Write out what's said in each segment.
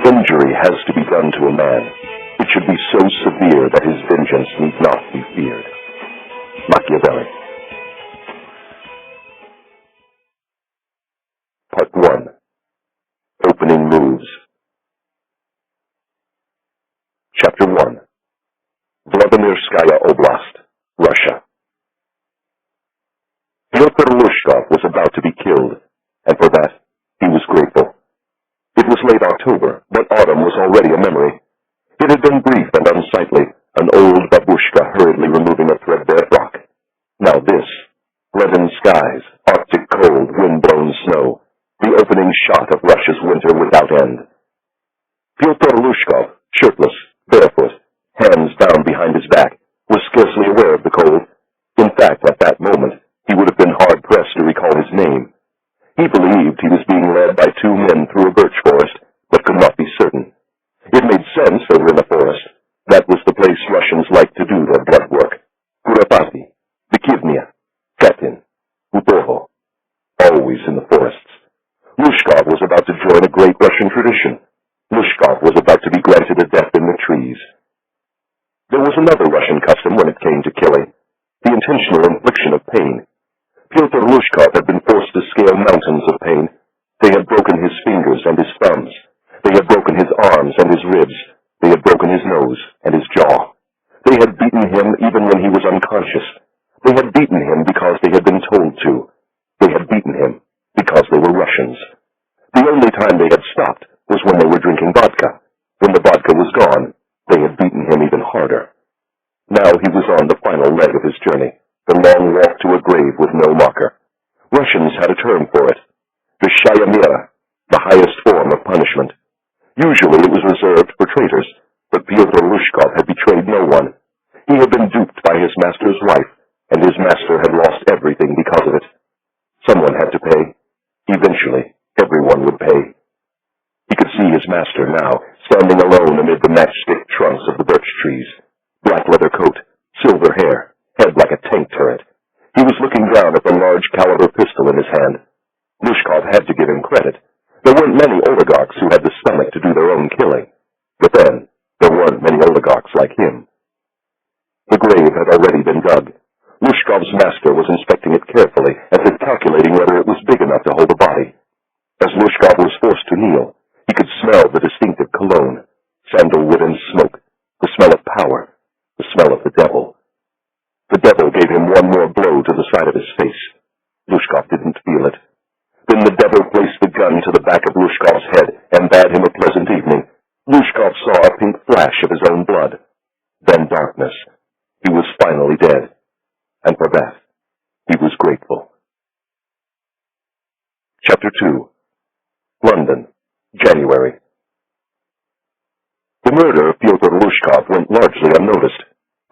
injury has to be done to a man, it should be so severe that his vengeance need not be feared. Machiavelli. Part 1. Opening Moves. Chapter 1. Vladimirskaya Oblast, Russia. Pyotr Lushkov was about to be killed, and for that he was grateful. It was late October, but autumn was already a memory. It had been brief and unsightly, an old babushka hurriedly removing a threadbare frock. Now this, leaden skies, Arctic cold, wind-blown snow, the opening shot of Russia's winter without end. Pyotr Lushkov, shirtless, barefoot, hands down behind his back, was scarcely aware of the cold. In fact, at that moment, he would have been hard-pressed to recall his name. He believed he was being led by two men through a birch forest, but could not be certain. It made sense they were in a forest. That was the place Russians liked to do their blood work. Kuropati, Bikivnia, Katyn, Utovo. Always in the forests. Lushkov was about to join a great Russian tradition. Lushkov was about to be granted a death in the trees. There was another Russian custom when it came to killing, the intentional infliction of pain. Pyotr Lushkov had been forced to scale mountains of pain. They had broken his fingers and his thumbs. They had broken his arms and his ribs. They had broken his nose and his jaw. They had beaten him even when he was unconscious. They had beaten him because they had been told to. They had beaten him because they were Russians. The only time they had stopped was when they were drinking vodka. When the vodka was gone, they had beaten him even harder. Now he was on the final leg of his journey, the long walk to a grave with no marker. Russians had a term for it, the shayamira, the highest form of punishment. Usually it was reserved for traitors, but Pyotr Lushkov had betrayed no one. He had been duped by his master's wife, and his master had lost everything because of it. Someone had to pay. Eventually, everyone would pay. He could see his master now, standing alone amid the matchstick trunks of the birch trees. Black leather coat, silver hair, head like a tank turret. He was looking down at the large caliber pistol in his hand. Lushkov had to give him credit. There weren't many oligarchs who had the stomach to do their own killing. But then, there weren't many oligarchs like him. The grave had already been dug. Lushkov's master was inspecting it carefully, as if calculating whether it was big enough to hold a body. As Lushkov was forced to kneel, he could smell the distinctive cologne, sandalwood and smoke, the smell of power, the smell of the devil. The devil gave him one more blow to the side of his face. Lushkov didn't feel it. Then the devil placed the gun to the back of Lushkov's head and bade him a pleasant evening. Lushkov saw a pink flash of his own blood. Then darkness. He was finally dead. And for that, he was grateful. Chapter 2. London, January. The murder of Pyotr Lushkov went largely unnoticed.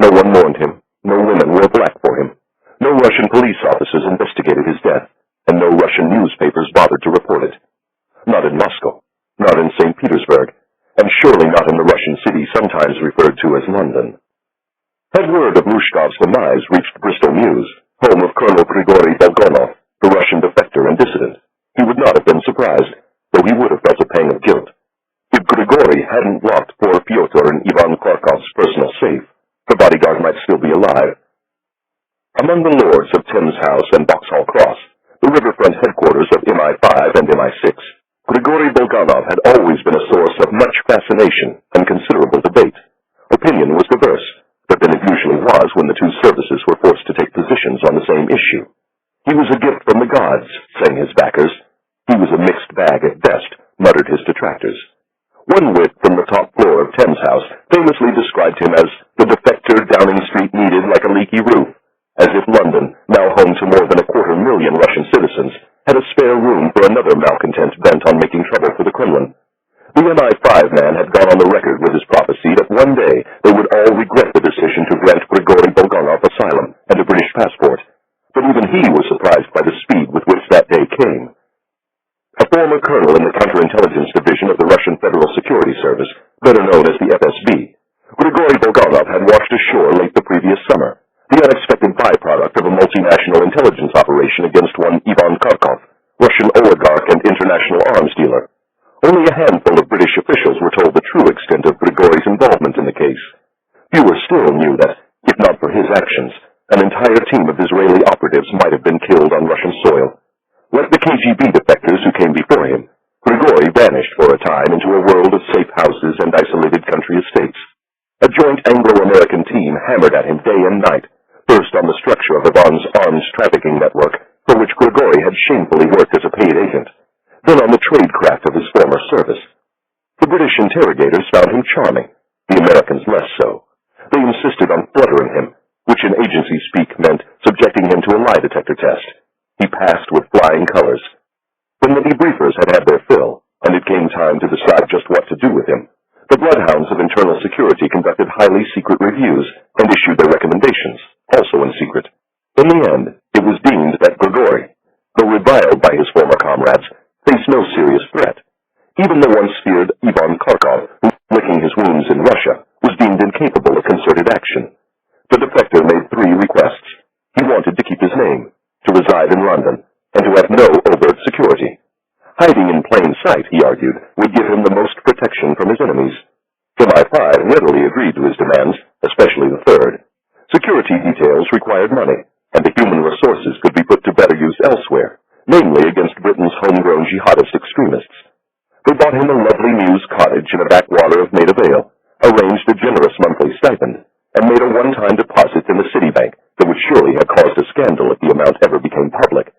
No one mourned him. No women wore black for him. No Russian police officers investigated his death, and no Russian newspapers bothered to report it. Not in Moscow, not in St. Petersburg, and surely not in the Russian city sometimes referred to as London. Had word of Lushkov's demise reached Bristol Mews, home of Colonel Grigori Bulganov, the Russian defector and dissident, he would not have been surprised, though he would have felt a pang of guilt. If Grigori hadn't locked poor Pyotr in Ivan Kharkov's personal safe, the bodyguard might still be alive. Among the lords of Thames House and Vauxhall Cross, the riverfront headquarters of MI5 and MI6, Grigori Bulganov had always been a source of much fascination and considerable debate. Opinion was diverse, but then it usually was when the two services were forced to take positions on the same issue. He was a gift from the gods, sang his backers. He was a mixed bag at best, muttered his detractors. One wit from the top floor of Thames House famously described him as the defector Downing Street needed like a leaky roof, as if London, now home to more than 250,000 Russian citizens, had a spare room for another malcontent bent on making trouble for the Kremlin. The MI5 man had gone on the record with his prophecy that one day they would all regret the decision to grant Grigori Bulganov asylum and a British passport, but even he was surprised by the speed with which that day came. A former colonel in the counterintelligence division of the Russian Federal Security Service, better known as the FSB, Grigori Bulganov had washed ashore late the previous summer, the unexpected byproduct of a multinational intelligence operation against one Ivan Kharkov, Russian oligarch and international arms dealer. Only a handful of British officials were told the true extent of Grigori's involvement in the case. Fewer still knew that, if not for his actions, an entire team of Israeli operatives might have been killed on Russian soil. Like the KGB defectors who came before him, Grigori vanished for a time into a world of safe houses and isolated country estates. A joint Anglo-American team hammered at him day and night, first on the structure of Ivan's arms trafficking network, for which Grigori had shamefully worked as a paid agent, then on the tradecraft of his former service. The British interrogators found him charming, the Americans less so. They insisted on fluttering him, which in agency speak meant subjecting him to a lie detector test. He passed with flying colors. When the debriefers had had their fill, and it came time to decide just what to do with him, the bloodhounds of internal security conducted highly secret reviews and issued their recommendations, also in secret. In the end, it was deemed that Grigori, though reviled by his former comrades, faced no serious threat. Even the once feared Ivan Kharkov, who, licking his wounds in Russia, was deemed incapable of concerted action. The defector made 3 requests. He wanted to keep his name, to reside in London, and to have no overt security. Hiding in plain sight, he argued, would give him the most protection from his enemies. MI5 readily agreed to his demands, especially the third. Security details required money, and the human resources could be put to better use elsewhere, namely against Britain's homegrown jihadist extremists. They bought him a lovely Mews cottage in a backwater of Maida Vale, arranged a generous monthly stipend, and made a one-time deposit in the Citibank that would surely have caused a scandal if the amount ever became public.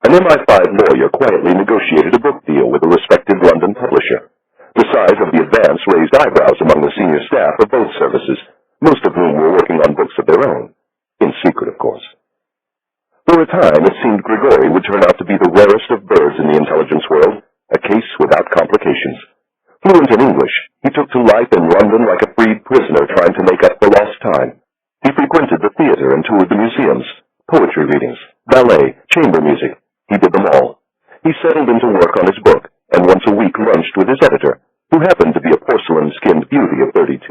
An MI5 lawyer quietly negotiated a book deal with a respected London publisher. The size of the advance raised eyebrows among the senior staff of both services, most of whom were working on books of their own. In secret, of course. For a time, it seemed Grigori would turn out to be the rarest of birds in the intelligence world, a case without complications. Fluent in English, he took to life in London like a freed prisoner trying to make up for lost time. He frequented the theater and toured the museums, poetry readings, ballet, chamber music. He did them all. He settled into work on his book, and once a week lunched with his editor, who happened to be a porcelain-skinned beauty of 32.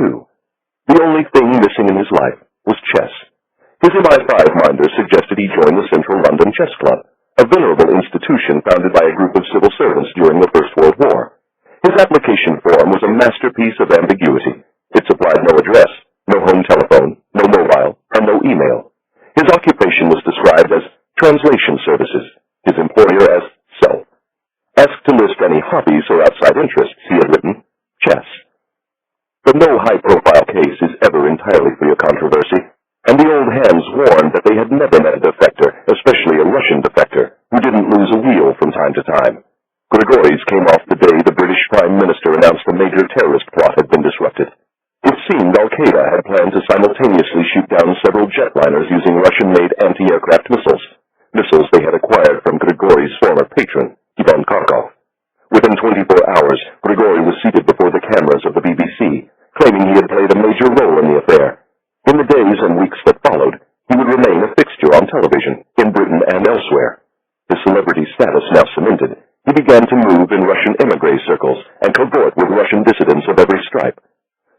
The only thing missing in his life was chess. His MI5 minder suggested he join the Central London Chess Club, a venerable institution founded by a group of civil servants during the First World War. His application form was a masterpiece of ambiguity. It supplied no address, no home telephone, no mobile, and no email. His occupation was described as translation services, his employer as self. Asked to list any hobbies or outside interests, he had written, chess. But no high-profile case is ever entirely free of controversy, and the old hands warned that they had never met a defector, especially a Russian defector, who didn't lose a wheel from time to time. Grigori's came off the day the British Prime Minister announced a major terrorist plot had been disrupted. It seemed Al-Qaeda had planned to simultaneously shoot down several jetliners using Russian-made anti-aircraft missiles they had acquired from Grigori's former patron, Ivan Kharkov. Within 24 hours, Grigori was seated before the cameras of the BBC, claiming he had played a major role in the affair. In the days and weeks that followed, he would remain a fixture on television, in Britain and elsewhere. His celebrity status now cemented, he began to move in Russian emigre circles and cavort with Russian dissidents of every stripe.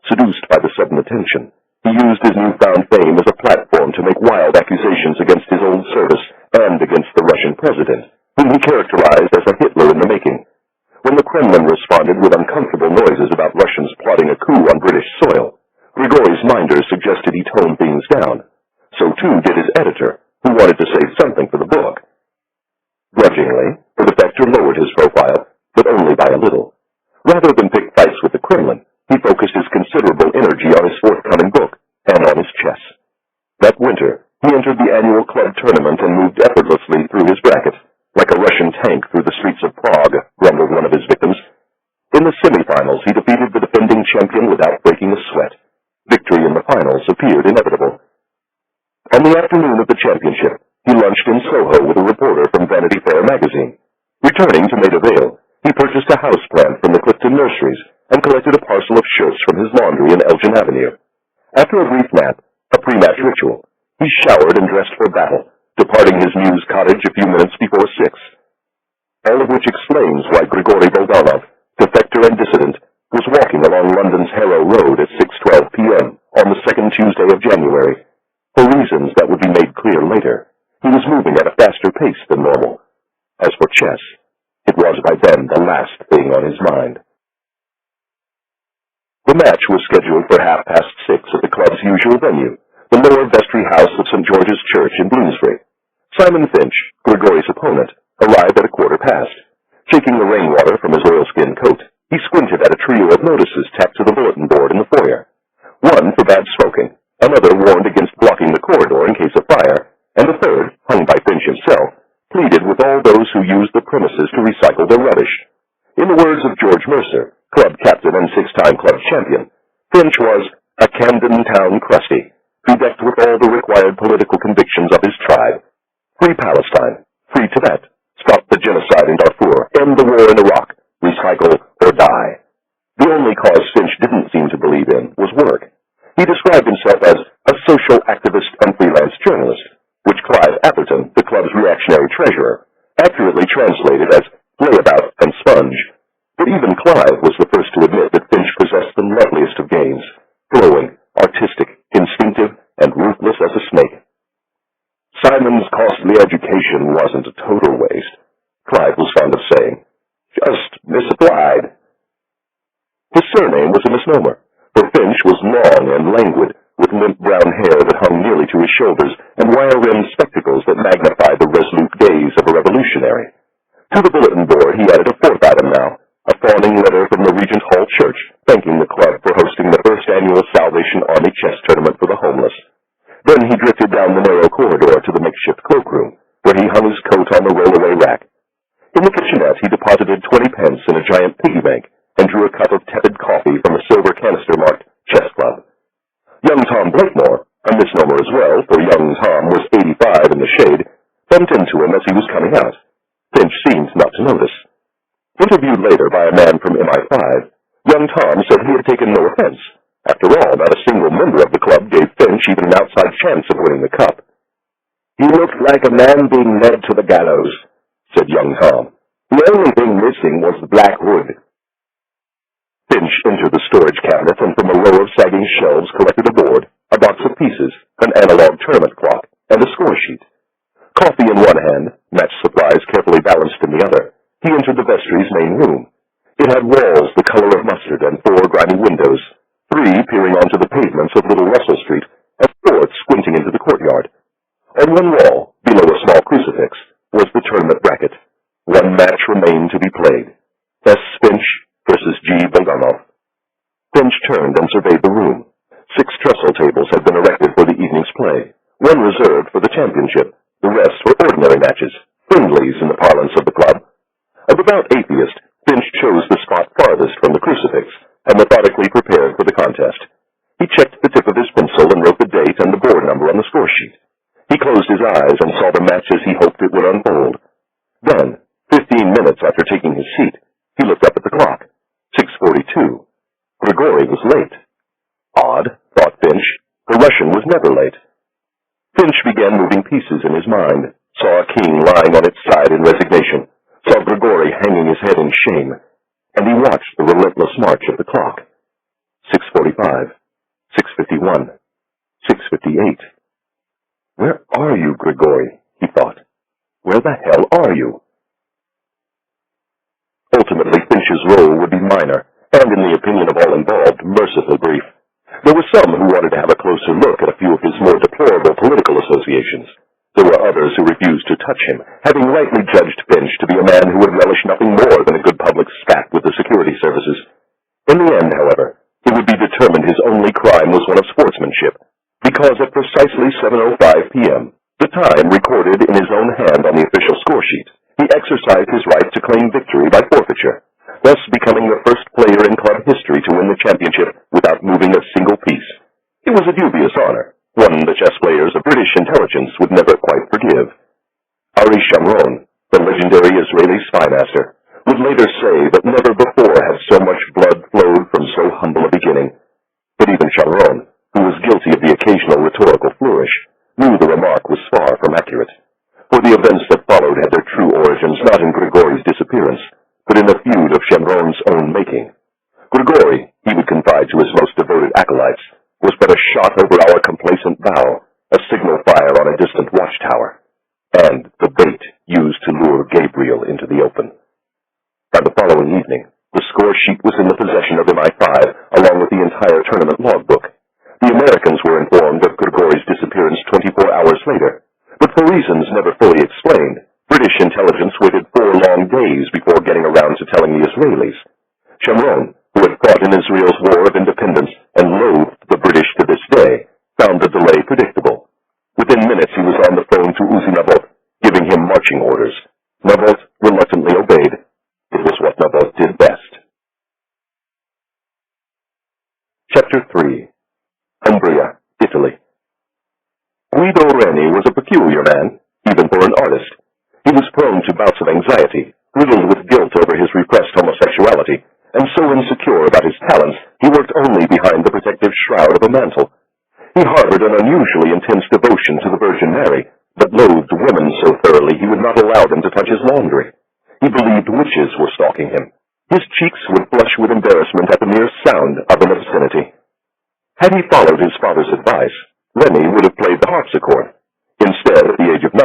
Seduced by the sudden attention, he used his newfound fame as a platform to make wild accusations against his old service and against the Russian president, whom he characterized as a Hitler in the making. When the Kremlin responded with uncomfortable noises about Russians plotting a coup on British soil, Grigori's minder suggested he tone things down. So too did his editor, who wanted to save something for the book. Grudgingly, the defector lowered his profile, but only by a little. Rather than pick fights with the Kremlin, he focused his considerable energy on his forthcoming book and on his chess. That winter, he entered the annual club tournament and moved effortlessly through his bracket, like a Russian tank through the streets of Prague, grumbled one of his victims. In the semifinals, he defeated the defending champion without breaking a sweat. Victory in the finals appeared inevitable. On the afternoon of the championship, he lunched in Soho with a reporter from Vanity Fair magazine. Returning to Maida Vale, he purchased a houseplant from the Clifton Nurseries and collected a parcel of shirts from his laundry in Elgin Avenue. After a brief nap, a pre-match ritual, he showered and dressed for battle, departing his Mews cottage a few minutes before 6. All of which explains why Grigori Bulganov, defector and dissident, was walking along London's Harrow Road at 6:12 p.m. on the second Tuesday of January. For reasons that would be made clear later, he was moving at a faster pace than normal. As for chess, it was by then the last thing weighing on his mind. The match was scheduled for 6:30 at the club's usual venue, the lower vestry house of St. George's Church in Bloomsbury. Simon Finch, Grigori's opponent, arrived at 15:15. Shaking the rainwater from his oilskin coat, he squinted at a trio of notices tacked to the bulletin board in the foyer. One for bad smoking, another warned against blocking the corridor in case of fire, and the third, hung by Finch himself, pleaded with all those who used the premises to recycle their rubbish. In the words of George Mercer, club captain and six-time club champion, Finch was a Camden Town crusty, bedecked with all the required political convictions of his tribe. Free Palestine, free Tibet, stop the genocide in Darfur, end the war in Iraq, recycle or die. The only cause Finch didn't seem to believe in was work. He described himself as a social activist and freelance journalist, which Clive Atherton, the club's reactionary treasurer, accurately translated as layabout and sponge. But even Clive was the first to admit that Finch possessed the loveliest of games, glowing, artistic, instinctive, and ruthless as a snake. Simon's costly education wasn't a total waste, Clive was fond of saying. Just misapplied. His surname was a misnomer, for Finch was long and languid, with limp brown hair that hung nearly to his shoulders, and wire-rimmed spectacles that magnified the resolute gaze of a revolutionary. To the bulletin board he added a fourth item now, a fawning letter from the Regent Hall Church, thanking the club for hosting the first annual Salvation Army chess tournament for the homeless. Then he drifted down the narrow corridor to the makeshift cloakroom, where he hung his coat on the roll-away rack. In the kitchenette he deposited 20 pence in a giant piggy bank, and drew a cup of tepid coffee from a silver canister marked Chess Club. Young Tom Blakemore, a misnomer as well, for young Tom was 85 in the shade, bumped into him as he was coming out. Finch seemed not to notice. Interviewed later by a man from MI5, young Tom said he had taken no offense. After all, not a single member of the club gave Finch even an outside chance of winning the cup. He looked like a man being led to the gallows, said young Tom. The only thing missing was the black hood. Finch entered the storage cabinet and from a row of sagging shelves collected a board, a box of pieces, an analog tournament clock, and a score sheet. Coffee in one hand, match supplies carefully balanced in the other, he entered the vestry's main room. It had walls the color of mustard and 4 grimy windows, 3 peering onto the pavements of Little Russell Street, and 4th squinting into the courtyard. On one wall, below a small crucifix, was the tournament bracket. One match remained to be played. S. Finch versus G. Bulganov. Finch turned and surveyed the room. 6 trestle tables had been erected for the evening's play, one reserved for the championship, the rest for ordinary matches, friendlies in the parlance of the club. A devout atheist, Finch chose the spot farthest from the crucifix, and methodically prepared for the contest. He checked the tip of his pencil and wrote the date and the board number on the score sheet. He closed his eyes and saw the match as he hoped it would unfold. Then, 15 minutes after taking his seat, he looked up at the clock. 6:42. Grigori was late. Odd, thought Finch. The Russian was never late. Finch began moving pieces in his mind, saw a king lying on its side in resignation, saw Grigori hanging his head in shame, and he watched the relentless march of the clock. 6:45, 6:51, 6:58. Where are you, Grigori? He thought. Where the hell are you? Ultimately, Finch's role would be minor, and in the opinion of all involved, mercifully brief. There were some who wanted to have a closer look at a few of his more deplorable political associations. There were others who refused to touch him, having rightly judged Finch to be a man who would relish nothing more than a good public spat with the security services. In the end, however, it would be determined his only crime was one of sportsmanship, because at precisely 7:05 p.m., the time recorded in his own hand on the official score sheet, he exercised his right to claim victory by forfeiture, thus becoming the first player in club history to win the championship without moving a single piece. It was a dubious honor, one the chess players of British intelligence would never quite forgive. Ari Shamron, the legendary Israeli spymaster, would later say that never before had so much blood flowed from so humble a beginning. But even Shamron, who was guilty of the occasional rhetorical flourish, knew the remark was far from accurate, for the events that followed had their true origins not in Grigori's disappearance, but in a feud of Shamron's own making. Grigori, he would confide to his most devoted acolytes, was but a shot over our complacent bow, a signal fire on a distant watchtower, and the bait used to lure Gabriel into the open. By the following evening, The score sheet was in the possession of MI5, along with the entire tournament logbook. The Americans were informed of Grigori's disappearance 24 hours later, but for reasons never fully explained, British intelligence waited 4 long days before getting around to telling the Israelis. Shamron, who had fought in Israel's War of Independence and loathed the British to this day, found the delay predictable. Within minutes he was on the phone to Uzi Nabot, giving him marching orders. Nabot reluctantly obeyed. It was what Nabot did best. Chapter 3. Umbria, Italy. Guido Reni was a peculiar man, even for an artist. He was prone to bouts of anxiety, riddled with guilt over his repressed homosexuality, and so insecure about his talents, he worked only behind the protective shroud of a mantle. He harbored an unusually intense devotion to the Virgin Mary, but loathed women so thoroughly he would not allow them to touch his laundry. He believed witches were stalking him. His cheeks would flush with embarrassment at the mere sound of an obscenity. Had he followed his father's advice, Reni would have played the harpsichord. Instead, at the age of 9,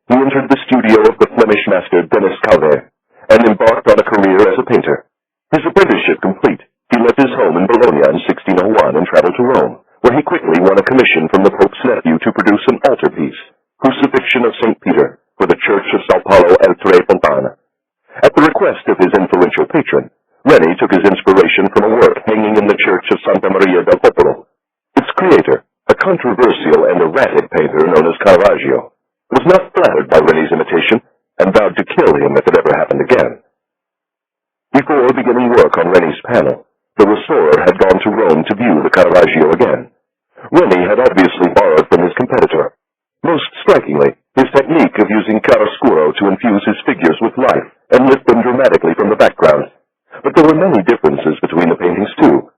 he entered the studio of the Flemish master Denis Calvet, and embarked on a career as a painter. His apprenticeship complete, he left his home in Bologna in 1601 and traveled to Rome, where he quickly won a commission from the Pope's nephew to produce an altarpiece, Crucifixion of St. Peter, for the Church of Sao Paulo el Tre Fontana. At the request of his influential patron, Reni took his inspiration from a work hanging in the Church of Santa Maria del Popolo. Its creator, a controversial and erratic painter known as Caravaggio, was not flattered by Reni's imitation and vowed to kill him if it ever happened again. Before beginning work on Reni's panel, the restorer had gone to Rome to view the Caravaggio again. Reni had obviously borrowed from his competitor. Most strikingly, his technique of using chiaroscuro to infuse his figures with life and lift them dramatically from the background. But there were many differences between the paintings, too.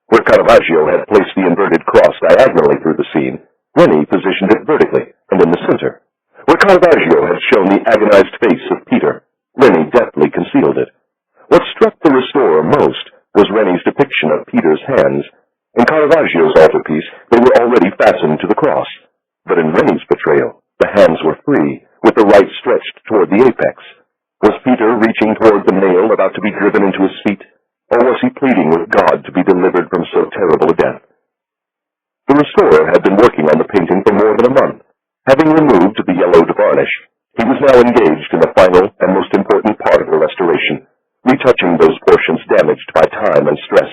Where Caravaggio had placed the inverted cross diagonally through the scene, Reni positioned it vertically and in the center. Where Caravaggio had shown the agonized face of Peter, Reni deftly concealed it. What struck the restorer most was Reni's depiction of Peter's hands. In Caravaggio's altarpiece, they were already fastened to the cross. But in Reni's portrayal, the hands were free, with the right stretched toward the apex. Was Peter reaching toward the nail about to be driven into his feet, or was he pleading with God to be delivered from so terrible a death? The restorer had been working on the painting for more than a month. Having removed the yellowed varnish, he was now engaged in the final and most important part of the restoration, retouching those portions damaged by time and stress.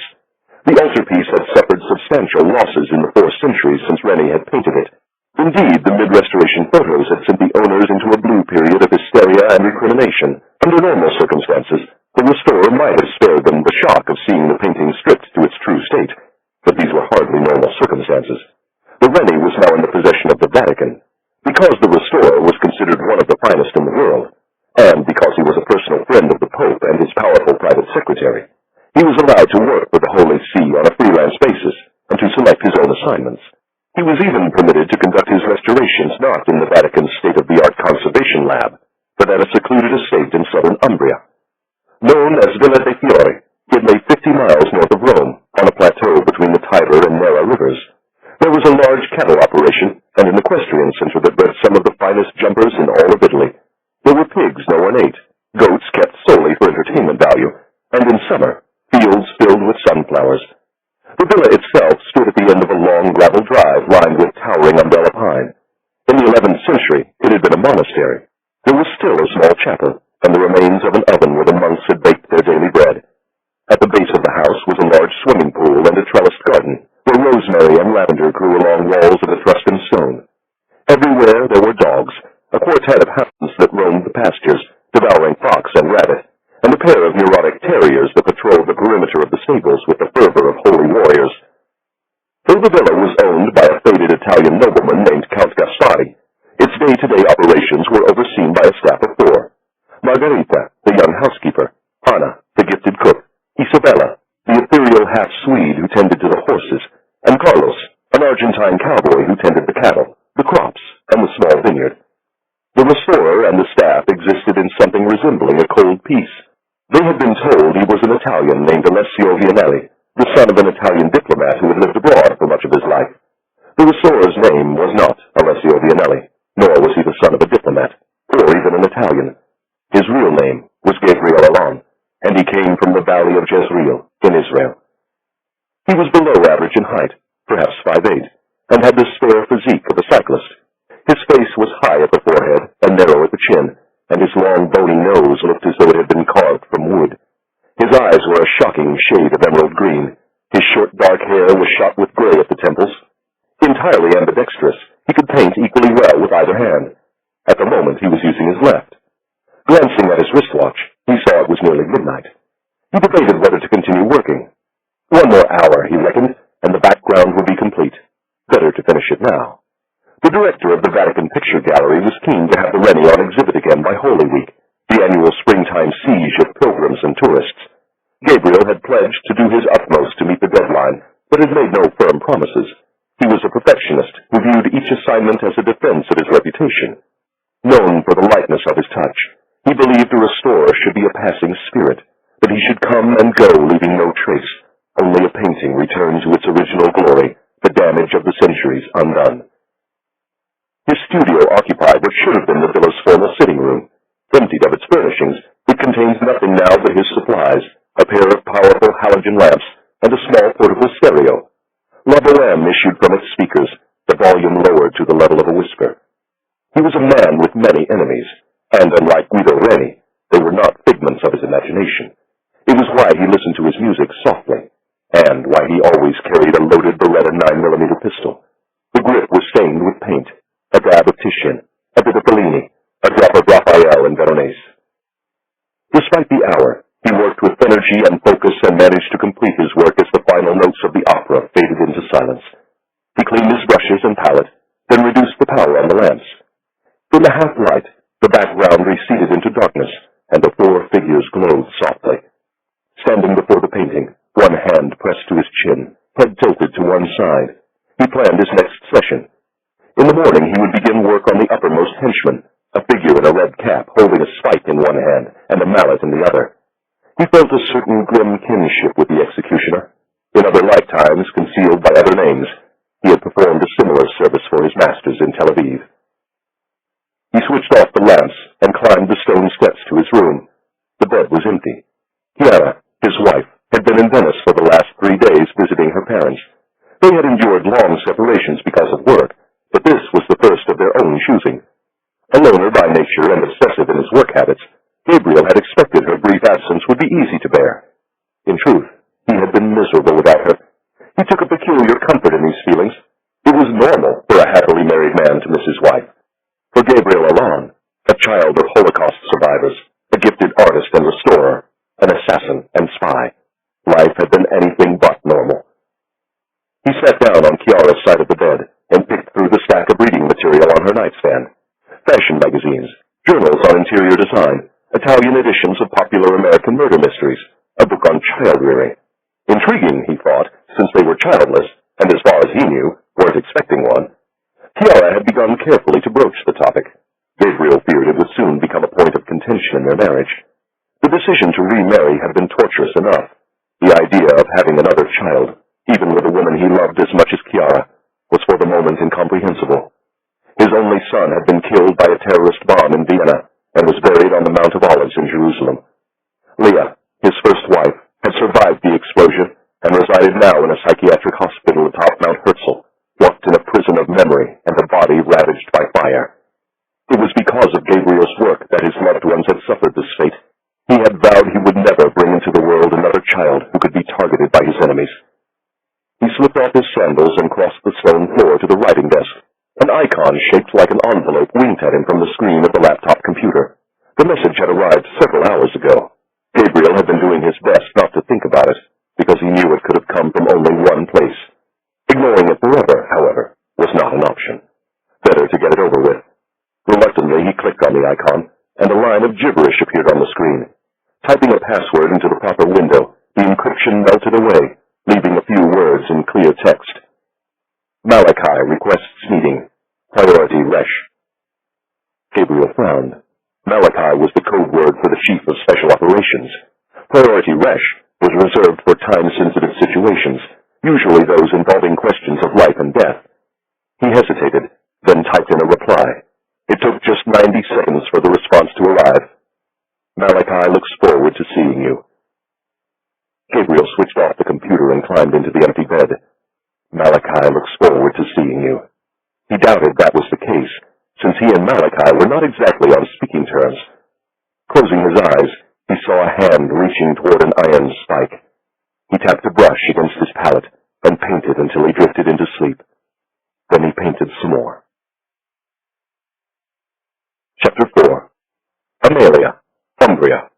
The altarpiece had suffered substantial losses in the 4 centuries since Reni had painted it. Indeed, the mid-restoration photos had sent the owners into a blue period of hysteria and recrimination. Under normal circumstances, the restorer might have spared them the shock of seeing the painting stripped to its true state, but these were hardly normal circumstances. The Reni was now in the possession of the Vatican. Because the restorer was considered one of the finest in the world, and because he was a personal friend of the Pope and his powerful private secretary, he was allowed to work for the Holy See on a freelance basis and to select his own assignments. He was even permitted to conduct his restorations not in the Vatican's state-of-the-art conservation lab, but at a secluded estate in southern Umbria. Known as Villa dei Fiori, it lay 50 miles north of Rome, on a plateau between the Tiber and Nera rivers. There was a large cattle operation and an equestrian center that bred some of the finest jumpers in all of Italy. There were pigs no one ate, goats kept solely for entertainment value, and in summer, fields filled with sunflowers. The villa itself stood at the end of a long gravel drive lined with towering umbrella pine. In the 11th century, it had been a monastery. There was still a small chapel, and the remains of an oven where the monks had baked their daily bread. At the base of the house was a large swimming pool and a trellised garden, where rosemary and lavender grew along walls of Etruscan stone. Everywhere there were dogs, a quartet of hounds that roamed the pastures, devouring fox and rabbit, and a pair of neurotic terriers that patrolled the perimeter of the stables with the fervor of holy warriors. Though the villa was owned by a faded Italian nobleman named Count Gaspari, its day-to-day operations were overseen by a staff of 4. Margherita, the young housekeeper, Anna, the gifted cook, Isabella, the ethereal half-Swede who tended to the horses, and Carlos, an Argentine cowboy who tended the cattle, the crops, and the small vineyard. The restorer and the staff existed in something resembling a cold peace. They had been told he was an Italian named Alessio Vianelli, the son of an Italian diplomat who had lived abroad for much of his life. The restorer's name was not Alessio Vianelli, nor was he the son of a diplomat, or even an Italian. His real name was Gabriel Allon, and he came from the valley of Jezreel in Israel. He was below average in height, perhaps 5'8", and had the spare physique of a cyclist. His face was high at the forehead and narrow at the chin, and his long bony nose looked as though it had been carved from wood. His eyes were a shocking shade of emerald green. His short dark hair was shot with gray at the temples. Entirely ambidextrous, he could paint equally well with either hand. At the moment he was using his left. Glancing at his wristwatch, he saw it was nearly midnight. He debated whether to continue working. 1 more hour, he reckoned, and the background would be complete. Better to finish it now. The director of the Vatican Picture Gallery was keen to have the Rennie on exhibit again by Holy Week, the annual springtime siege of pilgrims and tourists. Gabriel had pledged to do his utmost to meet the deadline, but had made no firm promises. He was a perfectionist who viewed each assignment as a defense of his reputation. Known for the lightness of his touch, he believed a restorer should be a passing spirit, that he should come and go leaving no trace, only a painting returned to its original glory, the damage of the centuries undone. His studio occupied what should have been the villa's formal sitting room. Emptied of its furnishings, it contains nothing now but his supplies, a pair of powerful halogen lamps, and a small portable stereo. La Boheme issued from its speakers, the volume lowered to the level of a whisper. He was a man with many enemies, and unlike Guido Reni, they were not figments of his imagination. It was why he listened to his music softly, and why he always carried a loaded Beretta 9mm pistol. The grip was stained with paint, a dab of Titian, a bit of Bellini, a drop of Raphael and Veronese. Despite the hour, he worked with energy and focus and managed to complete his work as the final notes of the opera faded into silence. He cleaned his brushes and palette, then reduced the power on the lamps. In the half-light, the background receded into darkness, and the 4 figures glowed softly. Standing before the painting, one hand pressed to his chin, head tilted to one side, he planned his next session. In the morning he would begin work on the uppermost henchman, a figure in a red cap holding a spike in one hand and a mallet in the other. He felt a certain grim kinship with the executioner. In other lifetimes, concealed by other names, he had performed a similar service for his masters in Tel Aviv. He switched off the lamps and climbed the stone steps to his room. The bed was empty. Chiara, his wife, had been in Venice for the last 3 days visiting her parents. They had endured long separations because of work, but this was the first of their own choosing. A loner by nature and obsessive in his work habits, Gabriel had expected her brief absence would be easy to bear. In truth, he had been miserable without her. He took a peculiar comfort in these feelings. It was normal for a happily married man to miss his wife. For Gabriel Allon, a child of Holocaust survivors, a gifted artist and restorer, an assassin and spy, life had been anything but normal. He sat down on Chiara's side of the bed and picked through the stack of reading material on her nightstand. Fashion magazines, journals on interior design, Italian editions of popular American murder mysteries, a book on child-rearing. Intriguing, he thought, since they were childless, and as far as he knew, weren't expecting one. Chiara had begun carefully to broach the topic. Gabriel feared it would soon become a point of contention in their marriage. The decision to remarry had been torturous enough. The idea of having another child, even with a woman he loved as much as Chiara, was for the moment incomprehensible. His only son had been killed by a terrorist bomb in Vienna and was buried on the Mount of Olives in Jerusalem. Leah, his first wife, had survived the explosion and resided now in a psychiatric hospital atop Mount Herzl, locked in a prison of memory and a body ravaged by fire. It was because of Gabriel's work that his loved ones had suffered this fate. He had vowed he would never bring into the world another child who could be targeted by his enemies. He slipped off his sandals and crossed the stone floor to the writing desk. An icon shaped like an envelope winked at him from the screen of the laptop computer. The message had arrived several hours ago. Gabriel had been doing his best not to think about it, because he knew it could have come from only one place. Ignoring it forever, however, was not an option. Better to get it over with. Reluctantly, he clicked on the icon, and a line of gibberish appeared on the screen. Typing a password into the proper window, the encryption melted away, leaving a few words in clear text. Malachi requests meeting. Priority Resh. Gabriel frowned. Malachi was the code word for the Chief of Special Operations. Priority Resh was reserved for time-sensitive situations, usually those involving questions of life and death. He hesitated, then typed in a reply. It took just 90 seconds for the response to arrive. Malachi looks forward to seeing you. switched off the computer and climbed into the empty bed. Malachi looks forward to seeing you. He doubted that was the case, since he and Malachi were not exactly on speaking terms. Closing his eyes, he saw a hand reaching toward an iron spike. He tapped a brush against his palate and painted until he drifted into sleep. Then he painted some more. Chapter 4. Amalia, Umbria.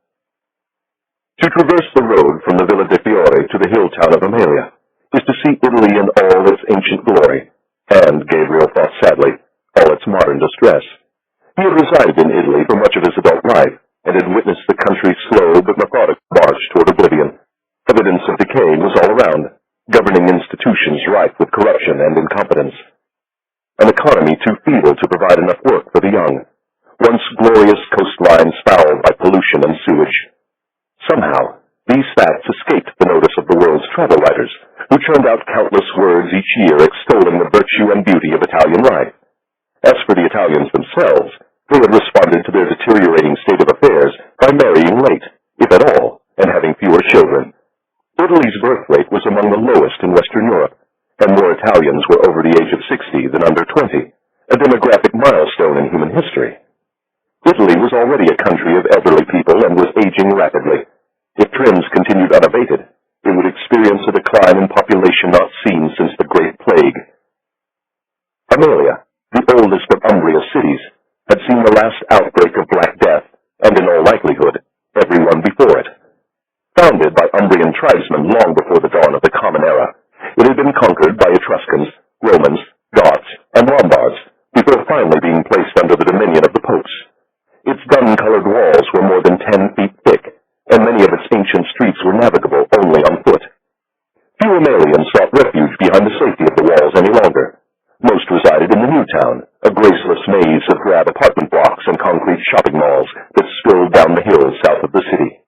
To traverse the road from the Villa de Fiore to the hill town of Amalia is to see Italy in all its ancient glory, and, Gabriel thought sadly, all its modern distress. He had resided in Italy for much of his adult life, and had witnessed the country's slow but methodical march toward oblivion. Evidence of decay was all around, governing institutions rife with corruption and incompetence. An economy too feeble to provide enough work for the young. Once glorious coastlines fouled by pollution and sewage. Somehow, these facts escaped the notice of the world's travel writers, who churned out countless words each year extolling the virtue and beauty of Italian life. As for the Italians themselves, they had responded to their deteriorating state of affairs by marrying late, if at all, and having fewer children. Italy's birth rate was among the lowest in Western Europe, and more Italians were over the age of 60 than under 20, a demographic milestone in human history. Italy was already a country of elderly people and was aging rapidly. If trends continued unabated, it would experience a decline in population not seen since the Great Plague. Amalia, the oldest of Umbria's cities, had seen the last outbreak of Black Death, and in all likelihood, everyone before it. Founded by Umbrian tribesmen long before the dawn of the Common Era, it had been conquered by Etruscans, Romans, Goths, and Lombards, before finally being placed under the dominion of the popes. Its dun-colored walls were more than 10 feet thick, and many of its ancient streets were navigable only on foot. Few Amalians sought refuge behind the safety of the walls any longer. Most resided in the new town, a graceless maze of drab apartment blocks and concrete shopping malls that spilled down the hills south of the city.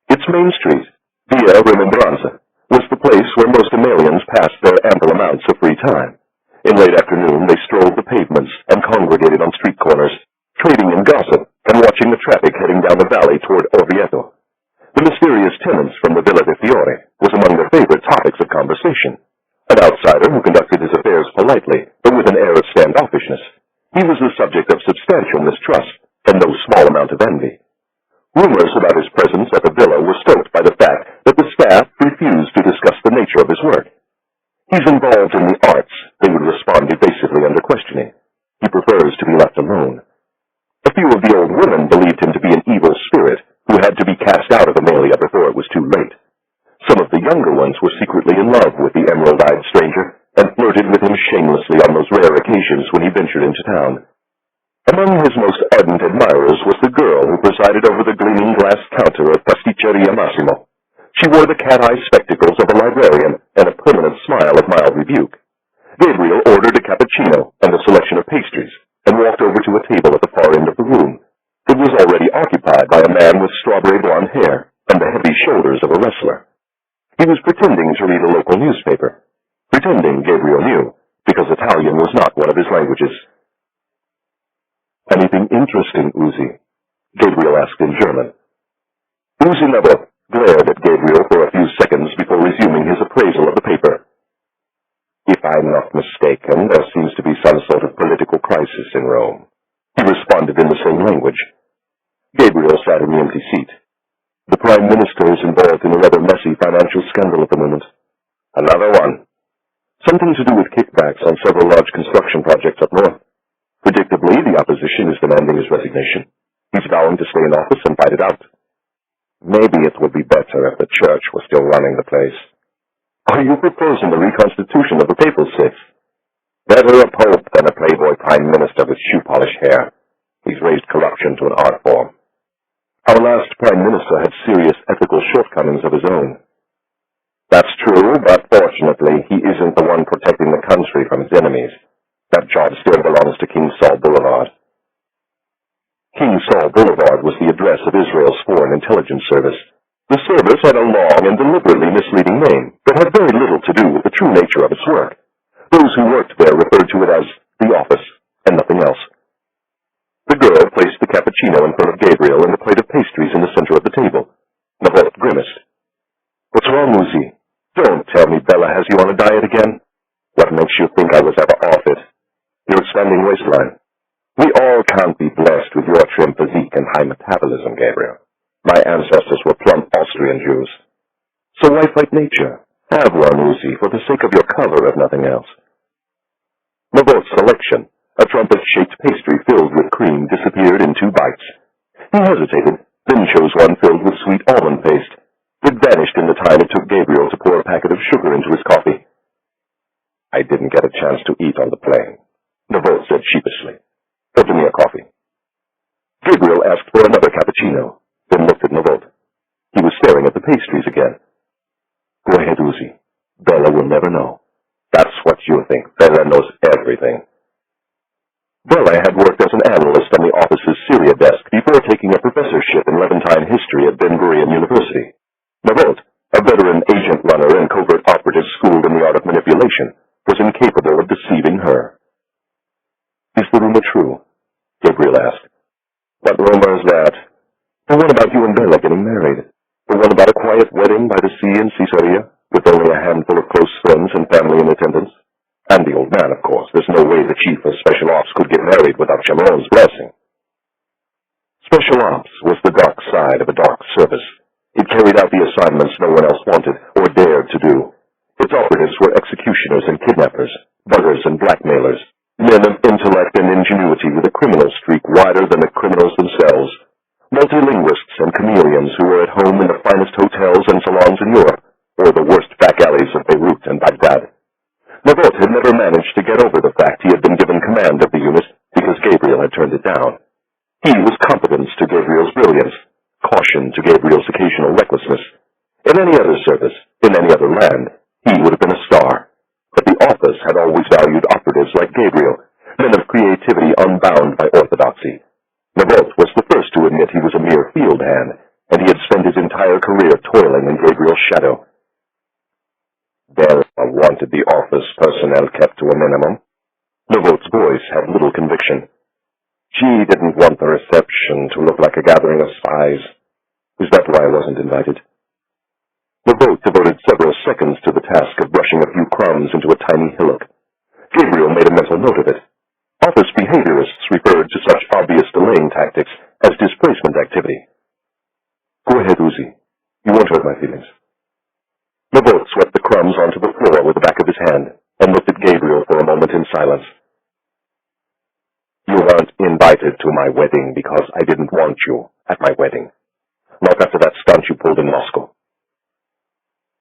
Its main street, Via Remembranza, was the place where most Amalians passed their ample amounts of free time. In late afternoon, they strolled the pavements and congregated on street corners, trading in gossip and watching the traffic heading down the valley toward Orvieto. The mysterious tenants from the Villa de Fiore was among their favorite topics of conversation. An outsider who conducted his affairs politely, but with an air of standoffishness. He was the subject of substantial mistrust and no small amount of envy. Rumors about his presence at the villa were stoked by the fact that the staff refused to discuss the nature of his work. He's involved in the arts, they would respond evasively under questioning. He prefers to be left alone. A few of the old women believed him to be an evil spirit who had to be cast out of Amalia before it was too late. Some of the younger ones were secretly in love with the emerald-eyed stranger and flirted with him shamelessly on those rare occasions when he ventured into town. Among his most ardent admirers was the girl who presided over the gleaming glass counter of Pasticceria Massimo. She wore the cat-eye spectacles of a librarian and a permanent smile of mild rebuke. Gabriel ordered a cappuccino and a selection of pastries, and walked over to a table at the far end of the room. It was already occupied by a man with strawberry blonde hair and the heavy shoulders of a wrestler. He was pretending to read a local newspaper. Pretending, Gabriel knew, because Italian was not one of his languages. "Anything interesting, Uzi?" Gabriel asked in German. Uzi Nebo glared at Gabriel for a few seconds before resuming his appraisal of the paper. "If I'm not mistaken, there seems to be some sort of political crisis in Rome," he responded in the same language. Gabriel sat in the empty seat. "The Prime Minister is involved in a rather messy financial scandal at the moment." "Another one." "Something to do with kickbacks on several large construction projects up north. Predictably, the opposition is demanding his resignation. He's vowing to stay in office and fight it out." "Maybe it would be better if the church was still running the place." "Are you proposing the reconstitution of the papal states?" "Better a pope than a playboy prime minister with shoe-polish hair. He's raised corruption to an art form." "Our last prime minister had serious ethical shortcomings of his own." "That's true, but fortunately he isn't the one protecting the country from its enemies. That job still belongs to King Saul Boulevard." King Saul Boulevard was the address of Israel's Foreign Intelligence Service. The service had a long and deliberately misleading name that had very little to do with the true nature of its work. Those who worked there referred to it as the office, and nothing else. The girl placed the cappuccino in front of Gabriel and a plate of pastries in the center of the table. Nabot grimaced. "What's wrong, Uzi? Don't tell me Bella has you on a diet again. What makes you think I was ever off it? Your expanding waistline. We all can't be blessed with your trim physique and high metabolism, Gabriel. My ancestors were plump Austrian Jews. So why fight nature? Have one, Uzi, for the sake of your cover, if nothing else. Navot's selection, a trumpet-shaped pastry filled with cream, disappeared in 2 bites. He hesitated, then chose one filled with sweet almond paste. It vanished in the time it took Gabriel to pour a packet of sugar into his coffee. I didn't get a chance to eat on the plane, Navot said sheepishly. Give me a coffee. Gabriel asked for another cappuccino, then looked at Navot. He was staring at the pastries again. Go ahead, Uzi. Bella will never know. That's what you think. Bella knows everything. Bella had worked as an analyst on the office's Syria desk before taking a professorship in Levantine history at Ben Gurion University. Navot, a veteran agent runner and covert operative schooled in the art of manipulation, was incapable of deceiving her. Is the rumor true? Gabriel asked. What rumor is that? The one about you and Bella getting married. The one about a quiet wedding by the sea in Caesarea, with only a handful of close friends and family in attendance. And the old man, of course. There's no way the chief of Special Ops could get married without Chameron's blessing. Special Ops was the dark side of a dark service. It carried out the assignments no one else wanted or dared to do. Its operatives were executioners and kidnappers, buggers and blackmailers, men of intellect and ingenuity with a criminal streak wider than the criminals themselves, multilinguists and chameleons who were at home in the finest hotels and salons in Europe, or the worst back alleys of Beirut and Baghdad. Navot had never managed to get over the fact he had been given command of the unit because Gabriel had turned it down. He was competence to Gabriel's brilliance, caution to Gabriel's occasional recklessness. In any other service, in any other land, he would have been a star. But the office had always valued operatives like Gabriel, men of creativity unbound by orthodoxy. Navot was the first to admit he was a mere field hand, and he had spent his entire career toiling in Gabriel's shadow. Bella wanted the office personnel kept to a minimum. Navot's voice had little conviction. She didn't want the reception to look like a gathering of spies. Is that why I wasn't invited? Navot devoted several seconds to the task of brushing a few crumbs into a tiny hillock. Gabriel made a mental note of it. Office behaviorists referred to such obvious delaying tactics as displacement activity. Go ahead, Uzi. You won't hurt my feelings. Navot swept the crumbs onto the floor with the back of his hand and looked at Gabriel for a moment in silence. You weren't invited to my wedding because I didn't want you at my wedding. Not after that stunt you pulled in Moscow.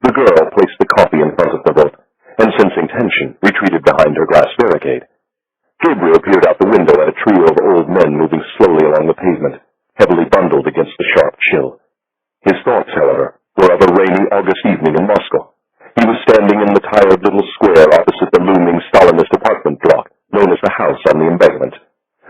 The girl placed the coffee in front of Navot and, sensing tension, retreated behind her glass barricade. Gabriel peered out the window at a trio of old men moving slowly along the pavement, heavily bundled against the sharp chill. His thoughts, however, were of a rainy August evening in Moscow. He was standing in the tired little square opposite the looming Stalinist apartment block, known as the House on the Embankment.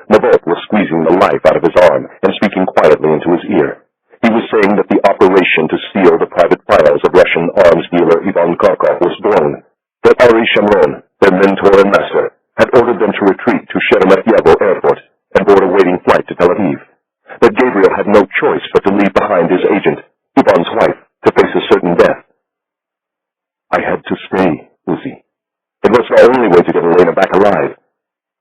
Navot was squeezing the life out of his arm and speaking quietly into his ear. He was saying that the operation to steal the private files of Russian arms dealer Ivan Karkov was blown, that Ari Shamron, their mentor and master, had ordered them to retreat to Sheremetyevo Airport and board a waiting flight to Tel Aviv, that Gabriel had no choice but to leave behind his agent, Ivan's wife, to face a certain death. I had to stay, Uzi. It was the only way to get Elena back alive.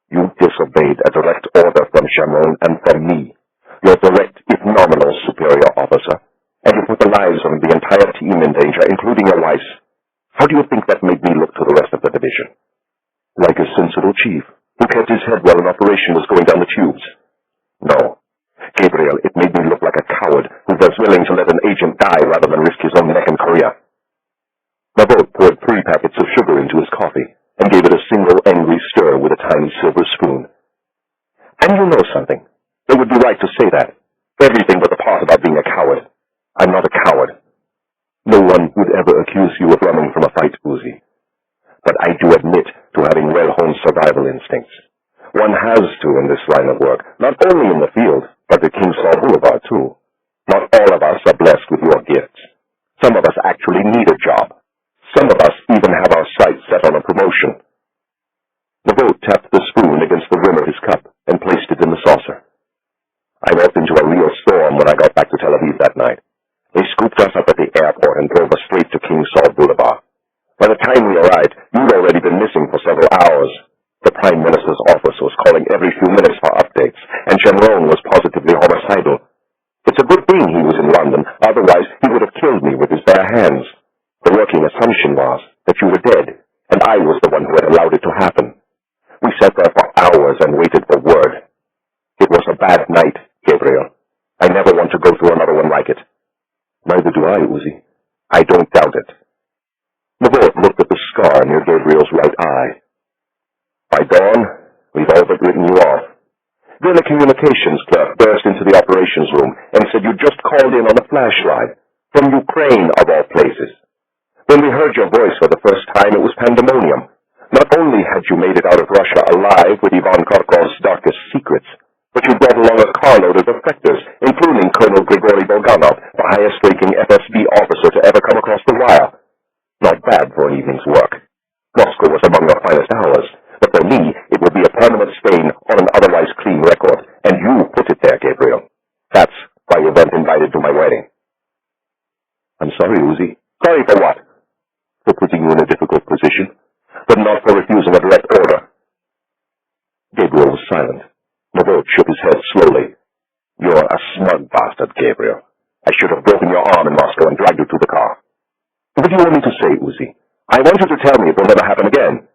You disobeyed a direct order from Shamron and from me, your direct, if nominal, superior officer, and you put the lives of the entire team in danger, including your wife's. How do you think that made me look to the rest of the division? Like a sensible chief, who kept his head while an operation was going down the tubes. No, Gabriel, it made me look like a coward who was willing to let an agent die rather than risk his own neck and career. Navot poured 3 packets of sugar into his coffee and gave it a single angry stir with a tiny silver spoon. And you know something. It would be right to say that. Everything but the part about being a coward. I'm not a coward. No one would ever accuse you of running from a fight, Uzi. But I do admit to having well-honed survival instincts. One has to in this line of work, not only in the field, but at King Saul Boulevard, too. Not all of us are blessed with your gifts. Some of us actually need a job. Some of us even have our sights set on a promotion. Navot tapped the spoon against the rim of his cup and placed it in the saucer. I walked into a real storm when I got back to Tel Aviv that night. They scooped us up at the airport and drove us straight to King their hands. The working assumption was that you were dead, and I was the one who had allowed it to happen. We sat there for hours and waited for word. It was a bad night, Gabriel. I never want to go through another one like it. Neither do I, Uzi. I don't doubt it. Mavot looked at the scar near Gabriel's right eye. By dawn, we've all but written you off. Then a communications clerk burst into the operations room and said you just called in on a flash line, from Ukraine of all places. When we heard your voice for the first time, it was pandemonium. Not only had you made it out of Russia alive with Ivan Karkov's darkest secrets, but you brought along a carload of defectors, including Colonel Grigori Bulganov, the highest-ranking FSB officer to ever come across the wire. Not bad for an evening's work. Moscow was among your finest hours, but for me, it will be a permanent stain on an otherwise clean record, and you put it there, Gabriel. That's why you weren't invited to my wedding. I'm sorry, Uzi. Sorry for what? For putting you in a difficult position, but not for refusing a direct order. Gabriel was silent. Mavot shook his head slowly. You're a smug bastard, Gabriel. I should have broken your arm in Moscow and dragged you to the car. What do you want me to say, Uzi? I want you to tell me it will never happen again.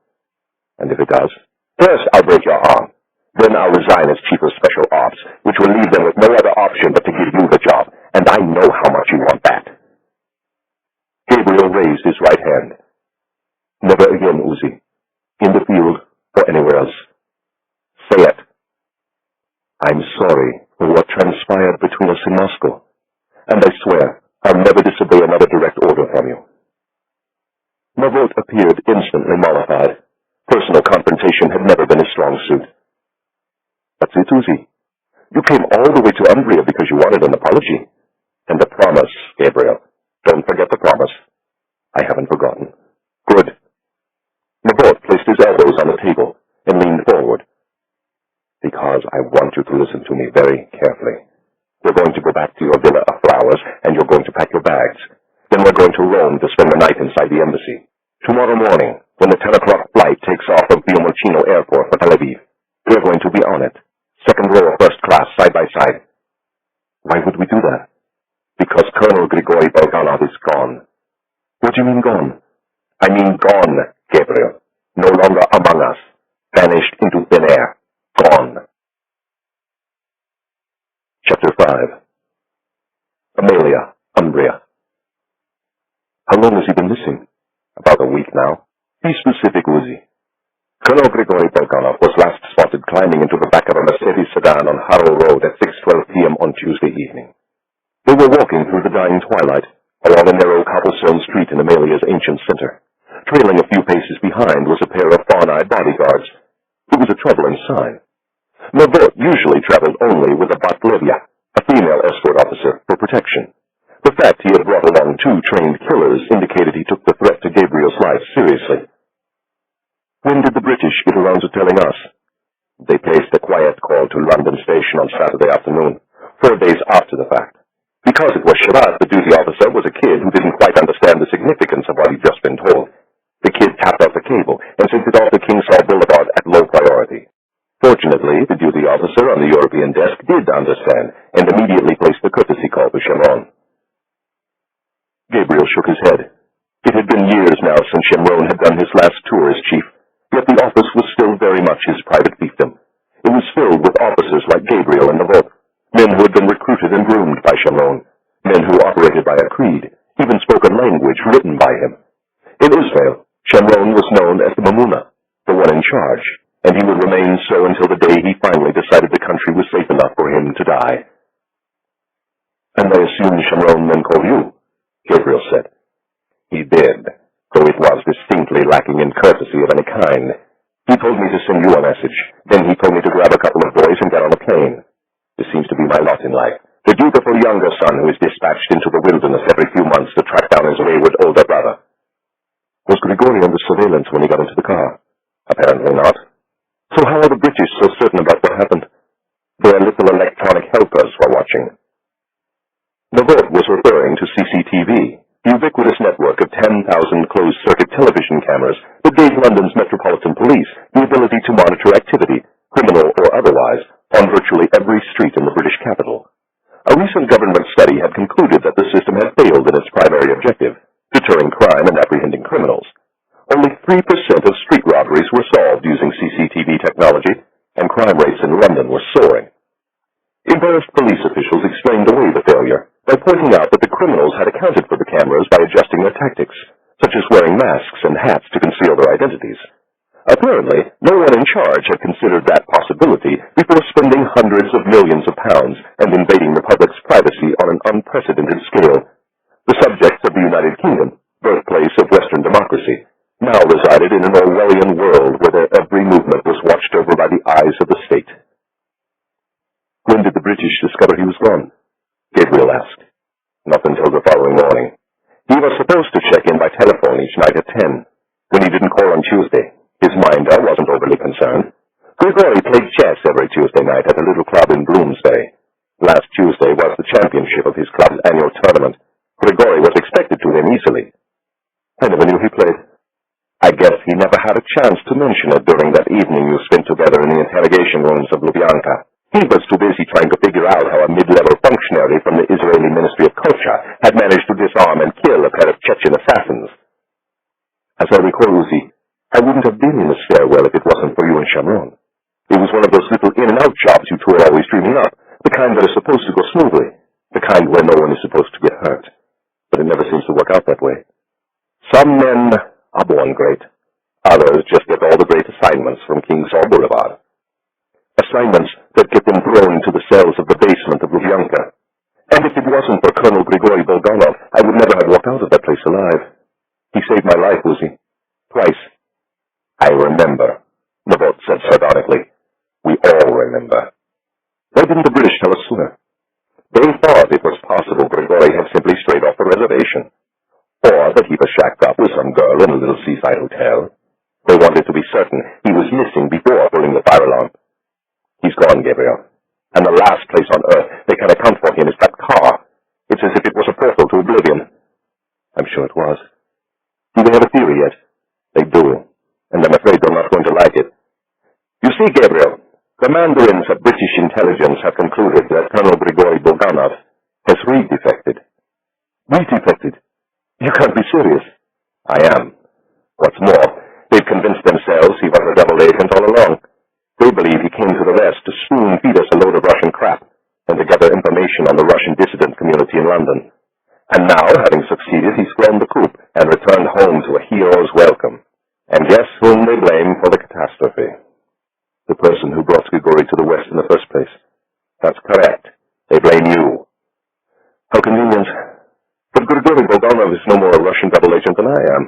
And if it does, first I'll break your arm. Then I'll resign as Chief of Special Ops, which will leave them with no other option but to give you the job, and I know how much you want that. Gabriel raised his right hand. Never again, Uzi. In the field or anywhere else. Say it. I'm sorry for what transpired between us in Moscow, and I swear I'll never disobey another direct order from you. Mavot appeared instantly mollified. Personal confrontation had never been his strong suit. That's it, Uzi. You came all the way to Umbria because you wanted an apology. And the promise, Gabriel. Don't forget the promise. I haven't forgotten. Good. Mavot placed his elbows on the table and leaned forward. Because I want you to listen to me very carefully. We're going to go back to your villa of flowers, and you're going to pack your bags. Then we're going to Rome to spend the night inside the embassy. Tomorrow morning, when the 10 o'clock flight takes off from Fiumicino Airport for Tel Aviv, we're going to be on it. Second row of first class, side by side. Why would we do that? Because Colonel Grigori Bulganov is gone. What do you mean gone? I mean gone, Gabriel. No longer among us. Vanished into thin air. Gone. Chapter 5. Amelia, Umbria. How long has he been missing? About a week now. Be specific, Uzi. Colonel Grigori Bulganov was last spotted climbing into the back of a Mercedes sedan on Harrow Road at 6:12 p.m. on Tuesday evening. They were walking through the dying twilight along a narrow cobblestone street in Amelia's ancient center. Trailing a few paces behind was a pair of fawn-eyed bodyguards. It was a troubling sign. Mavot usually traveled only with a Batlevia, a female escort officer, for protection. The fact he had brought along 2 trained killers indicated he took the threat to Gabriel's life seriously. When did the British get around to telling us? They placed a quiet call to London Station on Saturday afternoon, 4 days after the fact. Because it was Shabbat, the duty officer was a kid who didn't quite understand the significance of what he'd just been told. The kid tapped off the cable and sent it off to King Saul Boulevard at low priority. Fortunately, the duty officer on the European desk did understand and immediately placed the courtesy call to Shemron. Gabriel shook his head. It had been years now since Shemron had done his last tour as chief, yet the office was still very much his private fiefdom. It was filled with officers like Gabriel and Mavot, men who had been recruited and groomed by Shemron, men who operated by a creed, even spoke a language written by him. In Israel, Shemron was known as the Mamuna, the one in charge, and he would remain so until the day he finally decided the country was safe enough for him to die. And I assume Shemron then called you, Gabriel said. He did, though it was distinctly lacking in courtesy of any kind. He told me to send you a message. Then he told me to grab a couple of boys and get on a plane. This seems to be my lot in life. The dutiful younger son who is dispatched into the wilderness every few months to track down his wayward older brother. Was Grigori under surveillance when he got into the car? Apparently not. So how are the British so certain about what happened? Their little electronic helpers were watching. Mavot was referring to CCTV, the ubiquitous network of 10,000 closed-circuit television cameras that gave London's Metropolitan Police the ability to monitor activity, criminal or otherwise, on virtually every street in the British capital. A recent government study had concluded that the system had failed in its primary objective, deterring crime and apprehending criminals. Only 3% of street robberies were solved using CCTV technology, and crime rates in London were soaring. Embarrassed police officials explained away the failure by pointing out that the criminals had accounted for the cameras by adjusting their tactics, such as wearing masks and hats to conceal their identities. Apparently, no one in charge had considered that possibility before spending hundreds of millions of pounds and invading the public's privacy on an unprecedented scale. The subjects of the United Kingdom, birthplace of Western democracy, now resided in an Orwellian world where their every movement was watched over by the eyes of the state. When did the British discover he was gone? Gabriel asked. Not until the following morning. He was supposed to check in by telephone each night at 10. When he didn't call on Tuesday, his minder wasn't overly concerned. Grigori played chess every Tuesday night at a little club in Bloomsday. Last Tuesday was the championship of his club's annual tournament. Grigori was expected to win easily. I never knew he played. I guess he never had a chance to mention it during that evening you spent together in the interrogation rooms of Lubyanka. He was too busy trying to figure out how a mid-level functionary from the Israeli Ministry of Culture had managed to disarm and kill a pair of Chechen assassins. As I recall, Uzi, I wouldn't have been in the stairwell if it wasn't for you and Shamron. It was one of those little in-and-out jobs you two are always dreaming up, the kind that are supposed to go smoothly, the kind where no one is supposed to get hurt. But it never seems to work out that way. Some men are born great. Others just get all the great assignments from King Saul Boulevard. Assignments that get them thrown into the cells of the basement of Lubyanka. And if it wasn't for Colonel Grigori Bulganov, I would never have walked out of that place alive. He saved my life, Uzi. Twice. I remember, Nabot said sardonically. We all remember. Why didn't the British tell us sooner? They thought it was possible Grigori had simply strayed off the reservation, or that he was shacked up with some girl in a little seaside hotel. They wanted to be certain he was missing before pulling the fire alarm. He's gone, Gabriel, and the last place on earth they can account for him is that car. It's as if it was a portal to oblivion. I'm sure it was. Do they have a theory yet? They do, and I'm afraid they're not going to like it. You see, Gabriel, the mandarins of British intelligence have concluded that Colonel Grigori Bulganov has redefected. Redefected? You can't be serious. I am. What's more, they've convinced themselves he was a double agent all along. They believe he came to the West to spoon-feed us a load of Russian crap and to gather information on the Russian dissident community in London. And now, having succeeded, he's flown the coop and returned home to a hero's welcome. And guess whom they blame for the catastrophe? The person who brought Grigori to the West in the first place. That's correct. They blame you. How convenient. But Grigori Bulganov is no more a Russian double agent than I am.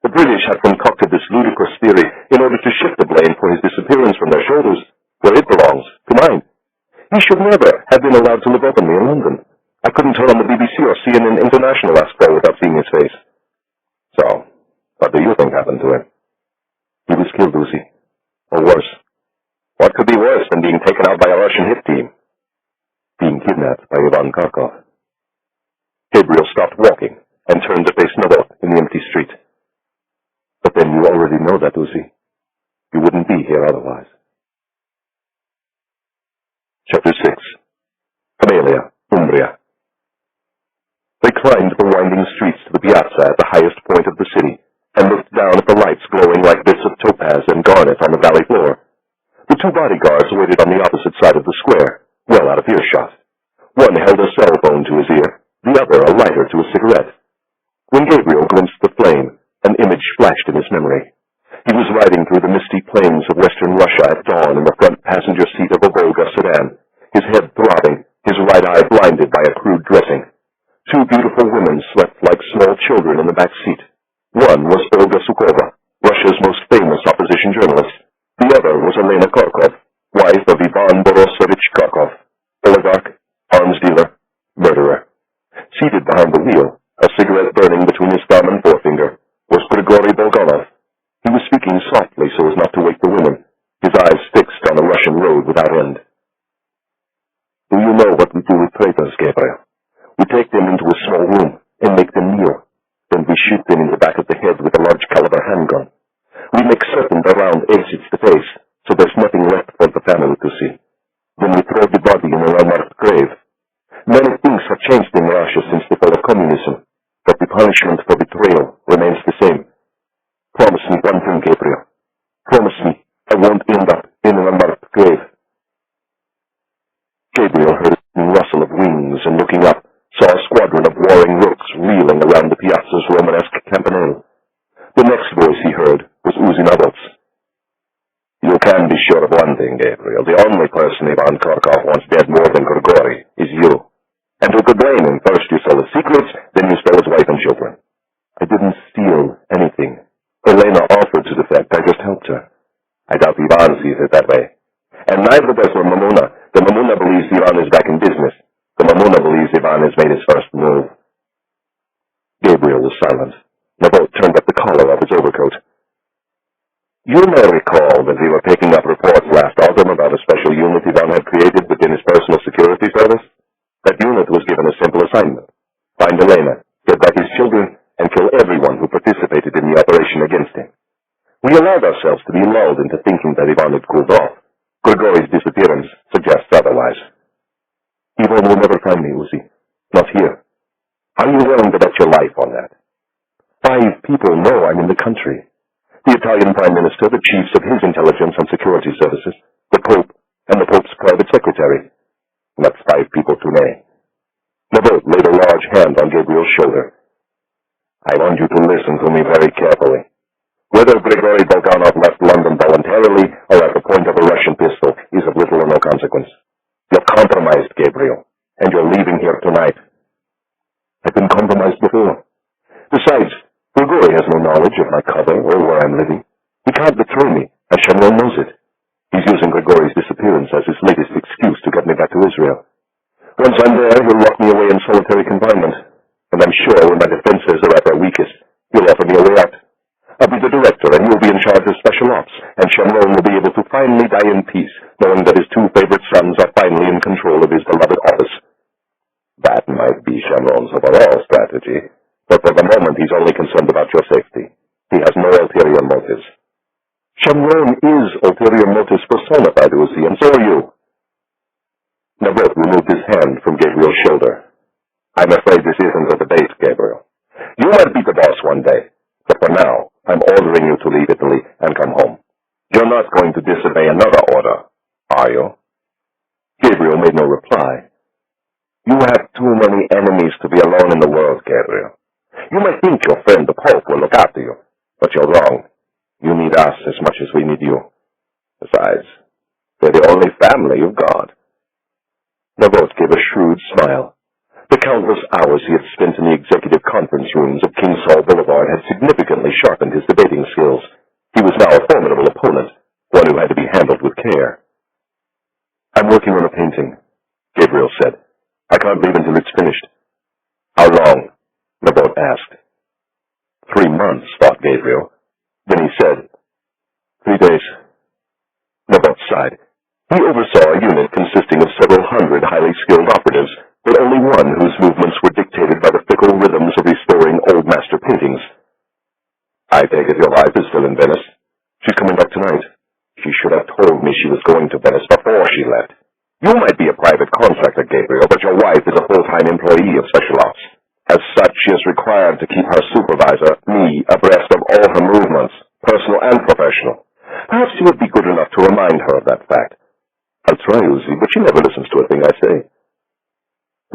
The British had concocted this ludicrous theory in order to shift the blame for his disappearance from their shoulders, where it belongs, to mine. He should never have been allowed to live openly in London. I couldn't turn on the BBC or CNN International last fall without seeing his face. So, what do you think happened to him? He was killed, Uzi. Or worse. What could be worse than being taken out by a Russian hit team? Being kidnapped by Ivan Karkov. Gabriel stopped walking and turned to face Nabot in the empty street. But then you already know that, Uzi. You wouldn't be here otherwise. Chapter 6. Amelia, Umbria. They climbed the winding streets to the piazza at the highest point of the city and looked down at the lights glowing like bits of topaz and garnet on the valley floor. The two bodyguards waited on the opposite side of the square, well out of earshot. One held a cell phone to his ear, the other a lighter to a cigarette. When Gabriel glimpsed the flame, an image flashed in his memory. He was riding through the misty plains of western Russia at dawn in the front passenger seat of a Volga sedan, his head throbbing, his right eye blinded by a crude dressing. Two beautiful women slept like small children in the back seat. One was Olga Sukhova, Russia's most famous opposition journalist. The other was Elena Karkov, wife of Ivan Borosovich Karkov, oligarch, arms dealer, murderer. Seated behind the wheel, a cigarette burning between his thumb and forefinger, was Grigori Bulganov. He was speaking softly so as not to wake the women, his eyes fixed on the Russian road without end. Do you know what we do with traitors, Gabriel? We take them into a small room and make them kneel. Then we shoot them in the back of the head with a large caliber handgun. We make certain the round exits the face, so there's nothing left for the family to see. Then we throw the body in an unmarked grave. Many things have changed in Russia since the fall of communism, but the punishment for betrayal Gabriel. The only person Ivan Korkov wants dead more than Grigori is you. And who could blame him? First you stole his secrets, then you stole his wife and children. I didn't steal anything. Elena offered to defect. I just helped her. I doubt Ivan sees it that way. And neither does the Mamuna. The Mamuna believes Ivan is back in business. The Mamuna believes Ivan has made his first move. Gabriel was silent. Nabot turned up the collar of his overcoat. You may recall that we were picking up reports last autumn about a special unit Ivan had created within his personal security service. That unit was given a simple assignment. Find Elena, get back his children, and kill everyone who participated in the operation against him. We allowed ourselves to be lulled into thinking that Ivan had cooled off. Grigori's disappearance suggests otherwise. Ivan will never find me, Uzi. Not here. Are you willing to bet your life on that? 5 people know I'm in the country. The Italian Prime Minister, the chiefs of his intelligence and security services, the Pope, and the Pope's private secretary. And that's 5 people too many. Nabot laid a large hand on Gabriel's shoulder. I want you to listen to me very carefully. Whether Grigori Bulganov left London voluntarily or at the point of a Russian pistol is of little or no consequence. You're compromised, Gabriel, and you're leaving here tonight. I've been compromised before. Besides, Grigori has no knowledge of my cover or where I'm living. He can't betray me, and Shamron knows it. He's using Grigori's disappearance as his latest excuse to get me back to Israel. Once I'm there, he'll lock me away in solitary confinement, and I'm sure when my defenses are at their weakest, he'll offer me a way out. I'll be the director, and you'll be in charge of special ops, and Shamron will be able to finally die in peace, knowing that his 2 favorite sons are finally in control of his beloved office. That might be Shamron's overall strategy, but for the moment he's only concerned about your safety. He has no ulterior motives. Shamron is ulterior motives personified, Uzi, and so are you. Nabot removed his hand from Gabriel's shoulder. I'm afraid this isn't a debate, Gabriel. You might be the boss one day, but for now, I'm ordering you to leave Italy and come home. You're not going to disobey another order, are you? Gabriel made no reply. You have too many enemies to be alone in the world, Gabriel. You might think your friend the Pope will look after you, but you're wrong. You need us as much as we need you. Besides, we're the only family you've got. Nabot gave a shrewd smile. The countless hours he had spent in the executive conference rooms of King Saul Boulevard had significantly sharpened his debating skills. He was now a formidable opponent, one who had to be handled with care. I'm working on a painting, Gabriel said. I can't leave until it's finished. How long? Nabot asked. 3 months, thought Gabriel. Then he said, 3 days. Nabot sighed. He oversaw a unit consisting of several hundred highly skilled operatives, but only one whose movements were dictated by the fickle rhythms of restoring old master paintings. I take it your wife is still in Venice. She's coming back tonight. She should have told me she was going to Venice before she left. You might be a private contractor, Gabriel, but your wife is a full-time employee of Special Ops. As such, she is required to keep her supervisor, me, abreast of all her movements, personal and professional. Perhaps you would be good enough to remind her of that fact. I'll try, Uzi, but she never listens to a thing I say.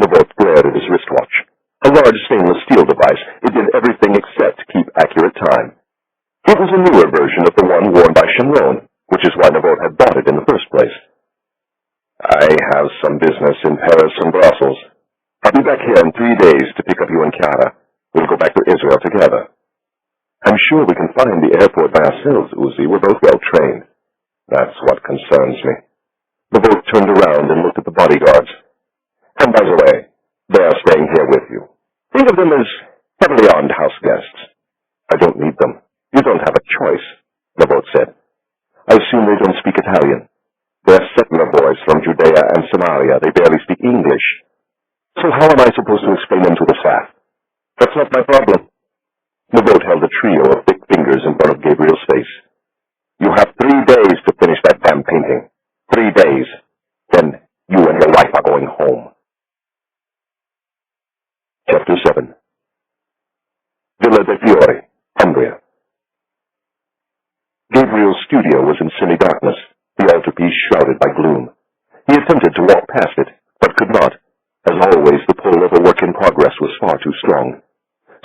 Nabot glared at his wristwatch. A large stainless steel device, it did everything except keep accurate time. It was a newer version of the one worn by Shamron, which is why Nabot had bought it in the first place. I have some business in Paris and Brussels. I'll be back here in 3 days to pick up you and Chiara. We'll go back to Israel together. I'm sure we can find the airport by ourselves, Uzi. We're both well trained. That's what concerns me. Nabot turned around and looked at the bodyguards. And by the way, they're staying here with you. Think of them as heavily armed house guests. I don't need them. You don't have a choice, Nabot said. I assume they don't speak Italian. They're settler boys from Judea and Samaria. They barely speak English. So how am I supposed to explain them to the staff? That's not my problem. Nabot held a trio of thick fingers in front of Gabriel's face. You have 3 days to finish that damn painting. 3 days. Then you and your wife are going home. Chapter 7. Villa de Fiore, Umbria. Gabriel's studio was in semi-darkness, the altarpiece shrouded by gloom. He attempted to walk past it, but could not. As always, the pull of a work in progress was far too strong.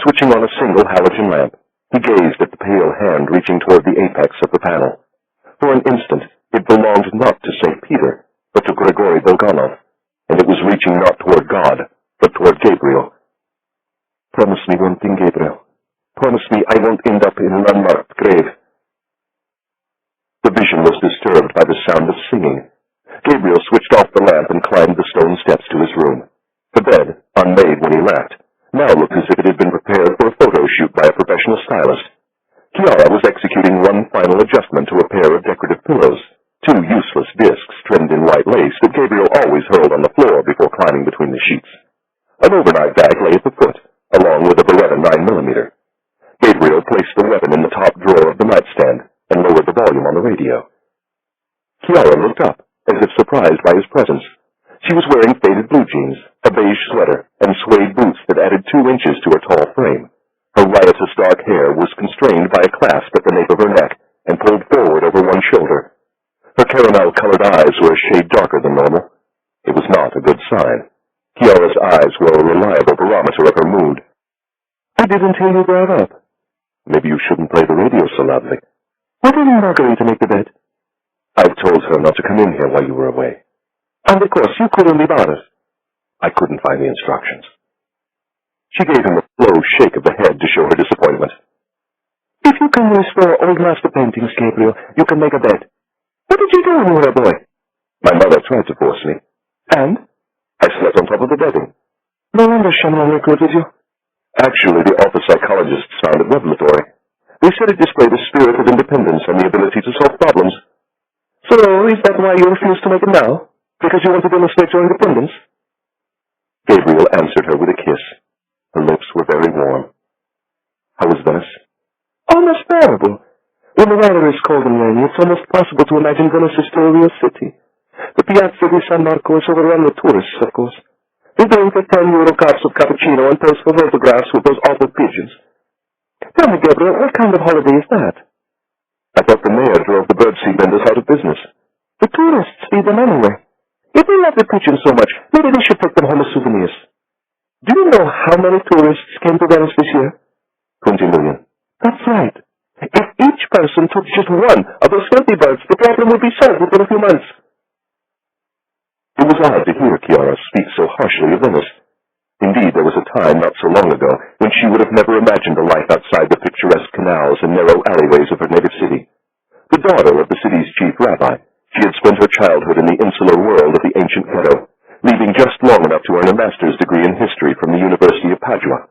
Switching on a single halogen lamp, he gazed at the pale hand reaching toward the apex of the panel. For an instant, it belonged not to St. Peter, but to Grigori Bulganov, and it was reaching not toward God, but toward Gabriel. "Promise me one thing, Gabriel. Promise me I won't end up in an unmarked grave." The vision was disturbed by the sound of singing. Gabriel switched off the lamp and climbed the stone steps to his room. The bed, unmade when he left, now looked as if it had been prepared for a photo shoot by a professional stylist. Chiara was executing one final adjustment to a pair of decorative pillows, two useless discs trimmed in white lace that Gabriel always hurled on the floor before climbing between the sheets. An overnight bag lay at the foot, along with a Beretta 9mm. Gabriel placed the weapon in the top drawer of the nightstand and lowered the volume on the radio. Chiara looked up, as if surprised by his presence. She was wearing faded blue jeans, a beige sweater, and suede boots that added 2 inches to her tall frame. Her riotous dark hair was constrained by a clasp at the nape of her neck and pulled forward over one shoulder. Her caramel-colored eyes were a shade darker than normal. It was not a good sign. Chiara's eyes were a reliable barometer of her mood. "I didn't hear you drive up." "Maybe you shouldn't play the radio so loudly." "Why didn't Marguerite make the bed?" "I've told her not to come in here while you were away." "And of course you couldn't be bothered." "I couldn't find the instructions." She gave him a slow shake of the head to show her disappointment. "If you can restore old master paintings, Gabriel, you can make a bed. What did you do when you were a boy?" "My mother tried to force me." "And?" "I slept on top of the bedding." "No wonder Shannon recruited you." "Actually, the office psychologists found it revelatory. They said it displayed a spirit of independence and the ability to solve problems." "So, is that why you refuse to make it now? Because you want to demonstrate your independence?" Gabriel answered her with a kiss. Her lips were very warm. "How was Venice?" "Almost bearable. When the weather is cold and rainy, it's almost possible to imagine Venice is still a real city. The Piazza di San Marco is overrun with tourists, of course. They drink at 10 euro cups of cappuccino and pose for photographs with those awful pigeons. Tell me, Gabriel, what kind of holiday is that?" "I thought the mayor drove the birdseed vendors out of business." "The tourists feed them anyway. If they love the pigeons so much, maybe they should take them home as souvenirs. Do you know how many tourists came to Venice this year?" 20 million. "That's right. If each person took just one of those filthy birds, the problem would be solved within a few months." It was odd to hear Chiara speak so harshly of Venice. Indeed, there was a time not so long ago when she would have never imagined a life outside the picturesque canals and narrow alleyways of her native city. The daughter of the city's chief rabbi, she had spent her childhood in the insular world of the ancient ghetto, leaving just long enough to earn a master's degree in history from the University of Padua.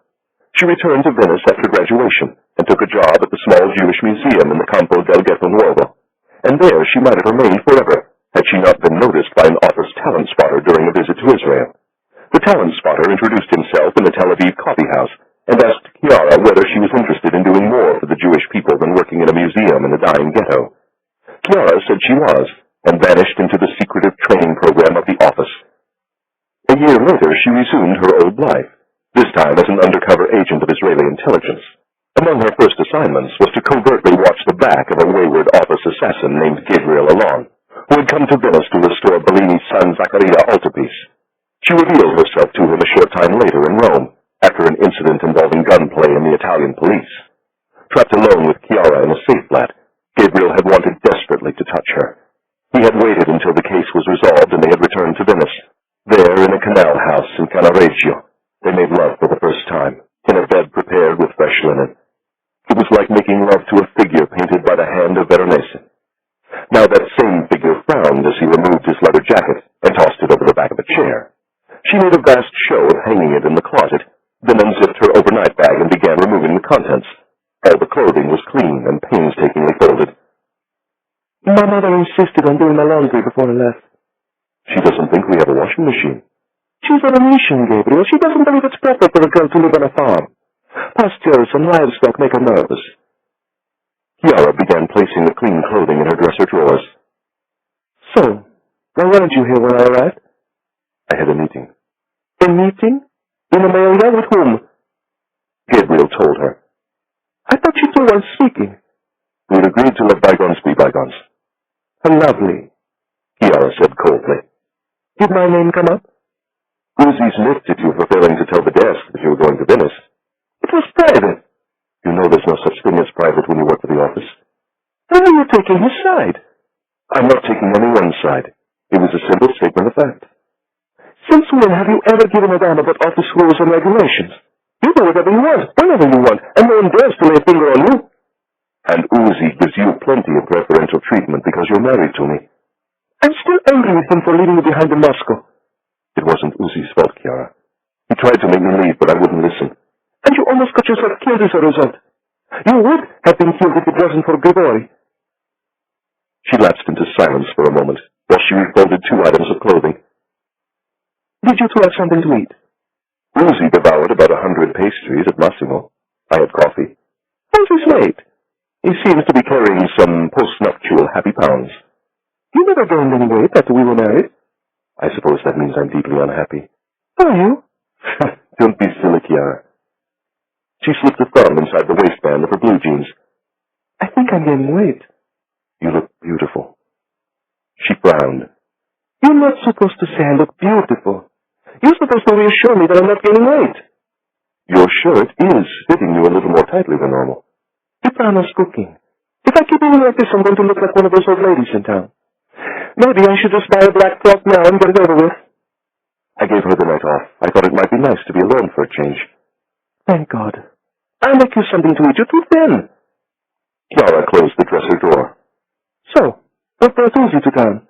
She returned to Venice after graduation and took a job at the small Jewish museum in the Campo del Ghetto Nuovo, and there she might have remained forever had she not been noticed by an office talent spotter during a visit to Israel. The talent spotter introduced himself in the Tel Aviv coffee house and asked Chiara whether she was interested in doing more for the Jewish people than working in a museum in a dying ghetto. Chiara said she was, and vanished into the secretive training program of the office. A year later, she resumed her old life, this time as an undercover agent of Israeli intelligence. Among her first assignments was to covertly watch the back of a wayward office assassin named Gabriel Allon, who had come to Venice to restore Bellini's San Zaccaria altarpiece. She revealed herself to him a short time later in Rome, after an incident involving gunplay in the Italian police. Trapped alone with Chiara in a safe flat, Gabriel had wanted desperately to touch her. He had waited until the case was resolved and they had returned to Venice. There, in a canal house in Cannaregio, they made love for the first time, in a bed prepared with fresh linen. It was like making love to a figure painted by the hand of Veronese. Now that same figure frowned as he removed his leather jacket and tossed it over the back of a chair. She made a vast show of hanging it in the closet, then unzipped her overnight bag and began removing the contents. All the clothing was clean and painstakingly folded. "My mother insisted on doing my laundry before I left." "She doesn't think we have a washing machine." "She's a Venetian, Gabriel. She doesn't believe it's proper for a girl to live on a farm. Pastures and livestock make her nervous." Chiara began placing the clean clothing in her dresser drawers. "So, why weren't you here when I arrived?" "I had a meeting." "A meeting? In Umbria? With whom?" Gabriel told her. "I thought you two were speaking." "We had agreed to let bygones be bygones." "Lovely," Chiara said coldly. "Did my name come up?" "Uzi's miffed at you for failing to tell the desk that you were going to Venice." "It was private." "You know there's no such thing as private when you work for the office." "Then you were taking his side." I'm not taking any one side. It was a simple statement of fact. Since when have you ever given a damn about office rules and regulations? You do whatever you want, whenever you want, and no one dares to lay a finger on you. And Uzi gives you plenty of preferential treatment because you're married to me. I'm still angry with him for leaving you behind in Moscow. It wasn't Uzi's fault, Chiara. He tried to make me leave, but I wouldn't listen. And you almost got yourself killed as a result. You would have been killed if it wasn't for Grigori. She lapsed into silence for a moment, while she refolded 2 items of clothing. Did you two have something to eat? Uzi devoured about 100 pastries at Massimo. I had coffee. How's his weight? He seems to be carrying some post-nuptial happy pounds. You never gained any weight after we were married. I suppose that means I'm deeply unhappy. Are you? Don't be silly, Chiara. She slipped a thumb inside the waistband of her blue jeans. I think I'm gaining weight. You look beautiful. She frowned. You're not supposed to say I look beautiful. You're supposed to reassure me that I'm not gaining weight. Your shirt is fitting you a little more tightly than normal. Ipana's cooking. If I keep eating like this, I'm going to look like one of those old ladies in town. Maybe I should just buy a black frock now and get it over with. I gave her the night off. I thought it might be nice to be alone for a change. Thank God. I'll make you something to eat. You're too thin. Chiara closed the dresser drawer. So, what brought Uzi to town?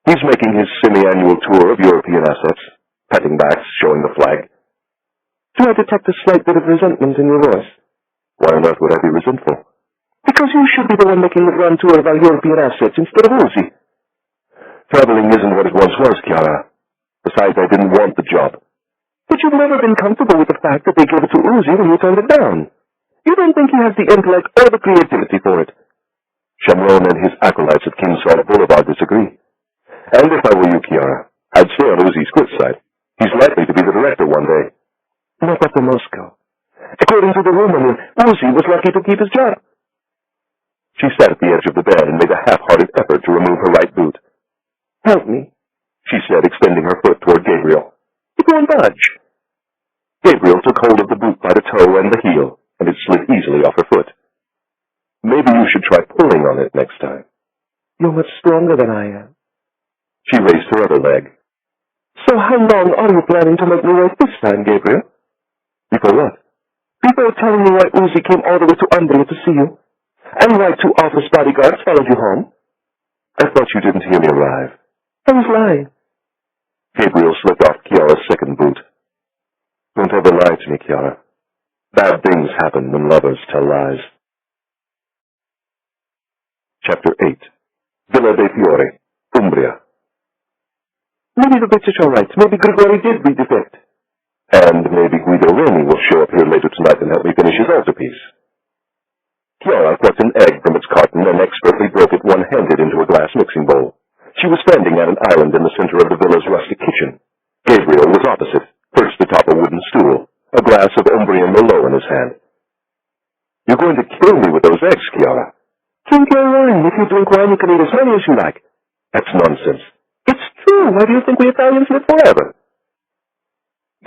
He's making his semi-annual tour of European assets, patting backs, showing the flag. Do I detect a slight bit of resentment in your voice? Why on earth would I be resentful? Because you should be the one making the grand tour of our European assets instead of Uzi. Traveling isn't what it once was, Chiara. Besides, I didn't want the job. But you've never been comfortable with the fact that they gave it to Uzi when you turned it down. You don't think he has the intellect or the creativity for it. Chamron and his acolytes at King Saul Boulevard disagree. And if I were you, Chiara, I'd stay on Uzi's good side. He's likely to be the director one day. Not up in Moscow. According to the rumor, Uzi was lucky to keep his job. She sat at the edge of the bed and made a half-hearted effort to remove her right boot. Help me, she said, extending her foot toward Gabriel. It won't budge. Gabriel took hold of the boot by the toe and the heel, and it slid easily off her foot. Maybe you should try pulling on it next time. You're much stronger than I am. She raised her other leg. So how long are you planning to make me wait this time, Gabriel? Before what? Before telling me why Uzi came all the way to Umbria to see you, and why 2 office bodyguards followed you home. I thought you didn't hear me arrive. I was lying. Gabriel slipped off Chiara's second boot. Don't ever lie to me, Chiara. Bad things happen when lovers tell lies. Chapter 8. Villa dei Fiori, Umbria. Maybe the bitch is all right. Maybe Grigori did read Defect. And maybe Guido Reni will show up here later tonight and help me finish his altarpiece. Chiara plucked an egg from its carton and expertly broke it one-handed into a glass mixing bowl. She was standing at an island in the center of the villa's rustic kitchen. Gabriel was opposite, perched atop a wooden stool, a glass of Umbrian Merlot in his hand. You're going to kill me with those eggs, Chiara. Drink your wine. If you drink wine, you can eat as many as you like. That's nonsense. It's true. Why do you think we Italians live forever?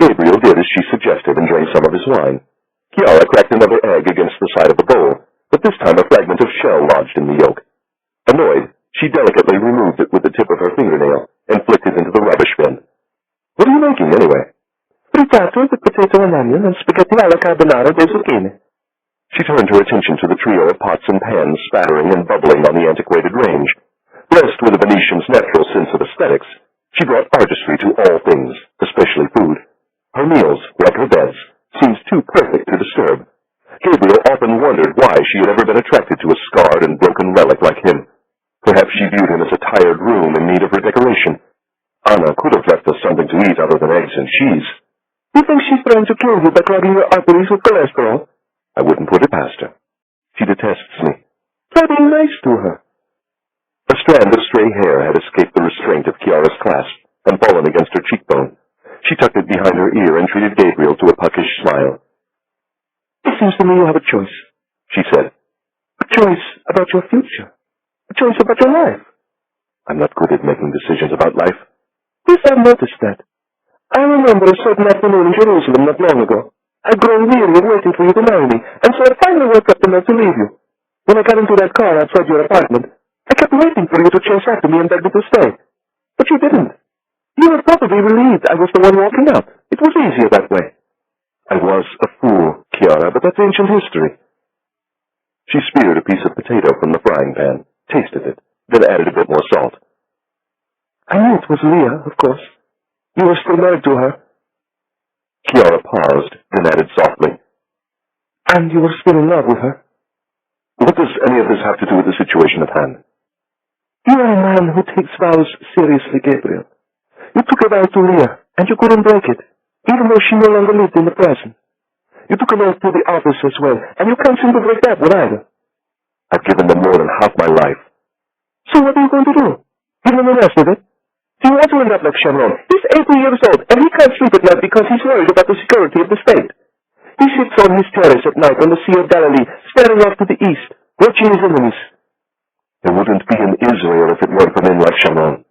Gabriel did as she suggested and drank some of his wine. Chiara cracked another egg against the side of the bowl, but this time a fragment of shell lodged in the yolk. Annoyed, she delicately removed it with the tip of her fingernail and flicked it into the rubbish bin. What are you making, anyway? Frittato with potato and onion and spaghetti alla carbonara de zucchini. She turned her attention to the trio of pots and pans spattering and bubbling on the antiquated range. Blessed with a Venetian's natural sense of aesthetics, she brought artistry to all things, especially food. Her meals, like her beds, seemed too perfect to disturb. Gabriel often wondered why she had ever been attracted to a scarred and broken relic like him. Perhaps she viewed him as a tired room in need of redecoration. Anna could have left us something to eat other than eggs and cheese. You think she's trying to kill you by clogging your arteries with cholesterol? I wouldn't put it past her. She detests me. Try being nice to her. A strand of stray hair had escaped the restraint of Chiara's clasp and fallen against her cheekbone. She tucked it behind her ear and treated Gabriel to a puckish smile. It seems to me you have a choice, she said. A choice about your future. A choice about your life. I'm not good at making decisions about life. Yes, I've noticed that. I remember a certain afternoon in Jerusalem not long ago. I'd grown weary of waiting for you to marry me, and so I finally woke up the nerve to leave you. When I got into that car outside your apartment, I kept waiting for you to chase after me and beg me to stay. But you didn't. You were probably relieved I was the one walking out. It was easier that way. I was a fool, Chiara, but that's ancient history. She speared a piece of potato from the frying pan, tasted it, then added a bit more salt. I knew it was Leah, of course. You were still married to her. Chiara paused, then added softly. And you were still in love with her. What does any of this have to do with the situation at hand? You are a man who takes vows seriously, Gabriel. You took a vow to Leah, and you couldn't break it, even though she no longer lived in the present. You took an oath to the office as well, and you can't seem to break that one either. I've given them more than half my life. So what are you going to do? Give them the rest of it? Do you want to end up like Sharon? He's 80 years old, and he can't sleep at night because he's worried about the security of the state. He sits on his terrace at night on the Sea of Galilee, staring off to the east, watching his enemies. There wouldn't be an Israel if it weren't for men like Sharon.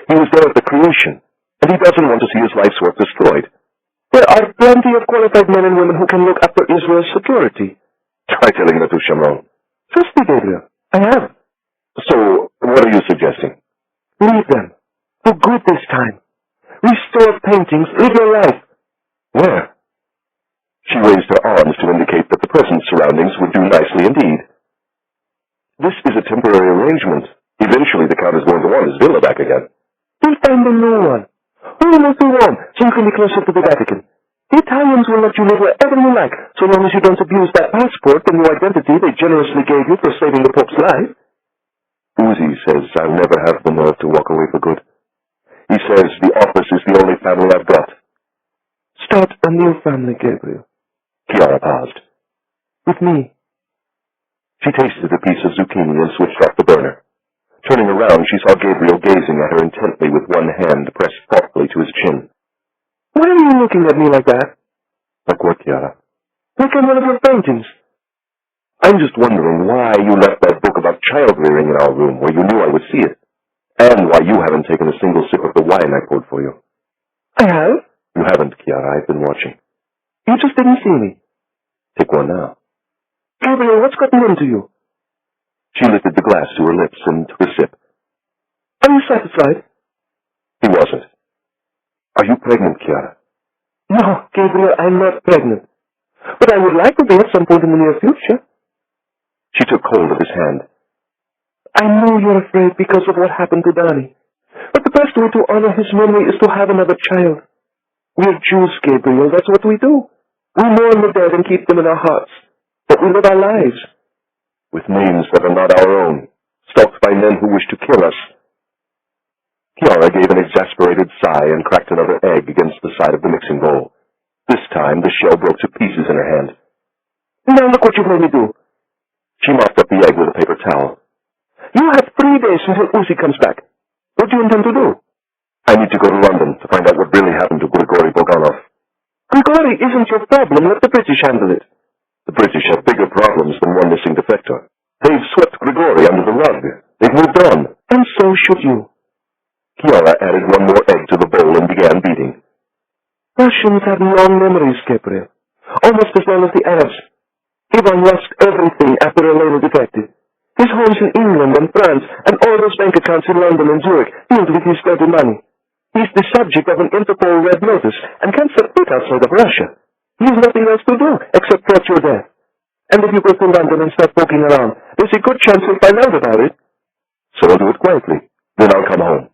He was there at the creation, and he doesn't want to see his life's work destroyed. There are plenty of qualified men and women who can look after Israel's security. Try telling that to Sharon. Trust me, Gabriel. I have. So, what are you suggesting? Leave them. For good this time. Restore paintings. Live your life. Where? She raised her arms to indicate that the present surroundings would do nicely indeed. This is a temporary arrangement. Eventually the Count is going to want his villa back again. We'll find a new one. Or we'll move to Rome, so you can be closer to the Vatican. The Italians will let you live wherever you like, so long as you don't abuse that passport and new identity they generously gave you for saving the Pope's life. Uzi says I'll never have the nerve to walk away for good. He says the office is the only family I've got. Start a new family, Gabriel. Chiara paused. With me. She tasted a piece of zucchini and switched off the burner. Turning around, she saw Gabriel gazing at her intently with one hand pressed thoughtfully to his chin. Why are you looking at me like that? Like what, Chiara? Like in one of your paintings. I'm just wondering why you left that book about child-rearing in our room where you knew I would see it, and why you haven't taken a single sip of the wine I poured for you. I have? You haven't, Chiara. I've been watching. You just didn't see me. Take one now. Gabriel, what's gotten into you? She lifted the glass to her lips and took a sip. Are you satisfied? He wasn't. Are you pregnant, Chiara? No, Gabriel, I'm not pregnant. But I would like to be at some point in the near future. She took hold of his hand. I know you're afraid because of what happened to Danny. But the best way to honor his memory is to have another child. We're Jews, Gabriel. That's what we do. We mourn the dead and keep them in our hearts. But we live our lives. With names that are not our own, stalked by men who wish to kill us. Chiara gave an exasperated sigh and cracked another egg against the side of the mixing bowl. This time the shell broke to pieces in her hand. Now look what you made me do. She mopped up the egg with a paper towel. You have 3 days until Uzi comes back. What do you intend to do? I need to go to London to find out what really happened to Grigori Bulganov. Grigori isn't your problem. Let the British handle it. The British have bigger problems than one missing defector. They've swept Grigori under the rug. They've moved on. And so should you. Chiara added one more egg to the bowl and began beating. Russians have long memories, Gabriel. Almost as long as the Arabs. Ivan lost everything after Elena defected. His homes in England and France, and all those bank accounts in London and Zurich, filled with his dirty money. He's the subject of an Interpol red notice, and can't set foot outside of Russia. He has nothing else to do, except plot your death. And if you go to London and start poking around, there's a good chance he'll find out about it. So I'll do it quietly. Then I'll come home,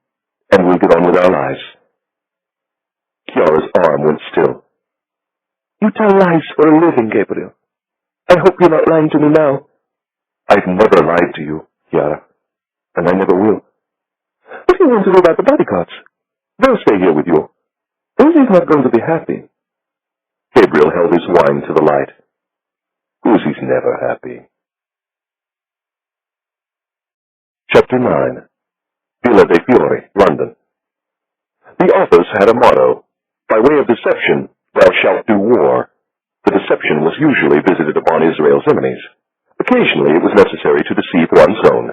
and we'll get on with our lives. Chiara's arm went still. You tell lies for a living, Gabriel. I hope you're not lying to me now. I've never lied to you, Chiara, and I never will. What do you want to do about the bodyguards? They'll stay here with you. Uzi's not going to be happy. Gabriel held his wine to the light. Uzi's never happy. Chapter 9. Villa dei Fiori, London. The office had a motto, by way of deception, thou shalt do war. The deception was usually visited upon Israel's enemies. Occasionally it was necessary to deceive one's own.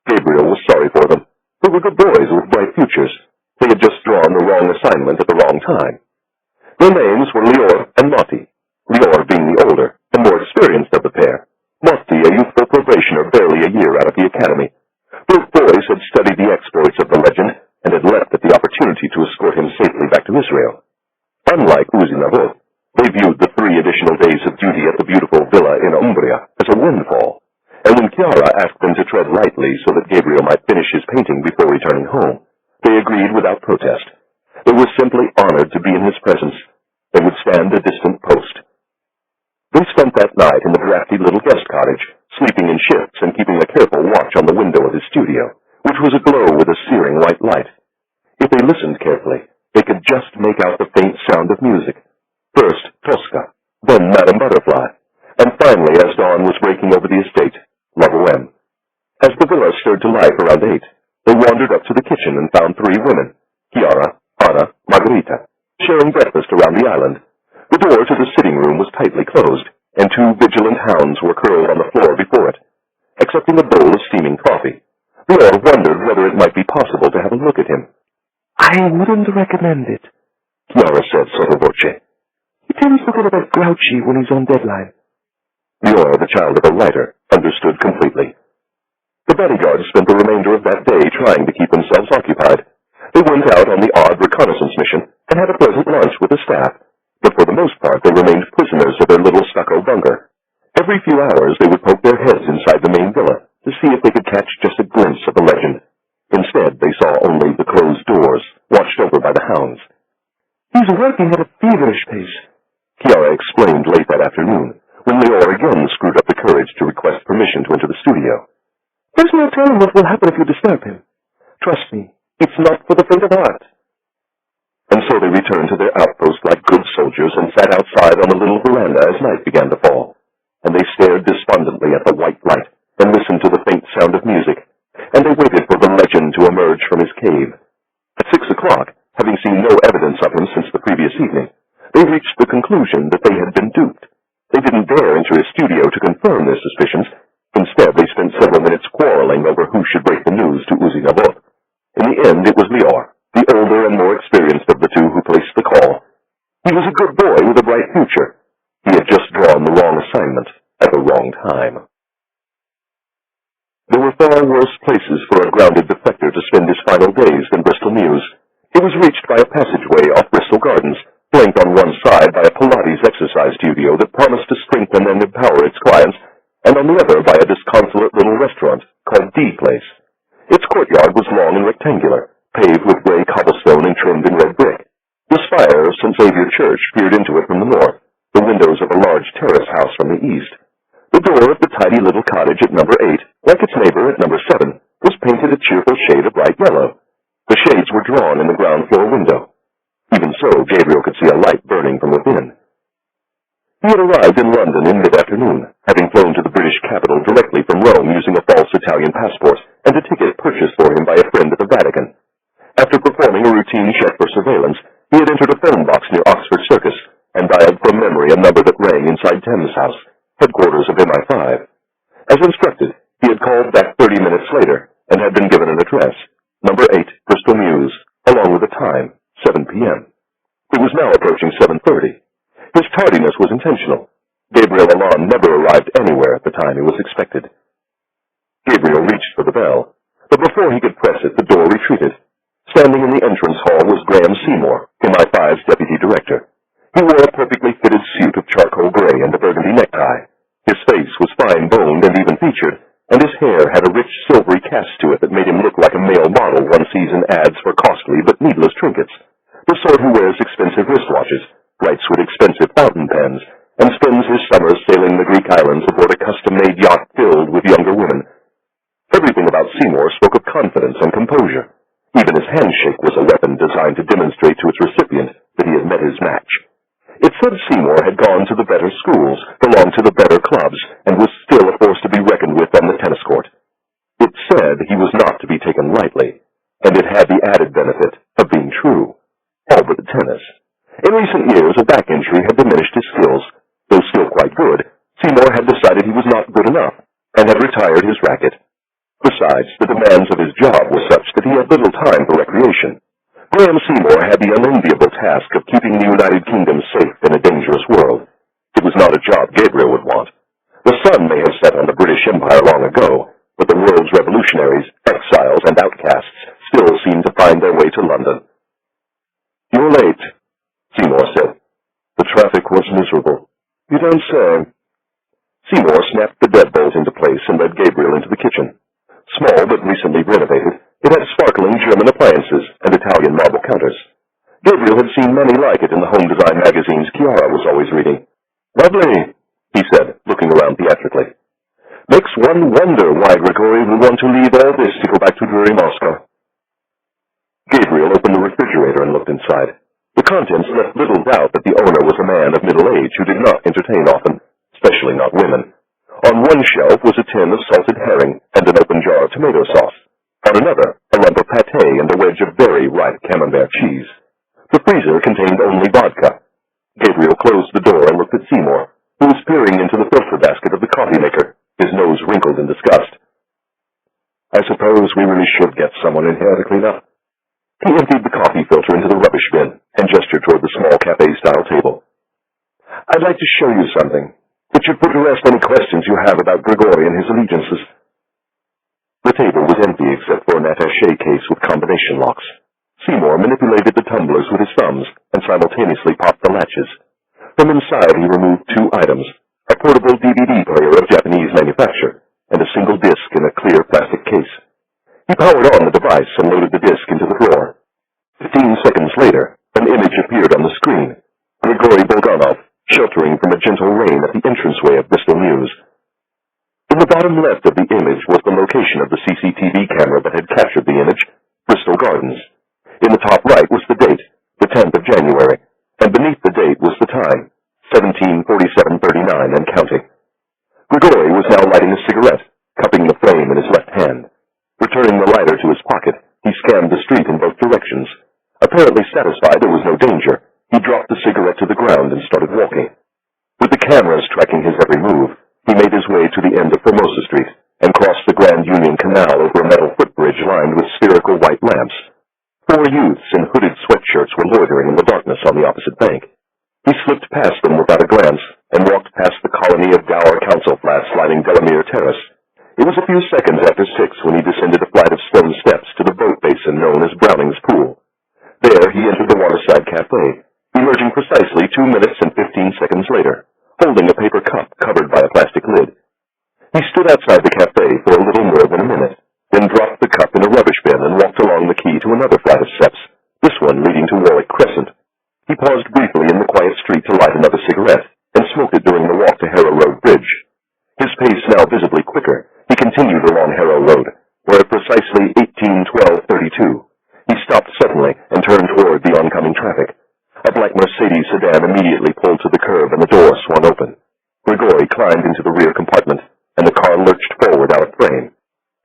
Gabriel was sorry for them. They were good boys with bright futures. They had just drawn the wrong assignment at the wrong time. Their names were Lior and Motti, Lior being the older and more experienced of the pair, Motti a youthful probationer barely a year out of the academy. Both Israel. Unlike Uzinavot, they viewed the 3 additional days of duty at the beautiful villa in Umbria as a windfall, and when Chiara asked them to tread lightly so that Gabriel might finish his painting before returning home, they agreed without protest. They were simply honored to be in his presence. They would stand a distant post. They spent that night in the drafty little guest cottage, sleeping in shifts and keeping a careful watch on the window of his studio, which was aglow with a searing white light. If they listened carefully, they could just make out the faint sound of music. First Tosca, then Madame Butterfly, and finally, as dawn was breaking over the estate, La Boheme. As the villa stirred to life around 8, they wandered up to the kitchen and found 3 women, Chiara, Anna, Margherita, sharing breakfast around the island. The door to the sitting room was tightly closed, and 2 vigilant hounds were curled on the floor before it. Accepting a bowl of steaming coffee, Leor wondered whether it might be possible to have a look at him. I wouldn't recommend it, Chiara said sotto voce. He tends to get a bit grouchy when he's on deadline. Leor, the child of a writer, understood completely. The bodyguards spent the remainder of that day trying to keep themselves occupied. They went out on the odd reconnaissance mission and had a pleasant lunch with the staff, but for the most part they remained prisoners of their little stucco bunker. Every few hours they would poke their heads inside the main villa to see if they could catch just a glimpse of the legend. Instead, they saw only the closed doors, watched over by the hounds. He's working at a feverish pace, Chiara explained late that afternoon, when Leor again screwed up the courage to request permission to enter the studio. There's no telling what will happen if you disturb him. Trust me, it's not for the faint of heart. And so they returned to their outpost like good soldiers and sat outside on the little veranda as night began to fall, and they stared despondently at the white light and listened to the faint sound of music, and they waited for the legend to emerge from his cave. At 6 o'clock, having seen no evidence of him since the previous evening, they reached the conclusion that they had been duped. They didn't dare enter his studio to confirm their suspicions. Instead, they spent several minutes quarreling over who should break the news to Uzinavot. In the end, it was Leor, the older and more experienced of the 2 who placed the call. He was a good boy with a bright future. He had just drawn the wrong assignment at the wrong time. There were far worse places for a grounded defector to spend his final days than Bristol Mews. It was reached by a passageway off Bristol Gardens, flanked on one side by a Pilates exercise studio that promised to strengthen and empower its clients, and on the other by a disconsolate little restaurant called D Place. Its courtyard was long and rectangular, paved with gray cobblestone and trimmed in red brick. The spire of St. Xavier Church peered into it from the north, the windows of a large terrace house from the east. The door of the tidy little cottage at number 8, like its neighbor at number 7, was painted a cheerful shade of bright yellow. The shades were drawn in the ground floor window. Even so, Gabriel could see a light burning from within. He had arrived in London in mid-afternoon, having flown to the British capital directly from Rome using a false Italian passport and a ticket purchased for him by a friend at the Vatican. After performing a routine check for surveillance, he had entered a phone box near Oxford Circus and dialed from memory a number that rang inside Thames House, headquarters of MI5. As instructed, he had called back 30 minutes later and had been given an address, number 8, Bristol Mews, along with a time, 7 p.m. It was now approaching 7:30. His tardiness was intentional. Gabriel Allon never arrived anywhere at the time he was expected. Gabriel reached for the bell, but before he could press it, the door retreated. Standing in the entrance hall was Graham Seymour, MI5's deputy director. He wore a perfectly fitted suit of charcoal gray and a burgundy necktie. His face was fine-boned and even-featured, and his hair had a rich silvery cast to it that made him look like a male model one sees in ads for costly but needless trinkets, the sort who wears expensive wristwatches, writes with expensive fountain pens, and spends his summers sailing the Greek islands aboard a custom-made yacht filled with younger women. Everything about Seymour spoke of confidence and composure. Even his handshake was a weapon designed to demonstrate to its recipient that he had met his match. It said Seymour had gone to the better schools, belonged to the better clubs, and was still a force to be reckoned with on the tennis court. It said he was not to be taken lightly, and it had the added benefit of being true, all but the tennis. In recent years, a back injury had diminished his skills. Though still quite good, Seymour had decided he was not good enough, and had retired his racket. Besides, the demands of his job were such that he had little time for recreation. Graham Seymour had the unenviable task of keeping the United Kingdom safe in a dangerous world. It was not a job Gabriel would want. The sun may have set on the British Empire long ago, but the world's revolutionaries, exiles, and outcasts still seemed to find their way to London. "You're late," miserable. You don't say. Seymour snapped the deadbolt into place and led Gabriel into the kitchen. Small but recently renovated, it had sparkling German appliances and Italian marble counters. Gabriel had seen many like it in the home design magazines Chiara was always reading. Lovely, he said, looking around theatrically. Makes one wonder why Grigori would want to leave all this to go back to dreary Moscow. Gabriel opened the refrigerator and looked inside. The contents left little doubt that the owner was a man of middle age who did not entertain often, especially not women. On one shelf was a tin of salted herring and an open jar of tomato sauce. On another, a lump of pâté and a wedge of very ripe camembert cheese. The freezer contained only vodka. Gabriel closed the door and looked at Seymour, who was peering into the filter basket of the coffee maker, his nose wrinkled in disgust. I suppose we really should get someone in here to clean up. He emptied the coffee filter into the rubbish bin and gestured toward the small cafe-style table. I'd like to show you something. It should put to rest any questions you have about Grigori and his allegiances. The table was empty except for an attaché case with combination locks. Seymour manipulated the tumblers with his thumbs and simultaneously popped the latches. From inside he removed two items, a portable DVD player of Japanese manufacture and a single disc in a clear plastic case. He powered on the device and loaded the disc into the drawer. 15 seconds later, an image appeared on the screen. Grigori Bulganov, sheltering from a gentle rain at the entranceway of Bristol News. In the bottom left of the image was the location of the CCTV camera that had captured the image, Bristol Gardens. In the top right was the date, the 10th of January, and beneath the date was the time, 17:47:39 and counting. Grigori was now lighting a cigarette, cupping the flame in his left hand. Returning the lighter to his pocket, he scanned the street in both directions. Apparently satisfied there was no danger, he dropped the cigarette to the ground and started walking. With the cameras tracking his every move, he made his way to the end of Formosa Street and crossed the Grand Union Canal over a metal footbridge lined with spherical white lamps. 4 youths in hooded sweatshirts were loitering in the darkness on the opposite bank. He slipped past them without a glance and walked past the colony of dour council flats lining Delamere Terrace. It was a few seconds after 6 when he descended a flight of stone steps to the boat basin known as Browning's Pool. There he entered the waterside cafe, emerging precisely 2 minutes and 15 seconds later, holding a paper cup covered by a plastic lid. He stood outside the cafe for a little more than a minute, then dropped the cup in a rubbish bin and walked along the quay to another flight of steps, this one leading to Warwick Crescent. He paused briefly in the quiet street to light another cigarette, and smoked it during the walk to Harrow Road Bridge. His pace now visibly quicker, he continued along Harrow Road, where at precisely 18:12:32, he stopped suddenly and turned toward the oncoming traffic. A black Mercedes sedan immediately pulled to the curb and the door swung open. Grigori climbed into the rear compartment, and the car lurched forward out of frame.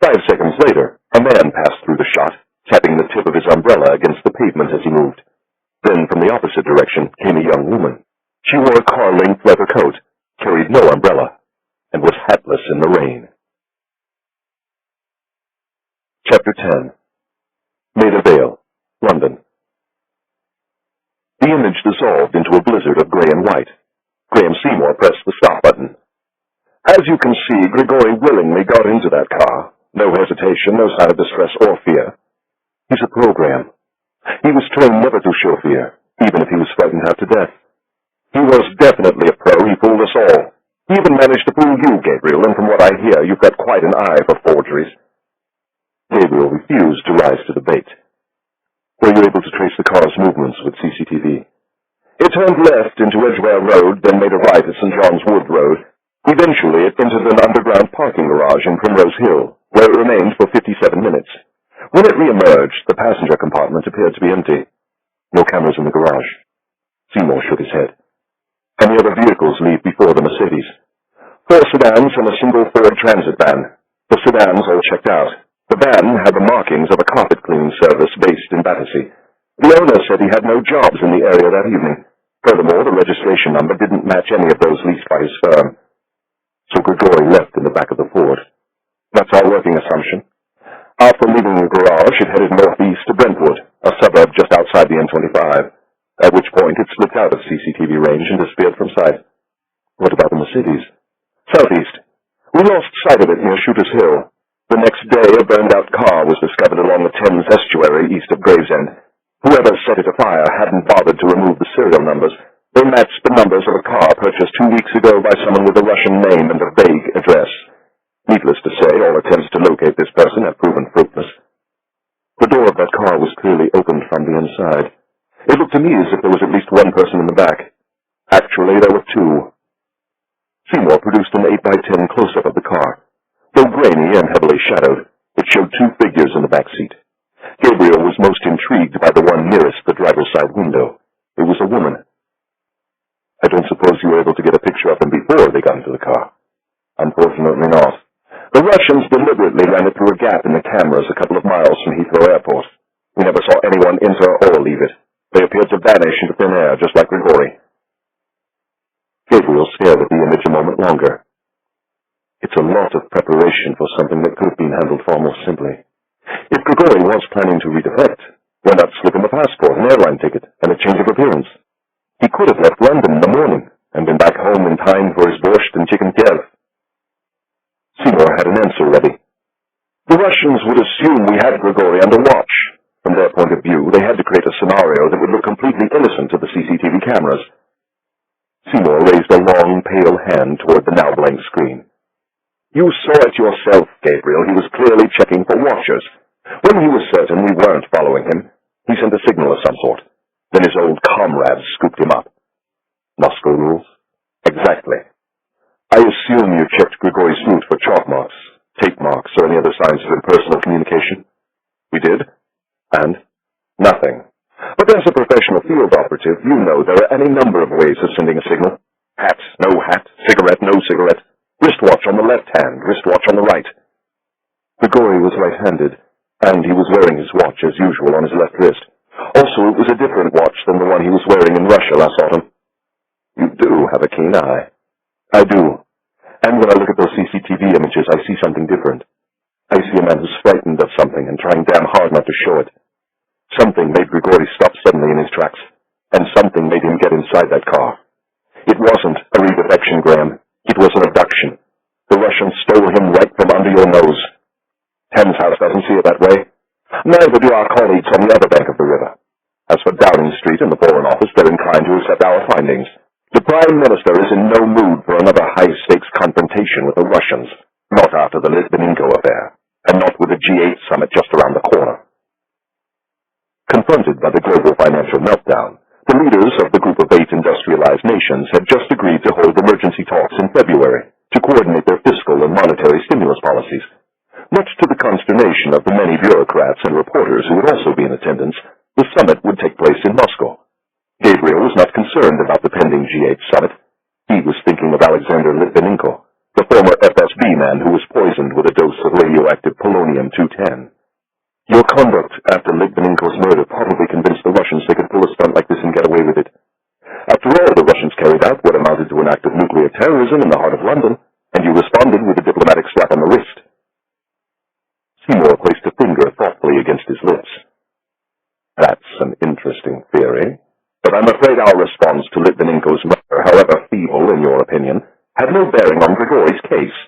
5 seconds later, a man passed through the shot, tapping the tip of his umbrella against the pavement as he moved. Then from the opposite direction came a young woman. She wore a car-length leather coat, carried no umbrella, and was hatless in the rain. Chapter 10. Maida Vale, London. The image dissolved into a blizzard of gray and white. Graham Seymour pressed the stop button. As you can see, Grigori willingly got into that car. No hesitation, no sign of distress or fear. He's a program. He was trained never to show fear, even if he was frightened half to death. He was definitely a pro. He fooled us all. He even managed to fool you, Gabriel, and from what I hear, you've got quite an eye for forgeries. Gabriel refused to rise to the bait. Were you able to trace the car's movements with CCTV? It turned left into Edgware Road, then made a right at St. John's Wood Road. Eventually, it entered an underground parking garage in Primrose Hill, where it remained for 57 minutes. When it re-emerged, the passenger compartment appeared to be empty. No cameras in the garage. Seymour shook his head. Any other vehicles leave before the Mercedes? 4 sedans and a single Ford Transit van. The sedans all checked out. The van had the markings of a carpet cleaning service based in Battersea. The owner said he had no jobs in the area that evening. Furthermore, the registration number didn't match any of those leased by his firm. So Grigori left in the back of the Ford. That's our working assumption. After leaving the garage, it headed northeast to Brentwood, a suburb just outside the M25, at which point it slipped out of CCTV range and disappeared from sight. What about the Mercedes? Southeast. We lost sight of it near Shooter's Hill. The next day, a burned-out car was discovered along the Thames estuary east of Gravesend. Whoever set it afire hadn't bothered to remove the serial numbers. They matched the numbers of a car purchased 2 weeks ago by someone with a Russian name and a vague address. Needless to say, all attempts to locate this person have proven fruitless. The door of that car was clearly opened from the inside. It looked to me as if there was at least one person in the back. Actually, there were two. Seymour produced an 8x10 close-up of the car. Though grainy and heavily shadowed, it showed two figures in the back seat. Gabriel was most intrigued by the one nearest the driver's side window. It was a woman. I don't suppose you were able to get a picture of them before they got into the car. Unfortunately not. The Russians deliberately ran it through a gap in the cameras a couple of miles from Heathrow Airport. We never saw anyone enter or leave it. They appeared to vanish into thin air, just like Grigori. Gabriel stared at the image a moment longer. It's a lot of preparation for something that could have been handled far more simply. If Grigori was planning to redefect, why not slip him a passport, an airline ticket, and a change of appearance? He could have left London in the morning and been back home in time for his borscht and chicken Kiev. Seymour had an answer ready. The Russians would assume we had Grigori under watch. From their point of view, they had to create a scenario that would look completely innocent to the CCTV cameras. Seymour raised a long, pale hand toward the now blank screen. You saw it yourself, Gabriel. He was clearly checking for watchers. When he was certain we weren't following him, he sent a signal of some sort. Then his old comrades scooped him up. Moscow rules? Exactly. I assume you checked Grigori's suit for chalk marks, tape marks, or any other signs of impersonal communication. We did. And? Nothing. But as a professional field operative, you know there are any number of ways of sending a signal. Hat, no hat, cigarette, no cigarette, wristwatch on the left hand, wristwatch on the right. Grigori was right-handed, and he was wearing his watch as usual on his left wrist. Also, it was a different watch than the one he was wearing in Russia last autumn. You do have a keen eye. I do. And when I look at those CCTV images, I see something different. I see a man who's frightened of something and trying damn hard not to show it. Something made Grigori stop suddenly in his tracks, and something made him get inside that car. It wasn't a redefection, Graham. It was an abduction. The Russians stole him right from under your nose. Thames House doesn't see it that way. Neither do our colleagues on the other bank of the river. As for Downing Street and the Foreign Office, they're inclined to accept our findings. The Prime Minister is in no mood for another high-stakes confrontation with the Russians, not after the Litvinenko affair, and not with the G8 summit just around the corner. Confronted by the global financial meltdown, the leaders of the group of 8 industrialized nations had just agreed to hold emergency talks in February to coordinate their fiscal and monetary stimulus policies. Much to the consternation of the many bureaucrats and reporters who would also be in attendance, the summit would take place in Moscow. Gabriel was not concerned about the pending G8 summit. He was thinking of Alexander Litvinenko, the former FSB man who was poisoned with a dose of radioactive polonium-210. Your conduct after Litvinenko's murder probably convinced the Russians they could pull a stunt like this and get away with it. After all, the Russians carried out what amounted to an act of nuclear terrorism in the heart of London, and you responded with a diplomatic slap on the wrist. Seymour placed a finger thoughtfully against his lips. That's an interesting theory, but I'm afraid our response to Litvinenko's murder, however feeble in your opinion, had no bearing on Grigori's case.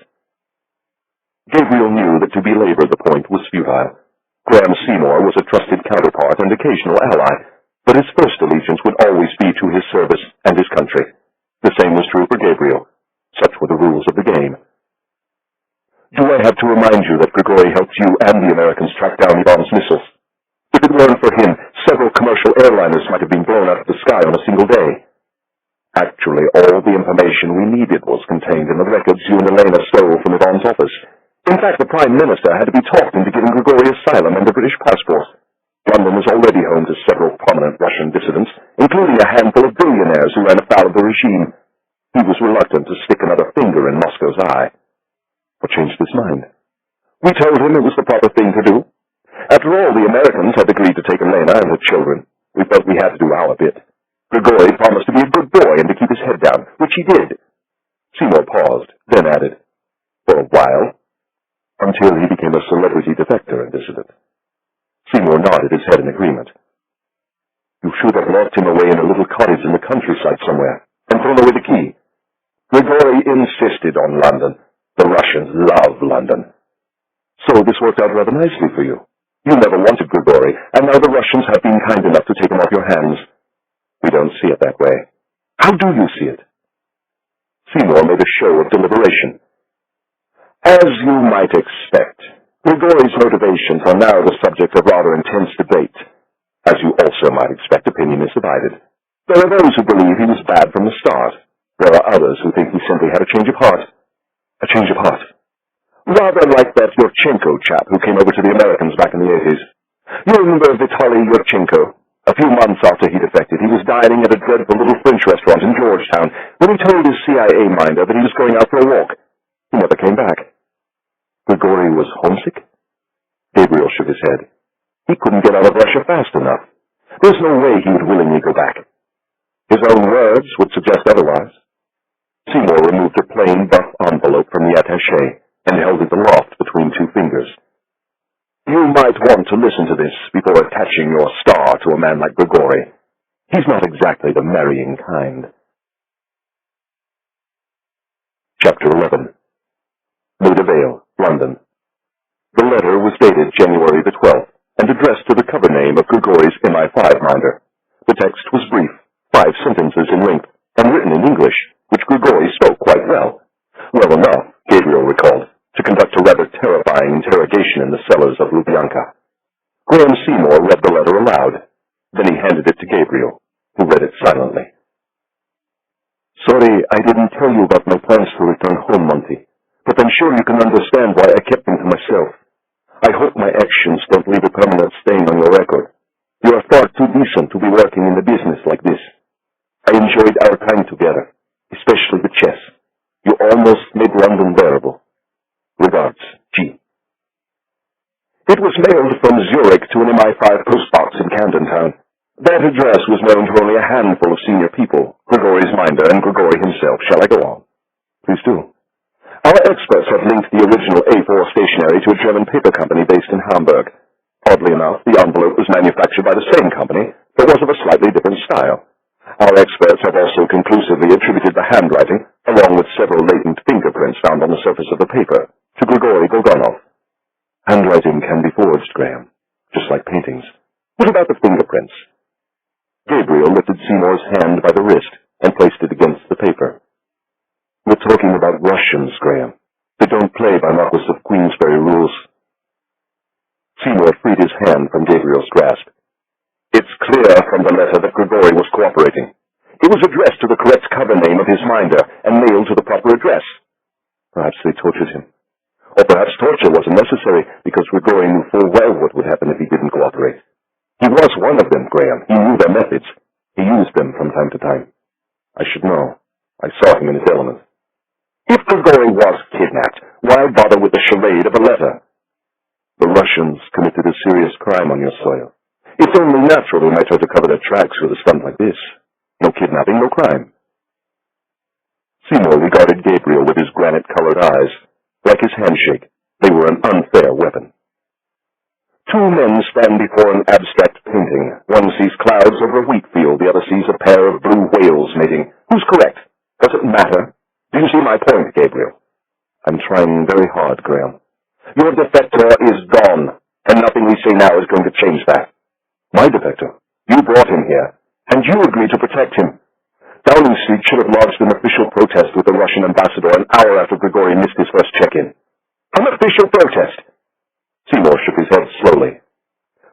Gabriel knew that to belabor the point was futile. Graham Seymour was a trusted counterpart and occasional ally, but his first allegiance would always be to his service and his country. The same was true for Gabriel. Such were the rules of the game. Do I have to remind you that Grigori helped you and the Americans track down Ivan's missiles? If it weren't for him, several commercial airliners might have been blown out of the sky on a single day. Actually, all the information we needed was contained in the records you and Elena stole from Ivan's office. In fact, the Prime Minister had to be talked into giving Grigori asylum and a British passport. London was already home to several prominent Russian dissidents, including a handful of billionaires who ran afoul of the regime. He was reluctant to stick another finger in Moscow's eye. What changed his mind? We told him it was the proper thing to do. After all, the Americans had agreed to take Elena and her children. We felt we had to do our bit. Grigori promised to be a good boy and to keep his head down, which he did. Seymour paused, then added, for a while, until he became a celebrity defector and dissident. Seymour nodded his head in agreement. You should have locked him away in a little cottage in the countryside somewhere, and thrown away the key. Grigori insisted on London. The Russians love London. So this worked out rather nicely for you. You never wanted Grigori, and now the Russians have been kind enough to take him off your hands. We don't see it that way. How do you see it?" Seymour made a show of deliberation. "As you might expect, Grigori's motivations are now the subject of rather intense debate. As you also might expect, opinion is divided. There are those who believe he was bad from the start. There are others who think he simply had a change of heart. A change of heart. Rather like that Yurchenko chap who came over to the Americans back in the 80s. You remember Vitaly Yurchenko? A few months after he defected, he was dining at a dreadful little French restaurant in Georgetown when he told his CIA minder that he was going out for a walk. He never came back. Grigori was homesick?" Gabriel shook his head. He couldn't get out of Russia fast enough. There's no way he would willingly go back. His own words would suggest otherwise. Seymour removed a plain buff envelope from the attaché and held it aloft between two fingers. "You might want to listen to this before attaching your star to a man like Grigori. He's not exactly the marrying kind." Chapter 11. Maida Vale, London. The letter was dated January the 12th and addressed to the cover name of Grigori's MI5 minder. The text was brief, 5 sentences in length, and written in English, which Grigori spoke quite well. Well enough, Gabriel recalled, to conduct a rather terrifying interrogation in the cellars of Lubyanka. Graham Seymour read the letter aloud. Then he handed it to Gabriel, who read it silently. "Sorry I didn't tell you about my plans to return home, Monty, but I'm sure you can understand why I kept them to myself. I hope my actions don't leave a permanent stain on your record. You are far too decent to be working in a business like this. I enjoyed our time together, especially the chess. You almost made London bearable. Regards, G." It was mailed from Zurich to an MI5 postbox in Camden Town. That address was known to only a handful of senior people, Grigori's minder and Grigori himself. Shall I go on? Please do. Our experts have linked the original A4 stationery to a German paper company based in Hamburg. Oddly enough, the envelope was manufactured by the same company, but was of a slightly different style. Our experts have also conclusively attributed the handwriting, along with several latent fingerprints found on the surface of the paper, to Grigori Bulganov. Handwriting can be forged, Graham, just like paintings. What about the fingerprints? Gabriel lifted Seymour's hand by the wrist and placed it against the paper. "We're talking about Russians, Graham. They don't play by Marquis of Queensberry rules." Seymour freed his hand from Gabriel's grasp. "It's clear from the letter that Grigori was cooperating. It was addressed to the correct cover name of his minder and mailed to the proper address. Perhaps they tortured him. Or perhaps torture wasn't necessary because Grigori knew full well what would happen if he didn't cooperate. He was one of them, Graham. He knew their methods. He used them from time to time. I should know. I saw him in his element. If Grigori was kidnapped, why bother with the charade of a letter? The Russians committed a serious crime on your soil. It's only natural they might try to cover their tracks with a stunt like this. No kidnapping, no crime." Seymour regarded Gabriel with his granite-colored eyes. Like his handshake, they were an unfair weapon. "Two men stand before an abstract painting. One sees clouds over a wheat field, the other sees a pair of blue whales mating. Who's correct? Does it matter? Do you see my point, Gabriel?" "I'm trying very hard, Graham." "Your defector is gone, and nothing we say now is going to change that." "My defector? You brought him here, and you agreed to protect him. Downing Street should have lodged an official protest with the Russian ambassador an hour after Grigori missed his first check-in." "An official protest?" Seymour shook his head slowly.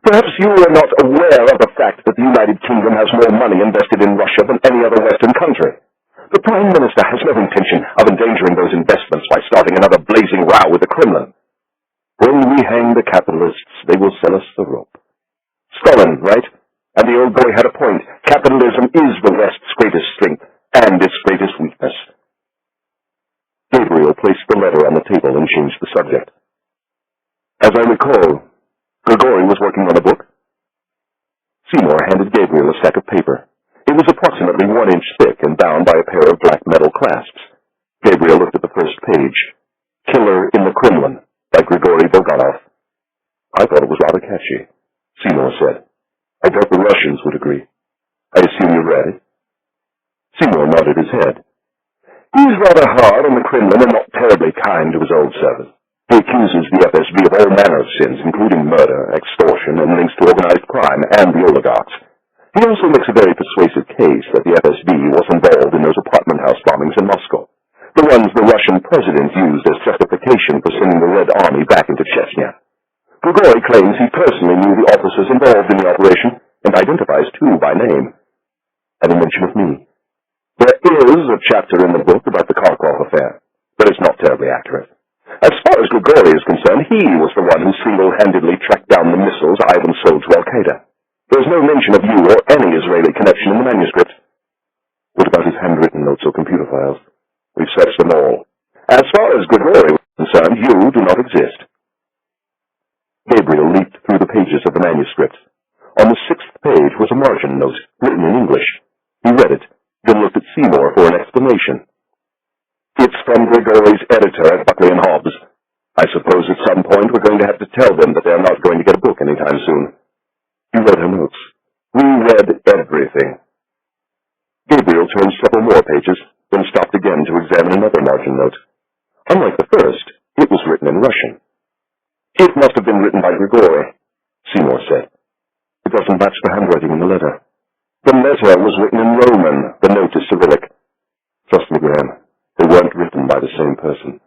"Perhaps you are not aware of the fact that the United Kingdom has more money invested in Russia than any other Western country. The Prime Minister has no intention of endangering those investments by starting another blazing row with the Kremlin. When we hang the capitalists, they will sell us the rope. Stalin, right? And the old boy had a point. Capitalism is the West's greatest strength and its greatest weakness." Gabriel placed the letter on the table and changed the subject. "As I recall, Grigori was working on a book?" Seymour handed Gabriel a stack of paper. It was approximately 1 inch thick and bound by a pair of black metal clasps. Gabriel looked at the first page. "Killer in the Kremlin," by Grigori Bulganov. "I thought it was rather catchy," Seymour said. "I thought the Russians would agree. I assume you read it?" Seymour nodded his head. "He's rather hard on the Kremlin and not terribly kind to his old servant. He accuses the FSB of all manner of sins, including murder, extortion, and links to organized crime and the oligarchs. He also makes a very persuasive case that the FSB was involved Seymour's apartment house bombings in Moscow, the ones the Russian president used as justification for sending the Red Army back into Chechnya. Grigori claims he personally knew the officers involved in the operation and identifies two by name. Any mention of me? There is a chapter in the book about the Kharkov affair, but it's not terribly accurate. As far as Grigori is concerned, he was the one who single-handedly tracked down the missiles Ivan sold to Al-Qaeda. There's no mention of you or any Israeli connection in the manuscript. What about his handwritten notes or computer files? We've searched them all. As far as Grigori was concerned, you do not exist. Gabriel leaped through the pages of the manuscript. On the 6th page was a margin note, written in English. He read it, then looked at Seymour for an explanation. It's from Grigori's editor at Buckley & Hobbs. I suppose at some point we're going to have to tell them that they're not going to get a book anytime soon. He read her notes. We read everything. Gabriel turned several more pages, then stopped again to examine another margin note. Unlike the first, it was written in Russian. It must have been written by Grigori, Seymour said. It doesn't match the handwriting in the letter. The letter was written in Roman, the note is Cyrillic. Trust me, Graham, they weren't written by the same person.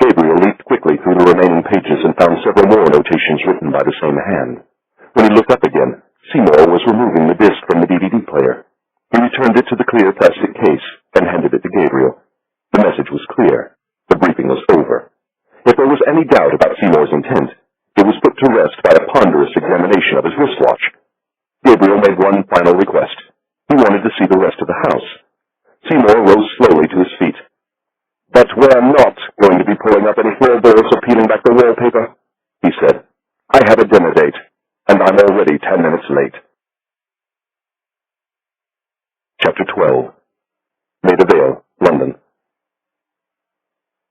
Gabriel leaped quickly through the remaining pages and found several more notations written by the same hand. When he looked up again, Seymour was removing the disc from the DVD player. He returned it to the clear plastic case and handed it to Gabriel. The message was clear. The briefing was over. If there was any doubt about Seymour's intent, it was put to rest by a ponderous examination of his wristwatch. Gabriel made one final request. He wanted to see the rest of the house. Seymour rose slowly to his feet. But we're not going to be pulling up any floorboards or peeling back the wallpaper, he said. I have a dinner date, and I'm already 10 minutes late. Chapter 12. Maida Vale, London.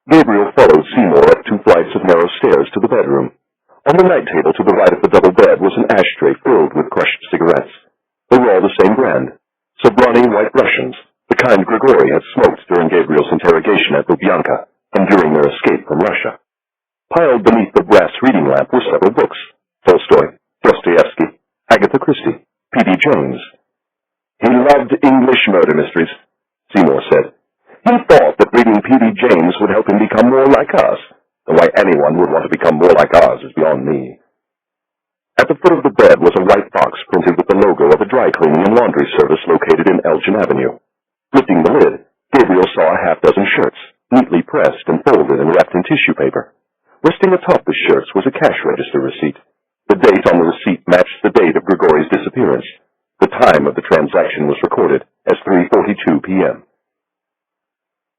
Gabriel followed Seymour up 2 flights of narrow stairs to the bedroom. On the night table to the right of the double bed was an ashtray filled with crushed cigarettes. They were all the same brand, Sobrani White Russians, the kind Grigori had smoked during Gabriel's interrogation at Lubyanka and during their escape from Russia. Piled beneath the brass reading lamp were several books: Tolstoy, Dostoevsky, Agatha Christie, P.D. James. He loved English murder mysteries, Seymour said. He thought that reading P.D. James would help him become more like us, and why anyone would want to become more like us is beyond me. At the foot of the bed was a white box printed with the logo of a dry cleaning and laundry service located in Elgin Avenue. Lifting the lid, Gabriel saw a half-dozen shirts, neatly pressed and folded and wrapped in tissue paper. Resting atop the shirts was a cash register receipt. The date on the receipt matched the date of Grigori's disappearance. The time of the transaction was recorded as 3:42 p.m.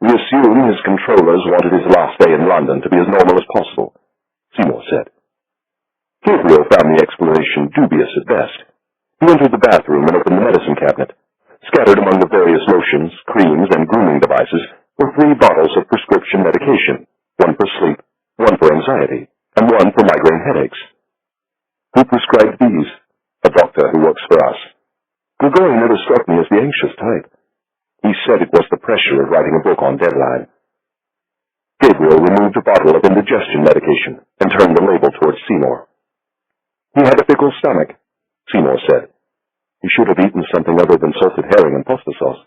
We assume his controllers wanted his last day in London to be as normal as possible, Seymour said. Gabriel found the explanation dubious at best. He entered the bathroom and opened the medicine cabinet. Scattered among the various lotions, creams, and grooming devices were 3 bottles of prescription medication, one for sleep, one for anxiety, and one for migraine headaches. Who prescribed these? A doctor who works for us. Grigori never struck me as the anxious type. He said it was the pressure of writing a book on deadline. Gabriel removed a bottle of indigestion medication and turned the label towards Seymour. He had a fickle stomach, Seymour said. He should have eaten something other than salted herring and pasta sauce.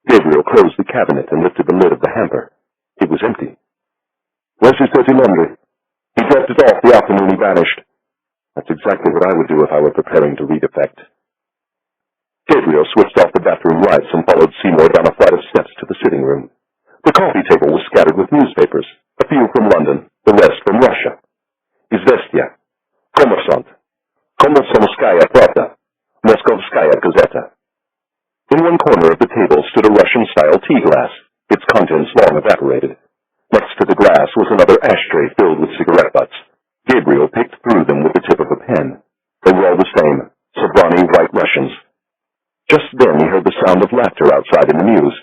Gabriel closed the cabinet and lifted the lid of the hamper. It was empty. Where's his dirty laundry? He dropped it off the afternoon he vanished. That's exactly what I would do if I were preparing to read Defect. Gabriel switched off the bathroom lights and followed Seymour down a flight of steps to the sitting room. The coffee table was scattered with newspapers, a few from London, the rest from Russia. Izvestia, Kommersant, Kommersomskaya Pravda, Moskovskaya Gazeta. In one corner of the table stood a Russian-style tea glass, its contents long evaporated. Next to the glass was another ashtray filled with cigarette butts. Gabriel picked through them with the tip of a pen. They were all the same, Sobrani White Russians. Just then he heard the sound of laughter outside in the mews.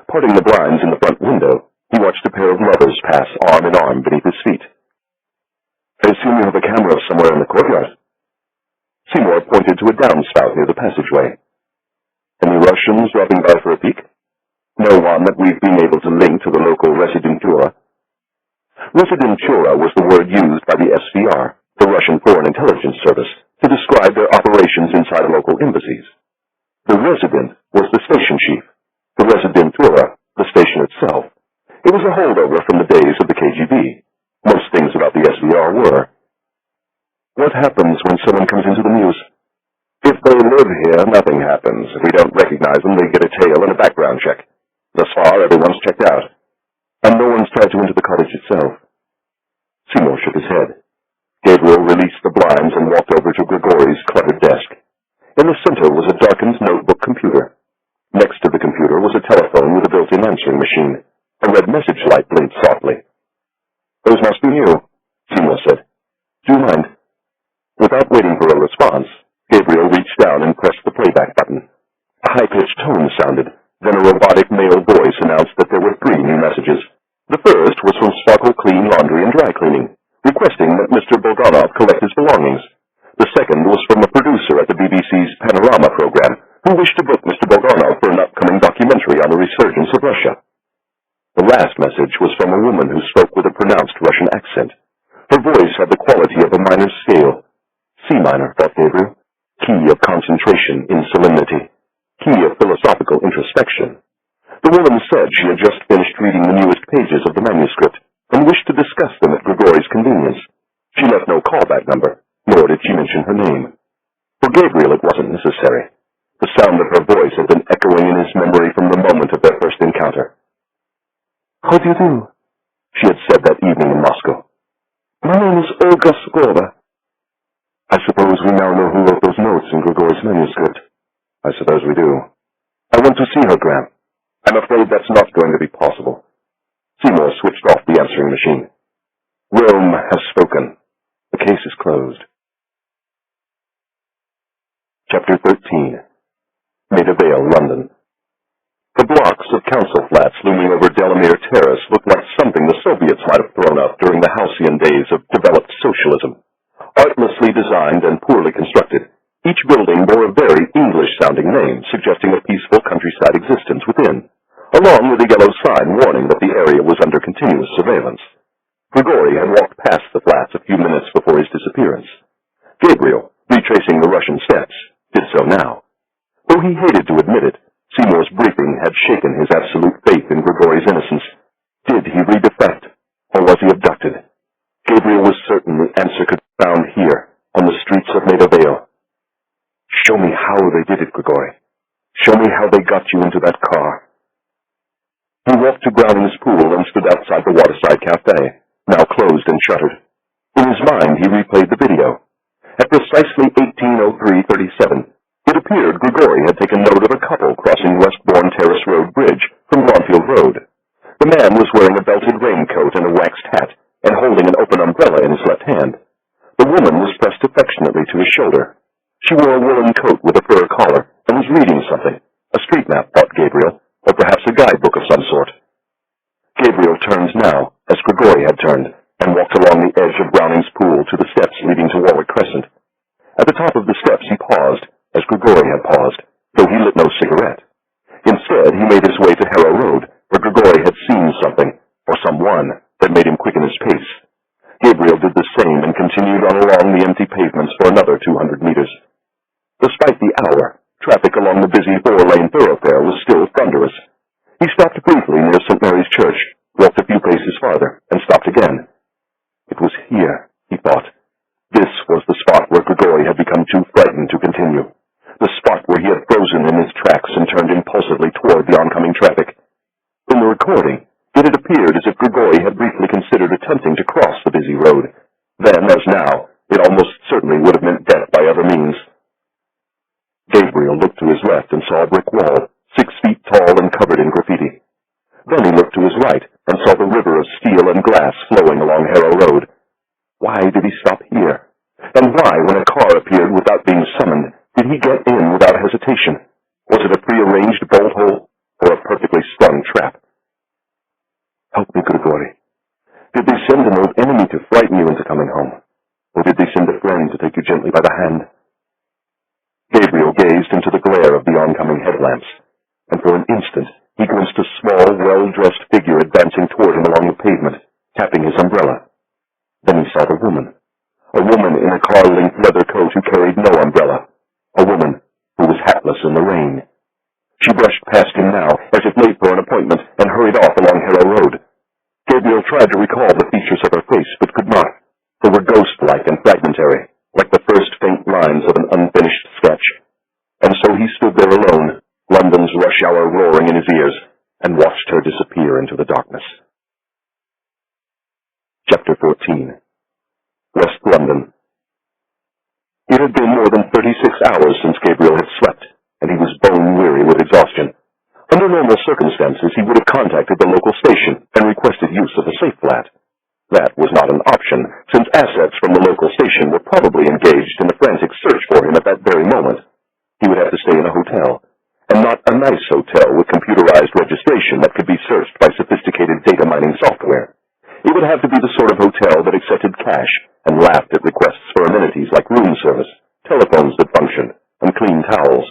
Parting the blinds in the front window, he watched a pair of lovers pass arm in arm beneath his feet. I assume you have a camera somewhere in the courtyard. Seymour pointed to a downspout near the passageway. Any Russians dropping by for a peek? No one that we've been able to link to the local residentura. Residentura was the word used by the SVR, the Russian Foreign Intelligence Service, to describe their operations inside local embassies. The resident was the station chief. The residentura, the station itself. It was a holdover from the days of the KGB. Most things about the SVR were. What happens when someone comes into the Mews? If they live here, nothing happens. If we don't recognize them, they get a tail and a background check. Thus far, everyone's checked out. And no one's tried to enter the cottage itself. Seymour shook his head. Gabriel released the blinds and walked over to Grigori's cluttered desk. In the center was a darkened notebook computer. Next to the computer was a telephone with a built-in answering machine. A red message light blinked softly. "Those must be you," Seymour said. "Do you mind?" Without waiting for a response, Gabriel reached down and pressed the playback button. A high-pitched tone sounded. Then a robotic male voice announced that there were 3 new messages. The first was from Sparkle Clean Laundry and Dry Cleaning, requesting that Mr. Bulganov collect his belongings. The second was from a producer at the BBC's Panorama program, who wished to book Mr. Bulganov for an upcoming documentary on the resurgence of Russia. The last message was from a woman who spoke with a pronounced Russian accent. Her voice had the quality of a minor's scale. C minor, thought Gabriel. Key of concentration in solemnity. Key of philosophical introspection. The woman said she had just finished reading the newest pages of the manuscript and wished to discuss them at Grigori's convenience. She left no callback number, nor did she mention her name. For Gabriel it wasn't necessary. The sound of her voice had been echoing in his memory from the moment of their first encounter. "How do you do?" she had said that evening in Moscow. "My name is Olga Skova." "I suppose we now know who wrote those notes in Grigori's manuscript." "I suppose we do. I want to see her, Graham. I'm afraid that's not going to be possible." Seymour switched off the answering machine. "Rome has spoken. The case is closed." Chapter 13. Maida Vale, London. The blocks of council flats looming over Delamere Terrace looked like something the Soviets might have thrown up during the halcyon days of developed socialism. Artlessly designed and poorly constructed, each building bore a very English-sounding name, suggesting a peaceful countryside existence within, along with a yellow sign warning that the area was under continuous surveillance. Grigori had walked past the flats a few minutes before his disappearance. Gabriel, retracing the Russian steps, did so now. Though he hated to admit it, Seymour's briefing had shaken his absolute faith in Grigori's innocence. Did he redefect, or was he abducted? Gabriel was certain the answer could be found here, on the streets of Maida Vale. "Show me how they did it, Grigori. Show me how they got you into that car." He walked to Browning's pool and stood outside the waterside cafe, now closed and shuttered. In his mind, he replayed the video. At precisely 18:03:37, it appeared Grigori had taken note of a couple crossing Westbourne Terrace Road Bridge from Blonfield Road. The man was wearing a belted raincoat and a waxed hat, and holding an open umbrella in his left hand. The woman was pressed affectionately to his shoulder. She wore a woolen coat with a fur collar and was reading something, a street map, thought Gabriel, or perhaps a guidebook of some sort. Gabriel turned now, as Grigori had turned, and walked along the edge of Browning's pool to the steps leading to Warwick Crescent. At the top of the steps he paused, as Grigori had paused, though he lit no cigarette. Instead, he made his way to Harrow Road, where Grigori had seen something, or someone, that made him quicken his pace. Gabriel did the same and continued on along the empty pavements for another 200 meters. Despite the hour, traffic along the busy 4-lane thoroughfare was still thunderous. He stopped briefly near St. Mary's Church, walked a few paces farther, and stopped again. It was here, he thought. This was the spot where Grigori had become too frightened to continue. The spot where he had frozen in his tracks and turned impulsively toward the oncoming traffic. In the recording, it had appeared as if Grigori had briefly considered attempting to cross the busy road. Then, as now, it almost certainly would have meant death by other means. Gabriel looked to his left and saw a brick wall, 6 feet tall and covered in graffiti. Then he looked to his right and saw the river of steel and glass flowing along Harrow Road. Why did he stop here? And why, when a car appeared without being summoned, did he get in without hesitation? Was it a prearranged bolt hole, or a perfectly sprung trap? Help me, Grigori. Did they send an old enemy to frighten you into coming home? Or did they send a friend to take you gently by the hand? Gabriel gazed into the glare of the oncoming headlamps, and for an instant he glimpsed a small, well-dressed figure advancing toward him along the pavement, tapping his umbrella. Then he saw the woman. A woman in a car-length leather coat who carried no umbrella. A woman who was hatless in the rain. She brushed past him now, as if late for an appointment, and hurried off along Harrow Road. Gabriel tried to recall the features of her face, but could not. They were ghost-like and fragmentary, like the first faint lines of an unfinished sketch. And so he stood there alone, London's rush hour roaring in his ears, and watched her disappear into the darkness. Chapter 14. West London. It had been more than 36 hours since Gabriel had slept, and he was bone-weary with exhaustion. Under normal circumstances, he would have contacted the local station and requested use of the safe flat. That was not an option, since assets from the local station were probably engaged in a frantic search for him at that very moment. He would have to stay in a hotel, and not a nice hotel with computerized registration that could be searched by sophisticated data mining software. It would have to be the sort of hotel that accepted cash and laughed at requests for amenities like room service, telephones that functioned, and clean towels.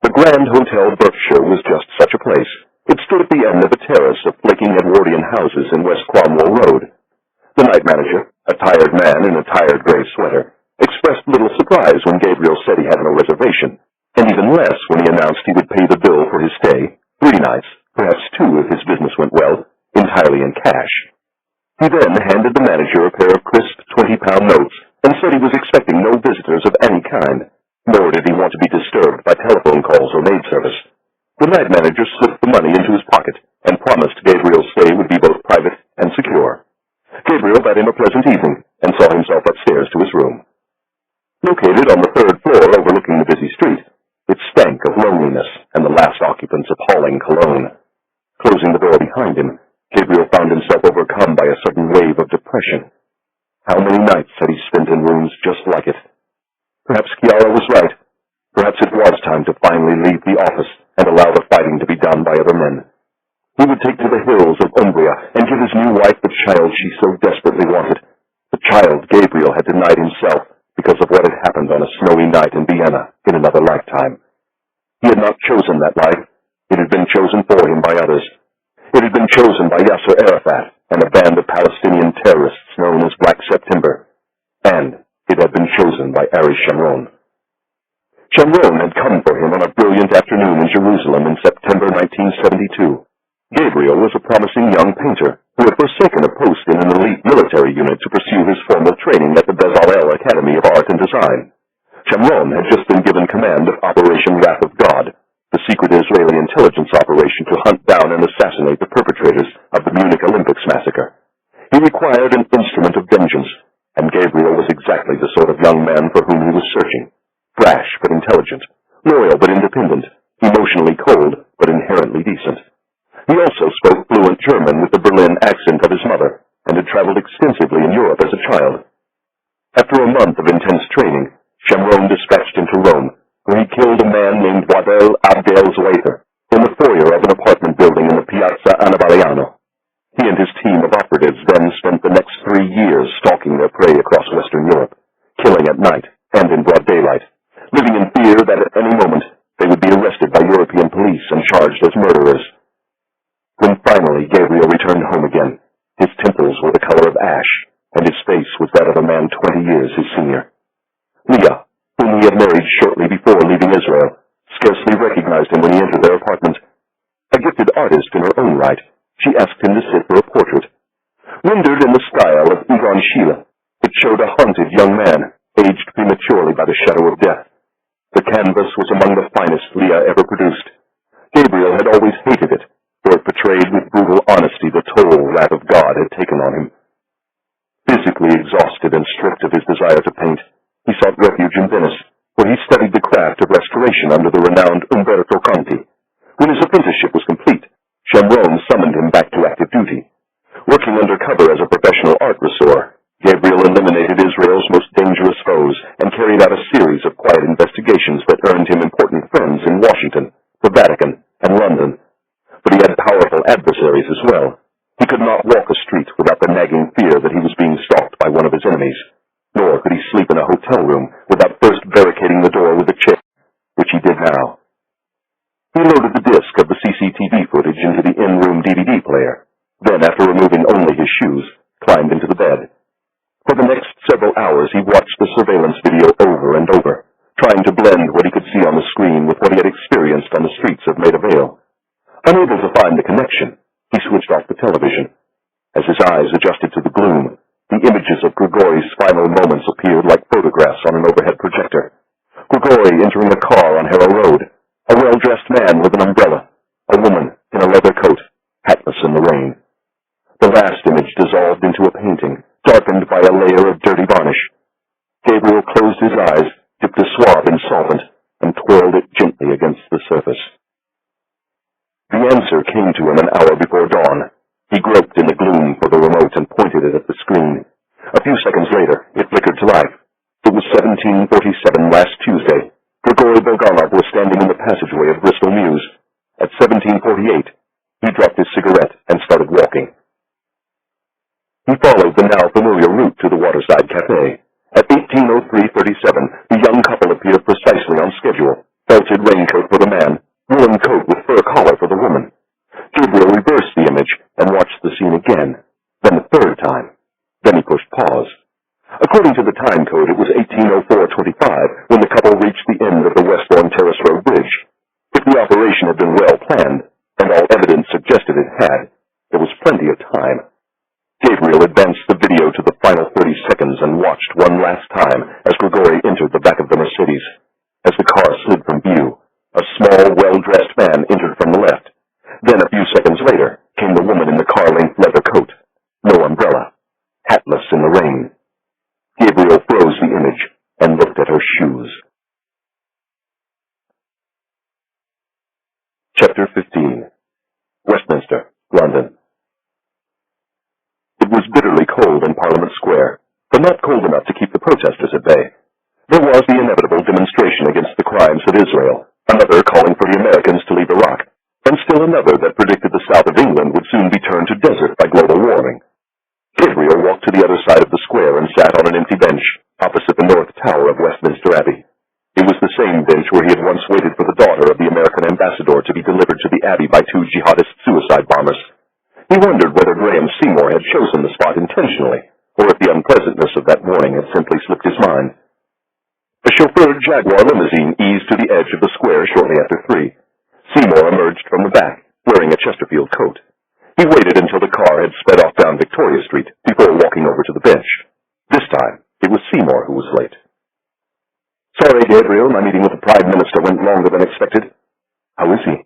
The Grand Hotel Berkshire was just such a place. It stood at the end of a terrace of flaking Edwardian houses in West Cromwell Road. The night manager, a tired man in a tired gray sweater, expressed little surprise when Gabriel said he had no reservation, and even less when he announced he would pay the bill for his stay, 3 nights, perhaps 2 if his business went well, entirely in cash. He then handed the manager a pair of crisp 20-pound notes and said he was expecting no visitors of any kind, nor did he want to be disturbed by telephone calls or maid service. The night manager slipped the money into his pocket and promised Gabriel's stay would be both private and secure. Gabriel bade him a pleasant evening and saw himself upstairs to his room. Located on the 3rd floor overlooking the busy street, it stank of loneliness and the last occupant's appalling cologne. Closing the door behind him, Gabriel found himself overcome by a sudden wave of depression. How many nights had he spent in rooms just like it? Perhaps Chiara was right. Perhaps it was time to finally leave the office and allow the fighting to be done by other men. He would take to the hills of Umbria and give his new wife the child she so desperately wanted, the child Gabriel had denied himself because of what had happened on a snowy night in Vienna in another lifetime. He had not chosen that life. It had been chosen for him by others. It had been chosen by Yasser Arafat and a band of Palestinian terrorists known as Black September. And it had been chosen by Ari Shamron. Shamron had come for him on a brilliant afternoon in Jerusalem in September 1972. Gabriel was a promising young painter who had forsaken a post in an elite military unit to pursue his formal training at the Bezalel Academy of Art and Design. Shamron had just been given command of Operation Wrath of God, the secret Israeli intelligence operation to hunt down and assassinate the perpetrators of the Munich Olympics massacre. He required an instrument of vengeance, and Gabriel was exactly the sort of young man for whom he was searching. Brash but intelligent, loyal but independent, emotionally cold but inherently decent. He also spoke fluent German with the Berlin accent of his mother, and had traveled extensively in Europe as a child. After a month of intense training, Shamron dispatched him to Rome, where he killed a man named Wadel Abdel Zweiter in the foyer of an apartment building in the Piazza Annibaliano. He and his team of operatives then spent the next 3 years stalking their prey across Western Europe, killing at night and in broad daylight, living in fear that at any moment they would be arrested by European police and charged as murderers. When finally Gabriel returned home again, his temples were the color of ash, and his face was that of a man 20 years his senior. Leah, whom he had married shortly before leaving Israel, scarcely recognized him when he entered their apartment. A gifted artist in her own right, she asked him to sit for a portrait. Rendered in the style of Ivan Schiele, it showed a haunted young man, aged prematurely by the shadow of death. The canvas was among the finest Leah ever produced. Gabriel had always hated it, for it portrayed with brutal honesty the toll wrath of God had taken on him. Physically exhausted and stripped of his desire to paint, he sought refuge in Venice, where he studied the craft of restoration under the renowned Umberto Conti. When his apprenticeship was complete, Shamron summoned him back to active duty. Working undercover as a professional art resort, Gabriel eliminated Israel's most dangerous foes and carried out a series of quiet investigations that earned him important friends in Washington, the Vatican, and London. But he had powerful adversaries as well. He could not walk a street without the nagging fear that he was being stalked by one of his enemies, nor could he sleep in a hotel room without first barricading the door with a chair, which he did now. He loaded the disc of the CCTV footage into the in-room DVD player, then, after removing only his shoes, climbed into the bed. For the next several hours he watched the surveillance video over and over, trying to blend what he could see on the screen with what he had experienced on the streets of Maida Vale. Unable to find the connection, he switched off the television. As his eyes adjusted to the gloom, the images of Grigori's final moments appeared like photographs on an overhead projector. Grigori entering a car on Harrow Road, a well-dressed man with an umbrella, a woman in a leather coat, hatless in the rain. The last image dissolved into a painting, darkened by a layer of dirty varnish. Gabriel closed his eyes, dipped a swab in solvent, and twirled it gently against the surface. The answer came to him an hour before dawn. He groped in the gloom for the remote and pointed it at the screen. A few seconds later, it flickered to life. It was 1747 last Tuesday. Grigori Bulganov was standing in the passageway of Bristol Mews. At 1748, he dropped his cigarette and started walking. He followed the now familiar route to the Waterside Cafe. At 18:03:37, the young couple appeared precisely on schedule. Belted raincoat for the man, woolen coat with fur collar for the woman. Gabriel reversed the image and watched the scene again, then the third time. Then he pushed pause. According to the time code, it was 18:04:25 when the couple reached the end of the Westbourne Terrace Road Bridge. If the operation had been well planned, and all evidence suggested it had, there was plenty of time. Gabriel advanced the video to the final 30 seconds and watched one last time as Grigori entered the back of the Mercedes. As the car slid from view, a small, well-dressed man entered from the left. Then, a few seconds later, came the woman in the car-length leather coat. No umbrella. Hatless in the rain. Gabriel froze the image and looked at her shoes. Chapter 15. Westminster, London. It was bitterly cold in Parliament Square, but not cold enough to keep the protesters at bay. There was the inevitable demonstration against the crimes of Israel, another calling for the Americans to leave Iraq, and still another that predicted the south of England would soon be turned to desert by global warming. Gabriel walked to the other side of the square and sat on an empty bench, opposite the north tower of Westminster Abbey. It was the same bench where he had once waited for the daughter of the American ambassador to be delivered to the Abbey by two jihadist suicide bombers. He wondered whether Graham Seymour had chosen the spot intentionally, or if the unpleasantness of that morning had simply slipped his mind. A chauffeured Jaguar limousine eased to the edge of the square shortly after 3. Seymour emerged from the back, wearing a Chesterfield coat. He waited until the car had sped off down Victoria Street before walking over to the bench. This time, it was Seymour who was late. "Sorry, Gabriel, my meeting with the Prime Minister went longer than expected." "How is he?"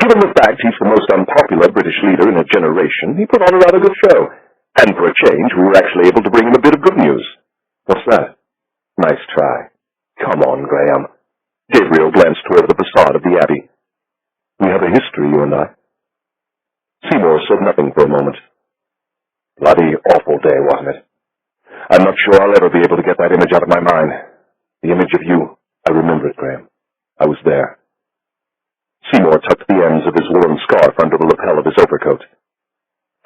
"Given the fact he's the most unpopular British leader in a generation, he put on a rather good show. And for a change, we were actually able to bring him a bit of good news." "What's that?" "Nice try." "Come on, Graham." Gabriel glanced toward the facade of the Abbey. "We have a history, you and I." Seymour said nothing for a moment. "Bloody awful day, wasn't it? I'm not sure I'll ever be able to get that image out of my mind. The image of you. I remember it, Graham. I was there." Seymour tucked the ends of his woolen scarf under the lapel of his overcoat.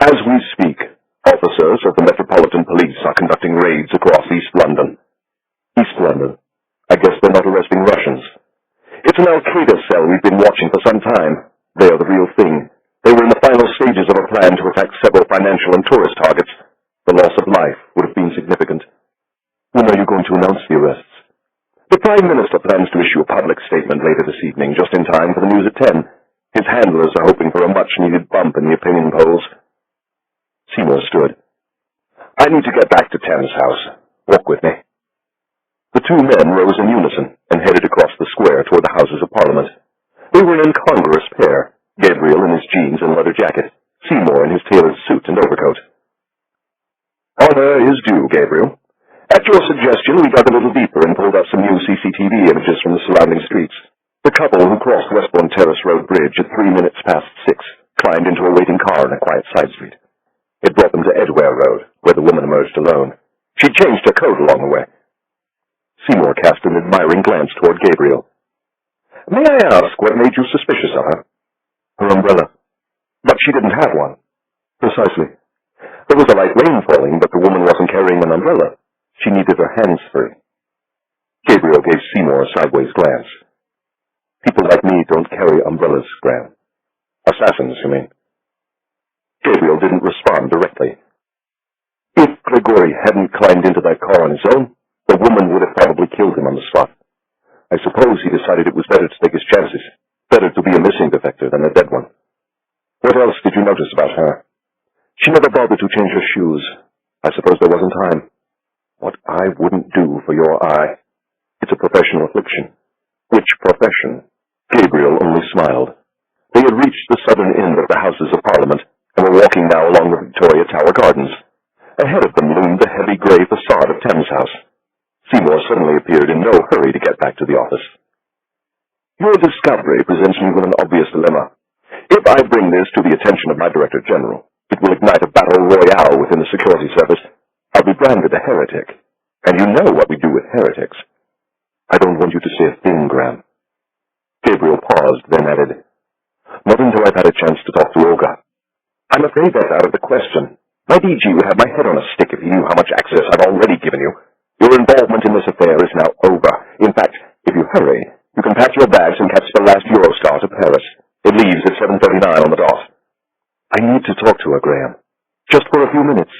"As we speak, officers of the Metropolitan Police are conducting raids across East London." "East London? I guess they're not arresting Russians." "It's an Al-Qaeda cell we've been watching for some time. They are the real thing. They were in the final stages of a plan to attack several financial and tourist targets. The loss of life would have been significant." "When are you going to announce the arrests?" "The Prime Minister plans to issue a public statement later this evening, just in time for the news at 10. His handlers are hoping for a much-needed bump in the opinion polls." Seymour stood. "I need to get back to Thames House. Walk with me." The two men rose in unison and headed across the square toward the Houses of Parliament. They were an incongruous pair, Gabriel in his jeans and leather jacket, Seymour in his tailored suit and overcoat. "Honor is due, Gabriel. At your suggestion, we dug a little deeper and pulled up some new CCTV images from the surrounding streets. The couple who crossed Westbourne Terrace Road Bridge at 3 minutes past 6 climbed into a waiting car in a quiet side street. It brought them to Edgware Road, where the woman emerged alone. She'd changed her coat along the way." Seymour cast an admiring glance toward Gabriel. "May I ask what made you suspicious of her?" "Her umbrella." "But she didn't have one." "Precisely. There was a light rain falling, but the woman wasn't carrying an umbrella. She needed her hands free." Gabriel gave Seymour a sideways glance. "People like me don't carry umbrellas, Graham." "Assassins, you mean?" Gabriel didn't respond directly. "If Grigori hadn't climbed into that car on his own, the woman would have probably killed him on the spot. I suppose he decided it was better to take his chances. Better to be a missing defector than a dead one. What else did you notice about her? She never bothered to change her shoes. I suppose there wasn't time. What I wouldn't do for your eye. It's a professional affliction. Which profession? Gabriel only smiled. They had reached the southern end of the Houses of Parliament and were walking now along the Victoria Tower Gardens. Ahead of them loomed the heavy grey facade of Thames House. Seymour suddenly appeared in no hurry to get back to the office. Your discovery presents me with an obvious dilemma. If I bring this to the attention of my Director General, it will ignite a battle royale within the security service. I'll be branded a heretic. And you know what we do with heretics. I don't want you to say a thing, Graham. Gabriel paused, then added, Not until I've had a chance to talk to Olga. I'm afraid that's out of the question. My DG would have my head on a stick if he knew how much access I've already given you. Your involvement in this affair is now over. In fact, if you hurry, you can pack your bags and catch the last Eurostar to Paris. It leaves at 7:39 on the dot. I need to talk to her, Graham. Just for a few minutes.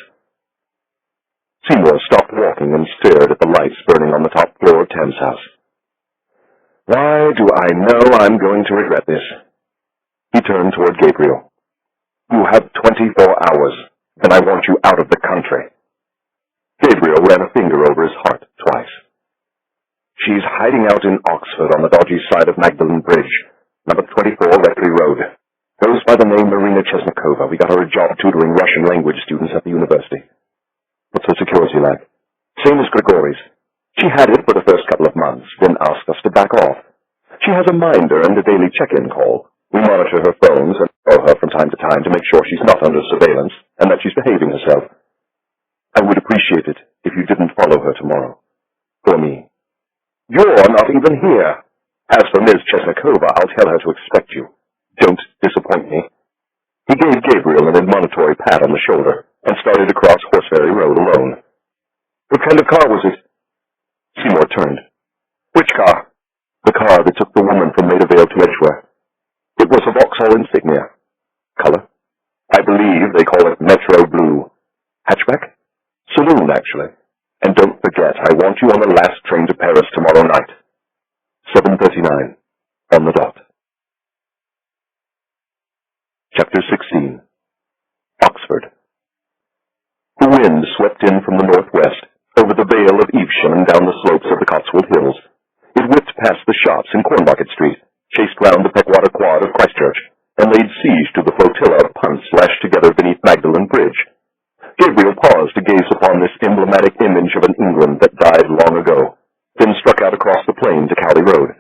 Seymour stopped walking and stared at the lights burning on the top floor of Thames House. Why do I know I'm going to regret this? He turned toward Gabriel. You have 24 hours, then I want you out of the country. Gabriel ran a finger over his heart twice. She's hiding out in Oxford on the dodgy side of Magdalen Bridge, number 24 Rectory Road. Goes by the name Marina Chesnikova. We got her a job tutoring Russian language students at the university. What's her security like? Same as Grigori's. She had it for the first couple of months, then asked us to back off. She has a minder and a daily check-in call. We monitor her phones and call her from time to time to make sure she's not under surveillance and that she's behaving herself. I would appreciate it if you didn't follow her tomorrow. For me. You're not even here. As for Ms. Chesnikova, I'll tell her to expect you. Don't disappoint me. He gave Gabriel an admonitory pat on the shoulder and started across Horseferry Road alone. What kind of car was it? Seymour turned. Which car? The car that took the woman from Maida Vale to Edgware. It was a Vauxhall Insignia. Color? I believe they call it Metro Blue. Hatchback? Saloon, actually. And don't forget, I want you on the last train to Paris tomorrow night. 7:39. On the dot. Chapter 16. Oxford. The wind swept in from the northwest, over the vale of Evesham and down the slopes of the Cotswold Hills. It whipped past the shops in Cornmarket Street, chased round the Peckwater Quad of Christchurch, and laid siege to the flotilla of punts lashed together beneath Magdalen Bridge. Gabriel paused to gaze upon this emblematic image of an England that died long ago, then struck out across the plain to Cowley Road.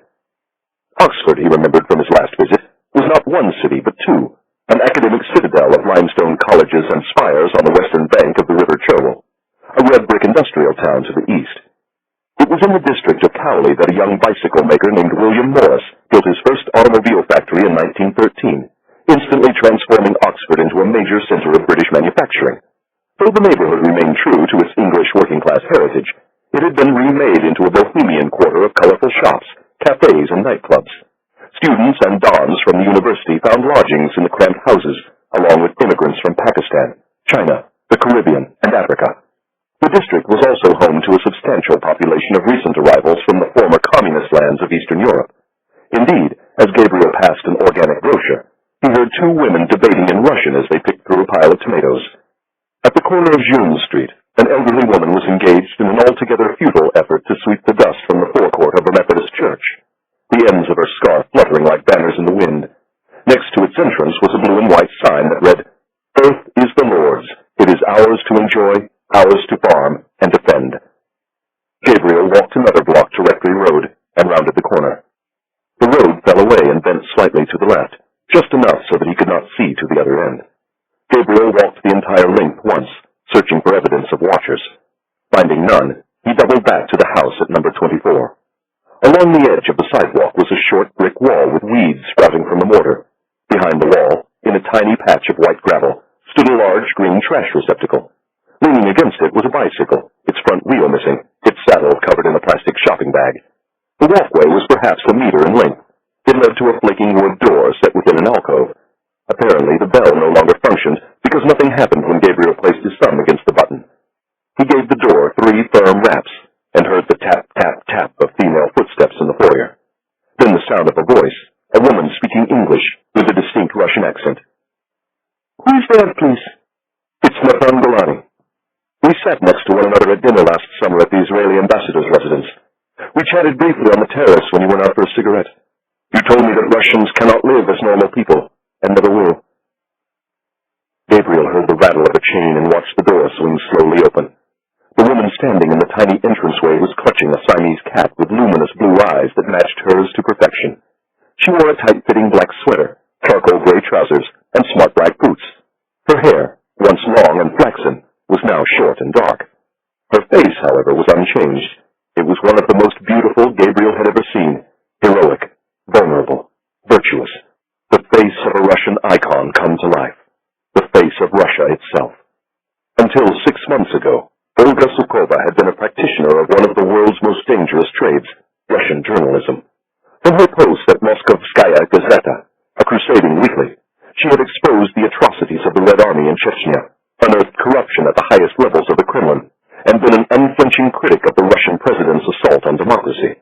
Oxford, he remembered from his last visit, was not one city, but two, an academic citadel of limestone colleges and spires on the western bank of the River Cherwell, a red-brick industrial town to the east. It was in the district of Cowley that a young bicycle maker named William Morris built his first automobile factory in 1913, instantly transforming Oxford into a major center of British manufacturing. Though the neighborhood remained true to its English working-class heritage, it had been remade into a bohemian quarter of colorful shops, cafes, and nightclubs. Students and dons from the university found lodgings in the cramped houses, along with immigrants from Pakistan, China, the Caribbean, and Africa. The district was also home to a substantial population of recent arrivals from the former communist lands of Eastern Europe. Indeed, as Gabriel passed an organic grocer, he heard two women debating in Russian as they picked through a pile of tomatoes. At the corner of June Street, an elderly woman was engaged in an altogether futile effort to sweep the dust from the forecourt of a Methodist church, the ends of her scarf fluttering like banners in the wind. Next to its entrance was a blue and white sign that read, Earth is the Lord's. It is ours to enjoy, ours to farm, and defend. Gabriel walked another block to Rectory Road and rounded the corner. The road fell away and bent slightly to the left, just enough so that he could not see to the other end. Gabriel walked the entire length once, searching for evidence of watchers. Finding none, he doubled back to the house at number 24. Along the edge of the sidewalk was a short brick wall with weeds sprouting from the mortar. Behind the wall, in a tiny patch of white gravel, stood a large green trash receptacle. Leaning against it was a bicycle, its front wheel missing, its saddle covered in a plastic shopping bag. The walkway was perhaps a meter in length. It led to a flaking wood door set within an alcove. Apparently, the bell no longer functioned because nothing happened when Gabriel placed his thumb against the button. He gave the door 3 firm raps and heard the tap, tap, tap of female footsteps in the foyer. sound of a voice, a woman speaking English with a distinct Russian accent. Who is there, please? It's Nathan Golani. We sat next to one another at dinner last summer at the Israeli ambassador's residence. We chatted briefly on the terrace when you went out for a cigarette. You told me that Russians cannot live as normal people, and never will. Gabriel heard the rattle of a chain and watched the door swing slowly open. The woman standing in the tiny entranceway was clutching a Siamese cat with luminous blue eyes that matched hers to perfection. She wore a tight-fitting black sweater, charcoal gray trousers, and smart black boots. Her hair, once long and flaxen, was now short and dark. Her face, however, was unchanged. It was one of the most beautiful Gabriel had ever seen, heroic, vulnerable, virtuous, the face of a Russian icon come to life, the face of Russia itself. Until 6 months ago, Olga Sukova had been a practitioner of one of the world's most dangerous trades, Russian journalism. From her post at Moskovskaya Gazeta, a crusading weekly, she had exposed the atrocities of the Red Army in Chechnya, unearthed corruption at the highest levels of the Kremlin, and been an unflinching critic of the Russian president's assault on democracy.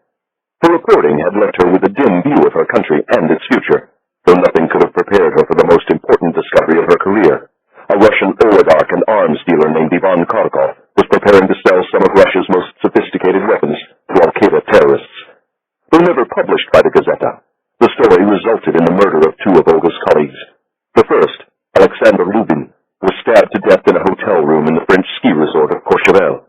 Her reporting had left her with a dim view of her country and its future, though nothing could have prepared her for the most important discovery of her career. A Russian oligarch and arms dealer named Ivan Kharkov was preparing to sell some of Russia's most sophisticated weapons to Al-Qaeda terrorists. Though never published by the Gazeta, the story resulted in the murder of 2 of Olga's colleagues. The first, Alexander Lubin, was stabbed to death in a hotel room in the French ski resort of Courchevel.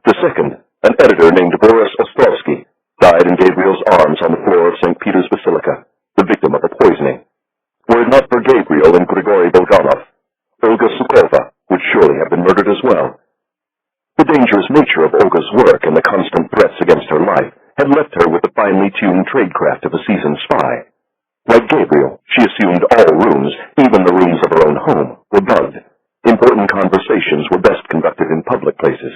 The second, an editor named Boris Ostrovsky, died in Gabriel's arms on the floor of St. Peter's Basilica, the victim of a poisoning. Were it not for Gabriel and Grigori Bulganov, Olga Sukova would surely have been murdered as well. The dangerous nature of Olga's work and the constant threats against her life had left her with the finely tuned tradecraft of a seasoned spy. Like Gabriel, she assumed all rooms, even the rooms of her own home, were bugged. Important conversations were best conducted in public places,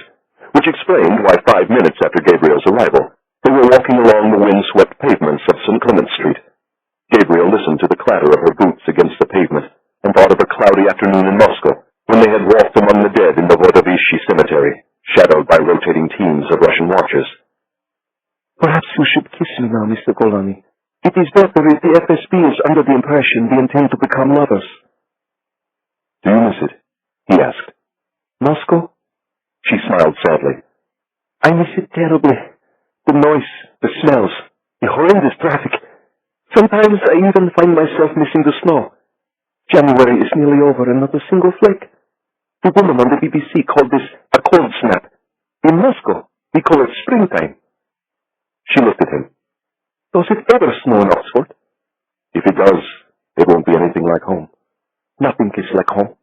which explained why 5 minutes after Gabriel's arrival, they were walking along the wind-swept pavements of St. Clement Street. Gabriel listened to the clatter of her boots against the pavement and thought of a cloudy afternoon in Moscow when they had walked among the dead in the Vodovishi cemetery, shadowed by rotating teams of Russian watchers. Perhaps you should kiss me now, Mr. Golani. It is better if the FSB is under the impression we intend to become lovers. Do you miss it? He asked. Moscow? She smiled sadly. I miss it terribly. The noise, the smells, the horrendous traffic. Sometimes I even find myself missing the snow. January is nearly over and not a single flake. The woman on the BBC called this a cold snap. In Moscow, we call it springtime. She looked at him. Does it ever snow in Oxford? If it does, it won't be anything like home. Nothing is like home.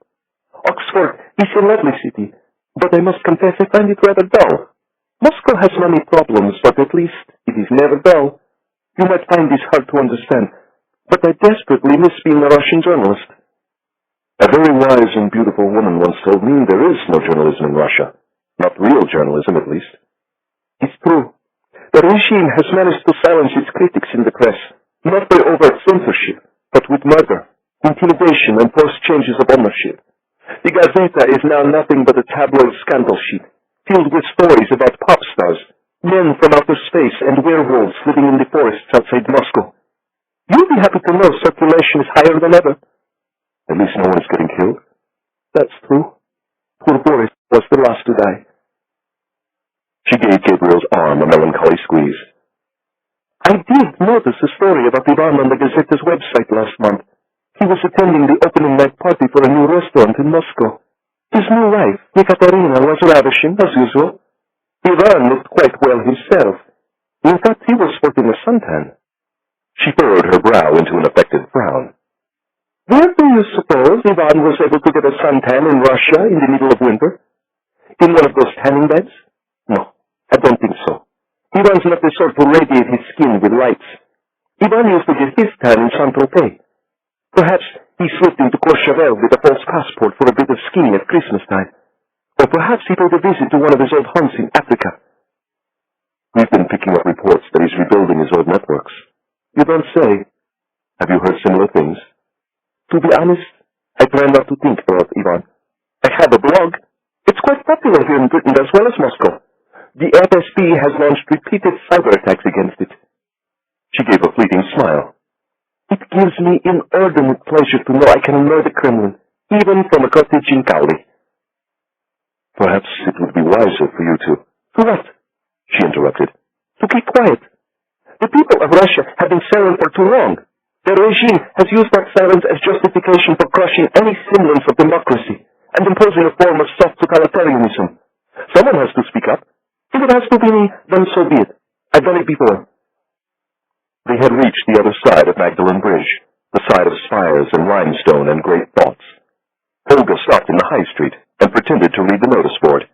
Oxford is a lovely city, but I must confess I find it rather dull. Moscow has many problems, but at least it is never dull. You might find this hard to understand, but I desperately miss being a Russian journalist. A very wise and beautiful woman once told me there is no journalism in Russia. Not real journalism, at least. It's true. The regime has managed to silence its critics in the press, not by overt censorship, but with murder, intimidation, and forced changes of ownership. The Gazeta is now nothing but a tabloid scandal sheet, filled with stories about pop stars, men from outer space, and werewolves living in the forests outside Moscow. You'll be happy to know circulation is higher than ever. At least no one is getting killed. That's true. Poor Boris was the last to die. She gave Gabriel's arm a melancholy squeeze. I did notice a story about Ivan on the Gazeta's website last month. He was attending the opening night party for a new restaurant in Moscow. His new wife, Ekaterina, was ravishing, as usual. Ivan looked quite well himself. In fact, he was sporting a suntan. She furrowed her brow into an affected frown. Where do you suppose Ivan was able to get a suntan in Russia in the middle of winter? In one of those tanning beds? No, I don't think so. Ivan's not the sort to radiate his skin with lights. Ivan used to get his tan in Saint-Tropez. Perhaps he slipped into Courchevel with a false passport for a bit of skiing at Christmas time. Or perhaps he paid a visit to one of his old haunts in Africa. We've been picking up reports that he's rebuilding his old networks. You don't say. Have you heard similar things? To be honest, I try not to think about Ivan. I have a blog. It's quite popular here in Britain as well as Moscow. The FSB has launched repeated cyber attacks against it. She gave a fleeting smile. It gives me inordinate pleasure to know I can annoy the Kremlin, even from a cottage in Cowley. Perhaps it would be wiser for you to... For what? She interrupted. To keep quiet. The people of Russia have been silent for too long. The regime has used that silence as justification for crushing any semblance of democracy and imposing a form of soft totalitarianism. Someone has to speak up. If it has to be me, then so be it. I've done it before. They had reached the other side of Magdalen Bridge, the side of spires and limestone and great thoughts. Olga stopped in the high street and pretended to read the notice board.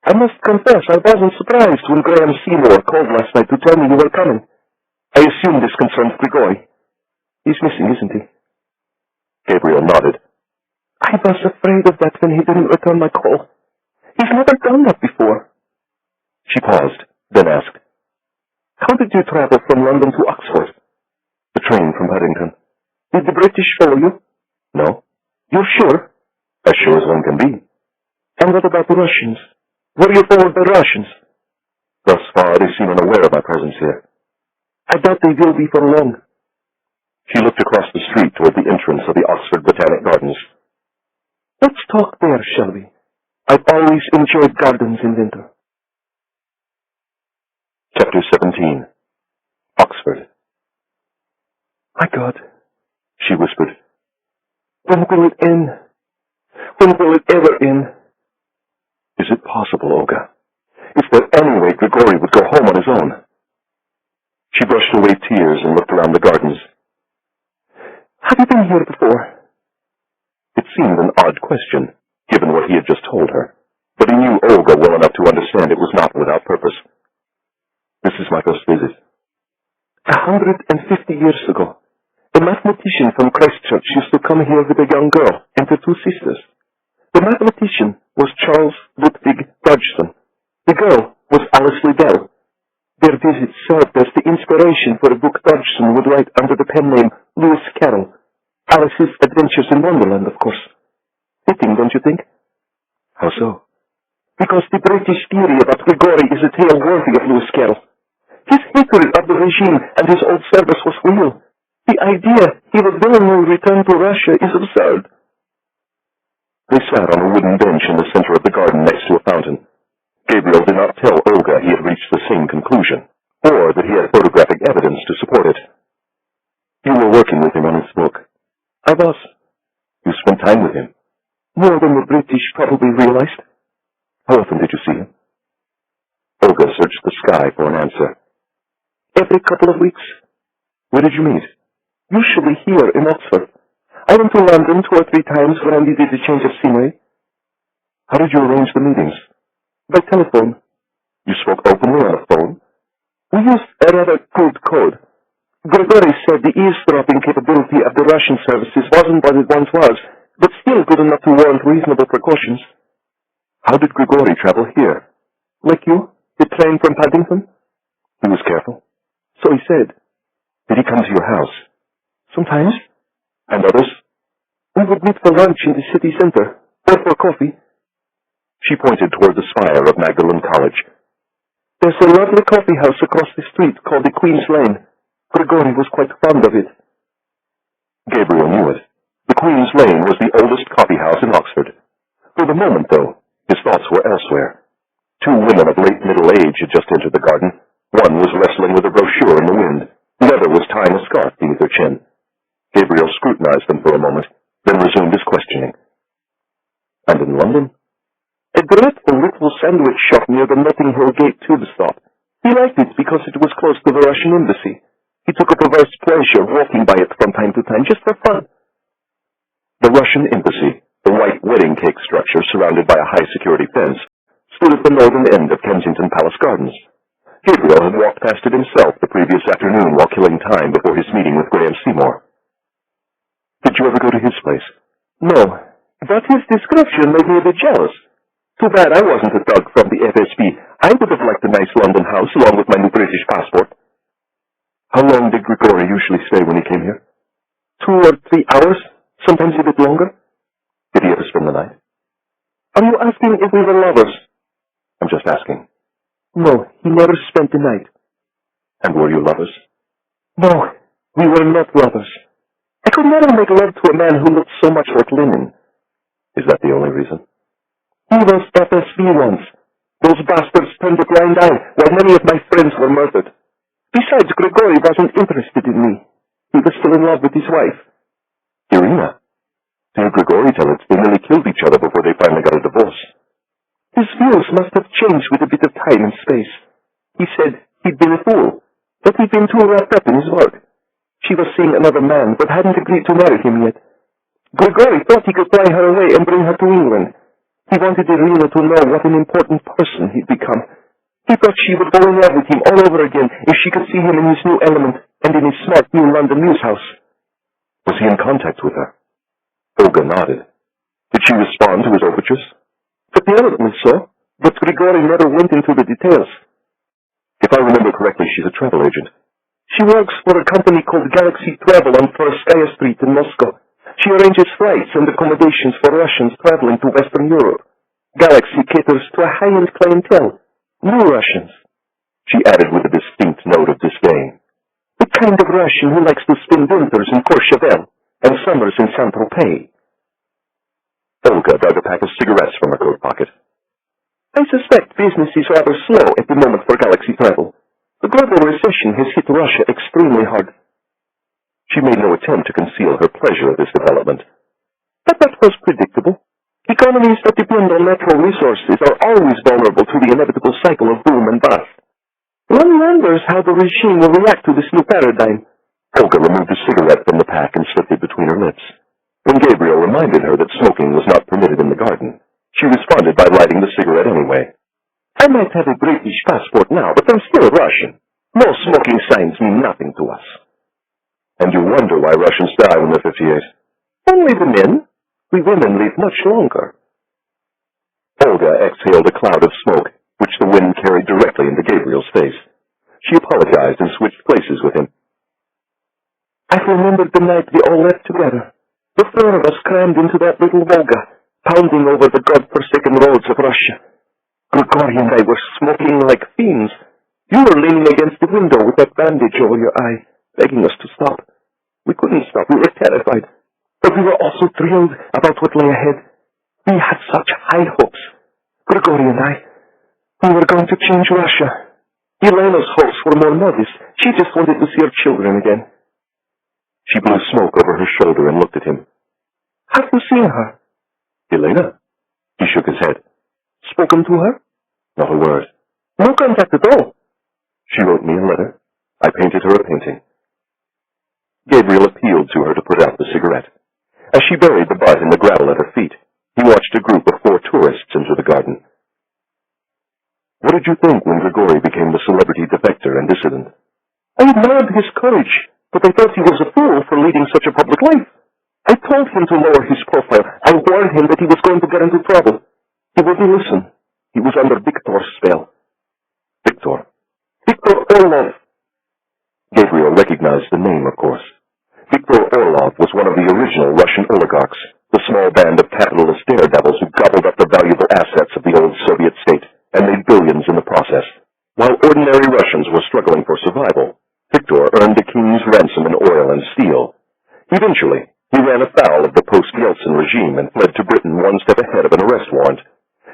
I must confess I wasn't surprised when Graham Seymour called last night to tell me you were coming. I assume this concerns Grigori. He's missing, isn't he? Gabriel nodded. I was afraid of that when he didn't return my call. He's never done that before. She paused, then asked, How did you travel from London to Oxford? The train from Paddington. Did the British follow you? No. You're sure? As sure as one can be. And what about the Russians? Were you followed by Russians? Thus far, they seem unaware of my presence here. I doubt they will be for long. She looked across the street toward the entrance of the Oxford Botanic Gardens. Let's talk there, shall we? I've always enjoyed gardens in winter. Chapter 17. Oxford. My God, she whispered. When will it end? When will it ever end? Is it possible, Olga? Is there any way Grigori would go home on his own? She brushed away tears and looked around the gardens. Have you been here before? It seemed an odd question, given what he had just told her, but he knew Olga well enough to understand it was not without purpose. This is my first visit. 150 years ago, a mathematician from Christchurch used to come here with a young girl and her two sisters. The mathematician was Charles Ludwig Dodgson. The girl was Alice Liddell. Their visit served as the inspiration for a book Dodgson would write under the pen name Lewis Carroll. Alice's Adventures in Wonderland, of course. Fitting, don't you think? How so? Because the British theory about Grigori is a tale worthy of Lewis Carroll. His hatred of the regime and his old service was real. The idea he would willingly return to Russia is absurd. They sat on a wooden bench in the center of the garden next to a fountain. Gabriel did not tell Olga he had reached the same conclusion, or that he had photographic evidence to support it. You were working with him on his book. I was. You spent time with him. More than the British probably realized. How often did you see him? Olga searched the sky for an answer. Every couple of weeks. Where did you meet? Usually here in Oxford. I went to London 2 or 3 times when I needed a change of scenery. How did you arrange the meetings? By telephone. You spoke openly on the phone? We used a rather crude code. Grigori said the eavesdropping capability of the Russian services wasn't what it once was, but still good enough to warrant reasonable precautions. How did Grigori travel here? Like you? The train from Paddington? He was careful. So he said. Did he come to your house? Sometimes. And others? We would meet for lunch in the city center, or for coffee. She pointed toward the spire of Magdalen College. There's a lovely coffee house across the street called the Queen's Lane. Grigori was quite fond of it. Gabriel knew it. The Queen's Lane was the oldest coffee house in Oxford. For the moment, though, his thoughts were elsewhere. 2 women of late middle age had just entered the garden. One was wrestling with a brochure in the wind. The other was tying a scarf beneath her chin. Gabriel scrutinized them for a moment, then resumed his questioning. And in London? A dreadful little sandwich shop near the Notting Hill Gate tube stop. He liked it because it was close to the Russian embassy. He took a perverse pleasure walking by it from time to time, just for fun. The Russian embassy, the white wedding cake structure surrounded by a high-security fence, stood at the northern end of Kensington Palace Gardens. Gabriel had walked past it himself the previous afternoon while killing time before his meeting with Graham Seymour. Did you ever go to his place? No, but his description made me a bit jealous. Too bad I wasn't a thug from the FSB. I would have liked a nice London house along with my new British passport. How long did Grigori usually stay when he came here? 2 or 3 hours, sometimes a bit longer. Did he ever spend the night? Are you asking if we were lovers? I'm just asking. No, he never spent the night. And were you lovers? No, we were not lovers. I could never make love to a man who looked so much like linen. Is that the only reason? He was FSB once. Those bastards turned a blind eye while many of my friends were murdered. Besides, Grigori wasn't interested in me. He was still in love with his wife. Irina? Did Grigori tell us they nearly killed each other before they finally got a divorce? His views must have changed with a bit of time and space. He said he'd been a fool, that he'd been too wrapped up in his work. She was seeing another man, but hadn't agreed to marry him yet. Grigori thought he could fly her away and bring her to England. He wanted Irina to know what an important person he'd become. He thought she would fall in love with him all over again if she could see him in his new element and in his smart new London news house. Was he in contact with her? Olga nodded. Did she respond to his overtures? Apparently so, but Grigori never went into the details. If I remember correctly, she's a travel agent. She works for a company called Galaxy Travel on Tverskaya Street in Moscow. She arranges flights and accommodations for Russians traveling to Western Europe. Galaxy caters to a high-end clientele, new Russians. She added with a distinct note of disdain. The kind of Russian who likes to spend winters in Courchevel and summers in Saint-Tropez. Olga dug a pack of cigarettes from her coat pocket. I suspect business is rather slow at the moment for Galaxy Travel. The global recession has hit Russia extremely hard. She made no attempt to conceal her pleasure at this development. But that was predictable. Economies that depend on natural resources are always vulnerable to the inevitable cycle of boom and bust. One wonders how the regime will react to this new paradigm. Olga removed a cigarette from the pack and slipped it between her lips. When Gabriel reminded her that smoking was not permitted in the garden, she responded by lighting the cigarette anyway. I might have a British passport now, but I'm still Russian. No smoking signs mean nothing to us. And you wonder why Russians die when they're 58? Only the men. We women live much longer. Olga exhaled a cloud of smoke, which the wind carried directly into Gabriel's face. She apologized and switched places with him. I remembered the night we all left together. The four of us crammed into that little Volga, pounding over the God-forsaken roads of Russia. Grigori and I were smoking like fiends. You were leaning against the window with that bandage over your eye, begging us to stop. We couldn't stop. We were terrified. But we were also thrilled about what lay ahead. We had such high hopes. Grigori and I. We were going to change Russia. Elena's hopes were more modest. She just wanted to see her children again. She blew smoke over her shoulder and looked at him. Have you seen her? Elena? He shook his head. Spoken to her? Not a word. No contact at all. She wrote me a letter. I painted her a painting. Gabriel appealed to her to put out the cigarette. As she buried the butt in the gravel at her feet, he watched a group of 4 tourists enter the garden. What did you think when Grigori became the celebrity defector and dissident? I admired his courage, but I thought he was a fool for leading such a public life. I told him to lower his profile. I warned him that he was going to get into trouble. He wouldn't listen. He was under Victor's spell. Victor? Victor Orlov. Gabriel recognized the name, of course. Victor Orlov was one of the original Russian oligarchs, the small band of capitalist daredevils who gobbled up the valuable assets of the old Soviet state and made billions in the process. While ordinary Russians were struggling for survival, Victor earned the king's ransom in oil and steel. Eventually, he ran afoul of the post-Yeltsin regime and fled to Britain one step ahead of an arrest warrant.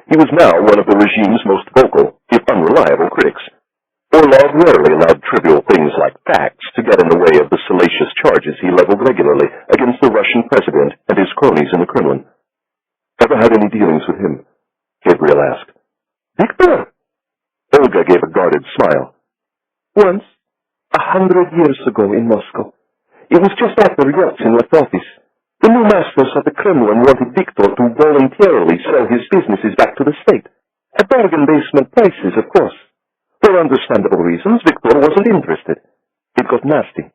He was now one of the regime's most vocal, if unreliable, critics. Orlov rarely allowed trivial things like facts to get in the way of the salacious charges he leveled regularly against the Russian president and his cronies in the Kremlin. Ever had any dealings with him? Gabriel asked. Victor? Olga gave a guarded smile. Once, 100 years ago in Moscow. It was just after Yeltsin left office. The new masters at the Kremlin wanted Victor to voluntarily sell his businesses back to the state. At bargain basement prices, of course. For understandable reasons, Victor wasn't interested. It got nasty.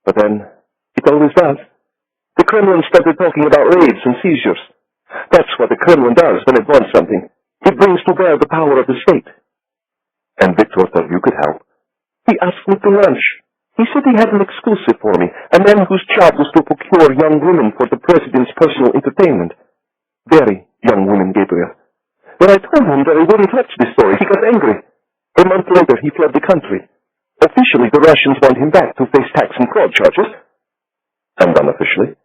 But then, it always does. The Kremlin started talking about raids and seizures. That's what the Kremlin does when it wants something. It brings to bear the power of the state. And Victor thought you could help? He asked me to lunch. He said he had an exclusive for me, a man whose job was to procure young women for the president's personal entertainment. Very young women, Gabriel. When I told him that I wouldn't touch this story, he got angry. A month later, he fled the country. Officially, the Russians want him back to face tax and fraud charges. And unofficially,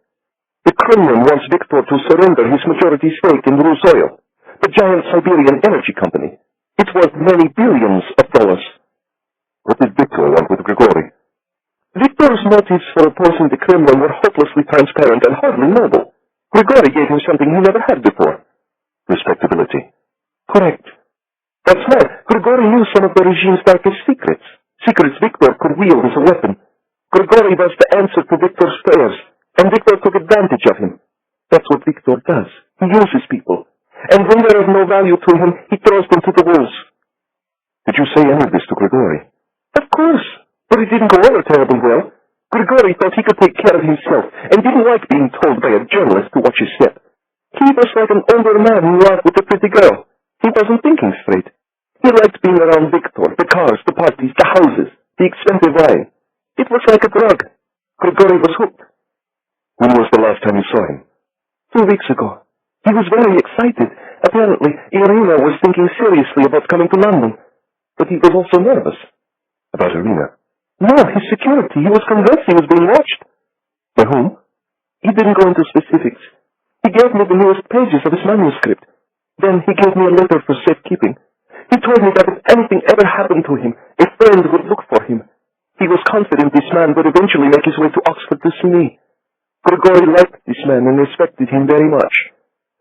the Kremlin wants Viktor to surrender his majority stake in Rus Oil, the giant Siberian energy company. It's worth many billions of dollars. What did Viktor want with Grigori? Viktor's motives for opposing the Kremlin were hopelessly transparent and hardly noble. Grigori gave him something he never had before. Respectability. Correct. That's more, Grigori knew some of the regime's darkest secrets. Secrets Viktor could wield as a weapon. Grigori was the answer to Viktor's prayers, and Viktor took advantage of him. That's what Viktor does. He uses people. And when they're of no value to him, he throws them to the wolves. Did you say any of this to Grigori? Of course. But it didn't go over terribly well. Grigori thought he could take care of himself, and didn't like being told by a journalist to watch his step. He was like an older man who out with a pretty girl. He wasn't thinking straight. He liked being around Viktor, the cars, the parties, the houses, the expensive wine. It was like a drug. Grigori was hooked. When was the last time you saw him? 2 weeks ago. He was very excited. Apparently, Irina was thinking seriously about coming to London. But he was also nervous. About Irina? No, his security. He was convinced he was being watched. By whom? He didn't go into specifics. He gave me the newest pages of his manuscript. Then he gave me a letter for safekeeping. He told me that if anything ever happened to him, a friend would look for him. He was confident this man would eventually make his way to Oxford to see me. Grigori liked this man and respected him very much.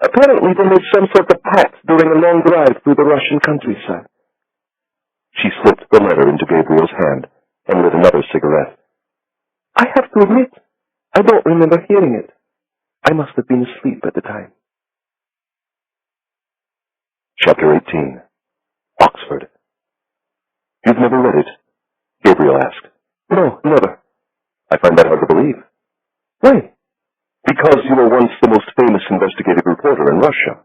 Apparently they made some sort of pact during a long drive through the Russian countryside. She slipped the letter into Gabriel's hand and lit another cigarette. I have to admit, I don't remember hearing it. I must have been asleep at the time. Chapter 18. Oxford. You've never read it? Gabriel asked. No, never. I find that hard to believe. Why? Because you were once the most famous investigative reporter in Russia.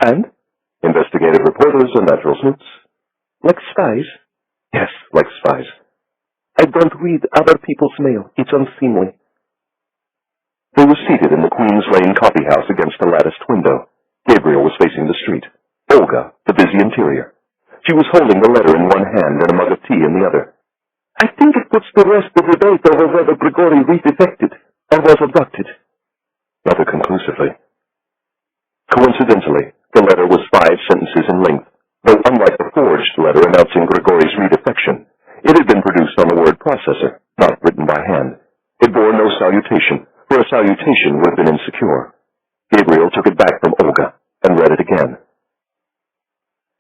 And? Investigative reporters are natural sleuths. Like spies? Yes, like spies. I don't read other people's mail. It's unseemly. They were seated in the Queen's Lane coffee house against a latticed window. Gabriel was facing the street. Olga, the busy interior. She was holding the letter in one hand and a mug of tea in the other. I think it puts to rest the debate over whether Grigori redefected or was abducted. Rather conclusively. Coincidentally, the letter was 5 sentences in length, though unlike the forged letter announcing Grigori's redefection, it had been produced on the word processor, not written by hand. It bore no salutation, for a salutation would have been insecure. Gabriel took it back from Olga and read it again.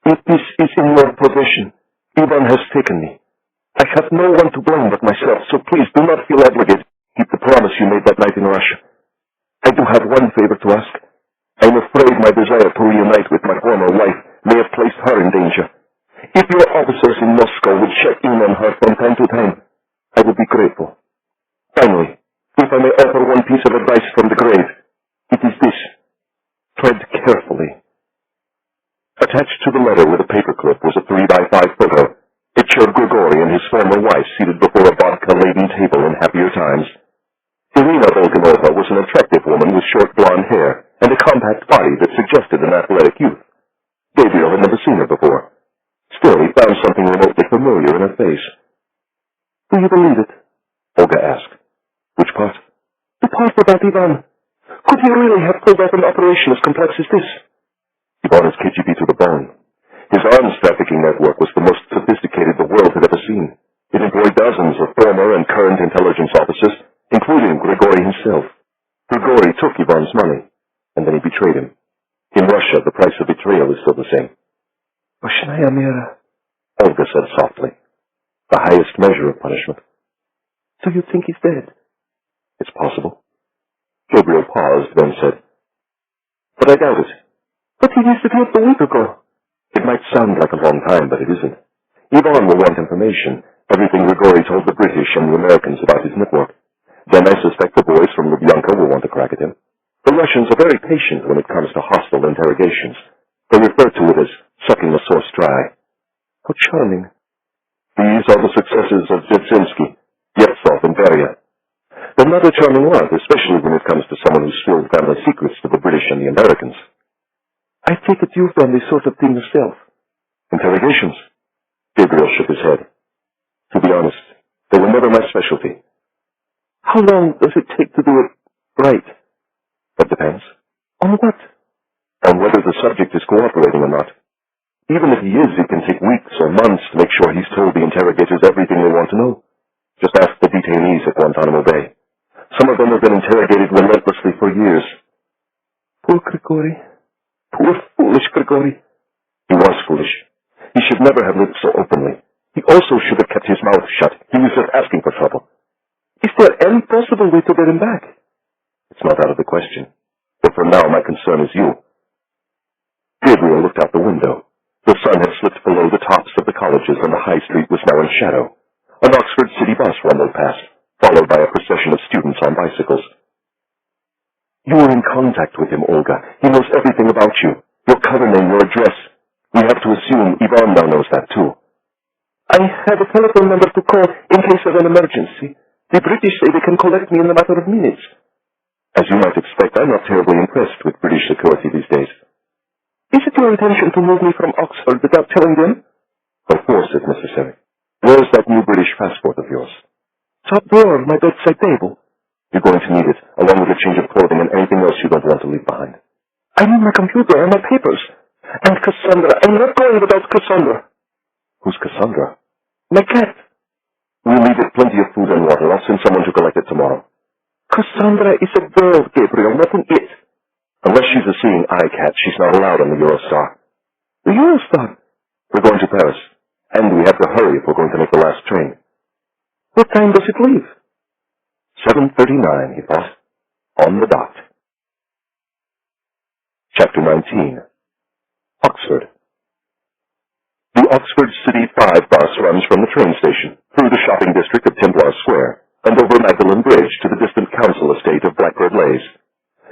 If this is in your possession, Ivan has taken me. I have no one to blame but myself, so please do not feel obligated to keep the promise you made that night in Russia. I do have one favor to ask. I am afraid my desire to reunite with my former wife may have placed her in danger. If your officers in Moscow would check in on her from time to time, I would be grateful. Finally, if I may offer one piece of advice from the grave, it is this. Tread carefully. Attached to the letter with a paperclip was a 3x5 photo. It showed Grigori and his former wife seated before a vodka-laden table in happier times. Irina Bulganova was an attractive woman with short blonde hair and a compact body that suggested an athletic youth. Gabriel had never seen her before. Still, he found something remotely familiar in her face. Do you believe it? Olga asked. Which part? The part about Ivan. Could he really have pulled off an operation as complex as this? Ivan is KGB to the bone. His arms trafficking network was the most sophisticated the world had ever seen. It employed dozens of former and current intelligence officers, including Grigori himself. Grigori took Ivan's money, and then he betrayed him. In Russia, the price of betrayal is still the same. Oshnaya mera, Olga said softly. The highest measure of punishment. So you think he's dead? It's possible. Gabriel paused, then said, But I doubt it. But he disappeared a week ago. It might sound like a long time, but it isn't. Ivan will want information, everything Grigori told the British and the Americans about his network. Then I suspect the boys from Lubyanka will want to crack at him. The Russians are very patient when it comes to hostile interrogations. They refer to it as sucking the source dry. How charming. These are the successes of Zhetsinsky, Yevtsov, and Beria. They're not a charming lot, especially when it comes to someone who spilled family secrets to the British and the Americans. I take it you've done this sort of thing yourself. Interrogations? Gabriel shook his head. To be honest, they were never my specialty. How long does it take to do it right? That depends. On what? On whether the subject is cooperating or not. Even if he is, it can take weeks or months to make sure he's told the interrogators everything they want to know. Just ask the detainees at Guantanamo Bay. Some of them have been interrogated relentlessly for years. Poor Grigori. Poor foolish Grigori. He was foolish. He should never have lived so openly. He also should have kept his mouth shut. He was just asking for trouble. Is there any possible way to get him back? It's not out of the question. But for now, my concern is you. Gabriel looked out the window. The sun had slipped below the tops of the colleges, and the high street was now in shadow. An Oxford city bus rumbled past, followed by a procession of students on bicycles. You were in contact with him, Olga. He knows everything about you. Your cover name, your address. We have to assume Ivan now knows that, too. I have a telephone number to call in case of an emergency. The British say they can collect me in a matter of minutes. As you might expect, I'm not terribly impressed with British security these days. Is it your intention to move me from Oxford without telling them? Of course, if necessary. Where's that new British passport of yours? Top drawer of my bedside table. You're going to need it, along with a change of clothing and anything else you don't want to leave behind. I need my computer and my papers. And Cassandra. I'm not going without Cassandra. Who's Cassandra? My cat. We'll leave it plenty of food and water. I'll send someone to collect it tomorrow. Cassandra is a girl, Gabriel, not an it. Unless she's a seeing eye cat, she's not allowed on the Eurostar. The Eurostar? We're going to Paris, and we have to hurry if we're going to make the last train. What time does it leave? 7:39, he thought. On the dot. Chapter 19. Oxford. The Oxford City 5 bus runs from the train station, through the shopping district of Templar Square, and over Magdalen Bridge to the distant council estate of Blackbird Leys.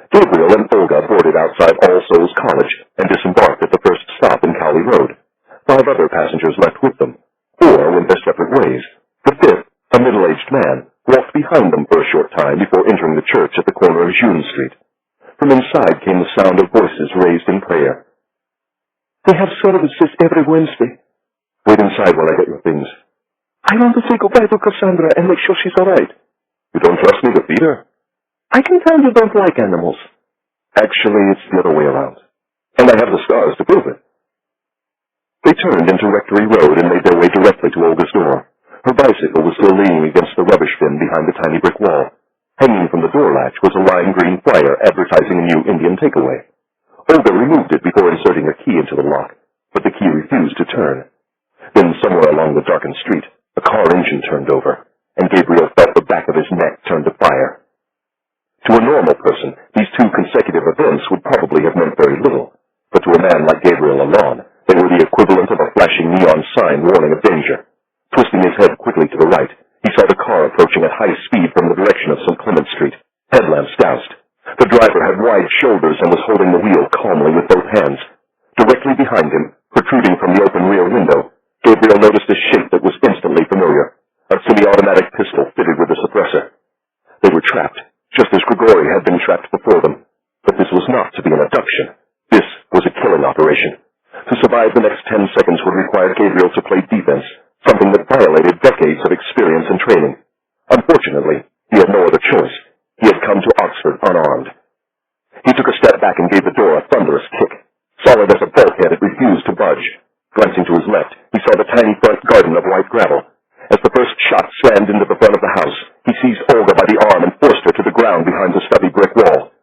Gabriel and Olga boarded outside All Souls College and disembarked at the first stop in Cowley Road. 5 other passengers left with them. 4 went their separate ways. The 5th, a middle-aged man, walked behind them for a short time before entering the church at the corner of June Street. From inside came the sound of voices raised in prayer. They have services every Wednesday. Wait inside while I get your things. I want to say goodbye to Cassandra and make sure she's all right. You don't trust me to feed her? I can tell you don't like animals. Actually, it's the other way around. And I have the scars to prove it. They turned into Rectory Road and made their way directly to Olga's door. Her bicycle was still leaning against the rubbish bin behind the tiny brick wall. Hanging from the door latch was a lime green flyer advertising a new Indian takeaway. Olga removed it before inserting a key into the lock, but the key refused to turn. Then somewhere along the darkened street, a car engine turned over, and Gabriel felt the back of his neck turn to fire. To a normal person, these 2 consecutive events would probably have meant very little, but to a man like Gabriel Allon, they were the equivalent of a flashing neon sign warning of danger. Twisting his head quickly to the right, he saw the car approaching at high speed from the direction of St. Clement Street, headlamps doused. The driver had wide shoulders and was holding the wheel calmly with both hands. Directly behind him, protruding from the open rear window, Gabriel noticed a shape that was instantly familiar, a semi-automatic pistol fitted with a suppressor. They were trapped, just as Grigori had been trapped before them. But this was not to be an abduction. This was a killing operation. To survive the next 10 seconds would require Gabriel to play defense, something that violated decades of experience and training. Unfortunately, he had no other choice. He had come to Oxford unarmed. He took a step back and gave the door a thunderous kick. Solid as a bulkhead, it refused to budge. Glancing to his left, he saw the tiny front garden of white gravel. As the first shot slammed into the front of the house, he seized Olga by the arm and forced her to the ground behind the stubby brick wall.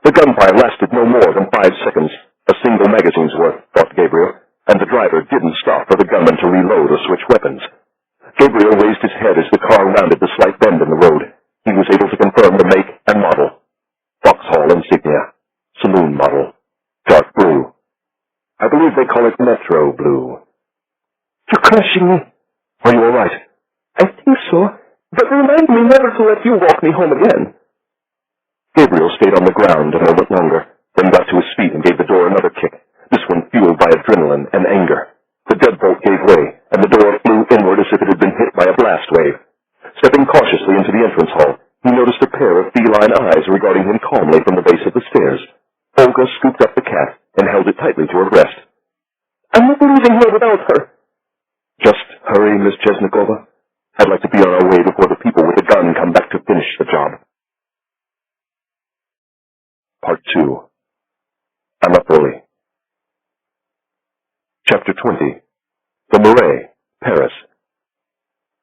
The gunfire lasted no more than 5 seconds, a single magazine's worth, thought Gabriel, and the driver didn't stop for the gunman to reload or switch weapons. Gabriel raised his head as the car rounded the slight bend in the road. He was able to confirm the make and model. Vauxhall insignia. Saloon model. Dark blue. I believe they call it Metro blue. You're crushing me. Are you all right? I think so, but remind me never to let you walk me home again. Gabriel stayed on the ground a moment longer, then got to his feet and gave the door another kick, this one fueled by adrenaline and anger. The deadbolt gave way, and the door flew inward as if it had been hit by a blast wave. Stepping cautiously into the entrance hall, he noticed a pair of feline eyes regarding him calmly from the base of the stairs. Olga scooped up the cat and held it tightly to her breast. I'm not leaving here without her. Just hurry, Miss Chesnikova. I'd like to be on our way before the people with the gun come back to finish the job. Part 2. Anapoli. Chapter 20. The Marais, Paris.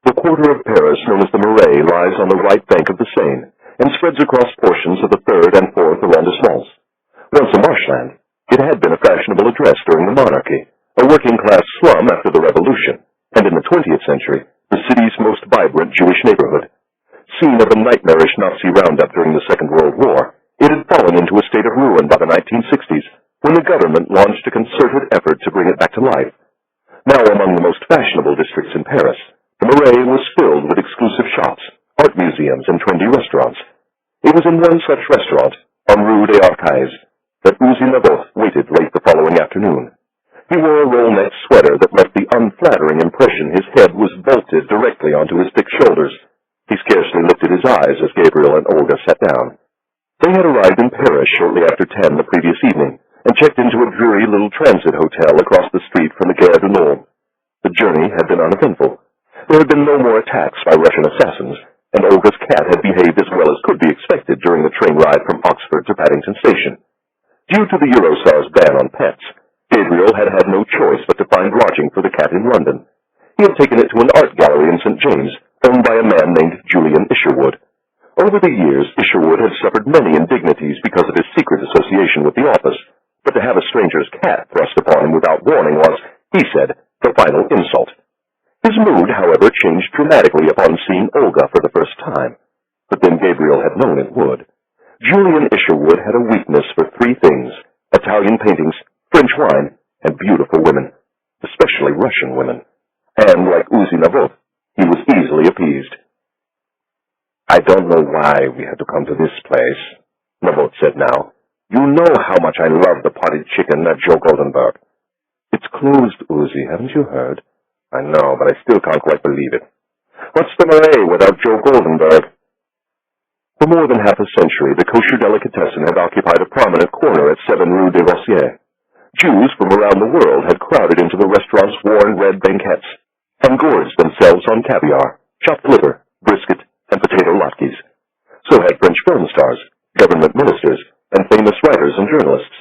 The quarter of Paris known as the Marais lies on the right bank of the Seine and spreads across portions of the 3rd and 4th arrondissements. Once a marshland, it had been a fashionable address during the monarchy, a working-class slum after the Revolution, and in the 20th century, the city's most vibrant Jewish neighborhood. Scene of a nightmarish Nazi roundup during the Second World War, it had fallen into a state of ruin by the 1960s, when the government launched a concerted effort to bring it back to life. Now among the most fashionable districts in Paris, the Marais was filled with exclusive shops, art museums, and trendy restaurants. It was in one such restaurant, on Rue des Arcailles, that Uzi Navoth waited late the following afternoon. He wore a roll-neck sweater that left the unflattering impression his head was bolted directly onto his thick shoulders. He scarcely lifted his eyes as Gabriel and Olga sat down. They had arrived in Paris shortly after 10 the previous evening, and checked into a dreary little transit hotel across the street from the Gare du Nord. The journey had been uneventful. There had been no more attacks by Russian assassins, and Olga's cat had behaved as well as could be expected during the train ride from Oxford to Paddington Station. Due to the Eurostar's ban on pets, Gabriel had had no choice but to find lodging for the cat in London. He had taken it to an art gallery in St. James, owned by a man named Julian Isherwood. Over the years, Isherwood had suffered many indignities because of his secret association with the office, but to have a stranger's cat thrust upon him without warning was, he said, the final insult. His mood, however, changed dramatically upon seeing Olga for the first time, but then Gabriel had known it would. Julian Isherwood had a weakness for 3 things: Italian paintings, French wine, and beautiful women, especially Russian women. And, like Uzi Navoth, he was easily appeased. I don't know why we had to come to this place, Navoth said now. You know how much I love the potted chicken at Joe Goldenberg. It's closed, Uzi, haven't you heard? I know, but I still can't quite believe it. What's the Marais without Joe Goldenberg? For more than half a century, the kosher delicatessen had occupied a prominent corner at 7 Rue des Rossiers. Jews from around the world had crowded into the restaurant's worn red banquettes and gorged themselves on caviar, chopped liver, brisket, and potato latkes. So had French film stars, government ministers, and famous writers and journalists.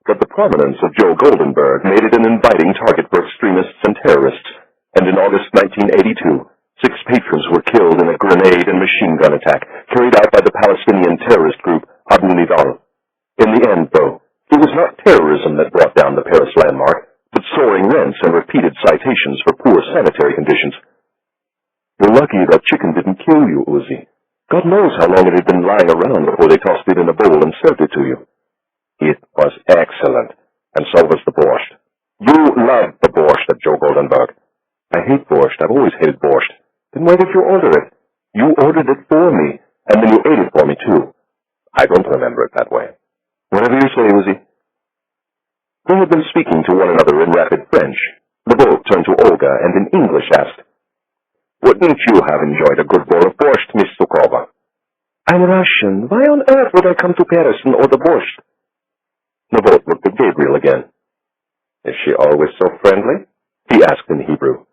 But the prominence of Joe Goldenberg made it an inviting target for extremists and terrorists, and in August 1982, 6 patrons were killed in a grenade and machine gun attack carried out by the Palestinian terrorist group Abu Nidal. In the end, though, it was not terrorism that brought down the Paris landmark, but soaring rents and repeated citations for poor sanitary conditions. You're lucky that chicken didn't kill you, Uzi. God knows how long it had been lying around before they tossed it in a bowl and served it to you. It was excellent, and so was the borscht. You loved the borscht at Joe Goldenberg. I hate borscht. I've always hated borscht. Then why did you order it? You ordered it for me, and then you ate it for me, too. I don't remember it that way. Whatever you say, Uzi. They had been speaking to one another in rapid French. Navoth turned to Olga and in English asked, Wouldn't you have enjoyed a good bowl of borscht, Miss Sukova? I'm Russian. Why on earth would I come to Paris and order borscht? Navoth looked at Gabriel again. Is she always so friendly? He asked in Hebrew.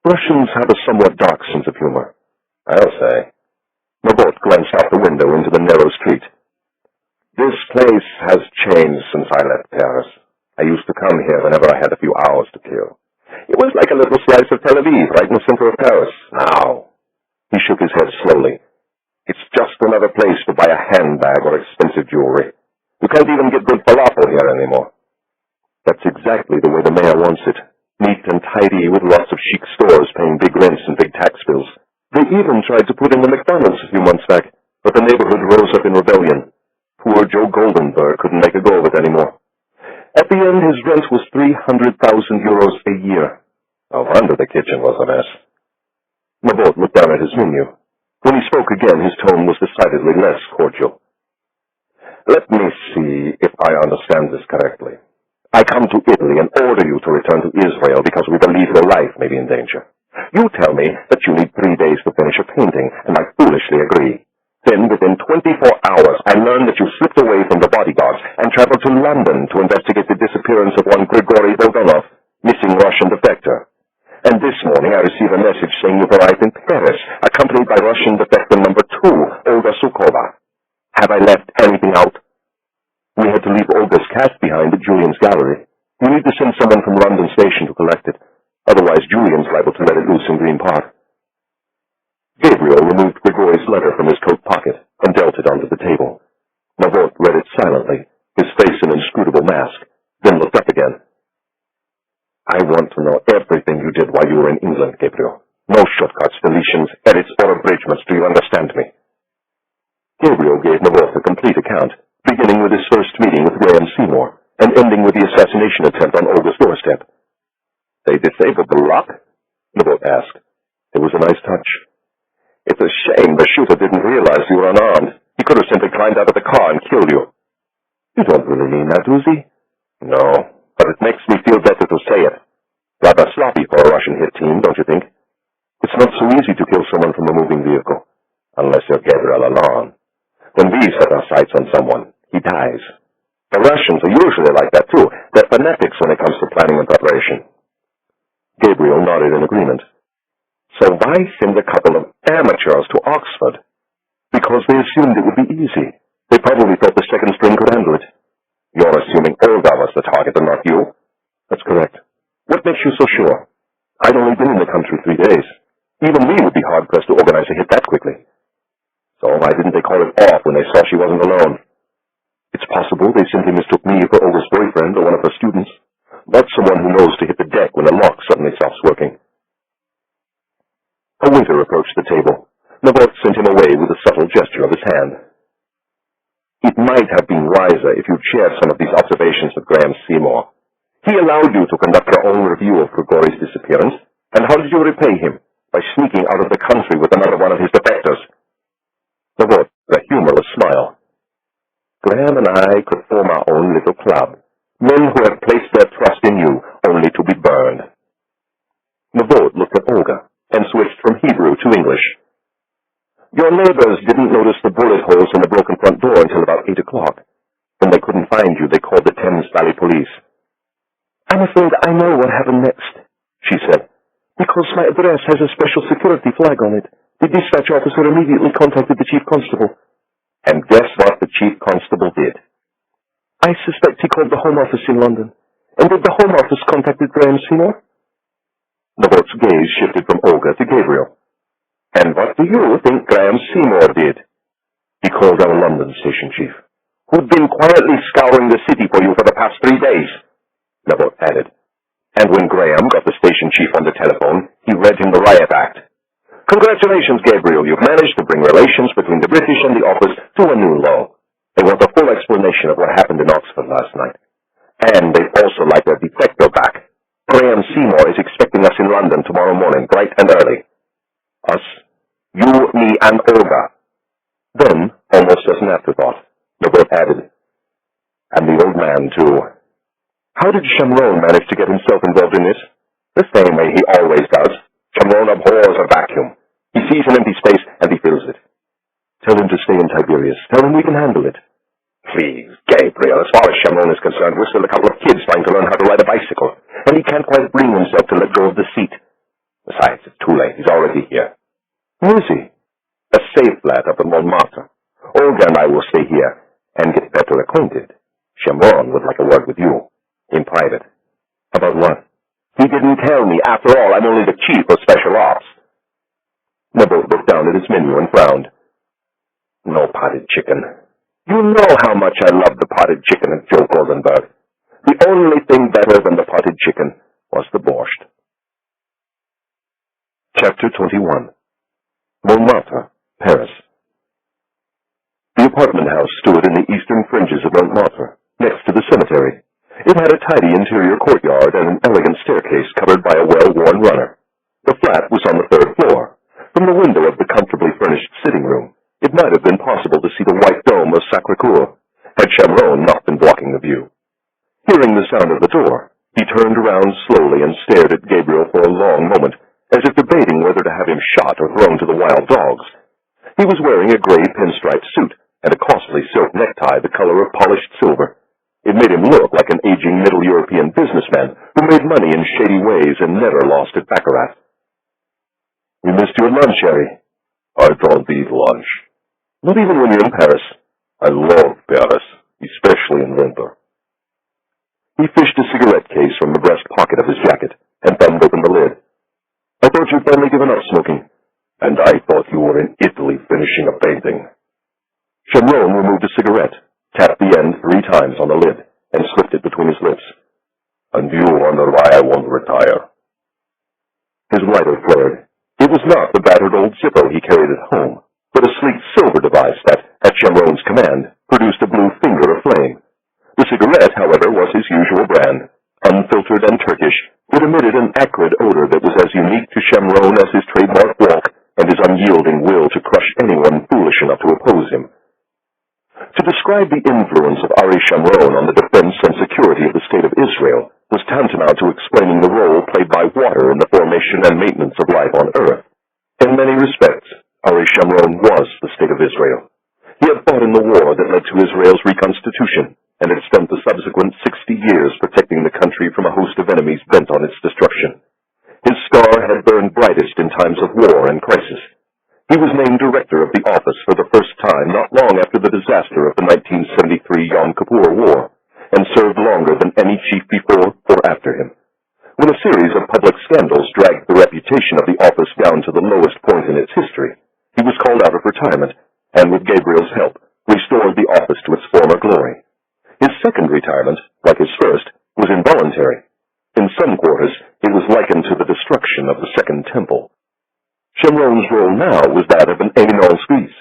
Russians have a somewhat dark sense of humor. I'll say. Navoth glanced out the window into the narrow street. This place has changed since I left Paris. I used to come here whenever I had a few hours to kill. It was like a little slice of Tel Aviv right in the center of Paris. Now, he shook his head slowly. It's just another place to buy a handbag or expensive jewelry. You can't even get good falafel here anymore. That's exactly the way the mayor wants it. Neat and tidy with lots of chic stores paying big rents and big tax bills. They even tried to put in the McDonald's a few months back, but the neighborhood rose up in rebellion. Poor Joe Goldenberg couldn't make a go of it anymore. At the end, his rent was 300,000 euros a year. No wonder the kitchen was a mess. Navoth looked down at his menu. When he spoke again, his tone was decidedly less cordial. Let me see if I understand this correctly. I come to Italy and order you to return to Israel because we believe your life may be in danger. You tell me that you need 3 days to finish a painting, and I foolishly agree. Then, within 24 hours, I learn that you slipped away from the bodyguards and traveled to London to investigate the disappearance of one Grigori Bulganov, missing Russian defector. And this morning I received a message saying you've arrived in Paris, accompanied by Russian Defector number 2, Olga Sukova. Have I left anything out? We had to leave Olga's cat behind at Julian's gallery. We need to send someone from London Station to collect it. Otherwise, Julian's liable to let it loose in Green Park. Gabriel removed Grigori's letter from his coat pocket and dealt it onto the table. Navot read it silently, his face an inscrutable mask, then looked up again. I want to know everything you did while you were in England, Gabriel. No shortcuts, deletions, edits, or abridgments. Do you understand me? Gabriel gave Navot a complete account, beginning with his first meeting with Graham Seymour, and ending with the assassination attempt on Olga's doorstep. They disabled the lock? Navot asked. It was a nice touch. It's a shame the shooter didn't realize you were unarmed. He could have simply climbed out of the car and killed you. You don't really mean that, Uzi? No, but it makes me feel better to say it. Rather sloppy for a Russian hit team, don't you think? It's not so easy to kill someone from a moving vehicle, unless you're Gabriel Allon. When we set our sights on someone, he dies. The Russians are usually like that, too. They're fanatics when it comes to planning and preparation. Gabriel nodded in agreement. So why send a couple of amateurs to Oxford? Because they assumed it would be easy. They probably thought the second string could handle it. You're assuming Olga was the target and not you? That's correct. What makes you so sure? I'd only been in the country 3 days. Even we would be hard-pressed to organize a hit that quickly. So why didn't they call it off when they saw she wasn't alone? It's possible they simply mistook me for Olga's boyfriend or one of her students. Not someone who knows to hit the deck when the lock suddenly stops working. A waiter approached the table. Navot sent him away with a subtle gesture of his hand. It might have been wiser if you'd shared some of these observations with Graham Seymour. He allowed you to conduct your own review of Grigori's disappearance, and how did you repay him? By sneaking out of the country with another one of his defectors. Navot, a humorless smile. Graham and I could form our own little club. Men who had placed their trust in you, only to be burned. Navot looked at Olga, and switched from Hebrew to English. Your neighbors didn't notice the bullet holes in the broken front door until about 8 o'clock. When they couldn't find you, they called the Thames Valley Police. I'm afraid I know what happened next, she said. Because my address has a special security flag on it, the dispatch officer immediately contacted the chief constable. And guess what the chief constable did? I suspect he called the Home Office in London. And did the Home Office contacted Graham Seymour? Navot's gaze shifted from Olga to Gabriel. And what do you think Graham Seymour did? He called our London station chief, who'd been quietly scouring the city for you for the past 3 days, Navot added. And when Graham got the station chief on the telephone, he read him the riot act. Congratulations, Gabriel. You've managed to bring relations between the British and the office to a new low. They want a full explanation of what happened in Oxford last night. And they'd also like their defector back. Graham Seymour is expecting us in London tomorrow morning, bright and early. Us? You, me, and Olga. Then, almost as an afterthought, Navot added, and the old man, too. How did Chamron manage to get himself involved in this? The same way he always does. Chamron abhors a vacuum. He sees an empty space, and he fills it. Tell him to stay in Tiberias. Tell him we can handle it. Please, Gabriel, as far as Chamron is concerned, we're still a couple of kids trying to learn how to ride a bicycle, and he can't quite bring himself to let go of the seat. Besides, it's too late. He's already here. Where is he? A safe flat up in Montmartre. Olga and I will stay here and get better acquainted. Chamron would like a word with you, in private. About what? He didn't tell me. After all, I'm only the chief of special ops. Navot looked down at his menu and frowned. No potted chicken. You know how much I love the potted chicken at Joe Goldenberg. The only thing better than the potted chicken was the borscht. Chapter 21. Montmartre, Paris. The apartment house stood in the eastern fringes of Montmartre, next to the cemetery. It had a tidy interior courtyard and an elegant staircase covered by a well-worn runner. The flat was on the 3rd floor. From the window of the comfortably furnished sitting room, it might have been possible to see the white dome of Sacré-Cœur, had Chamron not been blocking the view. Hearing the sound of the door, he turned around slowly and stared at Gabriel for a long moment, as if debating whether to have him shot or thrown to the wild dogs. He was wearing a gray pinstripe suit and a costly silk necktie the color of polished silver. It made him look like an aging Middle European businessman who made money in shady ways and never lost at baccarat. We missed you at lunch, Harry. I don't eat lunch. Not even when you're in Paris. I love Paris, especially in winter. He fished a cigarette case from the breast pocket of his jacket and thumbed open the lid. I thought you'd finally given up smoking. And I thought you were in Italy finishing a painting. Chamron removed a cigarette, tapped the end 3 times on the lid, and slipped it between his lips. And you wonder why I won't retire. His lighter flared. It was not the battered old Zippo he carried at home, but a sleek silver device that, at Chamron's command, produced a blue finger of flame. The cigarette, however, was his usual brand. Unfiltered and Turkish, it emitted an acrid odor that was as unique to Chamron as his trademark walk and his unyielding will to crush anyone foolish enough to oppose him. To describe the influence of Ari Chamron on the defense and security of the State of Israel was tantamount to explaining the role played by water in the formation and maintenance of life on earth. In many respects, Ari Chamron was the State of Israel. He had fought in the war that led to Israel's reconstitution, and had spent the subsequent 60 years protecting the country from a host of enemies bent on its destruction. His star had burned brightest in times of war and crisis. He was named director of the office for the first time not long after the disaster of the 1973 Yom Kippur War, and served longer than any chief before or after him. When a series of public scandals dragged the reputation of the office down to the lowest point in its history, he was called out of retirement, and with Gabriel's help, restored the office to its former glory. His second retirement, like his first, was involuntary. In some quarters, it was likened to the destruction of the Second Temple. Chamron's role now was that of an éminent suisse.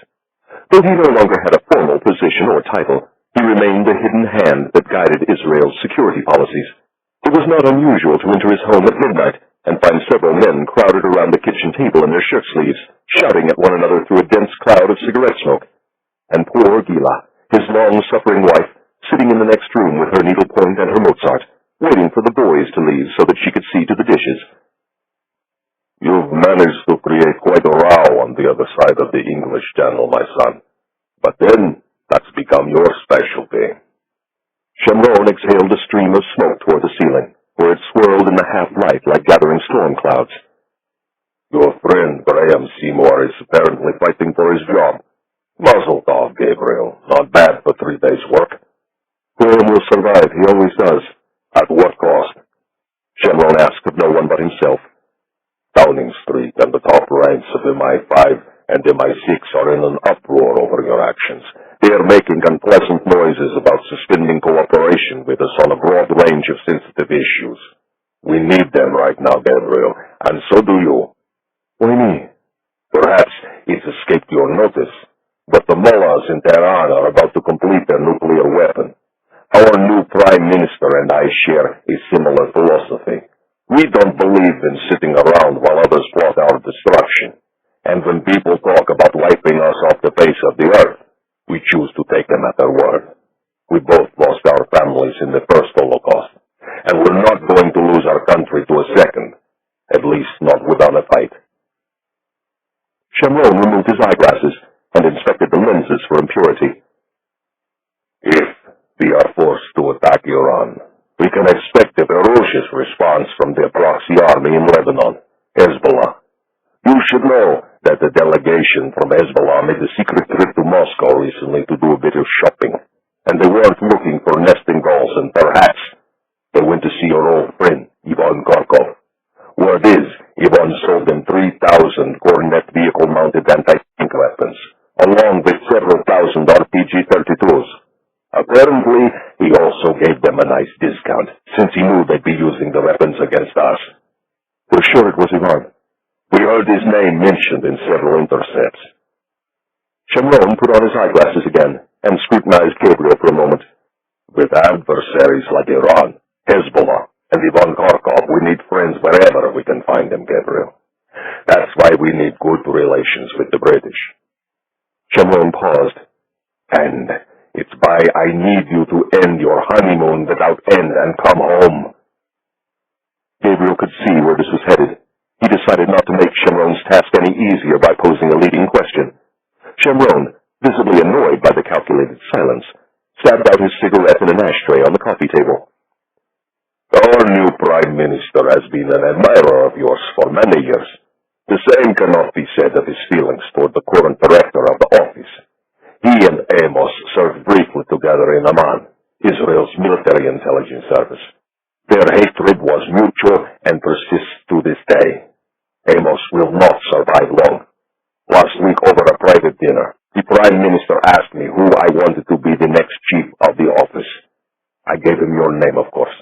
Though he no longer had a formal position or title, he remained the hidden hand that guided Israel's security policies. It was not unusual to enter his home at midnight and find several men crowded around the kitchen table in their shirt sleeves, shouting at one another through a dense cloud of cigarette smoke. And poor Gila, his long-suffering wife, sitting in the next room with her needlepoint and her Mozart, waiting for the boys to leave so that she could see to the dishes. You've managed to create quite a row on the other side of the English Channel, my son. But then, that's become your specialty. Chamron exhaled a stream of smoke toward the ceiling, where it swirled in the half-light like gathering storm clouds. Your friend Graham Seymour is apparently fighting for his job. Mazel tov, Gabriel. Not bad for 3 days' work. Graham will survive. He always does. At what cost? Chamron asked of no one but himself. Downing Street and the top ranks of MI5 and MI6 are in an uproar over your actions. They are making unpleasant noises about suspending cooperation with us on a broad range of sensitive issues. We need them right now, Gabriel, and so do you. Why me? Perhaps it's escaped your notice, but the mullahs in Tehran are about to complete their nuclear weapon. Our new Prime Minister and I share a similar philosophy. We don't believe in sitting around while others plot our destruction. And when people talk about wiping us off the face of the earth, we choose to take them at their word. We both lost our families in the first Holocaust, and we're not going to lose our country to a second, at least not without a fight. Chamron removed his eyeglasses and inspected the lenses for impurity. If we are forced to attack Iran, we can expect a ferocious response from the proxy army in Lebanon, Hezbollah. You should know that the delegation from Hezbollah made a secret trip to Moscow recently to do a bit of shopping, and they weren't looking for nesting dolls and perhaps they went to see your old friend, Ivan Kharkov. Word is, Ivan sold them 3,000 Cornet vehicle-mounted anti-tank weapons, along with several thousand RPG-32s. Apparently, he also gave them a nice discount, since he knew they'd be using the weapons against us. We're sure it was Ivan. We heard his name mentioned in several intercepts. Chamron put on his eyeglasses again and scrutinized Gabriel for a moment. With adversaries like Iran, Hezbollah, and Ivan Kharkov, we need friends wherever we can find them, Gabriel. That's why we need good relations with the British. Chamron paused. And it's why I need you to end your honeymoon without end and come home. Gabriel could see where this was headed. He decided not to make Chamron's task any easier by posing a leading question. Chamron, visibly annoyed by the calculated silence, stabbed out his cigarette in an ashtray on the coffee table. Our new Prime Minister has been an admirer of yours for many years. The same cannot be said of his feelings toward the current director of the office. He and Amos served briefly together in Amman, Israel's military intelligence service. Their hatred was mutual and persists to this day. Amos will not survive long. Last week over a private dinner, the Prime Minister asked me who I wanted to be the next chief of the office. I gave him your name, of course.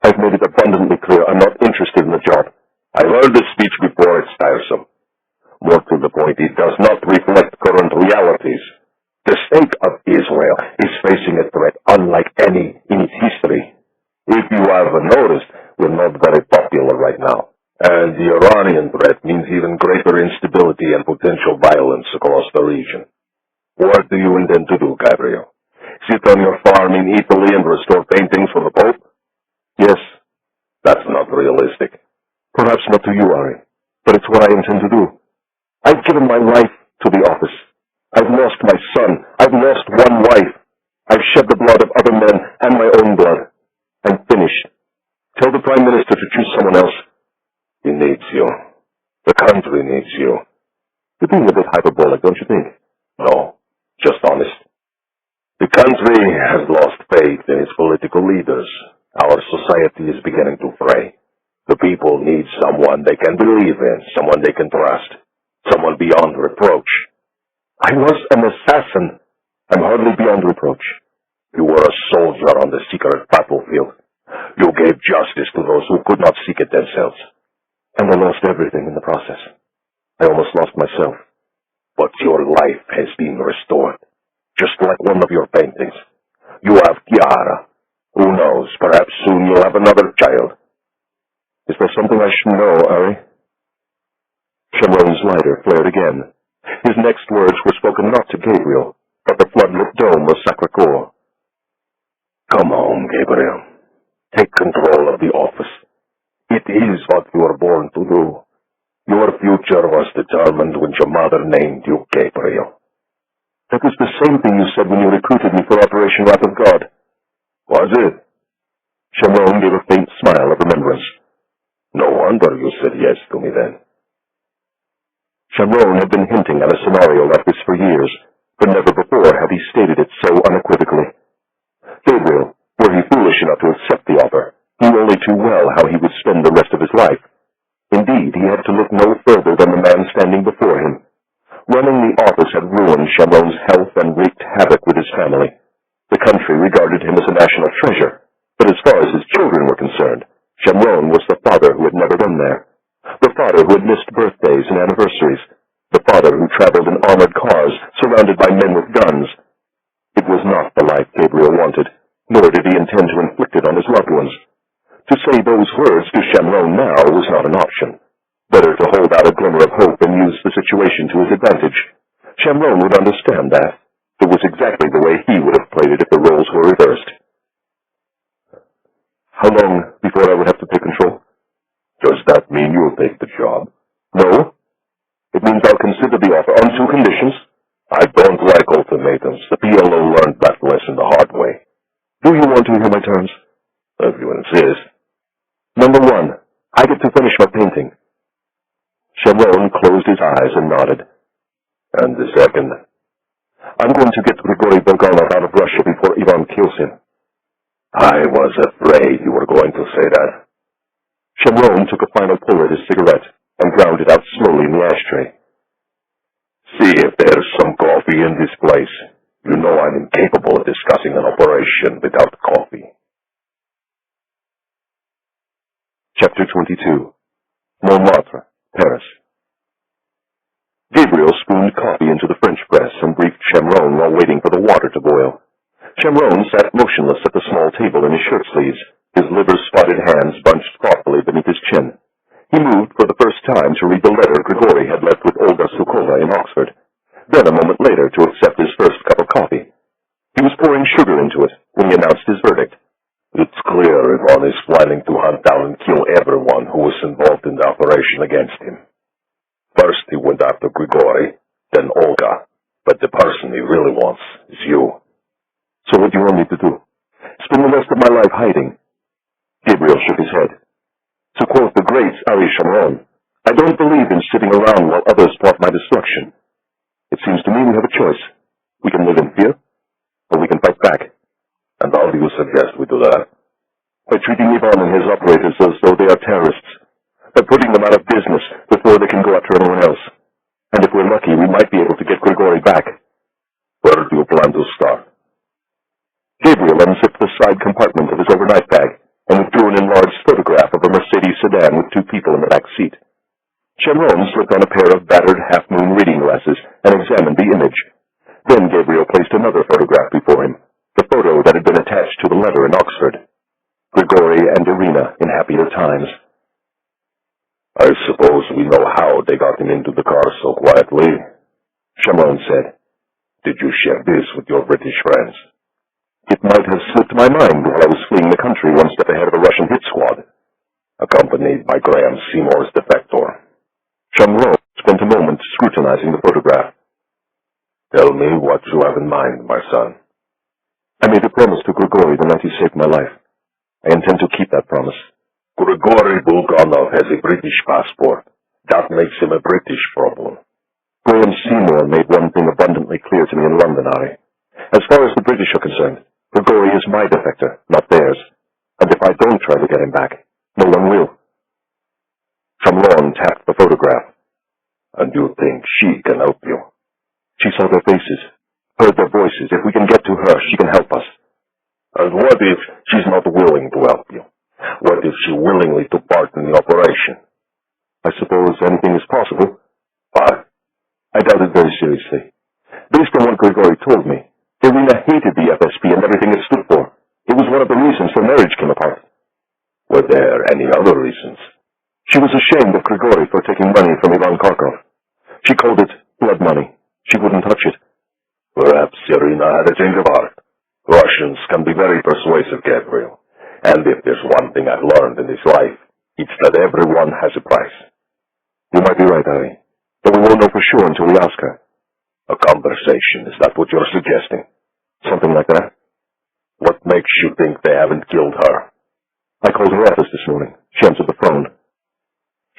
I've made it abundantly clear I'm not interested in the job. I heard the speech before, it's tiresome. More to the point, it does not reflect current realities. The state of Israel is facing a threat unlike any in its history. If you haven't noticed, we're not very popular right now. And the Iranian threat means even greater instability and potential violence across the region. What do you intend to do, Gabriel? Sit on your farm in Italy and restore paintings for the Pope? Yes. That's not realistic. Perhaps not to you, Ari, but it's what I intend to do. I've given my life to the office. I've lost my son. I've lost one wife. I've shed the blood of other men and my own blood. I'm finished. Tell the Prime Minister to choose someone else. He needs you. The country needs you. You're being a bit hyperbolic, don't you think? No, just honest. The country has lost faith in its political leaders. Our society is beginning to fray. The people need someone they can believe in, someone they can trust, someone beyond reproach. I was an assassin. I'm hardly beyond reproach. You were a soldier on the secret battlefield. You gave justice to those who could not seek it themselves. And I lost everything in the process. I almost lost myself. But your life has been restored, just like one of your paintings. You have Chiara. Who knows, perhaps soon you'll have another child. Is there something I should know, Ari? Sharon's lighter flared again. His next words were spoken not to Gabriel, but the floodlit dome of Sacré-Cœur. Come home, Gabriel. Take control of the office. It is what you were born to do. Your future was determined when your mother named you Gabriel. That was the same thing you said when you recruited me for Operation Wrath of God. Was it? Sharon gave a faint smile of remembrance. No wonder you said yes to me then. Sharon had been hinting at a scenario like this for years, but never before had he stated it so unequivocally. Gabriel, were he foolish enough to accept the offer, knew only too well how he would spend the rest of his life. Indeed, he had to look no further than the man standing before him. Running the office had ruined Sharon's health and wreaked havoc with his family. The country regarded him as a national treasure, but as far as his children were concerned, Sharon was the father who had never been there, the father who had missed birthdays and anniversaries, the father who traveled in armored cars surrounded by men with guns. It was not the life Gabriel wanted, nor did he intend to inflict it on his loved ones. To say those words to Sharon now was not an option. Better to hold out a glimmer of hope and use the situation to his advantage. Sharon would understand that. It was exactly the way he would have played it if the roles were reversed. How long before I would have to take control? Does that mean you'll take the job? No. It means I'll consider the offer on two conditions. I don't like ultimatums. The PLO learned that lesson the hard way. Do you want to hear my terms? If you insist. Number one, I get to finish my painting. Sharon closed his eyes and nodded. And the second? I'm going to get Grigori Bulganov out of Russia before Ivan kills him. I was afraid you were going to say that. Sharon took a final pull at his cigarette and ground it out slowly in the ashtray. See if there's some coffee in this place. You know I'm incapable of discussing an operation without coffee. Chapter 22. Montmartre, Paris. Gabriel spooned coffee into the French press and briefed Sharon while waiting for the water to boil. Sharon sat motionless at the small table in his shirt sleeves, his liver-spotted hands bunched thoughtfully beneath his chin. He moved for the first time to read the letter Grigori had left with Olga Sukova in Oxford, then a moment later to accept his first cup of coffee. He was pouring sugar into it when he announced his verdict. It's clear Ivan is planning to hunt down and kill everyone who was involved in the operation against him. First he went after Grigori, then Olga, but the person he really wants is you. So what do you want me to do? Spend the rest of my life hiding? Gabriel shook his head. To quote the great Ari Sharon, I don't believe in sitting around while others plot my destruction. It seems to me we have a choice. We can live in fear, or we can fight back. And how do you suggest we do that? By treating Ivan and his operators as though they are terrorists. By putting them out of business before they can go after anyone else. And if we're lucky, we might be able to get Grigori back. Where do you plan to start? Gabriel unzipped the side compartment of his overnight bag and withdrew an enlarged photograph of a Mercedes sedan with 2 people in the back seat. Chemron slipped on a pair of battered half-moon reading glasses and examined the image. Then Gabriel placed another photograph before him, the photo that had been attached to the letter in Oxford. Grigori and Irina in happier times. I suppose we know how they got him into the car so quietly, Chemron said. Did you share this with your British friends? It might have slipped my mind while I was fleeing the country one step ahead of a Russian hit squad. Accompanied by Graham Seymour's Defector. Chemron spent a moment scrutinizing the photograph. Tell me what you have in mind, my son. I made a promise to Grigori the night he saved my life. I intend to keep that promise. Grigori Bulganov has a British passport. That makes him a British problem. Graham Seymour made one thing abundantly clear to me in London, Harry. As far as the British are concerned, Grigori is my defector, not theirs. And if I don't try to get him back, no one will. Chemron tapped the photograph. And you think she can help you? She saw their faces, heard their voices. If we can get to her, she can help us. And what if she's not willing to help you? What if she willingly took part in the operation? I suppose anything is possible. But I doubt it very seriously. Based on what Grigori told me, Irina hated the FSP and everything it stood for. It was one of the reasons their marriage came apart. Were there any other reasons? She was ashamed of Grigori for taking money from Ivan Kharkov. She called it blood money. She wouldn't touch it. Perhaps Irina had a change of heart. Russians can be very persuasive, Gabriel. And if there's one thing I've learned in this life, it's that everyone has a price. You might be right, Harry. But we won't know for sure until we ask her. A conversation, is that what you're suggesting? Something like that. What makes you think they haven't killed her? I called her office this morning. She answered the phone.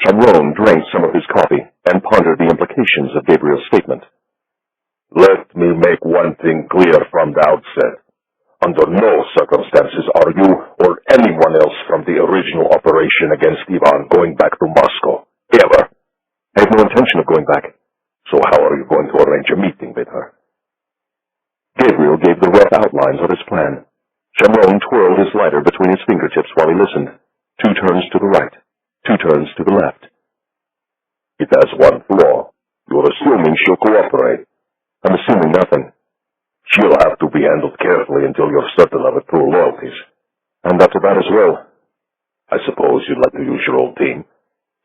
Chemron drank some of his coffee and pondered the implications of Gabriel's statement. Let me make one thing clear from the outset. Under no circumstances are you or anyone else from the original operation against Ivan going back to Moscow. Ever. I have no intention of going back. So how are you going to arrange a meeting with her? Gabriel gave the rough outlines of his plan. Chemron twirled his lighter between his fingertips while he listened. 2 turns to the right, 2 turns to the left. It has one flaw. You're assuming she'll cooperate. I'm assuming nothing. She'll have to be handled carefully until you're certain of her true loyalties. And that's about as well. I suppose you'd like to use your old team.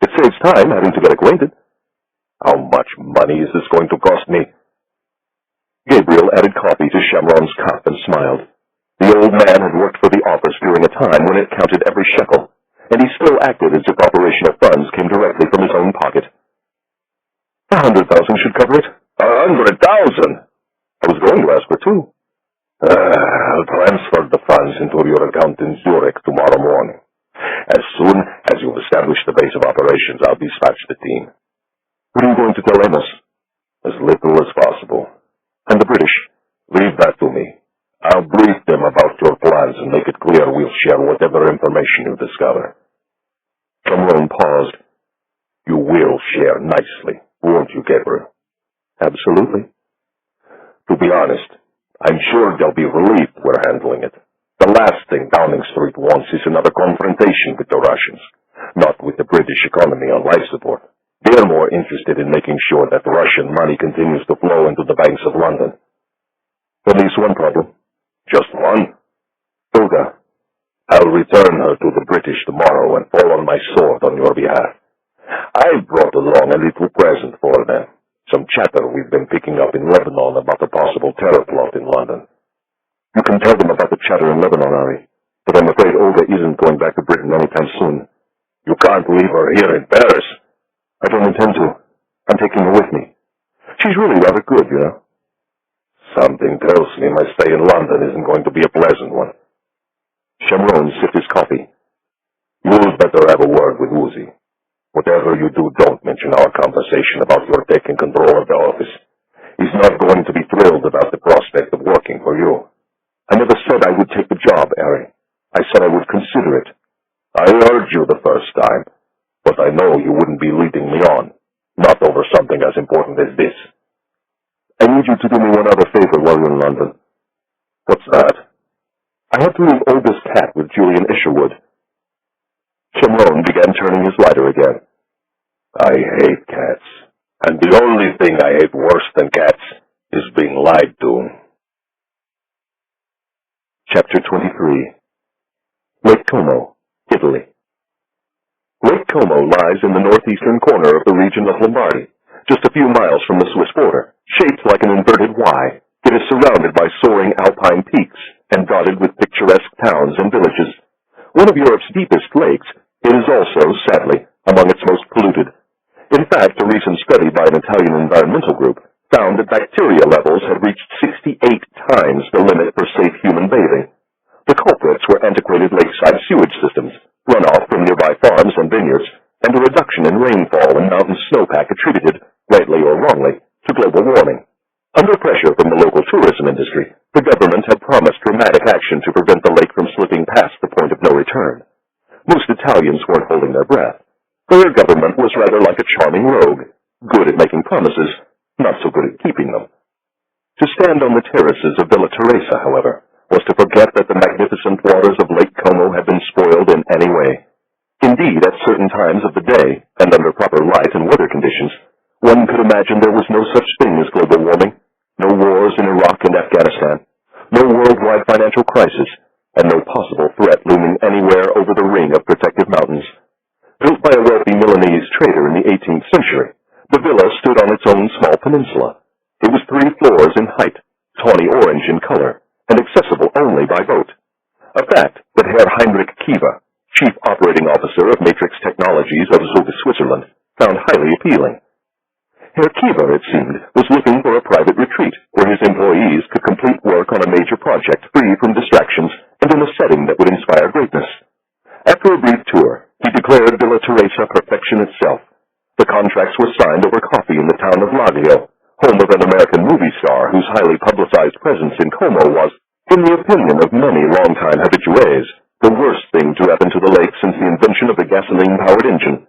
It saves time having to get acquainted. How much money is this going to cost me? Gabriel added coffee to Chemron's cup and smiled. The old man had worked for the office during a time when it counted every shekel, and he still acted as if operation of funds came directly from his own pocket. 100,000 should cover it. 100,000? I was going to ask for 2. I'll transfer the funds into your account in Zurich tomorrow morning. As soon as you've established the base of operations, I'll dispatch the team. What are you going to tell Amos? As little as possible. And the British? Leave that to me. I'll brief them about your plans and make it clear we'll share whatever information you discover. Chemron paused. You will share nicely, won't you, Gabriel? Absolutely. To be honest, I'm sure they'll be relieved we're handling it. The last thing Downing Street wants is another confrontation with the Russians, not with the British economy on life support. They're more interested in making sure that Russian money continues to flow into the banks of London. At least one problem. Just one? Olga. I'll return her to the British tomorrow and fall on my sword on your behalf. I brought along a little present for them. Some chatter we've been picking up in Lebanon about a possible terror plot in London. You can tell them about the chatter in Lebanon, Harry, but I'm afraid Olga isn't going back to Britain anytime soon. You can't leave her here in Paris. I don't intend to. I'm taking her with me. She's really rather good, you know. Something tells me my stay in London isn't going to be a pleasant one. Chemron sipped his coffee. You'd better have a word with Uzi. Whatever Whatever you do, don't mention our conversation about your taking control of the office. He's not going to be thrilled about the prospect of working for you. I never said I would take the job, Harry. I said I would consider it. I heard you the first time, but I know you wouldn't be leading me on, not over something as important as this. I need you to do me one other favor while you're in London. What's that? I have to leave Olga's cat with Julian Isherwood. Chimrone began turning his lighter again. I hate cats, and the only thing I hate worse than cats is being lied to. Chapter 23. Lake Como, Italy. Lake Como lies in the northeastern corner of the region of Lombardy, just a few miles from the Swiss border. Shaped like an inverted Y, it is surrounded by soaring alpine peaks and dotted with picturesque towns and villages. One of Europe's deepest lakes, it is also, sadly, among its most polluted. In fact, a recent study by an Italian environmental group found that bacteria levels had reached 68 times the limit for safe human bathing. The culprits were antiquated lakeside sewage systems, runoff from nearby farms and vineyards, and a reduction in rainfall and mountain snowpack attributed, rightly or wrongly, to global warming. Under pressure from the local tourism industry, the government had promised dramatic action to prevent the lake from slipping past the point of no return. Most Italians weren't holding their breath. Their government was rather like a charming rogue, good at making promises, not so good at keeping them. To stand on the terraces of Villa Teresa, however, was to forget that the magnificent waters of Lake Como had been spoiled in any way. Indeed, at certain times of the day, and under proper light and weather conditions, one could imagine there was no such thing as global warming, no wars in Iraq and Afghanistan, no worldwide financial crisis, and no possible threat looming anywhere over the ring of protective mountains. Built by a wealthy Milanese trader in the 18th century, the villa stood on its own small peninsula. It was 3 floors in height, tawny orange in color, and accessible only by boat. A fact that Herr Heinrich Kiva, chief operating officer of Matrix Technologies of Zug, Switzerland, found highly appealing. Herr Kiva, it seemed, was looking for a private retreat where his employees could complete work on a major project free from distractions and in a setting that would inspire greatness. After a brief tour, he declared Villa Teresa perfection itself. The contracts were signed over coffee in the town of Laglio, home of an American movie star whose highly publicized presence in Como was, in the opinion of many longtime habitués, the worst thing to happen to the lake since the invention of the gasoline-powered engine.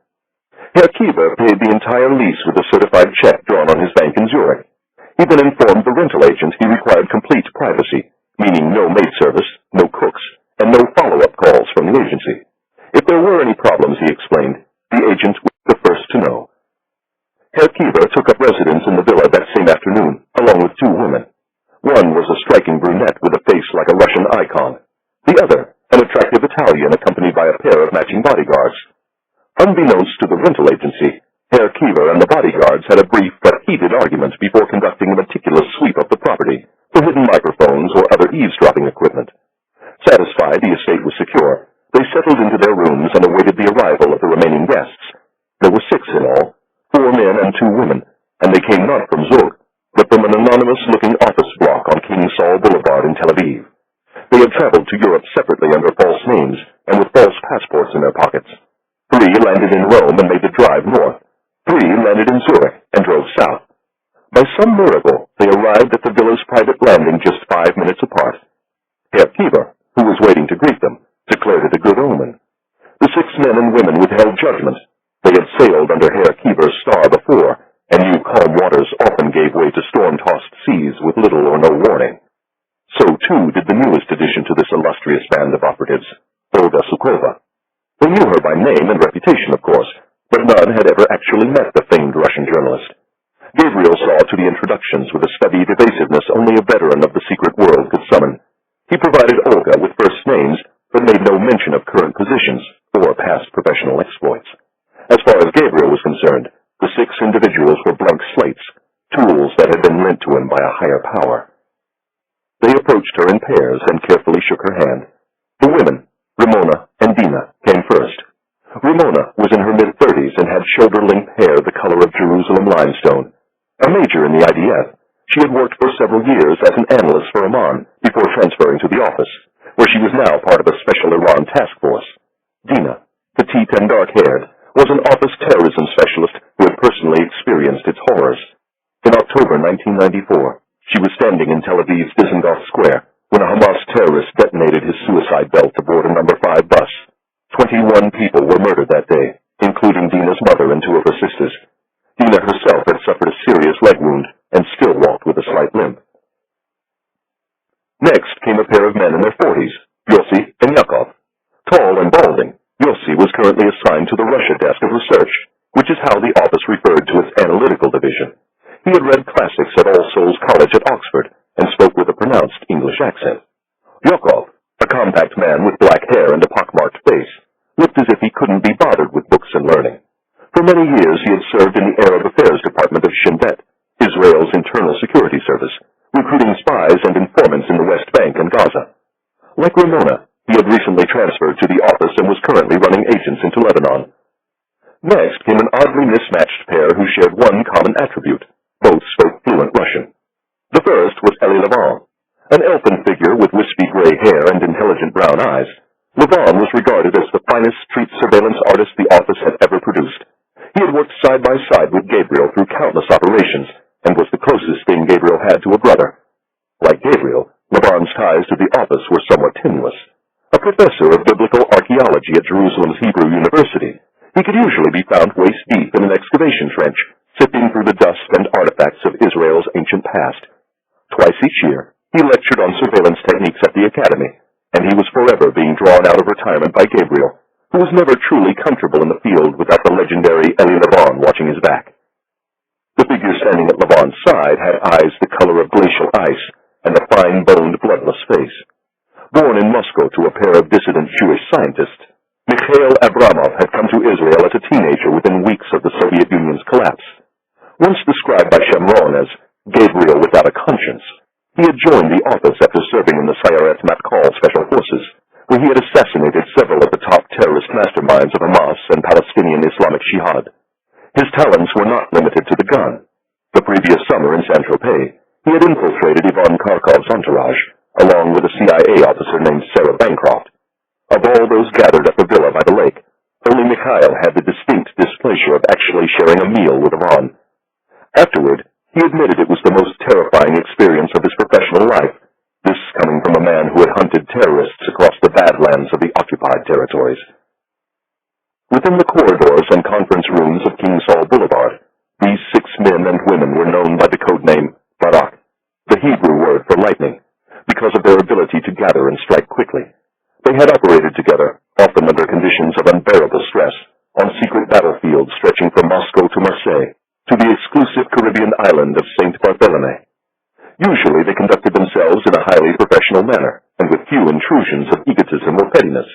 Herr Kiva paid the entire lease with a certified check drawn on his bank in Zurich. He then informed the rental agent he required complete privacy, meaning no maid service, no cooks, and no follow-up calls from the agency. If there were any problems, he explained, the agent was the first to know. Herr Kiva took up residence in the villa that same afternoon, along with 2 women. One was a striking brunette with a face like a Russian icon. The other, an attractive Italian accompanied by a pair of matching bodyguards. Unbeknownst to the rental agency, Herr Kiva and the bodyguards had a brief but heated argument before conducting a meticulous sweep of the property for hidden microphones or other eavesdropping equipment. Satisfied the estate was secure, they settled into their rooms and awaited the arrival of the remaining guests. There were 6 in all, 4 men and 2 women, and they came not from Zug, but from an anonymous-looking office block on King Saul Boulevard in Tel Aviv. They had traveled to Europe separately under false names and with false passports in their pockets. 3 landed in Rome and made the drive north. 3 landed in Zurich and drove south. By some miracle, they arrived at the villa's private landing just 5 minutes apart. Herr Kiva, who was waiting to greet them, declared it a good omen. The 6 men and women withheld judgment. They had sailed under Herr Kiva's star before, and knew calm waters often gave way to storm-tossed seas with little or no warning. So, too, did the newest addition to this illustrious band of operatives, Olga Sukova. They knew her by name and reputation, of course, but none had ever actually met the famed Russian journalist. Gabriel saw to the introductions with a studied evasiveness only a veteran of the secret world could summon. He provided Olga with first names, but made no mention of current positions or past professional exploits. As far as Gabriel was concerned, the 6 individuals were blank slates, tools that had been lent to him by a higher power. They approached her in pairs and carefully shook her hand. The women, Ramona and Dina, came first. Ramona was in her mid-30s and had shoulder-length hair the color of Jerusalem limestone. A major in the IDF, she had worked for several years as an analyst for Oman before transferring to the office, where she was now part of a special Iran task force. Dina, petite and dark-haired, was an office terrorism specialist who had personally experienced its horrors. In October 1994, she was standing in Tel Aviv's Dizengoff Square when a Hamas terrorist detonated his suicide belt aboard a number 5 bus. 21 people were murdered that day, including Dina's mother and 2 of her sisters. Dina herself had suffered a serious leg wound and still walked with a slight limp. Next came a pair of men in their 40s, Yossi and Yakov. Tall and balding, Yossi was currently assigned to the Russia desk of research, which is how the office referred to its analytical division. He had read classics at All Souls College at Oxford and spoke with a pronounced English accent. Yakov, a compact man with black hair and a pockmarked face, looked as if he couldn't be bothered with books and learning. For many years he had served in the Arab Affairs Department of Shin Bet, Israel's internal security service, recruiting spies and informants in the West Bank and Gaza. Like Ramona, he had recently transferred to the office and was currently running agents into Lebanon. Next came an oddly mismatched pair who shared one common attribute. Both spoke fluent Russian. The first was Elie Levin, an elfin figure with wispy gray hair and intelligent brown eyes. Levin was regarded as the finest street surveillance artist the office had ever produced. He had worked side by side with Gabriel through countless operations and was the closest thing Gabriel had to a brother. Like Gabriel, Levin's ties to the office were somewhat tenuous. A professor of biblical archaeology at Jerusalem's Hebrew University, he could usually be found waist-deep in an excavation trench, sifting through the dust and artifacts of Israel's ancient past. Twice each year, he lectured on surveillance techniques at the academy, and he was forever being drawn out of retirement by Gabriel, who was never truly comfortable in the field without the legendary Elie Levin watching his back. The figure standing at Levin's side had eyes the color of glacial ice and a fine-boned, bloodless face. Born in Moscow to a pair of dissident Jewish scientists, Mikhail Abramov had come to Israel as a teenager within weeks of the Soviet Union's collapse. Once described by Shamron as Gabriel without a conscience, he had joined the office after serving in the Sayeret Matkal Special Forces, where he had assassinated several of the top terrorist masterminds of Hamas and Palestinian Islamic Jihad. His talents were not limited to the gun. The previous summer in Saint-Tropez, he had infiltrated Ivan Kharkov's entourage, along with a CIA officer named Sarah Bancroft. Of all those gathered at the villa by the lake, only Mikhail had the distinct displeasure of actually sharing a meal with Ivan. Afterward, he admitted it was the most terrifying experience of his professional life, this coming from a man who had hunted terrorists across the badlands of the occupied territories. Within the corridors and conference rooms of King Saul Boulevard, these 6 men and women were known by the code name Barak, the Hebrew word for lightning, because of their ability to gather and strike quickly. They had operated together, often under conditions of unbearable stress, on secret battlefields stretching from Moscow to Marseille, to the exclusive Caribbean island of Saint Barthélemy. Usually they conducted themselves in a highly professional manner, and with few intrusions of egotism or pettiness.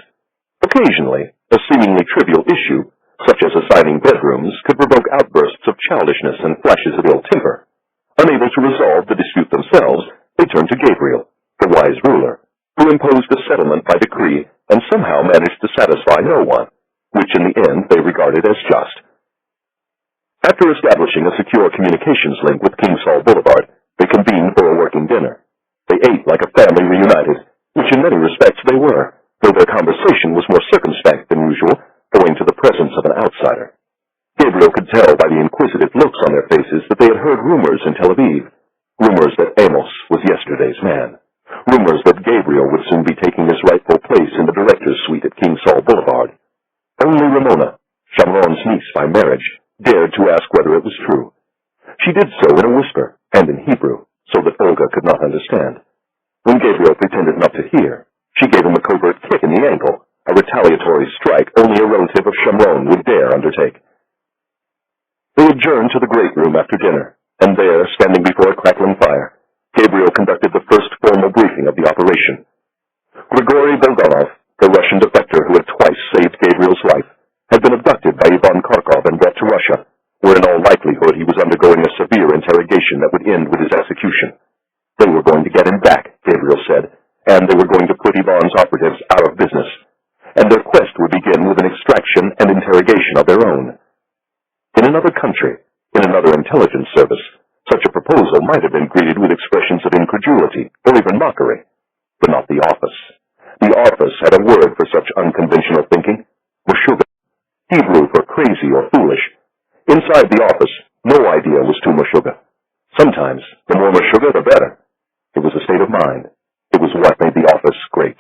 Occasionally, a seemingly trivial issue, such as assigning bedrooms, could provoke outbursts of childishness and flashes of ill temper. Unable to resolve the dispute themselves, they turned to Gabriel, the wise ruler, who imposed a settlement by decree and somehow managed to satisfy no one, which in the end they regarded as just. After establishing a secure communications link with King Saul Boulevard, they convened for a working dinner. They ate like a family reunited, which in many respects they were, though their conversation was more circumspect than usual, owing to the presence of an outsider. Gabriel could tell by the inquisitive looks on their faces that they had heard rumors in Tel Aviv, rumors that Amos was yesterday's man, rumors that Gabriel would soon be taking his rightful place in the director's suite at King Saul Boulevard. Only Ramona, Shamron's niece by marriage, dared to ask whether it was true. She did so in a whisper, and in Hebrew, so that Olga could not understand. When Gabriel pretended not to hear, she gave him a covert kick in the ankle, a retaliatory strike only a relative of Shamron would dare undertake. They adjourned to the great room after dinner, and there, standing before a crackling fire, Gabriel conducted the first formal briefing of the operation. Grigori Bulganov, the Russian defector who had twice saved Gabriel's life, had been abducted by Ivan Kharkov and brought to Russia, where in all likelihood he was undergoing a severe interrogation that would end with his execution. They were going to get him back, Gabriel said, and they were going to put Ivan's operatives out of business, and their quest would begin with an extraction and interrogation of their own. In another country, in another intelligence service, such a proposal might have been greeted with expressions of incredulity or even mockery, but not the office. The office had a word for such unconventional thinking, Meshuggah. Hebrew for crazy or foolish. Inside the office, no idea was too mashuga. Sometimes, the more mashuga, the better. It was a state of mind. It was what made the office great.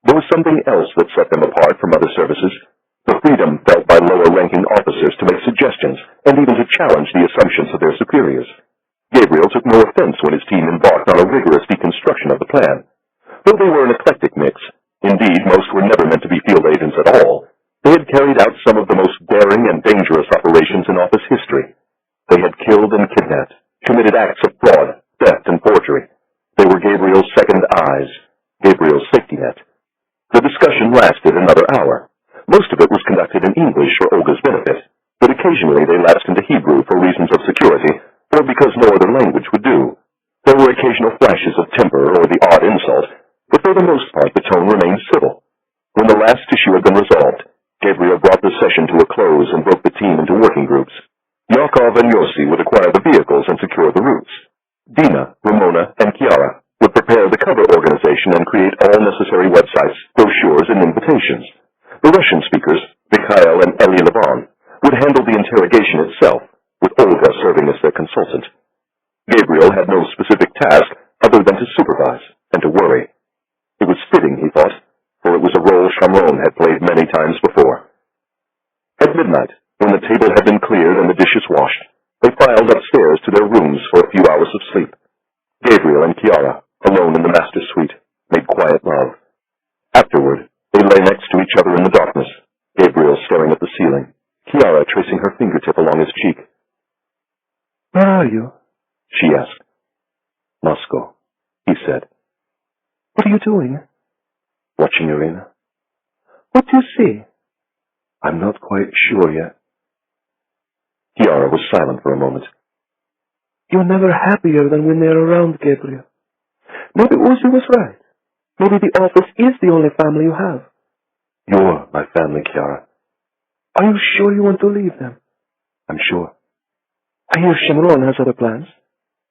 There was something else that set them apart from other services, the freedom felt by lower-ranking officers to make suggestions and even to challenge the assumptions of their superiors. Gabriel took no offense when his team embarked on a rigorous deconstruction of the plan. Though they were an eclectic mix, indeed most were never meant to be field agents at all, they had carried out some of the most daring and dangerous operations in office history. They had killed and kidnapped, committed acts of fraud, theft, and forgery. They were Gabriel's second eyes, Gabriel's safety net. The discussion lasted another hour. Most of it was conducted in English for Olga's benefit, but occasionally they lapsed into Hebrew for reasons of security, or because no other language would do. There were occasional flashes of temper or the odd insult, but for the most part the tone remained civil. When the last issue had been resolved, Gabriel brought the session to a close and broke the team into working groups. Yakov and Yossi would acquire the vehicles and secure the routes. Dina, Ramona, and Chiara would prepare the cover organization and create all necessary websites, brochures, and invitations. The Russian speakers, Mikhail and Elia Levon, would handle the interrogation itself, with Olga serving as their consultant. Gabriel had no specific task other than to supervise and to worry. It was fitting, he thought, for it was a role Shamron had played many times before. At midnight, when the table had been cleared and the dishes washed, they filed upstairs to their rooms for a few hours of sleep. Gabriel and Chiara, alone in the master suite, made quiet love. Afterward, they lay next to each other in the darkness, Gabriel staring at the ceiling, Chiara tracing her fingertip along his cheek. "Where are you?" she asked. "Moscow," he said. "What are you doing?" "Watching Irina." "What do you see?" "I'm not quite sure yet." Chiara was silent for a moment. "You're never happier than when they're around, Gabriel. Maybe Uzi was right. Maybe the office is the only family you have." "You're my family, Chiara." "Are you sure you want to leave them?" "I'm sure." "I hear Shamron has other plans."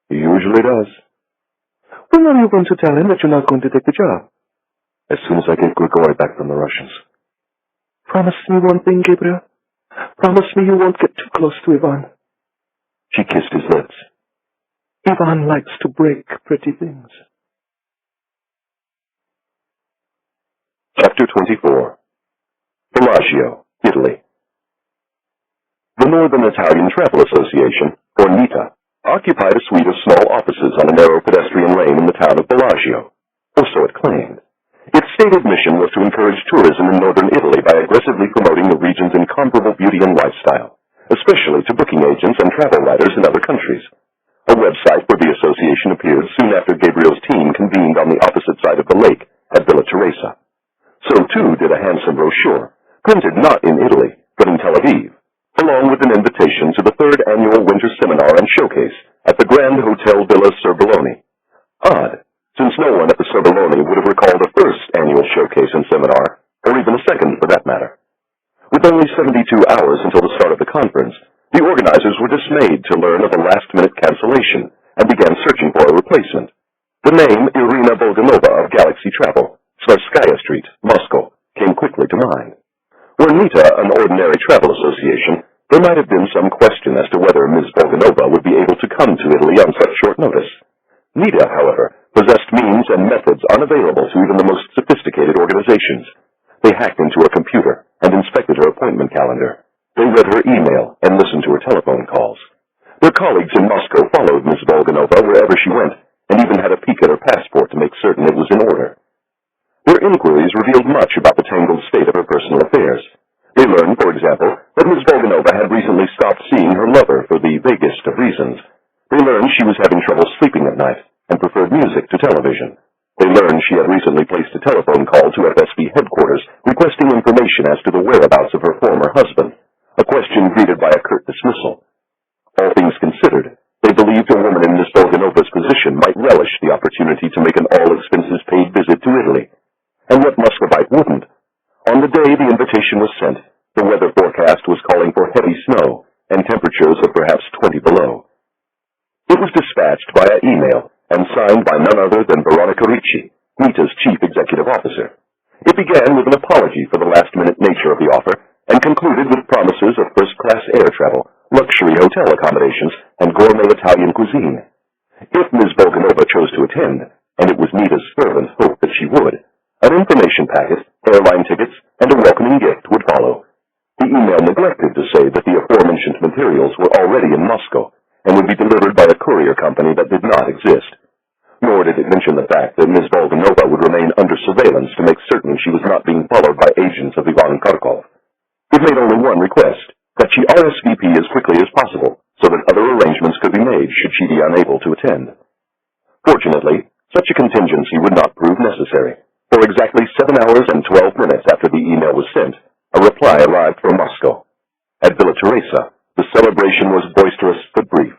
"He usually does." "When are you going to tell him that you're not going to take the job?" "As soon as I get Grigori back from the Russians." "Promise me one thing, Gabriel. Promise me you won't get too close to Ivan." She kissed his lips. "Ivan likes to break pretty things." Chapter 24. Bellagio, Italy. The Northern Italian Travel Association, or NITA, occupied a suite of small offices on a narrow pedestrian lane in the town of Bellagio, or so it claimed. Its stated mission was to encourage tourism in northern Italy by aggressively promoting the region's incomparable beauty and lifestyle, especially to booking agents and travel writers in other countries. A website for the association appeared soon after Gabriel's team convened on the opposite side of the lake at Villa Teresa. So, too, did a handsome brochure, printed not in Italy, but in Tel Aviv, along with an invitation to the 3rd annual winter seminar and showcase at the Grand Hotel Villa Cervelloni. Odd, since no one at the Cervelloni would have recalled a 1st annual showcase and seminar, or even a 2nd for that matter. With only 72 hours until the start of the conference, the organizers were dismayed to learn of a last-minute cancellation and began searching for a replacement. The name Irina Bulganova of Galaxy Travel, Svarskaya Street, Moscow, came quickly to mind. Were NITA an ordinary travel association, there might have been some question as to whether Ms. Bulganova would be able to come to Italy on such short notice. NITA, however, possessed means and methods unavailable to even the most sophisticated organizations. They hacked into her computer and inspected her appointment calendar. They read her email and listened to her telephone calls. Their colleagues in Moscow followed Ms. Bulganova wherever she went, and even had a peek at her passport to make certain it was in order. Their inquiries revealed much about the tangled state of her personal affairs. They learned, for example, that Ms. Bulganova had recently stopped seeing her lover for the vaguest of reasons. They learned she was having trouble sleeping at night and preferred music to television. They learned she had recently placed a telephone call to FSB headquarters requesting information as to the whereabouts of her former husband, a question greeted by a curt dismissal. All things considered, they believed a woman in Ms. Bulganova's position might relish the opportunity to make an all-expenses-paid visit to Italy. And what Muscovite wouldn't? On the day the invitation was sent, the weather forecast was calling for heavy snow and temperatures of perhaps 20 below. It was dispatched via email and signed by none other than Veronica Ricci, NITA's chief executive officer. It began with an apology for the last-minute nature of the offer and concluded with promises of first-class air travel, luxury hotel accommodations, and gourmet Italian cuisine. If Ms. Bulganova chose to attend, and it was Nita's fervent hope that she would, an information packet, airline tickets, and a welcoming gift would follow. The email neglected to say that the aforementioned materials were already in Moscow and would be delivered by a courier company that did not exist. Nor did it mention the fact that Ms. Bulganova would remain under surveillance to make certain she was not being followed by agents of Ivan Karkov. It made only one request, that she RSVP as quickly as possible, so that other arrangements could be made should she be unable to attend. Fortunately, such a contingency would not prove necessary. For exactly 7 hours and 12 minutes after the email was sent, a reply arrived from Moscow. At Villa Teresa, the celebration was boisterous but brief.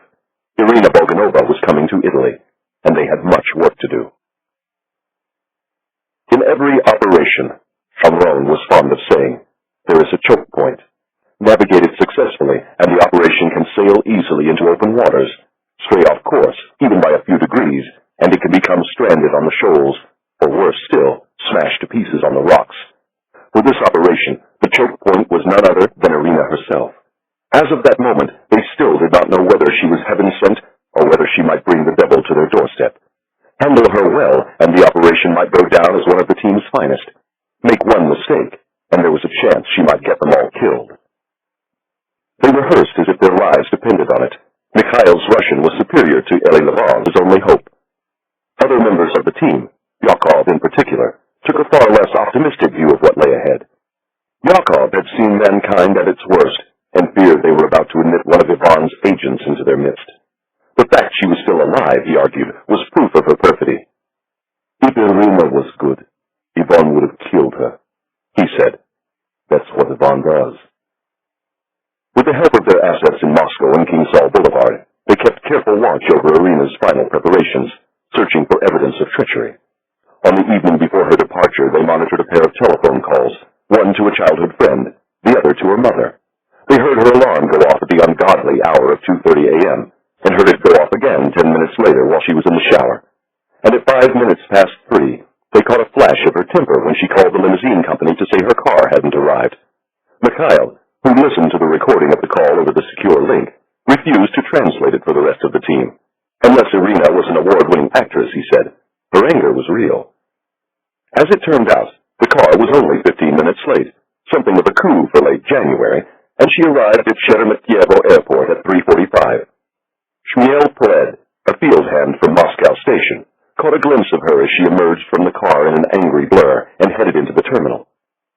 Irina Bulganova was coming to Italy, and they had much work to do. In every operation, Allon was fond of saying, there is a choke point. Navigate it successfully, and the operation can sail easily into open waters. Stray off course, even by a few degrees, and it can become stranded on the shoals, or worse still, smashed to pieces on the rocks. For this operation, the choke point was none other than Irina herself. As of that moment, they still did not know whether she was heaven-sent or whether she might bring the devil to their doorstep. Handle her well, and the operation might go down as one of the team's finest. Make one mistake, and there was a chance she might get them all killed. They rehearsed as if their lives depended on it. Mikhail's Russian was superior to Eli Levan's only hope. Other members of the team, Yakov in particular, took a far less optimistic view of what lay ahead. Yakov had seen mankind at its worst, and feared they were about to admit one of Ivan's agents into their midst. The fact she was still alive, he argued, was proof of her perfidy. If Irina was good, Ivan would have killed her, he said. That's what Ivan does. With the help of their assets in Moscow and King Saul Boulevard, they kept careful watch over Irina's final preparations, searching for evidence of treachery. On the evening before her departure, they monitored a pair of telephone calls, one to a childhood friend, the other to her mother. They heard her alarm go off at the ungodly hour of 2:30 a.m., and heard it go off again 10 minutes later while she was in the shower. And at 5 minutes past 3, they caught a flash of her temper when she called the limousine company to say her car hadn't arrived. Mikhail, who listened to the recording of the call over the secure link, refused to translate it for the rest of the team. Unless Irina was an award-winning actress, he said, her anger was real. As it turned out, the car was only 15 minutes late, something of a coup for late January, and she arrived at Sheremetyevo Airport at 3:45. Shmuel Pled, a field hand from Moscow Station, caught a glimpse of her as she emerged from the car in an angry blur and headed into the terminal.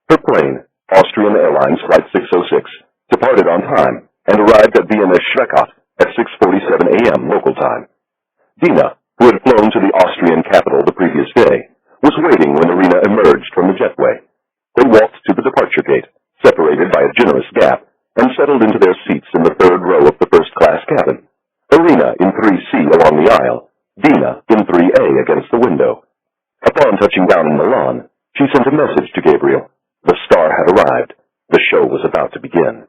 Her plane, Austrian Airlines Flight 606, departed on time and arrived at Vienna Schreckot at 6:47 a.m. local time. Dina, who had flown to the Austrian capital the previous day, was waiting when Irina emerged from the jetway. They walked to the departure gate, separated by a generous gap, and settled into their seats in the third row of the first-class cabin. Irina in 3C along the aisle, Dina in 3A against the window. Upon touching down in Milan, she sent a message to Gabriel. The star had arrived. The show was about to begin.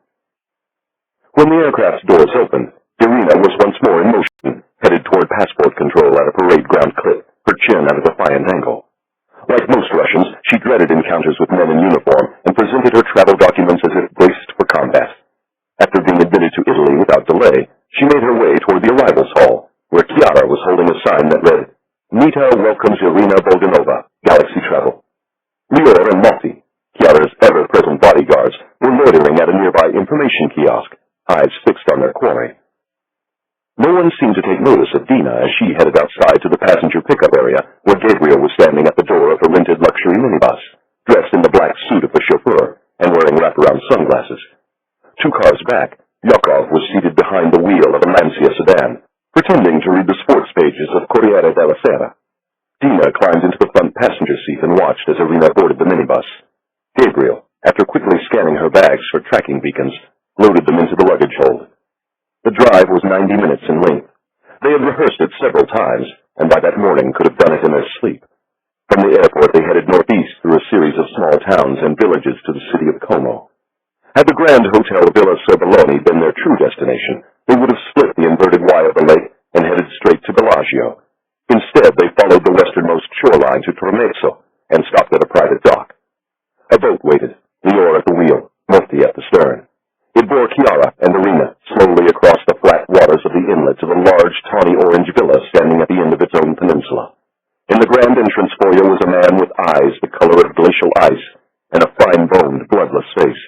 When the aircraft's doors opened, Irina was once more in motion, headed toward passport control at a parade ground clip, her chin at a defiant angle. Like most Russians, she dreaded encounters with men in uniform and presented her travel documents as if braced for combat. After being admitted to Italy without delay, she made her way toward the arrivals hall, where Chiara was holding a sign that read, Nita welcomes Irina Bulganova, Galaxy Travel. Lior and Malti, Chiara's ever-present bodyguards, were loitering at a nearby information kiosk, eyes fixed on their quarry. No one seemed to take notice of Dina as she headed outside to the passenger pickup area, where Gabriel was standing at the door of a rented luxury minibus, dressed in the black suit of the chauffeur and wearing wraparound sunglasses. 2 cars back, Yakov was seated behind the wheel of a Lancia sedan, pretending to read the sports pages of Corriere della Sera. Dina climbed into the front passenger seat and watched as Irina boarded the minibus. Gabriel, after quickly scanning her bags for tracking beacons, loaded them into the luggage hold. The drive was 90 minutes in length. They had rehearsed it several times, and by that morning could have done it in their sleep. From the airport they headed northeast through a series of small towns and villages to the city of Como. Had the Grand Hotel Villa Cervelloni been their true destination, they would have split the inverted Y of the lake and headed straight to Bellagio. Instead, they followed the westernmost shoreline to Tromezzo and stopped at a private dock. A boat waited, Lior at the wheel, Murthy at the Chiara and Irina slowly across the flat waters of the inlet to the large tawny orange villa standing at the end of its own peninsula. In the grand entrance foyer was a man with eyes the color of glacial ice and a fine-boned, bloodless face.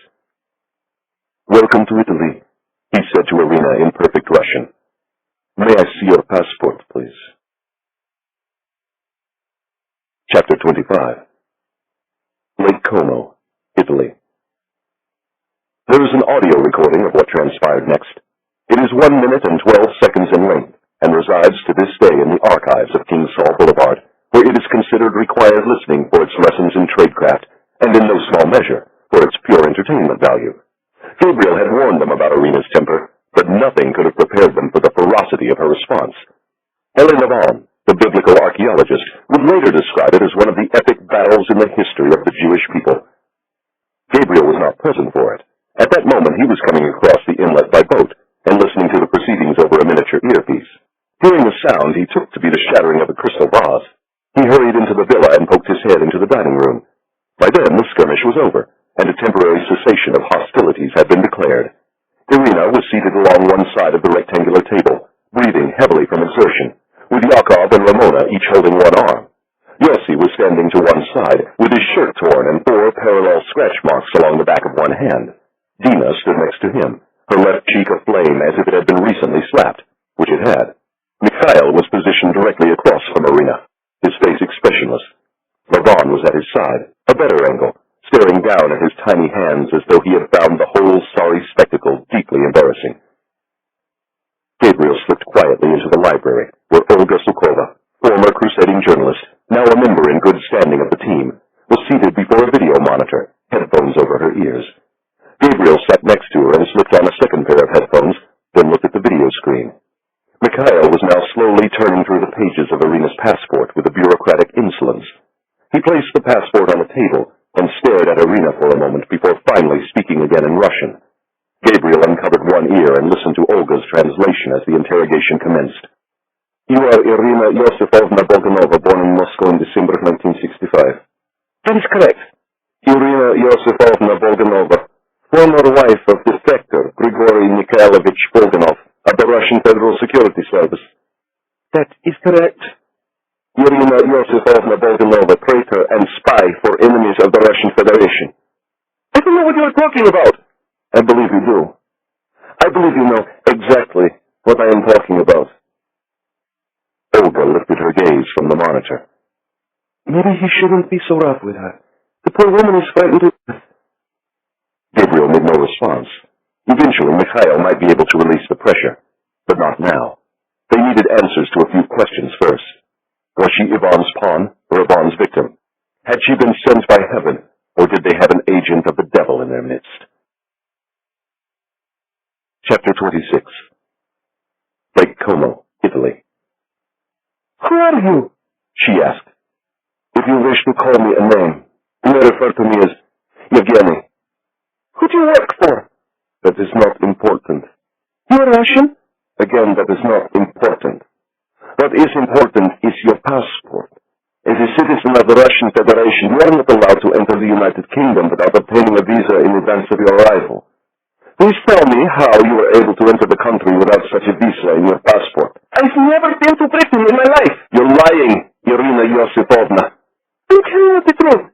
"Welcome to Italy," he said to Irina in perfect Russian. "May I see your passport, please?" Chapter 25. Lake Como, Italy. There is an audio recording of what transpired next. It is 1 minute and 12 seconds in length, and resides to this day in the archives of King Saul Boulevard, where it is considered required listening for its lessons in tradecraft, and in no small measure for its pure entertainment value. Gabriel had warned them about Irina's temper, but nothing could have prepared them for the ferocity of her response. Allon, the biblical archaeologist, would later describe it as one of the epic battles in the history of the Jewish people. Gabriel was not present for it. At that moment he was coming across the inlet by boat and listening to the proceedings over a miniature earpiece. Hearing the sound he took to be the shattering of a crystal vase, he hurried into the villa and poked his head into the dining room. By then the skirmish was over, and a temporary cessation of hostilities had been declared. Irina was seated along one side of the rectangular table, breathing heavily from exertion, with Yakov and Ramona each holding one arm. Yossi was standing to one side, with his shirt torn and 4 parallel scratch marks along the back of one hand. Dina stood next to him, her left cheek aflame as if it had been recently slapped, which it had. Mikhail was positioned directly across from Irina, his face expressionless. Lavan was at his side, a better angle, staring down at his tiny hands as though he had found the whole sorry spectacle deeply embarrassing. Gabriel slipped quietly into the library, where Olga Sukova, former crusading journalist, now a member in good standing of the team, was seated before a video monitor, headphones over her ears. Gabriel sat next to her and slipped on a second pair of headphones, then looked at the video screen. Mikhail was now slowly turning through the pages of Irina's passport with a bureaucratic insolence. He placed the passport on the table and stared at Irina for a moment before finally speaking again in Russian. Gabriel uncovered one ear and listened to Olga's translation as the interrogation commenced. "You are Irina Yosifovna Bulganova, born in Moscow in December of 1965. "That is correct." "Irina Yosifovna Bulganova, former wife of Defector Grigori Mikhailovich Bulganov of the Russian Federal Security Service." "That is correct." "Irina Yosifovna Bulganova, traitor and spy for enemies of the Russian Federation." "I don't know what you are talking about." "I believe you do. I believe you know exactly what I am talking about." Olga lifted her gaze from the monitor. "Maybe he shouldn't be so rough with her. The poor woman is frightened to death." Gabriel made no response. Eventually, Mikhail might be able to release the pressure, but not now. They needed answers to a few questions first. Was she Ivan's pawn or Ivan's victim? Had she been sent by heaven, or did they have an agent of the devil in their midst? Chapter 26. Lake Como, Italy. "Who are you?" she asked. "If you wish to call me a name, you may refer to me as Yevgeny." "Who do you work for?" "That is not important." "You are Russian?" "Again, that is not important. What is important is your passport. As a citizen of the Russian Federation, you are not allowed to enter the United Kingdom without obtaining a visa in advance of your arrival. Please tell me how you were able to enter the country without such a visa in your passport." "I've never been to Britain in my life." "You're lying, Irina Yosifovna." "I'm telling you the truth.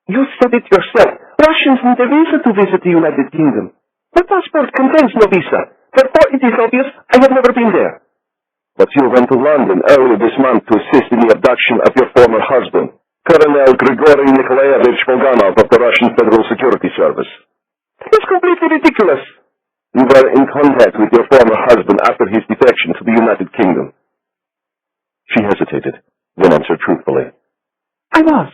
You said it yourself. Russians need a visa to visit the United Kingdom. My passport contains no visa. Therefore, it is obvious I have never been there." "But you went to London earlier this month to assist in the abduction of your former husband, Colonel Grigori Nikolaevich Bulganov of the Russian Federal Security Service." "That is completely ridiculous." "You were in contact with your former husband after his defection to the United Kingdom." She hesitated, then answered truthfully. "I was."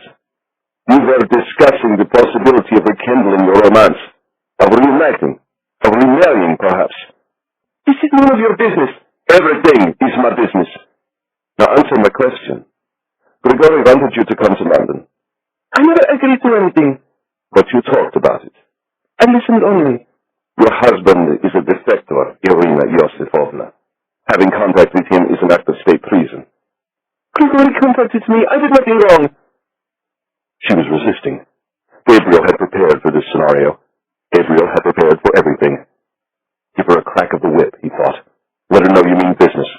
"You were discussing the possibility of rekindling your romance, of reuniting, of remarrying, perhaps." "This is none of your business." "Everything is my business. Now answer my question. Grigori wanted you to come to London." "I never agreed to anything." "But you talked about it." "I listened only." "Your husband is a defector, Irina Yosifovna. Having contact with him is an act of state treason." "Grigori contacted me. I did nothing wrong." She was resisting. Gabriel had prepared for this scenario. Gabriel had prepared for everything. He of the whip, he thought. Let her know you mean business.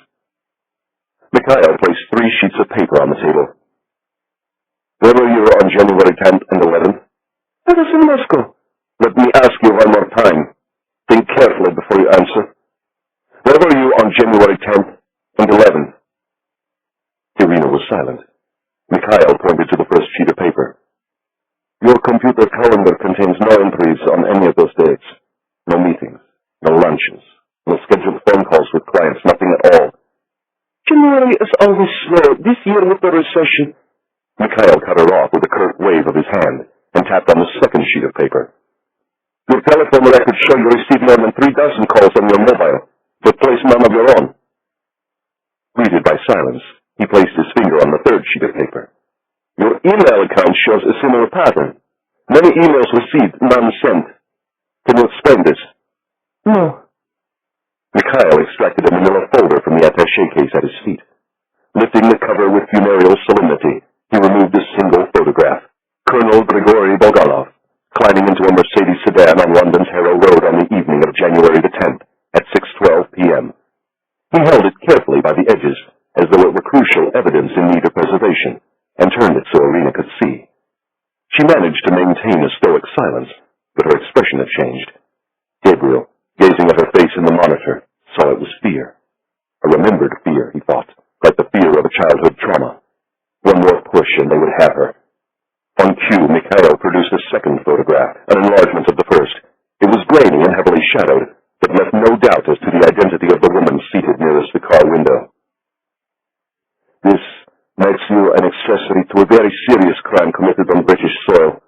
Mikhail placed 3 sheets of paper on the table. Where were you on January 10th and 11th? I was in Moscow. Let me ask you one more time. Think carefully before you answer. Where were you on January 10th and 11th? Irina was silent. Mikhail pointed to the first sheet of paper. Your computer calendar contains no entries on any of those dates. No meetings, no lunches, no scheduled phone calls with clients, nothing at all. January is always slow. This year with the recession. Mikhail cut her off with a curt wave of his hand and tapped on the second sheet of paper. Your telephone records show you received more than 3 dozen calls on your mobile, but placed none of your own. Greeted by silence, he placed his finger on the third sheet of paper. Your email account shows a similar pattern. Many emails received, none sent. Can you explain this? No. Mikhail extracted a manila folder from the attaché case at his feet. Lifting the cover with funereal solemnity, he removed a single photograph. Colonel Grigori Bulganov, climbing into a Mercedes sedan on London's Harrow Road on the evening of January the 10th at 6:12 p.m. He held it carefully by the edges, as though it were crucial evidence in need of preservation, and turned it so Irina could see. She managed to maintain a stoic silence, but her expression had changed. Gabriel, gazing at her face in the monitor, saw it was fear. A remembered fear, he thought, like the fear of a childhood trauma. One more push and they would have her. On cue, Mikhail produced a second photograph, an enlargement of the first. It was grainy and heavily shadowed, but left no doubt as to the identity of the woman seated nearest the car window. This makes you an accessory to a very serious crime committed on British soil.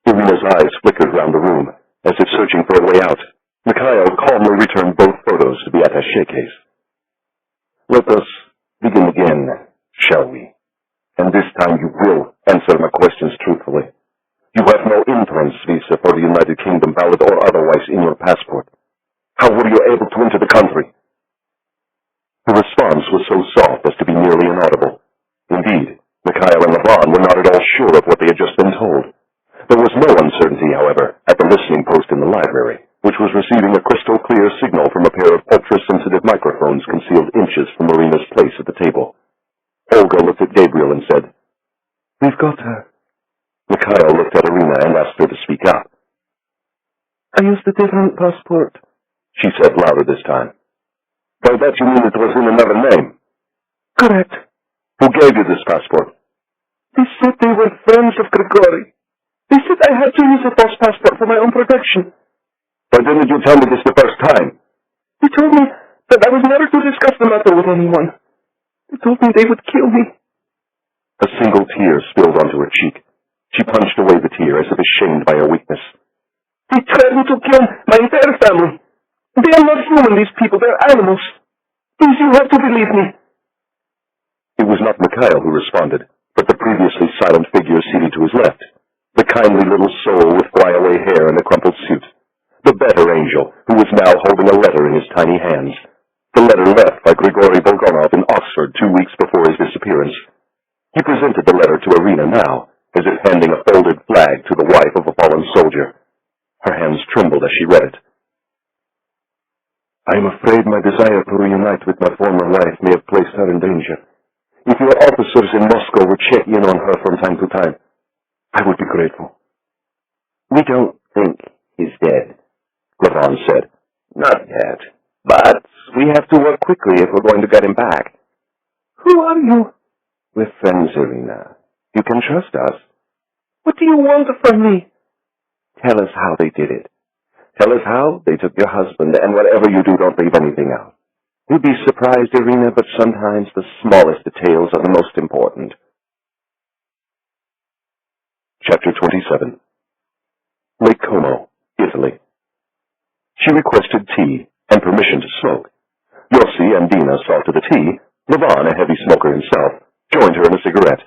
Irina's eyes flickered round the room, as if searching for a way out. Mikhail calmly returned both photos to the attaché case. Let us begin again, shall we? And this time you will answer my questions truthfully. You have no entrance visa for the United Kingdom, valid or otherwise, in your passport. How were you able to enter the country? Her response was so soft as to be nearly inaudible. Indeed, Mikhail and Levon were not at all sure of what they had just been told. There was no uncertainty, however, at the listening post in the library, which was receiving a crystal-clear signal from a pair of ultra-sensitive microphones concealed inches from Marina's place at the table. Olga looked at Gabriel and said, We've got her. Mikhail looked at Irina and asked her to speak up. I used a different passport, she said louder this time. By that you mean it was in another name? Correct. Who gave you this passport? They said they were friends of Grigori. They said I had to use a false passport for my own protection. Why didn't you tell me this the first time? They told me that I was never to discuss the matter with anyone. They told me they would kill me. A single tear spilled onto her cheek. She punched away the tear as if ashamed by her weakness. They threatened to kill my entire family. They are not human, these people. They're animals. Please, you have to believe me. It was not Mikhail who responded, but the previously silent figure seated to his left. The kindly little soul with flyaway hair and a crumpled suit. The better angel, who was now holding a letter in his tiny hands. The letter left by Grigori Bulganov in Oxford 2 weeks before his disappearance. He presented the letter to Irina now, as if handing a folded flag to the wife of a fallen soldier. Her hands trembled as she read it. I am afraid my desire to reunite with my former wife may have placed her in danger. If your officers in Moscow would check in on her from time to time, I would be grateful. We don't think he's dead, Levon said. Not yet, but we have to work quickly if we're going to get him back. Who are you? We're friends, Irina. You can trust us. What do you want from me? Tell us how they did it. Tell us how they took your husband, and whatever you do, don't leave anything out. You'd be surprised, Irina, but sometimes the smallest details are the most important. Chapter 27. Lake Como, Italy. She requested tea and permission to smoke. Yossi and Dina saw to the tea. Levon, a heavy smoker himself, joined her in a cigarette.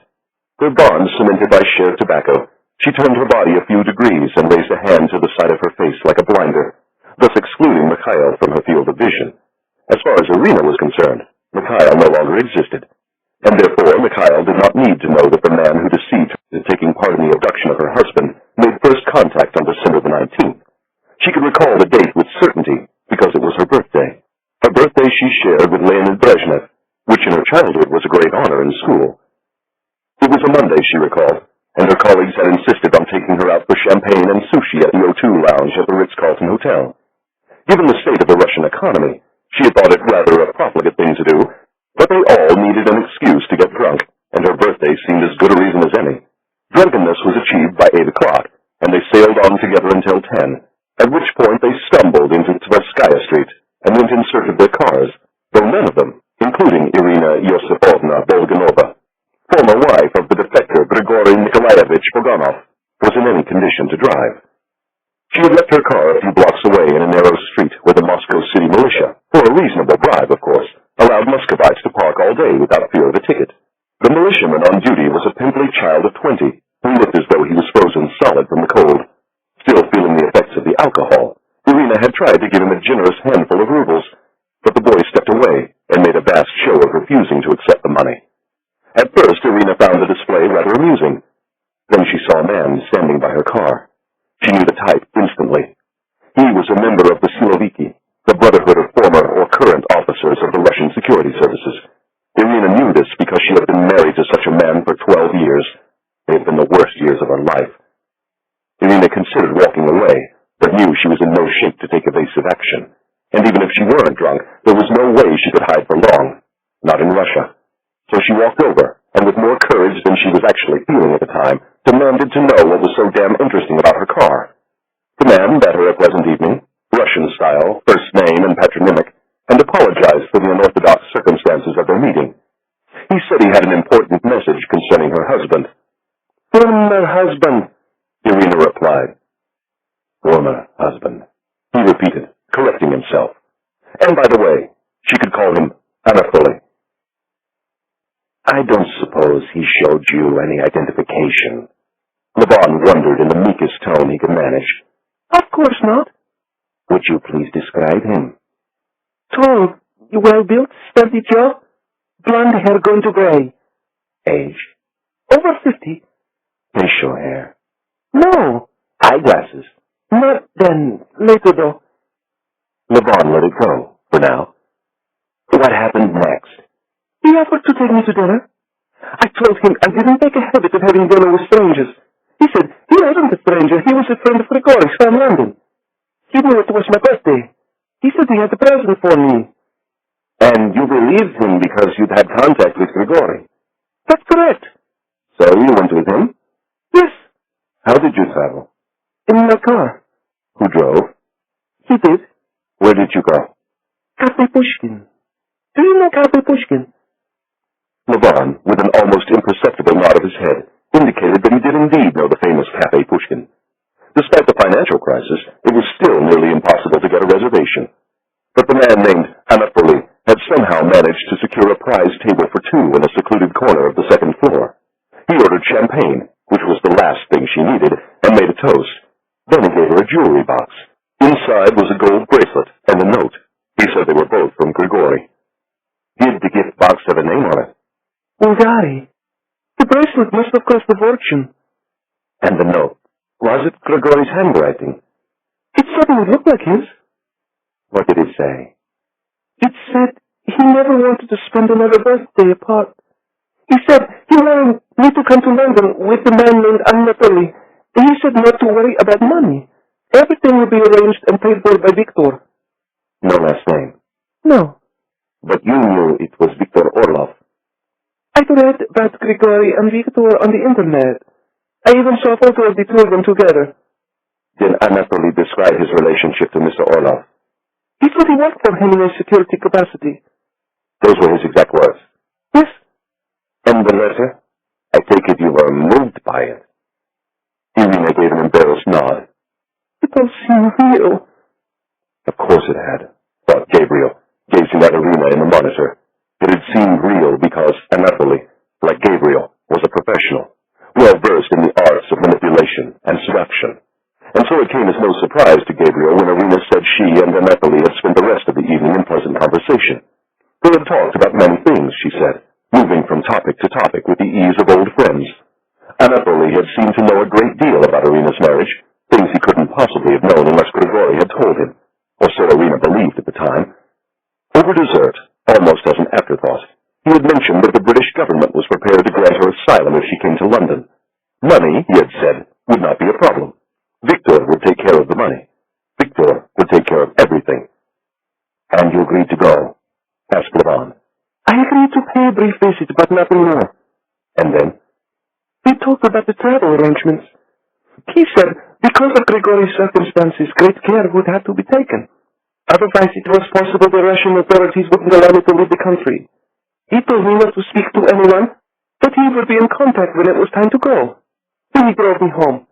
Their bond cemented by shared tobacco, she turned her body a few degrees and raised a hand to the side of her face like a blinder, thus excluding Mikhail from her field of vision. As far as Irina was concerned, Mikhail no longer existed, and therefore Mikhail did not need to know that the man who deceived her in taking part in the abduction of her husband made first contact on December the 19th. She could recall the date with certainty, because shared with Leonid Brezhnev, which in her childhood was a great honor in school. It was a Monday, she recalled, and her colleagues had insisted on taking her out for champagne and sushi at the O2 lounge at the Ritz-Carlton Hotel. Given the state of the Russian economy, she had thought it rather a profligate thing to do, but they all needed an excuse to get drunk, and her birthday seemed as good a reason as any. Drunkenness was achieved by 8 o'clock, and they sailed on together until 10, at which point they stumbled into Tverskaya Street and went in search of their cars, though none of them, including Irina Yosipovna Bulganova, former wife of the defector Grigori Bulganov, was in any condition to drive. She had left her car a few blocks away in a narrow street where the Moscow City militia, for a reasonable bribe, of course, allowed Muscovites to park all day without fear of a ticket. The militiaman on duty was a pimply child of 20, who looked as though he was frozen solid from the cold. Still feeling the effects of the alcohol, Irina had tried to give him a generous handful of rubles, but the boy stepped away and made a vast show of refusing to accept the money. At first, Irina found the display rather amusing. Then she saw a man standing by her car. She knew the type instantly. He was a member of the Siloviki, the brotherhood of former or current officers of the Russian security services. Irina knew this because she had been married to such a man for 12 years. They had been the worst years of her life. Irina considered walking away, but knew she was in no shape to take evasive action. And even if she weren't drunk, there was no way she could hide for long. Not in Russia. So she walked over, and with more courage than she was actually feeling at the time, demanded to know what was so damn interesting about her car. The man bade her a pleasant evening, Russian style, first name and patronymic, and apologized for the unorthodox circumstances of their meeting. He said he had an important message concerning her husband. Former husband, Irina replied. Former husband, he repeated, correcting himself. And by the way, she could call him Anatoly. I don't suppose he showed you any identification. Levon wondered in the meekest tone he could manage. Of course not. Would you please describe him? Tall, well-built, sturdy jaw, blonde hair going to gray. Age? Over 50. Facial hair? No. Eyeglasses? Not then. Later, though. Levon let it go, for now. What happened next? He offered to take me to dinner. I told him I didn't make a habit of having dinner with strangers. He said he wasn't a stranger. He was a friend of Grigori's from London. He knew it was my birthday. He said he had a present for me. And you believed him because you'd had contact with Grigori? That's correct. So you went with him? Yes. How did you travel? In my car. Who drove? He did. Where did you go? Cafe Pushkin. Do you know Cafe Pushkin? Levon, with an almost imperceptible nod of his head, indicated that he did indeed know the famous Cafe Pushkin. Despite the financial crisis, it was still nearly impossible to get a reservation. But the man named Anatoly had somehow managed to secure a prize table for two in a secluded corner of the second floor. He ordered champagne, which was the last thing she needed, and made a toast. Then he gave her a jewelry box. Inside was a gold bracelet and a note. He said they were both from Grigori. Did the gift box have a name on it? Bulgari. The bracelet must have cost a fortune. And the note, was it Grigori's handwriting? It suddenly looked like his. What did it say? It said he never wanted to spend another birthday apart. He said he wanted me to come to London with the man named Anatoly. He said not to worry about money. Everything will be arranged and paid for by Victor. No last name? No. But you knew it was Victor Orlov. I'd read about Grigori and Victor on the internet. I even saw a photo of the two of them together. Did Anatoly describe his relationship to Mr. Orlov? He said he worked for him in a security capacity. Those were his exact words? Yes. And the letter? I take it you were moved by it. Irina gave an embarrassed nod. It all seemed real. Of course it had, thought Gabriel, gazing at Irina in the monitor. It had seemed real because Anatoly, like Gabriel, was a professional, well-versed in the arts of manipulation and seduction. And so it came as no surprise to Gabriel when Irina said she and Anatoly had spent the rest of the evening in pleasant conversation. They had talked about many things, she said, moving from topic to topic with the ease of old friends. Anatoly had seemed to know a great deal about Irina's marriage, things he couldn't possibly have known unless Grigori had told him, or so Irina believed at the time. Over dessert, Almost as an afterthought, he had mentioned that the British government was prepared to grant her asylum if she came to London. Money, he had said, would not be a problem. Victor would take care of the money. Victor would take care of everything. And you agreed to go? Asked Levon. I agreed to pay a brief visit, but nothing more. And then? We talked about the travel arrangements. He said, because of Grigori's circumstances, great care would have to be taken. Otherwise, it was possible the Russian authorities wouldn't allow me to leave the country. He told me not to speak to anyone, but he would be in contact when it was time to go. Then he drove me home.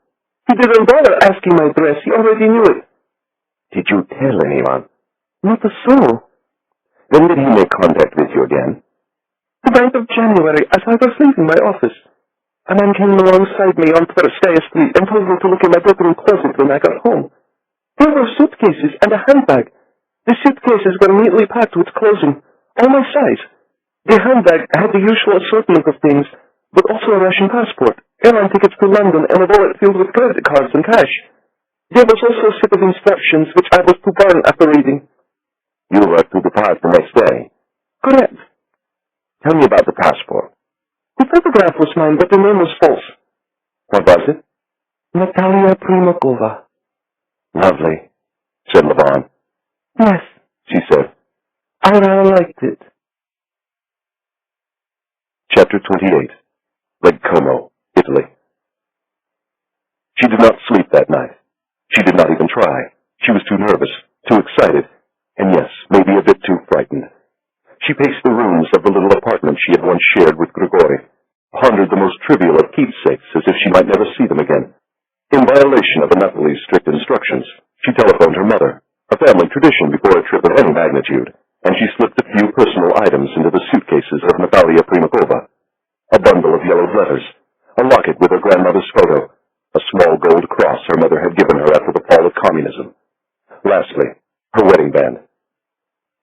He didn't bother asking my address. He already knew it. Did you tell anyone? Not a soul. When did he make contact with you again? The 9th of January, as I was leaving my office. A man came alongside me on Thursday Street and told me to look in my bedroom closet when I got home. There were suitcases and a handbag. The suitcases were neatly packed with clothing, all my size. The handbag had the usual assortment of things, but also a Russian passport, airline tickets to London, and a wallet filled with credit cards and cash. There was also a set of instructions which I was to burn after reading. You were to depart the next day? Correct. Tell me about the passport. The photograph was mine, but the name was false. What was it? Natalia Primakova. Lovely, said Levon. Yes, she said. I rather liked it. Chapter 28. Lake Como, Italy. She did not sleep that night. She did not even try. She was too nervous, too excited, and yes, maybe a bit too frightened. She paced the rooms of the little apartment she had once shared with Grigori, pondered the most trivial of keepsakes as if she might never see them again. In violation of Anatoly's strict instructions, she telephoned her mother, a family tradition before a trip of any magnitude, and she slipped a few personal items into the suitcases of Natalia Primakova. A bundle of yellowed letters, a locket with her grandmother's photo, a small gold cross her mother had given her after the fall of Communism. Lastly, her wedding band.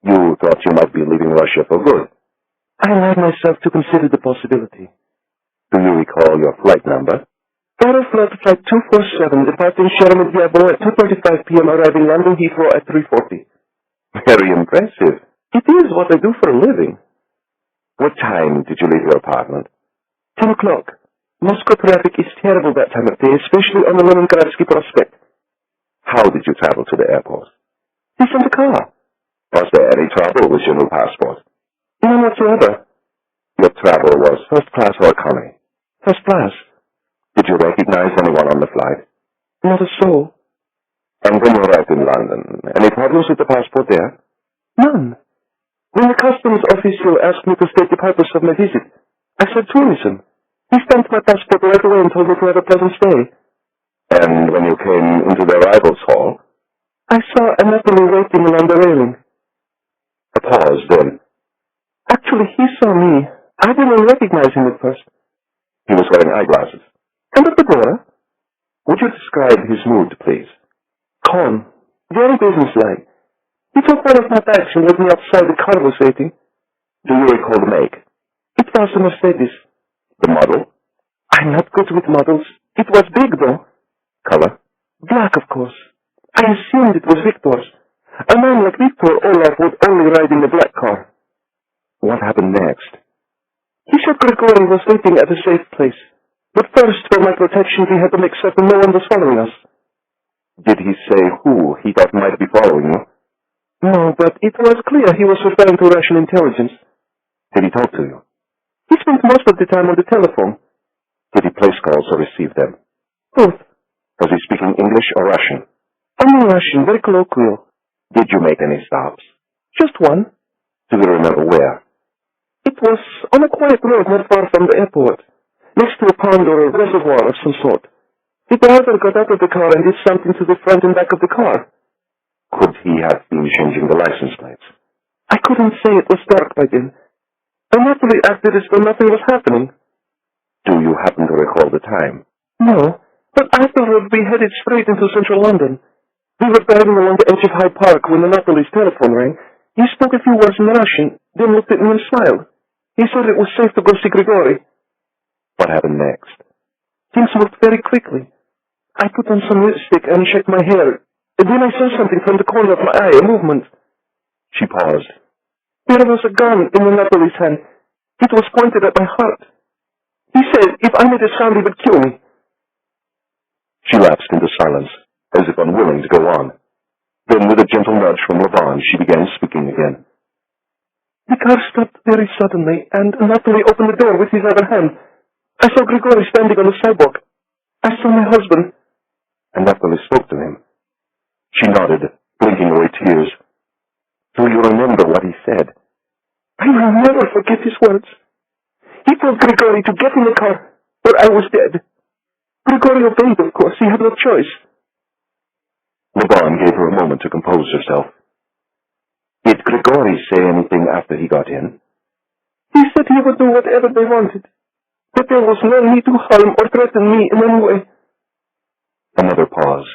You thought you might be leaving Russia for good. I allowed myself to consider the possibility. Do you recall your flight number? Aeroflot Flight 247, departing Sheremetyevo at 2:35 p.m., arriving London Heathrow at 3:40. Very impressive. It is what I do for a living. What time did you leave your apartment? 10 o'clock. Moscow traffic is terrible that time of day, especially on the Leningradsky Prospect. How did you travel to the airport? I sent a car. Was there any trouble with your new passport? None whatsoever. Your travel was first class or economy? First class. Did you recognize anyone on the flight? Not a soul. And when you arrived in London, any problems with the passport there? None. When the customs official asked me to state the purpose of my visit, I said tourism. He stamped my passport right away and told me to have a pleasant stay. And when you came into the arrivals hall? I saw Anatoly waiting along the railing. A pause, then. Actually, he saw me. I didn't recognize him at first. He was wearing eyeglasses. And a fedora. Would you describe his mood, please? Calm. Very businesslike. He took one of my bags and led me outside. The car was waiting. Do you recall the make? It was a Mercedes. The model? I'm not good with models. It was big, though. Color? Black, of course. I assumed it was Victor's. A man like Victor Olaf would only ride in the black car. What happened next? He said Grigori was waiting at a safe place. But first, for my protection, we had to make certain no one was following us. Did he say who he thought might be following you? No, but it was clear he was referring to Russian intelligence. Did he talk to you? He spent most of the time on the telephone. Did he place calls or receive them? Both. Was he speaking English or Russian? Only Russian, very colloquial. Did you make any stops? Just one. Do you remember where? It was on a quiet road not far from the airport, next to a pond or a reservoir of some sort. The driver got out of the car and did something to the front and back of the car. Could he have been changing the license plates? I couldn't say. It was dark by then. I naturally acted as though nothing was happening. Do you happen to recall the time? No, but I thought we headed straight into central London. We were driving along the edge of Hyde Park when Anatoly's telephone rang. He spoke a few words in Russian, then looked at me and smiled. He said it was safe to go see Grigori. What happened next? Things moved very quickly. I put on some lipstick and checked my hair. And then I saw something from the corner of my eye, a movement. She paused. There was a gun in the Napoli's hand. It was pointed at my heart. He said if I made a sound, he would kill me. She lapsed into silence, as if unwilling to go on. Then, with a gentle nudge from Laban, she began speaking again. The car stopped very suddenly, and Napoli opened the door with his other hand. I saw Grigori standing on the sidewalk. I saw my husband. And Napoli spoke to him. She nodded, blinking away tears. Do you remember what he said? I will never forget his words. He told Grigori to get in the car, or I was dead. Grigori obeyed, of course. He had no choice. Laban gave her a moment to compose herself. Did Grigori say anything after he got in? He said he would do whatever they wanted, but there was no need to harm or threaten me in any way. Another pause.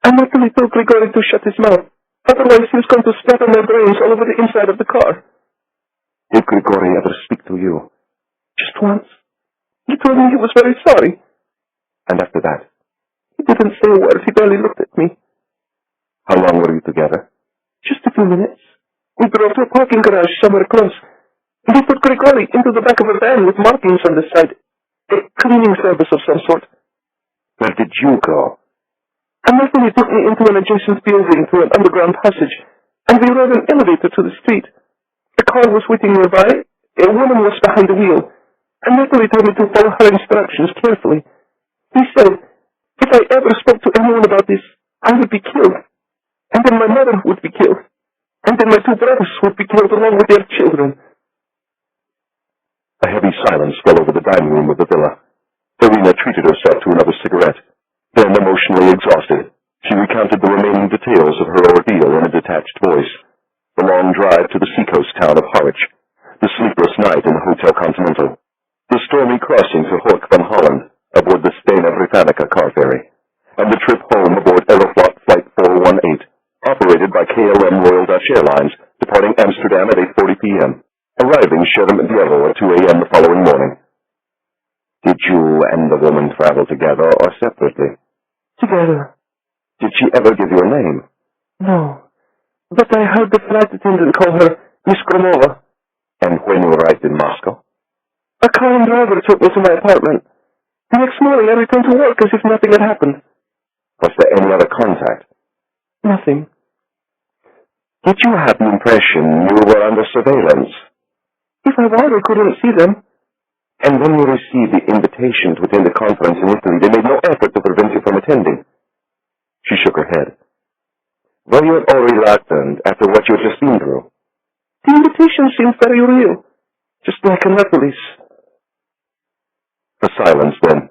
I naturally told Grigori to shut his mouth, otherwise he was going to splatter my brains all over the inside of the car. Did Grigori ever speak to you? Just once. He told me he was very sorry. And after that? He didn't say a word. He barely looked at me. How long were you together? Just a few minutes. We drove to a parking garage somewhere close. They put Grigori into the back of a van with markings on the side. A cleaning service of some sort. Where did you go? And Napoli took me into an adjacent building through an underground passage, and we rode an elevator to the street. A car was waiting nearby. A woman was behind the wheel, and Napoli told me to follow her instructions carefully. He said, if I ever spoke to anyone about this, I would be killed. And then my mother would be killed. And then my two brothers would be killed along with their children. A heavy silence fell over the dining room of the villa. Irina treated herself to another cigarette. Then, emotionally exhausted, she recounted the remaining details of her ordeal in a detached voice. The long drive to the seacoast town of Harwich, the sleepless night in the Hotel Continental, the stormy crossing to Hoek van Holland aboard the Stena Britannica car ferry, and the trip home aboard Aeroflot Flight 418, operated by KLM Royal Dutch Airlines, departing Amsterdam at 8:40 p.m., arriving Sheremetyevo at 2 a.m. the following morning. Did you and the woman travel together or separately? Together. Did she ever give you a name? No. But I heard the flight attendant call her Miss Gromova. And when you arrived in Moscow? A car and driver took me to my apartment. The next morning I returned to work as if nothing had happened. Was there any other contact? Nothing. Did you have the impression you were under surveillance? If I was, I couldn't see them. And when you received the invitation to attend the conference in Italy, they made no effort to prevent you from attending. She shook her head. Were you at all reluctant after what you had just been through? The invitation seemed very real, just like in Napolis. A silence then.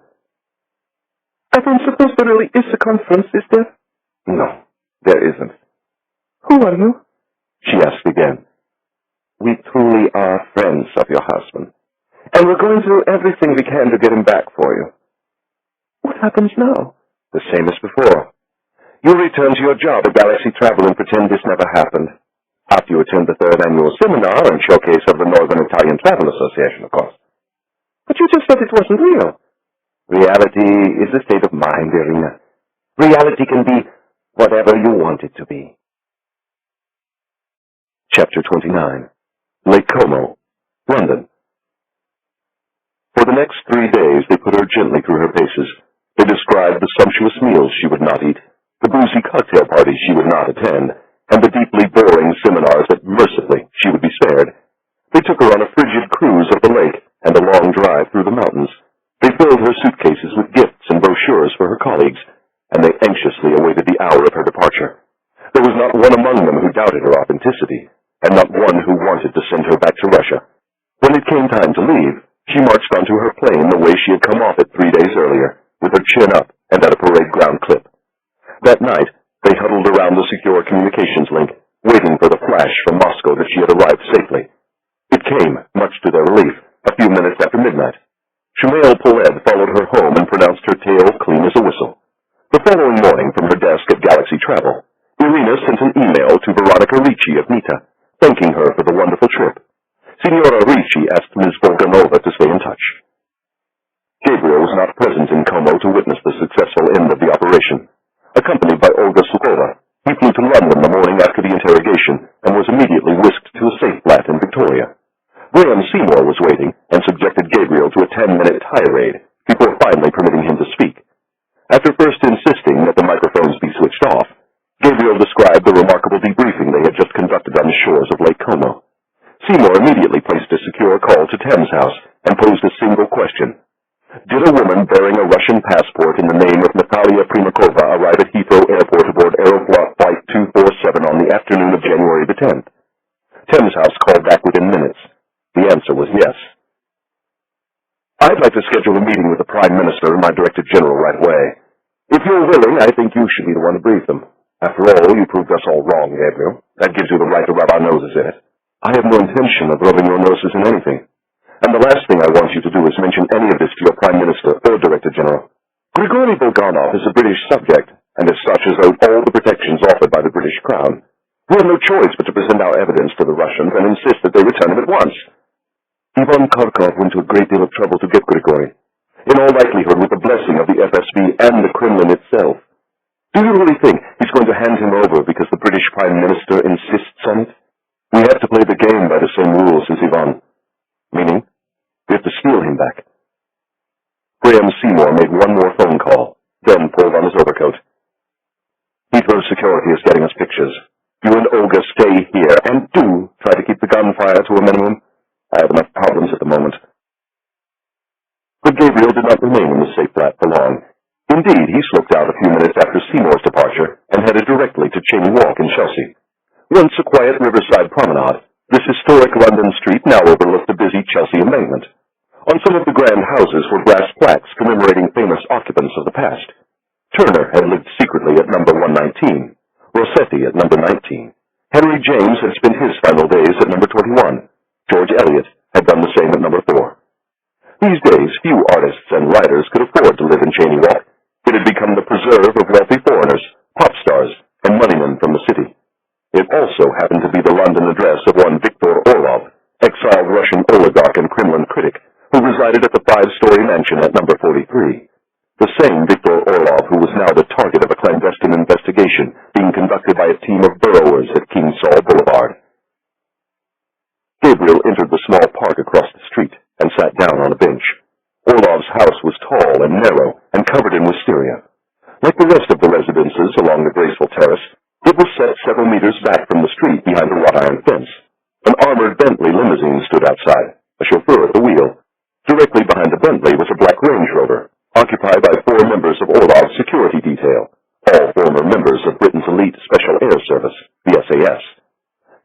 I don't suppose there really is a conference, is there? No, there isn't. Who are you? She asked again. We truly are friends of your husband, and we're going to do everything we can to get him back for you. What happens now? The same as before. You return to your job at Galaxy Travel and pretend this never happened. After you attend the 3rd annual seminar and showcase of the Northern Italian Travel Association, of course. But you just said it wasn't real. Reality is a state of mind, Irina. Reality can be whatever you want it to be. Chapter 29. Lake Como, London. For the next 3 days, they put her gently through her paces. They described the sumptuous meals she would not eat, the boozy cocktail parties she would not attend, and the deeply boring seminars that, mercifully, she would be spared. They took her on a frigid cruise of the lake and a long drive through the mountains. They filled her suitcases with gifts and brochures for her colleagues, and they anxiously awaited the hour of her departure. There was not one among them who doubted her authenticity, and not one who wanted to send her back to Russia. When it came time to leave, she marched onto her plane the way she had come off it 3 days earlier, with her chin up and at a parade ground clip. That night, they huddled around the secure communications link, waiting for the flash from Moscow that she had arrived safely. It came, much to their relief, a few minutes after midnight. Shumail Poled followed her home and pronounced her tale clean as a whistle. The following morning, from her desk at Galaxy Travel, Irina sent an email to Veronica Ricci of Nita, thanking her for the wonderful trip. Signora Ricci asked Ms. Bulganova to stay in touch. Gabriel was not present in Como to witness the successful end of the operation. Accompanied by Olga Sukova, he flew to London the morning after the interrogation and was immediately whisked to a safe tirade before finally permitting him to speak. After first insisting that the microphones be switched off, Gabriel described the remarkable debriefing they had just conducted on the shores of Lake Como. Seymour immediately placed a secure call to Thames House and posed a single question. Did a woman bearing a Russian passport in the name of Natalia Primakova arrive at Heathrow Airport aboard Aeroflot Flight 247 on the afternoon of January the 10th? Thames House called back within minutes. The answer was yes. I'd like to schedule a meeting with the Prime Minister and my Director General right away. If you're willing, I think you should be the one to brief them. After all, you proved us all wrong, Gabriel. That gives you the right to rub our noses in it. I have no intention of rubbing your noses in anything. And the last thing I want you to do is mention any of this to your Prime Minister or Director General. Grigori Bulganov is a British subject, and as such is owed all the protections offered by the British Crown. We have no choice but to present our evidence to the Russians and insist that they return him at once. Ivan Kharkov went to a great deal of trouble to get Grigori, in all likelihood with the blessing of the FSB and the Kremlin itself. Do you really think he's going to hand him over because the British Prime Minister insists on it? We have to play the game by the same rules as Ivan. Meaning, we have to steal him back. Graham Seymour made one more phone call, then pulled on his overcoat. Heathrow Security is getting us pictures. You and Olga stay here, and do try to keep the gunfire to a minimum. I have enough problems at the moment. But Gabriel did not remain in the safe flat for long. Indeed, he slipped out a few minutes after Seymour's departure and headed directly to Cheney Walk in Chelsea. Once a quiet riverside promenade, this historic London street now overlooked the busy Chelsea embankment. On some of the grand houses were brass plaques commemorating famous occupants of the past. Turner had lived secretly at number 119, Rossetti at number 19. Henry James had spent his final days at number 21. George Eliot had done the same at number 4. These days, few artists and writers could afford to live in Cheney Walk. It had become the preserve of wealthy foreigners, pop stars, and moneymen from the city. It also happened to be the London address of one Viktor Orlov, exiled Russian oligarch and Kremlin critic, who resided at the 5-story mansion at number 43. The same Viktor Orlov who was now the target of a clandestine investigation being conducted by a team of burrowers at King Saul Boulevard. Gabriel entered the small park across the street and sat down on a bench. Orlov's house was tall and narrow and covered in wisteria. Like the rest of the residences along the graceful terrace, it was set several meters back from the street behind a wrought iron fence. An armored Bentley limousine stood outside, a chauffeur at the wheel. Directly behind the Bentley was a black Range Rover, occupied by 4 members of Orlov's security detail, all former members of Britain's elite Special Air Service, the SAS.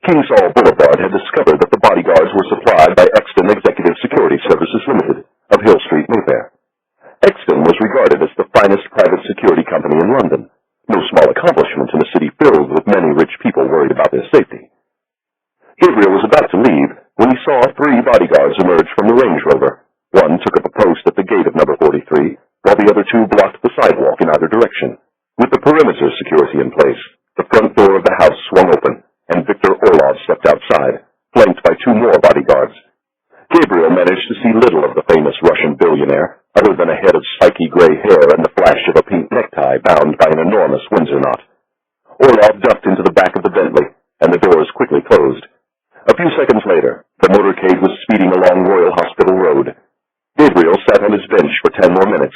King Saul Boulevard had discovered that the bodyguards were supplied by Exton Executive Security Services Limited, of Hill Street, Mayfair. Exton was regarded as the finest private security company in London, no small accomplishment in a city filled with many rich people worried about their safety. Gabriel was about to leave when he saw 3 bodyguards emerge from the Range Rover. One took up a post at the gate of number 43, while the other 2 blocked the sidewalk in either direction. With the perimeter security in place, the front door of the house swung open, and Viktor Orlov stepped outside, flanked by 2 more bodyguards. Gabriel managed to see little of the famous Russian billionaire, other than a head of spiky gray hair and the flash of a pink necktie bound by an enormous Windsor knot. Orlov ducked into the back of the Bentley, and the doors quickly closed. A few seconds later, the motorcade was speeding along Royal Hospital Road. Gabriel sat on his bench for 10 more minutes,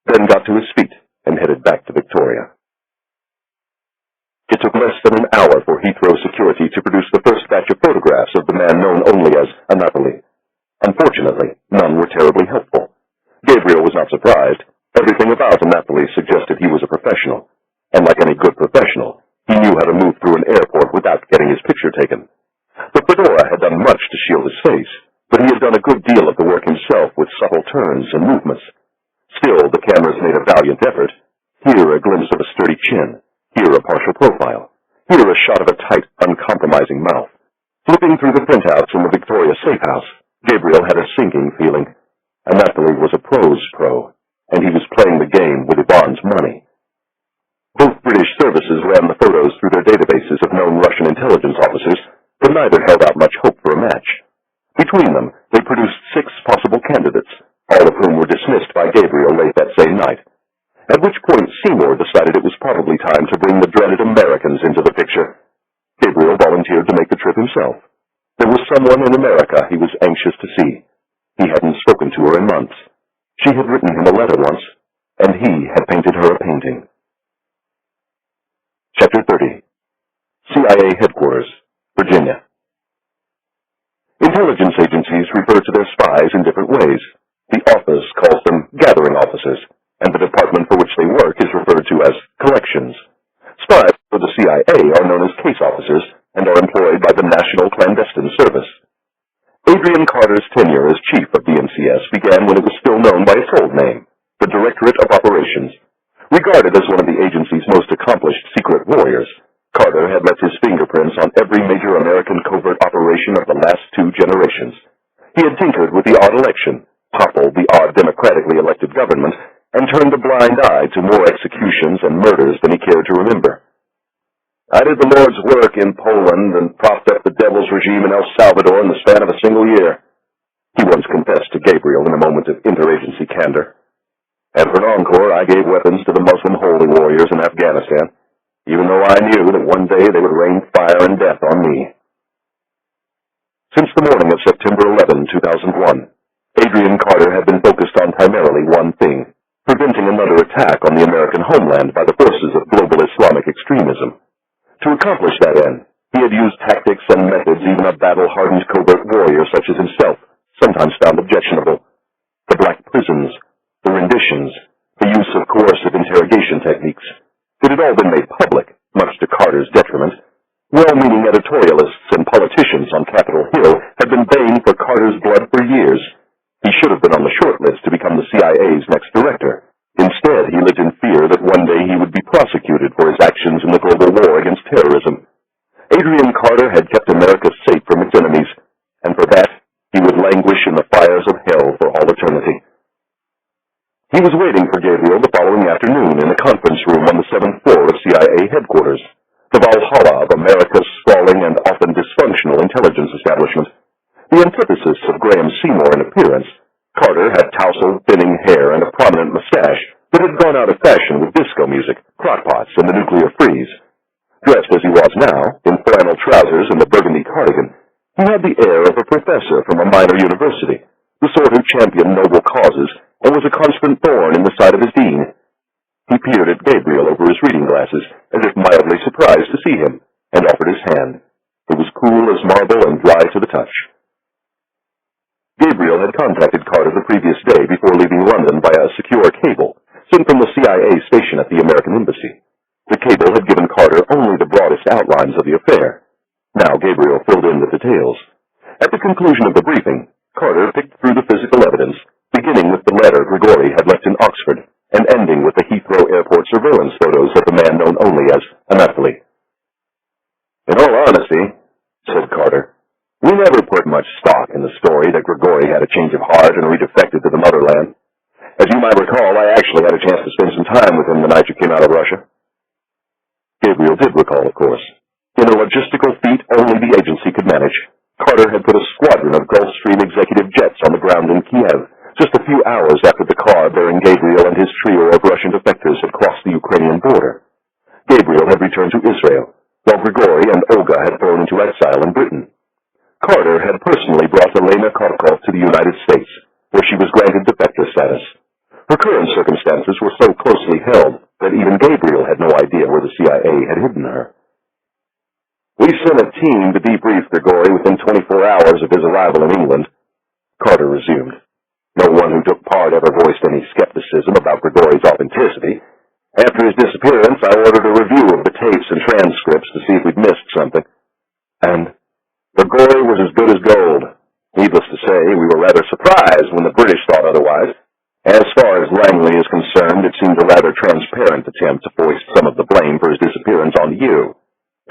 then got to his feet and headed back to Victoria. It took less than an hour for Heathrow Security to produce the first batch of photographs of the man known only as Anatoly. Unfortunately, none were terribly helpful. Gabriel was not surprised. Everything about Anatoly suggested he was a professional, and like any good professional, he knew how to move through an airport without getting his picture taken. The fedora had done much to shield his face, but he had done a good deal of the work himself with subtle turns and movements. Still, the cameras made a valiant effort. Here a glimpse of a sturdy chin, here a partial profile, here a shot of a tight, uncompromising mouth. Flipping through the printouts in the Victoria safe house, Gabriel had a sinking feeling. Anatoly was a pro's pro, and he was playing the game with Ivan's money. Both British services ran the photos through their databases of known Russian intelligence officers, but neither held out much hope for a match. Between them, they produced 6 possible candidates, all of whom were dismissed by Gabriel late that same night. At which point Seymour decided it was probably time to bring the dreaded Americans into the picture. Gabriel volunteered to make the trip himself. There was someone in America he was anxious to see. He hadn't spoken to her in months. She had written him a letter once, and he had painted her a painting. Chapter 30. CIA Headquarters, Virginia. Intelligence agencies refer to their spies in different ways. The office calls them gathering officers, and the department for which they work is referred to as collections. Spies for the CIA are known as case officers and are employed by the National Clandestine Service. Adrian Carter's tenure as chief of the NCS began when it was still known by its old name, the Directorate of Operations. Regarded as one of the agency's most accomplished secret warriors, Carter had left his fingerprints on every major American covert operation of the last 2 generations. He had tinkered with the odd election, toppled the odd democratically elected government, and turned a blind eye to more executions and murders than he cared to remember. I did the Lord's work in Poland and propped up the devil's regime in El Salvador in the span of a single year, he once confessed to Gabriel in a moment of interagency candor. And for an encore, I gave weapons to the Muslim holy warriors in Afghanistan, even though I knew that one day they would rain fire and death on me. Since the morning of September 11, 2001, Adrian Carter had been focused on primarily one thing: preventing another attack on the American homeland by the forces of global Islamic extremism. To accomplish that end, he had used tactics and methods even a battle-hardened covert warrior such as himself sometimes found objectionable. The black prisons, the renditions, the use of coercive interrogation techniques. It had all been made public, much to Carter's detriment. Well-meaning editorialists and politicians on Capitol Hill had been baying for Carter's blood for years. He should have been on the short list to become the CIA's next director. Instead, he lived in fear that one day he would be prosecuted for his actions in the global war against terrorism. Adrian Carter had kept America safe from its enemies, and for that, he would languish in the fires of hell for all eternity. He was waiting for Gabriel the following afternoon in the conference room on the 7th floor of CIA headquarters, the Valhalla of America's sprawling and often dysfunctional intelligence establishment. The antithesis of Graham Seymour in appearance, Carter had tousled, thinning hair and a prominent mustache that had gone out of fashion with disco music, crockpots, and the nuclear freeze. Dressed as he was now, in flannel trousers and a burgundy cardigan, he had the air of a professor from a minor university, the sort who championed noble causes and was a constant thorn in the side of his dean. He peered at Gabriel over his reading glasses, as if mildly surprised to see him, and offered his hand. It was cool as marble and dry to the touch. Gabriel had contacted Carter the previous day before leaving London via a secure cable, sent from the CIA station at the American Embassy. The cable had given Carter only the broadest outlines of the affair. Now Gabriel filled in the details. At the conclusion of the briefing, Carter picked through the physical evidence, beginning with the letter Grigori had left in Oxford, and ending with the Heathrow Airport surveillance photos of the man known only as Anatoly. In all honesty, said Carter, we never put much stock in the story that Grigori had a change of heart and redefected to the motherland. As you might recall, I actually had a chance to spend some time with him the night you came out of Russia. Gabriel did recall, of course. In a logistical feat only the agency could manage, Carter had put a squadron of Gulfstream executive jets on the ground in Kiev, just a few hours after the car bearing Gabriel and his trio of Russian defectors had crossed the Ukrainian border. Gabriel had returned to Israel, while Grigori and Olga had flown into exile in Britain. Carter had personally brought Elena Kharkov to the United States, where she was granted defector status. Her current circumstances were so closely held that even Gabriel had no idea where the CIA had hidden her. We sent a team to debrief Grigori within 24 hours of his arrival in England, Carter resumed. No one who took part ever voiced any skepticism about Grigori's authenticity. After his disappearance, I ordered a review of the tapes and transcripts to see if we'd missed something. And Grigori was as good as gold. Needless to say, we were rather surprised when the British thought otherwise. As far as Langley is concerned, it seemed a rather transparent attempt to foist some of the blame for his disappearance on you.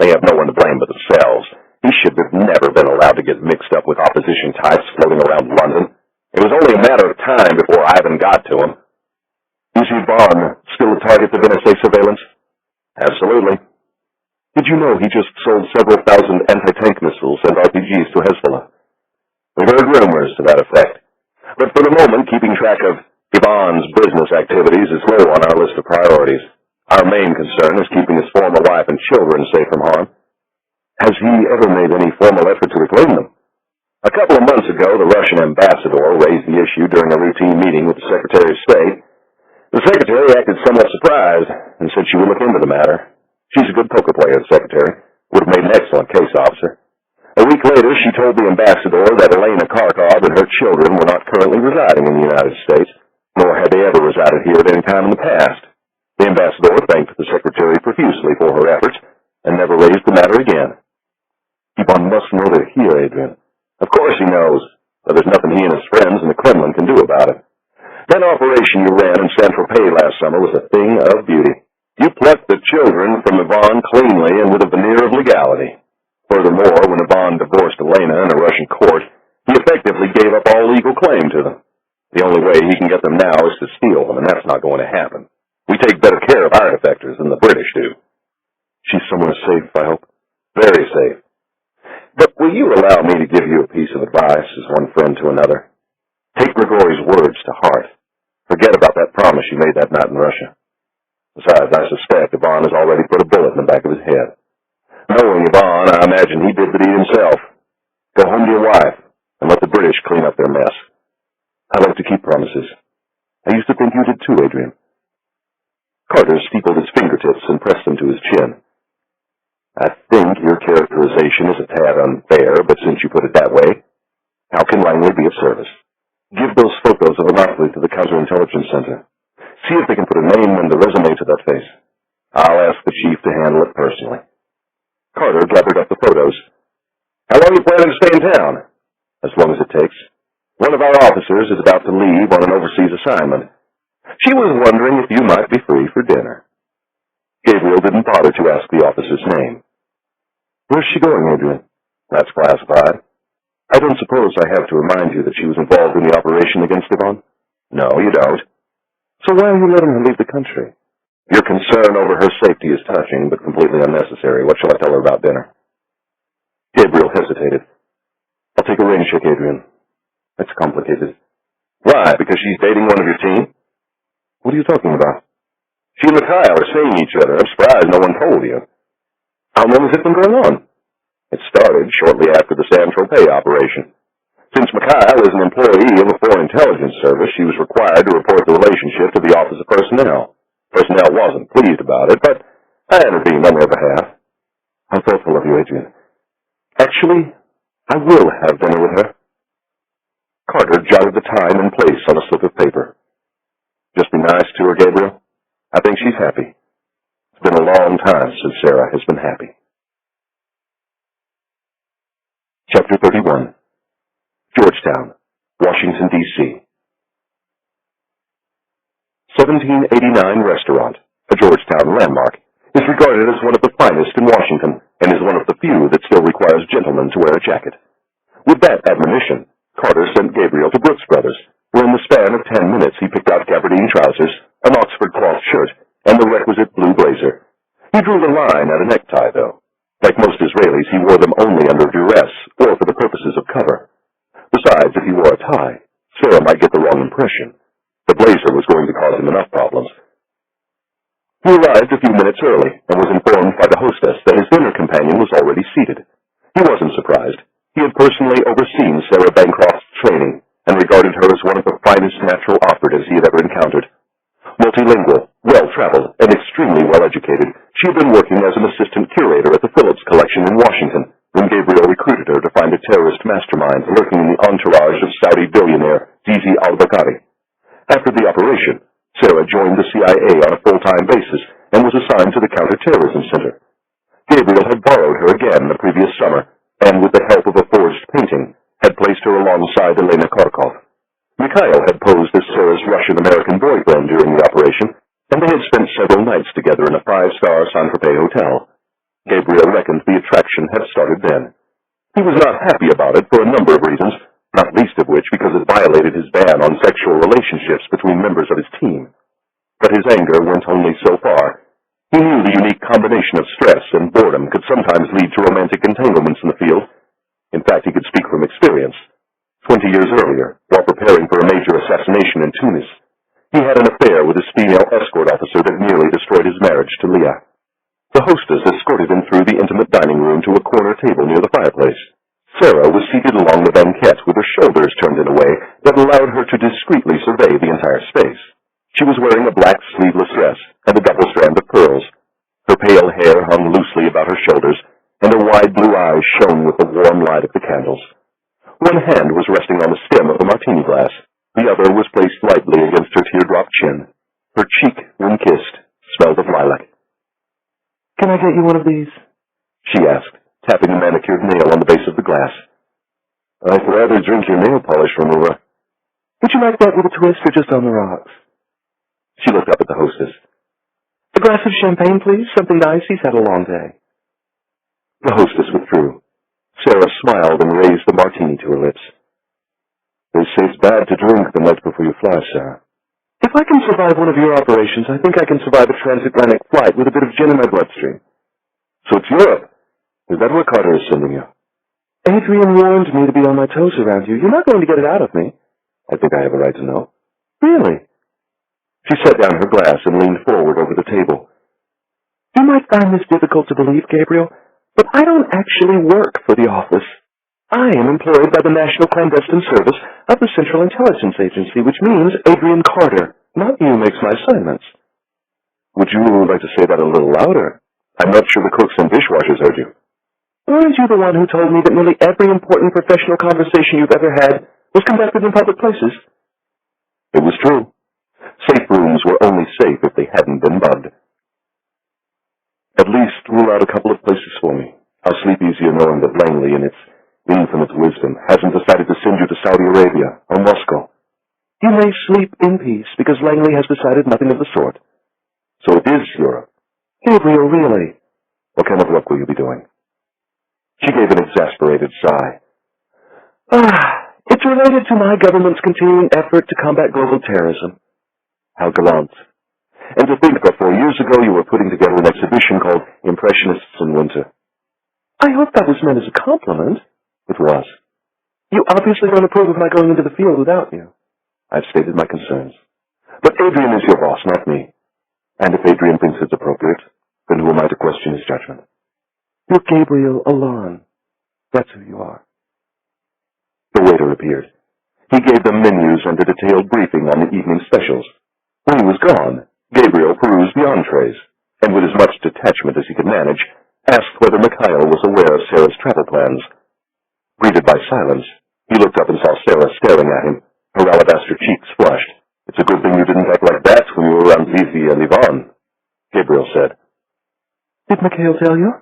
They have no one to blame but themselves. He should have never been allowed to get mixed up with opposition types floating around London. It was only a matter of time before Ivan got to him. Is Yvonne still a target of NSA surveillance? Absolutely. Did you know he just sold several thousand anti-tank missiles and RPGs to Hezbollah? We've heard rumors to that effect. But for the moment, keeping track of Yvonne's business activities is low on our list of priorities. Our main concern is keeping his former wife and children safe from harm. Has he ever made any formal effort to reclaim them? A couple of months ago, the Russian ambassador raised the issue during a routine meeting with the Secretary of State. The Secretary acted somewhat surprised and said she would look into the matter. She's a good poker player, the Secretary. Would have made an excellent case officer. A week later, she told the ambassador that Elena Kharkov and her children were not currently residing in the United States, nor had they ever resided here at any time in the past. The ambassador thanked the Secretary profusely for her efforts and never raised the matter again. Ivan must know they're here, Adrian. Of course he knows, but there's nothing he and his friends in the Kremlin can do about it. That operation you ran in Saint-Tropez last summer was a thing of beauty. You plucked the children from Ivan cleanly and with a veneer of legality. Furthermore, when Ivan divorced Elena in a Russian court, he effectively gave up all legal claim to them. The only way he can get them now is to steal them, and that's not going to happen. We take better care of our defectors than the British do. She's somewhere safe, I hope. Very safe. But will you allow me to give you a piece of advice as one friend to another? Take Grigori's words to heart. Forget about that promise you made that night in Russia. Besides, I suspect Ivan has already put a bullet in the back of his head. Knowing Ivan, I imagine he did the deed himself. Go home to your wife and let the British clean up their mess. I like to keep promises. I used to think you did too, Adrian. Carter steepled his fingertips and pressed them to his chin. I think your characterization is a tad unfair, but since you put it that way, how can Langley be of service? Give those photos of Anatoly to the Counterintelligence Center. See if they can put a name and a resume to that face. I'll ask the chief to handle it personally. Carter gathered up the photos. How long are you planning to stay in town? As long as it takes. One of our officers is about to leave on an overseas assignment. She was wondering if you might be free for dinner. Gabriel didn't bother to ask the officer's name. Where's she going, Adrian? That's classified. I don't suppose I have to remind you that she was involved in the operation against Ivan? No, you don't. So why are you letting her leave the country? Your concern over her safety is touching, but completely unnecessary. What shall I tell her about dinner? Gabriel hesitated. I'll take a rain check, Adrian. That's complicated. Why? Because she's dating one of your team? What are you talking about? She and Mikhail are seeing each other. I'm surprised no one told you. How long has it been going on? It started shortly after the Saint-Tropez operation. Since Mikhail is an employee of a foreign intelligence service, she was required to report the relationship to the Office of Personnel. Personnel wasn't pleased about it, but I intervened on their behalf. How thoughtful of you, Adrian. Actually, I will have dinner with her. Carter jotted the time and place on a slip of paper. Just be nice to her, Gabriel. I think she's happy. It's been a long time since Sarah has been happy. Chapter 31. Georgetown, Washington, D.C. 1789 Restaurant, a Georgetown landmark, is regarded as one of the finest in Washington and is one of the few that still requires gentlemen to wear a jacket. With that admonition, Carter sent Gabriel to Brooks Brothers, where in the span of 10 minutes he picked out gabardine trousers, an Oxford cloth shirt, and the requisite blue blazer. He drew the line at a necktie, though. Like most Israelis, he wore them only under duress or for the purposes of cover. Besides, if he wore a tie, Sarah might get the wrong impression. The blazer was going to cause him enough problems. He arrived a few minutes early and was informed by the hostess that his dinner companion was already seated. He wasn't surprised. He had personally overseen Sarah Bancroft's training and regarded her as one of the finest natural operatives he had ever encountered. Multilingual, well-traveled, and extremely well-educated, she had been working as an assistant curator at the Phillips Collection in Washington when Gabriel recruited her to find a terrorist mastermind lurking in the entourage of Saudi billionaire Zizi al-Bakari. After the operation, Sarah joined the CIA on a full-time basis and was assigned to the Counterterrorism Center. Gabriel had borrowed her again the previous summer, and with the help of a forged painting, had placed her alongside Elena Kharkov. Mikhail had posed as Sarah's Russian-American boyfriend during the operation, and they had spent several nights together in a five-star Saint-Tropez hotel. Gabriel reckoned the attraction had started then. He was not happy about it for a number of reasons, not least of which because it violated his ban on sexual relationships between members of his team. But his anger went only so far. He knew the unique combination of stress and boredom could sometimes lead to romantic entanglements in the field. In fact, he could speak from experience. 20 years earlier, while preparing for a major assassination in Tunis, he had an affair with his female escort officer that nearly destroyed his marriage to Leah. The hostess escorted him through the intimate dining room to a corner table near the fireplace. Sarah was seated along the banquette with her shoulders turned in a way that allowed her to discreetly survey the entire space. She was wearing a black sleeveless dress and a double strand of pearls. Her pale hair hung loosely about her shoulders, and her wide blue eyes shone with the warm light of the candles. One hand was resting on the stem of the martini glass. The other was placed lightly against her teardrop chin. Her cheek, when kissed, smelled of lilac. "Can I get you one of these?" she asked, tapping a manicured nail on the base of the glass. "I'd rather drink your nail polish remover." "Would you like that with a twist or just on the rocks?" She looked up at the hostess. "A glass of champagne, please. Something nice. He's had a long day." The hostess withdrew. Sarah smiled and raised the martini to her lips. "They say it's bad to drink the night before you fly, Sarah." "If I can survive one of your operations, I think I can survive a transatlantic flight with a bit of gin in my bloodstream." "So it's Europe. Is that where Carter is sending you?" "Adrian warned me to be on my toes around you. You're not going to get it out of me." "I think I have a right to know." "Really?" She set down her glass and leaned forward over the table. "You might find this difficult to believe, Gabriel, but I don't actually work for the office. I am employed by the National Clandestine Service of the Central Intelligence Agency, which means Adrian Carter, not you, makes my assignments." "Would you like to say that a little louder? I'm not sure the cooks and dishwashers heard you." "Weren't you the one who told me that nearly every important professional conversation you've ever had was conducted in public places?" "It was true. Safe rooms were only safe if they hadn't been bugged." "At least rule out a couple of places for me. I'll sleep easier knowing that Langley, in its infinite wisdom, hasn't decided to send you to Saudi Arabia or Moscow." "You may sleep in peace, because Langley has decided nothing of the sort." "So it is Europe." "Gabriel, really?" "What kind of work will you be doing?" She gave an exasperated sigh. It's related to my government's continuing effort to combat global terrorism." "How gallant. And to think that 4 years ago you were putting together an exhibition called Impressionists in Winter." "I hope that was meant as a compliment." "It was." "You obviously don't approve of my going into the field without you." "I've stated my concerns. But Adrian is your boss, not me. And if Adrian thinks it's appropriate, then who am I to question his judgment?" "You're Gabriel Allon. That's who you are." The waiter appeared. He gave them menus and a detailed briefing on the evening specials. When he was gone, Gabriel perused the entrees, and with as much detachment as he could manage, asked whether Mikhail was aware of Sarah's travel plans. Greeted by silence, he looked up and saw Sarah staring at him. Her alabaster cheeks flushed. "It's a good thing you didn't act like that when you were around Vivi and Ivan," Gabriel said. "Did Mikhail tell you?"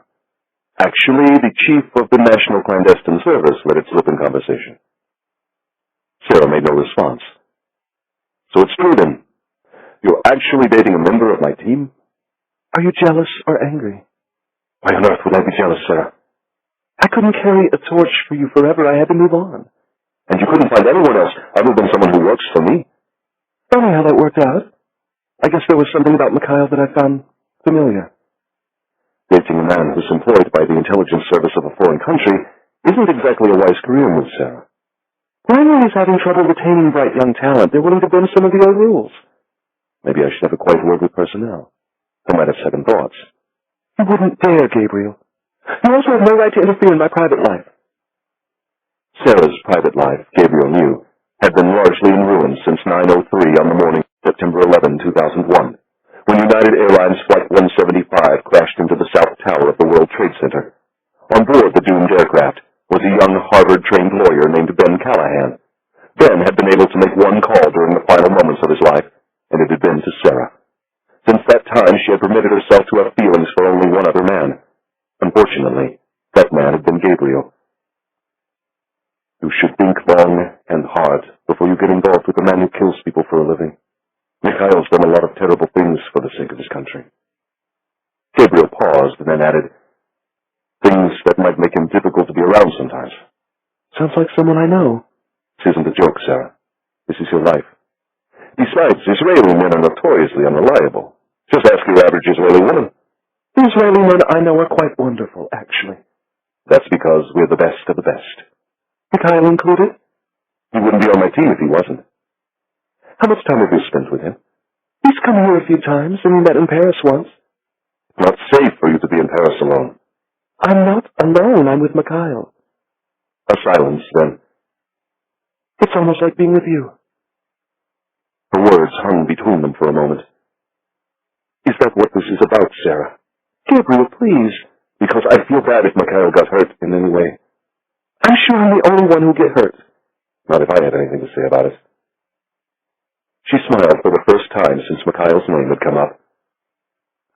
"Actually, the chief of the National Clandestine Service let it slip in conversation." Sarah made no response. "So it's true, then. You're actually dating a member of my team?" "Are you jealous or angry?" "Why on earth would I be jealous, Sarah?" "I couldn't carry a torch for you forever. I had to move on." "And you couldn't find anyone else other than someone who works for me?" Funny how that worked out. I guess there was something about Mikhail that I found familiar." "Dating a man who's employed by the intelligence service of a foreign country isn't exactly a wise career move, Sarah." "Langley is having trouble retaining bright young talent. They're willing to bend some of the old rules." "Maybe I should have a quiet word with personnel. They might have second thoughts." "You wouldn't dare, Gabriel. You also have no right to interfere in my private life." Sarah's private life, Gabriel knew, had been largely in ruins since 9:03 on the morning of September 11, 2001, when United Airlines Flight 175 crashed into the South Tower of the World Trade Center. On board the doomed aircraft was a young Harvard-trained lawyer named Ben Callahan. Ben had been able to make one call during the final moments of his life, and it had been to Sarah. Since that time, she had permitted herself to have feelings for only one other man. Unfortunately, that man had been Gabriel. "You should think long and hard before you get involved with a man who kills people for a living. Mikhail's done a lot of terrible things for the sake of his country." Gabriel paused and then added, "Things that might make him difficult to be around sometimes." "Sounds like someone I know." "This isn't a joke, Sarah. This is your life. Besides, Israeli men are notoriously unreliable. Just ask your average Israeli woman." "The Israeli men I know are quite wonderful, actually." "That's because we're the best of the best." "Mikhail included?" "He wouldn't be on my team if he wasn't." "How much time have you spent with him?" "He's come here a few times, and we met in Paris once." "It's not safe for you to be in Paris alone." "I'm not alone. I'm with Mikhail." A silence, then. It's almost like being with you. Her words hung between them for a moment. Is that what this is about, Sarah? Gabriel, please. Because I feel bad if Mikhail got hurt in any way. I'm sure I'm the only one who'll get hurt. Not if I had anything to say about it. She smiled for the first time since Mikhail's name had come up.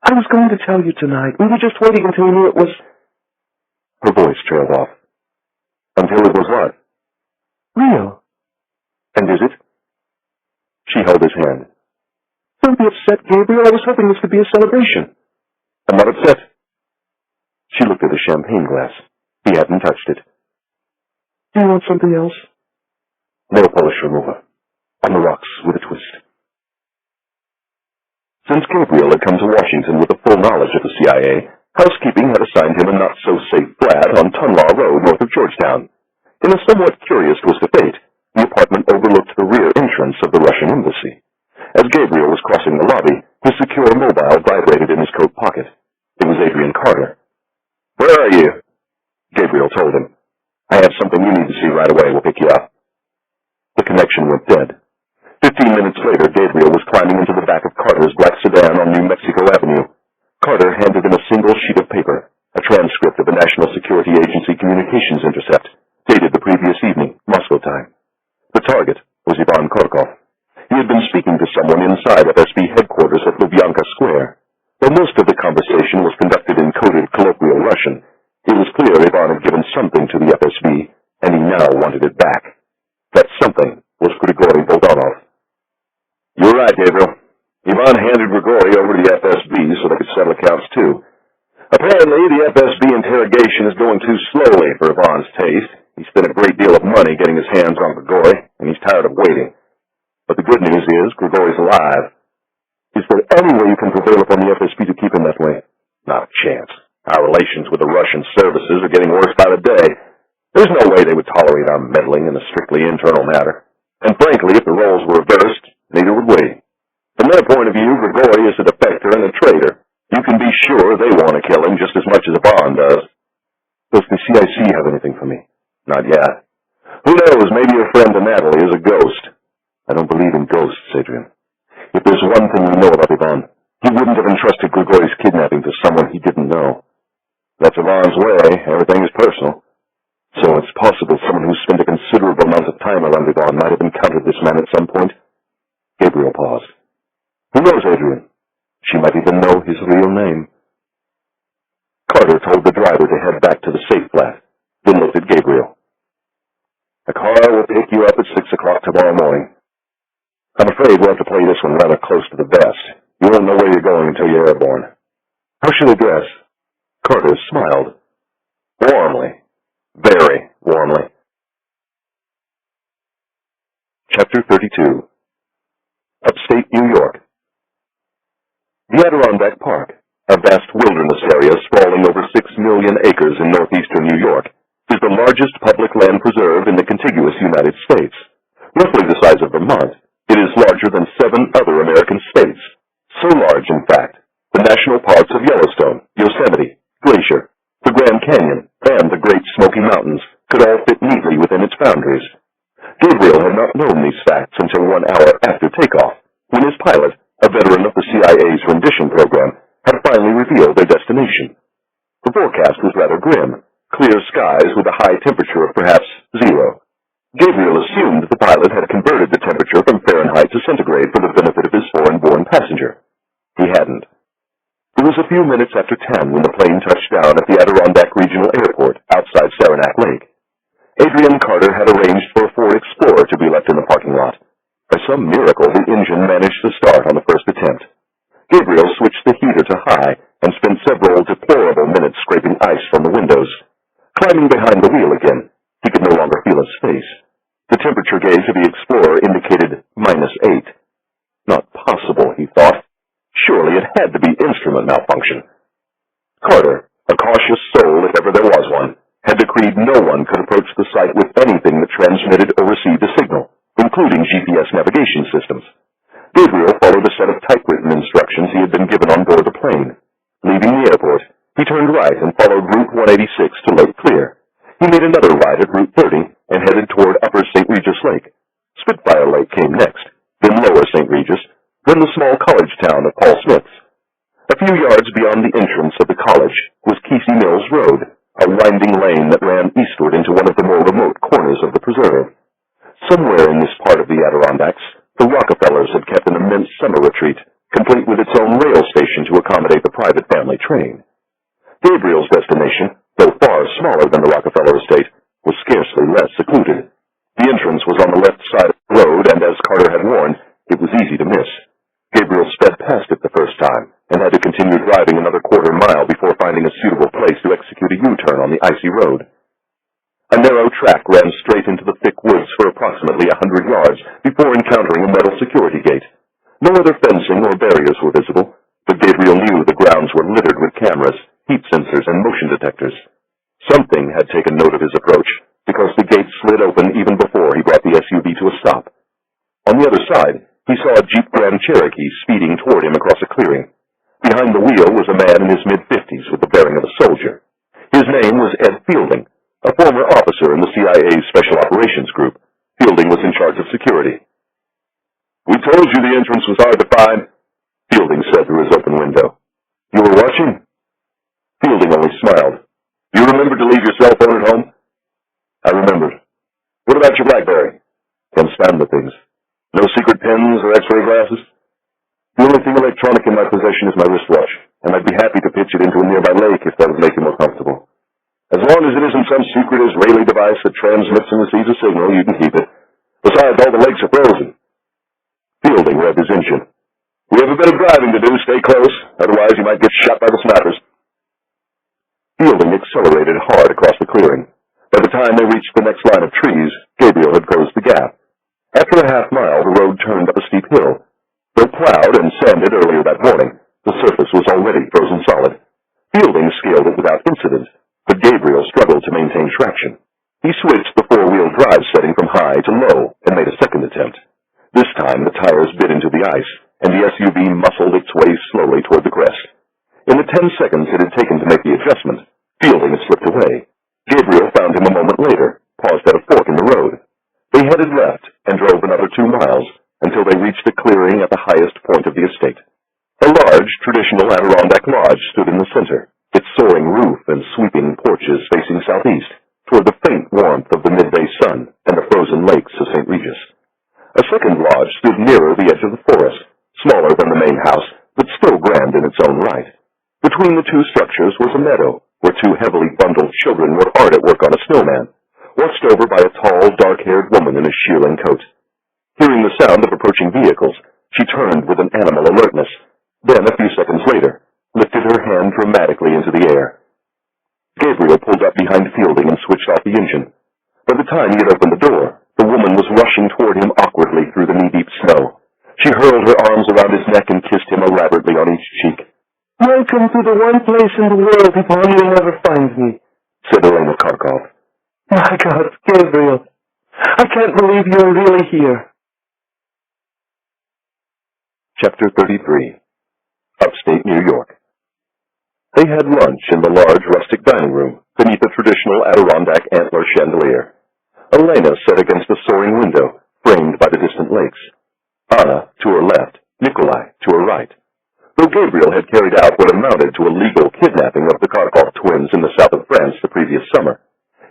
I was going to tell you tonight. We were just waiting until we knew it was... Her voice trailed off. Until it was what? Real. And is it? She held his hand. Don't be upset, Gabriel. I was hoping this could be a celebration. I'm not upset. She looked at the champagne glass. He hadn't touched it. Do you want something else? Nail polish remover. On the rocks with a twist. Since Gabriel had come to Washington with the full knowledge of the CIA, housekeeping had assigned him a not-so-safe flat on Tunlaw Road north of Georgetown. In a somewhat curious twist of fate, the apartment overlooked the rear entrance of the Russian embassy. As Gabriel was crossing the lobby, his secure mobile vibrated in his coat pocket. It was Adrian Carter. "Where are you?" Gabriel told him. "I have something you need to see right away. We'll pick you up." The connection went dead. 15 minutes later, Gabriel was climbing into the back of Carter's black sedan on New Mexico Avenue. Carter handed him a single sheet of paper, a transcript of a National Security Agency communications intercept, dated the previous evening, Moscow time. The target was Ivan Korkov. He had been speaking to someone inside FSB headquarters at Lubyanka Square. Though most of the conversation was conducted in coded colloquial Russian, it was clear Ivan had given something to the FSB, and he now wanted it back. That something was Grigori Bulganov. "You're right, Gabriel. Ivan handed Grigori over to the FSB so they could settle accounts, too. Apparently, the FSB interrogation is going too slowly for Ivan's taste. He spent a great deal of money getting his hands on Grigori, and he's tired of waiting. But the good news is Grigori's alive. Is there any way you can prevail upon the FSB to keep him that way?" "Not a chance. Our relations with the Russian services are getting worse by the day. There's no way they would tolerate our meddling in a strictly internal matter. And frankly, if the roles were reversed, neither would we. From their point of view, Grigori is a defector and a traitor. You can be sure they want to kill him just as much as Ivan does." "Does the CIC have anything for me?" "Not yet. Who knows, maybe your friend Natalie is a ghost." "I don't believe in ghosts, Adrian. If there's one thing we know about Ivan, he wouldn't have entrusted Grigori's kidnapping to someone he didn't know." "That's Ivan's way. Everything is personal." "So it's possible someone who spent a considerable amount of time around Ivan might have encountered this man at some point?" Gabriel paused. "Who knows, Adrian? She might even know his real name." Carter told the driver to head back to the safe flat, then looked at Gabriel. "The car will pick you up at 6 o'clock tomorrow morning. I'm afraid we'll have to play this one rather close to the vest. You won't know where you're going until you're airborne." "How should I dress?" Carter smiled. "Warmly. Very warmly." Chapter 32. Upstate New York. The Adirondack Park, a vast wilderness area sprawling over 6 million acres in northeastern New York, is the largest public land preserve in the contiguous United States. Roughly the size of Vermont, it is larger than 7 other American states. So large, in fact, the national parks of Yellowstone, Yosemite, Glacier, the Grand Canyon, and the Great Smoky Mountains could all fit neatly within its boundaries. Gabriel had not known these facts until 1 hour after takeoff, when his pilot, a veteran of the CIA's rendition program, had finally revealed their destination. The forecast was rather grim, clear skies with a high temperature of perhaps 0. Gabriel assumed the pilot had converted the temperature from Fahrenheit to centigrade for the benefit of his foreign-born passenger. He hadn't. It was a few minutes after 10 when the plane touched down at the Adirondack Regional Airport outside Saranac Lake. Adrian Carter had arranged for a Ford Explorer to be left in the parking lot. By some miracle, the engine managed to start on the first attempt. Gabriel switched the heater to high and spent several deplorable minutes scraping ice from the windows. Climbing behind the wheel again, he could no longer feel his face. The temperature gauge of the Explorer indicated -8. Not possible, he thought. Surely it had to be instrument malfunction. Carter, a cautious soul if ever there was one, had decreed no one could approach the site with anything that transmitted or received a signal, including GPS navigation systems. Gabriel followed a set of typewritten instructions he had been given on board the plane. Leaving the airport, he turned right and followed Route 186 to Lake Clear. He made another ride at Route 30 and headed toward Upper St. Regis Lake. Spitfire Lake came next, then Lower St. Regis, then the small college town of Paul Smith's. A few yards beyond the entrance of the college was Kesey Mills Road, a winding lane that ran eastward into one of the more remote corners of the preserve. Somewhere in this part of the Adirondacks, the Rockefellers had kept an immense summer retreat, complete with its own rail station to accommodate the private family train. Gabriel's destination, though far smaller than the Rockefeller estate, was scarcely less secluded. The entrance was on the left side of the road, and as Carter had warned, it was easy to miss. Gabriel sped past it the first time, and had to continue driving another quarter-mile before finding a suitable place to execute a U-turn on the icy road. A narrow track ran straight into the thick woods for approximately 100 yards before encountering a metal security gate. No other fencing or barriers were visible, but Gabriel knew the grounds were littered with cameras, heat sensors, and motion detectors. Something had taken note of his approach, because the gate slid open even before he brought the SUV to a stop. On the other side, he saw a Jeep Grand Cherokee speeding toward him across a clearing. Behind the wheel was a man in his mid-50s with the bearing of a soldier. His name was Ed Fielding, a former officer in the CIA's Special Operations Group. Fielding was in charge of security. "We told you the entrance was hard to find," Fielding said through his open window. "You were watching?" Fielding only smiled. "Do you remember to leave your cell phone at home?" "I remembered." "What about your BlackBerry?" "Can't stand the things." "No secret pens or x-ray glasses?" "The only thing electronic in my possession is my wristwatch, and I'd be happy to pitch it into a nearby lake if that would make you more comfortable." "As long as it isn't some secret Israeli device that transmits and receives a signal, you can keep it. Besides, all the lakes are frozen." Fielding revved his engine. "We have a bit of driving to do. Stay close. Otherwise, you might get shot by the snipers." Fielding accelerated hard across the clearing. By the time they reached the next line of trees, Gabriel had closed the gap. After a half-mile, the road turned up a steep hill. Though plowed and sanded earlier that morning, the surface was already frozen solid. Fielding scaled it without incident, but Gabriel struggled to maintain traction. He switched the four-wheel drive setting from high to low and made a second attempt. This time, the tires bit into the ice, and the SUV muscled its way slowly toward the crest. In the 10 seconds it had taken to make the adjustment, Fielding had slipped away. Gabriel found him a moment later, paused at a fork in the road. They headed left and drove another 2 miles until they reached a clearing at the highest point of the estate. A large, traditional Adirondack lodge stood in the center, its soaring roof and sweeping porches facing southeast, toward the faint warmth of the midday sun and the frozen lakes of St. Regis. A second lodge stood nearer the edge of the forest, smaller than the main house, but still grand in its own right. Between the two structures was a meadow, where 2 heavily bundled children were hard at work on a snowman, watched over by a tall, dark-haired woman in a shearling coat. Hearing the sound of approaching vehicles, she turned with an animal alertness, then, a few seconds later, lifted her hand dramatically into the air. Gabriel pulled up behind Fielding and switched off the engine. By the time he had opened the door, the woman was rushing toward him awkwardly through the knee-deep snow. She hurled her arms around his neck and kissed him elaborately on each cheek. "Welcome to the one place in the world upon you'll never find me," said Elena Kharkov. "My God, Gabriel, I can't believe you're really here." Chapter 33. Upstate New York. They had lunch in the large rustic dining room beneath a traditional Adirondack antler chandelier. Elena sat against a soaring window, framed by the distant lakes. Anna to her left, Nikolai to her right. Though Gabriel had carried out what amounted to a legal kidnapping of the Kharkov twins in the south of France the previous summer,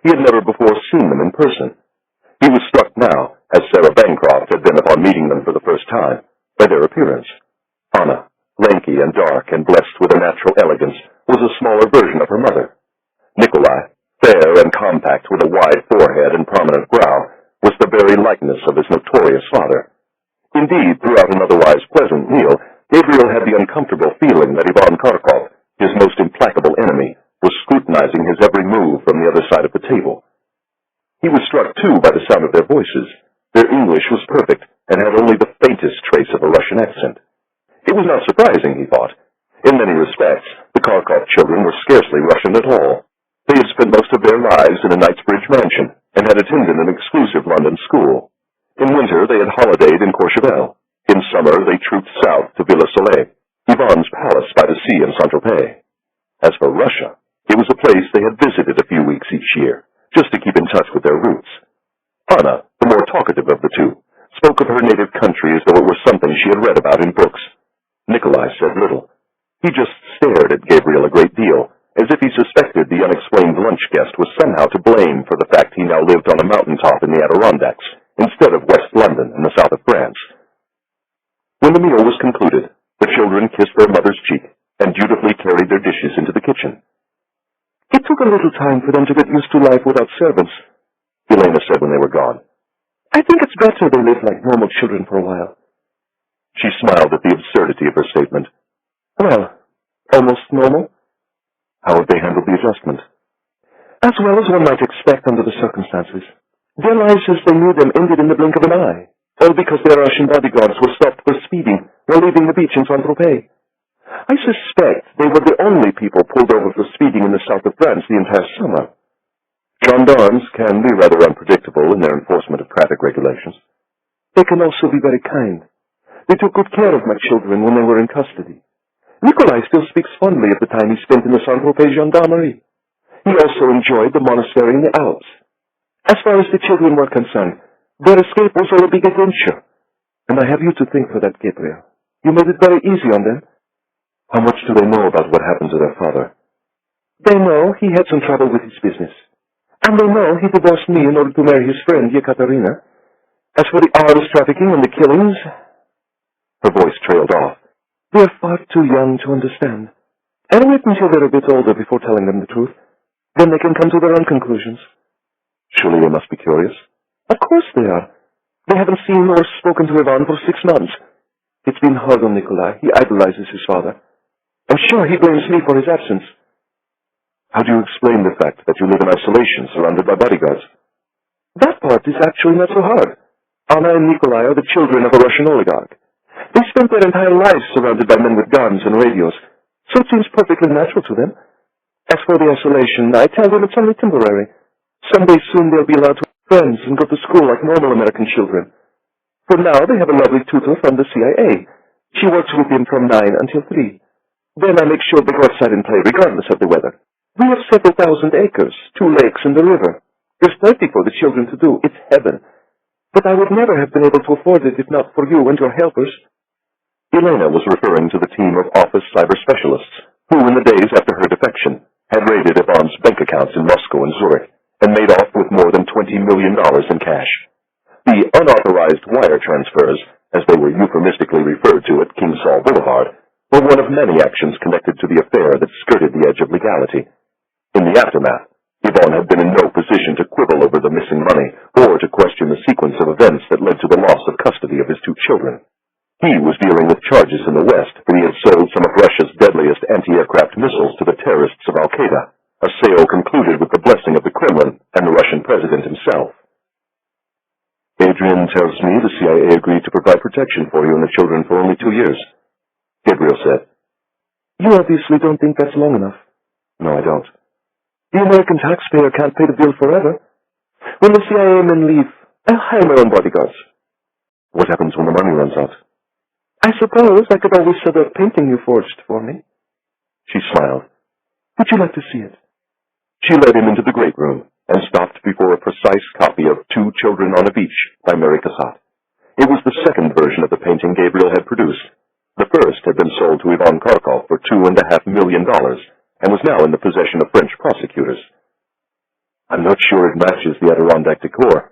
he had never before seen them in person. He was struck now, as Sarah Bancroft had been upon meeting them for the first time, by their appearance. Anna, lanky and dark and blessed with a natural elegance, was a smaller version of her mother. Nikolai, fair and compact with a wide forehead and prominent brow, was the very likeness of his notorious father. Indeed, throughout an otherwise pleasant meal, Gabriel had the uncomfortable feeling that Ivan Kharkov, his most implacable enemy, was scrutinizing his every move from the other side of the table. He was struck, too, by the sound of their voices. Their English was perfect, and had only the faintest trace of a Russian accent. It was not surprising, he thought. In many respects, the Kharkov children were scarcely Russian at all. They had spent most of their lives in a Knightsbridge mansion, and had attended an exclusive London school. In winter, they had holidayed in Courchevel. In summer, they trooped south to Villa Soleil, Ivan's palace by the sea in Saint-Tropez. As for Russia, it was a place they had visited a few weeks each year, just touch with their roots. Anna, the more talkative of the two, spoke of her native country as though it were something she had read about in books. Nikolai said little. He just stared at Gabriel a great deal, as if he suspected the unexplained lunch guest was somehow to blame for the fact he now lived on a mountaintop in the Adirondacks, instead of West London in the south of France. When the meal was concluded, the children kissed their mother's cheek and dutifully carried their dishes into the kitchen. It took a little time for them to get used to life without servants, Elena said when they were gone. I think it's better they live like normal children for a while. She smiled at the absurdity of her statement. Well, almost normal. How have they handled the adjustment? As well as one might expect under the circumstances. Their lives as they knew them ended in the blink of an eye, all because their Russian bodyguards were stopped for speeding while leaving the beach in Saint-Tropez. I suspect they were the only people pulled over for speeding in the south of France the entire summer. Gendarmes can be rather unpredictable in their enforcement of traffic regulations. They can also be very kind. They took good care of my children when they were in custody. Nikolai still speaks fondly of the time he spent in the Saint-Tropez gendarmerie. He also enjoyed the monastery in the Alps. As far as the children were concerned, their escape was all a big adventure. And I have you to thank for that, Gabriel. You made it very easy on them. How much do they know about what happened to their father? They know he had some trouble with his business. And they know he divorced me in order to marry his friend, Yekaterina. As for the arms trafficking and the killings... Her voice trailed off. They are far too young to understand. I'll wait until they're a bit older before telling them the truth. Then they can come to their own conclusions. Surely they must be curious. Of course they are. They haven't seen nor spoken to Ivan for 6 months. It's been hard on Nikolai. He idolizes his father. I'm sure he blames me for his absence. How do you explain the fact that you live in isolation, surrounded by bodyguards? That part is actually not so hard. Anna and Nikolai are the children of a Russian oligarch. They spent their entire lives surrounded by men with guns and radios, so it seems perfectly natural to them. As for the isolation, I tell them it's only temporary. Someday soon they'll be allowed to have friends and go to school like normal American children. For now, they have a lovely tutor from the CIA. She works with him from 9 until 3. Then I make sure they go outside and play, regardless of the weather. We have several thousand acres, 2 lakes and the river. There's plenty for the children to do. It's heaven. But I would never have been able to afford it if not for you and your helpers. Elena was referring to the team of office cyber specialists who, in the days after her defection, had raided Ivan's bank accounts in Moscow and Zurich and made off with more than $20 million in cash. The unauthorized wire transfers, as they were euphemistically referred to at King Saul Boulevard, were one of many actions connected to the affair that skirted the edge of legality. In the aftermath, Ivan had been in no position to quibble over the missing money or to question the sequence of events that led to the loss of custody of his 2 children. He was dealing with charges in the West that he had sold some of Russia's deadliest anti-aircraft missiles to the terrorists of Al-Qaeda, a sale concluded with the blessing of the Kremlin and the Russian president himself. Adrian tells me the CIA agreed to provide protection for you and the children for only 2 years, Gabriel said. You obviously don't think that's long enough. No, I don't. The American taxpayer can't pay the bill forever. When the CIA men leave, I'll hire my own bodyguards. What happens when the money runs out? I suppose I could always sell that painting you forged for me. She smiled. Would you like to see it? She led him into the great room and stopped before a precise copy of 2 Children on a Beach by Mary Cassatt. It was the second version of the painting Gabriel had produced. The first had been sold to Ivan Karkov for $2.5 million and was now in the possession of French prosecutors. I'm not sure it matches the Adirondack decor.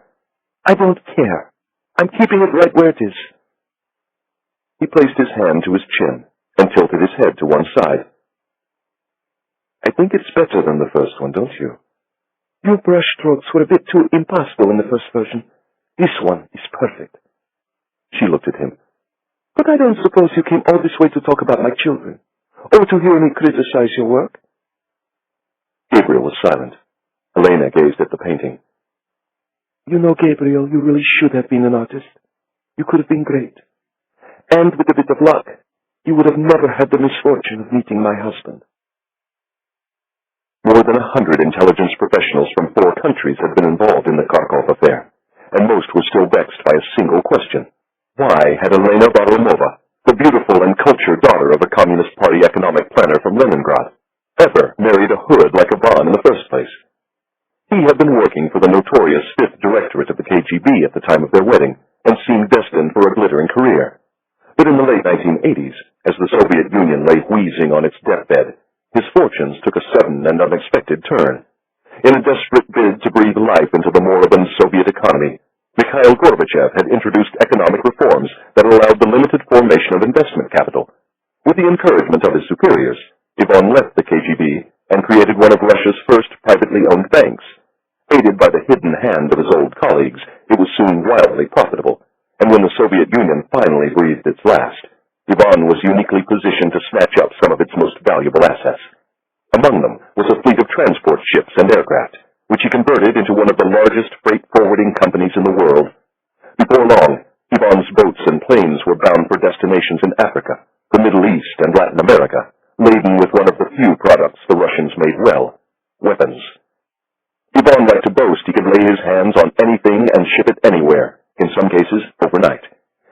I don't care. I'm keeping it right where it is. He placed his hand to his chin and tilted his head to one side. I think it's better than the first one, don't you? Your brushstrokes were a bit too impassable in the first version. This one is perfect. She looked at him. But I don't suppose you came all this way to talk about my children, or to hear me criticize your work? Gabriel was silent. Elena gazed at the painting. You know, Gabriel, you really should have been an artist. You could have been great. And with a bit of luck, you would have never had the misfortune of meeting my husband. More than 100 intelligence professionals from 4 countries had been involved in the Kharkov affair, and most were still vexed by a single question. Why had Elena Varlamova, the beautiful and cultured daughter of a Communist Party economic planner from Leningrad, ever married a hood like Ivan in the first place? He He had been working for the notorious 5th Directorate of the KGB at the time of their wedding, and seemed destined for a glittering career. But in the late 1980s, as the Soviet Union lay wheezing on its deathbed, his fortunes took a sudden and unexpected turn. In a desperate bid to breathe life into the moribund Soviet economy, Mikhail Gorbachev had introduced economic reforms that allowed the limited formation of investment capital. With the encouragement of his superiors, Ivan left the KGB and created one of Russia's first privately owned banks. Aided by the hidden hand of his old colleagues, it was soon wildly profitable, and when the Soviet Union finally breathed its last, Ivan was uniquely positioned to snatch up some of its most valuable assets. Among them was a fleet of transport ships and aircraft, which he converted into one of the largest freight forwarding companies in the world. Before long, Ivan's boats and planes were bound for destinations in Africa, the Middle East, and Latin America, laden with one of the few products the Russians made well: weapons. Ivan liked to boast he could lay his hands on anything and ship it anywhere, in some cases overnight.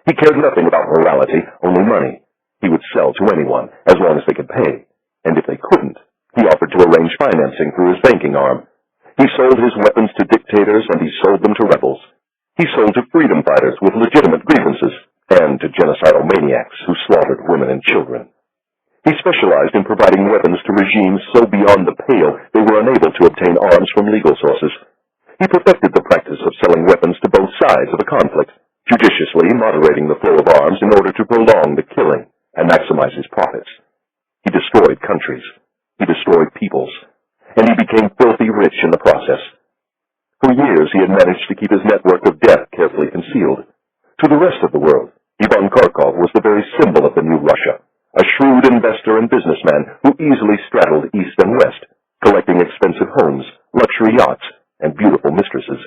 He cared nothing about morality, only money. He would sell to anyone, as long as they could pay, and if they couldn't, he offered to arrange financing through his banking arm. He sold his weapons to dictators, and he sold them to rebels. He sold to freedom fighters with legitimate grievances, and to genocidal maniacs who slaughtered women and children. He specialized in providing weapons to regimes so beyond the pale they were unable to obtain arms from legal sources. He perfected the practice of selling weapons to both sides of a conflict, judiciously moderating the flow of arms in order to prolong the killing and maximize his profits. He destroyed countries. He destroyed peoples. And he became filthy rich in the process. For years he had managed to keep his network of death carefully concealed. To the rest of the world, Ivan Kharkov was the very symbol of the new Russia, a shrewd investor and businessman who easily straddled east and west, collecting expensive homes, luxury yachts, and beautiful mistresses.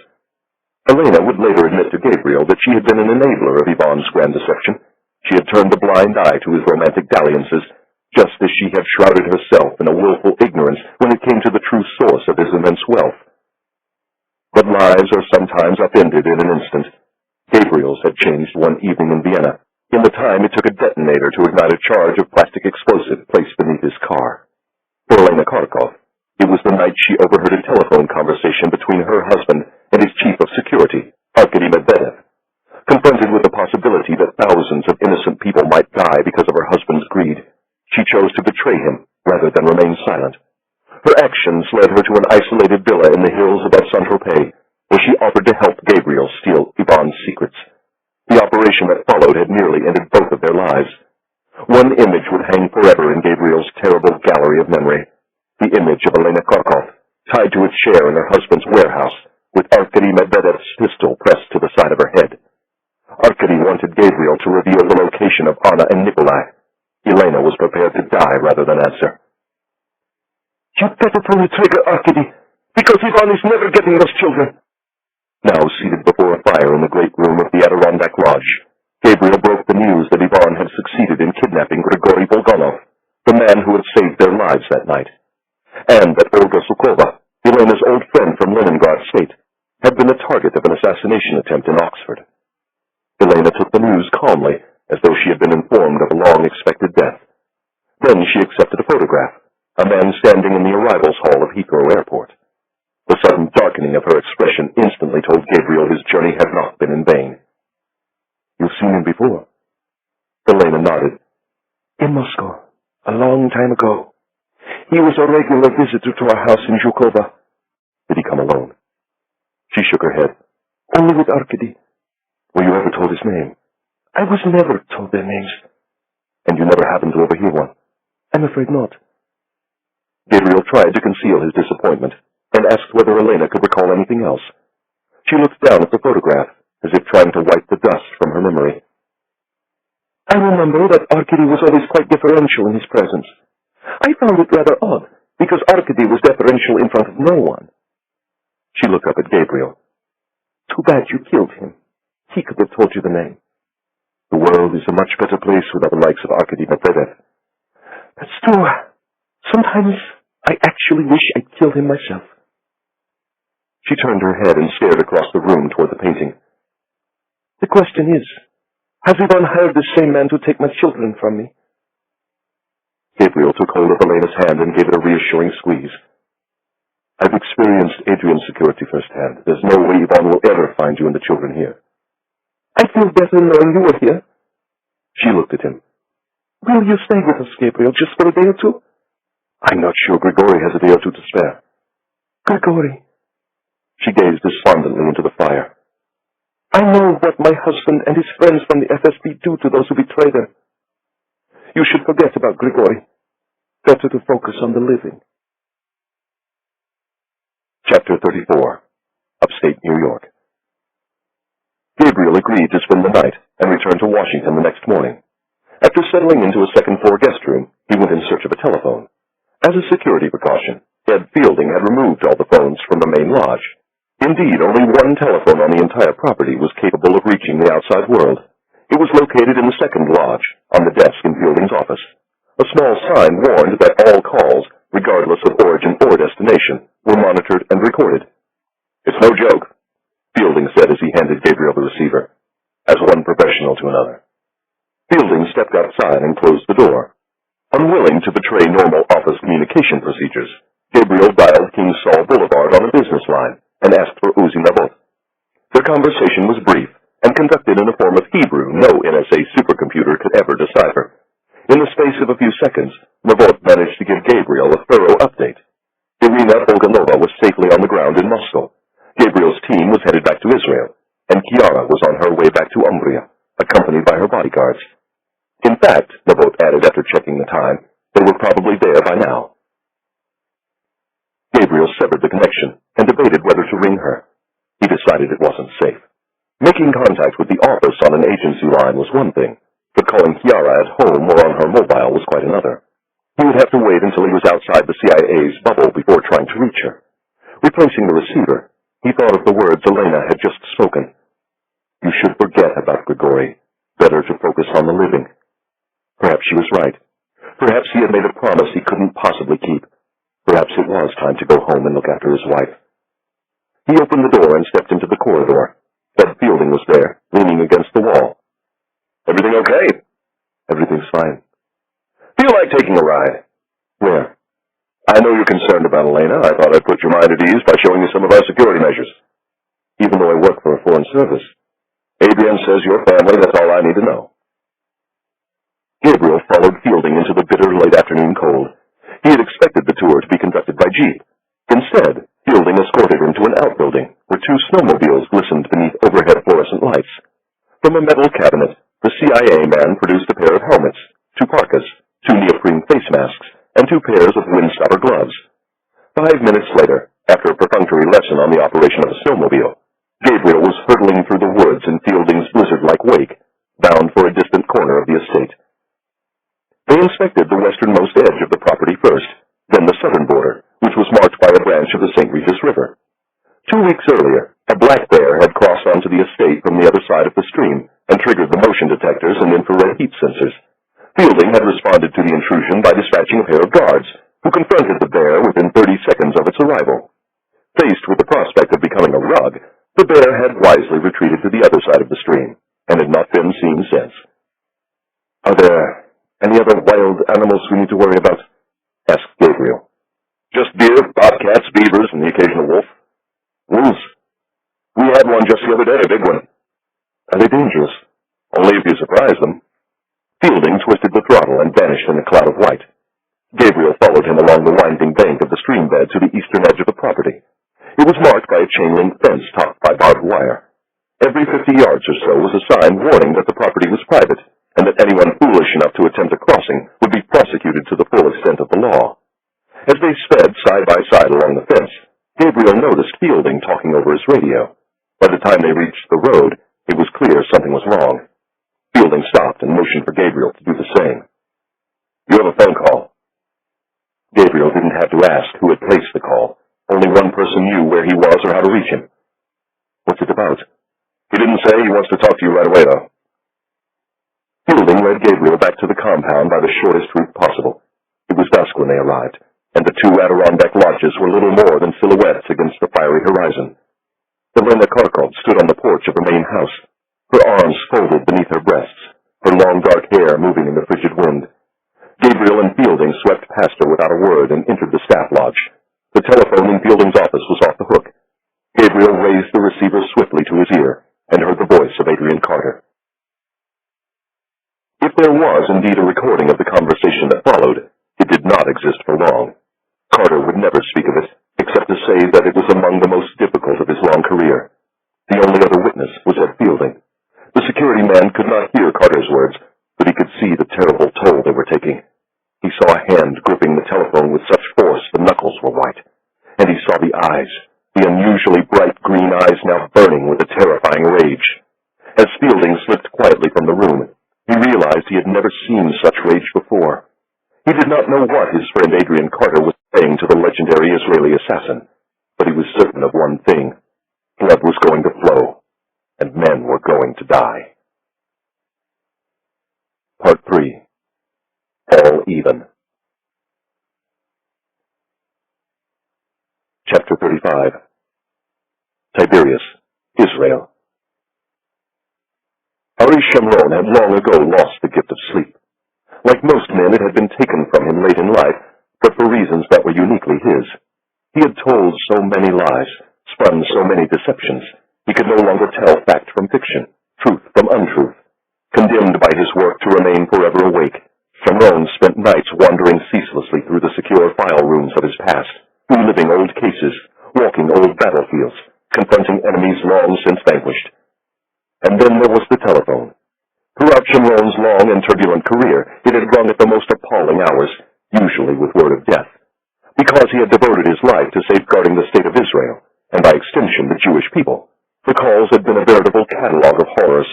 Elena would later admit to Gabriel that she had been an enabler of Ivan's grand deception. She had turned a blind eye to his romantic dalliances, just as she had shrouded herself in a willful ignorance when it came to the true source of his immense wealth. But lives are sometimes upended in an instant. Gabriel's had changed one evening in Vienna, in the time it took a detonator to ignite a charge of plastic explosive placed beneath his car. For Elena Kharkov, it was the night she overheard a telephone conversation between her husband and his chief of security, Arkady Medvedev. Confronted with the possibility that thousands of innocent people might die because of her husband's greed, she chose to betray him rather than remain silent. Her actions led her to an isolated villa in the hills above Saint-Tropez, where she offered to help Gabriel steal Ivan's secrets. The operation that followed had nearly ended both of their lives. One image would hang forever in Gabriel's terrible gallery of memory, the image of Elena Kharkov, tied to a chair in her husband's warehouse, with Arkady Medvedev's pistol pressed to the side of her head. Arkady wanted Gabriel to reveal the location of Anna and Nikolai. Elena was prepared to die rather than answer. "You'd better pull the trigger, Arkady, because Ivan is never getting those children." Now seated before a fire in the great room of the Adirondack Lodge, Gabriel broke the news that Ivan had succeeded in kidnapping Grigori Bulganov, the man who had saved their lives that night, and that Olga Sukova, Elena's old friend from Leningrad State, had been the target of an assassination attempt in Oxford. Elena took the news calmly, as though she had been informed of a long-expected death. Then she accepted a photograph, a man standing in the arrivals hall of Heathrow Airport. The sudden darkening of her expression instantly told Gabriel his journey had not been in vain. "You've seen him before?" Elena nodded. "In Moscow, a long time ago. He was a regular visitor to our house in Zhukova." "Did he come alone?" She shook her head. "Only with Arkady." "Were you ever told his name?" "I was never told their names." "And you never happened to overhear one?" "I'm afraid not." Gabriel tried to conceal his disappointment, and asked whether Elena could recall anything else. She looked down at the photograph, as if trying to wipe the dust from her memory. "I remember that Arkady was always quite deferential in his presence. I found it rather odd, because Arkady was deferential in front of no one." She looked up at Gabriel. "Too bad you killed him. He could have told you the name." "The world is a much better place without the likes of Arkady Medvedev." "That's true. Sometimes I actually wish I'd killed him myself." She turned her head and stared across the room toward the painting. "The question is, has Ivan hired the same man to take my children from me?" Gabriel took hold of Elena's hand and gave it a reassuring squeeze. I've experienced Adrian's security firsthand. There's no way Yvonne will ever find you and the children here. I feel better knowing you were here. She looked at him. Will you stay with us, Gabriel, just for a day or two? I'm not sure Grigori has a day or two to spare. Grigori. She gazed despondently into the fire. I know what my husband and his friends from the FSB do to those who betray them. You should forget about Grigori. Better to focus on the living. Chapter 34. Upstate New York. Gabriel agreed to spend the night and returned to Washington the next morning. After settling into a second-floor guest room, he went in search of a telephone. As a security precaution, Ed Fielding had removed all the phones from the main lodge. Indeed, only one telephone on the entire property was capable of reaching the outside world. It was located in the second lodge, on the desk in Fielding's office. A small sign warned that all calls, regardless of origin or destination, were monitored and recorded. "It's no joke," Fielding said as he handed Gabriel the receiver, as one professional to another. Fielding stepped outside and closed the door. Unwilling to betray normal office communication procedures, Gabriel dialed King Saul Boulevard on a business line and asked for Uzi Navot. Their conversation was brief and conducted in a form of Hebrew no NSA supercomputer could ever decipher. In the space of a few seconds, Navot managed to give Gabriel a thorough update. Irina Bulganova was safely on the ground in Moscow. Gabriel's team was headed back to Israel, and Chiara was on her way back to Umbria, accompanied by her bodyguards. In fact, Navot added after checking the time, they were probably there by now. Gabriel severed the connection and debated whether to ring her. He decided it wasn't safe. Making contact with the office on an agency line was one thing, but calling Chiara at home or on her mobile was quite another. He would have to wait until he was outside the CIA's bubble before trying to reach her. Replacing the receiver, he thought of the words Elena had just spoken. "You should forget about Grigori. Better to focus on the living." Perhaps she was right. Perhaps he had made a promise he couldn't possibly keep. Perhaps it was time to go home and look after his wife. He opened the door and stepped into the corridor. Ed Fielding was there, leaning against the wall. "Everything okay?" "Everything's fine." "Feel like taking a ride?" "Where?" "I know you're concerned about Elena. I thought I'd put your mind at ease by showing you some of our security measures." "Even though I work for a foreign service." "Adrian says your family, that's all I need to know." Gabriel followed Fielding into the bitter late afternoon cold. He had expected the tour to be conducted by jeep. Instead, Fielding escorted him to an outbuilding where two snowmobiles glistened beneath overhead fluorescent lights. From a metal cabinet, the CIA man produced a pair of helmets, two parkas, two neoprene face masks, and two pairs of windstopper gloves. 5 minutes later, after a perfunctory lesson on the operation of a snowmobile, Gabriel was hurtling through the woods in Fielding's blizzard-like wake, bound for a distant corner of the estate. They inspected the westernmost edge of the property first, then the southern border, which was marked by a branch of the St. Regis River. 2 weeks earlier, a black bear had crossed onto the estate from the other side of the stream and triggered the motion detectors and infrared heat sensors. Fielding had responded to the intrusion by dispatching a pair of guards, who confronted the bear within 30 seconds of its arrival. Faced with the prospect of becoming a rug, the bear had wisely retreated to the other side of the stream, and had not been seen since. "Are there any other wild animals we need to worry about?" asked Gabriel. "Just deer, bobcats, beavers, and the occasional wolf." "Wolves? We had one just the other day, a big one." "Are they dangerous?" "Only if you surprise them." Fielding twisted the throttle and vanished in a cloud of white. Gabriel followed him along the winding bank of the stream bed to the eastern edge of the property. It was marked by a chain-link fence topped by barbed wire. Every 50 yards or so was a sign warning that the property was private, and that anyone foolish enough to attempt a crossing would be prosecuted to the full extent of the law. As they sped side by side along the fence, Gabriel noticed Fielding talking over his radio. By the time they reached the road, it was clear something was wrong. Fielding stopped and motioned for Gabriel to do the same. "You have a phone call." Gabriel didn't have to ask who had placed the call. Only one person knew where he was or how to reach him. "What's it about?" "He didn't say. He wants to talk to you right away, though." Fielding led Gabriel back to the compound by the shortest route possible. It was dusk when they arrived, and the two Adirondack lodges were little more than silhouettes against the fiery horizon. Elena Karkov stood on the porch of her main house, her arms folded beneath her breasts, her long dark hair moving in the frigid wind. Gabriel and Fielding swept past her without a word and entered the staff lodge. The telephone in Fielding's office was off the hook. Gabriel raised the receiver swiftly to his ear and heard the voice of Adrian Carter. If there was indeed a recording of the conversation that followed, it did not exist for long. Carter would never speak of it, except to say that it was among the most difficult of his long career. The only other witness was Ed Fielding. The security man could not hear Carter's words, but he could see the terrible toll they were taking. He saw a hand gripping the telephone with such force the knuckles were white, and he saw the eyes, the unusually bright green eyes now burning with a terrifying rage. As Fielding slipped quietly from the room, he realized he had never seen such rage before. He did not know what his friend Adrian Carter was saying to the legendary Israeli assassin, but he was certain of one thing. Blood was going to flow, and men were going to die. Part 3. All Even. Chapter 35. Tiberias, Israel. Ari Shamron had long ago lost the gift of sleep. Like most men, it had been taken from him late in life, but for reasons that were uniquely his. He had told so many lies, spun so many deceptions, he could no longer tell fact from fiction, truth from untruth. Condemned by his work to remain forever awake, Shamron spent nights wandering ceaselessly through the secure file rooms of his past, reliving old cases, walking old battlefields, confronting enemies long since vanquished. And then there was the telephone. Throughout Shamron's long and turbulent career, it had rung at the most appalling hours, usually with word of death. Because he had devoted his life to safeguarding the state of Israel, and by extension the Jewish people, the calls had been a veritable catalog of horrors.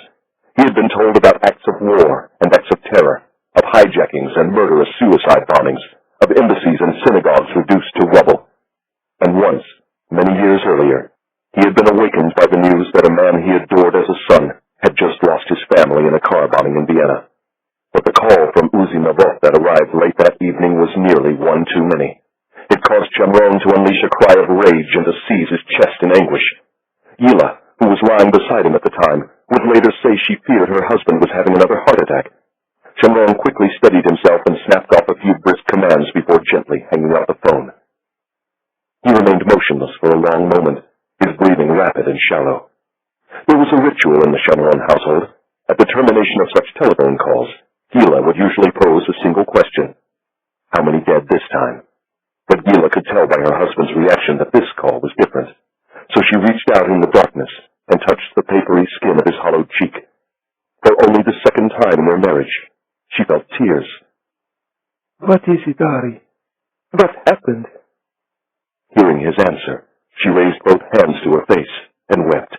He had been told about acts of war and acts of terror, of hijackings and murderous suicide bombings, of embassies and synagogues reduced to rubble. And once, many years earlier, he had been awakened by the news that a man he adored as a son had just lost his family in a car bombing in Vienna. But the call from Uzi Mavot that arrived late that evening was nearly one too many. It caused Shamron to unleash a cry of rage and to seize his chest in anguish. Yila, who was lying beside him at the time, would later say she feared her husband was having another heart attack. Shamron quickly steadied himself and snapped off a few brisk commands before gently hanging up the phone. He remained motionless for a long moment, his breathing rapid and shallow. There was a ritual in the Shamron household. At the termination of such telephone calls, Gila would usually pose a single question. How many dead this time? But Gila could tell by her husband's reaction that this call was different. So she reached out in the darkness and touched the papery skin of his hollowed cheek. For only the second time in their marriage, she felt tears. What is it, Ari? What happened? Hearing his answer, she raised both hands to her face and wept.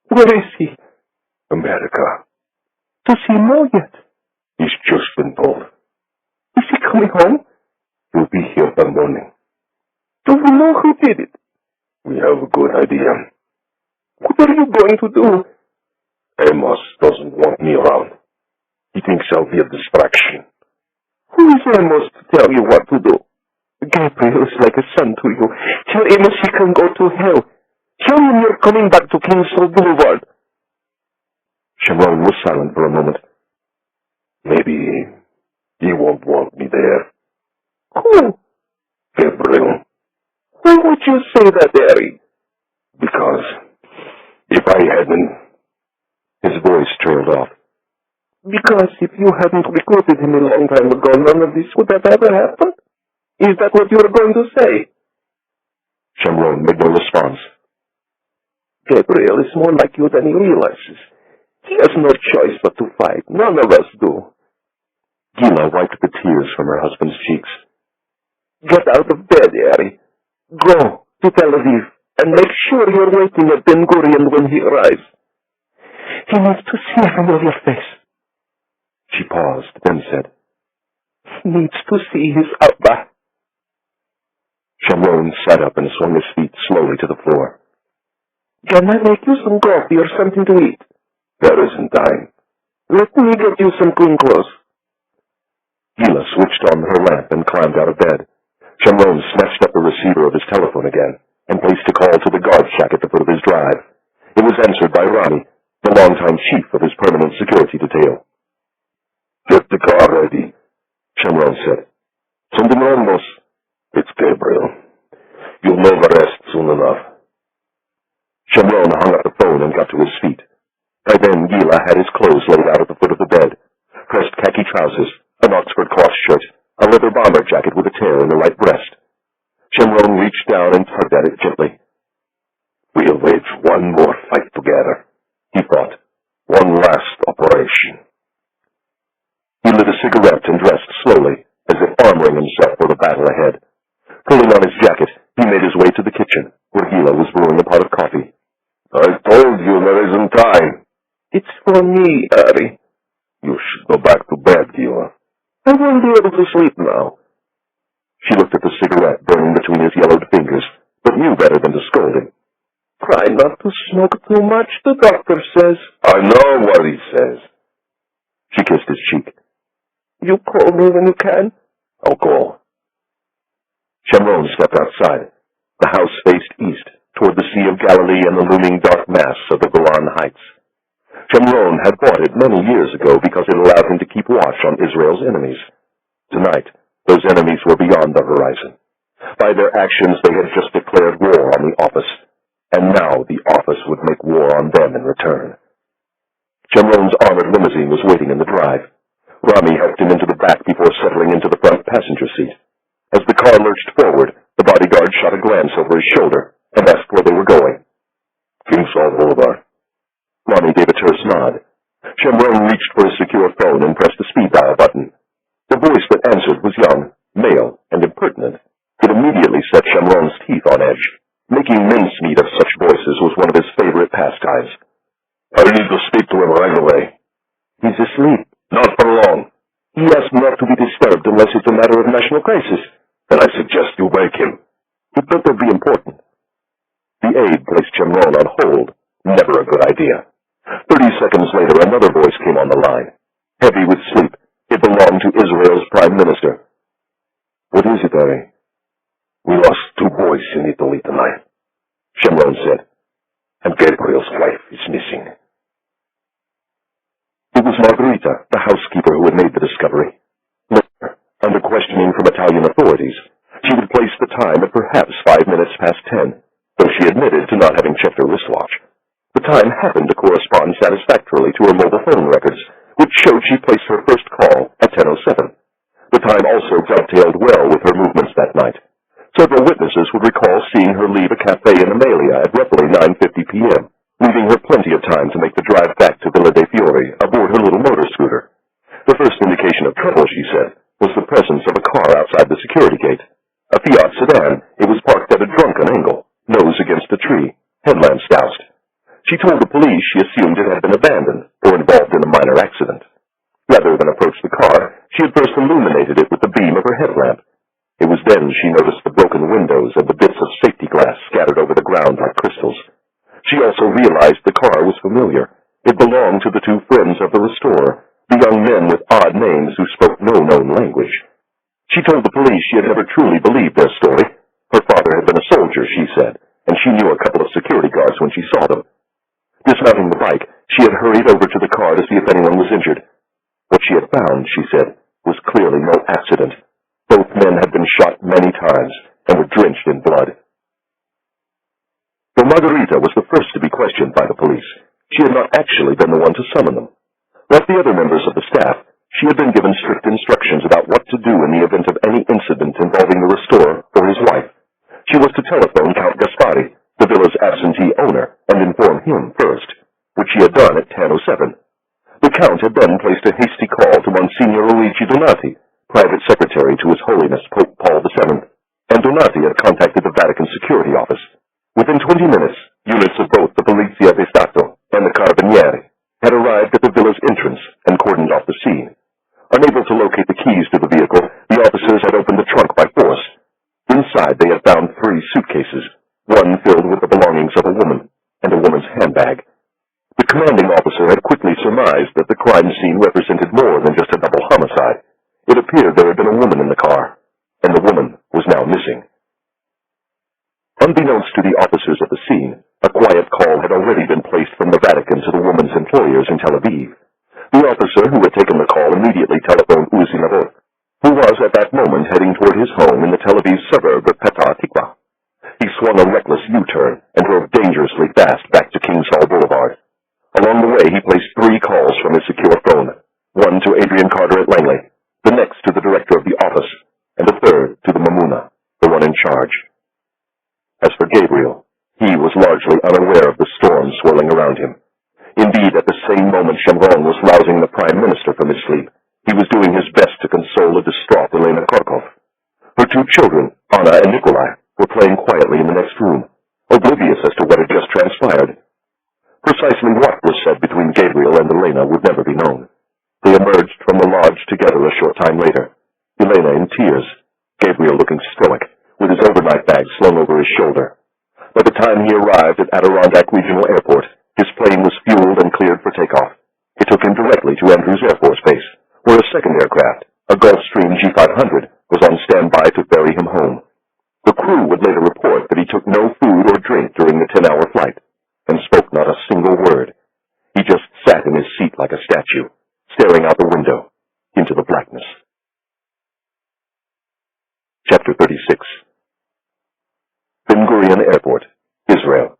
Where is he? America. Does he know yet? He's just been told. Is he coming home? He'll be here by morning. Do we know who did it? We have a good idea. What are you going to do? Amos doesn't want me around. He thinks I'll be a distraction. Who is Amos to tell you what to do? Gabriel is like a son to you. Tell Amos he can go to hell. Tell him you're coming back to Kingsville Boulevard. Shamron was silent for a moment. Maybe he won't want me there. Who? Gabriel. Why would you say that, Harry? Because if I hadn't... His voice trailed off. Because if you hadn't recruited him a long time ago, none of this would have ever happened? Is that what you were going to say? Shamron made no response. Gabriel is more like you than he realizes. He has no choice but to fight. None of us do. Gila wiped the tears from her husband's cheeks. Get out of bed, Harry. Go to Tel Aviv and make sure you're waiting at Ben Gurion when he arrives. He needs to see a familiar face. She paused, then said, He needs to see his Abba. Shamron sat up and swung his feet slowly to the floor. Can I make you some coffee or something to eat? There isn't time. Let me get you some clean clothes. Gila switched on her lamp and climbed out of bed. Shamron snatched up the receiver of his telephone again and placed a call to the guard shack at the foot of his drive. It was answered by Ronnie, the longtime chief of his permanent security detail. Get the car ready, Shamron said. Something wrong, boss. It's Gabriel. You'll know the rest soon enough. Shemron hung up the phone and got to his feet. By then, Gila had his clothes laid out at the foot of the bed. Pressed khaki trousers, an Oxford cloth shirt, a leather bomber jacket with a tear in the right breast. Shemron reached down and tugged at it gently. We'll wage one more fight together, he thought. One last operation. He lit a cigarette and dressed slowly, as if armoring himself for the battle ahead. Pulling on his jacket, he made his way to the kitchen, where Gila was brewing a pot of coffee. I told you there isn't time. It's for me, Harry. You should go back to bed, Gila. I won't be able to sleep now. She looked at the cigarette burning between his yellowed fingers, but knew better than to scold him. Try not to smoke too much, the doctor says. I know what he says. She kissed his cheek. You call me when you can. I'll call. Shemron stepped outside. The house faced east, toward the Sea of Galilee and the looming dark mass of the Golan Heights. Shemron had bought it many years ago because it allowed him to keep watch on Israel's enemies. Tonight, those enemies were beyond the horizon. By their actions, they had just declared war on the office, and now the office would make war on them in return. Shemron's armored limousine was waiting in the drive. Rami helped him into the back before settling into the front passenger seat. As the car lurched forward, the bodyguard shot a glance over his shoulder and asked where they were going. Kingsall Boulevard. Rami gave a terse nod. Shemron reached for his secure phone and pressed the speed dial button. The voice that answered was young, male, and impertinent. It immediately set Shemron's teeth on edge. Making mincemeat of such voices was one of his favorite pastimes. I need to speak to him right away. He's asleep. Not for long. He asked not to be disturbed unless it's a matter of national crisis. Then I suggest you wake him. It better be important. The aide placed Shemron on hold. Never a good idea. 30 seconds later, another voice came on the line. Heavy with sleep, it belonged to Israel's prime minister. What is it, Harry? We lost 2 boys in Italy tonight, Shemron said. And Gabriel's wife is missing. It was Margherita, the housekeeper, who had made the discovery. Later, under questioning from Italian authorities, she would place the time at perhaps 5 minutes past 10, though she admitted to not having checked her wristwatch. The time happened to correspond satisfactorily to her mobile phone records, which showed she placed her first call at 10:07. The time also dovetailed well with her movements that night. Several witnesses would recall seeing her leave a cafe in Amelia at roughly 9:50 p.m., leaving her plenty of time to make the drive back to Villa dei Fiori aboard her little motor scooter. The first indication of trouble, she said, was the presence of a car outside the security gate. A Fiat sedan, it was parked at a drunken angle, nose against a tree, headlamps doused. She told the police she assumed it had been abandoned or involved in a minor accident. Rather than approach the car, she had first illuminated it with the beam of her headlamp. It was then she noticed the broken windows and the bits of safety glass scattered over the ground like crystals. She also realized the car was familiar. It belonged to the 2 friends of the restorer, the young men with odd names who spoke no known language. She told the police she had never truly believed their story. Her father had been a soldier, she said, and she knew a couple of security guards when she saw them. Dismounting the bike, she had hurried over to the car to see if anyone was injured. What she had found, she said, was clearly no accident. Both men had been shot many times and were drenched in blood. Though Margherita was the first to be questioned by the police, she had not actually been the one to summon them. Like the other members of the staff, she had been given strict instructions about what to do in the event of any incident involving the restorer or his wife. She was to telephone Count Gaspari, the villa's absentee owner, and inform him first, which she had done at 10:07. The Count had then placed a hasty call to Monsignor Luigi Donati, private secretary to His Holiness Pope Paul VII, and Donati had contacted the Vatican Security Office. Within 20 minutes, units of both the Polizia di Stato and the Carabinieri had arrived at the villa's entrance and cordoned off the scene. Unable to locate the keys to the vehicle, the officers had opened the trunk by force. Inside they had found 3 suitcases, one filled with the belongings of a woman and a woman's handbag. The commanding officer had quickly surmised that the crime scene represented more than just a double homicide. It appeared there had been a woman in the car, and the woman was now missing. Unbeknownst to the officers at the scene, a quiet call had already been placed from the Vatican to the woman's employers in Tel Aviv. The officer who had taken the call immediately telephoned Uzi Navot, who was at that moment heading toward his home in the Tel Aviv suburb of Petah Tikva. around him. Indeed, at the same moment Shemron was rousing the Prime Minister from his sleep, he was doing his best to console a distraught Elena Korkov. Her two children, Anna and Nikolai, were playing quietly in the next room, oblivious as to what had just transpired. Precisely what was said between Gabriel and Elena would never be known. They emerged from the lodge together a short time later, Elena in tears, Gabriel looking stoic, with his overnight bag slung over his shoulder. By the time he arrived at Adirondack Regional Airport, his plane was fueled and cleared for takeoff. It took him directly to Andrews Air Force Base, where a second aircraft, a Gulfstream G500, was on standby to ferry him home. The crew would later report that he took no food or drink during the 10-hour flight, and spoke not a single word. He just sat in his seat like a statue, staring out the window into the blackness. Chapter 36. Ben Gurion Airport, Israel.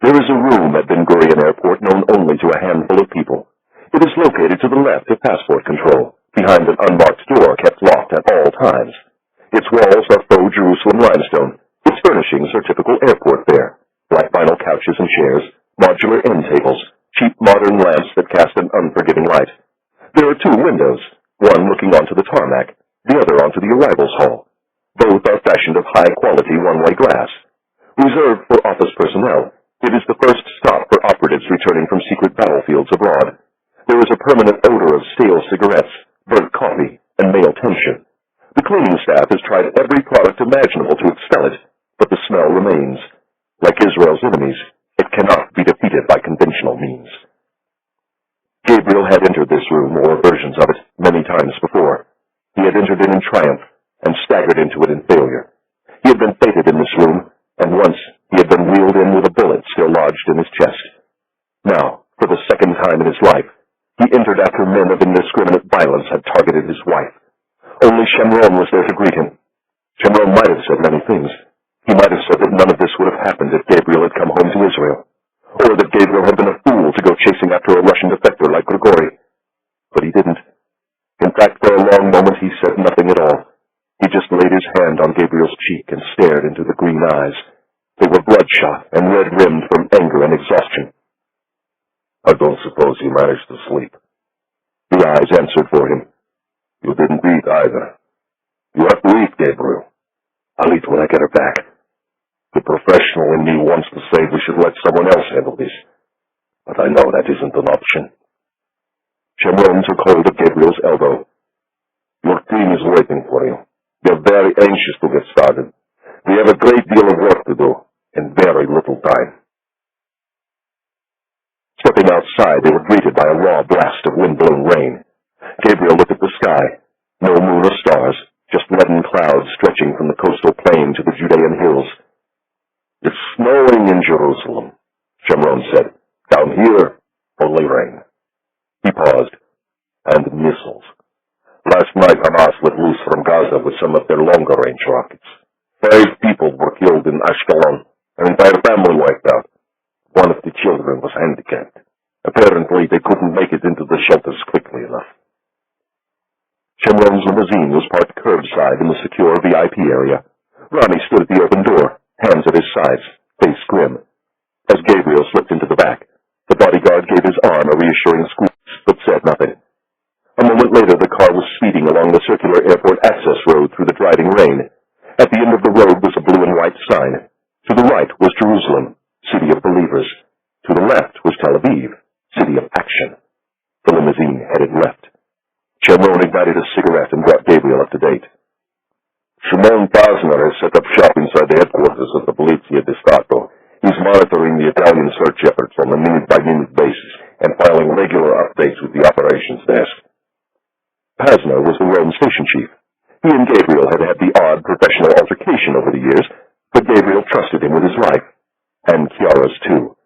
There is a room at Ben Gurion Airport known only to a handful of people. It is located to the left of passport control, behind an unmarked door kept locked at all times. Its walls are faux Jerusalem limestone. Its furnishings are typical airport fare: black vinyl couches and chairs, modular end tables, cheap modern lamps that cast an unforgiving light. There are two windows, one looking onto the tarmac, the other onto the arrivals hall. Both are fashioned of high-quality one-way glass. Reserved for office personnel, it is the first stop for operatives returning from secret battlefields abroad. There is a permanent odor of stale cigarettes, burnt coffee, and male tension. The cleaning staff has tried every product imaginable to expel it, but the smell remains. Like Israel's enemies, it cannot be defeated by conventional means. Gabriel had entered this room, or versions of it, many times before. He had entered it in triumph, and staggered into it in failure. He had been fated in this room, and once he had been wheeled in with a bullet still lodged in his chest. Now, for the second time in his life, he entered after men of indiscriminate violence had targeted his wife. Only Shemron was there to greet him. Shemron might have said many things. He might have said that none of this would have happened if Gabriel had come home to Israel, or that Gabriel had been a fool to go chasing after a Russian defector like Grigori. But he didn't. In fact, for a long moment he said nothing at all. He just laid his hand on Gabriel's cheek and stared into the green eyes. They were bloodshot and red-rimmed from anger and exhaustion. I don't suppose you managed to sleep. The eyes answered for him. You didn't eat either. You have to eat, Gabriel. I'll eat when I get her back. The professional in me wants to say we should let someone else handle this, but I know that isn't an option. Shemron took hold of Gabriel's elbow. Your team is waiting for you. They're very anxious to get started. We have a great deal of work to do, and very little time. Stepping outside, they were greeted by a raw blast of wind-blown rain. Gabriel looked at the sky. No moon or stars, just leaden clouds stretching from the coastal plain to the Judean hills. It's snowing in Jerusalem, Shemron said. Down here, only rain. He paused. And missiles. Last night Hamas let loose from Gaza with some of their longer-range rockets. 5 people were killed in Ashkelon, an entire family wiped out. One of the children was handicapped. Apparently, they couldn't make it into the shelters quickly enough. Shemron's limousine was parked curbside in the secure VIP area. Ronnie stood at the open door, hands at his sides, face grim. As Gabriel slipped into the back, the bodyguard gave his arm a reassuring squeeze, but said nothing. A moment later, the car was speeding along the circular airport access road through the driving rain. At the end of the road was a blue and white sign. To the right was Jerusalem, city of believers. To the left was Tel Aviv, city of action. The limousine headed left. Shemron ignited a cigarette and brought Gabriel up to date. Shimon Pazner has set up shop inside the headquarters of the Polizia di Stato. He's monitoring the Italian search efforts on a minute-by-minute basis and filing regular updates with the operations desk. Pazner was the Rome station chief. He and Gabriel had had the odd professional altercation over the years, but Gabriel trusted him with his life. And Chiara's too.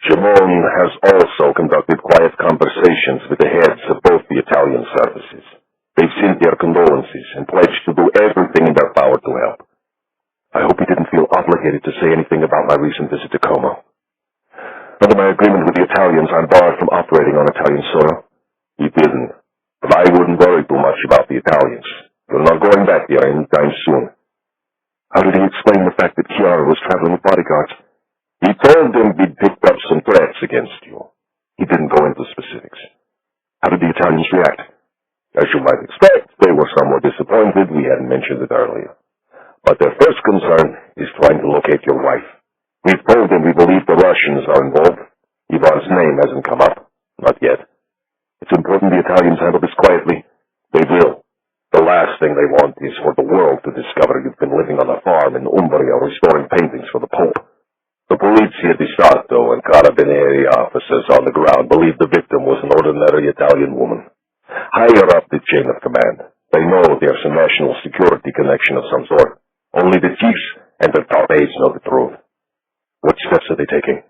Shimon has also conducted quiet conversations with the heads of both the Italian services. They've sent their condolences and pledged to do everything in their power to help. I hope he didn't feel obligated to say anything about my recent visit to Como. Under my agreement with the Italians, I'm barred from operating on Italian soil. He didn't, but I wouldn't worry too much about the Italians. You're not going back there anytime soon. How did he explain the fact that Chiara was traveling with bodyguards? He told them he'd picked up some threats against you. He didn't go into specifics. How did the Italians react? As you might expect, they were somewhat disappointed we hadn't mentioned it earlier. But their first concern is trying to locate your wife. We've told them we believe the Russians are involved. Ivan's name hasn't come up. Not yet. It's important the Italians handle this quietly. They will. The last thing they want is for the world to discover you've been living on a farm in Umbria restoring paintings for the Pope. The Polizia di Stato and Carabinieri officers on the ground believe the victim was an ordinary Italian woman. Higher up the chain of command, they know there's a national security connection of some sort. Only the chiefs and their top aides know the truth. What steps are they taking?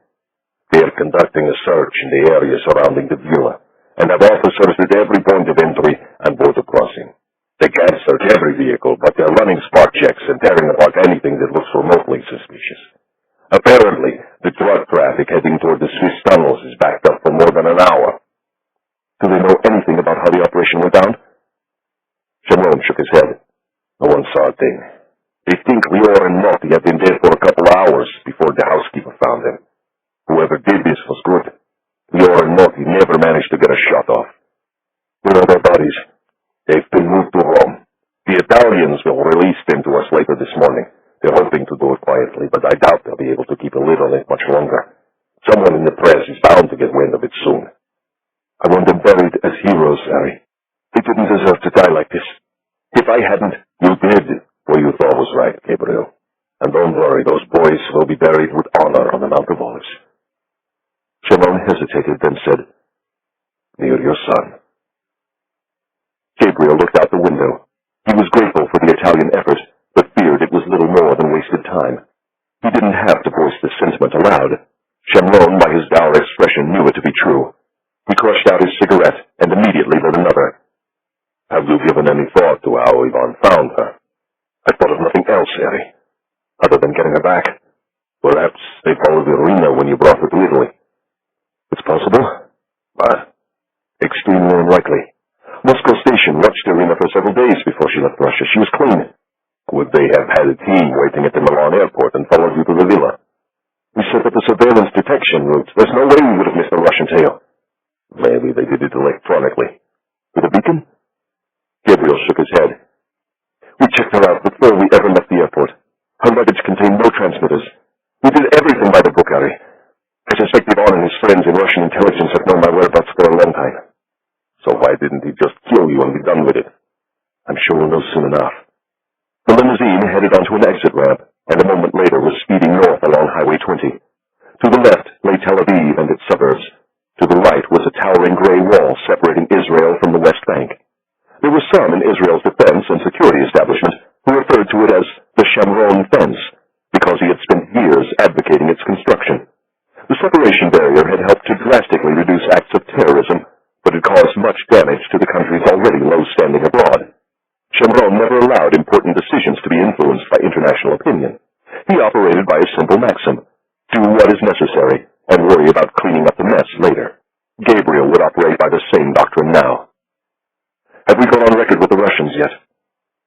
They are conducting a search in the area surrounding the villa, and have officers at every point of entry and border crossing. They can't search every vehicle, but they're running spot checks and tearing apart anything that looks remotely suspicious. Apparently, the drug traffic heading toward the Swiss tunnels is backed up for more than an hour. Do they know anything about how the operation went down? Sharon shook his head. No one saw a thing. They think Lior and Motti had been dead for a couple of hours before the housekeeper found them. Whoever did this was good. Lior and Motti never managed to get a shot off. Where are their bodies? They've been moved to Rome. The Italians will release them to us later this morning. They're hoping to do it quietly, but I doubt they'll be able to keep a lid on it much longer. Someone in the press is bound to get wind of it soon. I want them buried as heroes, Harry. They didn't deserve to die like this. If I hadn't... You did what you thought was right, Gabriel. And don't worry, those boys will be buried with honor on the Mount of Olives. Sharon hesitated, then said, Near your son. Gabriel looked out the window. He was grateful for the Italian effort, but feared it was little more than wasted time. He didn't have to voice this sentiment aloud. Sharon, by his dour expression, knew it to be true. He crushed out his cigarette and immediately lit another. Have you given any thought to how Ivan found her? I thought of nothing else, Harry, other than getting her back. Perhaps they followed Irina when you brought her to Italy. It's possible, but extremely unlikely. Moscow Station watched Irina for several days before she left Russia. She was clean. Would they have had a team waiting at the Milan airport and followed you to the villa? We set up a surveillance detection route. There's no way we would have missed the Russian tail. Maybe they did it electronically. With a beacon? Gabriel shook his head. We checked her out before we ever left the airport. Her luggage contained no transmitters. We did everything by the book, Harry. I suspect Ivan and his friends in Russian intelligence have known my whereabouts for a long time. So why didn't he just kill you and be done with it? I'm sure we'll know soon enough. The limousine headed onto an exit ramp, and a moment later was speeding north along Highway 20. To the left lay Tel Aviv and its suburbs. To the right was a towering gray wall separating Israel from the West Bank. There were some in Israel's defense and security establishment who referred to it as the Shamron Fence, because he had spent years advocating its construction. The separation barrier had helped to drastically reduce acts of terrorism, but it caused much damage to the country's already low standing abroad. Shamron never allowed important decisions to be influenced by international opinion. He operated by a simple maxim: do what is necessary, and worry about cleaning up the mess later. Gabriel would operate by the same doctrine now. Have we gone on record with the Russians yet?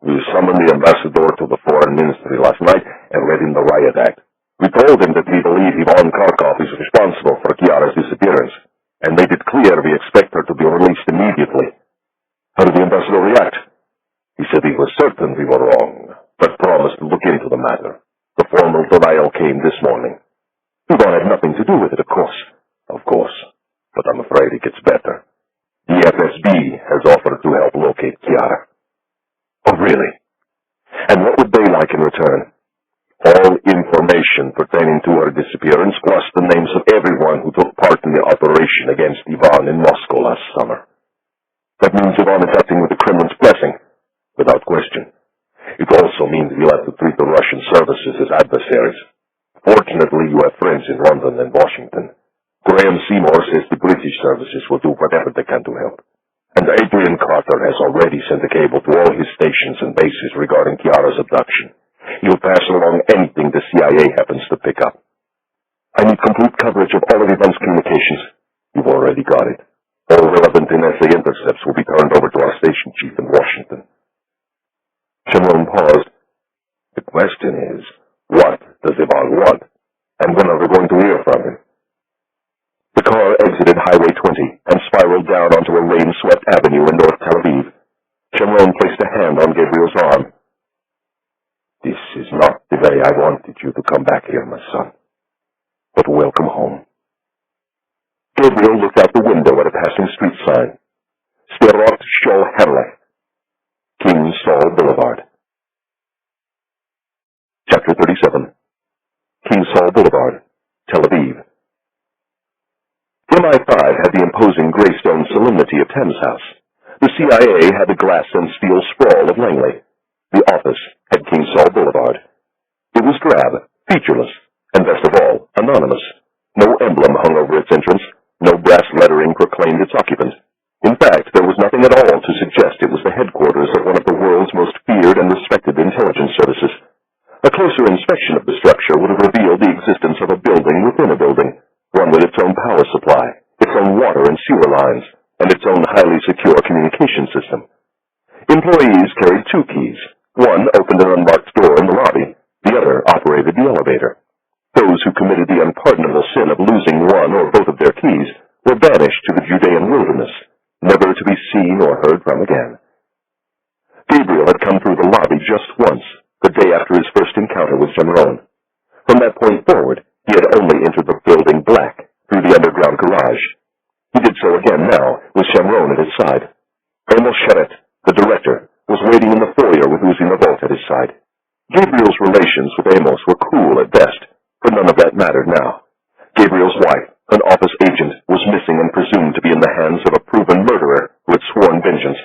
We summoned the ambassador to the foreign ministry last night and read him the riot act. We told him that we believe Ivan Kharkov is responsible for Chiara's disappearance, and made it clear we expect her to be released immediately. How did the ambassador react? He said he was certain we were wrong, but promised to look into the matter. The formal denial came this morning. Ivan had nothing to do with it, of course. Of course, but I'm afraid it gets better. The FSB has offered to help locate Chiara. Oh, really? And what would they like in return? All information pertaining to her disappearance, plus the names of everyone who took part in the operation against Ivan in Moscow last summer. That means Ivan is acting with the Kremlin's blessing. Without question. It also means we'll have to treat the Russian services as adversaries. Fortunately, you have friends in London and Washington. Graham Seymour says the British services will do whatever they can to help. And Adrian Carter has already sent a cable to all his stations and bases regarding Chiara's abduction. He'll pass along anything the CIA happens to pick up. I need complete coverage of all of Ivan's communications. You've already got it. All relevant NSA intercepts will be turned over to our station chief in Washington. Sharon paused. The question is, what does Ivan want? And when are they going to hear from him? The car exited Highway 20 and spiraled down onto a rain-swept avenue in North Tel Aviv. Shimron placed a hand on Gabriel's arm. This is not the way I wanted you to come back here, my son. But welcome home. Gabriel looked out the window at a passing street sign. Sderot Shol Herlech, King Saul Boulevard. Chapter 37. King Saul Boulevard, Tel Aviv. MI5 had the imposing gray stone solemnity of Thames House. The CIA had the glass and steel sprawl of Langley. The office had King Saul Boulevard. It was drab, featureless, and best of all, anonymous. No emblem hung over its entrance. No brass lettering proclaimed its occupant. In fact, there was nothing at all to suggest it was the headquarters of one of the world's most feared and respected intelligence services. A closer inspection of the structure would have revealed the existence of a building within a building, one with its own power supply, its own water and sewer lines, and its own highly secure communication system. Employees carried two keys. One opened an unmarked door in the lobby. The other operated the elevator. Those who committed the unpardonable sin of losing one or both of their keys were banished to the Judean wilderness, never to be seen or heard from again. Gabriel had come through the lobby just once, the day after his first encounter with Shimron. From that point forward, he had only entered the building black, through the underground garage. He did so again now, with Shimron at his side. Amos Sheret, the director, was waiting in the foyer with Uzi Navot at his side. Gabriel's relations with Amos were cool at best, but none of that mattered now. Gabriel's wife, an office agent, was missing and presumed to be in the hands of a proven murderer who had sworn vengeance.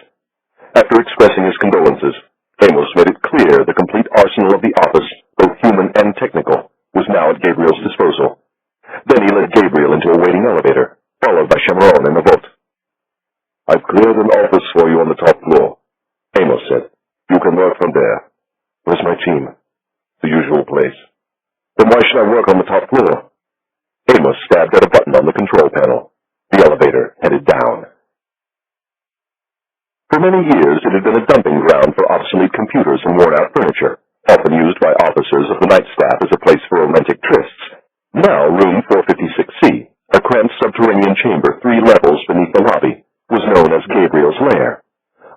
After expressing his condolences, Amos made it clear the complete arsenal of the office, both human and technical, was now at Gabriel's disposal. Then he led Gabriel into a waiting elevator, followed by Shimron and Navot. I've cleared an office for you on the top floor, Amos said. You can work from there. Where's my team? The usual place. Then why should I work on the top floor? Amos stabbed at a button on the control panel. The elevator headed down. For many years, it had been a dumping ground for obsolete computers and worn-out furniture, often used by officers of the night staff as a place for romantic trysts. Now, room 456C, a cramped subterranean chamber 3 levels beneath the lobby, was known as Gabriel's lair.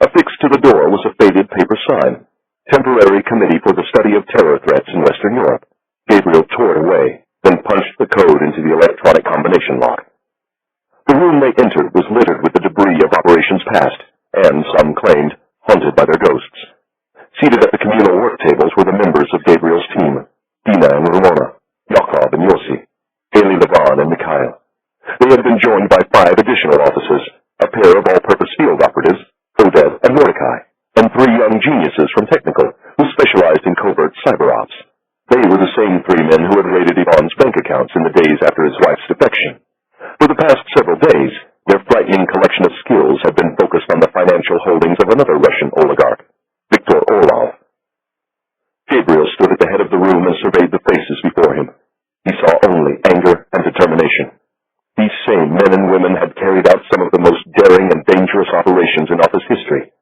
Affixed to the door was a faded paper sign, Temporary Committee for the Study of Terror Threats in Western Europe. Gabriel tore it away, then punched the code into the electronic combination lock. The room they entered was littered with the debris of operations past, and, some claimed, haunted by their ghosts. Seated at the communal work tables were the members of Gabriel's team, Dina and Ramona, Yakov and Yossi, Eli Levan and Mikhail. They had been joined by 5 additional officers, a pair of all-purpose field operatives, Oded and Mordecai, and 3 young geniuses from Technical, who specialized in covert cyber ops. They were the same 3 men who had raided Ivan's bank accounts in the days after his wife's defection. For the past several days, their frightening collection of skills had been focused on the financial holdings of another Russian oligarch, Viktor Orlov. Gabriel stood at the head of the room and surveyed the faces before him. He saw only anger and determination. These same men and women had carried out some of the most daring and dangerous operations in office history.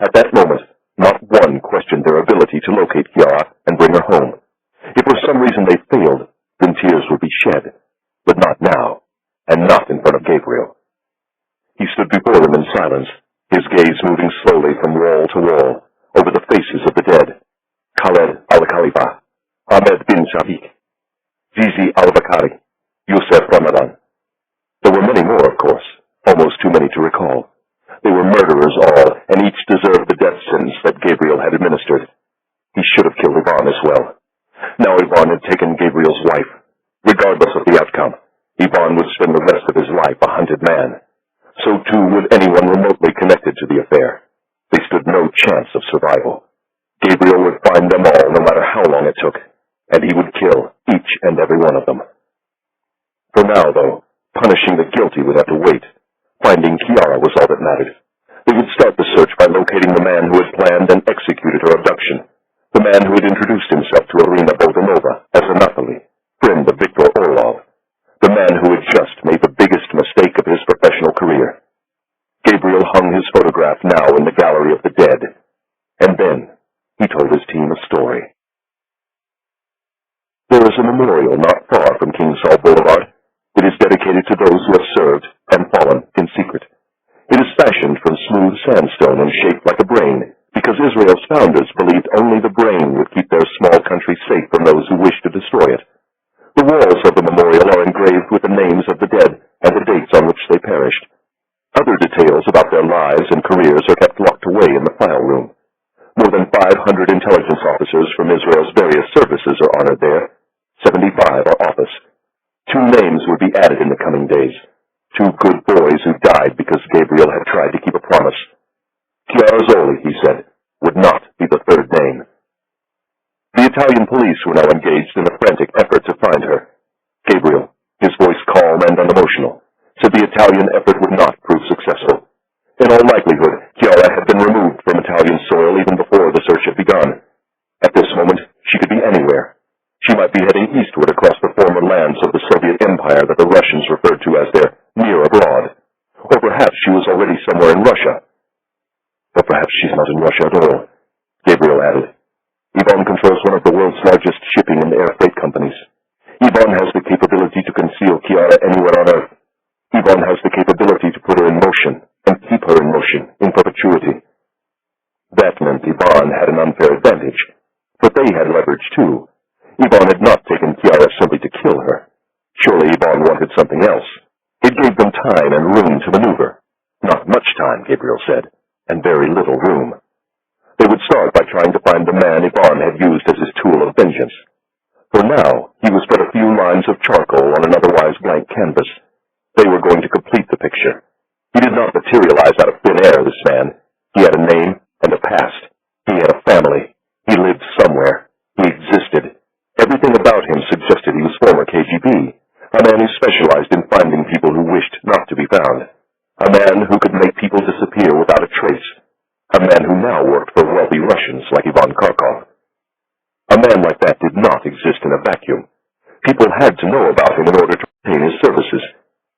At that moment, not one questioned their ability to locate Chiara and bring her home. If for some reason they failed, then tears would be shed. But not now, and not in front of Gabriel. He stood before them in silence, his gaze moving slowly from wall to wall, over the faces of the dead. Khaled al-Khalifa, Ahmed bin Shafiq, Zizi al-Bakari, Youssef Ramadan. There were many more, of course, almost too many to recall. They were murderers all, and each deserved the death sentence that Gabriel had administered. He should have killed Ivan as well. Now Ivan had taken Gabriel's wife. Regardless of the outcome, Ivan would spend the rest of his life a hunted man. So too would anyone remotely connected to the affair. They stood no chance of survival. Gabriel would find them all no matter how long it took, and he would kill each and every one of them. For now, though, punishing the guilty would have to wait. Finding Chiara was all that mattered. They would start the search by locating the man who had planned and executed her abduction, the man who had introduced himself to Irina Bogdanova as Anatoly, friend of Viktor Orlov, the man who had just made the biggest mistake of his professional career. Gabriel hung his photograph now in the gallery of the dead, and then he told his team a story. There is a memorial not far from founders believed only the brain would keep their small country safe from those who wished to destroy it. The walls of the memorial are engraved with the names of the dead and the dates on which they perished. Other details about their lives and careers are kept locked away in the file room. More than 500 intelligence officers from Israel's various services are honored there. 75 are office. 2 names would be added in the coming days. 2 good boys who died because Gabriel had tried to keep a promise. Chiara, he said, would not be the 3rd name. The Italian police were now engaged in a frantic effort to find her. Gabriel, his voice calm and unemotional, said the Italian effort would not prove successful. In all likelihood, Chiara had been removed from Italian soil even before the search had begun. At this moment, she could be anywhere. She might be heading eastward across the former lands of the Soviet Empire that the Russians referred to as their near abroad. Or perhaps she was already somewhere in Russia. Or perhaps she's not in Russia at all, Gabriel added. Ivan controls one of the world's largest shipping and air freight companies. Ivan has the capability to conceal Chiara anywhere on Earth. Ivan has the capability to put her in motion and keep her in motion in perpetuity. That meant Ivan had an unfair advantage, but they had leverage too. Ivan had not taken Chiara simply to kill her. Surely Ivan wanted something else. It gave them time and room to maneuver. Not much time, Gabriel said, and very little room. They would start by trying to find the man Ivan had used as his tool of vengeance. For now, he was but a few lines of charcoal on an otherwise blank canvas. They were going to complete the picture. He did not materialize out of thin air, this man. He had a name and a past. He had a family. He lived somewhere. He existed. Everything about him suggested he was former KGB, a man who specialized in finding people who wished not to be found, a man who could make people disappear without a trace, a man who now worked for wealthy Russians like Ivan Kharkov. A man like that did not exist in a vacuum. People had to know about him in order to obtain his services.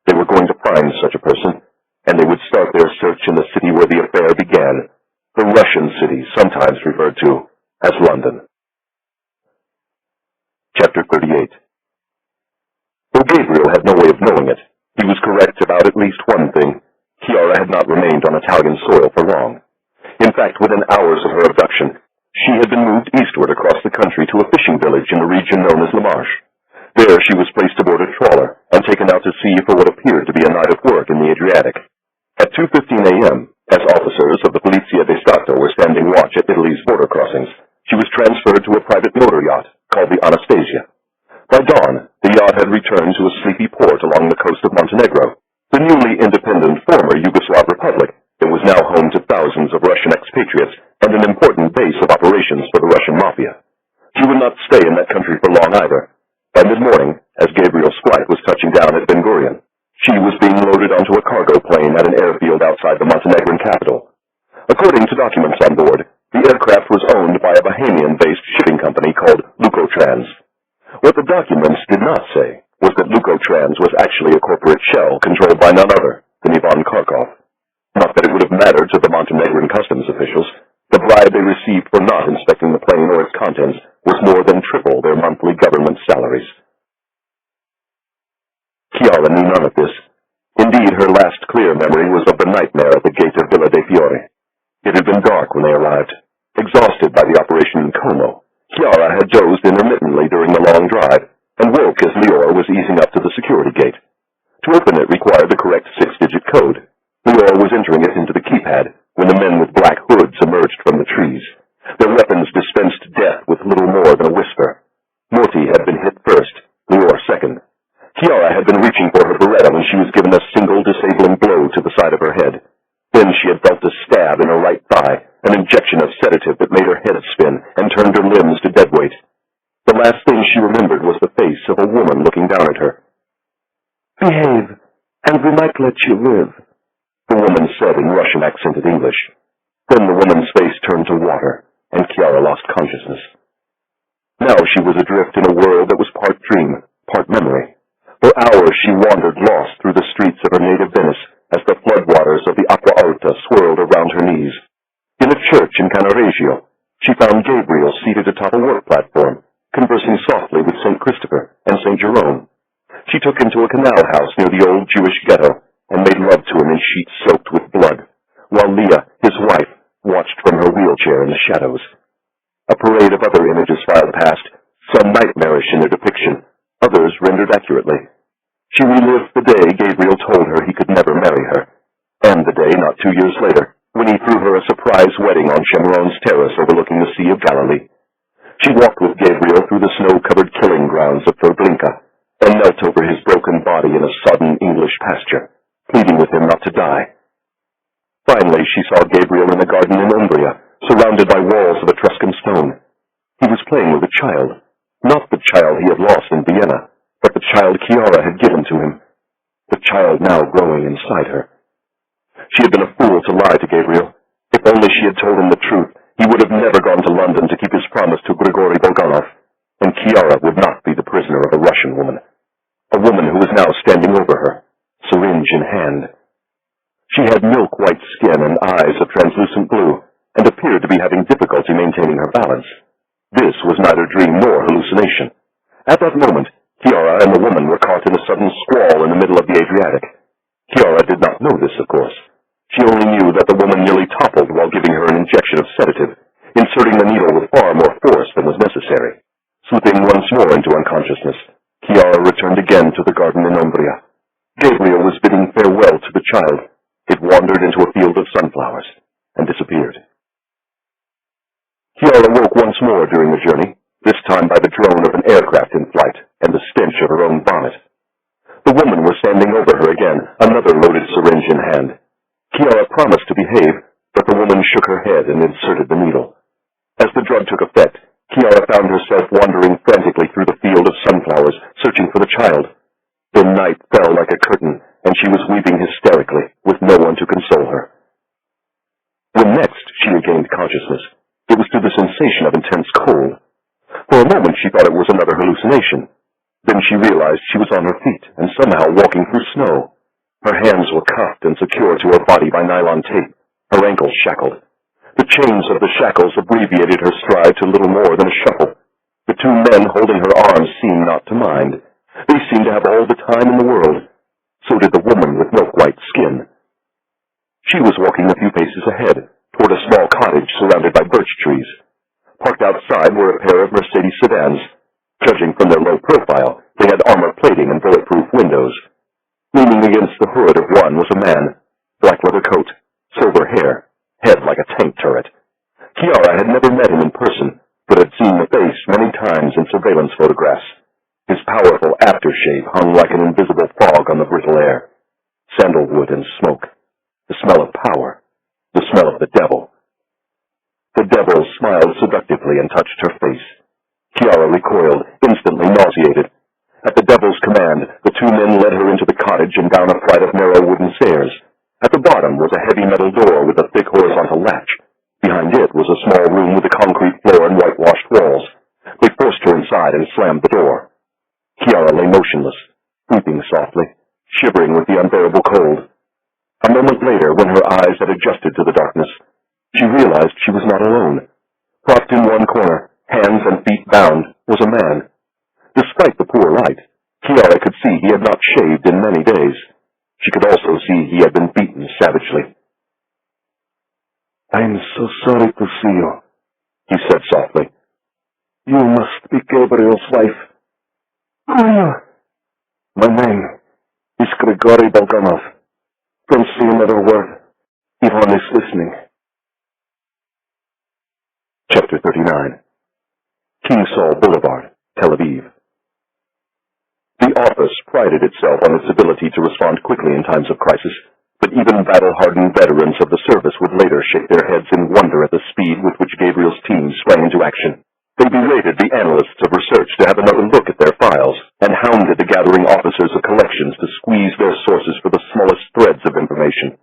They were going to find such a person, and they would start their search in the city where the affair began, the Russian city sometimes referred to as London. Chapter 38. Though Gabriel had no way of knowing it, he was correct about at least one thing. Chiara had not remained on Italian soil for long. In fact, within hours of her abduction, she had been moved eastward across the country to a fishing village in the region known as La Marche. There she was placed aboard a trawler and taken out to sea for what appeared to be a night of work in the Adriatic. At 2:15 a.m., as officers of the Polizia di Stato were standing watch at Italy's border crossings, she was transferred to a private motor yacht called the Anastasia. By dawn, the yacht had returned to a sleepy port along the coast of Montenegro, the newly independent former Yugoslav republic that was now home to thousands of Russian expatriates and an important base of operations for the Russian mafia. She would not stay in that country for long either. By mid-morning, as Gabriel's flight was touching down at Ben Gurion, she was being loaded onto a cargo plane at an airfield outside the Montenegrin capital. According to documents on board, the aircraft was owned by a Bahamian-based shipping company called Lukotrans. What the documents did not say was that Lukotrans was actually a corporate shell controlled by none other than Ivan Kharkov. Not that it would have mattered to the Montenegrin customs officials. The bribe they received for not inspecting the plane or its contents was more than triple their monthly government salaries. Chiara knew none of this. Indeed, her last clear memory was of the nightmare at the gate of Villa dei Fiori. It had been dark when they arrived. Exhausted by the operation in Como, Chiara had dozed intermittently during the long drive and woke as Lior was easing up to the security gate. To open it required the correct 6-digit code. Lior was entering it into the keypad when the men with black hoods emerged from the trees. Their weapons dispensed death with little more than a whisper. Morty had been hit first, Lior second. Chiara had been reaching for her beretta when she was given a single disabling blow to the side of her head. Then she had felt a stab in her right thigh, an injection of sedative that made her head spin and turned her limbs to dead weight. The last thing she remembered was the face of a woman looking down at her. "Behave, and we might let you live," the woman said in Russian accented English. Then the woman's face turned to water, and Chiara lost consciousness. Now she was adrift in a world that was part dream, part memory. For hours she wandered lost through the streets of her native Venice as the floodwaters of the Acqua Alta swirled around her knees. In a church in Cannaregio, she found Gabriel seated atop a work platform, conversing softly with St. Christopher and St. Jerome. She took him to a canal house near the old Jewish ghetto and made love to him in sheets soaked with blood, while Leah, his wife, watched from her wheelchair in the shadows. A parade of other images filed past, some nightmarish in their depiction, others rendered accurately. She relived the day Gabriel told her he could never marry her, and the day not 2 years later, when he threw her a surprise wedding on Shemron's terrace overlooking the Sea of Galilee. She walked with Gabriel through the snow-covered killing grounds of Treblinka, and knelt over his broken body in a sodden English pasture, pleading with him not to die. Finally, she saw Gabriel in a garden in Umbria, surrounded by walls of Etruscan stone. He was playing with a child, not the child he had lost in Vienna, but the child Chiara had given to him, the child now growing inside her. She had been a fool to lie to Gabriel. If only she had told him the truth, he would have never gone to London to keep his promise to Grigori Bulganov, and Chiara would not be the prisoner of a Russian woman, a woman who was now standing over her, syringe in hand. She had milk-white skin and eyes of translucent blue, and appeared to be having difficulty maintaining her balance. This was neither dream nor hallucination. At that moment, Chiara and the woman were caught in a sudden squall in the middle of the Adriatic. Chiara did not know this, of course. She only knew that the woman nearly toppled while giving her an injection of sedative, inserting the needle with far more force than was necessary. Slipping once more into unconsciousness, Chiara returned again to the garden in Umbria. Gabriel was bidding farewell to the child. It wandered into a field of sunflowers and disappeared. Chiara woke once more during the journey, this time by the drone of an aircraft in flight and the stench of her own vomit. The woman was standing over her again, another loaded syringe in hand. Chiara promised to behave, but the woman shook her head and inserted the needle. As the drug took effect, Chiara found herself wandering frantically through the field of sunflowers, searching for the child. The night fell like a curtain, and she was weeping hysterically, with no one to console her. When next she regained consciousness, it was to the sensation of intense cold. For a moment she thought it was another hallucination. Then she realized she was on her feet and somehow walking through snow. Her hands were cuffed and secured to her body by nylon tape, her ankles shackled. The chains of the shackles abbreviated her stride to little more than a shuffle. The two men holding her arms seemed not to mind. They seemed to have all the time in the world. So did the woman with milk-white skin. She was walking a few paces ahead, toward a small cottage surrounded by birch trees. Parked outside were a pair of Mercedes sedans. Judging from their low profile, they had armor plating and bulletproof windows. Leaning against the hood of one was a man, black leather coat, silver hair, head like a tank turret. Chiara had never met him in person, but had seen the face many times in surveillance photographs. His powerful aftershave hung like an invisible fog on the brittle air. Sandalwood and smoke. The smell of power. The smell of the devil. The devil smiled seductively and touched her face. Chiara recoiled, instantly nauseated. At the devil's command, the two men led her into the cottage and down a flight of narrow wooden stairs. At the bottom was a heavy metal door with a thick horizontal latch. Behind it was a small room with a concrete floor and whitewashed walls. They forced her inside and slammed the door. Chiara lay motionless, weeping softly, shivering with the unbearable cold. A moment later, when her eyes had adjusted to the darkness, she realized she was not alone. Propped in one corner, hands and feet bound, was a man. Despite the poor light, Chiara could see he had not shaved in many days. She could also see he had been beaten savagely. "I'm so sorry to see you," he said softly. "You must be Gabriel's wife." "Who are you?" "My name is Grigori Bulganov. Don't say another word. Ivan is listening." Chapter 39. King Saul Boulevard, Tel Aviv. The office prided itself on its ability to respond quickly in times of crisis, but even battle-hardened veterans of the service would later shake their heads in wonder at the speed with which Gabriel's team sprang into action. They berated the analysts of research to have another look at their files, and hounded the gathering officers of collections to squeeze their sources for the smallest threads of information.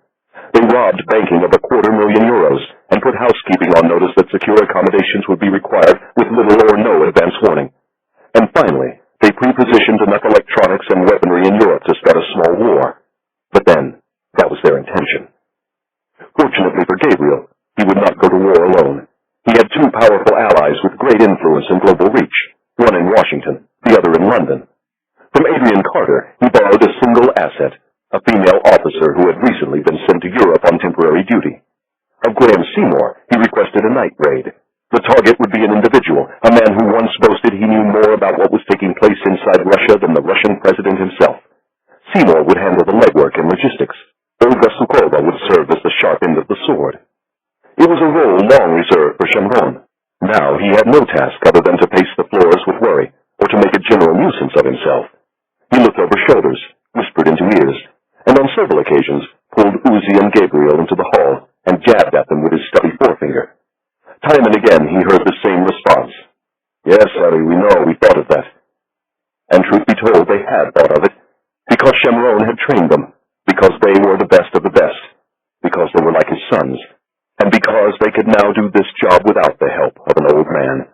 They robbed banking of €250,000 and put housekeeping on notice that secure accommodations would be required with little or no advance warning. And finally, they pre-positioned enough electronics and weaponry in Europe to start a small war. But then, that was their intention. Fortunately for Gabriel, he would not go to war alone. He had two powerful allies with great influence and global reach, one in Washington, the other in London. From Adrian Carter, he borrowed a single asset, a female officer who had recently been sent to Europe on temporary duty. Of Graham Seymour, he requested a night raid. The target would be an individual, a man who once boasted he knew more about what was taking place inside Russia than the Russian president himself. Seymour would handle the legwork and logistics. Olga Sukova would serve as the sharp end of the sword. It was a role long reserved for Shamron. Now he had no task other than to pace the floors with worry, or to make a general nuisance of himself. He looked over shoulders, whispered into ears, and on several occasions pulled Uzi and Gabriel into the hall and jabbed at them with his stubby forefinger. Time and again he heard the same response. Yes, Harry, we know, we thought of that. And truth be told, they had thought of it, because Shamron had trained them, because they were the best of the best, because they were like his sons, and because they could now do this job without the help of an old man.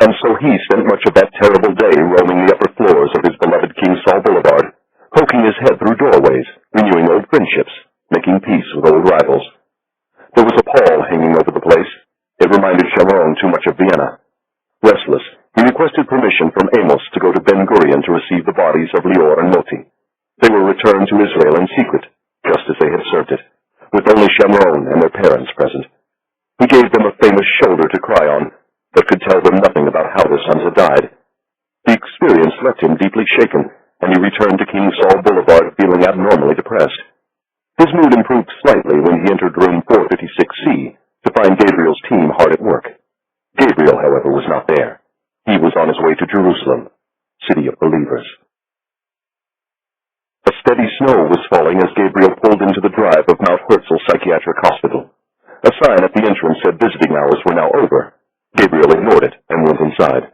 And so he spent much of that terrible day roaming the upper floors of his beloved King Saul Boulevard, poking his head through doorways, renewing old friendships, making peace with old rivals. There was a pall hanging over the place. It reminded Shamron too much of Vienna. Restless, he requested permission from Amos to go to Ben Gurion to receive the bodies of Lior and Moti. They were returned to Israel in secret, just as they had served it, with only Shamron and their parents present. He gave them a famous shoulder to cry on, but could tell them nothing about how their sons had died. The experience left him deeply shaken, and he returned to King Saul Boulevard feeling abnormally depressed. His mood improved slightly when he entered room 456C to find Gabriel's team hard at work. Gabriel, however, was not there. He was on his way to Jerusalem, city of believers. A steady snow was falling as Gabriel pulled into the drive of Mount Herzl Psychiatric Hospital. A sign at the entrance said visiting hours were now over. Gabriel ignored it and went inside.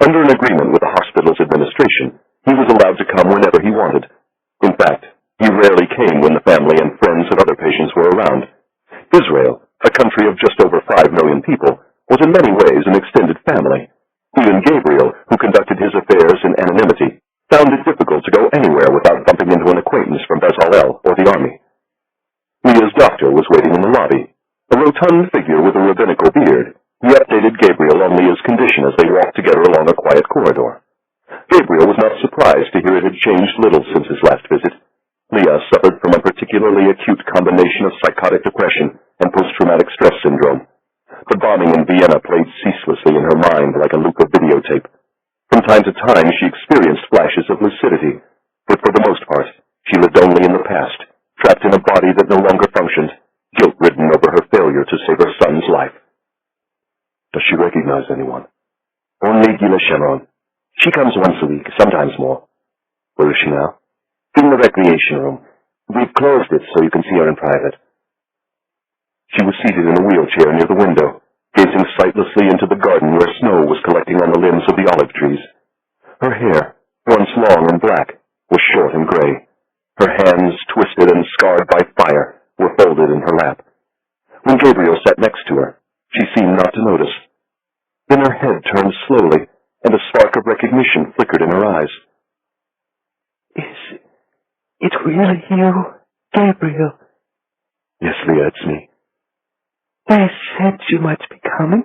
Under an agreement with the hospital's administration, he was allowed to come whenever he wanted. In fact, he rarely came when the family and friends of other patients were around. Israel, a country of just over 5 million people, was in many ways an extended family. Even Gabriel, who conducted his affairs in anonymity, found it difficult to go anywhere without bumping into an acquaintance from Bezalel or the army. Leah's doctor was waiting in the lobby. A rotund figure with a rabbinical beard, he updated Gabriel on Leah's condition as they walked together along a quiet corridor. Gabriel was not surprised to hear it had changed little since his last visit. Leah suffered from a particularly acute combination of psychotic depression and post-traumatic stress syndrome. The bombing in Vienna played ceaselessly in her mind like a loop of videotape. From time to time she experienced flashes of lucidity, but for the most part she lived only in the past, trapped in a body that no longer functioned, guilt-ridden over her failure to save her son's life. Does she recognize anyone? Only Gila Sharon. She comes once a week, sometimes more. Where is she now? In the recreation room. We've closed it so you can see her in private. She was seated in a wheelchair near the window, gazing sightlessly into the garden where snow was collecting on the limbs of the olive trees. Her hair, once long and black, was short and gray. Her hands, twisted and scarred by fire, were folded in her lap. When Gabriel sat next to her, she seemed not to notice. Then her head turned slowly, and a spark of recognition flickered in her eyes. Is it really you, Gabriel? Yes, Leah, it's me. They said you might be coming.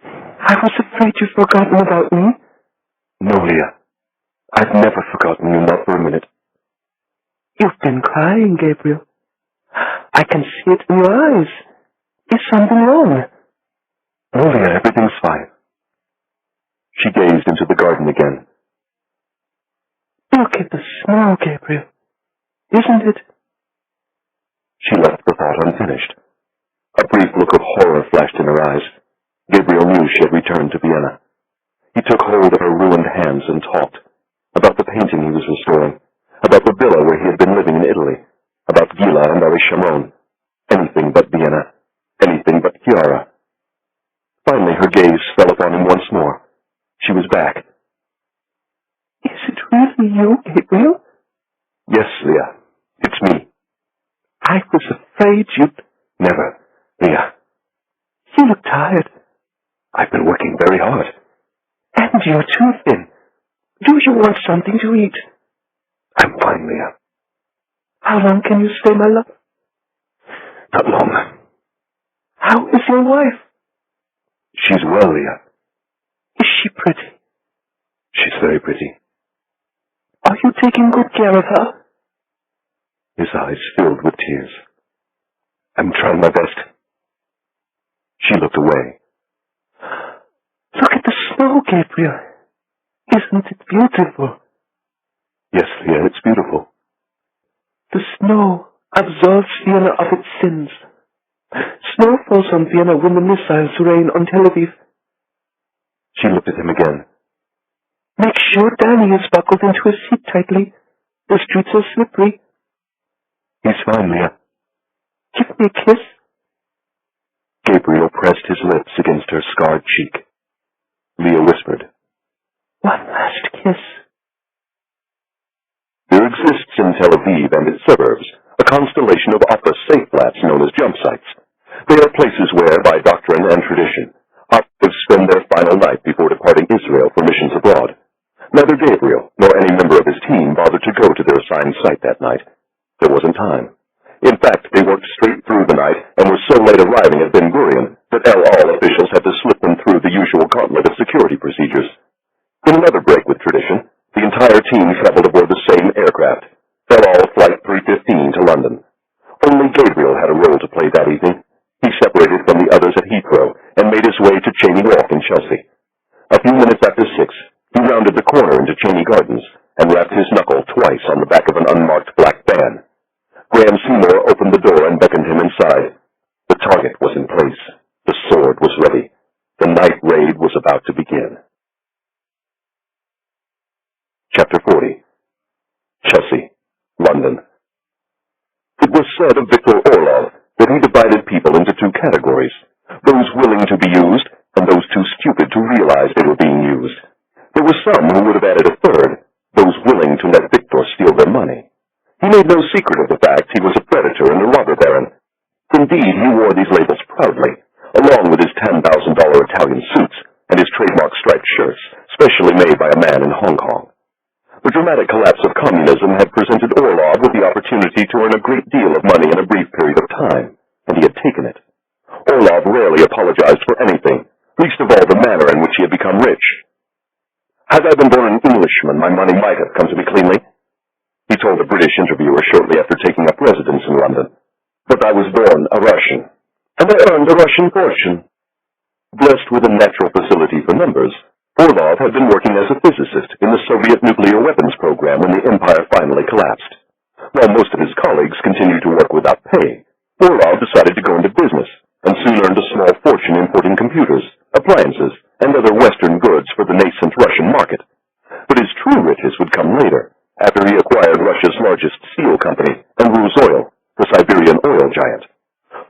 I was afraid you'd forgotten about me. No, Leah. I've never forgotten you, not for a minute. You've been crying, Gabriel. I can see it in your eyes. Is something wrong? No, Leah, everything's fine. She gazed into the garden again. Look at the snow, Gabriel. Isn't it? She left the thought unfinished. A brief look of horror flashed in her eyes. Gabriel knew she had returned to Vienna. He took hold of her ruined hands and talked. About the painting he was restoring. About the villa where he had been living in Italy. About Gila and Ali Shamron. Anything but Vienna. Anything but Chiara. Finally her gaze fell upon him once more. She was back. Is it really you, Gabriel? Yes, Leah. It's me. I was afraid you'd... Never, Leah. You look tired. I've been working very hard. And you're too thin. Do you want something to eat? I'm fine, Leah. How long can you stay, my love? Not long. How is your wife? She's well, Leah. Is she pretty? She's very pretty. Are you taking good care of her? His eyes filled with tears. I'm trying my best. She looked away. Look at the snow, Gabriel. Isn't it beautiful? Yes, Leah, it's beautiful. The snow absolves Vienna of its sins. Snow falls on Vienna when the missiles rain on Tel Aviv. She looked at him again. Make sure Danny is buckled into his seat tightly. The streets are slippery. He's fine, Leah. Give me a kiss. Gabriel pressed his lips against her scarred cheek. Leah whispered, One last kiss. There exists in Tel Aviv and its suburbs a constellation of opera safe flats known as jump sites. They are places where, by doctrine and tradition, operatives spend their final night before departing Israel for missions abroad. Neither Gabriel nor any member of his team bothered to go to their assigned site that night. There wasn't time. In fact, they worked straight through the night and were so late arriving at Ben Gurion that El Al officials had to slip them through the usual gauntlet of security procedures. In another break with tradition, the entire team traveled aboard the same aircraft, El Al Flight 315 to London. Only Gabriel had a role to play that evening. He separated from the others at Heathrow and made his way to Cheney Walk in Chelsea. A few minutes after 6, he rounded the corner into Cheney Gardens and rapped his knuckle twice on the back of an unmarked black van. Graham Seymour opened the door and beckoned him inside. The target was in place. The sword was ready. The night raid was about to begin. Chapter 40. Chelsea, London. It was said of Victor Orlov that he divided people into two categories, those willing to be used and those too stupid to realize they were being used. There were some who would have added a third, those willing to let Victor steal their money. He made no secret of the fact he was a predator and a robber baron. Indeed, he wore these labels proudly, along with his $10,000 Italian suits and his trademark striped shirts, specially made by a man in Hong Kong. The dramatic collapse of communism had presented Orlov with the opportunity to earn a great deal of money in a brief period of time, and he had taken it. Orlov rarely apologized for anything, least of all the manner in which he had become rich. Had I been born an Englishman, my money might have come to me cleanly, he told a British interviewer shortly after taking up residence in London. But I was born a Russian, and I earned a Russian fortune. Blessed with a natural facility for numbers, Orlov had been working as a physicist in the Soviet nuclear weapons program when the empire finally collapsed. While most of his colleagues continued to work without pay, Orlov decided to go into business and soon earned a small fortune importing computers, appliances, and other Western goods for the nascent Russian market. But his true riches would come later, after he acquired Russia's largest steel company, and Oil, the Siberian oil giant.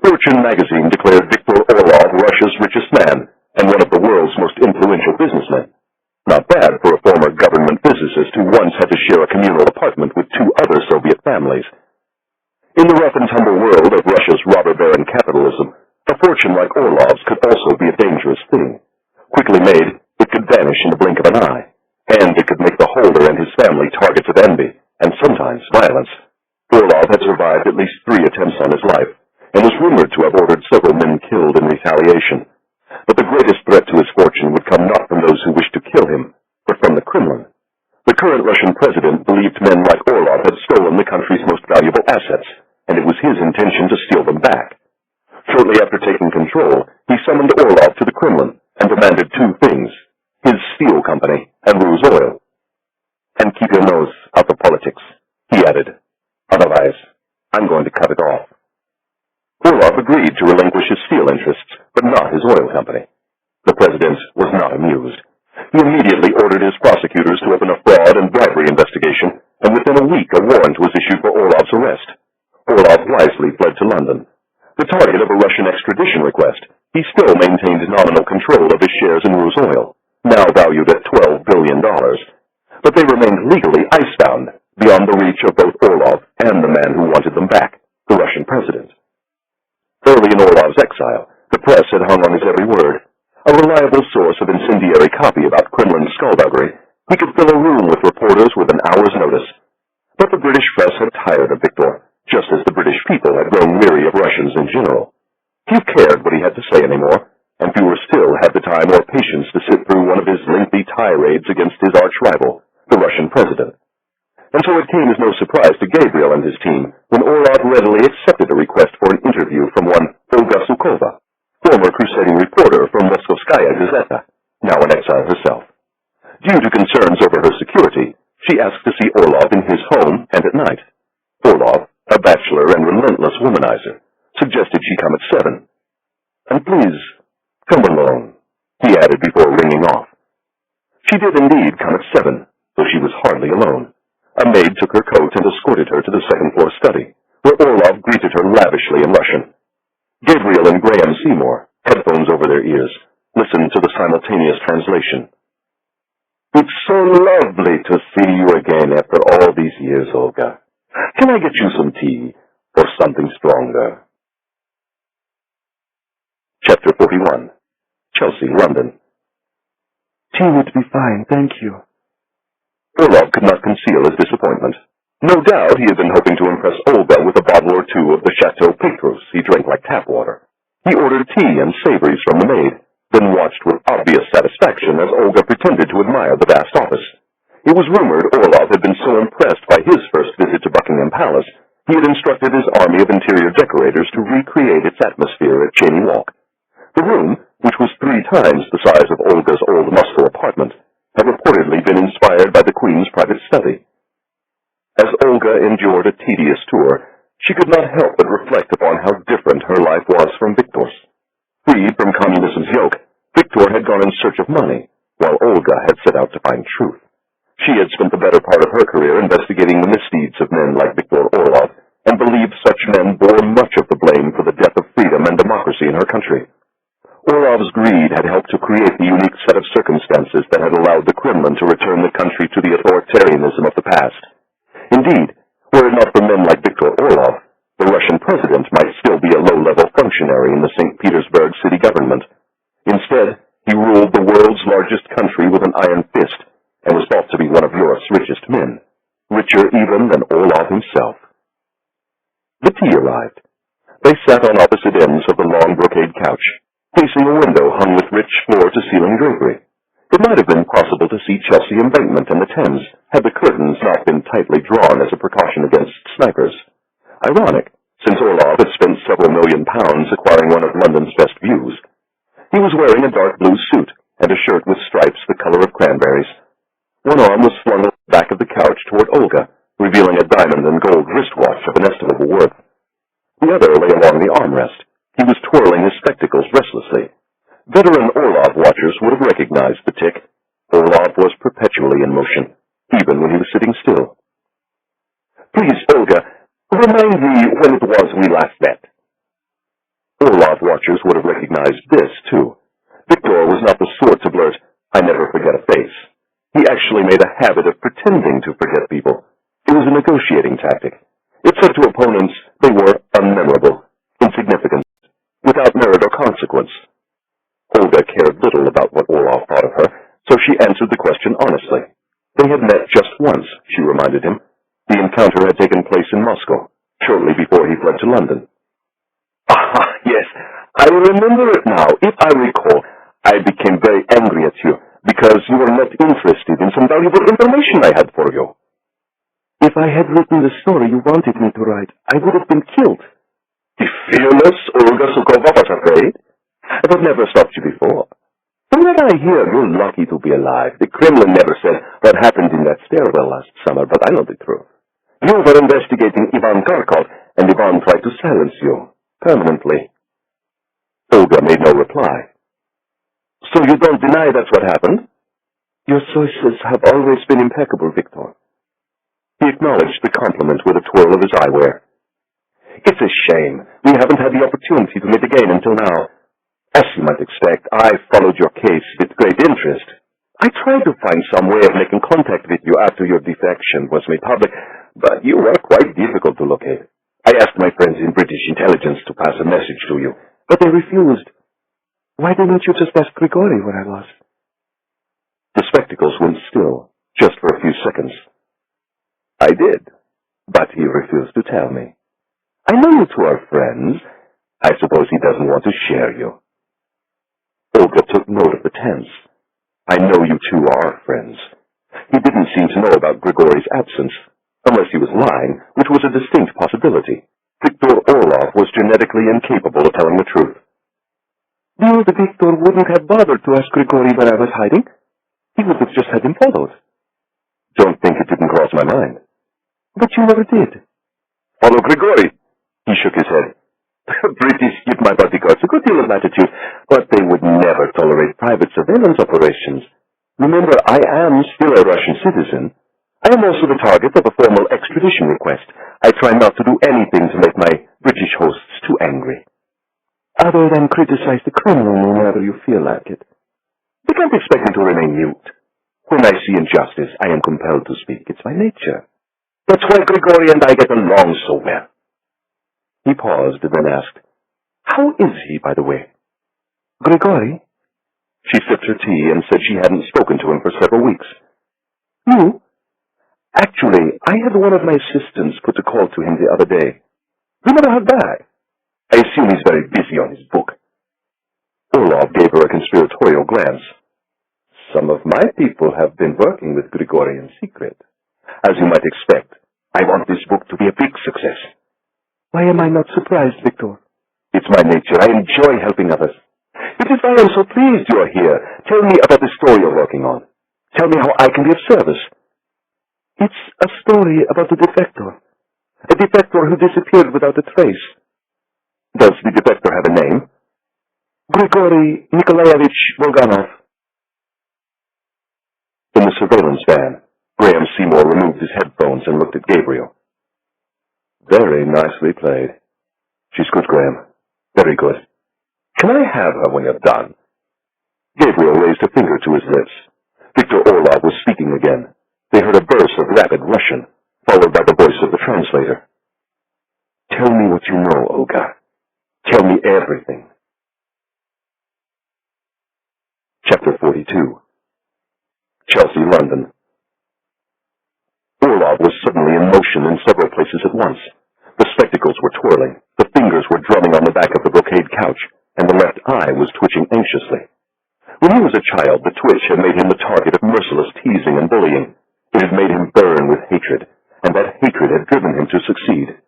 Fortune magazine declared Victor Orlov Russia's richest man and one of the world's most influential businessmen. Not bad for a former government physicist who once had to share a communal apartment with two other Soviet families. In the rough and tumble world of Russia's robber baron capitalism, a fortune like Orlov's could also be a dangerous thing. Quickly made, it could vanish in the blink of an eye, and it could make the holder and his family targets of envy, and sometimes violence. Orlov had survived at least 3 attempts on his life, and was rumored to have ordered several men killed in retaliation. But the greatest threat to his fortune would come not from those who wished to kill him, but from the Kremlin. The current Russian president believed men like Orlov had stolen the country's most valuable assets, and it was his intention to steal them back. Shortly after taking control, he summoned Orlov to the Kremlin and demanded 2 things: his steel company and Oil. And keep your nose out of politics, he added. Otherwise, I'm going to cut it off. Orlov agreed to relinquish his steel interests, but not his oil company. The president was not amused. He immediately ordered his prosecutors to open a fraud and bribery investigation, and within a week a warrant was issued for Orlov's arrest. Orlov wisely fled to London. The target of a Russian extradition request, he still maintained nominal control of his shares in Oil, now valued at $12 billion. But they remained legally icebound, beyond the reach of both Orlov and the man who wanted them back, the Russian president. Early in Orlov's exile, the press had hung on his every word. A reliable source of incendiary copy about Kremlin skullduggery, he could fill a room with reporters with an hour's notice. But the British press had tired of Victor, just as the British people had grown weary of Russians in general. Few cared what he had to say anymore, and fewer still had the time or patience to sit through one of his lengthy tirades against his arch-rival, the Russian president. And so it came as no surprise to Gabriel and his team when Orlov readily accepted a request for an interview from one Olga Sukova, former crusading a bachelor and relentless womanizer, suggested she come at 7. "And please, come alone," he added before ringing off. She did indeed come at 7, though she was hardly alone. A maid took her coat and escorted her to the second-floor study, where Orlov greeted her lavishly in Russian. Gabriel and Graham Seymour, headphones over their ears, listened to the simultaneous translation. "It's so lovely to see you again after all these years, Olga. Can I get you some tea or something stronger?" Chapter 41. Chelsea, London. Tea would be fine, thank you. Orlov could not conceal his disappointment. No doubt he had been hoping to impress Olga with a bottle or two of the Chateau Petrus he drank like tap water. He ordered tea and savories from the maid, then watched with obvious satisfaction as Olga pretended to admire the vast office. It was rumored Orlov had been so impressed by his first visit to Buckingham Palace, he had instructed his army of interior decorators to recreate its atmosphere at Cheyne Walk. The room, which was 3 times the size of Olga's old Moscow apartment, had reportedly been inspired by the Queen's private study. As Olga endured a tedious tour, she could not help but reflect upon how different her life was from Victor's. Freed from communism's yoke, Victor had gone in search of money, while Olga had set out to find truth. She had spent the better part of her career investigating the misdeeds of men like Viktor Orlov, and believed such men bore much of the blame for the death of freedom and democracy in her country. Orlov's greed had helped to create the unique set of circumstances that had allowed the Kremlin to return the country to the authoritarianism of the past. Indeed, were it not for men like Viktor Orlov, the Russian president might still be a low-level functionary in the St. Petersburg city government. Instead, he ruled the world's largest country with an iron fist, and was thought to be one of Europe's richest men, richer even than Orlov himself. The tea arrived. They sat on opposite ends of the long brocade couch, facing a window hung with rich floor-to-ceiling drapery. It might have been possible to see Chelsea Embankment and the Thames, had the curtains not been tightly drawn as a precaution against snipers. Ironic, since Orlov had spent several £1 million acquiring one of London's best views. He was wearing a dark blue suit and a shirt with stripes the color of cranberries. One arm was flung at the back of the couch toward Olga, revealing a diamond and gold wristwatch of inestimable worth. The other lay along the armrest. He was twirling his spectacles restlessly. Veteran Orlov watchers would have recognized the tick. Orlov was perpetually in motion, even when he was sitting still. "Please, Olga, remind me when it was we last met." Orlov watchers would have recognized this, too. Victor was not the sort to blurt, "I never forget a face." He actually made a habit of pretending to forget people. It was a negotiating tactic. It said to opponents they were unmemorable, insignificant, without merit or consequence. Olga cared little about what Orlov thought of her, so she answered the question honestly. They had met just once, she reminded him. The encounter had taken place in Moscow, shortly before he fled to London. "Ah, yes, I remember it now. If I recall, I became very angry at you, because you were not interested in some valuable information I had for you." "If I had written the story you wanted me to write, I would have been killed." "The fearless Olga Sukova was afraid? That never stopped you before. From what I hear, you're lucky to be alive. The Kremlin never said what happened in that stairwell last summer, but I know the truth. You were investigating Ivan Karkov, and Ivan tried to silence you, permanently." Olga made no reply. "So you don't deny that's what happened?" "Your sources have always been impeccable, Victor." He acknowledged the compliment with a twirl of his eyewear. "It's a shame. We haven't had the opportunity to meet again until now. As you might expect, I followed your case with great interest. I tried to find some way of making contact with you after your defection was made public, but you were quite difficult to locate. I asked my friends in British intelligence to pass a message to you, but they refused." "Why didn't you just ask Grigori where I was?" The spectacles went still, just for a few seconds. "I did, but he refused to tell me. I know you two are friends. I suppose he doesn't want to share you." Olga took note of the tense. "I know you two are friends." He didn't seem to know about Grigori's absence, unless he was lying, which was a distinct possibility. Viktor Orlov was genetically incapable of telling the truth. "The old Viktor wouldn't have bothered to ask Grigori where I was hiding. He would have just had him followed." "Don't think it didn't cross my mind." "But you never did." Follow Grigori." He shook his head. "The British give my bodyguards a good deal of latitude, but they would never tolerate private surveillance operations. Remember, I am still a Russian citizen. I am also the target of a formal extradition request. I try not to do anything to make my British hosts too angry." "Other than criticize the Kremlin whenever you feel like it." "They can't expect me to remain mute. When I see injustice, I am compelled to speak. It's my nature. That's why Grigori and I get along so well." He paused and then asked, "How is he, by the way?" "Grigori?" She sipped her tea and said she hadn't spoken to him for several weeks. "You?" "Actually, I had one of my assistants put a call to him the other day. We never heard back. I assume he's very busy on his book." Orlov gave her a conspiratorial glance. "Some of my people have been working with Grigori in secret. As you might expect, I want this book to be a big success." "Why am I not surprised, Victor?" "It's my nature. I enjoy helping others. It is why I'm so pleased you're here. Tell me about the story you're working on. Tell me how I can be of service." "It's a story about a defector. A defector who disappeared without a trace." "Does the defector have a name?" "Grigori Nikolaevich Bulganov." In the surveillance van, Graham Seymour removed his headphones and looked at Gabriel. "Very nicely played. She's good, Graham. Very good. Can I have her when you're done?" Gabriel raised a finger to his lips. Victor Orlov was speaking again. They heard a burst of rapid Russian, followed by the voice of the translator. "Tell me what you know, Olga. Tell me everything." Chapter 42. Chelsea, London. Orlov was suddenly in motion in several places at once. The spectacles were twirling, the fingers were drumming on the back of the brocade couch, and the left eye was twitching anxiously. When he was a child, the twitch had made him the target of merciless teasing and bullying. It had made him burn with hatred, and that hatred had driven him to succeed.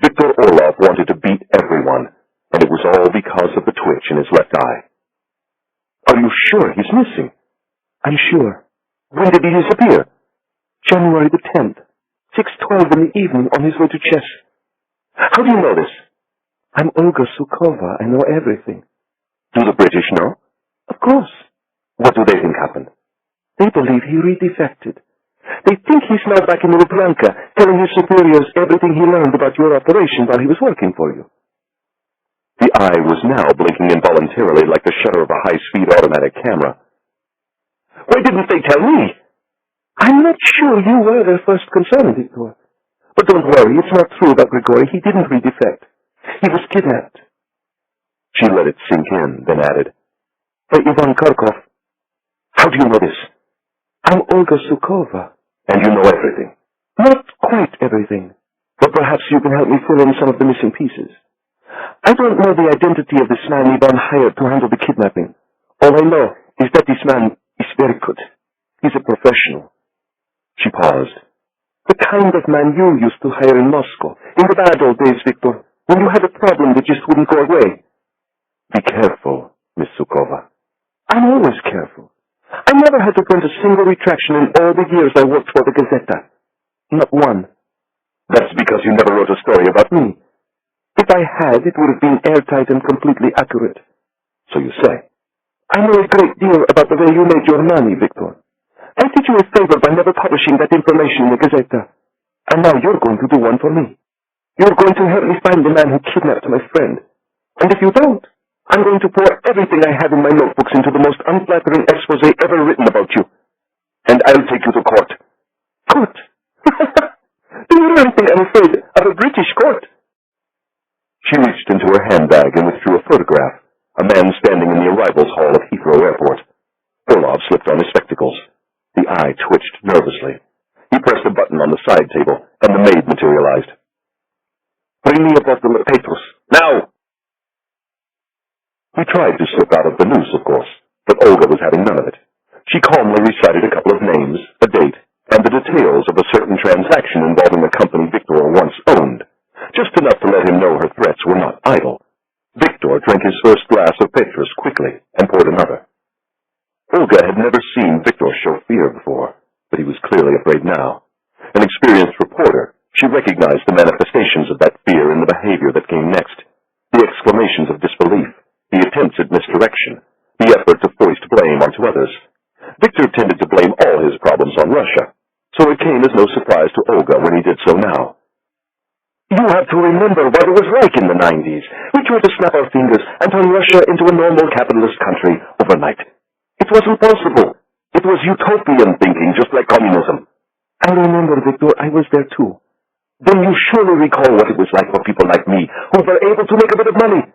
Victor Orlov wanted to beat everyone, and it was all because of the twitch in his left eye. "Are you sure he's missing?" "I'm sure." "When did he disappear?" "January the 10th, 6:12 in the evening on his way to chess." "How do you know this?" "I'm Olga Sukova. I know everything." "Do the British know?" "Of course." "What do they think happened?" "They believe he redefected. They think he's now back in Lubyanka, telling his superiors everything he learned about your operation while he was working for you." The eye was now blinking involuntarily like the shutter of a high-speed automatic camera. "Why didn't they tell me?" "I'm not sure you were their first concern, Victor. But don't worry, it's not true about Grigori. He didn't redefect. He was kidnapped." She let it sink in, then added, "By Ivan Karkov." "How do you know this?" "I'm Olga Sukova." "And you know everything?" "Not quite everything, but perhaps you can help me fill in some of the missing pieces. I don't know the identity of this man Ivan hired to handle the kidnapping. All I know is that this man is very good. He's a professional." She paused. "The kind of man you used to hire in Moscow, in the bad old days, Victor, when you had a problem that just wouldn't go away." "Be careful, Miss Sukova." "I'm always careful. I never had to print a single retraction in all the years I worked for the Gazeta. Not one." "That's because you never wrote a story about me." "If I had, it would have been airtight and completely accurate." "So you say." "I know a great deal about the way you made your money, Victor. I did you a favor by never publishing that information in the Gazeta. And now you're going to do one for me. You're going to help me find the man who kidnapped my friend. And if you don't, I'm going to pour everything I have in my notebooks into the most unflattering expose ever written about you. And I'll take you to court." "Court? Do you really think I'm afraid of a British court?" She reached into her handbag and withdrew a photograph, a man standing in the arrivals hall of Heathrow Airport. Orlov slipped on his spectacles. The eye twitched nervously. He pressed a button on the side table, and the maid materialized. "Bring me a bottle of Petrus, now!" He tried to slip out of the noose, of course, but Olga was having none of it. She calmly recited a couple of names, a date, and the details of a certain transaction involving a company Victor once owned, just enough to let him know her threats were not idle. Victor drank his first glass of Petrus quickly and poured another. Olga had never seen Victor show fear before, but he was clearly afraid now. An experienced reporter, she recognized the manifestations of that You have to remember what it was like in the 90s. We tried to snap our fingers and turn Russia into a normal capitalist country overnight. It wasn't possible. It was utopian thinking, just like communism. I remember, Victor, I was there too. Then you surely recall what it was like for people like me, who were able to make a bit of money.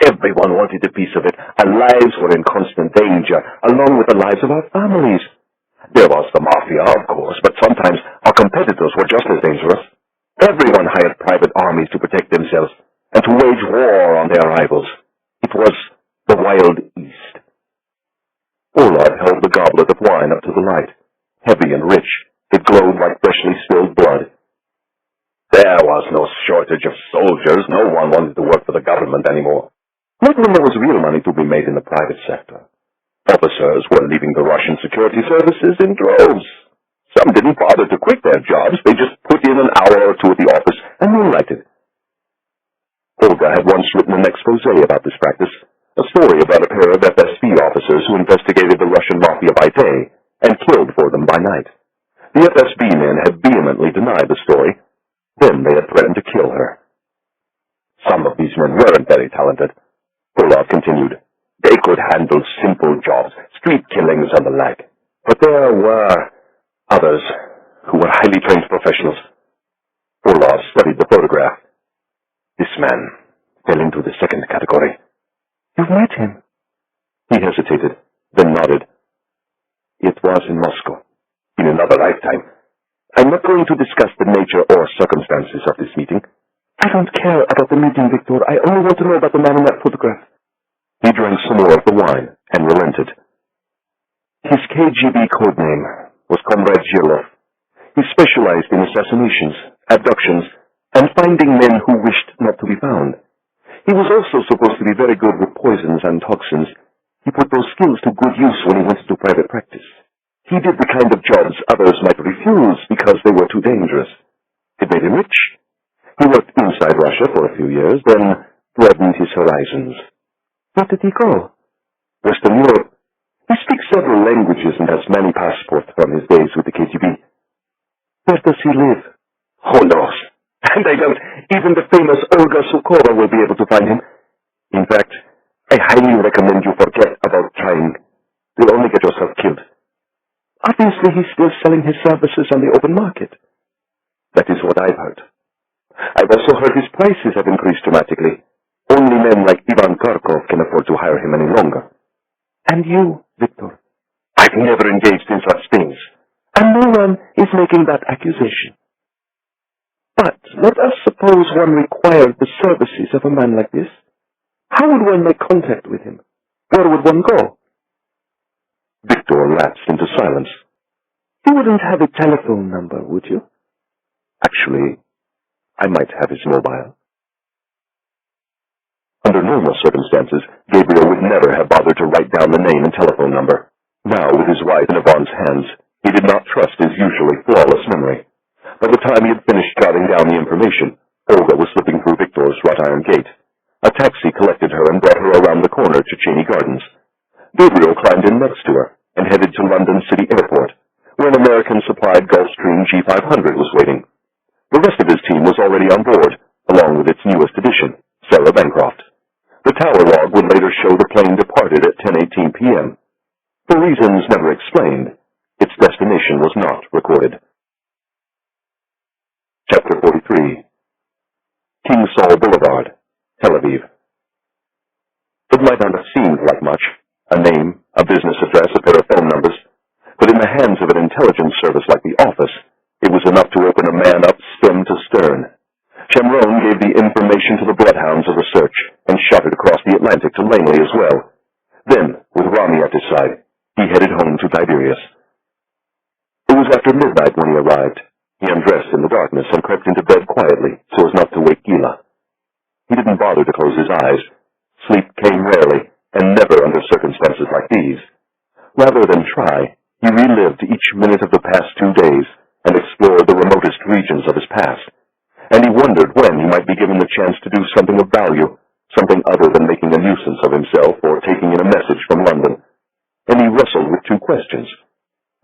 Everyone wanted a piece of it. Our lives were in constant danger, along with the lives of our families. There was the mafia, of course, but sometimes our competitors were just as dangerous. Everyone hired private armies to protect themselves and to wage war on their rivals. It was the Wild East. Olaf held the goblet of wine up to the light. Heavy and rich, it glowed like freshly spilled blood. There was no shortage of soldiers. No one wanted to work for the government anymore. Not when there was real money to be made in the private sector. Officers were leaving the Russian security services in droves. Some didn't bother to quit their jobs. They just put in an hour or two at the office and moonlighted. Olga had once written an exposé about this practice, a story about a pair of FSB officers who investigated the Russian mafia by day and killed for them by night. The FSB men had vehemently denied the story. Then they had threatened to kill her. Some of these men weren't very talented. Olaf continued. They could handle simple jobs, street killings and the like. But there were others who were highly trained professionals. Olaf studied the photograph. This man fell into the second category. You've met him? He hesitated, then nodded. It was in Moscow, in another lifetime. I'm not going to discuss the nature or circumstances of this meeting. I don't care about the meeting, Victor. I only want to know about the man in that photograph. He drank some more of the wine and relented. His KGB code name was Comrade Zhirlov. He specialized in assassinations, abductions, and finding men who wished not to be found. He was also supposed to be very good with poisons and toxins. He put those skills to good use when he went into private practice. He did the kind of jobs others might refuse because they were too dangerous. It made him rich. He worked inside Russia for a few years, then broadened his horizons. Where did he go? Western Europe. He speaks several languages and has many passports from his days with the KGB. Where does he live? Who knows? And I doubt even the famous Olga Sukova will be able to find him. In fact, I highly recommend you forget about trying. You'll only get yourself killed. Obviously, he's still selling his services on the open market. That is what I've heard. I've also heard his prices have increased dramatically. Only men like Ivan Karkov can afford to hire him any longer. And you, Victor? I've never engaged in such things. And no one is making that accusation. But let us suppose one required the services of a man like this. How would one make contact with him? Where would one go? Victor lapsed into silence. You wouldn't have a telephone number, would you? Actually, I might have his mobile. Under normal circumstances, Gabriel would never have bothered to write down the name and telephone number. Now, with his wife in Yvonne's hands, he did not trust his usually flawless memory. By the time he had finished jotting down the information, Olga was slipping through Victor's wrought iron gate. A taxi collected her and brought her around the corner to Cheney Gardens. Gabriel climbed in next to her and headed to London City Airport, where an American-supplied Gulfstream G500 was waiting. The rest of his team was already on board, along with its newest addition, Sarah Bancroft. The tower log would later show the plane departed at 10:18 p.m. For reasons never explained, its destination was not recorded. Chapter 43. King Saul Boulevard, Tel Aviv. It might not have seemed like much, a name, a business address, a pair of phone numbers, but in the hands of an intelligence service like the Office, it was enough to open a man up stem to stern. Chamron gave the information to the bloodhounds of the search and shot it across the Atlantic to Langley as well. Then, with Rami at his side, he headed home to Tiberias. It was after midnight when he arrived. He undressed in the darkness and crept into bed quietly so as not to wake Gila. He didn't bother to close his eyes. Sleep came rarely, and never under circumstances like these. Rather than try, he relived each minute of the past 2 days and explored the remotest regions of his past. And he wondered when he might be given the chance to do something of value, something other than making a nuisance of himself or taking in a message from London. And he wrestled with 2 questions.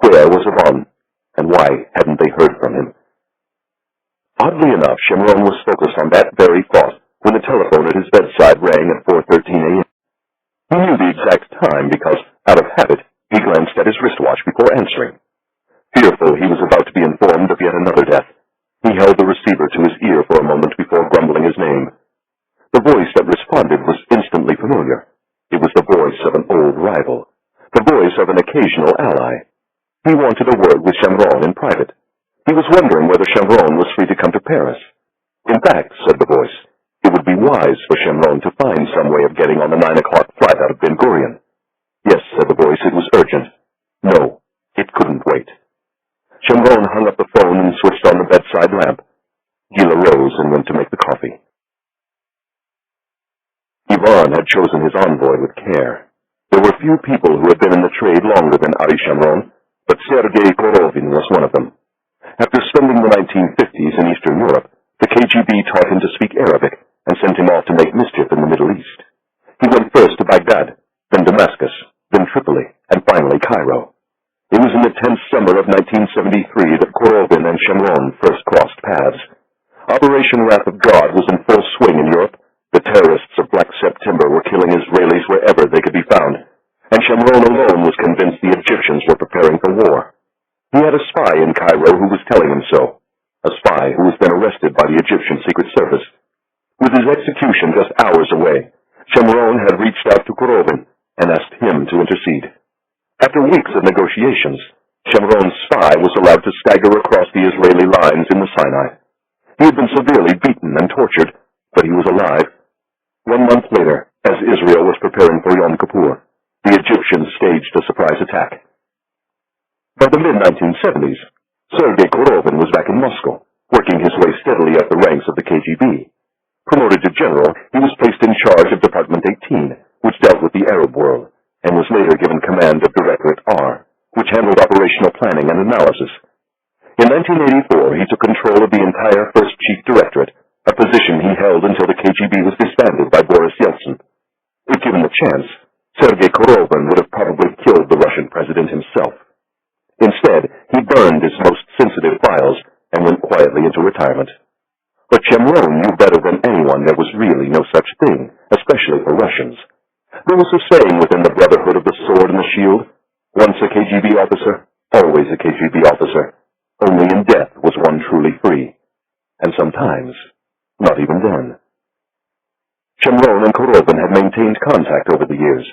Where was Yvonne? And why hadn't they heard from him? Oddly enough, Shemron was focused on that very thought when the telephone at his bedside rang at 4:13 a.m. He knew the exact time because, out of habit, he glanced at his wristwatch before answering. Fearful he was about to be informed of yet another death, he held the receiver to his ear for a moment before grumbling his name. The voice that responded was instantly familiar. It was the voice of an old rival, the voice of an occasional ally. He wanted a word with Shemron in private. He was wondering whether Shemron was free to come to Paris. In fact, said the voice, it would be wise for Shemron to find some way of getting on the 9 o'clock flight out of Ben Gurion. Yes, said the voice, it was urgent. No, it couldn't wait. Shemron hung up the phone and switched on the bedside lamp. Gila rose and went to make the coffee. Ivan had chosen his envoy with care. There were few people who had been in the trade longer than Ari Shemron, but Sergei Korovin was one of them. After spending the 1950s in Eastern Europe, the KGB taught him to speak Arabic and sent him off to make mischief in the Middle East. He went first to Baghdad, then Damascus, then Tripoli, and finally Cairo. It was in the tense summer of 1973 that Korovin and Shemron first crossed paths. Operation Wrath of God was in full swing in Europe. The terrorists of Black September were killing Israelis wherever they could be found, and Shemron alone was convinced the Egyptians were preparing for war. He had a spy in Cairo who was telling him so, a spy who was then arrested by the Egyptian Secret Service. With his execution just hours away, Shemron had reached out to Korovin and asked him to intercede. After weeks of negotiations, Shemron's spy was allowed to stagger across the Israeli lines in the Sinai. He had been severely beaten and tortured, but he was alive. 1 month later, as Israel was preparing for Yom Kippur, the Egyptians staged a surprise attack. By the mid-1970s, Sergei Korovin was back in Moscow, working his way steadily up the ranks of the KGB. Promoted to general, he was placed in charge of Department 18, which dealt with the Arab world, and was later given command of Directorate R, which handled operational planning and analysis. In 1984, he took control of the entire First Chief Directorate, a position he held until the KGB was disbanded by Boris Yeltsin. If given the chance, Sergei Korovin would have probably killed the Russian president himself. Instead, he burned his most sensitive files and went quietly into retirement. But Shemron knew better than anyone there was really no such thing, especially for Russians. There was a saying within the Brotherhood of the Sword and the Shield, once a KGB officer, always a KGB officer. Only in death was one truly free. And sometimes, not even then. Shemron and Korovin had maintained contact over the years.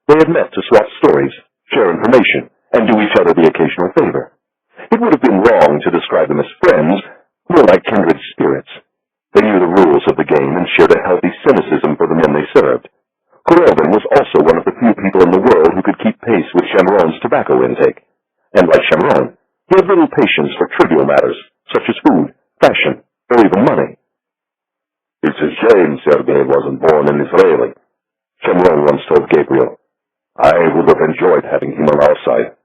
They had met to swap stories, share information, and do each other the occasional favor. It would have been wrong to describe them as friends, more like kindred spirits. They knew the rules of the game and shared a healthy cynicism for the men they served. Korovin was also one of the few people in the world who could keep pace with Shemron's tobacco intake. And like Shemron, he had little patience for trivial matters, such as food, fashion, or even money. It's a shame Sergei wasn't born an Israeli, Shemron once told Gabriel. I would have enjoyed having him on our side.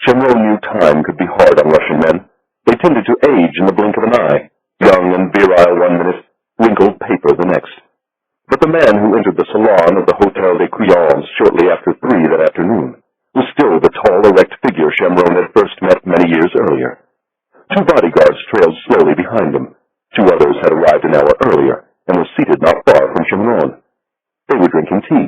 Shemron knew time could be hard on Russian men. They tended to age in the blink of an eye, young and virile 1 minute, wrinkled paper the next. But the man who entered the salon of the Hotel des Crayons shortly after 3 that afternoon was still the tall, erect figure Shemron had first met many years earlier. 2 bodyguards trailed slowly behind him. 2 others had arrived an hour earlier and were seated not far from Shemron. They were drinking tea.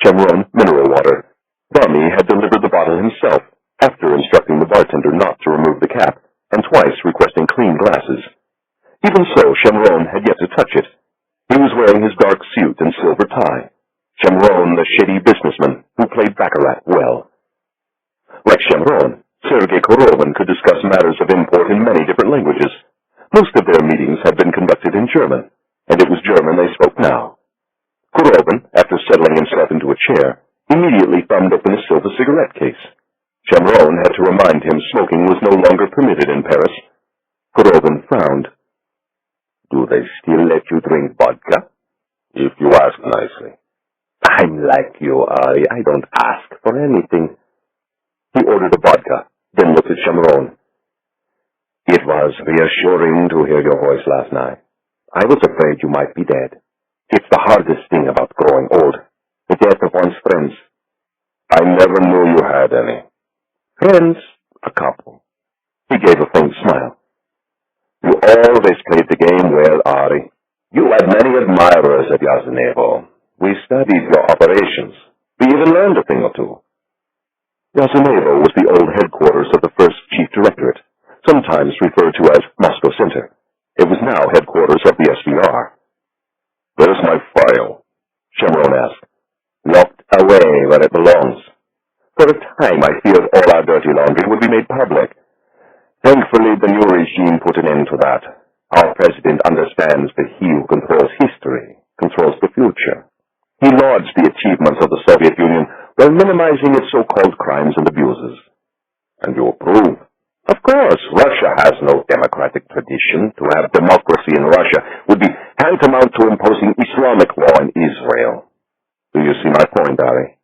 Shemron, mineral water. Bami had delivered the bottle himself, after instructing the bartender not to remove the cap, and twice requesting clean glasses. Even so, Shemron had yet to touch it. He was wearing his dark suit and silver tie. Shemron, the shady businessman who played baccarat well. Like Shemron, Sergei Korovin could discuss matters of import in many different languages. Most of their meetings had been conducted in German, and it was German they spoke now. Korovin, after settling himself into a chair, immediately thumbed open a silver cigarette case. Shemron had to remind him smoking was no longer permitted in Paris. Korovin frowned. Do they still let you drink vodka? If you ask nicely. I'm like you, Ari. I don't ask for anything. He ordered a vodka, then looked at Shemron. It was reassuring to hear your voice last night. I was afraid you might be dead. It's the hardest thing about growing old, the death of one's friends. I never knew you had any. Friends? A couple. He gave a faint smile. You always played the game well, Ari. You had many admirers at Yasenevo. We studied your operations. We even learned a thing or two. Yasenevo was the old headquarters of the First Chief Directorate, sometimes referred to as Moscow Center. It was now headquarters of the SVR. Where's my file? Shemron asked. Locked away where it belongs. For a time, I feared all our dirty laundry would be made public. Thankfully, the new regime put an end to that. Our president understands that he who controls history controls the future. He lauds the achievements of the Soviet Union while minimizing its so-called crimes and abuses. And you approve? Of course, Russia has no democratic tradition. To have democracy in Russia would be tantamount to imposing Islamic law in Israel. Do you see my point, Ari?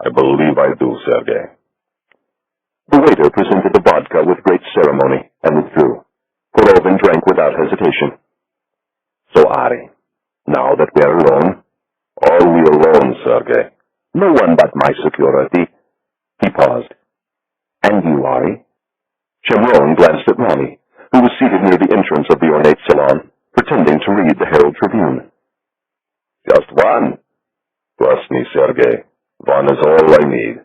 I believe I do, Sergei. The waiter presented the vodka with great ceremony and withdrew. Korovin drank without hesitation. So, Ari, now that we are alone, are we alone, Sergei? No one but my security. He paused. And you, Ari? Shemron glanced at Ronnie, who was seated near the entrance of the ornate salon, pretending to read the Herald Tribune. Just one. Trust me, Sergei. One is all I need.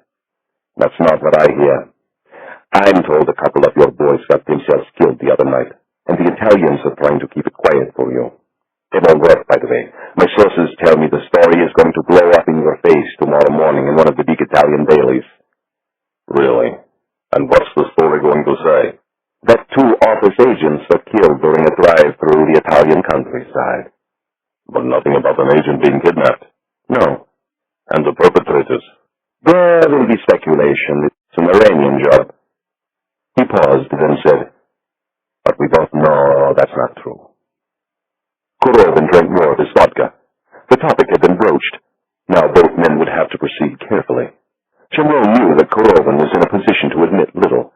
That's not what I hear. I'm told a couple of your boys got themselves killed the other night, and the Italians are trying to keep it quiet for you. It won't work, by the way. My sources tell me the story is going to blow up in your face tomorrow morning in one of the big Italian dailies. Really? And what's the story going to say? That 2 office agents were killed during a drive through the Italian countryside. But nothing about an agent being kidnapped? No. And the perpetrators? There will be speculation. It's an Iranian job. He paused, then said, But we don't know. That's not true. Korovin drank more of his vodka. The topic had been broached. Now both men would have to proceed carefully. Shemron knew that Korovin was in a position to admit little.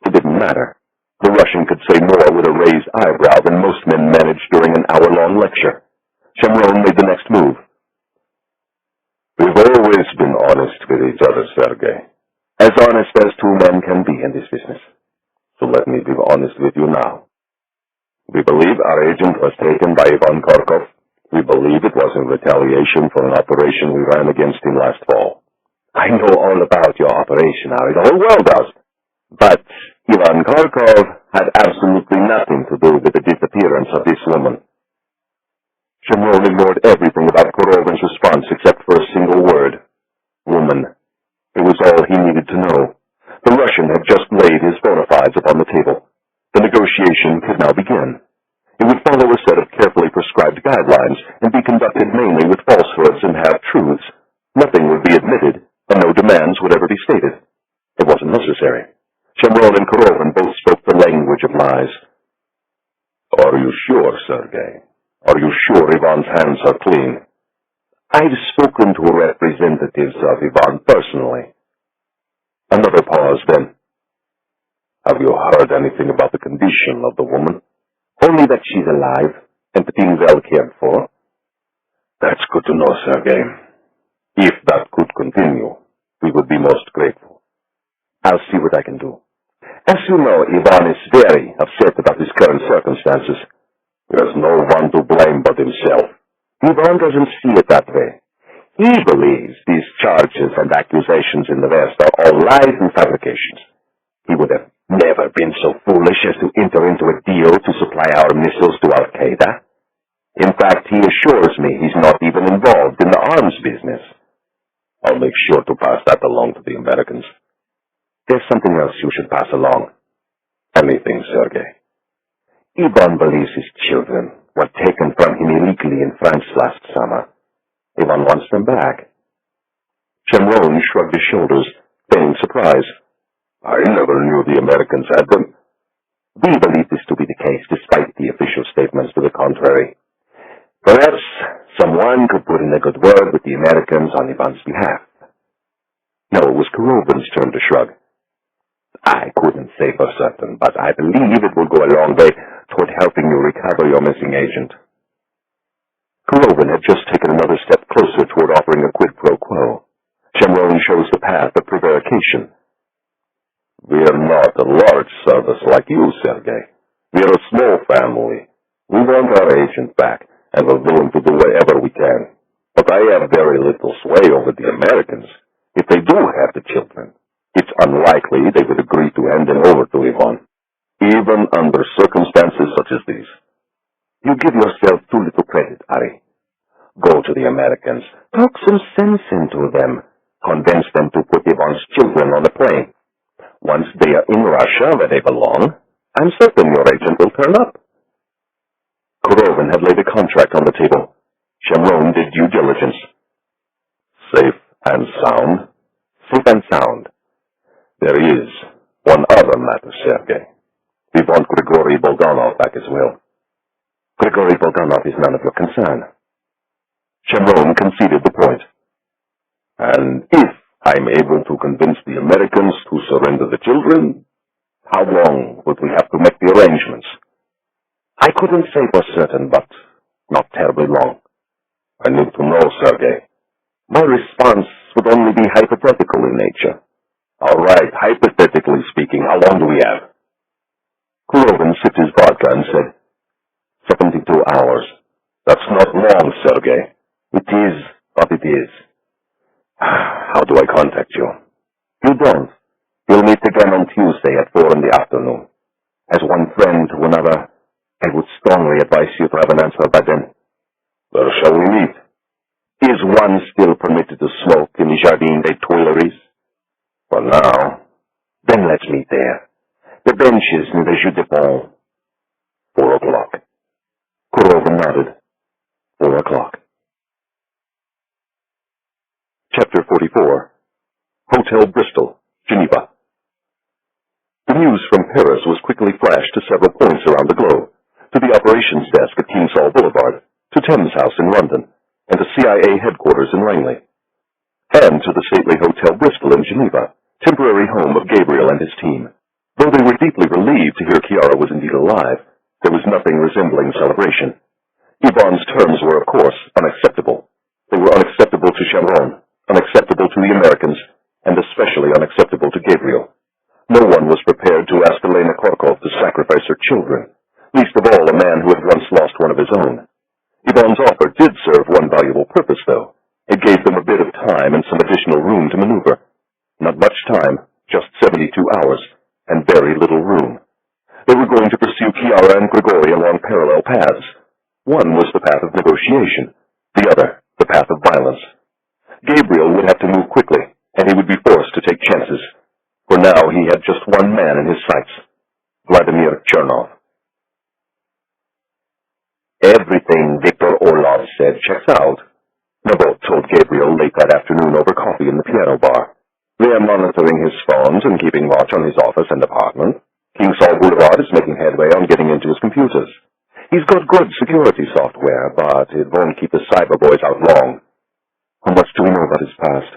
It didn't matter. The Russian could say more with a raised eyebrow than most men managed during an hour-long lecture. Shemron made the next move. We've always been honest with each other, Sergei. As honest as 2 men can be in this business. So let me be honest with you now. We believe our agent was taken by Ivan Kharkov. We believe it was in retaliation for an operation we ran against him last fall. I know all about your operation, Ari. The whole world does. But Ivan Kharkov had absolutely nothing to do with the disappearance of this woman. Shemron ignored everything about Korovin's response except for a single word. Woman. It was all he needed to know. The Russian had just laid his bona fides upon the table. The negotiation could now begin. It would follow a set of carefully prescribed guidelines and be conducted mainly with falsehoods and half-truths. Nothing would be admitted, and no demands would ever be stated. It wasn't necessary. Shemron and Korovin both spoke the language of lies. Are you sure, Sergei? Are you sure Ivan's hands are clean? I've spoken to representatives of Ivan personally. Another pause, then. Have you heard anything about the condition of the woman? Only that she's alive and being well cared for. That's good to know, Sergei. If that could continue, we would be most grateful. I'll see what I can do. As you know, Ivan is very upset about his current circumstances. There's no one to blame but himself. Ivan doesn't see it that way. He believes these charges and accusations in the West are all lies and fabrications. He would have never been so foolish as to enter into a deal to supply our missiles to Al-Qaeda. In fact, he assures me he's not even involved in the arms business. I'll make sure to pass that along to the Americans. There's something else you should pass along. Anything, Sergei. Ivan believes his children were taken from him illegally in France last summer. Ivan wants them back. Shemron shrugged his shoulders, feigning surprise. I never knew the Americans had them. We believe this to be the case, despite the official statements to the contrary. Perhaps someone could put in a good word with the Americans on Ivan's behalf. No, it was Korovin's turn to shrug. I couldn't say for certain, but I believe it will go a long way toward helping you recover your missing agent. Korovin had just taken another step closer toward offering a quid pro quo. Shemron chose the path of prevarication. We're not a large service like you, Sergei. We're a small family. We want our agent back, and we're willing to do whatever we can. But I have very little sway over the Americans. If they do have the children, it's unlikely they would agree to hand them over to Ivan, even under circumstances such as these. You give yourself too little credit, Ari. Go to the Americans. Talk some sense into them. Convince them to put Ivan's children on a plane. Once they are in Russia, where they belong, I'm certain your agent will turn up. Korovin had laid a contract on the table. Shemron did due diligence. Safe and sound? Safe and sound. There is one other matter, Sergei. We want Grigori Bulganov back as well. Grigori Bulganov is none of your concern. Shemron conceded the point. And if I'm able to convince the Americans to surrender the children, how long would we have to make the arrangements? I couldn't say for certain, but not terribly long. I need to know, Sergei. My response would only be hypothetical in nature. All right, hypothetically speaking, how long do we have? Korovin sipped his vodka and said, 72 hours. That's not long, Sergei. It is what it is. How do I contact you? You don't. We'll meet again on Tuesday at 4 in the afternoon. As one friend to another, I would strongly advise you to have an answer by then. Where shall we meet? Is one still permitted to smoke in the Jardin des Tuileries? For now. Then let's meet there. The benches near the Jeu de Paume. 4 o'clock. Korovin nodded. 4 o'clock. Chapter 44. Hotel Bristol, Geneva. The news from Paris was quickly flashed to several points around the globe, to the operations desk at Kingsall Boulevard, to Thames House in London, and to CIA headquarters in Langley, and to the stately Hotel Bristol in Geneva, temporary home of Gabriel and his team. Though they were deeply relieved to hear Chiara was indeed alive, there was nothing resembling celebration. Ivan's terms were, of course, unacceptable. They were unacceptable to Shemron, unacceptable to the Americans, and especially unacceptable to Gabriel. No one was prepared to ask Elena Korkov to sacrifice her children, least of all a man who had once lost one of his own. Ivan's offer did serve one valuable purpose, though. It gave them a bit of time and some additional room to maneuver. Not much time, just 72 hours, and very little room. They were going to pursue Chiara and Grigori along parallel paths. One was the path of negotiation, the other the path of violence. Gabriel would have to move quickly, and he would be forced to take chances. For now he had just one man in his sights, Vladimir Chernov. Everything Victor Orlov said checks out, Nabot told Gabriel late that afternoon over coffee in the piano bar. They are monitoring his phones and keeping watch on his office and apartment. Kingsall Boulevard is making headway on getting into his computers. He's got good security software, but it won't keep the cyber boys out long. How much do we know about his past?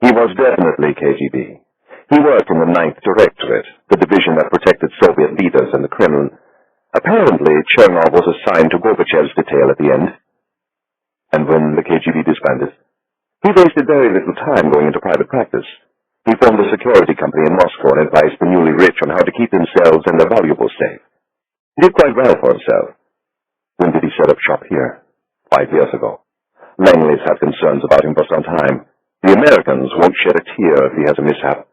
He was definitely KGB. He worked in the 9th Directorate, the division that protected Soviet leaders in the Kremlin. Apparently, Chernov was assigned to Gorbachev's detail at the end. And when the KGB disbanded? He wasted very little time going into private practice. He formed a security company in Moscow and advised the newly rich on how to keep themselves and their valuables safe. He did quite well for himself. When did he set up shop here? 5 years ago. Langley's had concerns about him for some time. The Americans won't shed a tear if he has a mishap.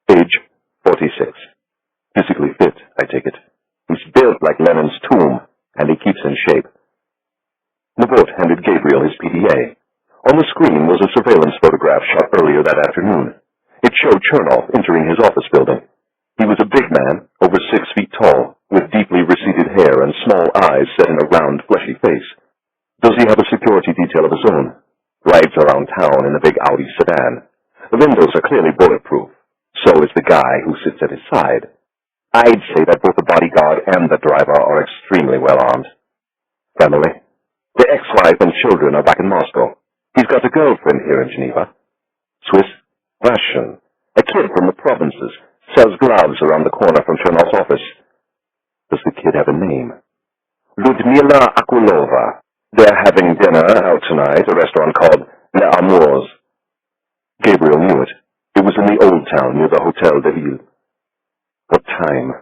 Age? 46. Physically fit, I take it. He's built like Lenin's tomb, and he keeps in shape. Nabot handed Gabriel his PDA. On the screen was a surveillance photograph shot earlier that afternoon. It showed Chernov entering his office building. He was a big man, over 6 feet tall, with deeply receded hair and small eyes set in a round, fleshy face. Does he have a security detail of his own? Rides around town in a big Audi sedan. The windows are clearly bulletproof. So is the guy who sits at his side. I'd say that both the bodyguard and the driver are extremely well armed. Family? The ex-wife and children are back in Moscow. He's got a girlfriend here in Geneva. Swiss? Russian. A kid from the provinces. Sells gloves around the corner from Chernov's office. Does the kid have a name? Ludmila Akulova. They're having dinner out tonight at a restaurant called Les Amours. Gabriel knew it. It was in the old town near the Hotel de Ville. What time?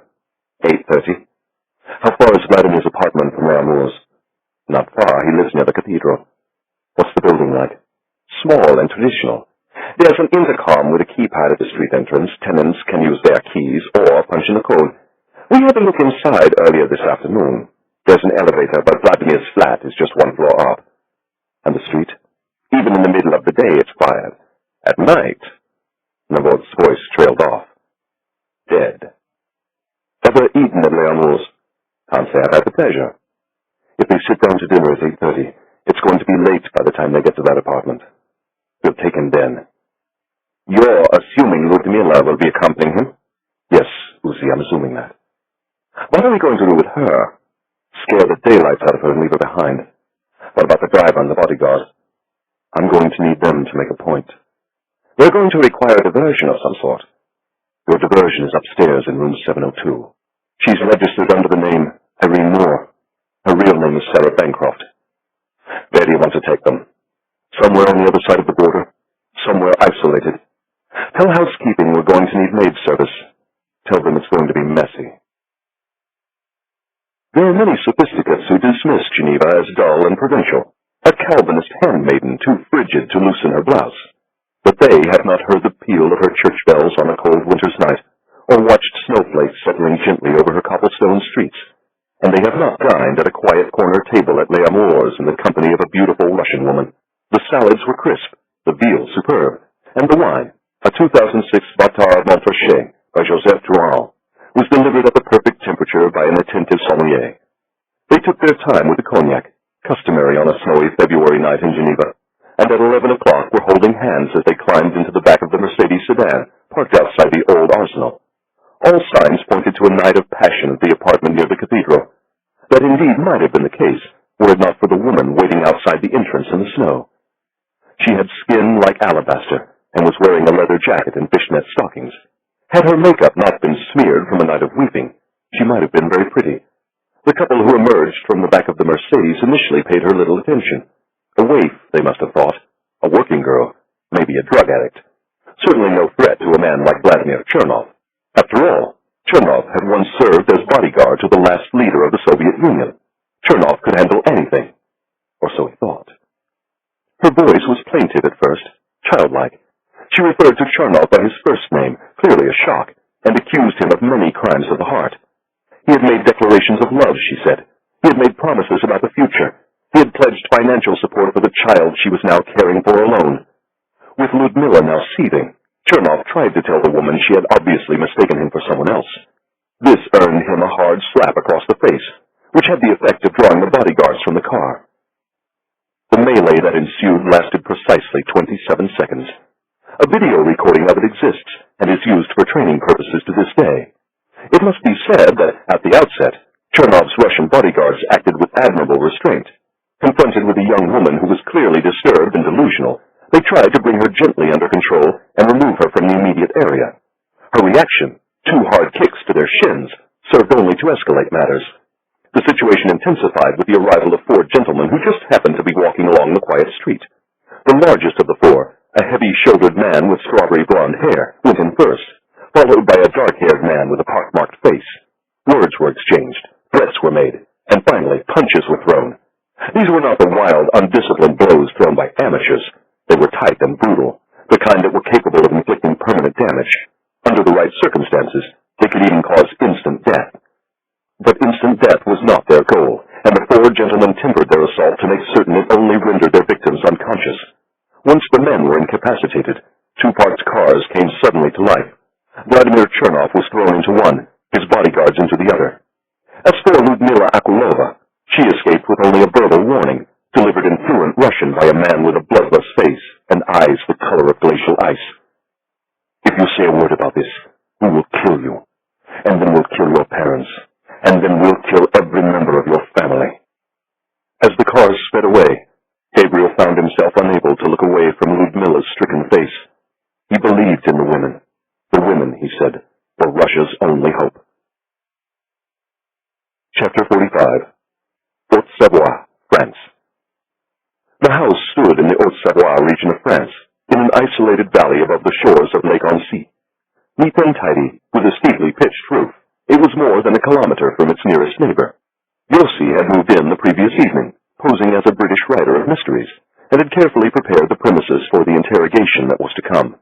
8:30. How far is Vladimir's apartment from Amour's? Not far. He lives near the cathedral. What's the building like? Small and traditional. There's an intercom with a keypad at the street entrance. Tenants can use their keys or punch in the code. We had a look inside earlier this afternoon. There's an elevator, but Vladimir's flat is just one floor up. And the street? Even in the middle of the day, it's quiet. At night, Navod's voice trailed off. Dead. Ever eaten at Leon's? Can't say I've had the pleasure. If they sit down to dinner at 8:30, it's going to be late by the time they get to that apartment. We'll take him then. You're assuming Ludmila will be accompanying him? Yes, Uzi, I'm assuming that. What are we going to do with her? Scare the daylights out of her and leave her behind. What about the driver and the bodyguard? I'm going to need them to make a point. They're going to require a diversion of some sort. Your diversion is upstairs in room 702. She's registered under the name Irene Moore. Her real name is Sarah Bancroft. Where do you want to take them? Somewhere on the other side of the border. Somewhere isolated. Tell housekeeping we're going to need maid service. Tell them it's going to be messy. There are many sophisticates who dismiss Geneva as dull and provincial, a Calvinist handmaiden too frigid to loosen her blouse. But they have not heard the peal of her church bells on a cold winter's night, or watched snowflakes settling gently over her cobblestone streets, and they have not dined at a quiet corner table at Les Amours in the company of a beautiful Russian woman. The salads were crisp, the veal superb, and the wine, a 2006 Batar Montrachet by Joseph Drouin, was delivered at the perfect temperature by an attentive sommelier. They took their time with the cognac, customary on a snowy February night in Geneva, and at 11 o'clock were holding hands as they climbed into the back of the Mercedes sedan, parked outside the old arsenal. All signs pointed to a night of passion at the apartment near the cathedral. That indeed might have been the case, were it not for the woman waiting outside the entrance in the snow. She had skin like alabaster, and was wearing a leather jacket and fishnet stockings. Had her makeup not been smeared from a night of weeping, she might have been very pretty. The couple who emerged from the back of the Mercedes initially paid her little attention. A waif, they must have thought. A working girl. Maybe a drug addict. Certainly no threat to a man like Vladimir Chernov. After all, Chernov had once served as bodyguard to the last leader of the Soviet Union. Chernov could handle anything. Or so he thought. Her voice was plaintive at first, childlike. She referred to Chernov by his first name, clearly a shock, and accused him of many crimes of the heart. He had made declarations of love, she said. He had made promises about the future. He had pledged financial support for the child she was now caring for alone. With Ludmila now seething, Chernov tried to tell the woman she had obviously mistaken him for someone else. This earned him a hard slap across the face, which had the effect of drawing the bodyguards from the car. The melee that ensued lasted precisely 27 seconds. A video recording of it exists and is used for training purposes to this day. It must be said that, at the outset, Chernov's Russian bodyguards acted with admirable restraint. Confronted with a young woman who was clearly disturbed and delusional, they tried to bring her gently under control and remove her from the immediate area. Her reaction, 2 hard kicks to their shins, served only to escalate matters. The situation intensified with the arrival of 4 gentlemen who just happened to be walking along the quiet street. The largest of the 4, a heavy-shouldered man with strawberry blonde hair, went in first, followed by a dark-haired man with a pockmarked face. Words were exchanged, threats were made, and finally punches were thrown. These were not the wild, undisciplined blows thrown by amateurs. They were tight and brutal, the kind that were capable of inflicting permanent damage. Under the right circumstances, they could even cause instant death. But instant death was not their goal, and the 4 gentlemen tempered their assault to make certain it only rendered their victims unconscious. Once the men were incapacitated, 2 parked cars came suddenly to life. Vladimir Chernov was thrown into one, his bodyguards into the other. As for Ludmila Akulova, she escaped with only a verbal warning, delivered in fluent Russian by a man with a bloodless face and eyes the color of glacial ice. If you say a word about this, we will kill you, and then we'll kill your parents, and then we'll kill every member of your family. As the cars sped away, Gabriel found himself unable to look away from Ludmila's stricken face. He believed in the women. The women, he said, were Russia's only hope. Chapter 45. Haute-Savoie, France. The house stood in the Haute-Savoie region of France, in an isolated valley above the shores of Lake Annecy. Neat and tidy, with a steeply pitched roof, It was more than a kilometer from its nearest neighbor. Yossi had moved in the previous evening, posing as a British writer of mysteries, and had carefully prepared the premises for the interrogation that was to come.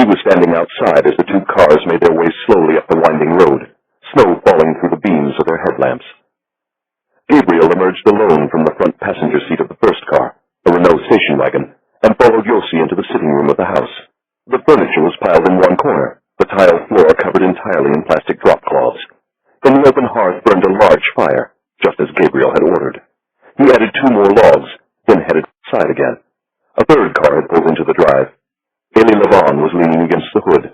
He was standing outside as the two cars made their way slowly up the winding road, snow falling through the beams of their headlamps. Gabriel emerged alone from the front passenger seat of the first car, a Renault station wagon, and followed Yossi into the sitting room of the house. The furniture was piled in one corner, the tile floor covered entirely in plastic drop cloths. In the open hearth burned a large fire, just as Gabriel had ordered. He added 2 more logs, then headed outside again. A third car had pulled into the drive. Eli Levon was leaning against the hood.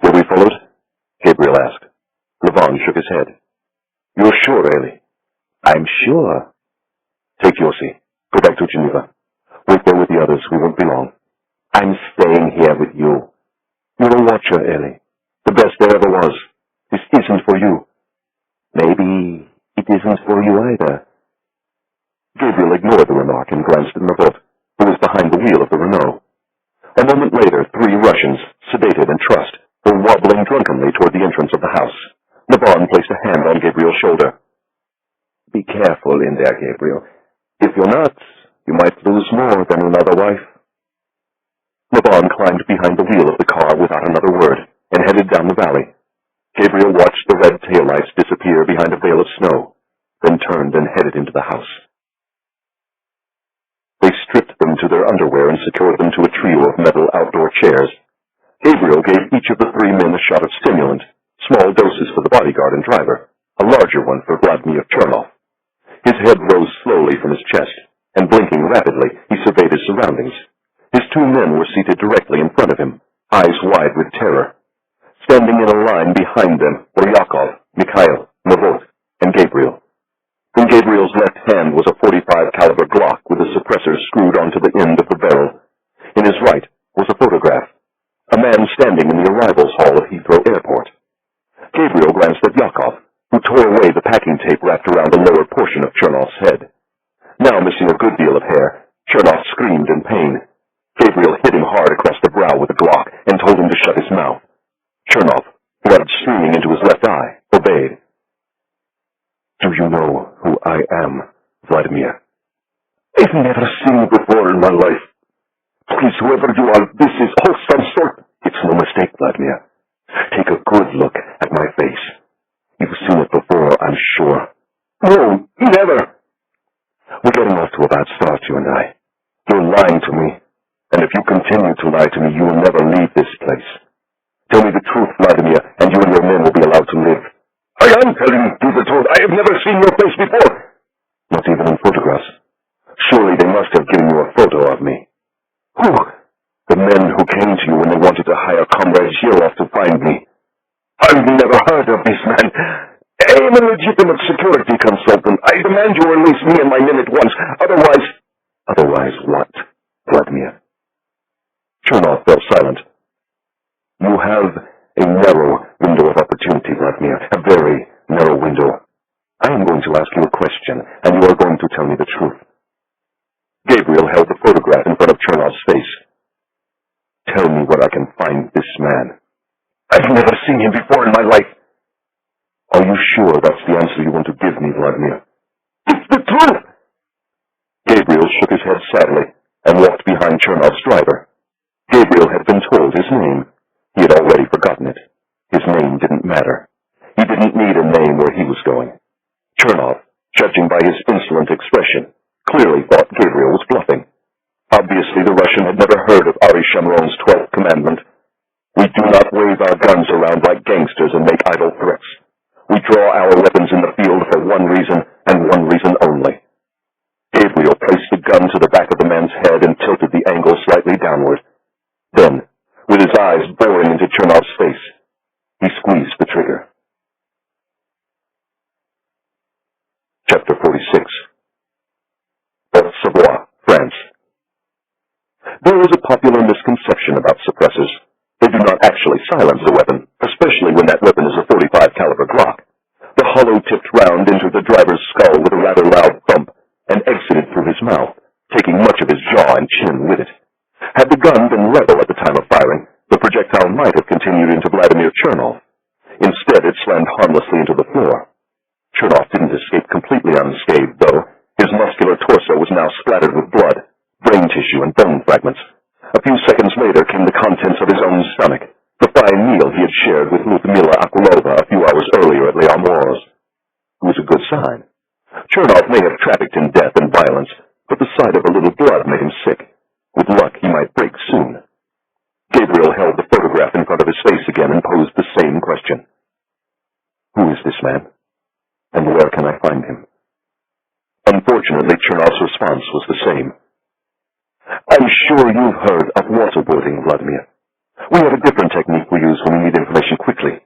"Were we followed?" Gabriel asked. Levon shook his head. "You're sure, Eli?" "I'm sure." "Take Yossi. Go back to Geneva. Wait there with the others. We won't be long." "I'm staying here with you." "You're a watcher, Eli. The best there ever was. This isn't for you." "Maybe it isn't for you either." Gabriel ignored the remark and glanced at Navot, who was behind the wheel of the Renault. A moment later, 3 Russians, sedated and trussed, were wobbling drunkenly toward the entrance of the house. Levon placed a hand on Gabriel's shoulder. "Be careful in there, Gabriel. If you're not, you might lose more than another wife." Levon climbed behind the wheel of the car without another word and headed down the valley. Gabriel watched the red taillights disappear behind a veil of snow, then turned and headed into the house. They stripped them to their underwear and secured them to a trio of metal outdoor chairs. Gabriel gave each of the 3 men a shot of stimulant, small doses for the bodyguard and driver, a larger one for Vladimir Chernov. His head rose slowly from his chest, and blinking rapidly, he surveyed his surroundings. His 2 men were seated directly in front of him, eyes wide with terror. Standing in a line behind them were Yakov, Mikhail, Navot, and Gabriel. In Gabriel's left hand was a .45 caliber Glock with a suppressor screwed onto the end of the barrel. In his right was a photograph, a man standing in the arrivals hall of Heathrow Airport. Gabriel glanced at Yakov, who tore away the packing tape wrapped around the lower portion of Chernov's head. Now missing a good deal of hair, Chernov screamed in pain. Gabriel hit him hard across the brow with a Glock and told him to shut his mouth. Chernov, blood streaming into his left eye, obeyed. "Do you know who I am, Vladimir?" "I've never seen you before in my life. Please, whoever you are, this is all some sort." "It's no mistake, Vladimir. Take a good look at my face. You've seen it before, I'm sure." "No, never." "We're getting off to a bad start, you and I. You're lying to me, and if you continue to lie to me, you will never leave this place. Tell me the truth, Vladimir, and you and your men will be allowed to live." "I am telling you the truth. I have never seen your face before." "Not even in photographs. Surely they must have given you a photo of me." "Who?" "The men who came to you when they wanted to hire Comrade Zhirov to find me." "I've never heard of this man. I am a legitimate security consultant. I demand you release me and my men at once. Otherwise..." "Otherwise what, Vladimir?" Chernov fell silent. "You have a narrow window of opportunity, Vladimir, a very narrow window. I am going to ask you a question, and you are going to tell me the truth." Gabriel held the photograph in front of Chernov's face. "Tell me where I can find this man." "I've never seen him before in my life." "Are you sure that's the answer you want to give me, Vladimir?" "It's the truth!" Gabriel shook his head sadly and walked behind Chernov's driver. Gabriel had been told his name. He had already forgotten it. His name didn't matter. He didn't need a name where he was going. Chernov, judging by his insolent expression, clearly thought Gabriel was bluffing. Obviously the Russian had never heard of Ari Shamron's 12th commandment. "We do not wave our guns around like gangsters and make idle threats. We draw our weapons in the field for one reason, and one reason only." Gabriel placed the gun to the back of the man's head and tilted the angle slightly downward. Then, with his eyes boring into Chernov's face, he squeezed the trigger. Chapter 46. Savoie, France. There is a popular misconception about suppressors. They do not actually silence a weapon, especially when that weapon is a .45 caliber Glock. The hollow-tipped round entered the driver's skull with a rather loud thump and exited through his mouth, taking much of his jaw and chin with it. Had the gun been level at the time of firing, the projectile might have continued into Vladimir Chernov. Instead, it slammed now splattered with blood, brain tissue, and bone fragments. A few seconds later came the contents of his own stomach, the fine meal he had shared with Ludmila Akulova a few hours earlier at Les Amours. It was a good sign. Chernov may have trafficked in death and violence, but the sight of a little blood made him sick. With luck, he might break soon. Gabriel held the photograph in front of his face again and posed the same question. Who is this man? And where can I find him? Unfortunately, Chernov's response was the same. I'm sure you've heard of waterboarding, Vladimir. We have a different technique we use when we need information quickly.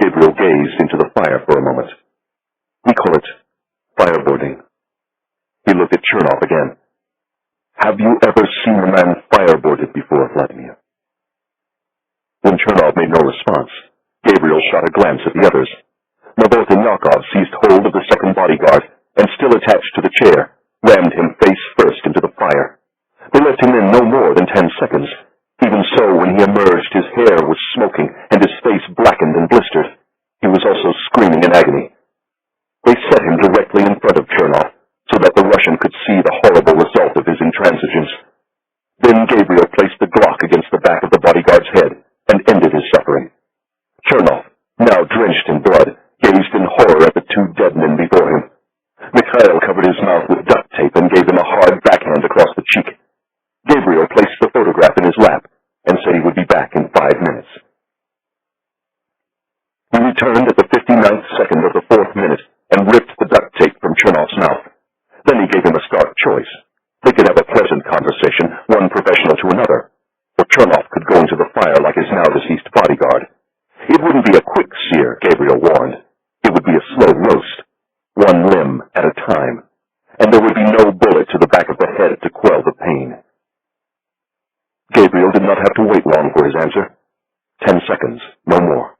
Gabriel gazed into the fire for a moment. We call it fireboarding. He looked at Chernov again. Have you ever seen a man fireboarded before, Vladimir? When Chernov made no response, Gabriel shot a glance at the others. Nabot and Yakov seized hold of the second bodyguard and, still attached to the chair, rammed him face first into the fire. They left him in no more than 10 seconds. Even so, when he emerged, his hair was smoking and his face blackened and blistered. He was also screaming in agony. They set him directly in front of Chernov, so that the Russian could see the horrible result of his intransigence. Then Gabriel placed the Glock against the back of the bodyguard's head and ended his suffering. Chernov, now drenched in blood, gazed in horror at the two dead men before him. Mikhail covered his mouth with duct tape and gave him a hard backhand across the cheek. Gabriel placed the photograph in his lap and said he would be back in 5 minutes. He returned at the 59th second of the 4th minute and ripped the duct tape from Chernov's mouth. Then he gave him a stark choice. They could have a pleasant conversation, one professional to another, or Chernov could go into the fire like his now-deceased bodyguard. It wouldn't be a quick sear, Gabriel warned. It would be a slow roast, one limb at a time, and there would be no bullet to the back of the head to quell the pain. Gabriel did not have to wait long for his answer. 10 seconds, no more.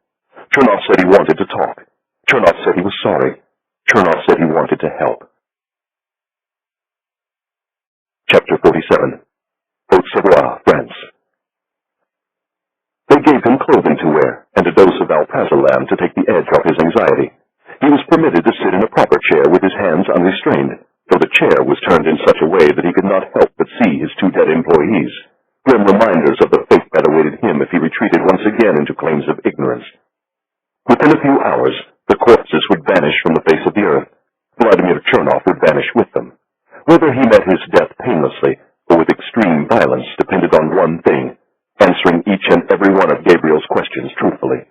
Chernov said he wanted to talk. Chernov said he was sorry. Chernov said he wanted to help. Chapter 47. Haute-Savoie, France. They gave him clothing to wear and a dose of altarpiece to take the edge off his anxiety. He was permitted to sit in a proper chair with his hands unrestrained, though the chair was turned in such a way that he could not help but see his two dead employees, grim reminders of the fate that awaited him if he retreated once again into claims of ignorance. Within a few hours, the corpses would vanish from the face of the earth. Vladimir Chernov would vanish with them. Whether he met his death painlessly or with extreme violence depended on one thing: answering each and every one of Gabriel's questions truthfully.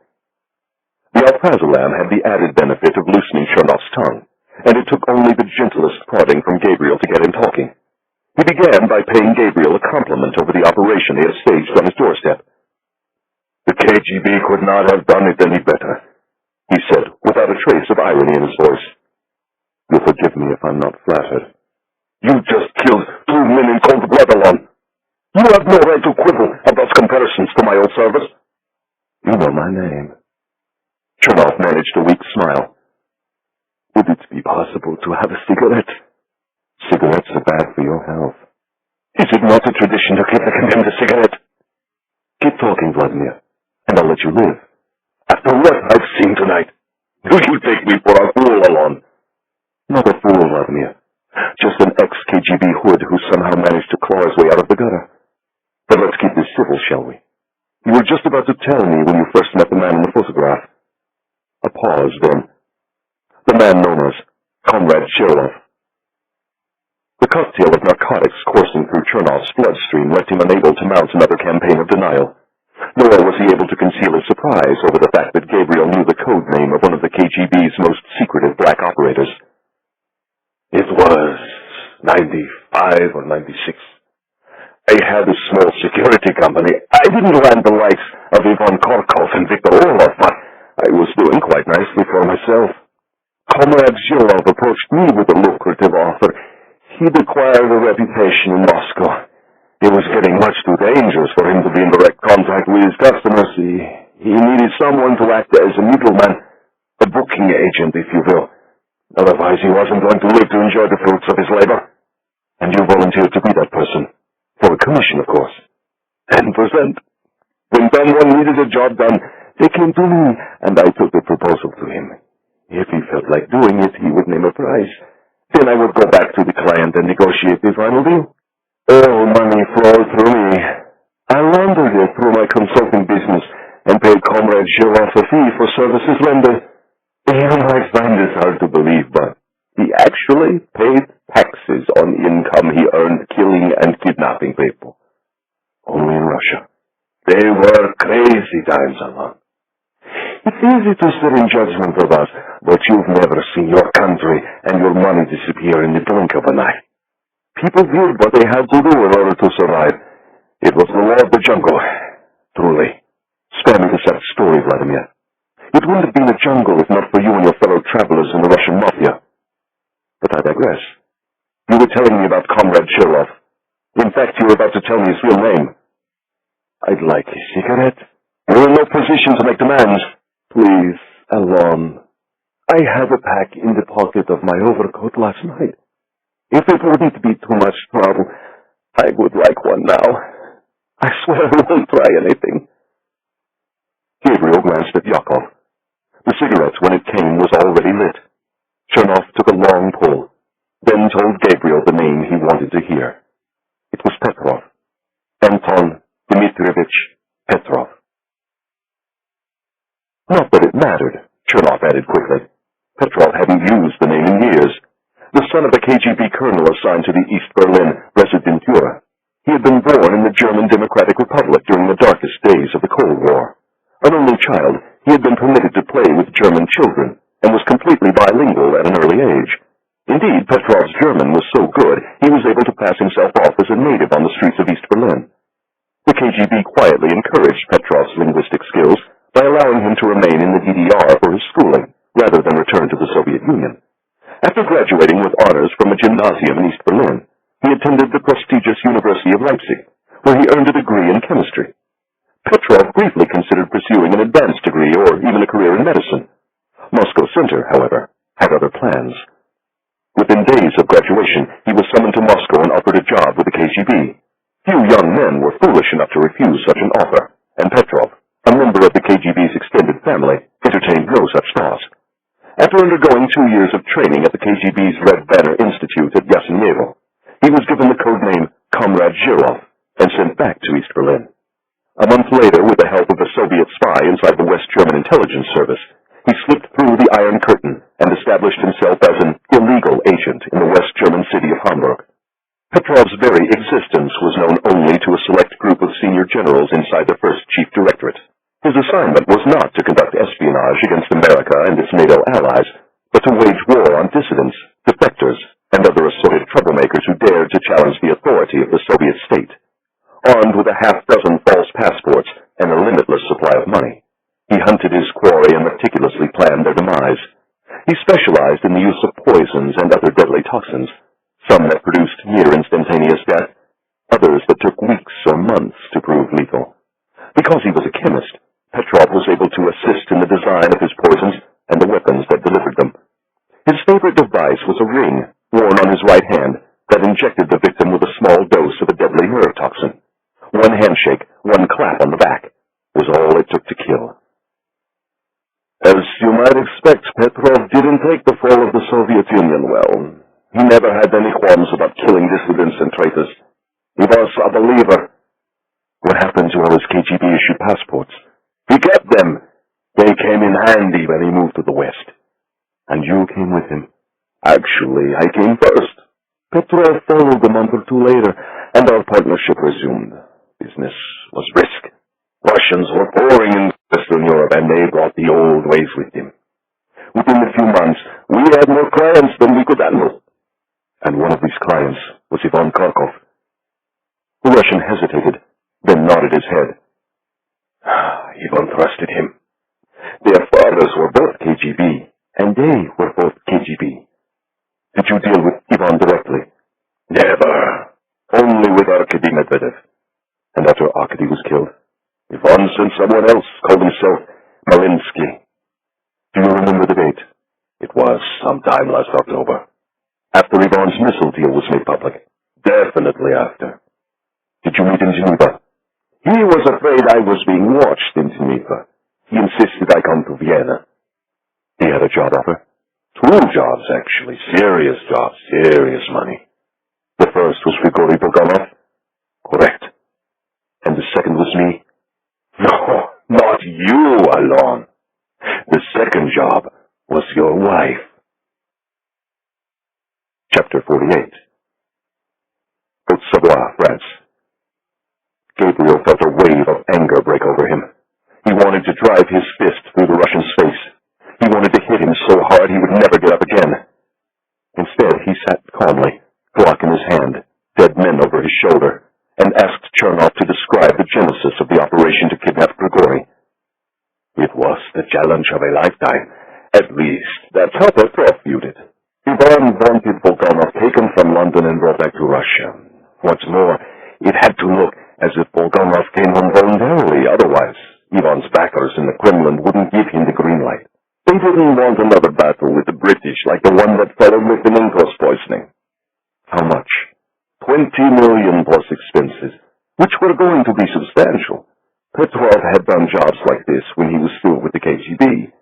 The altarpiece had the added benefit of loosening Chernov's tongue, and it took only the gentlest prodding from Gabriel to get him talking. He began by paying Gabriel a compliment over the operation they had staged on his doorstep. The KGB could not have done it any better, he said, without a trace of irony in his voice. You'll forgive me if I'm not flattered. You just killed 2 men in cold blood, Allon. You have no right to quibble about comparisons to my old service. You know my name. Chernov managed a weak smile. Would it be possible to have a cigarette? Cigarettes are bad for your health. Is it not a tradition to give the condemned a cigarette? Keep talking, Vladimir, and I'll let you live. After what I've seen tonight, do you take me for a fool, Allon? Not a fool, Vladimir. Just an ex-KGB hood who somehow managed to claw his way out of the gutter. But let's keep this civil, shall we? You were just about to tell me when you first met the man in the photograph. A pause, then. The man known as Comrade Shirlov. The cocktail of narcotics coursing through Chernov's bloodstream left him unable to mount another campaign of denial. Nor was he able to conceal his surprise over the fact that Gabriel knew the code name of one of the KGB's most secretive black operators. It was 95 or 96. I had a small security company. I didn't land the likes of Ivan Korkov and Viktor Orlov, but I was doing quite nicely for myself. Comrade Shirlov approached me with a lucrative offer. He'd acquired a reputation in Moscow. It was getting much too dangerous for him to be in direct contact with his customers. He needed someone to act as a middleman, a booking agent, if you will. Otherwise, he wasn't going to live to enjoy the fruits of his labor. And you volunteered to be that person. For a commission, of course. 10%. When someone needed a job done, they came to me, and I took the proposal to him. If he felt like doing it, he would name a price. Then I would go back to the client and negotiate the final deal. All money flowed through me. I laundered it through my consulting business and paid Comrade Girard a fee for services rendered. You might find this hard to believe, but he actually paid taxes on income he earned killing and kidnapping people. Only in Russia. They were crazy times, Allon. It's easy to sit in judgment of us, but you've never seen your country and your money disappear in the blink of an eye. People did what they had to do in order to survive. It was the law of the jungle. Truly. Spare me the sad story, Vladimir. It wouldn't have been a jungle if not for you and your fellow travelers in the Russian mafia. But I digress. You were telling me about Comrade Girard. In fact, you were about to tell me his real name. I'd like a cigarette. You're in no position to make demands. Please, Allon. I had a pack in the pocket of my overcoat last night. If it wouldn't be too much trouble, I would like one now. I swear I won't try anything. Gabriel glanced at Yakov. The cigarette, when it came, was already lit. Chernov took a long pull, then told Gabriel the name he wanted to hear. It was Petrov. Anton Dmitrievich Petrov. Not that it mattered, Chernov added quickly. Petrov hadn't used the name in years. The son of a KGB colonel assigned to the East Berlin Residentura. He had been born in the German Democratic Republic during the darkest days of the Cold War. An only child, he had been permitted to play with German children, and was completely bilingual at an early age. Indeed, Petrov's German was so good, he was able to pass himself off as a native on the streets of East Berlin. The KGB quietly encouraged Petrov's linguistic skills by allowing him to remain in the DDR for his schooling, rather than return to the Soviet Union. After graduating with honors from a gymnasium in East Berlin, he attended the prestigious University of Leipzig, where he earned a degree in chemistry. Petrov briefly considered pursuing an advanced degree or even a career in medicine. Moscow Center, however, had other plans. Within days of graduation, he was summoned to Moscow and offered a job with the KGB. Few young men were foolish enough to refuse such an offer, and Petrov, a member of the KGB's extended family, entertained no such thoughts. After undergoing 2 years of training at the KGB's Red Banner Institute at Yasenevo, he was given the code name Comrade Girard and sent back to East Berlin. A month later, with the help of a Soviet spy inside the West German intelligence service, he slipped through the Iron Curtain and established himself as an illegal agent in the West German city of Hamburg. Petrov's very existence was known only to a select group of senior generals inside the First Chief Directorate. His assignment was not to conduct espionage against America and its NATO allies, but to wage war on dissidents, defectors, and other assorted troublemakers who dared to challenge the authority of the Soviet state. Armed with a half-dozen false passports and a limitless supply of money, he hunted his quarry and meticulously planned their demise. He specialized in the use of poisons and other deadly toxins, some that produced near-instantaneous death, others that took weeks or months to prove lethal. Because he was a chemist, Petrov was able to assist in the design of his poisons and the weapons that delivered them. His favorite device was a ring worn on his right hand that injected the victim with a small dose of a deadly nerve toxin. One handshake, one clap on the back, was all it took to kill. As you might expect, Petrov didn't take the fall of the Soviet Union well. He never had any qualms about killing dissidents and traitors. He was a believer. What happened to all his KGB-issued passports? He kept them. They came in handy when he moved to the West. And you came with him. Actually, I came first. Petrov followed a month or two later, and our partnership resumed. Business was brisk. Russians were pouring in Western Europe, and they brought the old ways with them. Within a few months, we had more clients than we could handle. And one of these clients was Ivan Kharkov. The Russian hesitated, then nodded his head. Ivan trusted him. Their fathers were both KGB, and they were both KGB. Did you deal with Ivan directly? Never. Only with Arkady Medvedev. And after Arkady was killed, Ivan sent someone else, called himself Malinsky. Do you remember the date? It was sometime last October. After Ivan's missile deal was made public. Definitely after. Did you meet in Geneva? He was afraid I was being watched in Geneva. He insisted I come to Vienna. He had a job offer. 2 jobs, actually. Serious jobs. Serious money. France. Gabriel felt a wave of anger break over him. He wanted to drive his fist through the Russian's face. He wanted to hit him so hard he would never get up again. Instead, he sat calmly, Glock in his hand, dead men over his shoulder, and asked Chernov to describe the genesis of the operation to kidnap Grigori. It was the challenge of a lifetime. At least, that's how Petrov viewed it. Ivan wanted Bulganov taken from London and brought back to Russia. What's more, it had to look as if Bulganov came home voluntarily. Otherwise, Ivan's backers in the Kremlin wouldn't give him the green light. They didn't want another battle with the British like the one that followed Litvinenko's poisoning. How much? 20 million plus expenses, which were going to be substantial. Petrov had done jobs like this when he was still with the KGB.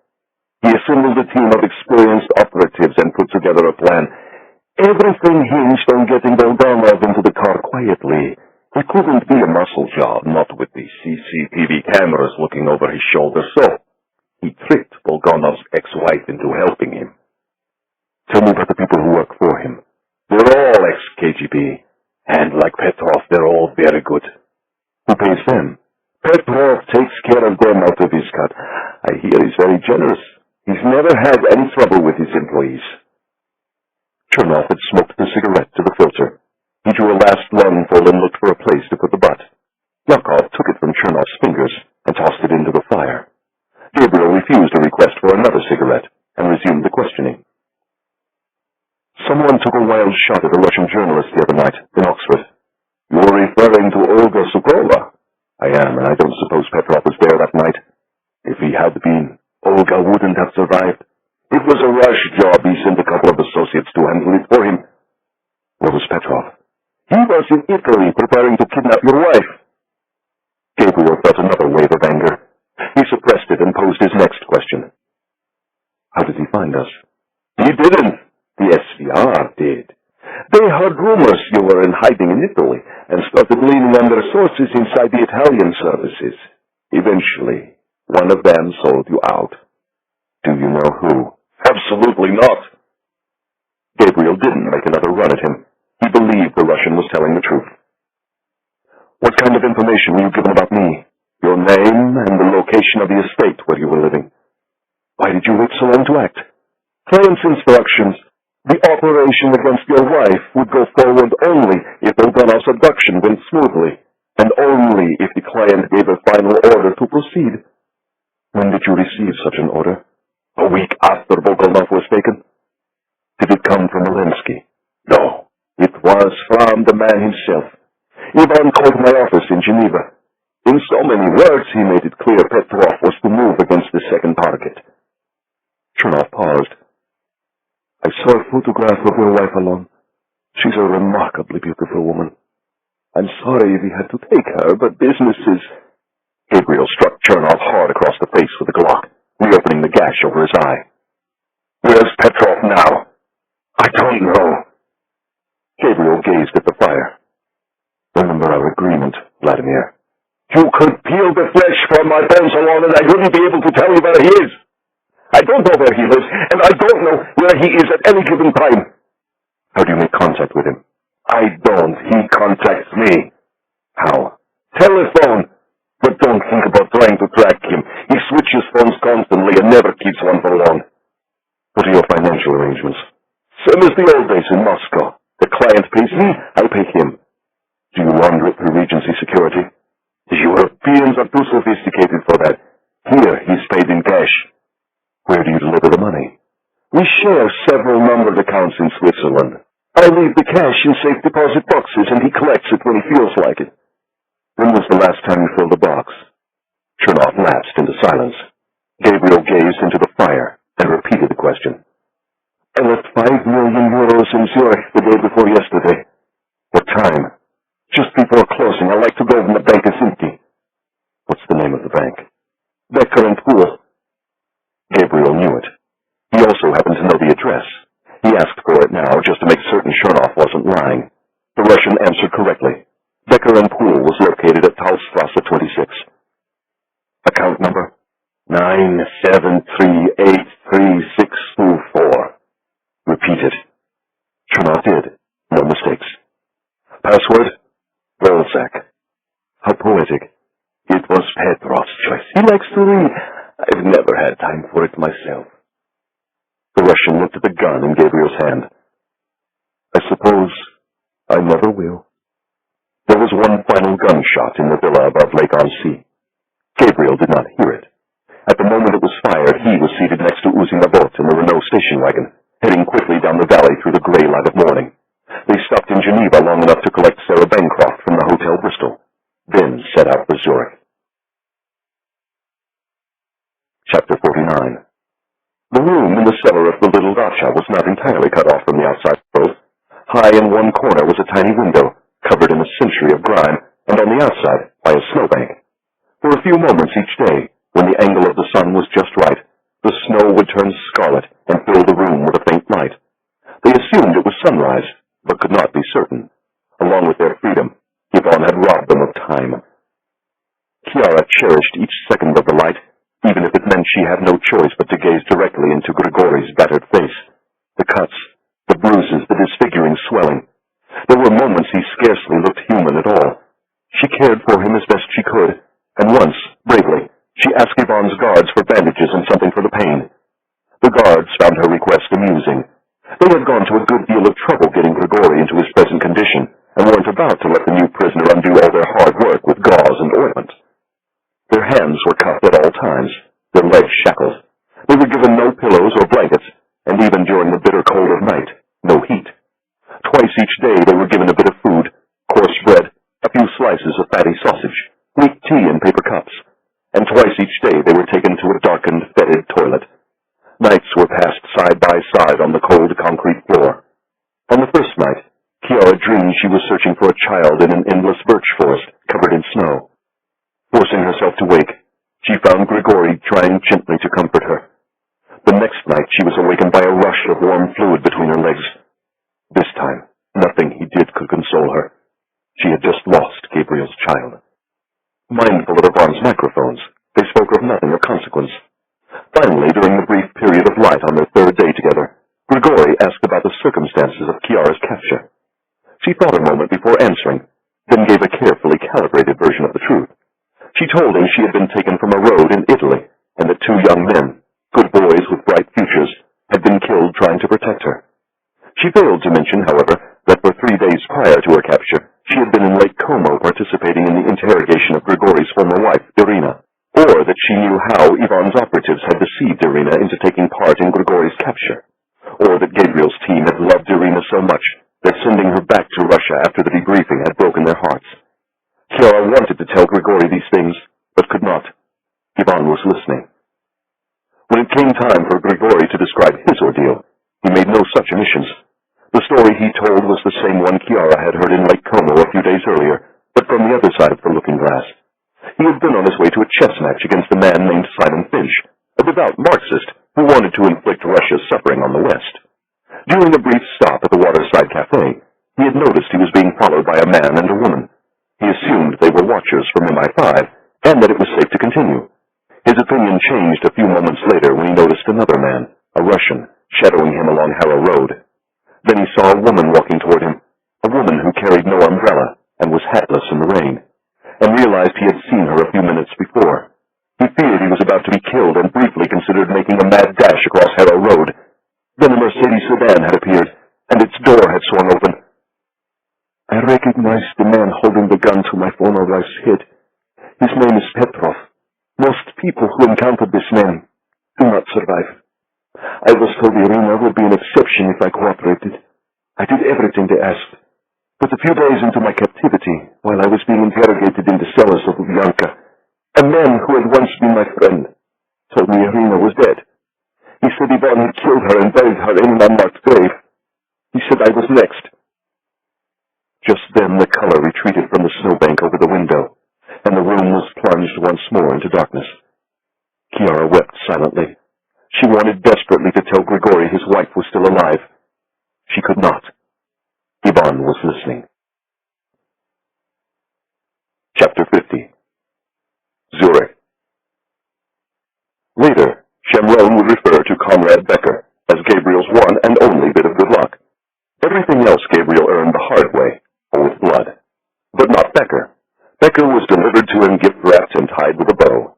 He assembled a team of experienced operatives and put together a plan. Everything hinged on getting Bulganov into the car quietly. It couldn't be a muscle job, not with the CCTV cameras looking over his shoulder, so he tricked Bulganov's ex-wife into helping him. Tell me about the people who work for him. They're all ex-KGB, and like Petrov, they're all very good. Who pays them? Petrov takes care of them out of his cut. I hear he's very generous. He's never had any trouble with his employees. Chernov had smoked the cigarette to the filter. He drew a last lungful and looked for a place to put the butt. Yakov took it from Chernov's fingers and tossed it into the fire. Gabriel refused a request for another cigarette and resumed the questioning. Someone took a wild shot at a Russian journalist the other night in Oxford. You're referring to Olga Sukhova? I am, and I don't suppose Petrov was there that night. If he had been, Olga wouldn't have survived. It was a rush job. He sent a couple of associates to handle it for him. Where was Petrov? He was in Italy preparing to kidnap your wife. Gabriel felt another wave of anger. He suppressed it and posed his next question. How did he find us? He didn't. The SVR did. They heard rumors you were in hiding in Italy and started leaning on their sources inside the Italian services. Eventually, one of them sold you out. Do you know who? Absolutely not. Gabriel didn't make another run at him. He believed the Russian was telling the truth. What kind of information were you given about me? Your name and the location of the estate where you were living. Why did you wait so long to act? Client's instructions. The operation against your wife would go forward only if Bulganov's abduction went smoothly, and only if the client gave a final order to proceed. When did you receive such an order? A week after Bulganov was taken. Did it come from Zelensky? No, it was from the man himself. Ivan called my office in Geneva. In so many words, he made it clear Petrov was to move against the second target. Chernov paused. I saw a photograph of your wife, Allon. She's a remarkably beautiful woman. I'm sorry we had to take her, but business is... Gabriel struck Chernov hard across the face with a Glock, reopening the gash over his eye. Where's Petrov now? I don't know. Gabriel gazed at the fire. Remember our agreement, Vladimir. You could peel the flesh from my bones, Allon, and I wouldn't be able to tell you where he is. I don't know where he lives, and I don't know where he is at any given time. How do you make contact with him? I don't. He contacts me. How? Telephone. But don't think about trying to track him. He switches phones constantly and never keeps one for long. What are your financial arrangements? Same as the old days in Moscow. The client pays me, I pay him. Do you launder it through Regency security? The Europeans are too sophisticated for that. Here, he's paid in cash. Where do you deliver the money? We share several numbered accounts in Switzerland. I leave the cash in safe deposit boxes, and he collects it when he feels like it. When was the last time you filled the box? Chernov lapsed into silence. Gabriel gazed into the fire and repeated the question. I left 5 million euros in Zurich the day before yesterday. What time? Just before closing. I like to go when the bank is empty. What's the name of the bank? Becker and Pool. Gabriel knew it. He also happened to know the address. He asked for it now just to make certain Chernov wasn't lying. The Russian answered correctly. Becker and Pool was located at Talstrasse 26. Account number? 9738364. Repeat it. Chernov did. No mistakes. Password? He likes to read. I've never had time for it myself. The Russian looked at the gun in Gabriel's hand. I suppose I never will. There was one final gunshot in the villa above Lake-on-Sea. Gabriel did not hear it. At the moment it was fired, he was seated next to Uzi Nabot in the Renault station wagon, heading quickly down the valley through the gray light of morning. They stopped in Geneva long enough to collect Sarah Bancroft from the Hotel Bristol, then set out for Zurich. Chapter 49. The room in the cellar of the little dacha was not entirely cut off from the outside world. High in one corner was a tiny window, covered in a century of grime, and on the outside by a snowbank. For a few moments each day, when the angle of the sun was just right, the snow would turn scarlet and fill the room with a faint light. They assumed it was sunrise, but could not be certain. Along with their freedom, Yvonne had robbed them of time. Chiara cherished each second of the light, even if it meant she had no choice but to gaze directly into Grigori's battered face. The cuts, the bruises, the disfiguring swelling. There were moments he scarcely looked human at all. She cared for him as best she could, and once, bravely, she asked Yvonne's guards for bandages and something for the pain. The guards found her request amusing. They had gone to a good deal of trouble getting Grigori into his present condition, and weren't about to let the new prisoner undo all their hard work with gauze and ointment. Their hands were cuffed at all times, their legs shackled. They were given no pillows or blankets, and even during the bitter cold of night, no heat. Twice each day they were given a bit of food, coarse bread, a few slices of fatty sausage, weak tea in paper cups, and twice each day they were taken to a darkened, fetid toilet. Nights were passed side by side on the cold concrete floor. On the first night, Chiara dreamed she was searching for a child in an endless birch forest covered in snow. Forcing herself to wake, she found Grigori trying gently to comfort her. The next night she was awakened by a rush of warm fluid between her legs. This time, nothing he did could console her. She had just lost Gabriel's child. Mindful of Yvonne's microphones, they spoke of nothing of consequence. Finally, during the brief period of light on their third day together, Grigori asked about the circumstances of Chiara's capture. She thought a moment before answering, then gave a carefully calibrated version of the truth. She told him she had been taken from a road in Italy, and that two young men, good boys with bright futures, had been killed trying to protect her. She failed to mention, however, that for 3 days prior to her capture, she had been in Lake Como participating in the interrogation of Grigori's former wife, Irina, or that she knew how Yvonne's operatives had deceived Irina into taking part in Grigori's capture, or that Gabriel's team had loved Irina so much that sending her back to Russia after the debriefing had broken their hearts. Chiara wanted to tell Grigori these things, but could not. Yvonne was listening. When it came time for Grigori to describe his ordeal, he made no such omissions. The story he told was the same one Chiara had heard in Lake Como a few days earlier, but from the other side of the looking-glass. He had been on his way to a chess match against a man named Simon Finch, a devout Marxist who wanted to inflict Russia's suffering on the West. During a brief stop at the waterside cafe, he had noticed he was being followed by a man and a woman. He assumed they were watchers from MI5, and that it was safe to continue. His opinion changed a few moments later when he noticed another man, a Russian, shadowing him along Harrow Road. Then he saw a woman walking toward him, a woman who carried no umbrella and was hatless in the rain, and realized he had seen her a few minutes before. He feared he was about to be killed and briefly considered making a mad dash across Harrow Road. Then a Mercedes sedan had appeared, and its door had swung open. I recognized the man holding the gun to my former wife's head. His name is Petrov. Most people who encounter this man do not survive. I was told Irina would be an exception if I cooperated. I did everything they asked. But a few days into my captivity, while I was being interrogated in the cellars of Lubyanka, a man who had once been my friend told me Irina was dead. He said Yvonne had killed her and buried her in an unmarked grave. He said I was next. Just then the color retreated from the snowbank over the window, and the room was plunged once more into darkness. Chiara wept silently. She wanted desperately to tell Grigori his wife was still alive. She could not. Yvonne was listening. Chapter 50. Zurich. Later, Shamron would refer to Comrade Becker as Gabriel's one and only bit of good luck. Everything else Gabriel earned the hard way, or with blood. But not Becker. Becker was delivered to him gift-wrapped and tied with a bow.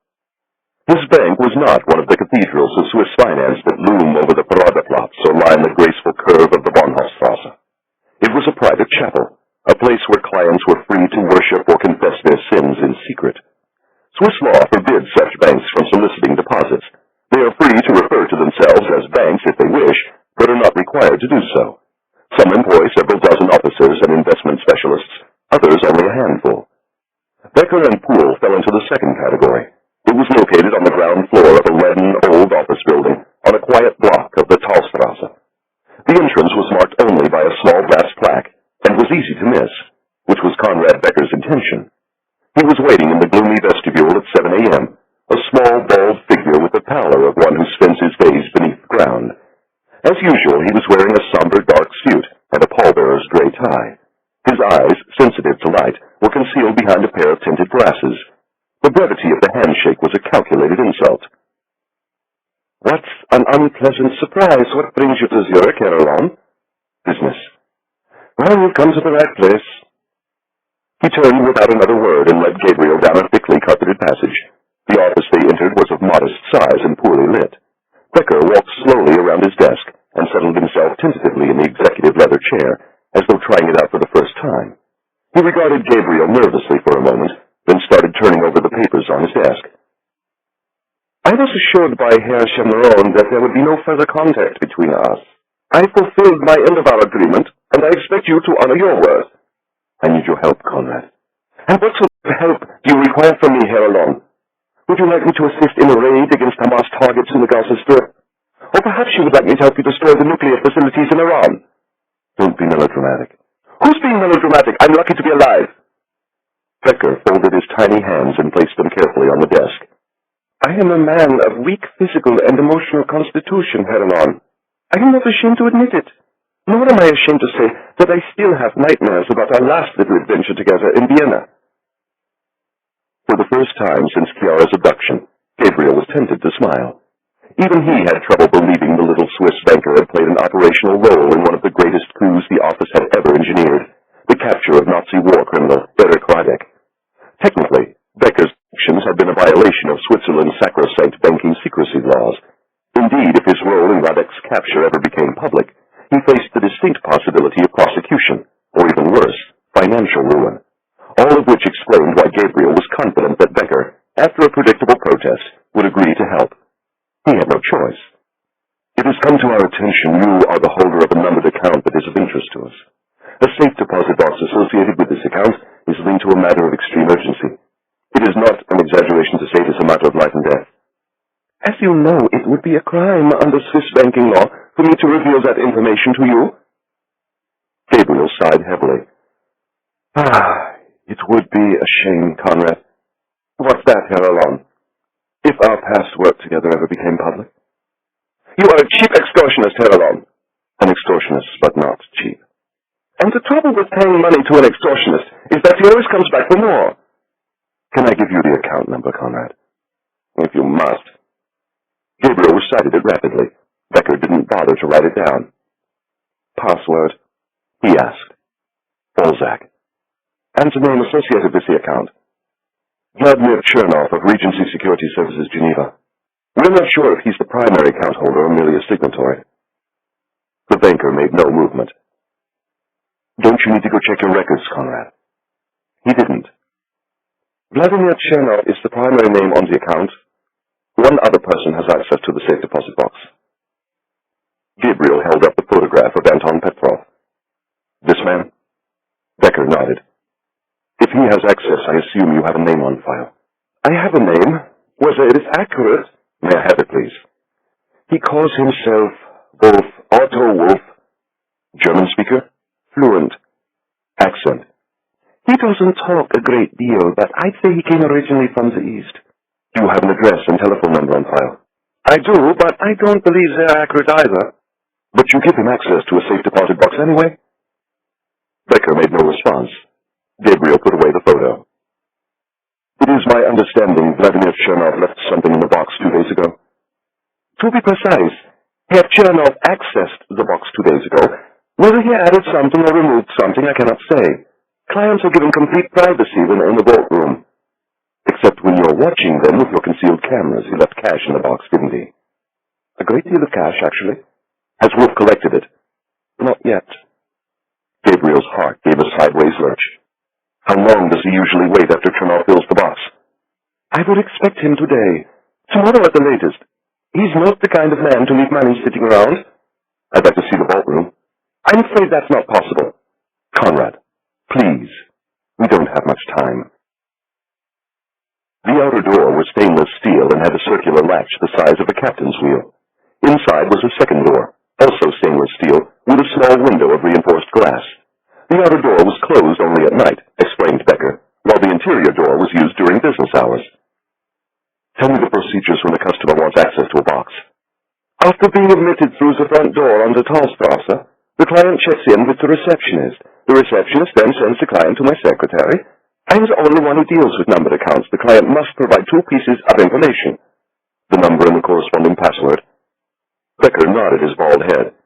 place where clients were free to worship or confess their sins in secret. Swiss law forbids such banks from soliciting deposits. They are free to refer to themselves as banks if they wish, but are not required to do so. Some employ several dozen officers and investment specialists, others only a handful. Becker and Poole fell into the second category. It was located on the ground floor of a leaden, old office building on a quiet block of the Talstrasse. The entrance was marked only by a small brass plaque, and was easy to miss, which was Conrad Becker's intention. He was waiting in the gloomy vestibule at 7 a.m., a small, bald figure with the pallor of one who spends his days beneath the ground. As usual, he was wearing a somber dark suit and a pallbearer's gray tie. His eyes, sensitive to light, were concealed behind a pair of tinted glasses. The brevity of the handshake was a calculated insult. "What's an unpleasant surprise? What brings you to Zurich, Herr Allon?" "Business." "Well, you've come to the right place." He turned without another word and led Gabriel down a thickly carpeted passage. The office they entered was of modest size and poorly lit. Becker walked slowly around his desk and settled himself tentatively in the executive leather chair, as though trying it out for the first time. He regarded Gabriel nervously for a moment, then started turning over the papers on his desk. "I was assured by Herr Chameron that there would be no further contact between us. I fulfilled my end of our agreement, and I expect you to honor your word." "I need your help, Conrad." "And what sort of help do you require from me, Herr Allon? Would you like me to assist in a raid against Hamas targets in the Gaza Strip? Or perhaps you would like me to help you destroy the nuclear facilities in Iran?" "Don't be melodramatic." "Who's being melodramatic? I'm lucky to be alive." Becker folded his tiny hands and placed them carefully on the desk. "I am a man of weak physical and emotional constitution, Herr Allon. I am not ashamed to admit it. Nor am I ashamed to say that I still have nightmares about our last little adventure together in Vienna." For the first time since Chiara's abduction, Gabriel was tempted to smile. Even he had trouble believing the little Swiss banker had played an operational role in one of the greatest coups the office had ever engineered, the capture of Nazi war criminal Erich Radek. Technically, Becker's actions had been a violation of Switzerland's sacrosanct banking secrecy laws. Indeed, if his role in Radek's capture ever became public, he faced the distinct possibility of prosecution, or even worse, financial ruin. All of which explained why Gabriel was confident that Becker, after a predictable protest, would agree to help. He had no choice. "It has come to our attention you are the holder of a numbered account that is of interest to us. A safe deposit box associated with this account is linked to a matter of extreme urgency. It is not an exaggeration to say it is a matter of life and death." "As you know, it would be a crime under Swiss banking law for me to reveal that information to you." Gabriel sighed heavily. It would be a shame, Conrad." "What's that, Herr Allon?" "If our past work together ever became public." "You are a cheap extortionist, Herr Allon." "An extortionist, but not cheap." "And the trouble with paying money to an extortionist is that he always comes back for more." "Can I give you the account number, Conrad?" "If you must." Gabriel recited it rapidly. Becker didn't bother to write it down. "Password?" he asked. "Balzac." "And the name associated with the account?" "Vladimir Chernov of Regency Security Services, Geneva. We're not sure if he's the primary account holder or merely a signatory." The banker made no movement. "Don't you need to go check your records, Conrad?" He didn't. "Vladimir Chernov is the primary name on the account. One other person has access to the safe deposit box." Gabriel held up the photograph of Anton Petrov. "This man?" Becker nodded. "If he has access, I assume you have a name on file." "I have a name. Whether it is accurate—" "May I have it, please?" "He calls himself Wolf, Otto Wolf." "German speaker?" "Fluent." "Accent?" "He doesn't talk a great deal, but I'd say he came originally from the East." "Do you have an address and telephone number on file?" "I do, but I don't believe they're accurate either." "But you give him access to a safe deposit box anyway?" Becker made no response. Gabriel put away the photo. "It is my understanding Vladimir Chernov left something in the box 2 days ago." "To be precise, Herr Chernov accessed the box 2 days ago. Whether he added something or removed something, I cannot say. Clients are given complete privacy when they're in the vault room." "Except when you're watching them with your concealed cameras. He left cash in the box, didn't he?" "A great deal of cash, actually." "Has Wolf collected it?" "Not yet." Gabriel's heart gave a sideways lurch. usually wait after Chernoff fills the box? I would expect him today. Tomorrow at the latest. He's not the kind of man to leave money sitting around. I'd like to see the vault room. I'm afraid that's not possible. Conrad, please. We don't have much time. The outer door was stainless steel and had a circular latch the size of a captain's wheel. Inside was a second door, also stainless steel, with a small window of reinforced glass. The outer door was closed only at night, explained Becker, while the interior door was used during business hours. Tell me the procedures when a customer wants access to a box. After being admitted through the front door on the Talstrasse, the client checks in with the receptionist. The receptionist then sends the client to my secretary. I'm the only one who deals with numbered accounts. The client must provide 2 pieces of information. The number and the corresponding password. Becker nodded his bald head.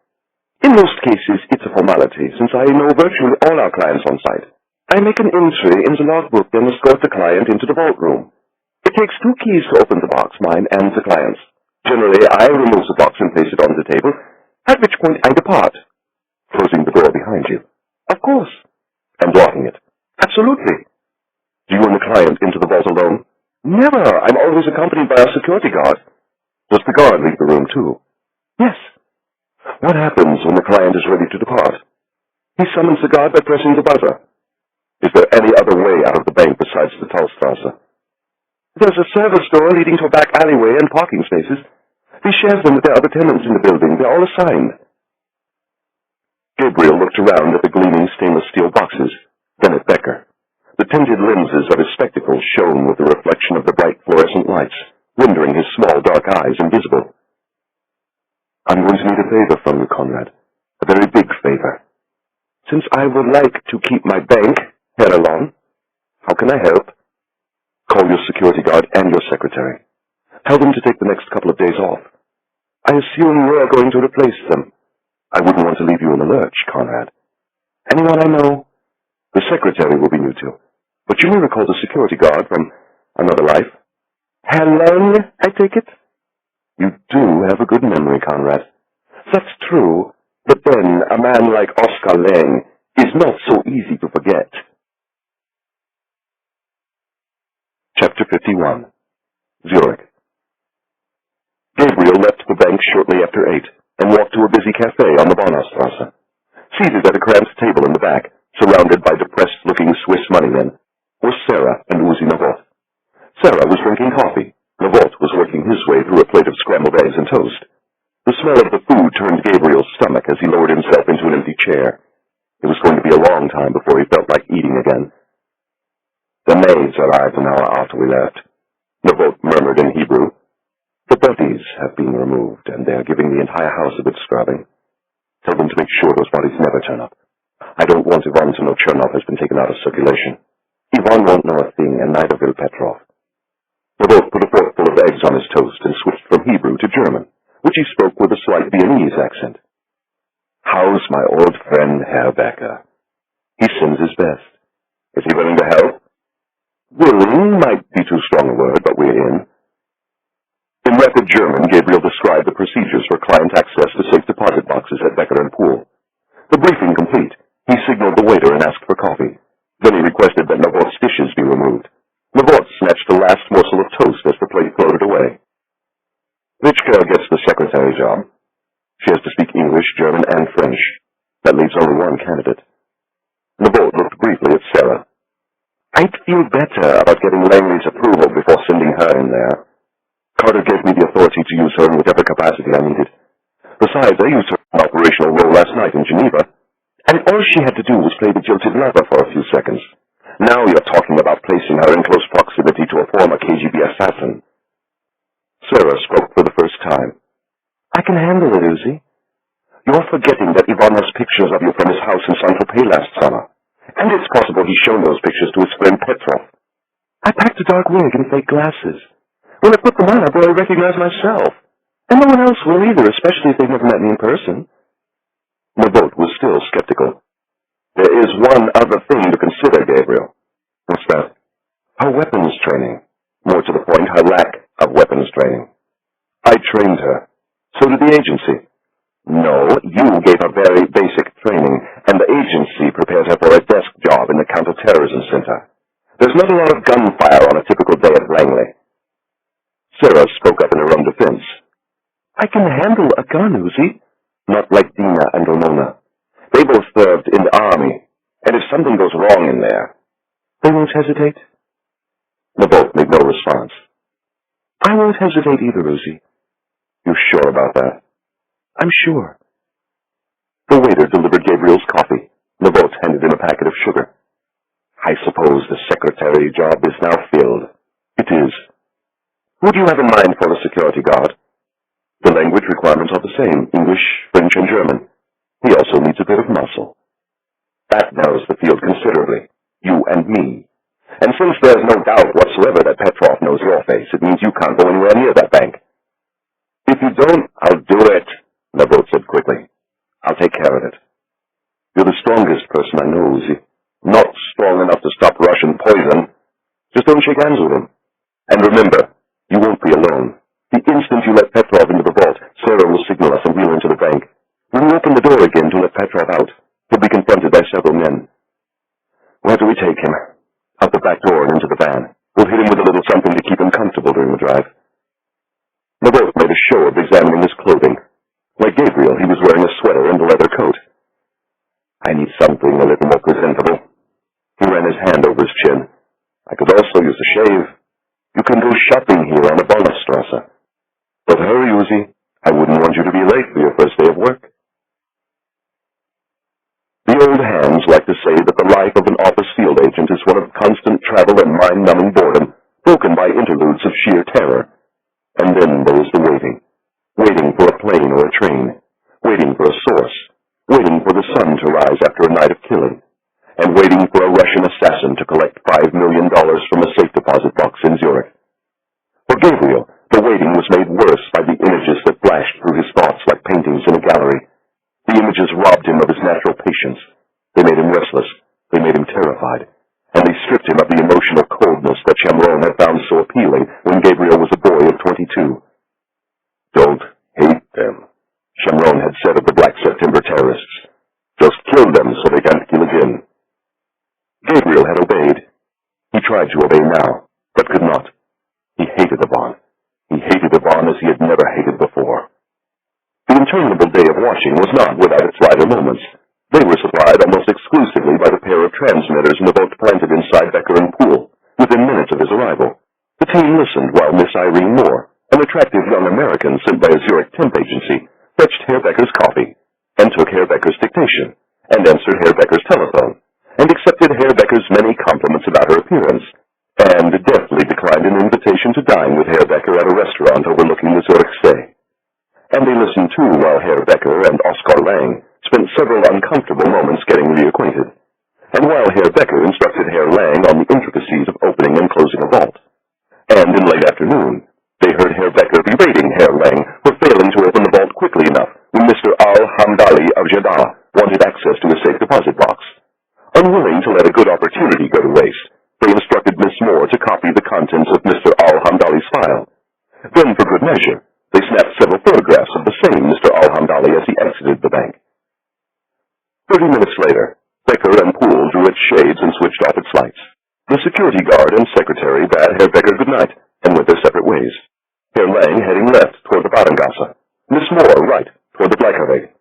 In most cases, it's a formality, since I know virtually all our clients on site. I make an entry in the logbook, then escort the client into the vault room. It takes 2 keys to open the box, mine and the client's. Generally, I remove the box and place it on the table, at which point I depart. Closing the door behind you? Of course. And locking it? Absolutely. Do you and the client into the vault alone? Never. I'm always accompanied by a security guard. Does the guard leave the room, too? Yes. What happens when the client is ready to depart? He summons the guard by pressing the buzzer. Is there any other way out of the bank besides the Talstrasse? There's a service door leading to a back alleyway and parking spaces. He shares them with the other tenants in the building. They're all assigned. Gabriel looked around at the gleaming stainless steel boxes, then at Becker. The tinted lenses of his spectacles shone with the reflection of the bright fluorescent lights, rendering his small dark eyes invisible. I'm going to need a favor from you, Conrad. A very big favor. Since I would like to keep my bank, Herr Allon, how can I help? Call your security guard and your secretary. Tell them to take the next couple of days off. I assume you are going to replace them. I wouldn't want to leave you in the lurch, Conrad. Anyone I know? The secretary will be new too, but you may recall the security guard from another life. Allon, I take it? You do have a good memory, Conrad. That's true, but then a man like Oscar Lang is not so easy to forget. Chapter 51. Zurich. Gabriel left the bank shortly after 8 and walked to a busy cafe on the Bonnerstrasse. Seated at a cramped table in the back, surrounded by depressed-looking Swiss moneymen, were Sarah and Uzi Navot. Sarah was drinking coffee. Navot was working his way through a plate of scrambled eggs and toast. The smell of the food turned Gabriel's stomach as he lowered himself into an empty chair. It was going to be a long time before he felt like eating again. The maids arrived an hour after we left. Navot murmured in Hebrew. The bodies have been removed, and they are giving the entire house a bit scrubbing. Tell them to make sure those bodies never turn up. I don't want Ivan to know Chernoff has been taken out of circulation. Ivan won't know a thing, and neither will Petrov. Navot put a forkful of eggs on his toast and switched from Hebrew to German, which he spoke with a slight Viennese accent. How's my old friend Herr Becker? He sends his best. Is he willing to help? Willing might be too strong a word, but we're in. In rapid German, Gabriel described the procedures for client access to safe deposit boxes at Becker and Poole. The briefing complete, he signaled the waiter and asked for coffee. Then he requested that Navot's dishes be removed. Navot snatched the last morsel of toast as the plate floated away. Vichka gets the secretary job. She has to speak English, German, and French. That leaves only one candidate. Navot looked briefly at Sarah. I'd feel better about getting Langley's approval before sending her in there. Carter gave me the authority to use her in whatever capacity I needed. Besides, I used her in an operational role last night in Geneva, and all she had to do was play the jilted lover for a few seconds. Now you're talking about placing her in close proximity to a former KGB assassin. Sarah spoke for the first time. I can handle it, Uzi. You're forgetting that Ivan has pictures of you from his house in Saint-Tropez last summer. And it's possible he's shown those pictures to his friend Petrov. I packed a dark wig and fake glasses. When I put them on, I barely recognize myself. And no one else will either, especially if they've never met me in person. Navot was still skeptical. There is one other thing to consider, Gabriel. What's that? Her weapons training. More to the point, her lack of weapons training. I trained her. So did the agency. No, you gave her very basic training, and the agency prepared her for a desk job in the counterterrorism center. There's There's not a lot of gunfire on a typical day at Langley. Sarah spoke up in her own defense. I can handle a gun, Uzi. Not like Dina and Ramona. They both served in the army, and if something goes wrong in there... They won't hesitate? Naboth made no response. I won't hesitate either, Uzi. You sure about that? I'm sure. The waiter delivered Gabriel's coffee. Naboth handed him a packet of sugar. I suppose the secretary job is now filled. It is. Who do you have in mind for the security guard? The language requirements are the same, English, French, and German. He also needs a bit of muscle. That narrows the field considerably. You and me. And since there's no doubt whatsoever that Petrov knows your face, it means you can't go anywhere near that bank. If you don't, I'll do it, Naboth said quickly. I'll take care of it. You're the strongest person I know, Uzi. Not strong enough to stop Russian poison. Just don't shake hands with him. And remember, you won't be alone. The instant you let Petrov into the vault, Sarah will signal us and we'll enter the bank. When you open the door again to let Petrov out, he'll be confronted by several men. Where do we take him? Out the back door and into the van. We'll hit him with a little something to keep him comfortable during the drive. Naboth made a show of examining his clothing. Like Gabriel, he was wearing a sweater and a leather coat. I need something a little more presentable. He ran his hand over his chin. I could also use a shave. You can go shopping here on the Bonnerstrasse. But hurry, Uzi. I wouldn't want you to be late for your first day of work. The old hands like to say that the life of an office field agent is one of constant travel and mind-numbing boredom, broken by interludes of sheer terror. And then there is the waiting. Waiting for a plane or a train. Waiting for a source. Waiting for the sun to rise after a night of killing. And waiting for a Russian assassin to collect $5 million from a safe deposit box in Zurich. For Gabriel, the waiting was made worse by the images that flashed through his thoughts like paintings in a gallery. The images robbed him of his natural patience. They made him restless. They made him terrified. And they stripped him of the emotional coldness that Chamron had found so appealing when Gabriel was a boy of 22. Don't hate them, Chamron had said of the Black September terrorists. Just kill them so they can't kill again. Gabriel had obeyed. He tried to obey now, but could not. He hated Yvonne. He hated Yvonne as he had never hated before. The interminable day of watching was not without its lighter moments. They were supplied almost exclusively by the pair of transmitters in the boat planted inside Becker and Poole, within minutes of his arrival. The team listened while Miss Irene Moore, an attractive young American sent by a Zurich temp agency, fetched Herr Becker's coffee, and took Herr Becker's dictation, and answered Herr Becker's telephone, and accepted Herr Becker's many compliments about her appearance, and deftly declined an invitation to dine with Herr Becker at a restaurant overlooking the Zurich stay. And they listened too while Herr Becker and Oskar Lang spent several uncomfortable moments getting reacquainted, and while Herr Becker instructed Herr Lang on the intricacies of opening and closing a vault. And in late afternoon, they heard Herr Becker berating Herr Lang for failing to open the vault quickly enough when Mr. Al-Hamdali of Jeddah wanted access to his safe deposit box. Unwilling to let a good opportunity go to waste, they instructed Miss Moore to copy the contents of Mr. Al-Hamdali's file. Then, for good measure, they snapped several photographs of the same Mr. Al-Hamdali as he exited the bank. 30 minutes later, Becker and Poole drew its shades and switched off its lights. The security guard and secretary bade Herr Becker good night and went their separate ways. Herr Lang heading left toward the Badengasse, Miss Moore right toward the Bleicherweg.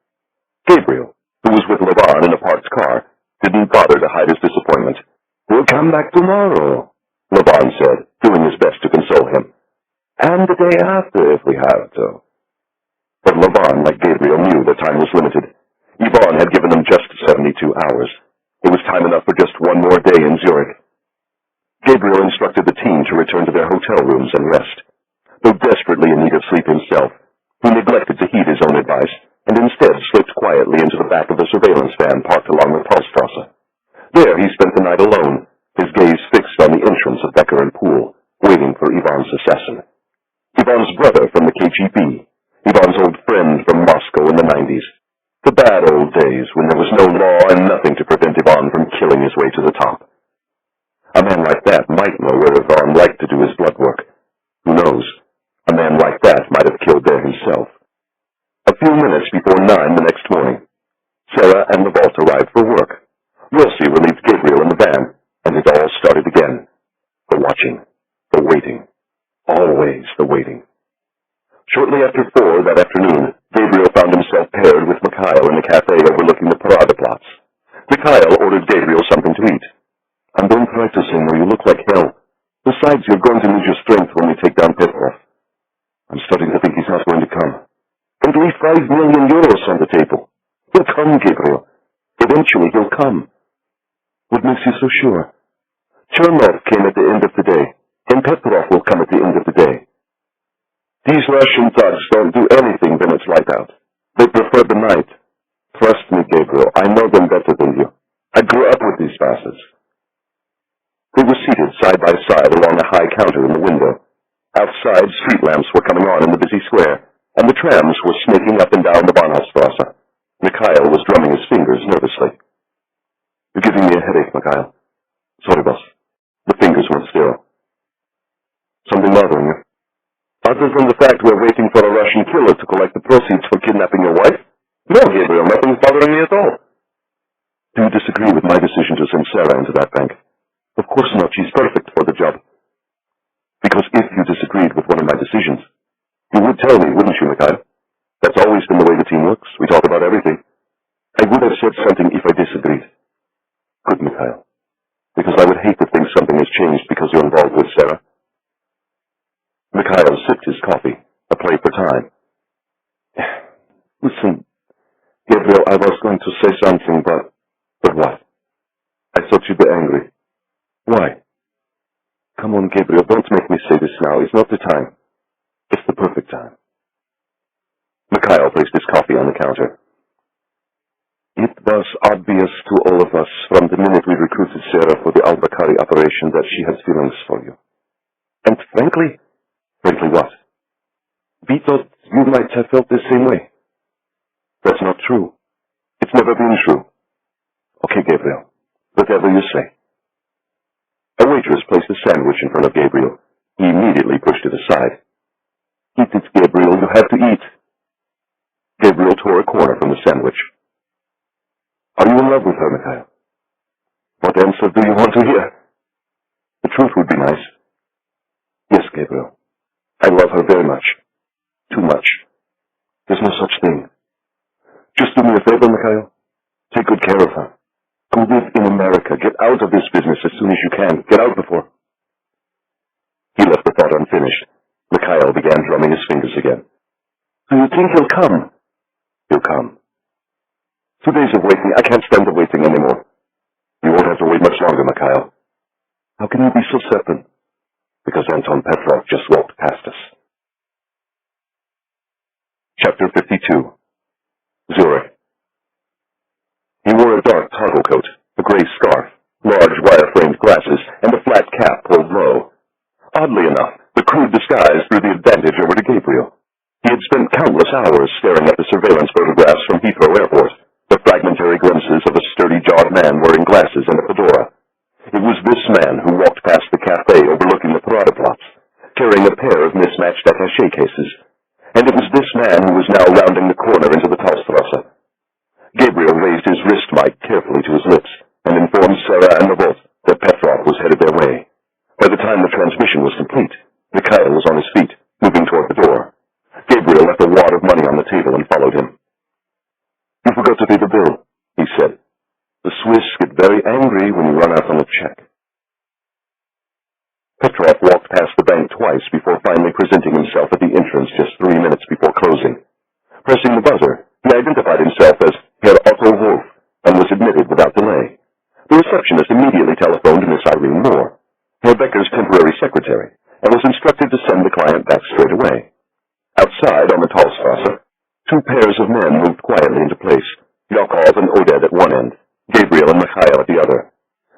Gabriel, who was with Laban in a parked car, didn't bother to hide his disappointment. "We'll come back tomorrow," Laban said, doing his best to console him. "And the day after, if we have to." But Laban, like Gabriel, knew that time was limited. Yvonne had given them just 72 hours. It was time enough for just one more day in Zurich. Gabriel instructed the team to return to their hotel rooms and rest. Though desperately in need of sleep himself, he neglected to heed his own advice, and instead slipped quietly into the back of the surveillance van parked along the Paulstrasse. There he spent the night alone, his gaze fixed on the entrance of Becker and Poole, waiting for Yvonne's assassin. Yvonne's brother from the KGB, Yvonne's old friend from Moscow in the 90s. The bad old days when there was no law and nothing to prevent Yvonne from killing his way to the top. A man like that might know where Yvonne liked to do his blood work. Who knows? A man like that might have killed there himself. A few minutes before 9 the next morning, Sarah and the vault arrived for work. Wilsey relieved Gabriel in the van, and it all started again, the waiting. Shortly after 4 that afternoon, Gabriel found himself paired with Mikhail in a cafe overlooking the Paradeplatz. Mikhail ordered Gabriel something to eat. "I'm done practicing, or you look like hell. Besides, you're going to need your strength when we take down Petrov. I'm starting to think he's not going to come. And leave 5 million euros on the table. He'll come, Gabriel. Eventually he'll come." "What makes you so sure?" "Chernov came at the end of the day, and Petrov will come at the end of the day. These Russian thugs don't do anything when it's light out. They prefer the night. Trust me, Gabriel, I know them better than you. I grew up with these bastards." They were seated side by side along a high counter in the window. Outside, street lamps were coming on in the busy square, and the trams were snaking up and down the Bahnhofstrasse. Mikhail was drumming his fingers nervously. "You're giving me a headache, Mikhail." "Sorry, boss." The fingers went still. "Something bothering you?" "Other than the fact we're waiting for a Russian killer to collect the proceeds for kidnapping your wife? No, Gabriel, nothing's bothering me at all." "Do you disagree with my decision to send Sarah into that bank?" "Of course not. She's perfect for the job." "Because if you disagreed with one of my decisions, you would tell me, wouldn't you, Mikhail? That's always been the way the team works. We talk about everything." "I would have said something if I disagreed." "Good, Mikhail. Because I would hate to think something has changed because you're involved with Sarah." Mikhail sipped his coffee, a play for time. "Listen, Gabriel, I was going to say something, but what? I thought you'd be angry." "Why?" "Come on, Gabriel, don't make me say this now. It's not the time. It's the perfect time." Mikhail placed his coffee on the counter. "It was obvious to all of us from the minute we recruited Sarah for the Al-Bakari operation that she has feelings for you. And frankly what? We thought you might have felt the same way." "That's not true. It's never been true." "Okay, Gabriel, whatever you say." A waitress placed a sandwich in front of Gabriel. He immediately pushed it aside. "Eat it, Gabriel. You have to eat." Gabriel tore a corner from the sandwich. "Are you in love with her, Mikhail?" "What answer do you want to hear?" "The truth would be nice." "Yes, Gabriel. I love her very much. Too much. There's no such thing. Just do me a favor, Mikhail. Take good care of her. Go live in America. Get out of this business as soon as you can. Get out before—" He left the thought unfinished. Mikhail began drumming his fingers again. "Do you think he'll come?" "He'll come. 2 days of waiting. I can't stand the waiting anymore." "You won't have to wait much longer, Mikhail." "How can you be so certain?" "Because Anton Petrov just walked past us." Chapter 52. Zurich. He wore a dark toggle coat, a gray scarf, large wire-framed glasses, and a flat cap pulled low. Oddly enough, the crude disguise threw the advantage over to Gabriel. He had spent countless hours staring at the surveillance photographs from Heathrow Airport, the fragmentary glimpses of a sturdy-jawed man wearing glasses and a fedora. It was this man who walked past the cafe overlooking the Paradeplatz, carrying a pair of mismatched attaché cases. And it was this man who was now rounding the corner into the Taustrasse. Gabriel raised his wrist mic carefully to his lips and informed Sarah and Navot that Petrov was headed their way. By the time the transmission was complete, Mikhail was on his feet, moving toward the door. Gabriel left a wad of money on the table and followed him. "You forgot to pay the bill," he said. "The Swiss get very angry when you run out on a check." Petrov walked past the bank twice before finally presenting himself at the entrance just 3 minutes before closing. Pressing the buzzer, he identified himself as Herr Otto Wolf and was admitted without delay. The receptionist immediately telephoned Miss Irene Moore, Herr Becker's temporary secretary, and was instructed to send the client back straight away. Outside, on the Taustrasse, 2 pairs of men moved quietly into place, Yakov and Oded at one end, Gabriel and Mikhail at the other.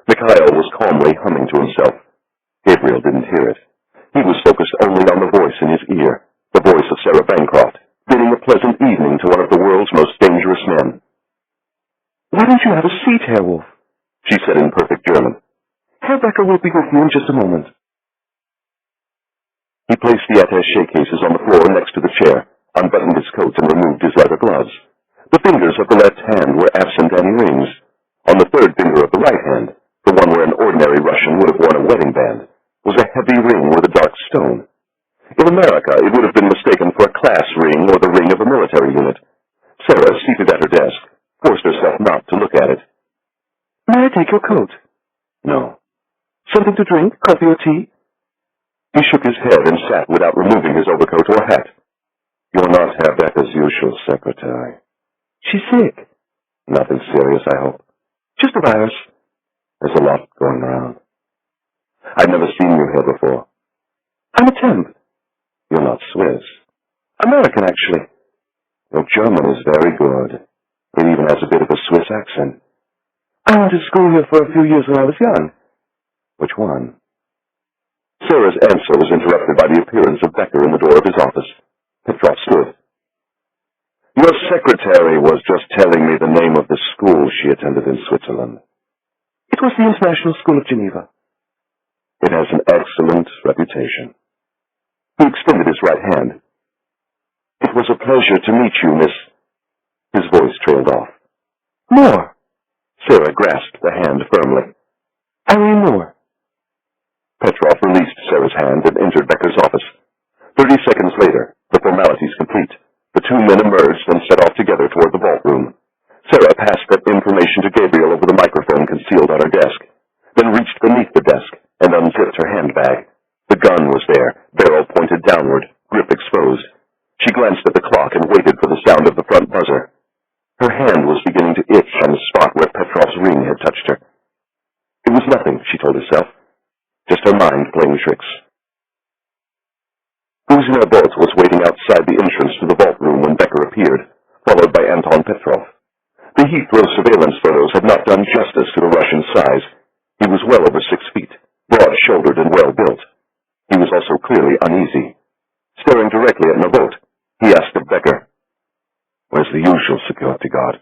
Mikhail was calmly humming to himself. Gabriel didn't hear it. He was focused only on the voice in his ear, the voice of Sarah Bancroft, bidding a pleasant evening to one of the world's most dangerous men. "Why don't you have a seat, Herr Wolf?" she said in perfect German. "Herr Becker will be with you in just a moment." He placed the attaché cases on the floor next to the chair, unbuttoned his coat, and removed his leather gloves. The fingers of the left hand were absent any rings. On the third finger of the right hand, the one where an ordinary Russian would have worn a wedding band, was a heavy ring with a dark stone. In America, it would have been mistaken for a class ring or the ring of a military unit. Sarah, seated at her desk, forced herself not to look at it. May I take your coat? No. Something to drink? Coffee or tea? He shook his head and sat without removing his overcoat or hat. You're not Herr Becker's usual secretary. She's sick. Nothing serious, I hope. Just a virus. There's a lot going around. I've never seen you here before. I'm a temp. You're not Swiss. American, actually. Your German is very good. It even has a bit of a Swiss accent. I went to school here for a few years when I was young. Which one? Sarah's answer was interrupted by the appearance of Becker in the door of his office. Petrov stood. Your secretary was just telling me the name of the school she attended in Switzerland. It was the International School of Geneva. It has an excellent reputation. He extended his right hand. It was a pleasure to meet you, Miss... His voice trailed off. Moore. Sarah grasped the hand firmly. Irene Moore. Petrov released Sarah's hand and entered Becker's office. 30 seconds later, the formalities complete, the two men emerged and set off together toward the vault room. Sarah passed that information to Gabriel over the microphone concealed on her desk, then reached beneath the desk and unzipped her handbag. The gun was there, barrel pointed downward, grip exposed. She glanced at the clock and waited for the sound of the front buzzer. Her hand was beginning to itch on the spot where Petrov's ring had touched her. It was nothing, she told herself. Just her mind playing tricks. Uzina Bolt was waiting outside the entrance to the vault room when Becker appeared, followed by Anton Petrov. The Heathrow surveillance photos had not done justice to the Russian's size. He was well over 6 feet, broad-shouldered and well-built. He was also clearly uneasy. Staring directly at Navot, he asked of Becker, "Where's the usual security guard?"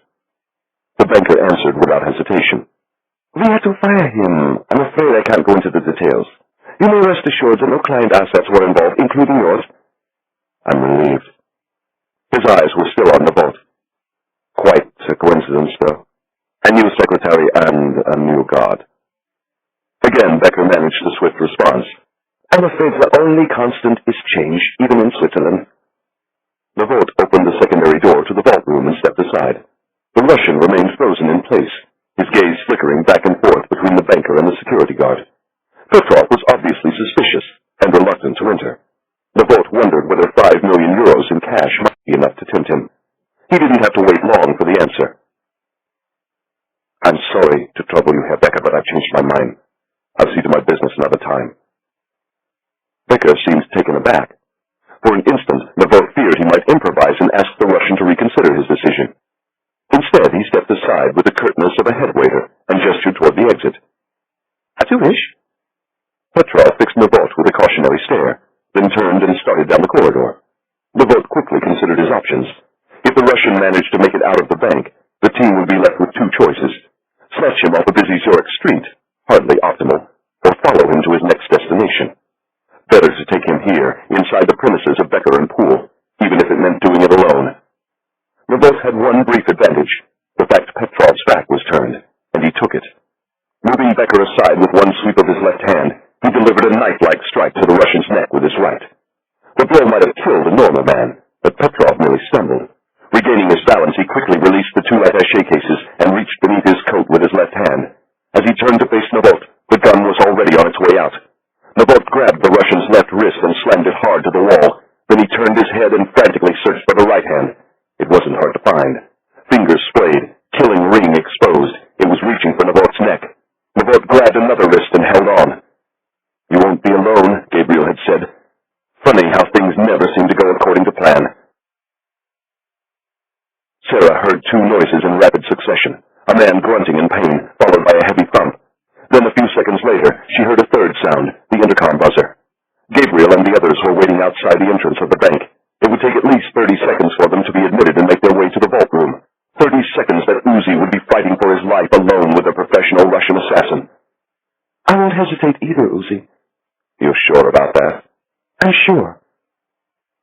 The banker answered without hesitation. We had to fire him. I'm afraid I can't go into the details. You may rest assured that no client assets were involved, including yours. I'm relieved. His eyes were still on the boat. Quite a coincidence, though. A new secretary and a new guard. Again, Becker managed a swift response. I'm afraid the only constant is change, even in Switzerland. The vault opened the secondary door to the vault room and stepped aside. The Russian remained frozen in place, his gaze flickering back and forth between the banker and the security guard. Petrov was obviously suspicious and reluctant to enter. The vault wondered whether 5 million euros in cash might be enough to tempt him. He didn't have to wait long for the answer. I'm sorry to trouble you, Herr Becker, but I've changed my mind. I'll see to my business another time. Becker seemed taken aback. For an instant, Navot feared he might improvise and ask the Russian to reconsider his decision. Instead, he stepped aside with the curtness of a head waiter and gestured toward the exit. As you wish. Petrov fixed Navot with a cautionary stare, then turned and started down the corridor. Navot quickly considered his options. If the Russian managed to make it out of the bank, the team would be left with 2 choices. Snatch him off a busy Zurich street, hardly optimal, or follow him to his next destination. Better to take him here, inside the premises of Becker and Poole, even if it meant doing it alone. Navot had one brief advantage, the fact Petrov's back was turned, and he took it. Moving Becker aside with one sweep of his left hand, he delivered a knife-like strike to the Russian's neck with his right. The blow might have killed a normal man, but Petrov merely stumbled. Regaining his balance, he quickly released the 2 attaché cases and reached beneath his coat with his left hand. As he turned to face Navot, the gun was already on its way out. Navot grabbed the Russian's left wrist and slammed it hard to the wall. Then he turned his head and frantically searched for the right hand. It wasn't hard to find. Fingers splayed, killing ring exposed. It was reaching for Navot's neck. Navot grabbed another wrist and held on. You won't be alone, Gabriel had said. Funny how things never seem to go according to plan. Sarah heard 2 noises in rapid succession, a man grunting in pain, followed by a heavy thump. Then a few seconds later, she heard a third sound, the intercom buzzer. Gabriel and the others were waiting outside the entrance of the bank. It would take at least 30 seconds for them to be admitted and make their way to the vault room. 30 seconds that Uzi would be fighting for his life alone with a professional Russian assassin. I won't hesitate either, Uzi. You're sure about that? I'm sure.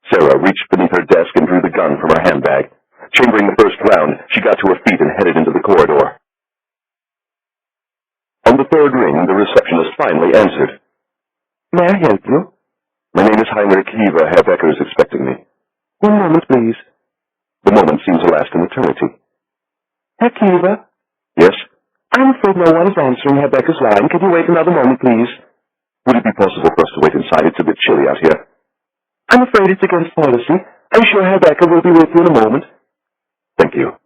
Sarah reached beneath her desk and drew the gun from her handbag. Chambering the first round, she got to her feet and headed into the corridor. On the 3rd ring, the receptionist finally answered. May I help you? My name is Heinrich Kiva. Herr Becker is expecting me. One moment, please. The moment seemed to last an eternity. Herr Kiva? Yes? I'm afraid no one is answering Herr Becker's line. Can you wait another moment, please? Would it be possible for us to wait inside? It's a bit chilly out here. I'm afraid it's against policy. I'm sure Herr Becker will be with you in a moment. Thank you.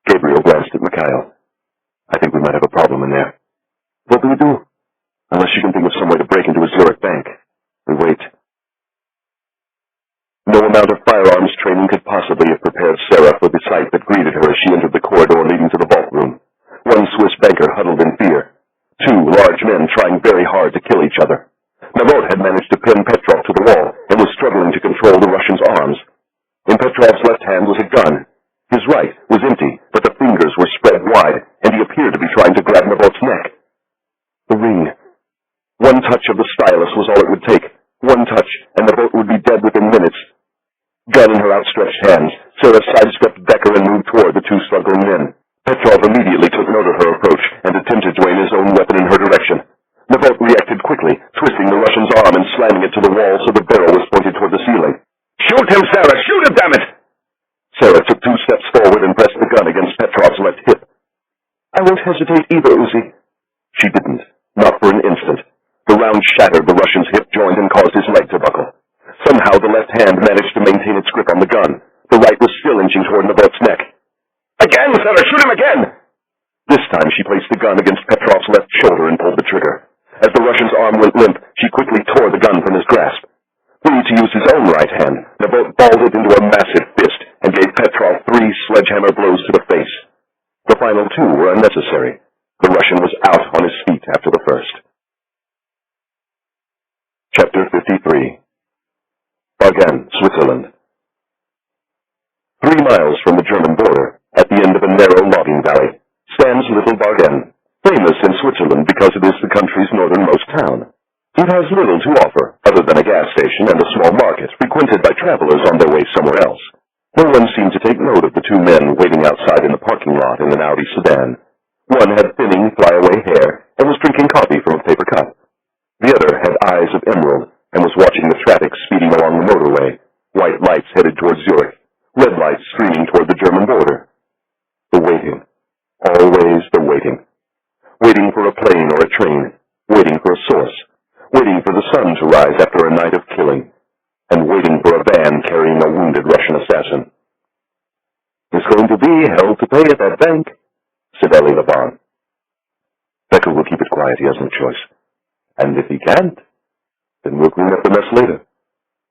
Gabriel glanced at Mikhail. I think we might have a problem in there. What do we do? Unless you can think of some way to break into a Zurich bank. We wait. No amount of firearms training could possibly have prepared Sarah for the sight that greeted her as she entered the corridor leading to the vault room. One Swiss banker huddled in fear. Two large men trying very hard to kill each other. Navot had managed to pin Petrov to the wall and was struggling to control the Russian's arms. In Petrov's left hand was a gun. His right was empty, but the fingers were spread wide, and he appeared to be trying to grab Navot's neck. The ring. One touch of the stylus was all it would take. One touch, and Navot would be dead within minutes. Gun in her outstretched hands, Sarah sidestepped Becker and moved toward the two struggling men. Petrov immediately took note of her approach and attempted to aim his own weapon in her direction. Navot reacted quickly, twisting the Russian's arm and slamming it to the wall so the barrel was pointed toward the ceiling. "Shoot him, Sarah! Shoot him, damn it!" Sarah took 2 steps forward and pressed the gun against Petrov's left hip. I won't hesitate either, Uzi. She didn't, not for an instant. The round shattered the Russian's hip joint and caused his leg to buckle. Somehow the left hand managed to maintain its grip on the gun. The right was still inching toward Navot's neck. "Again, Sarah! Shoot him again!" This time she placed the gun against Petrov's left shoulder and pulled the trigger. As the Russian's arm went limp, she quickly tore the gun from his grasp. Free to use his own right hand, Navot balled it into a massive fist and gave Petrov 3 sledgehammer blows to the face. The final 2 were unnecessary. The Russian was out on his feet after the first. Chapter 53. Bargen, Switzerland. 3 miles from the German border, at the end of a narrow logging valley, stands Little Bargen, famous in Switzerland because it is the country's northernmost town. It has little to offer, other than a gas station and a small market frequented by travelers on their way somewhere else. No one seemed to take note of the 2 men waiting outside in the parking lot in an Audi sedan. One had thinning, flyaway hair and was drinking coffee from a paper cup. The other had eyes of emerald and was watching the traffic speeding along the motorway, white lights headed towards Zurich, red lights streaming toward the German border. The waiting. Always the waiting. Waiting for a plane or a train, waiting for a source, waiting for the sun to rise after a night of killing, and waiting for a van carrying a wounded Russian assassin. "There's going to be hell to pay at that bank," said Elie Laban. "Becker will keep it quiet, he has no choice. And if he can't, then we'll clean up the mess later.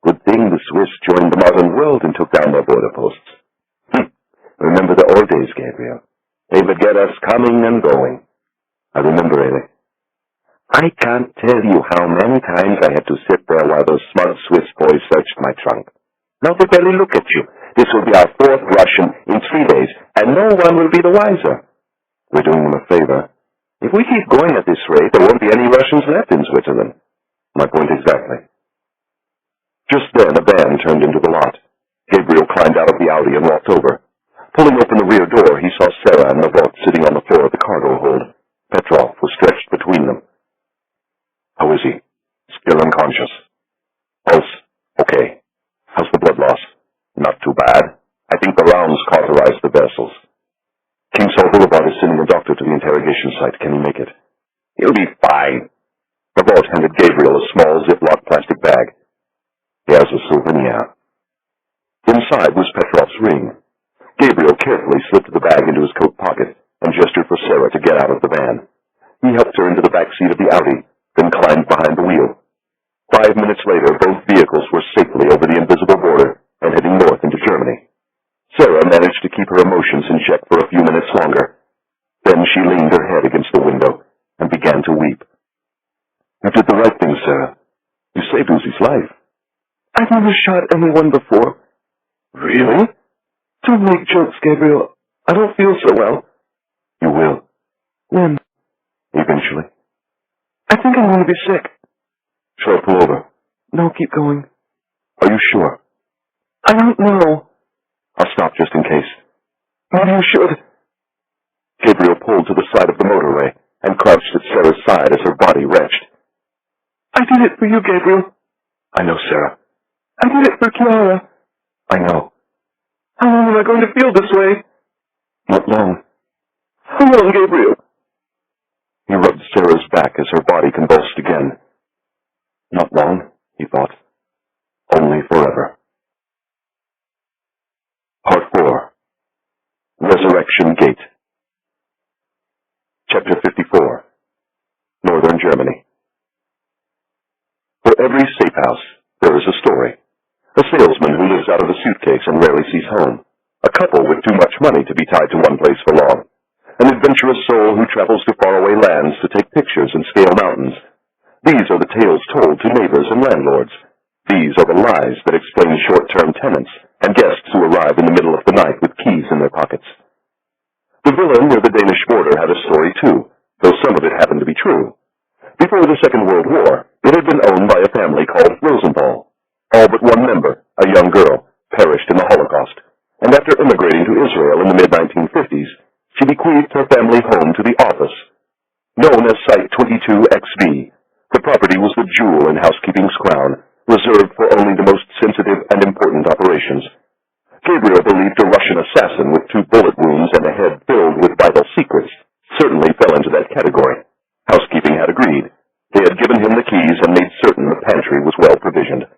Good thing the Swiss joined the modern world and took down their border posts. Remember the old days, Gabriel. They would get us coming and going." "I remember, Elie." "I can't tell you how many times I had to sit there while those smart Swiss boys searched my trunk. Now they barely look at you. This will be our 4th Russian in 3 days, and no one will be the wiser. We're doing them a favor. If we keep going at this rate, there won't be any Russians left in Switzerland." "My point exactly." Just then a van turned into the lot. Gabriel climbed out of the Audi and walked over. Pulling open the rear door, he saw Sarah and Navot sitting on the floor of the cargo hold. Petrov was stretched between them. "How is he?" "Still unconscious." "Pulse? Okay. How's the blood loss?" "Not too bad. I think the rounds cauterized the vessels." "Kingsall Boulevard is sending a doctor to the interrogation site. Can he make it?" "He'll be fine." Navot handed Gabriel a small Ziploc plastic bag. "Here's a souvenir." Inside was Petrov's ring. Gabriel carefully slipped the bag into his coat pocket and gestured for Sarah to get out of the van. He helped her into the back seat of the Audi, then climbed behind the wheel. 5 minutes later, both vehicles were safely over the invisible border and heading north into Germany. Sarah managed to keep her emotions in check for a few minutes longer. Then she leaned her head against the window and began to weep. "You did the right thing, Sarah. You saved Uzi's life." "I've never shot anyone before." "Really?" "Don't make jokes, Gabriel. I don't feel so well." "You will." "When?" "Eventually." "I think I'm going to be sick." "Shall I pull over?" "No, keep going." "Are you sure?" "I don't know." "I'll stop just in case." "Maybe you should." Gabriel pulled to the side of the motorway and crouched at Sarah's side as her body retched. "I did it for you, Gabriel." I know, Sarah. I did it for Chiara. I know. How long am I going to feel this way? Not long. How long, Gabriel? He rubbed Sarah's back as her body convulsed again. Not long, he thought. Only forever. Part 4. Resurrection Gate. Chapter 54. Northern Germany. For every safe house, there is a story. A salesman who lives out of a suitcase and rarely sees home. A couple with too much money to be tied to one place for long. An adventurous soul who travels to faraway lands to take pictures and scale mountains. These are the tales told to neighbors and landlords. These are the lies that explain short-term tenants and guests who arrive in the middle of the night with keys in their pockets. The villa near the Danish border had a story too, though some of it happened to be true. Before the Second World War, it had been owned by a family called Rosenthal. All but one member, a young girl, perished in the Holocaust, and after immigrating to Israel in the mid-1950s, she bequeathed her family home to the office. Known as Site 22XB, the property was the jewel in housekeeping's crown, reserved for only the most sensitive and important operations. Gabriel believed a Russian assassin with 2 bullet wounds and a head filled with vital secrets certainly fell into that category. Housekeeping had agreed. They had given him the keys and made certain the pantry was well provisioned.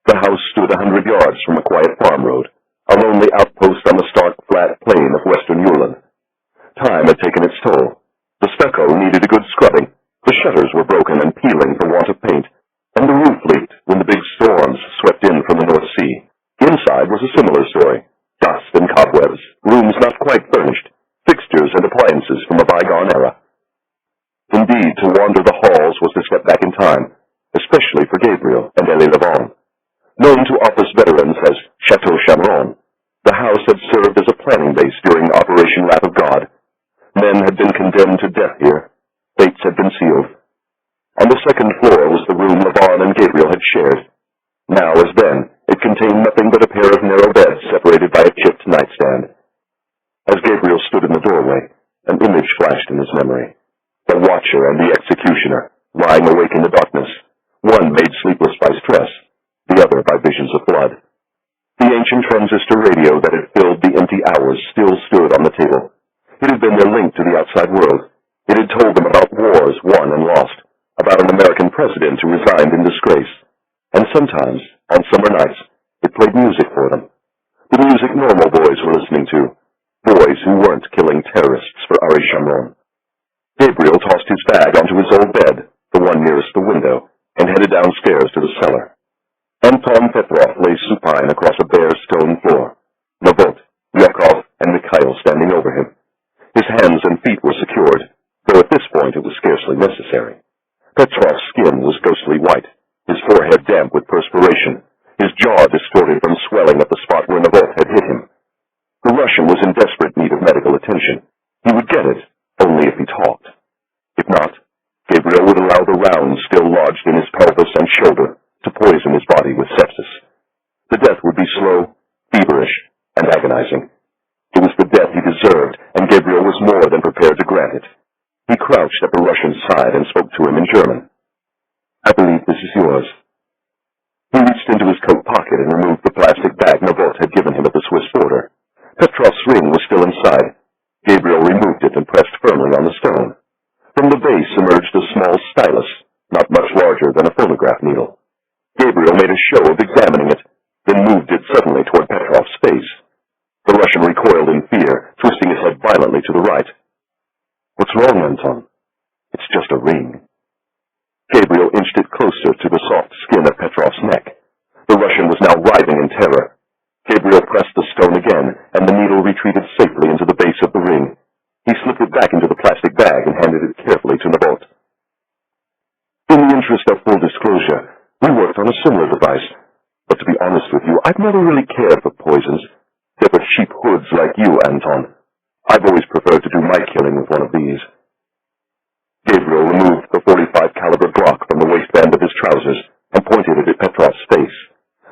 The house stood 100 yards from a quiet farm road, a lonely outpost on the stark, flat plain of western Ureland. Time had taken its toll. The stucco needed a good scrubbing, the shutters were broken and peeling for want of paint, and the roof leaked when the big storms swept in from the North Sea. Inside was a similar story. Dust and cobwebs, rooms not quite furnished, fixtures and appliances from a bygone era. Indeed, to wander the halls was to step back in time, especially for Gabriel and Elie Levon. Known to office veterans as Chateau Chamron, the house had served as a planning base during Operation Wrath of God. Men had been condemned to death here. Fates had been sealed. On the second floor was the room Levon and Gabriel had shared. Now, as then, it contained nothing but a pair of narrow beds separated by a chipped nightstand. As Gabriel stood in the doorway, an image flashed in his memory. The watcher and the executioner, lying awake in the darkness, one made sleepless by stress, the other by visions of blood. The ancient transistor radio that had filled the empty hours still stood on the table. It had been their link to the outside world. It had told them about wars won and lost, about an American president who resigned in disgrace. And sometimes, on summer nights, it played music for them. The music normal boys were listening to, boys who weren't killing terrorists for Ari Chamron. Gabriel tossed his bag onto his old bed, the one nearest the window, and headed downstairs to the cellar. Anton Petrov lay supine across a bare stone floor, Navot, Yakov, and Mikhail standing over him. His hands and feet were secured, though at this point it was scarcely necessary. Petrov's skin was ghostly white, his forehead damp with perspiration, his jaw distorted from swelling at the spot where Navot had hit him. The Russian was in desperate need of medical attention. He would get it, only if he talked. If not, Gabriel would allow the rounds still lodged in his pelvis and shoulder to poison his body with sepsis. The death would be slow, feverish, and agonizing. It was the death he deserved, and Gabriel was more than prepared to grant it. He crouched at the Russian's side and spoke to him in German. "I believe this is yours." He reached into his coat pocket and removed the plastic bag Navot had given him at the Swiss border. Petrov's ring was still inside. Gabriel removed it and pressed firmly on the stone. From the base emerged a small stylus, not much larger than a phonograph needle. Gabriel made a show of examining it, then moved it suddenly toward Petrov's face. The Russian recoiled in fear, twisting his head violently to the right. "What's wrong, Anton?" "It's just a ring." Gabriel inched it closer to the soft skin of Petrov's neck. The Russian was now writhing in terror. Gabriel pressed the stone again, and the needle retreated safely into the base of the ring. He slipped it back into the plastic bag and handed it carefully to Navot. "In the interest of full disclosure, we worked on a similar device, but to be honest with you, I've never really cared for poisons. They're for cheap hoods like you, Anton. I've always preferred to do my killing with one of these." Gabriel removed the .45 caliber Glock from the waistband of his trousers and pointed it at Petrov's face.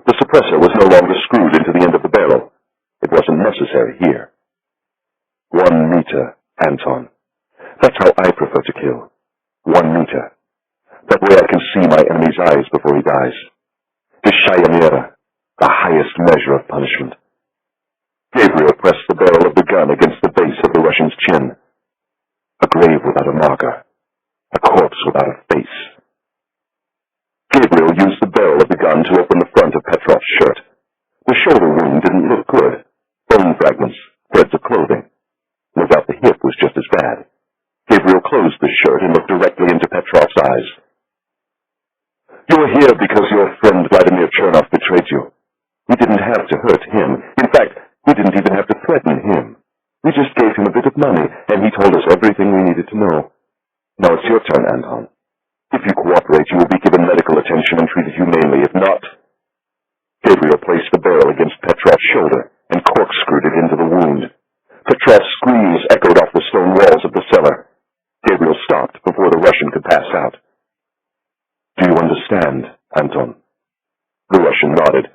The suppressor was no longer screwed into the end of the barrel. It wasn't necessary here. "1 meter, Anton. That's how I prefer to kill. 1 meter. That way I can see my enemy's eyes before he dies. Vysshaya mera, the highest measure of punishment. Gabriel pressed the barrel of the gun against the base of the Russian's chin. A grave without a marker. A corpse without a face. Gabriel used the barrel of the gun to open the front of Petrov's shirt. The shoulder wound didn't look good. Bone fragments, threads of clothing. No doubt the hip was just as bad. Gabriel closed the shirt and looked directly into Petrov's eyes. "You're here because your friend Vladimir Chernov betrayed you. We didn't have to hurt him. In fact, we didn't even have to threaten him. We just gave him a bit of money, and he told us everything we needed to know. Now it's your turn, Anton. If you cooperate, you will be given medical attention and treated humanely. If not..." Gabriel placed the barrel against Petrov's shoulder and corkscrewed it into the wound. Petrov's screams echoed off the stone walls of the cellar. Gabriel stopped before the Russian could pass out. "Do you understand, Anton?" The Russian nodded.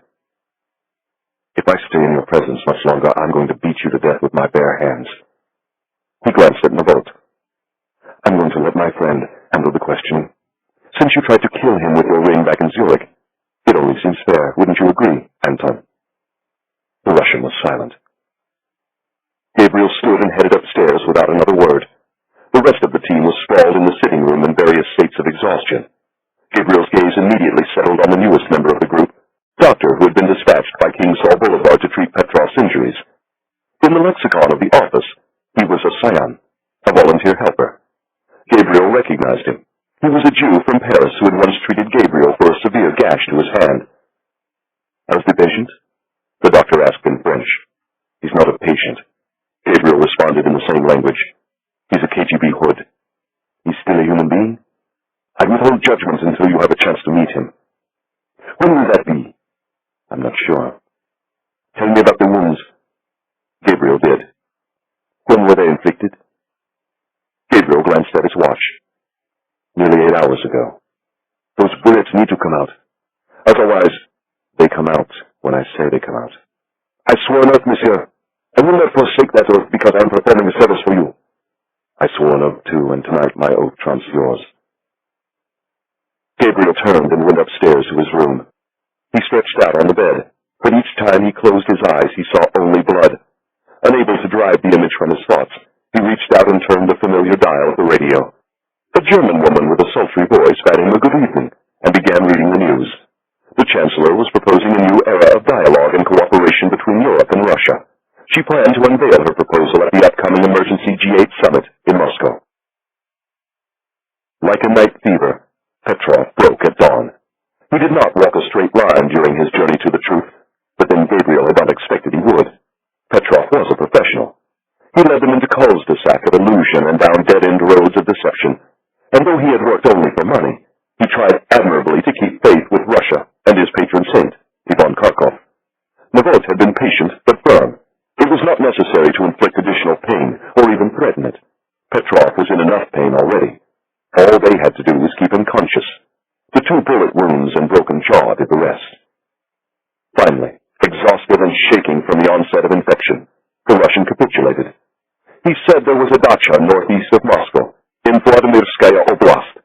"If I stay in your presence much longer, I'm going to beat you to death with my bare hands." He glanced at Navot. "I'm going to let my friend handle the questioning. Since you tried to kill him with your ring back in Zurich, it only seems fair. Wouldn't you agree, Anton?" The Russian was silent. Gabriel stood and headed upstairs without another word. The rest of the team was sprawled in the sitting room in various states of exhaustion. Gabriel's gaze immediately settled on the newest member of the group, doctor who had been dispatched by King Saul Boulevard to treat Petrov's injuries. In the lexicon of the office, he was a scion, a volunteer helper. Gabriel recognized him. He was a Jew from Paris who had once treated Gabriel for a severe gash to his hand. "How's the patient?" the doctor asked in French. "He's not a patient," Gabriel responded in the same language. "He's a KGB hood. He's still a human being? I withhold judgment until you have a chance to meet him." "When will that be?" "I'm not sure." "Tell me about the wounds." Gabriel did. "When were they inflicted?" Gabriel glanced at his watch. "Nearly 8 hours ago. Those bullets need to come out. Otherwise, they come out when I say they come out." "I swore an oath, monsieur. I will not forsake that oath because I am performing a service for you." "I swore an oath too, and tonight my oath trumps yours." Gabriel turned and went upstairs to his room. He stretched out on the bed, but each time he closed his eyes he saw only blood. Unable to drive the image from his thoughts, he reached out and turned the familiar dial of the radio. A German woman with a sultry voice bade him a good evening and began reading the news. The Chancellor was proposing a new era of dialogue and cooperation between Europe and Russia. She planned to unveil her proposal at the upcoming emergency G8 summit in Moscow. Like a night fever, Petrov broke at dawn. He did not walk a straight line during his journey to the truth, but then Gabriel had not expected he would. Petrov was a professional. He led them into cul-de-sac of illusion and down dead-end roads of deception, and though he had worked only for money, he tried admirably to keep faith with Russia and his patron saint, Ivan Kharkov. Navot had been patient but firm. It was not necessary to inflict additional pain or even threaten it. Petrov was in enough pain already. All they had to do was keep him conscious. The 2 bullet wounds and broken jaw did the rest. Finally, exhausted and shaking from the onset of infection, the Russian capitulated. He said there was a dacha northeast of Moscow, in Vladimirskaya Oblast.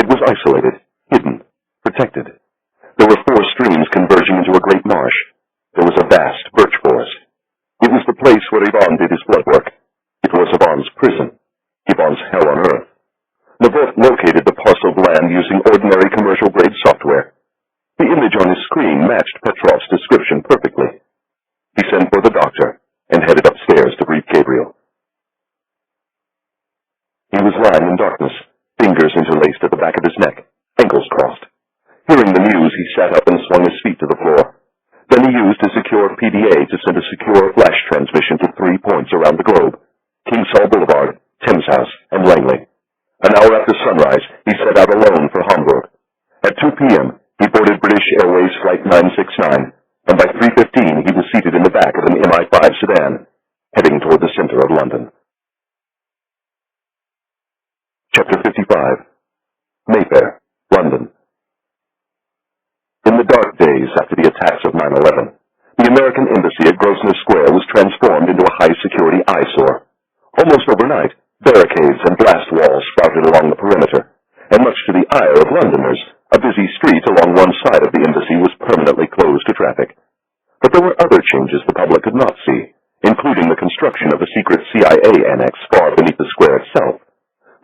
It was isolated, hidden, protected. There were 4 streams converging into a great marsh. There was a vast birch forest. It was the place where Ivan did his blood work. It was Ivan's prison, Ivan's hell on earth. Navot located the parcel of land using ordinary commercial-grade software. The image on his screen matched Petrov's description perfectly. He sent for the doctor and headed upstairs to brief Gabriel. He was lying in darkness, fingers interlaced at the back of his neck, ankles crossed. Hearing the news, he sat up and swung his feet to the floor. Then he used his secure PDA to send a secure flash transmission to 3 points around the globe: King Saul Boulevard, Thames House, and Langley. An hour after sunrise, he set out alone for Hamburg. At 2 p.m., he boarded British Airways Flight 969, and by 3:15 he was seated in the back of an MI-5 sedan, heading toward the center of London. Chapter 55. Mayfair, London. In the dark days after the attacks of 9/11, the American embassy at Grosvenor Square was transformed into a high-security eyesore. Almost overnight, barricades and blast walls sprouted along the perimeter, and much to the ire of Londoners, a busy street along one side of the embassy was permanently permanently closed to traffic. But there were other changes the public could not see, including the construction of a secret CIA annex far beneath the square itself.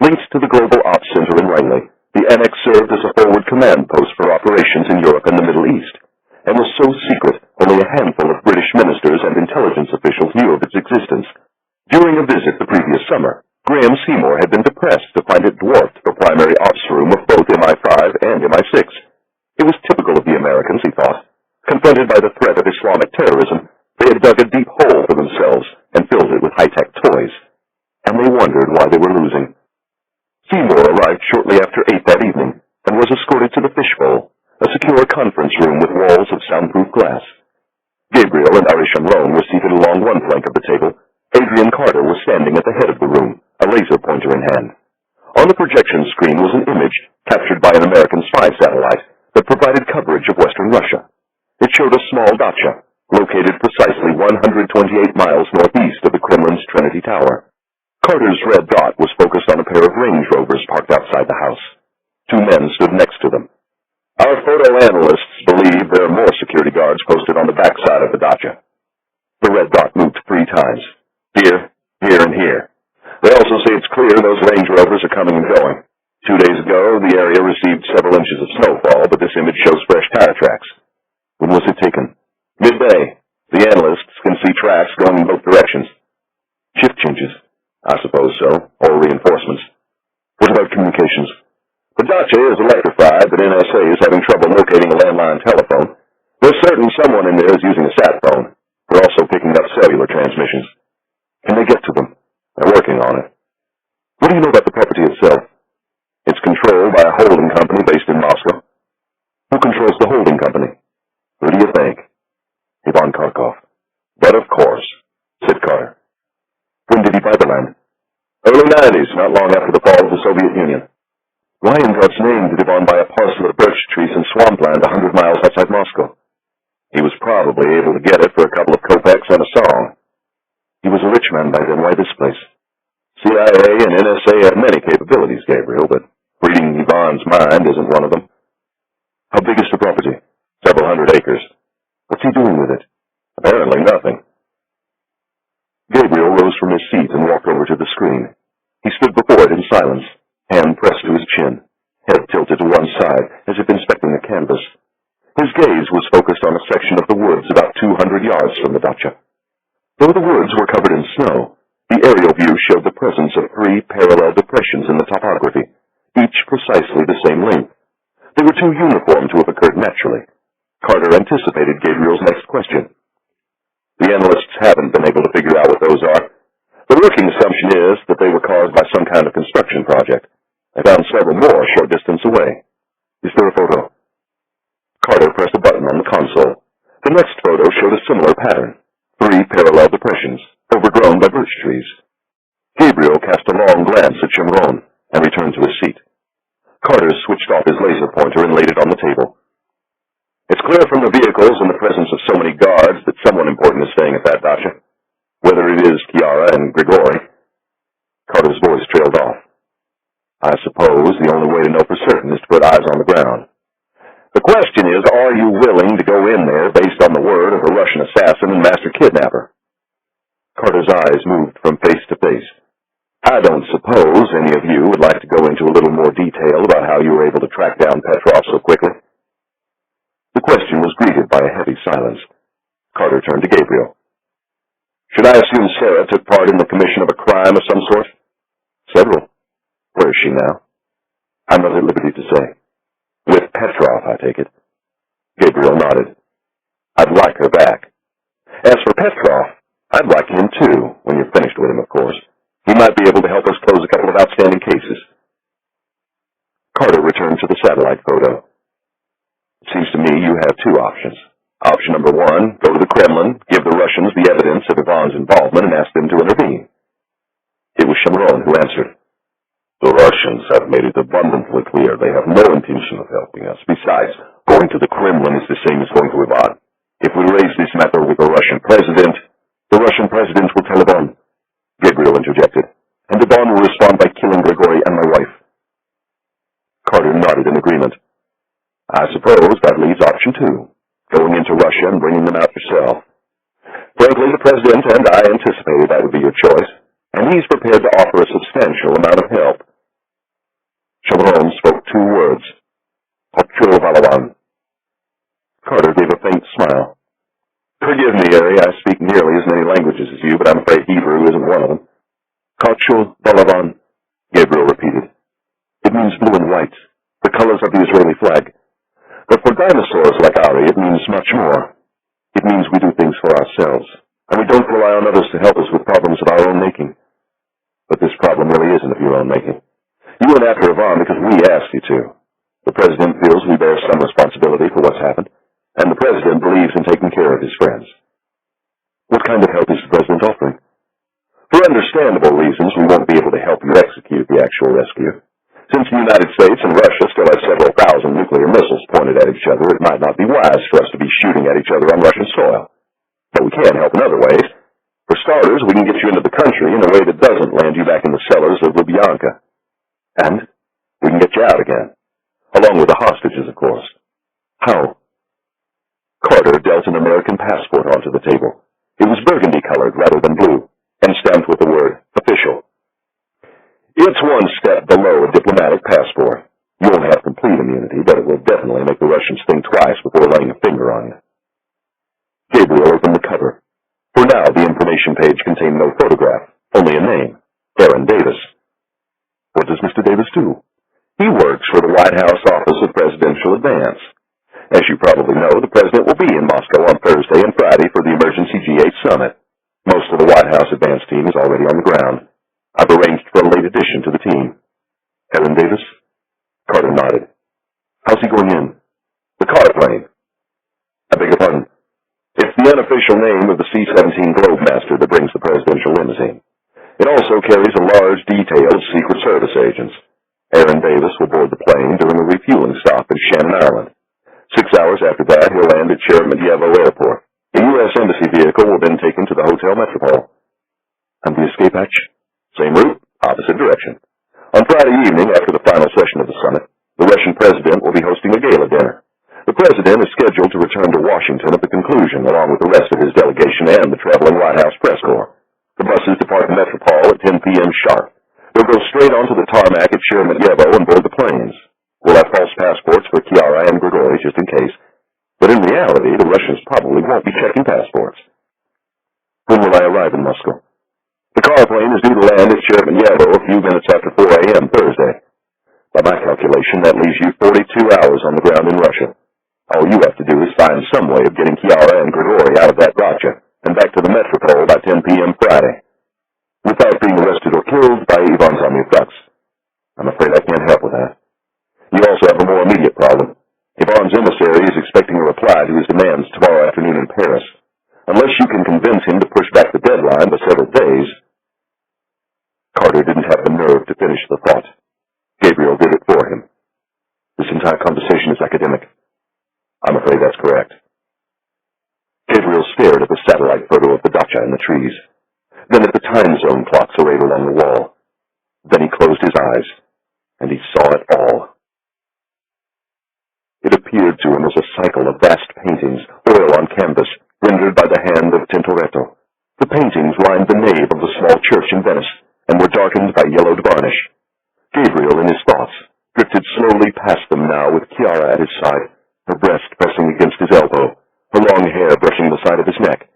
Linked to the Global Ops Center in Langley, the annex served as a forward command post for operations in Europe and the Middle East, and was so secret only a handful of British ministers and intelligence officials knew of its existence. During a visit the previous summer, Graham Seymour had been depressed to find it dwarfed the primary ops room of both MI5 and MI6. It was typical of the Americans, he thought. Confronted by the threat of Islamic terrorism, they had dug a deep hole for themselves and filled it with high-tech toys. And they wondered why they were losing. Seymour arrived shortly after 8 that evening and was escorted to the fishbowl, a secure conference room with walls of soundproof glass. Gabriel and Arishan were seated along one flank of the table. Adrian Carter was standing at the head of the room, a laser pointer in hand. On the projection screen was an image captured by an American spy satellite that provided coverage of western Russia. It showed a small dacha, located precisely 128 miles northeast of the Kremlin's Trinity Tower. Carter's red dot was focused on a pair of Range Rovers parked outside the house. 2 men stood next to them. Our photo analysts believe there are more security guards posted on the backside of the dacha. The red dot moved 3 times. Here, here, and here. They also say it's clear those Range Rovers are coming and going. 2 days ago, the area received several inches of snowfall, but this image shows fresh tire tracks. When was it taken? Midday. The analysts can see tracks going in both directions. Shift changes. I suppose so, or reinforcements. What about communications? The dacha is electrified, but NSA is having trouble locating a landline telephone. We're certain someone in there is using a sat phone. They're also picking up cellular transmissions. Can they get to them? They're working on it. What do you know about the property itself? It's controlled by a holding company based in Moscow. Who controls the holding company? Who do you think? Ivan Kharkov. But of course, said Carter. When did he buy the land? Early 90s, not long after the fall of the Soviet Union. Why in God's name did Ivan buy a parcel of birch trees and swampland 100 miles outside Moscow? He was probably able to get it for a couple of kopecks and a song. He was a rich man by then. Why this place? CIA and NSA have many capabilities, Gabriel, but reading Ivan's mind isn't one of them. How big is the property? Several hundred acres. What's he doing with it? Apparently nothing. Gabriel rose from his seat and walked over to the screen. He stood before it in silence, hand pressed to his chin, head tilted to one side as if inspecting the canvas. His gaze was focused on a section of the woods about 200 yards from the dacha. Though the woods were covered in snow, the aerial view showed the presence of 3 parallel depressions in the topography, each precisely the same length. They were too uniform to have occurred naturally. Carter anticipated Gabriel's next question. The analysts haven't been able to figure out what those are. The working assumption is that they were caused by some kind of construction project. They found several more a short distance away. Is there a photo? Carter pressed a button on the console. The next photo showed a similar pattern. 3 parallel depressions, overgrown by birch trees. Gabriel cast a long glance at Shimron and returned to his seat. Carter switched off his laser pointer and laid it on the table. It's clear from the vehicles and the presence of so many guards that someone important is staying at that dacha. Whether it is Chiara and Grigori. Carter's voice trailed off. I suppose the only way to know for certain is to put eyes on the ground. The question is, are you willing to go in there based on the word of a Russian assassin and master kidnapper? Carter's eyes moved from face to face. I don't suppose any of you would like to go into a little more detail about how you were able to track down Petrov so quickly. The question was greeted by a heavy silence. Carter turned to Gabriel. Should I assume Sarah took part in the commission of a crime of some sort? Several. Where is she now? I'm not at liberty to say. With Petrov, I take it. Gabriel nodded. I'd like her back. As for Petrov, I'd like him too, when you're finished with him, of course. He might be able to help us close a couple of outstanding cases. Carter returned to the satellite photo. It seems to me you have 2 options. Option number 1, go to the Kremlin, give the Russians the evidence of Ivan's involvement, and ask them to intervene. It was Shimron who answered. The Russians have made it abundantly clear they have no intention of helping us. Besides, going to the Kremlin is the same as going to Ivan. If we raise this matter with the Russian president will tell Ivan. Gabriel interjected, and Ivan will respond by killing Grigori and my wife. Carter nodded in agreement. I suppose that leaves option 2. going into Russia and bringing them out yourself. Frankly, the President and I anticipated that would be your choice, and he's prepared to offer a substantial amount of help. Chevron spoke 2 words. Allon. Carter gave a faint smile. Forgive me, Harry, I speak nearly as many languages as you, but I'm afraid Hebrew isn't one of them. Allon, Gabriel repeated. It means blue and white, the colors of the Israeli flag. But for dinosaurs like Ari, it means much more. It means we do things for ourselves, and we don't rely on others to help us with problems of our own making. But this problem really isn't of your own making. You went after Ivan because we asked you to. The President feels we bear some responsibility for what's happened, and the President believes in taking care of his friends. What kind of help is the President offering? For understandable reasons, we won't be able to help you execute the actual rescue. Since the United States and Russia still have several thousand nuclear missiles pointed at each other, it might not be wise for us to be shooting at each other on Russian soil. But we can help in other ways. For starters, we can get you into the country in a way that doesn't land you back in the cellars of Lubyanka. And we can get you out again. Along with the hostages, of course. How? Carter dealt an American passport onto the table. It was burgundy-colored rather than blue, and stamped with the word official. It's one step below a diplomatic passport. You won't have complete immunity, but it will definitely make the Russians think twice before laying a finger on you. Gabriel opened the cover. For now, the information page contained no photograph, only a name, Aaron Davis. What does Mr. Davis do? He works for the White House Office of Presidential Advance. As you probably know, the President will be in Moscow on Thursday and Friday for the emergency G8 summit. Most of the White House Advance team is already on the ground. I've arranged for a late addition to the team. Aaron Davis? Carter nodded. How's he going in? The Carter plane. I beg your pardon. It's the unofficial name of the C-17 Globemaster that brings the presidential limousine. It also carries a large, detailed Secret Service agents. Aaron Davis will board the plane during a refueling stop in Shannon, Ireland. 6 hours after that, he'll land at Sheremetyevo Airport. The U.S. Embassy vehicle will then take him to the Hotel Metropole. And the escape hatch? Same route, opposite direction. On Friday evening, after the final session of the summit, the Russian president will be hosting a gala dinner. The president is scheduled to return to Washington at the conclusion, along with the rest of his delegation and the traveling White House press corps. The buses depart the Metropole at 10 p.m. sharp. They'll go straight onto the tarmac at Sheremetyevo and board the planes. We'll have false passports for Chiara and Grigori, just in case. But in reality, the Russians probably won't be checking passports. When will I arrive in Moscow? The car plane is due to land at Sheremetyevo a few minutes after 4 a.m. Thursday. By my calculation, that leaves you 42 hours on the ground in Russia. All you have to do is find some way of getting Chiara and Grigori out of that dacha and back to the Metropole by 10 p.m. Friday, without being arrested or killed by Ivan's army of ducks. I'm afraid I can't help with that. You also have a more immediate problem. Ivan's emissary is expecting a reply to his demands tomorrow afternoon in Paris. Unless you can convince him to push back the deadline by several days. Carter didn't have the nerve to finish the thought. Gabriel did it for him. This entire conversation is academic. I'm afraid that's correct. Gabriel stared at the satellite photo of the dacha in the trees, then at the time zone clocks arrayed along the wall. Then he closed his eyes, and he saw it all. It appeared to him as a cycle of vast paintings, oil on canvas, rendered by the hand of Tintoretto. The paintings lined the nave of the small church in Venice, and were darkened by yellowed varnish. Gabriel, in his thoughts, drifted slowly past them now with Chiara at his side, her breast pressing against his elbow, her long hair brushing the side of his neck.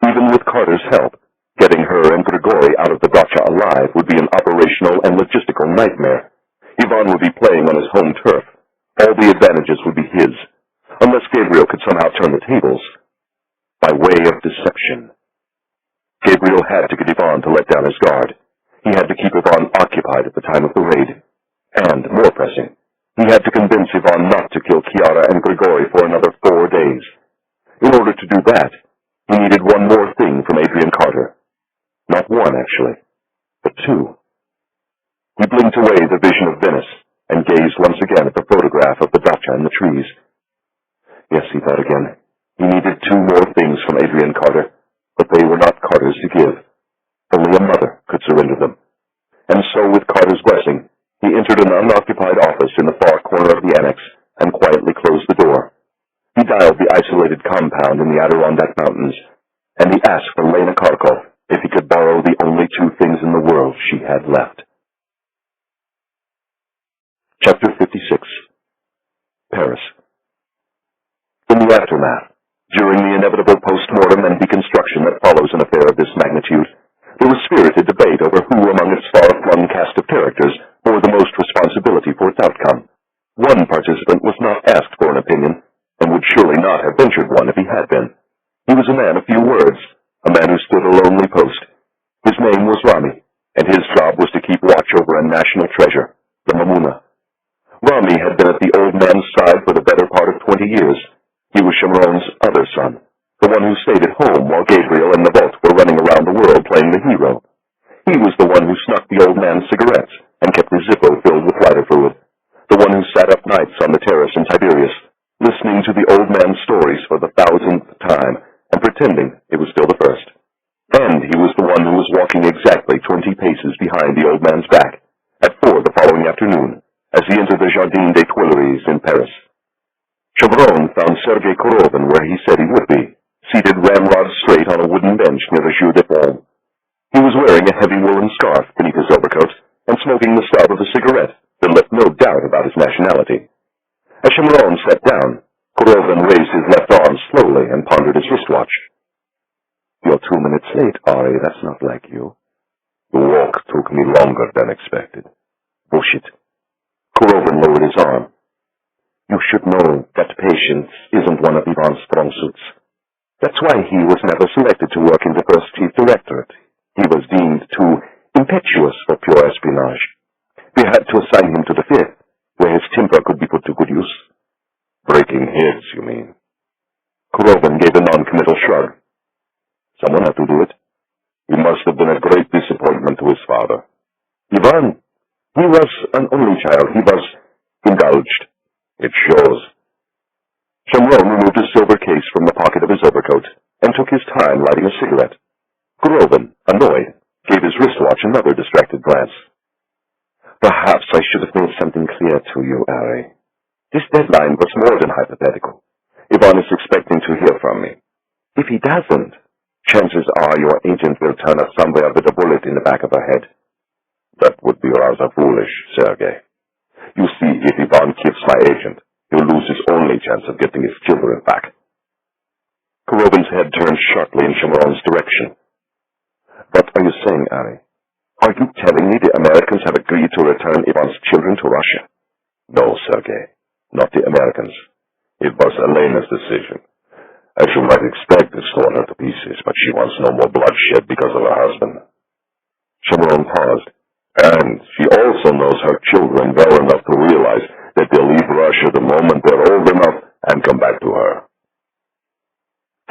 Even with Carter's help, getting her and Grigori out of the dacha alive would be an operational and logistical nightmare. Ivan would be playing on his home turf. All the advantages would be his, unless Gabriel could somehow turn the tables. By way of deception. Gabriel had to get Ivan to let down his guard. He had to keep Ivan occupied at the time of the raid. And, more pressing, he had to convince Ivan not to kill Chiara and Grigori for another 4 days. In order to do that, he needed one more thing from Adrian Carter. Not one, actually, but 2. He blinked away the vision of Venice and gazed once again at the photograph of the dacha in the trees. Yes, he thought again. He needed 2 more things from Adrian Carter, but they were not Carter's to give. Only a mother could surrender them. And so, with Carter's blessing, he entered an unoccupied office in the far corner of the annex and quietly closed the door. He dialed the isolated the aftermath. During the inevitable post-mortem and deconstruction that follows an affair of this magnitude, there was spirited debate over who among its far-flung cast of characters bore the most responsibility for its outcome. One participant was not asked for an opinion, and would surely not have ventured one if he had been. He was a man of few words, a man who stood a lonely post. His name was Rami, and his job was to keep watch over a national treasure, the Mamuna. Rami had been at the old man's side for the better part of 20 years. He was Shimron's other son, the one who stayed at home while Gabriel and the vault were running around the world playing the hero. He was the one who snuck the old man's cigarettes and kept his Zippo filled with lighter fluid, the one who sat up nights on the terrace in Tiberias, listening to the old man's stories for the 1000th time and pretending it was still the first. And he was the one who was walking exactly 20 paces behind the old man's back at 4 the following afternoon as he entered the Jardin des Tuileries in Paris. Chevron found Sergei Korovin where he said he would be, seated ramrod straight on a wooden bench near the Jeu de Paume. He was wearing a heavy woolen scarf beneath his overcoat and smoking the stub of a cigarette that left no doubt about his nationality. As Chevron sat down, Korovin raised his left arm slowly and pondered his wristwatch. "You're 2 minutes late, Ari. That's not like you." "The walk took me longer than expected." "Bullshit." Korovin lowered his arm. "You should know that patience isn't one of Ivan's strong suits. That's why he was never selected to work in the first chief directorate. He was deemed too impetuous for pure espionage. We had to assign him to the fifth, where his temper could be put to good use." "Breaking heads, you mean?" Korovin gave a non-committal shrug. "Someone had to do it." "He must have been a great disappointment to his father." "Ivan, he was an only child. He was indulged." "It shows." Chemron removed his silver case from the pocket of his overcoat and took his time lighting a cigarette. Korovin, annoyed, gave his wristwatch another distracted glance. "Perhaps I should have made something clear to you, Ari. This deadline was more than hypothetical. Ivan is expecting to hear from me. If he doesn't, chances are your agent will turn up somewhere with a bullet in the back of her head." "That would be rather foolish, Sergei. You see, if Ivan kills my agent, he'll lose his only chance of getting his children back." Korovin's head turned sharply in Chemron's direction. "What are you saying, Ari? Are you telling me the Americans have agreed to return Ivan's children to Russia?" "No, Sergei. Not the Americans. It was Elena's decision. As you might expect, it's torn her to pieces, but she wants no more bloodshed because of her husband." Chemron paused. "And she also knows her children well enough to realize that they'll leave Russia the moment they're old enough and come back to her."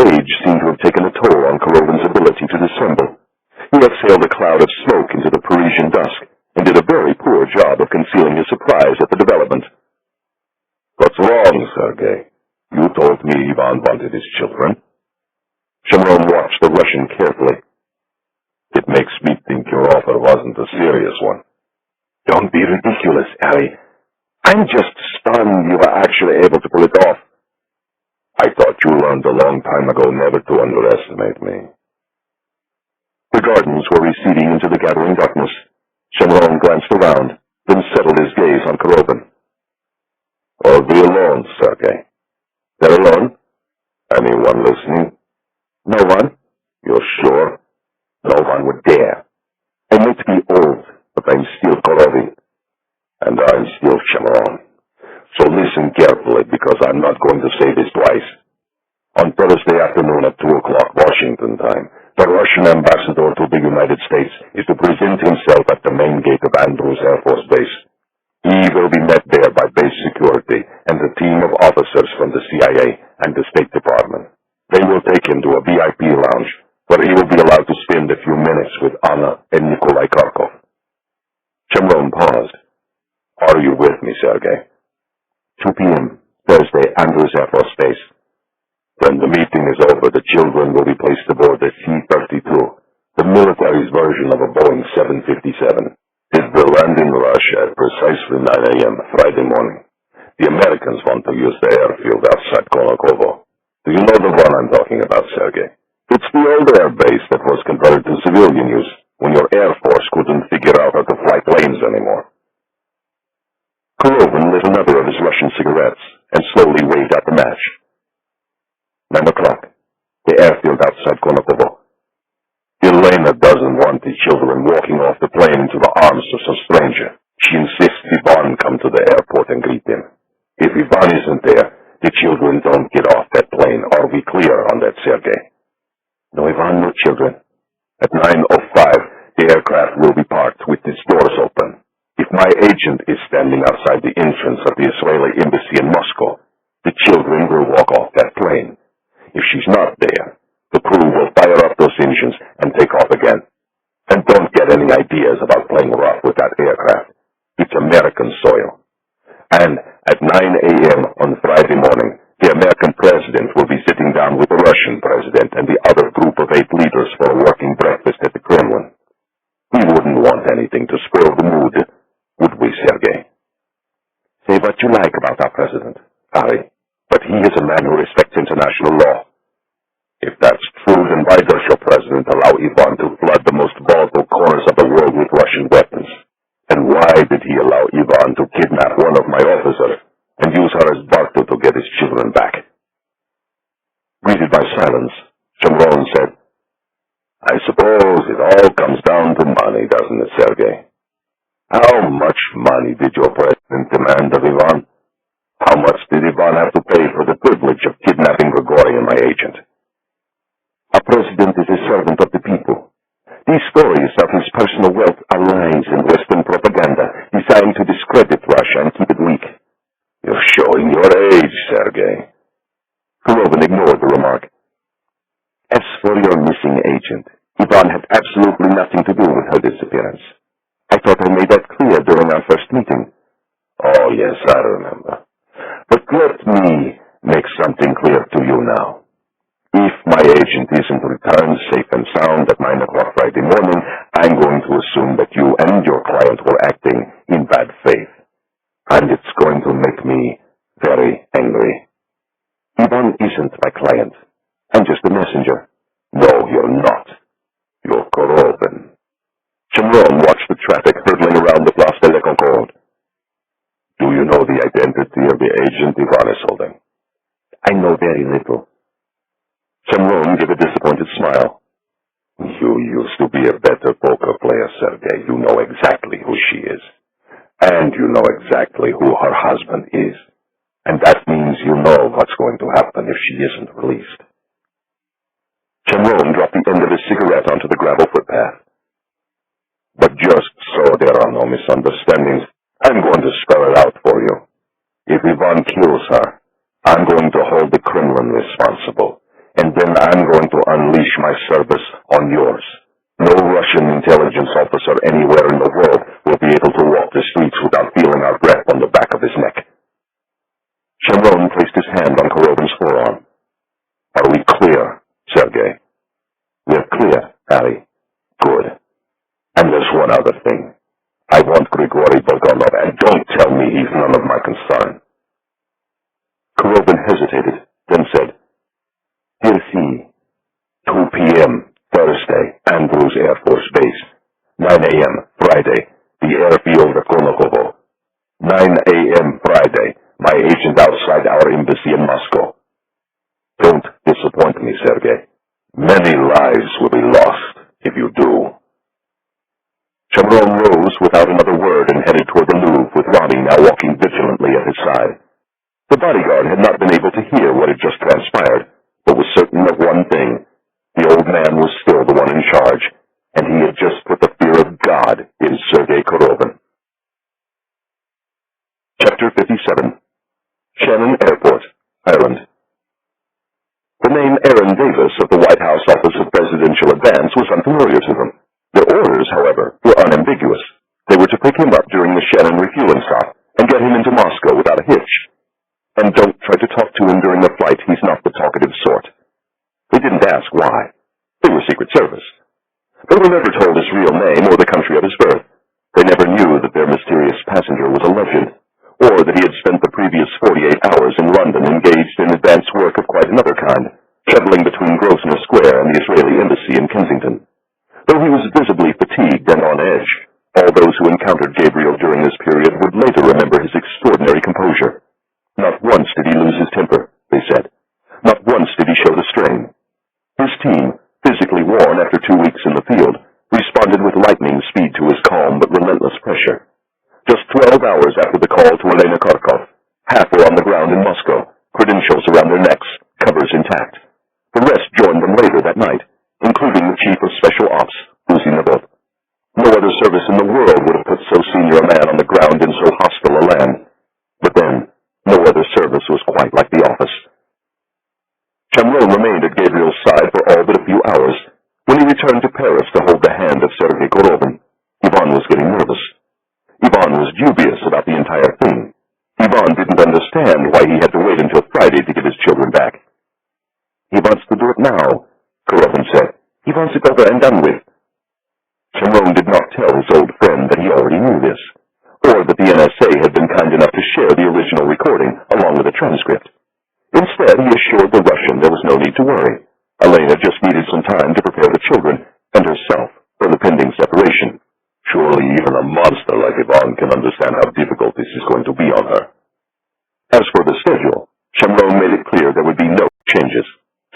Age seemed to have taken a toll on Korovin's ability to dissemble. He exhaled a cloud of smoke into the Parisian dusk and did a very poor job of concealing his surprise at the development. "What's wrong, Sergei? You told me Ivan wanted his children." Chemron watched the Russian carefully. "It makes me think your offer wasn't a serious one." "Don't be ridiculous, Ari. I'm just stunned you were actually able to pull it off." "I thought you learned a long time ago never to underestimate me." The gardens were receding into the gathering darkness. Chemron glanced around, then settled his gaze on Korovin. "Are they alone, Sergei?" "They're alone?" "Anyone listening?" "No one." "You're sure?" "No one would dare. I might be old, but I'm still Korovin." "And I'm still Chemron. So listen carefully, because I'm not going to say this twice. On Thursday afternoon at 2 o'clock Washington time, the Russian ambassador to the United States is to present himself at the main gate of Andrews Air Force Base. He will be met there by base security and a team of officers from the CIA and the State Department. They will take him to a VIP lounge, where he will be allowed to spend a few minutes with Anna and Nikolai Kharkov." Chemron paused. "Are you with me, Sergei?" 2 p.m., Thursday, Andrews Air Force Base. When the meeting is over, the children will be placed aboard the C-32, the military's version of a Boeing 757. It will land in Russia at precisely 9 a.m. Friday morning. The Americans want to use the airfield outside Konakovo. Do you know the one I'm talking about, Sergei? It's the old air base that was converted to civilian use when your Air Force couldn't figure out how to fly planes anymore." Korovin lit another of his Russian cigarettes and slowly waved out the match. 9 o'clock. The airfield outside Konokovo. Elena doesn't want the children walking off the plane into the arms of some stranger. She insists Ivan come to the airport and greet them. If Ivan isn't there, the children don't get off that plane. Are we clear on that, Sergei? No Ivan, no children. At 9:05, the aircraft will be parked with its doors open. If my agent is standing outside the entrance of the Israeli embassy in Moscow, the children will walk off that plane. If she's not there, the crew will fire up those engines and take off again. And don't get any ideas about playing rough with that aircraft. It's American soil. And at 9 a.m. on Friday morning, the American president will be sitting down with the Russian president and the other group of 8 leaders for a working breakfast at the Kremlin. We wouldn't want anything to spoil the mood, would we, Sergei? Say what you like about our president, Ari, but he is a man who respects international law. If that's true, then why does your president allow Ivan to flood the most volatile corners of the world with Russian weapons? And why did he allow Ivan to kidnap one of my officers and use her as barter to get his children back? Greeted by silence, Chamron said, I suppose it all comes down to money, doesn't it, Sergei? How much money did your president demand of Ivan? How much did Ivan have to pay for the privilege of kidnapping Grigori and my agent? Our president is a servant of the people. These stories of his personal wealth are lies in Western propaganda designed to discredit Russia and keep it weak. You're showing your age, Sergei. Korovin ignored the remark. As for your missing agent, Ivan had absolutely nothing to do with her disappearance. I thought I made that clear during our first meeting. Oh, yes, I remember. But let me make something clear to you now. If my agent isn't returned safe and sound at 9 o'clock Friday morning, I'm going to assume that you and your client were acting in bad faith. And it's going to make me very angry. Ivan isn't my client. I'm just a messenger. No, you're not. You're Korovin. Chamron watched the traffic hurtling around the Place de la Concorde. Do you know the identity of the agent Ivan is holding? I know very little. Chamron gave a disappointed smile. You used to be a better poker player, Sergei. You know exactly who she is. And you know exactly who her husband is. And that means you know what's going to happen if she isn't released. Chamron dropped the end of his cigarette onto the gravel footpath. But just so there are no misunderstandings, I'm going to spell it out for you. If Ivan kills her, I'm going to hold the Kremlin responsible. And then I'm going to unleash my service on yours. No Russian intelligence officer anywhere in the world will be able to walk the streets without feeling our breath on the back of his neck. Chamron placed his hand on Korovin's forearm. Are we clear, Sergei? We're clear, Harry. Good. And there's one other thing. I want Grigori Bulganov, and don't tell me he's none of my concern. Korovin hesitated, then said, Here's he. 2 p.m., Thursday, Andrews Air Force Base. 9 a.m., Friday, the airfield of Konokovo. 9 a.m., Friday, my agent outside our embassy in Moscow. Don't disappoint me, Sergei. Many lives will be lost if you do. Chamron rose without another word and headed toward the Louvre, with Ronnie now walking vigilantly at his side. The bodyguard had not been able to hear what had just transpired, but was certain of one thing. The old man was still the one in charge, and he had just put the fear of God in Sergei Korovin. Chapter 57. Shannon Airport, Ireland. The name Aaron Davis of the White House Office of Presidential Advance was unfamiliar to them. The orders, however, were unambiguous. They were to pick him up during the Shannon refueling stop and get him into Moscow without a hitch. And don't try to talk to him during the flight. He's not the talkative sort. They didn't ask why. They were Secret Service. They were never told his real name or the country of his birth. They never knew that their mysterious passenger was a legend, or that he had spent the previous 48 hours in London engaged in advanced work of quite another kind, traveling between Grosvenor Square and the Israeli Embassy in Kensington. Though he was visibly fatigued and on edge, all those who encountered Gabriel during this period would later remember his extraordinary composure. Not once did he lose his temper, they said. Not once did he show hours after the call to Elena Kharkov. Half were on the ground in Moscow, credentials around their necks, covers intact. The rest joined them later that night, including the Chief of Special Ops, Uzinabov. No other service in the world would have put so senior a man on the ground in so hostile a land. But then, no other service was quite like the office. Chamron remained at Gabriel's side for all but a few hours. When he returned to Paris to hold the hand of Sergei Korovin, Ivan was getting nervous. Ivan was dubious about the entire thing. Ivan didn't understand why he had to wait until Friday to get his children back. "He wants to do it now," Korovin said. "He wants it over and done with." Chamron did not tell his old friend that he already knew this, or that the NSA had been kind enough to share the original recording along with a transcript. Instead, he assured the Russian there was no need to worry. Elena just needed some time to prepare the children and herself for the pending separation. Surely even a monster like Ivan can understand how difficult this is going to be on her. As for the schedule, Chamron made it clear there would be no changes.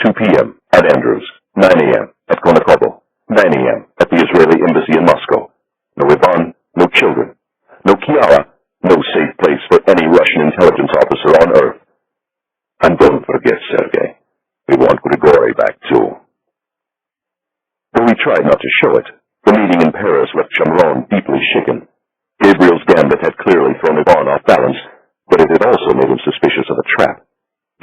2 p.m. at Andrews, 9 a.m. at Konakovo, 9 a.m. at the Israeli Embassy in Moscow. No Ivan, no children. No Chiara, no safe place for any Russian intelligence officer on Earth. And don't forget, Sergei, we want Grigori back too. Though he tried not to show it, the meeting in Paris left Chamron deeply shaken. Gabriel's gambit had clearly thrown Ivan off balance, but it had also made him suspicious of a trap.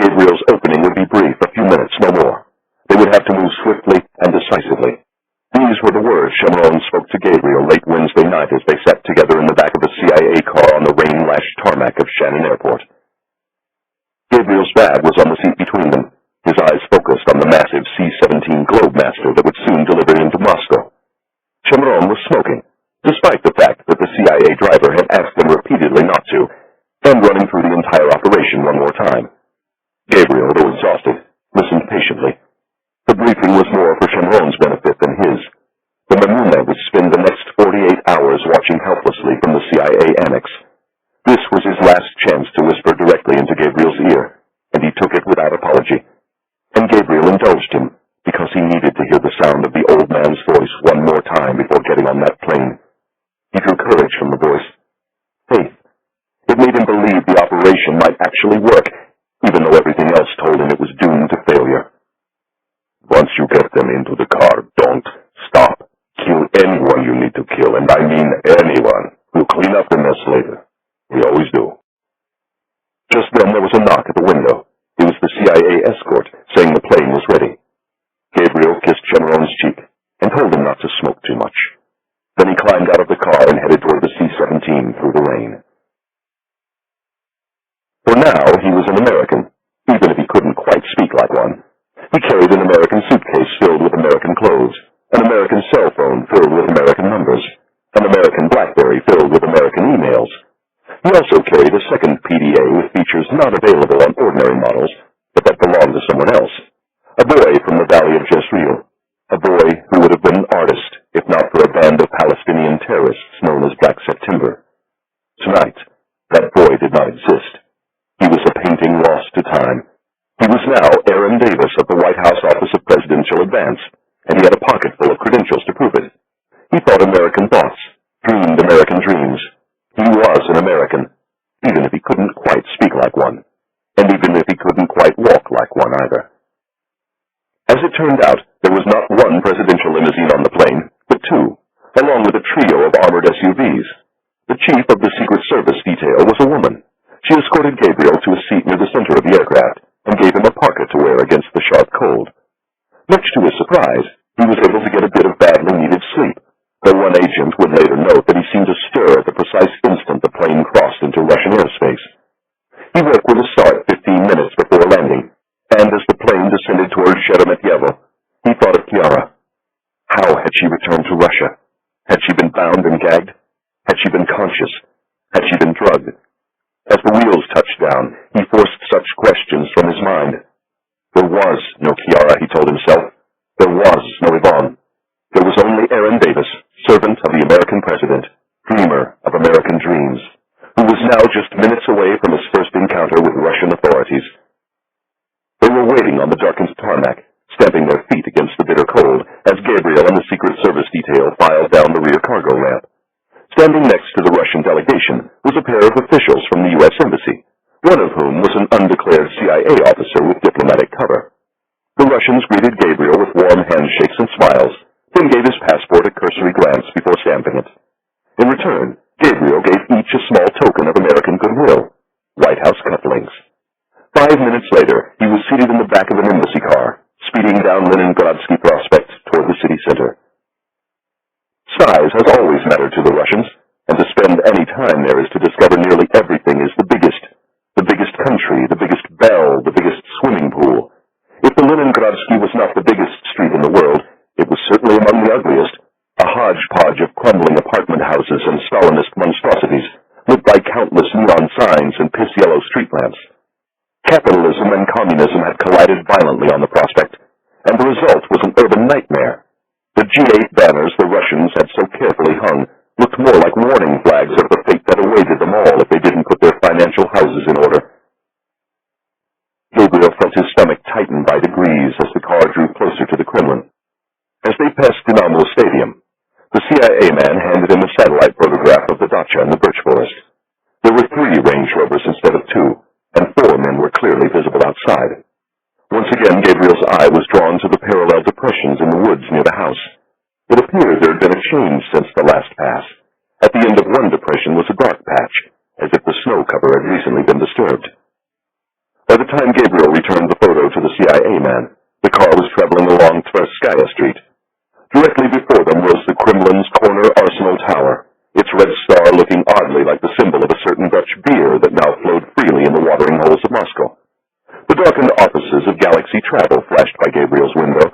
Gabriel's opening would be brief, a few minutes, no more. They would have to move swiftly and decisively. These were the words Chamron spoke to Gabriel late Wednesday night as they sat together in the back of a CIA car on the rain-lashed tarmac of Shannon Airport. Gabriel's bag was on the seat between them, his eyes focused on the massive C-17 Globemaster that would soon deliver him to Moscow. Chamron was smoking, despite the fact that the CIA driver had asked them repeatedly not to, and running through the entire operation one more time. Gabriel, though exhausted, listened patiently. The briefing was more for Chamron's benefit than his. The Mamuna would spend the next 48 hours watching helplessly from the CIA annex. This was his last chance to whisper directly into Gabriel's ear, and he took it without apology. And Gabriel indulged him, because he needed to hear the sound of the old man's voice one more time before getting on that plane. He drew courage from the voice. Faith. It made him believe the operation might actually work, even though everything else told him it was doomed to failure. Once you get them into the car, don't stop. Kill anyone you need to kill, and I mean anyone. We'll clean up the mess later. We always do. Just then there was a knock at the window. It was the CIA escort, saying the plane was ready. Gabriel kissed Chamron's cheek and told him not to smoke too much. Then he climbed out of the car and headed toward the C-17 through the rain. For now, he was an American, even if he couldn't quite speak like one. He carried an American suitcase filled with American clothes, an American cell phone filled with American numbers, an American BlackBerry filled with American emails. He also carried a second PDA with features not available on ordinary models, but that belonged to someone else. A boy from the Valley of Jezreel. A boy who would have been an artist, if not for a band of Palestinian terrorists known as Black September. Tonight, that boy did not exist. He was a painting lost to time. He was now Aaron Davis of the White House Office of Presidential Advance, and he had a pocket full of credentials to prove it. He thought American thoughts, dreamed American dreams. He was an American, even if he couldn't quite speak like one, and even if he couldn't quite walk like one either. As it turned out, there was not one presidential limousine on the plane, but two, along with a trio of armored SUVs. The chief of the Secret Service detail was a woman. She escorted Gabriel to a seat near the center of the aircraft and gave him a parka to wear against the sharp cold. Much to his surprise, he was able to get a bit of badly needed sleep, though one agent would later note that he seemed to stir at the precise instant the plane crossed into Russian airspace. He woke with a start 15 minutes before landing, and as the plane descended toward Sheremetyevo, he thought of Chiara. How had she returned to Russia? Had she been bound and gagged? Had she been conscious? Had she been drugged? As the wheels touched down, he forced such questions from his mind. There was no Chiara, he told himself. There was no Ivan. There was only Aaron Davis, servant of the American president, dreamer of American dreams, who was now just minutes away from his first encounter with Russian authorities. They were waiting on the darkened tarmac, stamping their feet against the bitter cold, as Gabriel and the Secret Service detail filed down the rear cargo ramp. Standing next to the Russian delegation was a pair one of whom was an undeclared CIA officer with diplomatic cover. The Russians greeted Gabriel with warm handshakes and smiles, then gave his passport a cursory glance before stamping it. In return, Gabriel gave each a small token of American goodwill, White House cufflinks. 5 minutes later, he was seated in the back of an embassy car, speeding down Leningradsky Prospect toward the city center. Size has always mattered to the Russians, and to spend any time there is to discover nearly everything is the biggest country, the biggest bell, the biggest swimming pool. If the Leningradsky was not the biggest street in the world, it was certainly among the ugliest, a hodgepodge of crumbling apartment houses and Stalinist monstrosities, lit by countless neon signs and piss-yellow street lamps. Capitalism and communism had collided violently on the prospect, and the result was an urban nightmare. The G8 banners the Russians had so carefully hung looked more like warning flags of the fate that awaited them all if they didn't put their financial houses in order. Gabriel felt his stomach tighten by degrees as the car drew closer to the Kremlin. As they passed Dynamo Stadium, the CIA man handed him a satellite photograph of the dacha in the birch forest. There were 3 Range Rovers instead of 2, and 4 men were clearly visible outside. Once again, Gabriel's eye was drawn to the parallel depressions in the woods near the house. It appeared there had been a change since the last pass. At the end of one depression was a dark patch, as if the snow cover had recently been disturbed. By the time Gabriel returned the photo to the CIA man, the car was traveling along Tverskaya Street. Directly before them rose the Kremlin's corner arsenal tower, its red star looking oddly like the symbol of a certain Dutch beer that now flowed freely in the watering holes of Moscow. The darkened offices of Galaxy Travel flashed by Gabriel's window.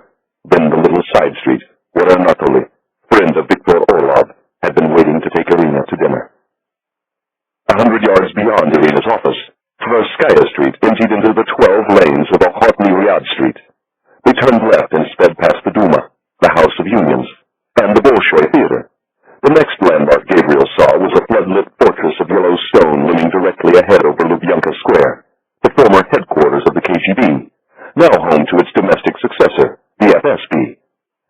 Then the little side street, where Anatoly, friend of Viktor Orlov, had been waiting to take Irina to dinner. 100 yards beyond Irina's office, Tverskaya Street emptied into the 12 lanes of a Hotny Ryad Street. They turned left and sped past the Duma, the House of Unions, and the Bolshoi Theater. The next landmark Gabriel saw was a flood-lit fortress of yellow stone looming directly ahead over Lubyanka Square, the former headquarters of the KGB, now home to its domestic successor, the FSB.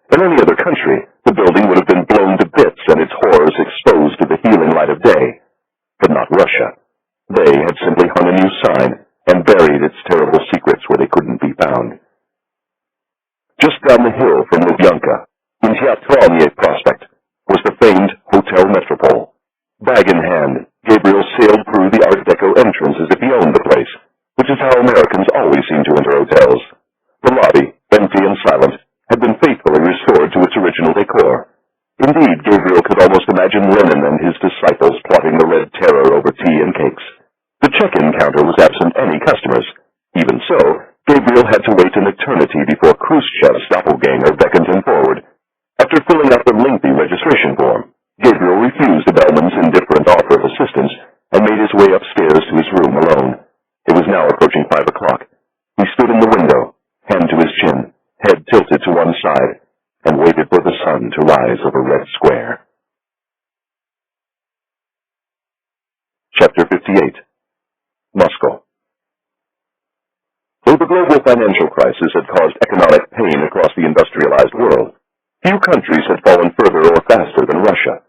In any other country, the building would have been blown to bits and its horrors exposed to the healing light of day. But not Russia. They had simply hung a new sign and buried its terrible secrets where they couldn't be found. Just down the hill from Lubyanka, in Teatralny Prospect, was the famed Hotel Metropole. Bag in hand, Gabriel sailed through the Art Deco entrance as if he owned the place, which is how Americans always seem to enter hotels. The lobby, empty and silent, had been faithfully restored to its original decor. Indeed, Gabriel could almost imagine Lenin and his disciples plotting the Red Terror over tea and cakes. The check-in counter was absent any customers. Even so, Gabriel had to wait an eternity before Khrushchev's doppelganger beckoned him forward. After filling out the lengthy registration form, Gabriel refused the bellman's indifferent offer of assistance and made his way upstairs to his room alone. It was now approaching 5 o'clock. He stood in the window, hand to his chin, head tilted to one side, and waited for the sun to rise over Red Square. Chapter 58. Moscow. Though the global financial crisis had caused economic pain across the industrialized world, few countries had fallen further or faster than Russia.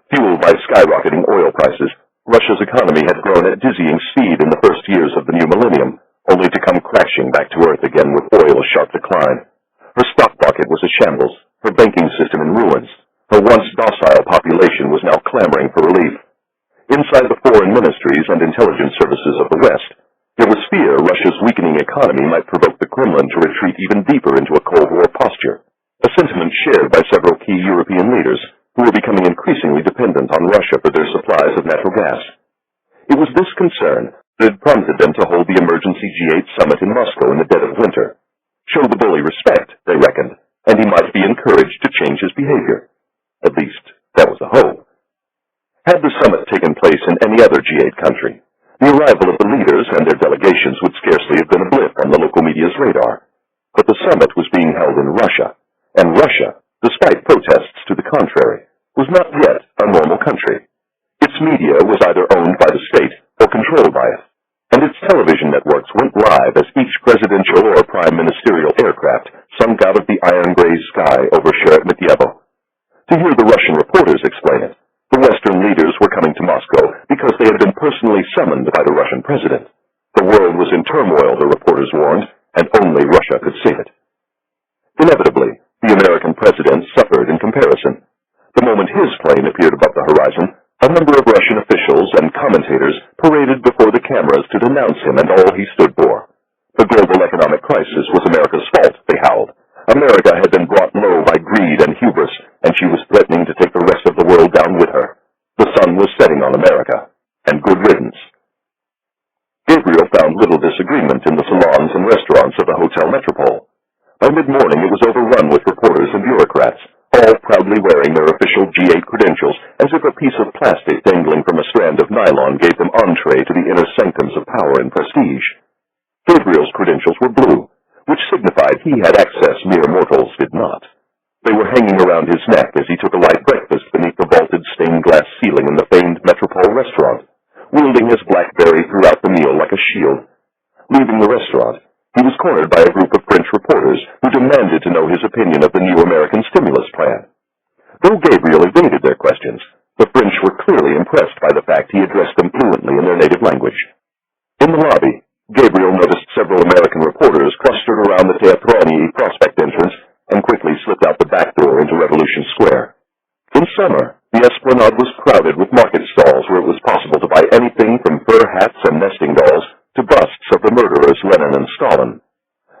Fueled by skyrocketing oil prices, Russia's economy had grown at dizzying speed in the first years of the new millennium, only to come crashing back to earth again with oil's sharp decline. Her stock market was a shambles, her banking system in ruins. Her once docile population was now clamoring for relief. Inside the foreign ministries and intelligence services of the West, there was fear Russia's weakening economy might provoke the Kremlin to retreat even deeper into a Cold War posture, a sentiment shared by several key European leaders who were becoming increasingly dependent on Russia for their supplies of natural gas. It was this concern that had prompted them to hold the emergency G8 summit in Moscow in the dead of winter. Show the bully respect, they reckoned, and he might be encouraged to change his behavior. At least, that was the hope. Had the summit taken place in any other G8 country, the arrival of the leaders and their delegations would scarcely have been a blip on the local media's radar. But the summit was being held in Russia, and Russia, despite protests to the contrary, was not yet a normal country. Its media was either owned by the state or controlled by it, and its television networks went live as each presidential or prime ministerial aircraft sunk out of the iron-gray sky over Sheremetyevo. To hear the Russian reporters explain it, the Western leaders were coming to Moscow because they had been personally summoned by the Russian president. The world was in turmoil, the reporters warned, and only Russia could save it. Inevitably, the American president suffered in comparison. The moment his plane appeared above the horizon, a number of Russian officials and commentators paraded before the cameras to denounce him and all he stood for. The global economic crisis was America's fault, they howled. America had been brought low by greed and hubris, and she was threatening to take the rest of the world down with her. The sun was setting on America, and good riddance. Gabriel found little disagreement in the salons and restaurants of the Hotel Metropole. By mid-morning it was overrun with reporters and bureaucrats, all proudly wearing their official G8 credentials as if a piece of plastic dangling from a strand of nylon gave them entree to the inner sanctums of power and prestige. Gabriel's credentials were blue, which signified he had access mere mortals did not. They were hanging around his neck as he took a light breakfast beneath the vaulted stained-glass ceiling in the famed Metropole restaurant, wielding his BlackBerry throughout the meal like a shield. Leaving the restaurant, he was cornered by a group of French reporters who demanded to know his opinion of the new American stimulus plan. Though Gabriel evaded their questions, the French were clearly impressed by the fact he addressed them fluently in their native language. In the lobby, Gabriel noticed several American reporters clustered around the Teatroni Prospect entrance and quickly slipped out the back door into Revolution Square. In summer, the esplanade was crowded with market stalls where it was possible to buy anything from fur hats and nesting dolls to busts of the murderers Lenin and Stalin.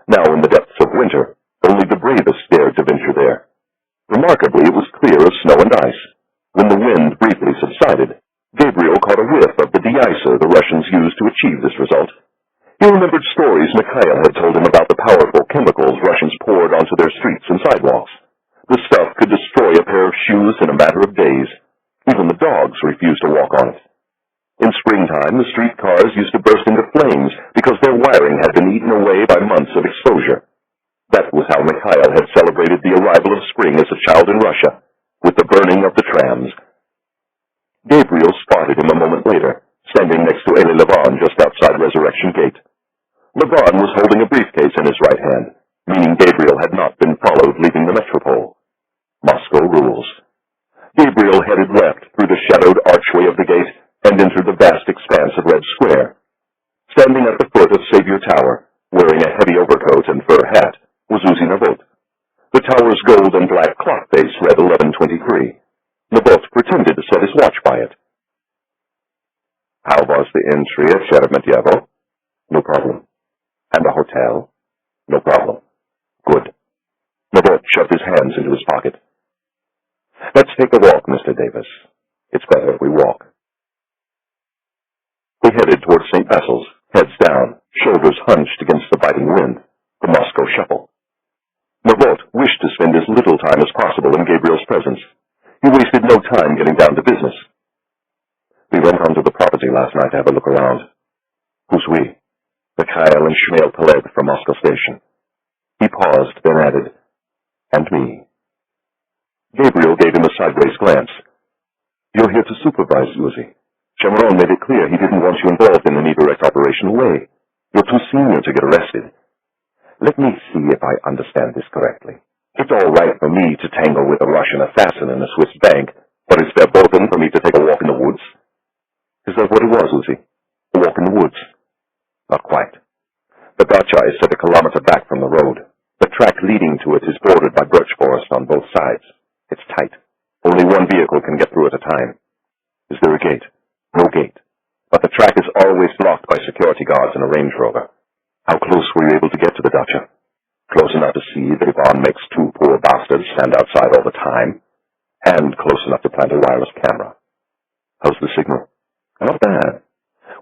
Now, in the depths of winter, only the bravest dared to venture there. Remarkably, it was clear of snow and ice. When the wind briefly subsided, Gabriel caught a whiff of the de-icer the Russians used to achieve this result. He remembered stories Mikhail had told him about the powerful chemicals Russians poured onto their streets and sidewalks. The stuff could destroy a pair of shoes in a matter of days. Even the dogs refused to walk on it. In springtime, the streetcars used to burst into flames because their wiring had been eaten away by months of exposure. That was how Mikhail had celebrated the arrival of spring as a child in Russia, with the burning of the trams. Gabriel spotted him a moment later, standing next to Elie Levin just outside Resurrection Gate. Levin was holding a briefcase in his right hand, meaning Gabriel had not been followed leaving the Metropole. Moscow rules. Gabriel headed left through the shadowed archway of the gate and entered the vast expanse of Red Square. Standing at the foot of Savior Tower, wearing a heavy overcoat and fur hat, was Uzi Navot. The tower's gold and black clock face read 11:23. Navot pretended to set his watch by it. How was the entry at Sheremetyevo? No problem. And the hotel? No problem. Good. Navot shoved his hands into his pocket. Let's take a walk, Mr. Davis. It's better if we walk. They headed toward St. Basil's, heads down, shoulders hunched against the biting wind, the Moscow shuffle. Navot wished to spend as little time as possible in Gabriel's presence. He wasted no time getting down to business. We went onto the property last night to have a look around. Who's we? Mikhail and Shmuel Peled from Moscow Station. He paused, then added, and me. Gabriel gave him a sideways glance. You're here to supervise, Uzi. Chamaron made it clear he didn't want you involved in any direct operational way. You're too senior to get arrested. Let me see if I understand this correctly. It's all right for me to tangle with a Russian assassin in a Swiss bank, but it's verboten for me to take a walk in the woods? Is that what it was, Uzi? A walk in the woods? Not quite. The dacha is set a kilometer back from the road. The track leading to it is bordered by birch forest on both sides. It's tight. Only one vehicle can get through at a time. Is there a gate? No gate. But the track is always blocked by security guards and a Range Rover. How close were you able to get to the dacha? Close enough to see that Ivan makes two poor bastards stand outside all the time, and close enough to plant a wireless camera. How's the signal? Not bad.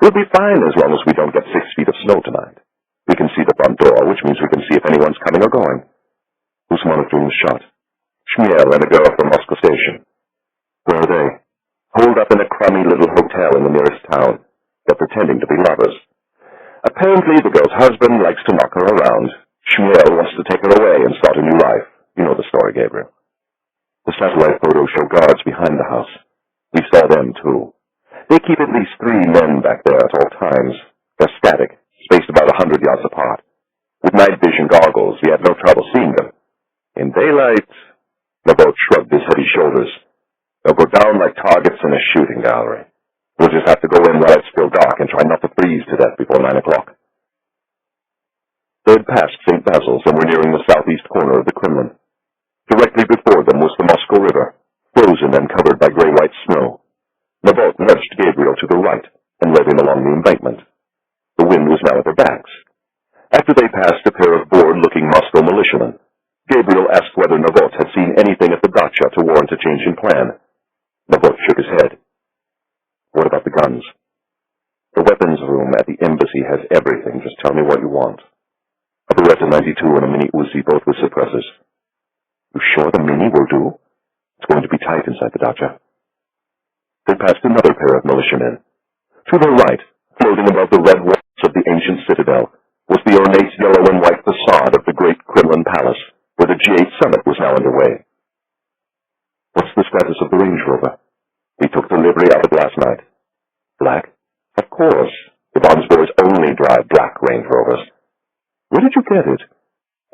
We'll be fine as long as we don't get 6 feet of snow tonight. We can see the front door, which means we can see if anyone's coming or going. Who's monitoring the shot? Shmuel and a girl from Moscow Station. Where are they? Holed up in a crummy little hotel in the nearest town. They're pretending to be lovers. Apparently the girl's husband likes to knock her around. Shmuel wants to take her away and start a new life. You know the story, Gabriel. The satellite photos show guards behind the house. We saw them, too. They keep at least 3 men back there at all times. They're static, spaced about 100 yards apart. With night vision goggles, we had no trouble seeing them. In daylight, Navot shrugged his heavy shoulders. They'll go down like targets in a shooting gallery. We'll just have to go in while it's still dark and try not to freeze to death before 9 o'clock. They had passed St. Basil's and were nearing the southeast corner of the Kremlin. Directly before them was the Moscow River, frozen and covered by gray-white snow. Naboth nudged Gabriel to the right and led him along the embankment. The wind was now at their backs. After they passed a pair of bored-looking Moscow militiamen, Gabriel asked whether Naboth had seen anything at the dacha to warrant a change in plan. Naboth shook his head. What about the guns? The weapons room at the embassy has everything. Just tell me what you want. A Beretta 92 and a Mini Uzi, both with suppressors. You sure the Mini will do? It's going to be tight inside the dacha. They passed another pair of militiamen. To their right, floating above the red walls of the ancient citadel, was the ornate yellow and white facade of the great Kremlin Palace, where the G8 summit was now underway. What's the status of the Range Rover? We took delivery of it last night. Black? Of course. Ivan's boys only drive black Range Rovers. Where did you get it?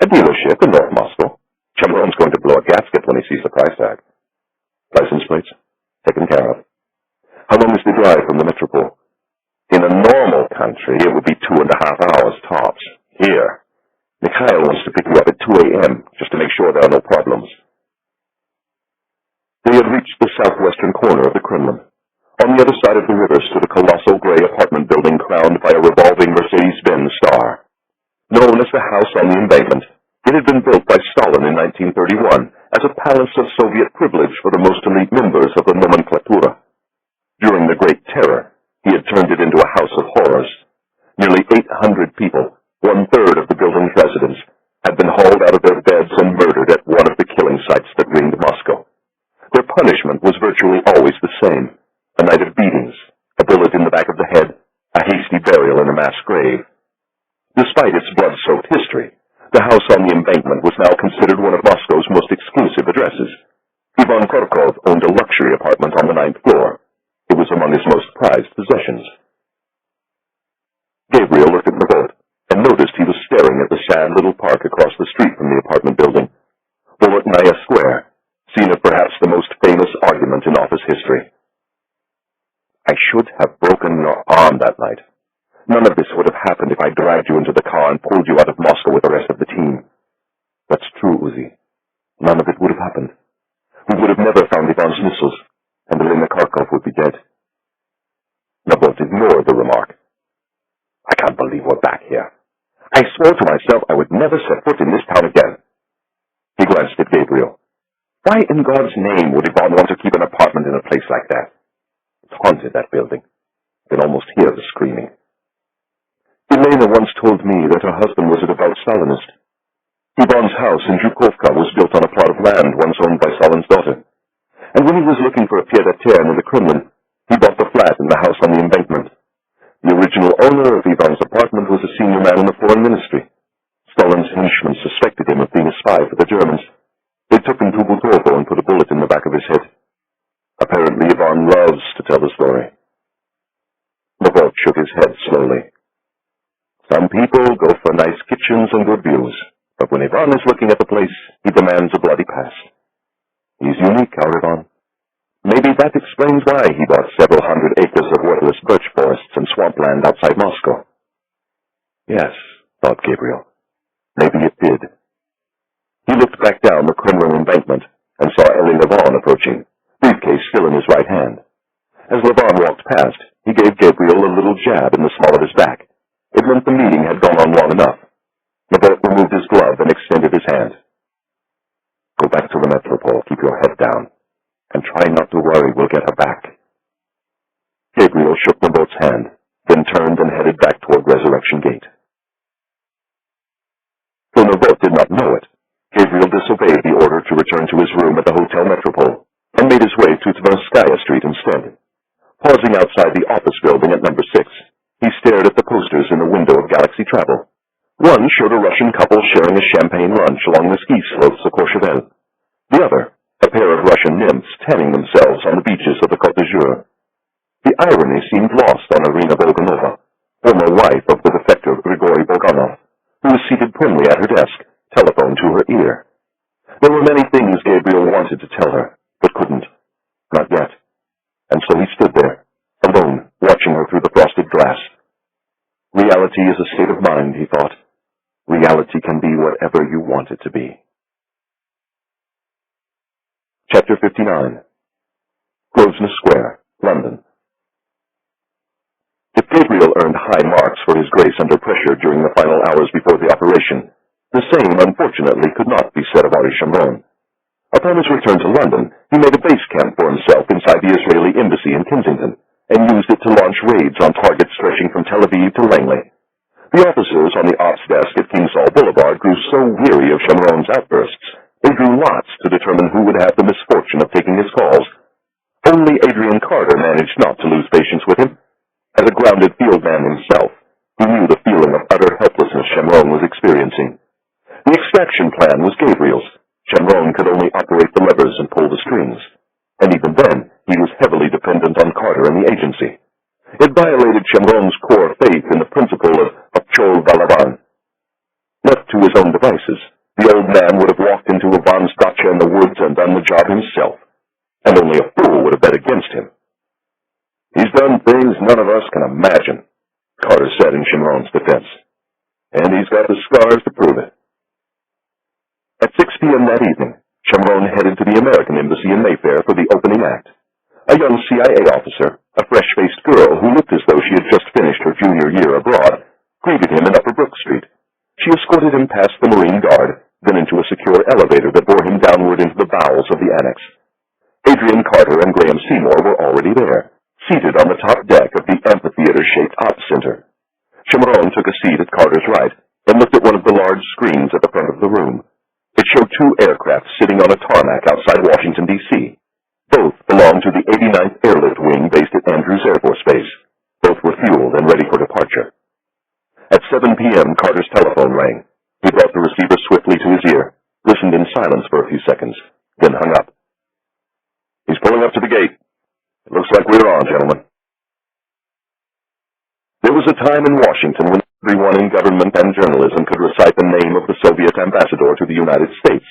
A dealership in North Moscow. Chamberlain's going to blow a gasket when he sees the price tag. License plates? Taken care of. How long is the drive from the metropole? In a normal country, it would be 2.5 hours tops. Here, Mikhail wants to pick you up at 2 a.m., just to make sure there are no problems. They had reached the southwestern corner of the Kremlin. On the other side of the river stood a colossal gray apartment building crowned by a revolving Mercedes-Benz star. Known as the House on the Embankment, it had been built by Stalin in 1931 as a palace of Soviet privilege for the most elite members of the nomenklatura. During the Great Terror, he had turned it into a house of horrors. Nearly 800 people, 1/3 of the building's residents, had been hauled out of their beds and murdered at one of the killing sites that ringed Moscow. Their punishment was virtually always the same: a night of beatings, a bullet in the back of the head, a hasty burial in a mass grave. Despite its blood-soaked history, the house on the embankment was now considered one of Moscow's most exclusive addresses. Ivan Korkov owned a luxury apartment on the 9th floor. It was among his most prized possessions. Gabriel looked at Naboth and noticed he was staring at the sad little park across the street from the apartment building. Bolotnaya Square, scene of perhaps the most famous argument in office history. I should have broken your arm that night. None of this would have happened if I dragged you into the car and pulled you out of Moscow with the rest of the team. That's true, Uzi. None of it would have happened. We would have never found Ivan's missiles, and Elena Kharkov would be dead. Naboth ignored the remark. I can't believe we're back here. I swore to myself I would never set foot in this town again. He glanced at Gabriel. Why in God's name would Ivan want to keep an apartment in a place like that? It's haunted, that building. You can almost hear the screaming. Elena once told me that her husband was a devout Stalinist. Ivan's house in Zhukovka was built on a plot of land once owned by Stalin's daughter. And when he was looking for a pied-à-terre near the Kremlin, he bought the flat in the house on the embankment. The original owner of Ivan's apartment was a senior man in the foreign ministry. Stalin's henchmen suspected him of being a spy for the Germans. They took him to Butovo and put a bullet in the back of his head. Apparently Ivan loves to tell the story. Naboth shook his head slowly. Some people go for nice kitchens and good views, but when Ivan is looking at the place, he demands a bloody past. He's unique, our Ivan. Maybe that explains why he bought several hundred acres of worthless birch forests and swampland outside Moscow. Yes, thought Gabriel. Maybe it did. He looked back down the Kremlin embankment and saw Elie Levon approaching, briefcase still in his right hand. As Levon walked past, he gave Gabriel a little jab in the small of his back. It meant the meeting had gone on long enough. Naboth removed his glove and extended his hand. Go back to the metropole, keep your head down, and try not to worry, we'll get her back. Gabriel shook Naboth's hand, then turned and headed back toward Resurrection Gate. Though Naboth did not know it, Gabriel disobeyed the order to return to his room at the Hotel Metropole, and made his way to Tverskaya Street instead. Pausing outside the office building at number 6, he stared at the posters in the window of Galaxy Travel. One showed a Russian couple sharing a champagne lunch along the ski slopes of Courchevel. The other, a pair of Russian nymphs tanning themselves on the beaches of the Côte d'Azur. The irony seemed lost on Irina Bulganova, former wife of the defector Grigori Bulganov, who was seated primly at her desk, telephone to her ear. There were many things Gabriel wanted to tell her, but couldn't. Not yet. And so he stood there, alone, state of mind, he thought. Reality can be whatever you want it to be. Chapter 59. Grosvenor Square, London. If Gabriel earned high marks for his grace under pressure during the final hours before the operation, the same, unfortunately, could not be said of Ari Shamron. Upon his return to London, he made a base camp for himself inside the Israeli embassy in Kensington, and used it to launch raids on targets stretching from Tel Aviv to Langley. The officers on the ops desk at King Saul Boulevard grew so weary of Shamron's outbursts, they drew lots to determine who would have the misfortune of taking his calls. Only Adrian Carter managed not to lose patience with him. As a grounded field man himself, he knew the feeling of utter helplessness Shamron was experiencing. The extraction plan was Gabriel's. Shamron could only operate the levers and pull the strings. And even then, he was heavily dependent on Carter and the agency. It violated Shamron's core faith in the principle of Chol Balaban. Left to his own devices, the old man would have walked into Ivan's dacha in the woods and done the job himself, and only a fool would have bet against him. "He's done things none of us can imagine," Carter said in Shamron's defense. "And he's got the scars to prove it." At 6 p.m. that evening, Shamron headed to the American embassy in Mayfair for the opening act. A young CIA officer, a fresh-faced girl who looked as though she had just finished her junior year abroad, greeted him in Upper Brook Street. She escorted him past the Marine Guard, then into a secure elevator that bore him downward into the bowels of the annex. Adrian Carter and Graham Seymour were already there, seated on the top deck of the amphitheater-shaped ops center. Shamron took a seat at Carter's right and looked at one of the large screens at the front of the room. It showed 2 aircraft sitting on a tarmac outside Washington, D.C. Both belonged to the 89th Airlift Wing based at Andrews Air Force Base. Both were fueled and ready for departure. At 7 p.m., Carter's telephone rang. He brought the receiver swiftly to his ear, listened in silence for a few seconds, then hung up. "He's pulling up to the gate. It looks like we're on, gentlemen." There was a time in Washington when everyone in government and journalism could recite the name of the Soviet ambassador to the United States.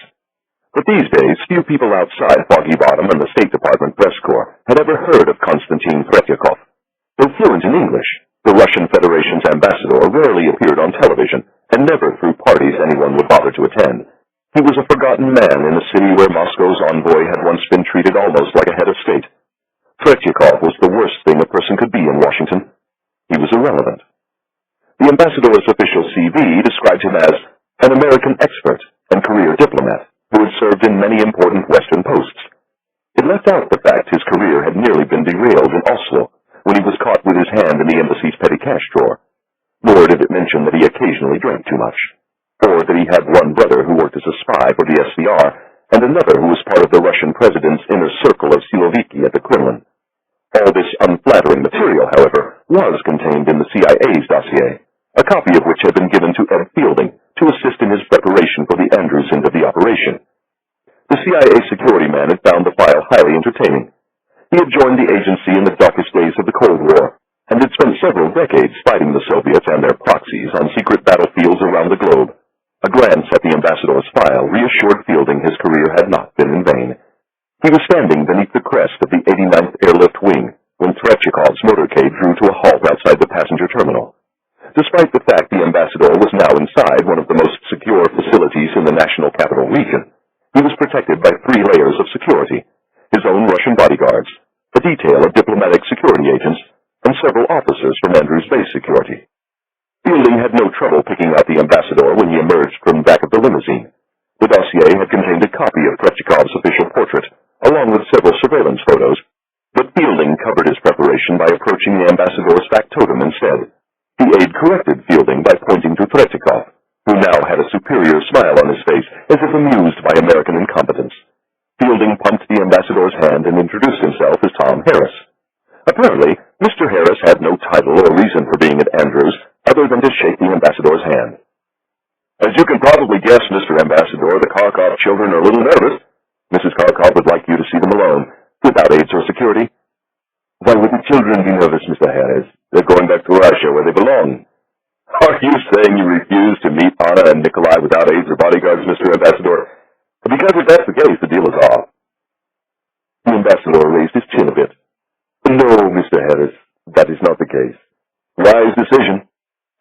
But these days, few people outside Foggy Bottom and the State Department press corps had ever heard of Konstantin Tretyakov. Though fluent in English, the Russian Federation's ambassador rarely appeared on television, and never threw parties anyone would bother to attend. He was a forgotten man in a city where Moscow's envoy had once been treated almost like a head of state. Tretyakov was the worst thing a person could be in Washington. He was irrelevant. The ambassador's official CV described him as an American expert and career diplomat who had served in many important Western posts. It left out the fact his career had nearly been derailed in Oslo when he was caught with his hand in the embassy's petty cash drawer. Nor did it mention that he occasionally drank too much, or that he had one brother who worked as a spy for the SVR and another who was part of the Russian president's inner circle of Siloviki at the Kremlin. All this unflattering material, however, was contained in the CIA's dossier, a copy of which had been given to Ed Fielding to assist in his preparation for the Andrews end of the operation. The CIA security man had found the file highly entertaining. He had joined the agency in the darkest days of the Cold War, and had spent several decades fighting the Soviets and their proxies on secret battlefields around the globe. A glance at the ambassador's file reassured Fielding his career had not been in vain. He was standing beneath the crest of the 89th Airlift Wing when Tretyakov's motorcade drew to a halt outside the passenger terminal. Despite the fact the ambassador was now inside one of the most secure facilities in the national capital region, he was protected by 3 layers of security: his own Russian bodyguards, a detail of diplomatic security agents, and several officers from Andrews Base Security. Fielding had no trouble picking out the ambassador when he emerged from back of the limousine. The dossier had contained a copy of Tretyakov's official portrait, along with several surveillance photos, but Fielding covered his preparation by approaching the ambassador's factotum instead. The aide corrected Fielding by pointing to Tretyakov, who now had a superior smile on his face, as if amused by American incompetence. Fielding pumped the ambassador's hand and introduced himself as Tom Harris. Apparently, Mr. Harris had no title or reason for being at Andrews other than to shake the ambassador's hand. "As you can probably guess, Mr. Ambassador, the Kharkov children are a little nervous. Mrs. Kharkov would like you to see them alone, without aides or security." "Why would the children be nervous, Mr. Harris? They're going back to Russia, where they belong." "Are you saying you refuse to meet Anna and Nikolai without aides or bodyguards, Mr. Ambassador? Because if that's the case, the deal is off." The ambassador raised his chin a bit. "No, Mr. Harris, that is not the case." "Wise decision.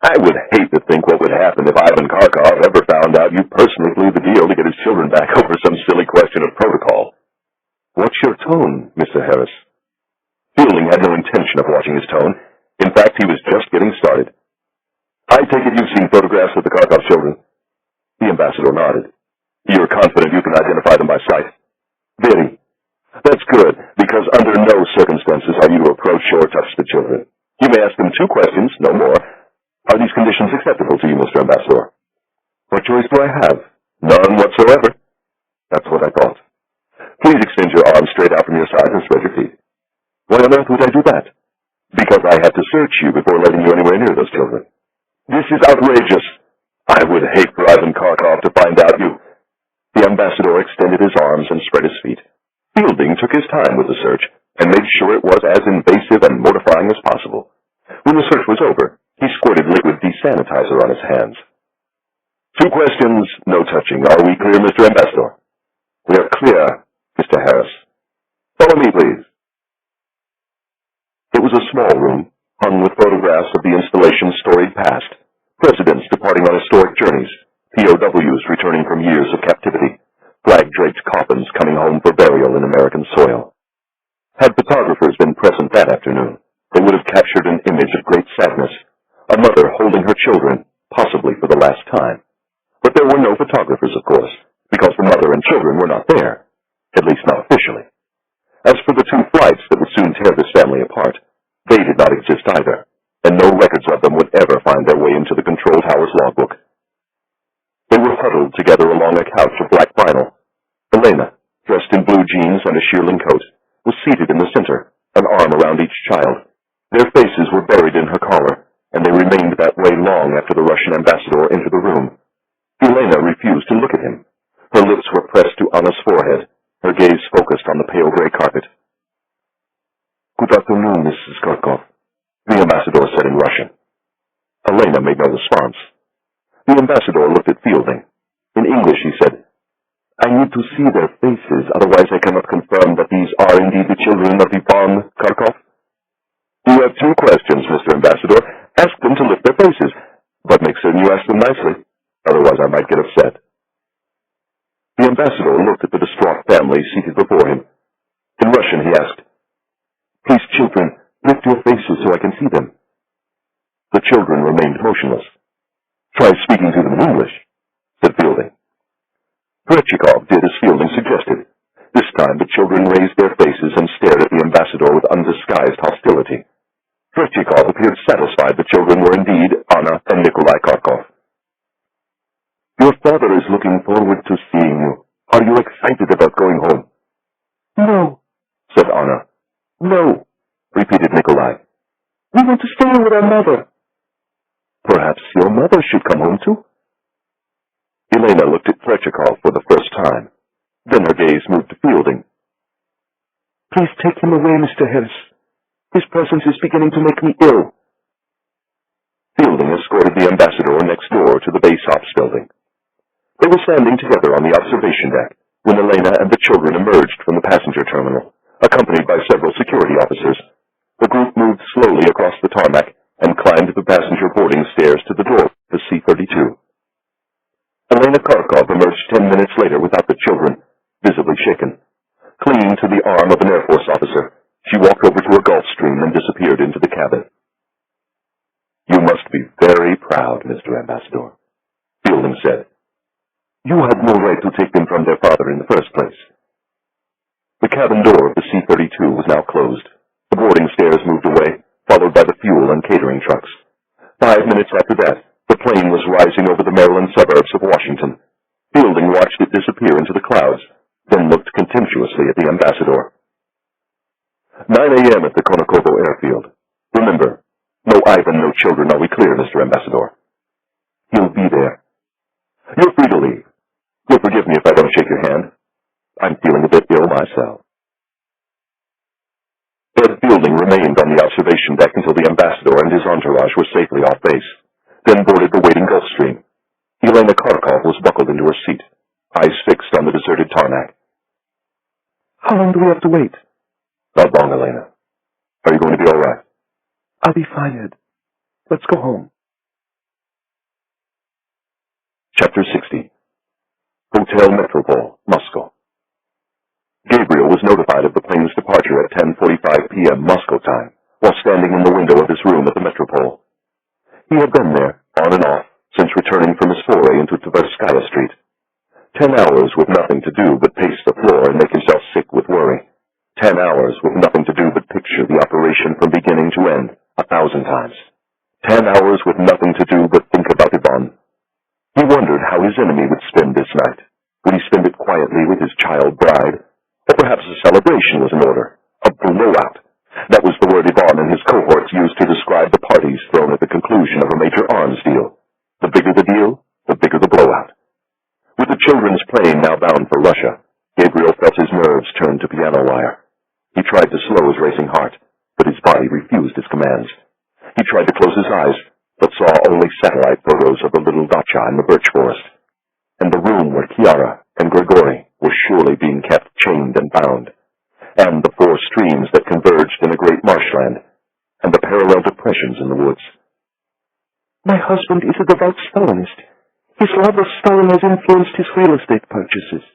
I would hate to think what would happen if Ivan Kharkov ever found out you personally blew the deal to get his children back over some silly question of protocol. What's your tone, Mr. Harris? Fielding had no intention of watching his tone. In fact, he was just getting started. I take it you've seen photographs of the Kharkov children? The ambassador nodded. You're confident you can identify them by sight? Very. That's good, because under no circumstances are you to approach or touch the children. You may ask them 2 questions, no more. Are these conditions acceptable to you, Mr. Ambassador? What choice do I have? None whatsoever. That's what I thought. Please extend your arms straight out from your sides and spread your feet. Why on earth would I do that? Because I had to search you before letting you anywhere near those children. This is outrageous. I would hate for Ivan Kharkov to find out you... The ambassador extended his arms and spread his feet. Fielding took his time with the search and made sure it was as invasive and mortifying as possible. When the search was over, he squirted liquid desanitizer on his hands. 2 questions, no touching. Are we clear, Mr. Ambassador? We are clear, Mr. Harris. Follow me, please. It was a small room, hung with photographs of the installation's storied past, presidents departing on historic journeys, POWs returning from years of captivity, flag-draped coffins coming home for burial in American soil. Had photographers been present that afternoon, they would have captured an image of great sadness, a mother holding her children, possibly for the last time. But there were no photographers, of course, because the mother and children were not there, at least not officially. As for the 2 flights that would soon tear this family apart, they did not exist either, and no records of them would ever find their way into the control tower's logbook. They were huddled together along a couch of black vinyl. Elena, dressed in blue jeans and a shearling coat, was seated in the center, an arm around each child. Their faces were buried in her collar, and they remained that way long after the Russian ambassador entered the room. Elena refused to look at him. Her lips were pressed to Anna's forehead, her gaze focused on the pale gray carpet. Good afternoon, Mrs. Kharkov, the ambassador said in Russian. Elena made no response. The ambassador looked at Fielding. In English, he said, I need to see their faces, otherwise I cannot confirm that these are indeed the children of Ivan Kharkov. You have 2 questions, Mr. Ambassador. Ask them to lift their faces, but make certain you ask them nicely. Otherwise, I might get upset. The ambassador looked at the distraught family seated before him. In Russian, he asked, Please, children, lift your faces so I can see them. The children remained motionless. Try speaking to them in English, said Fielding. Grechikov did as Fielding suggested. This time the children raised their faces and stared at the ambassador with undisguised hostility. Grechikov appeared satisfied the children were indeed Anna and Nikolai Kharkov. Your father is looking forward to seeing you. Are you excited about going home? No, said Anna. No, repeated Nikolai. We want to stay with our mother. Perhaps your mother should come home too? Elena looked at Grechikov for the first time. Then her gaze moved to Fielding. Please take him away, Mr. Harris. His presence is beginning to make me ill. Fielding escorted the ambassador next door to the base ops building. They were standing together on the observation deck when Elena and the children emerged from the passenger terminal, accompanied by several security officers. The group moved slowly across the tarmac and climbed the passenger boarding stairs to the door of the C-32. Elena Kharkov emerged 10 minutes later without the children, visibly shaken. Clinging to the arm of an Air Force officer, she walked over to a Gulfstream and disappeared into the cabin. You must be very proud, Mr. Ambassador, Fielding said. You had no right to take them from their father in the first place. The cabin door of the C-32 was now closed. The boarding stairs moved away, followed by the fuel and catering trucks. 5 minutes after that, the plane was rising over the Maryland suburbs of Washington. Fielding watched it disappear into the clouds, then looked contemptuously at the ambassador. 9 a.m. at the Konakovo airfield. Remember, no Ivan, no children. Are we clear, Mr. Ambassador? He'll be there. You're free to leave. You'll forgive me if I don't shake your hand. I'm feeling a bit ill myself. Ed Fielding remained on the observation deck until the ambassador and his entourage were safely off base, then boarded the waiting Gulfstream. Elena Kharkov was buckled into her seat, eyes fixed on the deserted tarmac. How long do we have to wait? Not long, Elena. Are you going to be all right? I'll be fine, Ed. Let's go home. Chapter 60. Hotel Metropole, Moscow. Gabriel was notified of the plane's departure at 10:45 p.m. Moscow time, while standing in the window of his room at the Metropole. He had been there, on and off, since returning from his foray into Tverskaya Street. 10 hours with nothing to do but pace the floor and make himself sick with worry. 10 hours with nothing to do but picture the operation from beginning to end 1,000 times. 10 hours with nothing to do but think about Yvonne. He wondered how his enemy would spend this night. Would he spend it quietly with his child bride? Or perhaps a celebration was in order. A blowout. That was the word Yvonne and his cohorts used to describe the parties thrown at the conclusion of a major arms deal. The bigger the deal, the bigger the blowout. With the children's plane now bound for Russia, Gabriel felt his nerves turn to piano wire. He tried to slow his racing heart, but his body refused his commands. He tried to close his eyes, but saw only satellite photos of the little dacha in the birch forest, and the room where Chiara and Grigori were surely being kept chained and bound, and the 4 streams that converged in a great marshland, and the parallel depressions in the woods. My husband is a devout Stalinist. His love of Stalin has influenced his real estate purchases.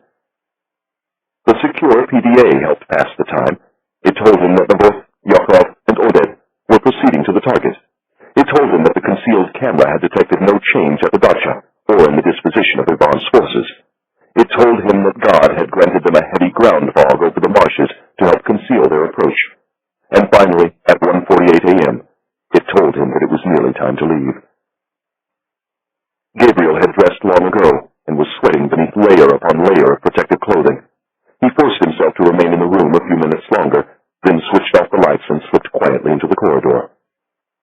The secure PDA helped pass the time. It told him that both Yakov and Oded were proceeding to the target. It told him that the concealed camera had detected no change at the dacha or in the disposition of Yvonne's forces. It told him that God had granted them a heavy ground fog over the marshes to help conceal their approach. And finally, at 1:48 a.m., it told him that it was nearly time to leave. Gabriel had dressed long ago and was sweating beneath layer upon layer of protective clothing. He forced himself to remain in the room a few minutes longer, then switched off the lights and slipped quietly into the corridor.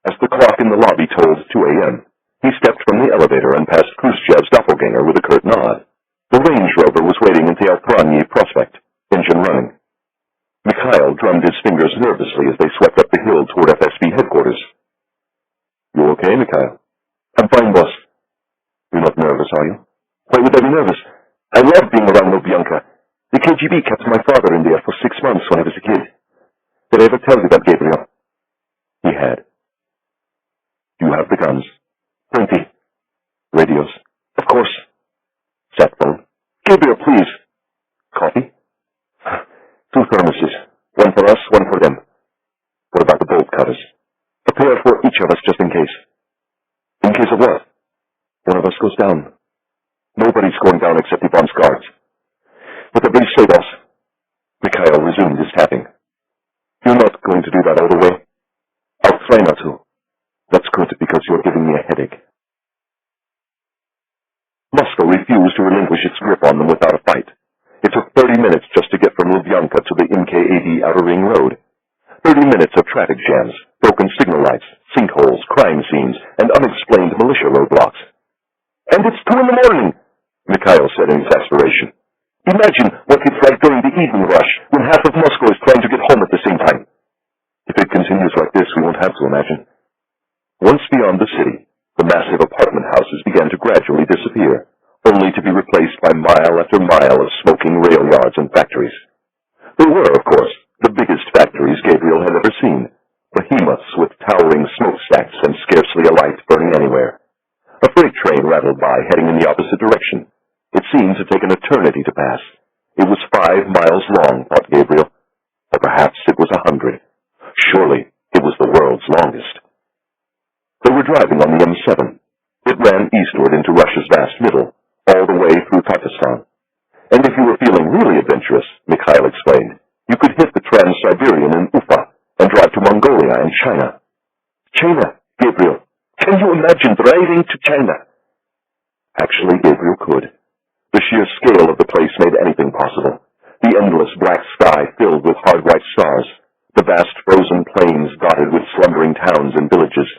As the clock in the lobby tolled 2 a.m., he stepped from the elevator and passed Khrushchev's doppelganger with a curt nod. The Range Rover was waiting in the Altarpiece Prospect, engine running. Mikhail drummed his fingers nervously as they swept up the hill toward FSB headquarters. You okay, Mikhail? I'm fine, boss. You're not nervous, are you? Why would I be nervous? I love being around Lubyanka. The KGB kept my father in there for 6 months when I was a kid. Did I ever tell you that, Gabriel? He had. You have the guns. Plenty. Radios. Of course. Sat phone. Gabriel, please. Coffee? 2 thermoses. One for us, one for them. What about the bolt cutters? A pair for each of us, just in case. In case of what? One of us goes down. Nobody's going down except Yvonne's guards. Whatever you say, boss. Mikhail resumed his tapping. You're not going to do that all the way? I'll try not to. That's good, because you're giving me a headache. Moscow refused to relinquish its grip on them without a fight. It took 30 minutes just to get from Lubyanka to the MK80 Outer Ring Road. 30 minutes of traffic jams, broken signal lights, sinkholes, crime scenes, and unexplained militia roadblocks. And it's 2 a.m, Mikhail said in exasperation. Imagine what it's like during the evening rush, when half of Moscow is trying to get home at the same time. If it continues like this, we won't have to imagine. Once beyond the city, the massive apartment houses began to gradually disappear, only to be replaced by mile after mile of smoking rail yards and factories. They were, of course, the biggest factories Gabriel had ever seen, behemoths with towering smokestacks and scarcely a light burning anywhere. A freight train rattled by, heading in the opposite direction. It seemed to take an eternity to pass. It was 5 miles long, thought Gabriel. Or perhaps it was 100. Surely it was the world's longest. They were driving on the M7. It ran eastward into Russia's vast middle, all the way through Pakistan. And if you were feeling really adventurous, Mikhail explained, you could hit the Trans-Siberian in Ufa and drive to Mongolia and China. China, Gabriel. Can you imagine driving to China? Actually, Gabriel could. The sheer scale of the place made anything possible. The endless black sky filled with hard white stars, the vast frozen plains dotted with slumbering towns and villages,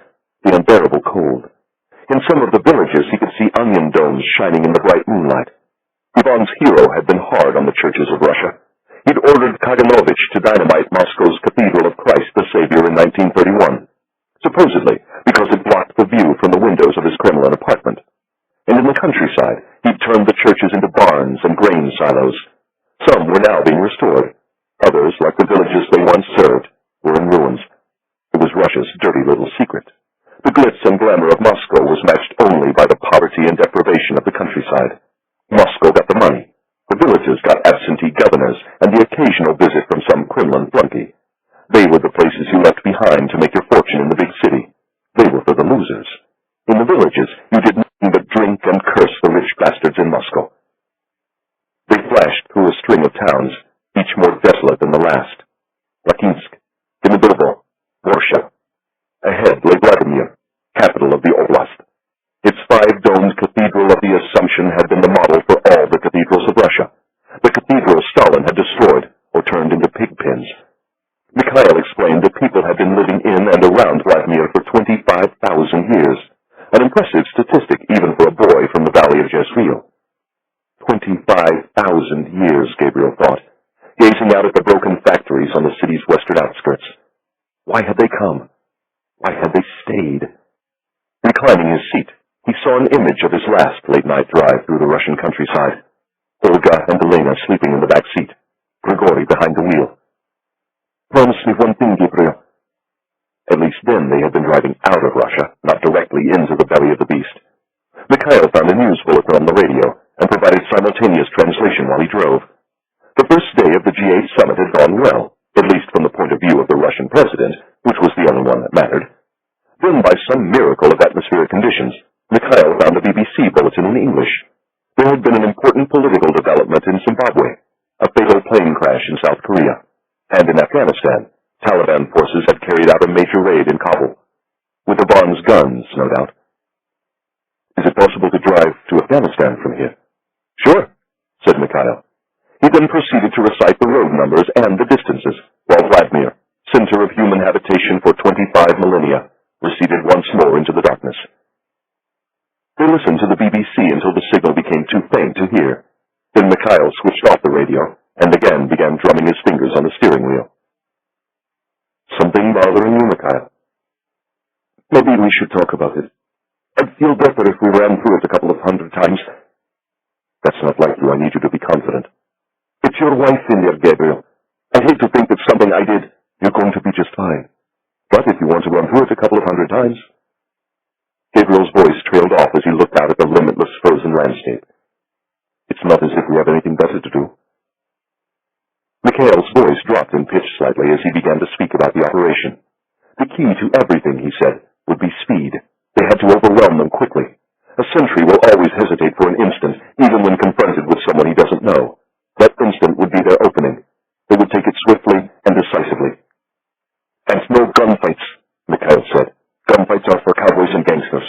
the unbearable cold. In some of the villages he could see onion domes shining in the bright moonlight. Yvonne's hero had been hard on the churches of Russia. He'd ordered Kaganovich to dynamite Moscow's Cathedral of Christ the Savior in 1931, supposedly because it blocked the view from the windows of his Kremlin apartment. And in the countryside, he'd turned the churches into barns and grain silos. Some were now being restored. Others, like the villages they once served, were in ruins. It was Russia's dirty little secret. The glitz and glamour of Moscow was matched only by the poverty and deprivation of the countryside. countryside. Moscow got the money. The villages got absentee governors and the occasional visit from some Kremlin flunky. They were the places you left behind to make your fortune in the big city. They were for the losers. In the villages, you did nothing but drink and curse the rich bastards in Moscow. They flashed through a string of towns, each more desolate than the last. Lakinsk, Dimitrovo, Warsha. Ahead lay Vladimir, capital of the oblast. Its five-domed Cathedral of the Assumption had been the model for all the cathedrals of Russia. The cathedral Stalin had destroyed or turned into pig pens. Mikhail explained that people had been living in and around Vladimir for 25,000 years, an impressive statistic even for a boy from the valley of Jezreel. 25,000 years, Gabriel thought, gazing out at the broken factories on the city's western outskirts. Why had they come? Why had they stayed? Reclining his seat, he saw an image of his last late-night drive through the Russian countryside. Olga and Elena sleeping in the back seat, Grigori behind the wheel. Promise me one thing, Gabriel. At least then they had been driving out of Russia, not directly into the belly of the beast. Mikhail found a news bulletin on the radio and provided simultaneous translation while he drove. The first day of the G8 summit had gone well, at least from the point of view of the Russian president, which was the only one that mattered. Then, by some miracle of atmospheric conditions, Mikhail found a BBC bulletin in English. There had been an important political development in Zimbabwe, a fatal plane crash in South Korea, and in Afghanistan, Taliban forces had carried out a major raid in Kabul. With the bomb's guns, no doubt. Is it possible to drive to Afghanistan from here? Sure, said Mikhail. He then proceeded to recite the road numbers and the distances, while Vladimir, center of human habitation for 25 millennia, receded once more into the darkness. They listened to the BBC until the signal became too faint to hear. Then Mikhail switched off the radio and again began drumming his fingers on the steering wheel. Something bothering you, Mikhail? Maybe we should talk about it. I'd feel better if we ran through it a couple of 100 times. That's not like you. I need you to be confident. It's your wife in there, Gabriel. I hate to think that something I did, you're going to be just fine. But if you want to run through it a couple of 100 times... Gabriel's voice trailed off as he looked out at the limitless frozen landscape. It's not as if we have anything better to do. Mikhail's voice dropped in pitch slightly as he began to speak about the operation. The key to everything, he said, would be speed. They had to overwhelm them quickly. A sentry will always hesitate for an instant, even when confronted with someone he doesn't know. That instant would be their opening. They would take it swiftly and decisively. And no gunfights, Mikhail said. Gunfights are for cowboys and gangsters.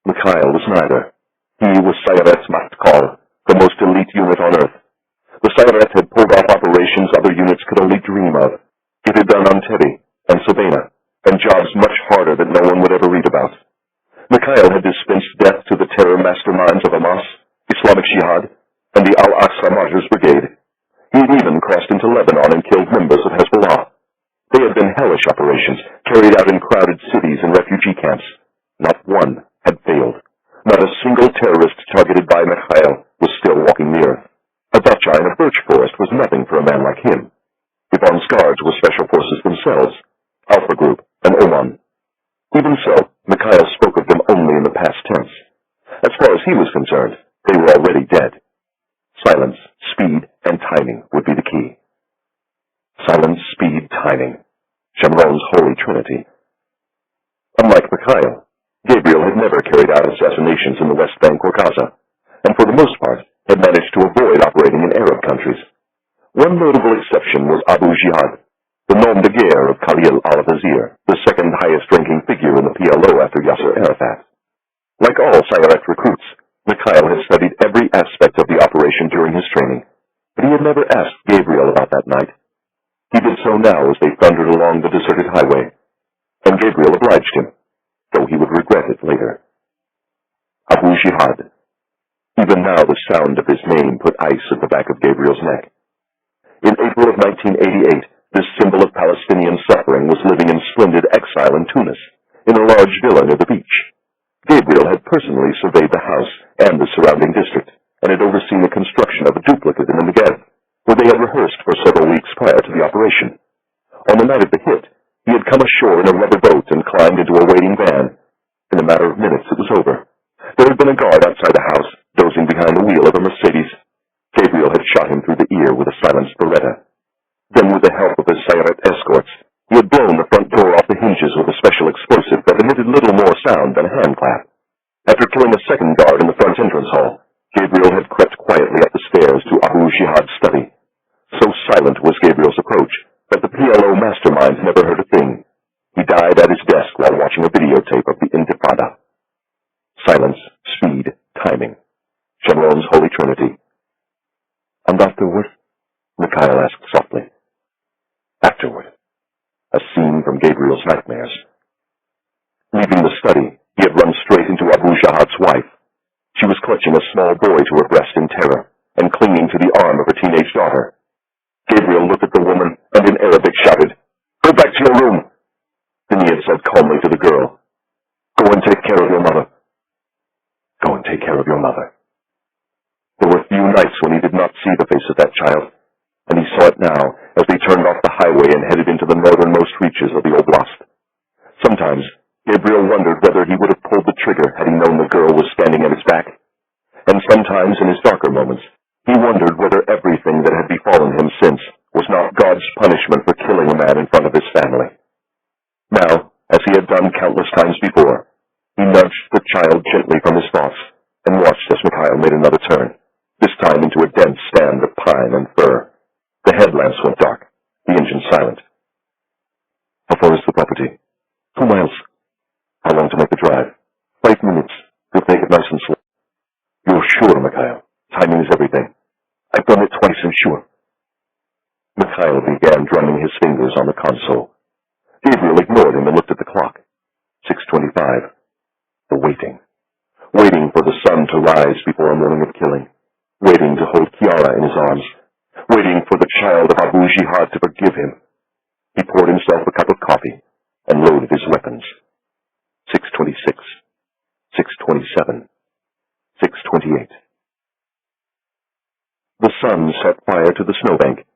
Mikhail was neither. He was Sayaret's Matkal, the most elite unit on Earth. The Sayaret had pulled off operations other units could only dream of. It had done Anteri and Savannah, and jobs much harder that no one would ever read about. Mikhail had dispensed death to the terror masterminds of Hamas, Islamic Jihad, and the Al-Aqsa Martyrs Brigade. He had even crossed into Lebanon and killed members of Hezbollah. They had been hellish operations, carried out in crowded cities and refugee camps. Not one had failed. Not a single terrorist targeted by Mikhail was still walking the earth. A dacha in a birch forest was nothing for a man like him. Ivan's guards were special forces themselves, Alpha Group and Oman. Even so, Mikhail spoke of them only in the past tense. As far as he was concerned, they were already dead. Silence, speed, and timing would be the key. Silence, speed, timing. Shamron's holy trinity. Unlike Mikhail, Gabriel had never carried out assassinations in the West Bank or Gaza, and for the most part had managed to avoid operating in Arab countries. One notable exception was Abu Jihad, the nom de guerre of Khalil al-Wazir, the second highest-ranking figure in the PLO after Yasser Arafat. Like all Sayaret recruits, Mikhail had studied every aspect of the operation during his training, but he had never asked Gabriel about that night. He did so now as they thundered along the deserted highway, and Gabriel obliged him, though he would regret it later. Abu Jihad. Even now the sound of his name put ice at the back of Gabriel's neck. In April of 1988, this symbol of Palestinian suffering was living in splendid exile in Tunis, in a large villa near the beach. Gabriel had personally surveyed the house and the surrounding district, and had overseen the construction of a duplicate in the Negev, where they had rehearsed for several weeks prior to the operation. On the night of the hit, he had come ashore in a rubber boat and climbed into a waiting van. In a matter of minutes, it was over. There had been a guard outside the house, dozing behind the wheel of a Mercedes. Gabriel had shot him through the ear with a silenced Beretta. Then, with the help of his Sayeret escorts, he had blown the front door off the hinges with a special explosive that emitted little more sound than a hand clap. After killing a second guard in the front entrance hall, Gabriel had crept quietly up the stairs to Abu Jihad's study. So silent was Gabriel's approach that the PLO mastermind never heard a thing. He died at his desk while watching a videotape of the Intifada. Silence, speed, timing. Sharon's Holy Trinity. And afterward? Mikhail asked softly. Afterward. A scene from Gabriel's nightmares. Leaving the study, he had run straight into Abu Jihad's wife. She was clutching a small boy to her breast in terror and clinging to the arm of her teenage daughter. Gabriel looked at the woman and in Arabic shouted, "Go back to your room." Then he had said calmly to the girl, "Go and take care of your mother. Go and take care of your mother." There were few nights when he did not see the face of that child, and he saw it now as they turned off the highway and headed into the northernmost reaches of the oblast. Sometimes Gabriel wondered whether he would have pulled the trigger had he known the girl was standing at his back. And sometimes, in his darker moments, he wondered whether everything that had befallen him since was not God's punishment for killing a man in front of his family. Now, as he had done countless times before, he nudged the child gently from his thoughts and watched as Mikhail made another turn, this time into a dense stand of pine and fir. The headlamps went dark, the engine silent. "How far is the property?" 2 miles. "How long to make the drive?" 5 minutes. We'll take it nice and slow." "You're sure, Mikhail? Timing is everything." "I've done it twice, I'm sure." Mikhail began drumming his fingers on the console. Gabriel ignored him and looked at the clock. 6:25. The waiting. Waiting for the sun to rise before a morning of killing. Waiting to hold Chiara in his arms. Waiting for the child of Abu Jihad to forgive him. He poured himself a cup of coffee and loaded his weapons. 6:26. 6:27. 6:28. The sun set fire to the snowbank.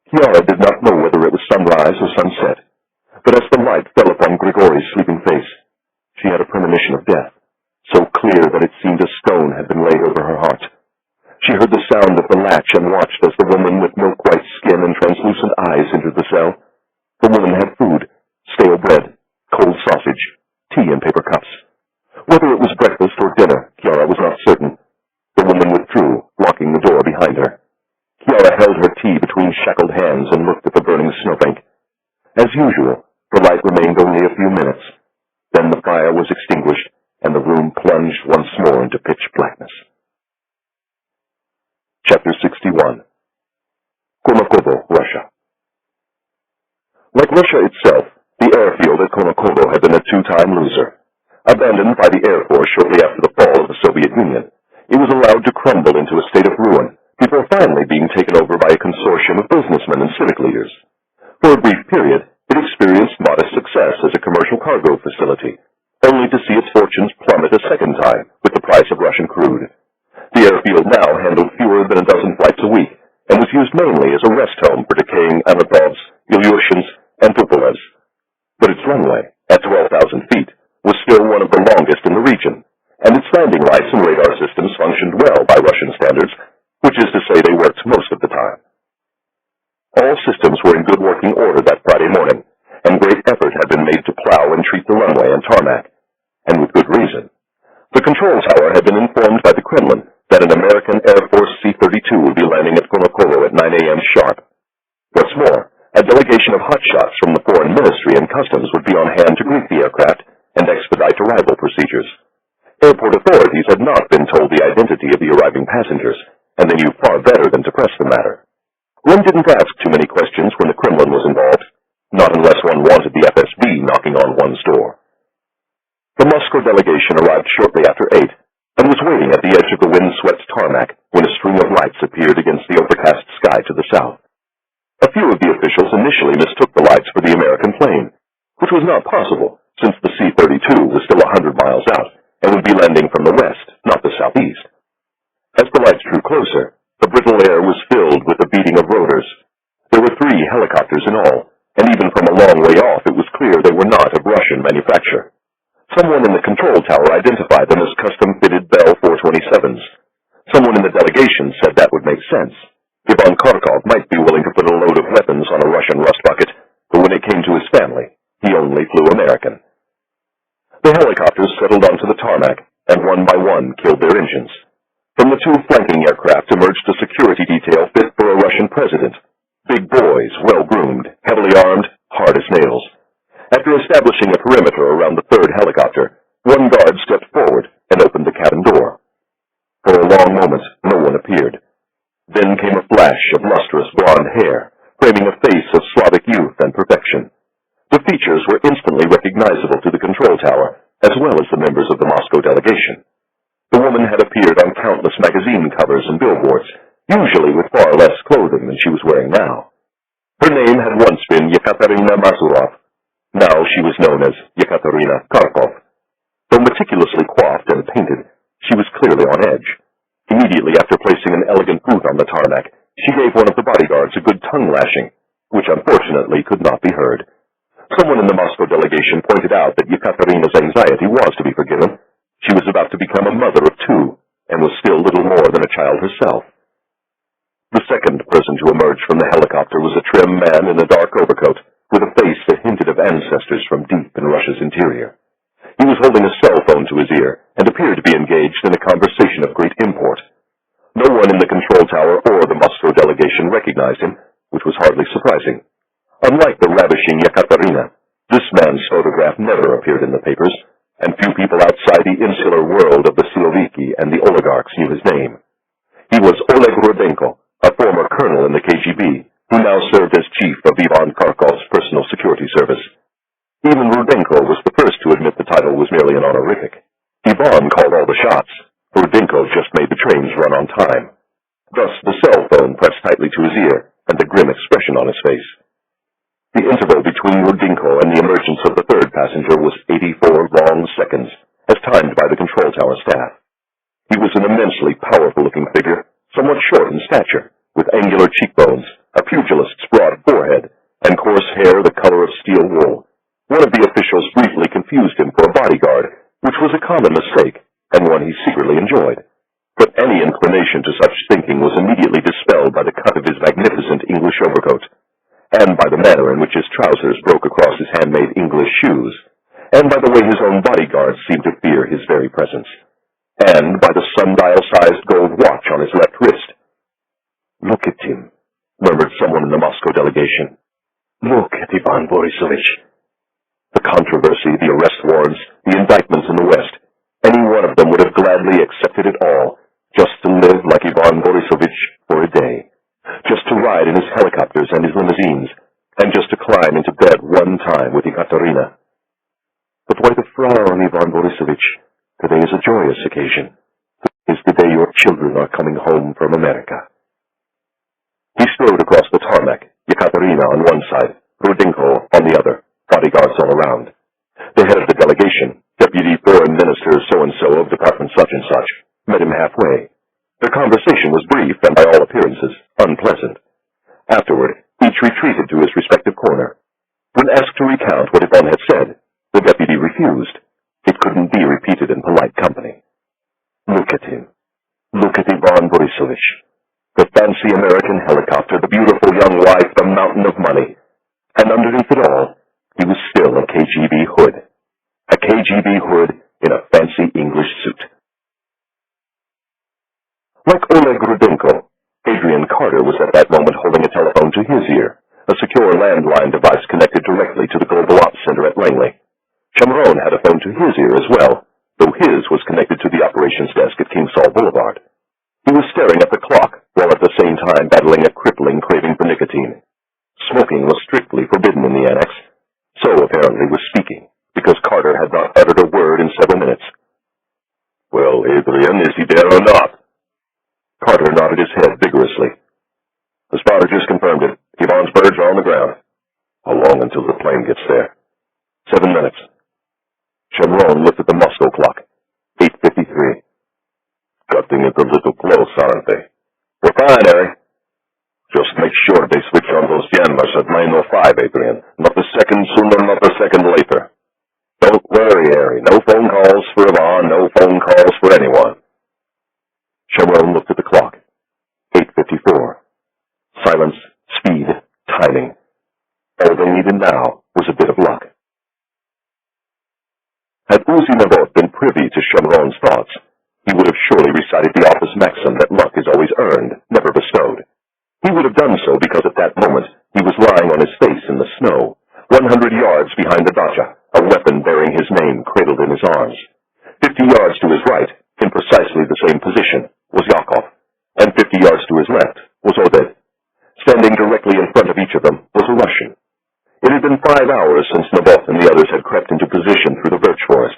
Chiara did not know whether it was sunrise or sunset, but as the light fell upon Grigori's sleeping face, she had a premonition of death, so clear that it seemed a stone had been laid over her heart. She heard the sound of the latch and watched as the woman with milk-white skin and translucent eyes entered the cell. The woman had food, stale bread, cold sausage, tea in paper cups. Whether it was breakfast or dinner, Chiara was not certain. The woman withdrew, locking the door behind her. Chiara held her tea between shackled hands and looked at the burning snowbank. As usual, the light remained only a few minutes. Then the fire was extinguished, and the room plunged once more into pitch blackness. Chapter 61. Konakovo, Russia. Like Russia itself, the airfield at Konakovo had been a two-time loser. Abandoned by the Air Force shortly after the fall of the Soviet Union, it was allowed to crumble into a state of ruin before finally being taken over by a consortium of businessmen and civic leaders. For a brief period, it experienced modest success as a commercial cargo facility, only to see its fortunes plummet a second time with the price of Russian crude. The airfield now handled fewer than a dozen flights a week and was used mainly as a rest home for decaying Anatovs, Ilyushins, and Tupolevs. But its runway, at 12,000 feet, was still one of the longest in the region, and its landing lights and radar systems functioned well by Russian standards, which is to say they worked most of the time. All systems were in good working order that Friday morning, and great effort had been made to plow and treat the runway and tarmac, and with good reason. The control tower had been informed by the Kremlin that an American Air Force C-32 would be landing at Konakovo at 9 a.m. sharp. What's more, a delegation of hotshots from the Foreign Ministry and Customs would be on hand to greet the aircraft and expedite arrival procedures. Airport authorities had not been told the identity of the arriving passengers, and they knew far better than to press the matter. One didn't ask too many questions when the Kremlin was involved, not unless one wanted the FSB knocking on one's door. The Moscow delegation arrived shortly after 8 and was waiting at the edge of the wind-swept tarmac when a string of lights appeared against the overcast sky to the south. A few of the officials initially mistook the lights for the American plane, which was not possible since the C-32 was still 100 miles out and would be landing from the west, not the southeast. As the lights drew closer, the brittle air was filled with the beating of rotors. There were 3 helicopters in all, and even from a long way off it was clear they were not of Russian manufacture. Someone in the control tower identified them as custom-fitted Bell 427s. sense. Ivan Kharkov might be willing to put a load of weapons on a Russian rust bucket, but when it came to his family, he only flew American. The helicopters settled onto the tarmac, and one by one killed their engines. From the two flanking aircraft emerged a security detail fit for a Russian president. Big boys, well-groomed, heavily armed, hard as nails. After establishing a perimeter around the third helicopter, one guard stepped forward and opened the cabin door. For a long moment, no one appeared. Then came a flash of lustrous blonde hair, framing a face of Slavic youth and perfection. The features were instantly recognizable to the control tower, as well as the members of the Moscow delegation. The woman had appeared on countless magazine covers and billboards, usually with far less clothing than she was wearing now. Her name had once been Yekaterina Mazurov. Now she was known as Yekaterina Kharkov. Though meticulously coiffed and painted, she was clearly on edge. Immediately after placing an elegant boot on the tarmac, she gave one of the bodyguards a good tongue-lashing, which unfortunately could not be heard. Someone in the Moscow delegation pointed out that Yekaterina's anxiety was to be forgiven. She was about to become a mother of two, and was still little more than a child herself. The second person to emerge from the helicopter was a trim man in a dark overcoat, with a face that hinted of ancestors from deep in Russia's interior. He was holding a cell phone to his ear, and appeared to be engaged in a conversation of great import. No one in the control tower or the Moscow delegation recognized him, which was hardly surprising. Unlike the ravishing Yekaterina, this man's photograph never appeared in the papers, and few people outside the insular world of the Siloviki and the oligarchs knew his name. He was Oleg Rudenko, a former colonel in the KGB, who now served as chief of Ivan Kharkov's personal security service. Even Rudenko was the first to admit the title was merely an honorific. Ivan called all the shots. Rudenko just made the trains run on time. Thus the cell phone pressed tightly to his ear, and the grim expression on his face. The interval between Rudenko and the emergence of the third passenger was 84 long seconds, as timed by the control tower staff. He was an immensely powerful-looking figure, somewhat short in stature, with angular cheekbones, a pugilist's broad forehead, and coarse hair the color of steel wool. One of the officials briefly confused him for a bodyguard, which was a common mistake, and one he secretly enjoyed. But any inclination to such thinking was immediately dispelled by the cut of his magnificent English overcoat, and by the manner in which his trousers broke across his handmade English shoes, and by the way his own bodyguards seemed to fear his very presence, and by the sundial-sized gold watch on his left wrist. "Look at him," murmured someone in the Moscow delegation. "Look at Ivan Borisovich." The controversy, the arrest warrants, the indictments in the West, any one of them would have gladly accepted it all, just to live like Ivan Borisovich for a day, just to ride in his helicopters and his limousines, and just to climb into bed one time with Ekaterina. But why the frown, Ivan Borisovich? Today is a joyous occasion. Today is the day your children are coming home from America. He strode across the tarmac, Ekaterina on one side, Rudenko on the other, bodyguards all around. The head of the delegation, Deputy Foreign Minister so-and-so of Department such-and-such, met him halfway. Their conversation was brief and, by all appearances, unpleasant. Afterward, each retreated to his respective corner. When asked to recount what Ivan had said, the deputy refused. It couldn't be repeated in polite company. Look at him. Look at Ivan Borisovich. The fancy American helicopter, the beautiful young wife, the mountain of money. And underneath it all, he was still a KGB hood. A KGB hood in a fancy English suit. Like Oleg Rudenko, Adrian Carter was at that moment holding a telephone to his ear, a secure landline device connected directly to the Global Ops Center at Langley. Chamron had a phone to his ear as well, though his was connected to the operations desk at King Saul Boulevard. He was staring at the clock, while at the same time battling a crippling craving for nicotine. Smoking was strictly forbidden in the annex. So apparently was speaking, because Carter had not uttered a word in several minutes. "Well, Adrian, is he there or not?" Carter nodded his head vigorously. "The spotter just confirmed it. Ivan's birds are on the ground." "How long until the plane gets there?" 7 minutes. Chamron looked at the Moscow clock. 8:53. "Cutting it a little close, aren't they?" "We're fine, Harry." "Just make sure they switch on those jammers at 9:05, Adrian. Not a second sooner, not a second later." "Don't worry, Harry. No phone calls for Ivan, no phone calls for anyone." Chamron looked at the clock. 8:54. needed now was a bit of luck. Had Uzi Navot been privy to Shomron's thoughts, he would have surely recited the office maxim that luck is always earned, never bestowed. He would have done so because at that moment he was lying on his face in the snow, 100 yards behind the dacha, a weapon bearing his name cradled in his arms. 50 yards to his right, in precisely the same position, was Yakov, and 50 yards to his left was Oded. Standing directly in front of each of them was a Russian. It had been 5 hours since Navot and the others had crept into position through the birch forest.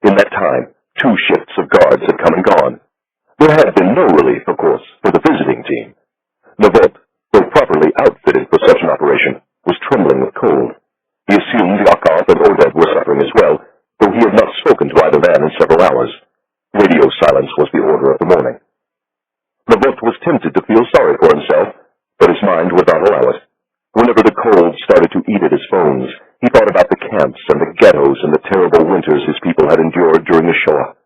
In that time, 2 shifts of guards had come and gone. There had been no relief, of course, for the visiting team. Navot, though properly outfitted for such an operation, was trembling with cold. He assumed Yakov and Oded were suffering as well, though he had not spoken to either man in several hours. Radio silence was the order of the morning. Navot was tempted to feel sorry for himself, but his mind would not allow it. Whenever the cold started to eat at his bones, he thought about the camps and the ghettos and the terrible winters his people had endured during the Shoah.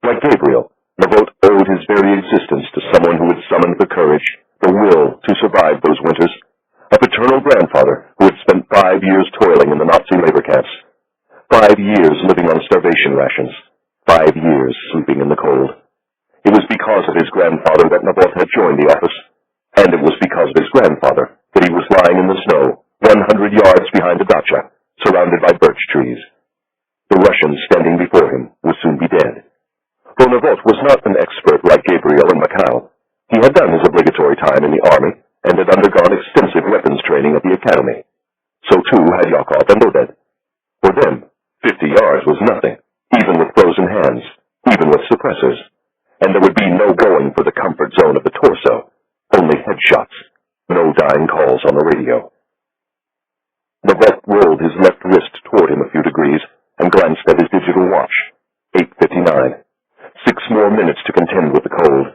Like Gabriel, Navot owed his very existence to someone who had summoned the courage, the will to survive those winters, a paternal grandfather who had spent 5 years toiling in the Nazi labor camps, 5 years living on starvation rations, 5 years sleeping in the cold. It was because of his grandfather that Navot had joined the office, and it was because of his grandfather that he was lying in the snow, 100 yards behind the dacha, surrounded by birch trees. The Russian standing before him would soon be dead. Though Navot was not an expert like Gabriel and Mikhail, he had done his obligatory time in the army and had undergone extensive weapons training at the academy. So too had Yakov and Oded. For them, 50 yards was nothing, even with frozen hands, even with suppressors, and there would be no going for the comfort zone of the torso, only headshots. No dying calls on the radio. Navot rolled his left wrist toward him a few degrees and glanced at his digital watch. 8:59. 6 more minutes to contend with the cold.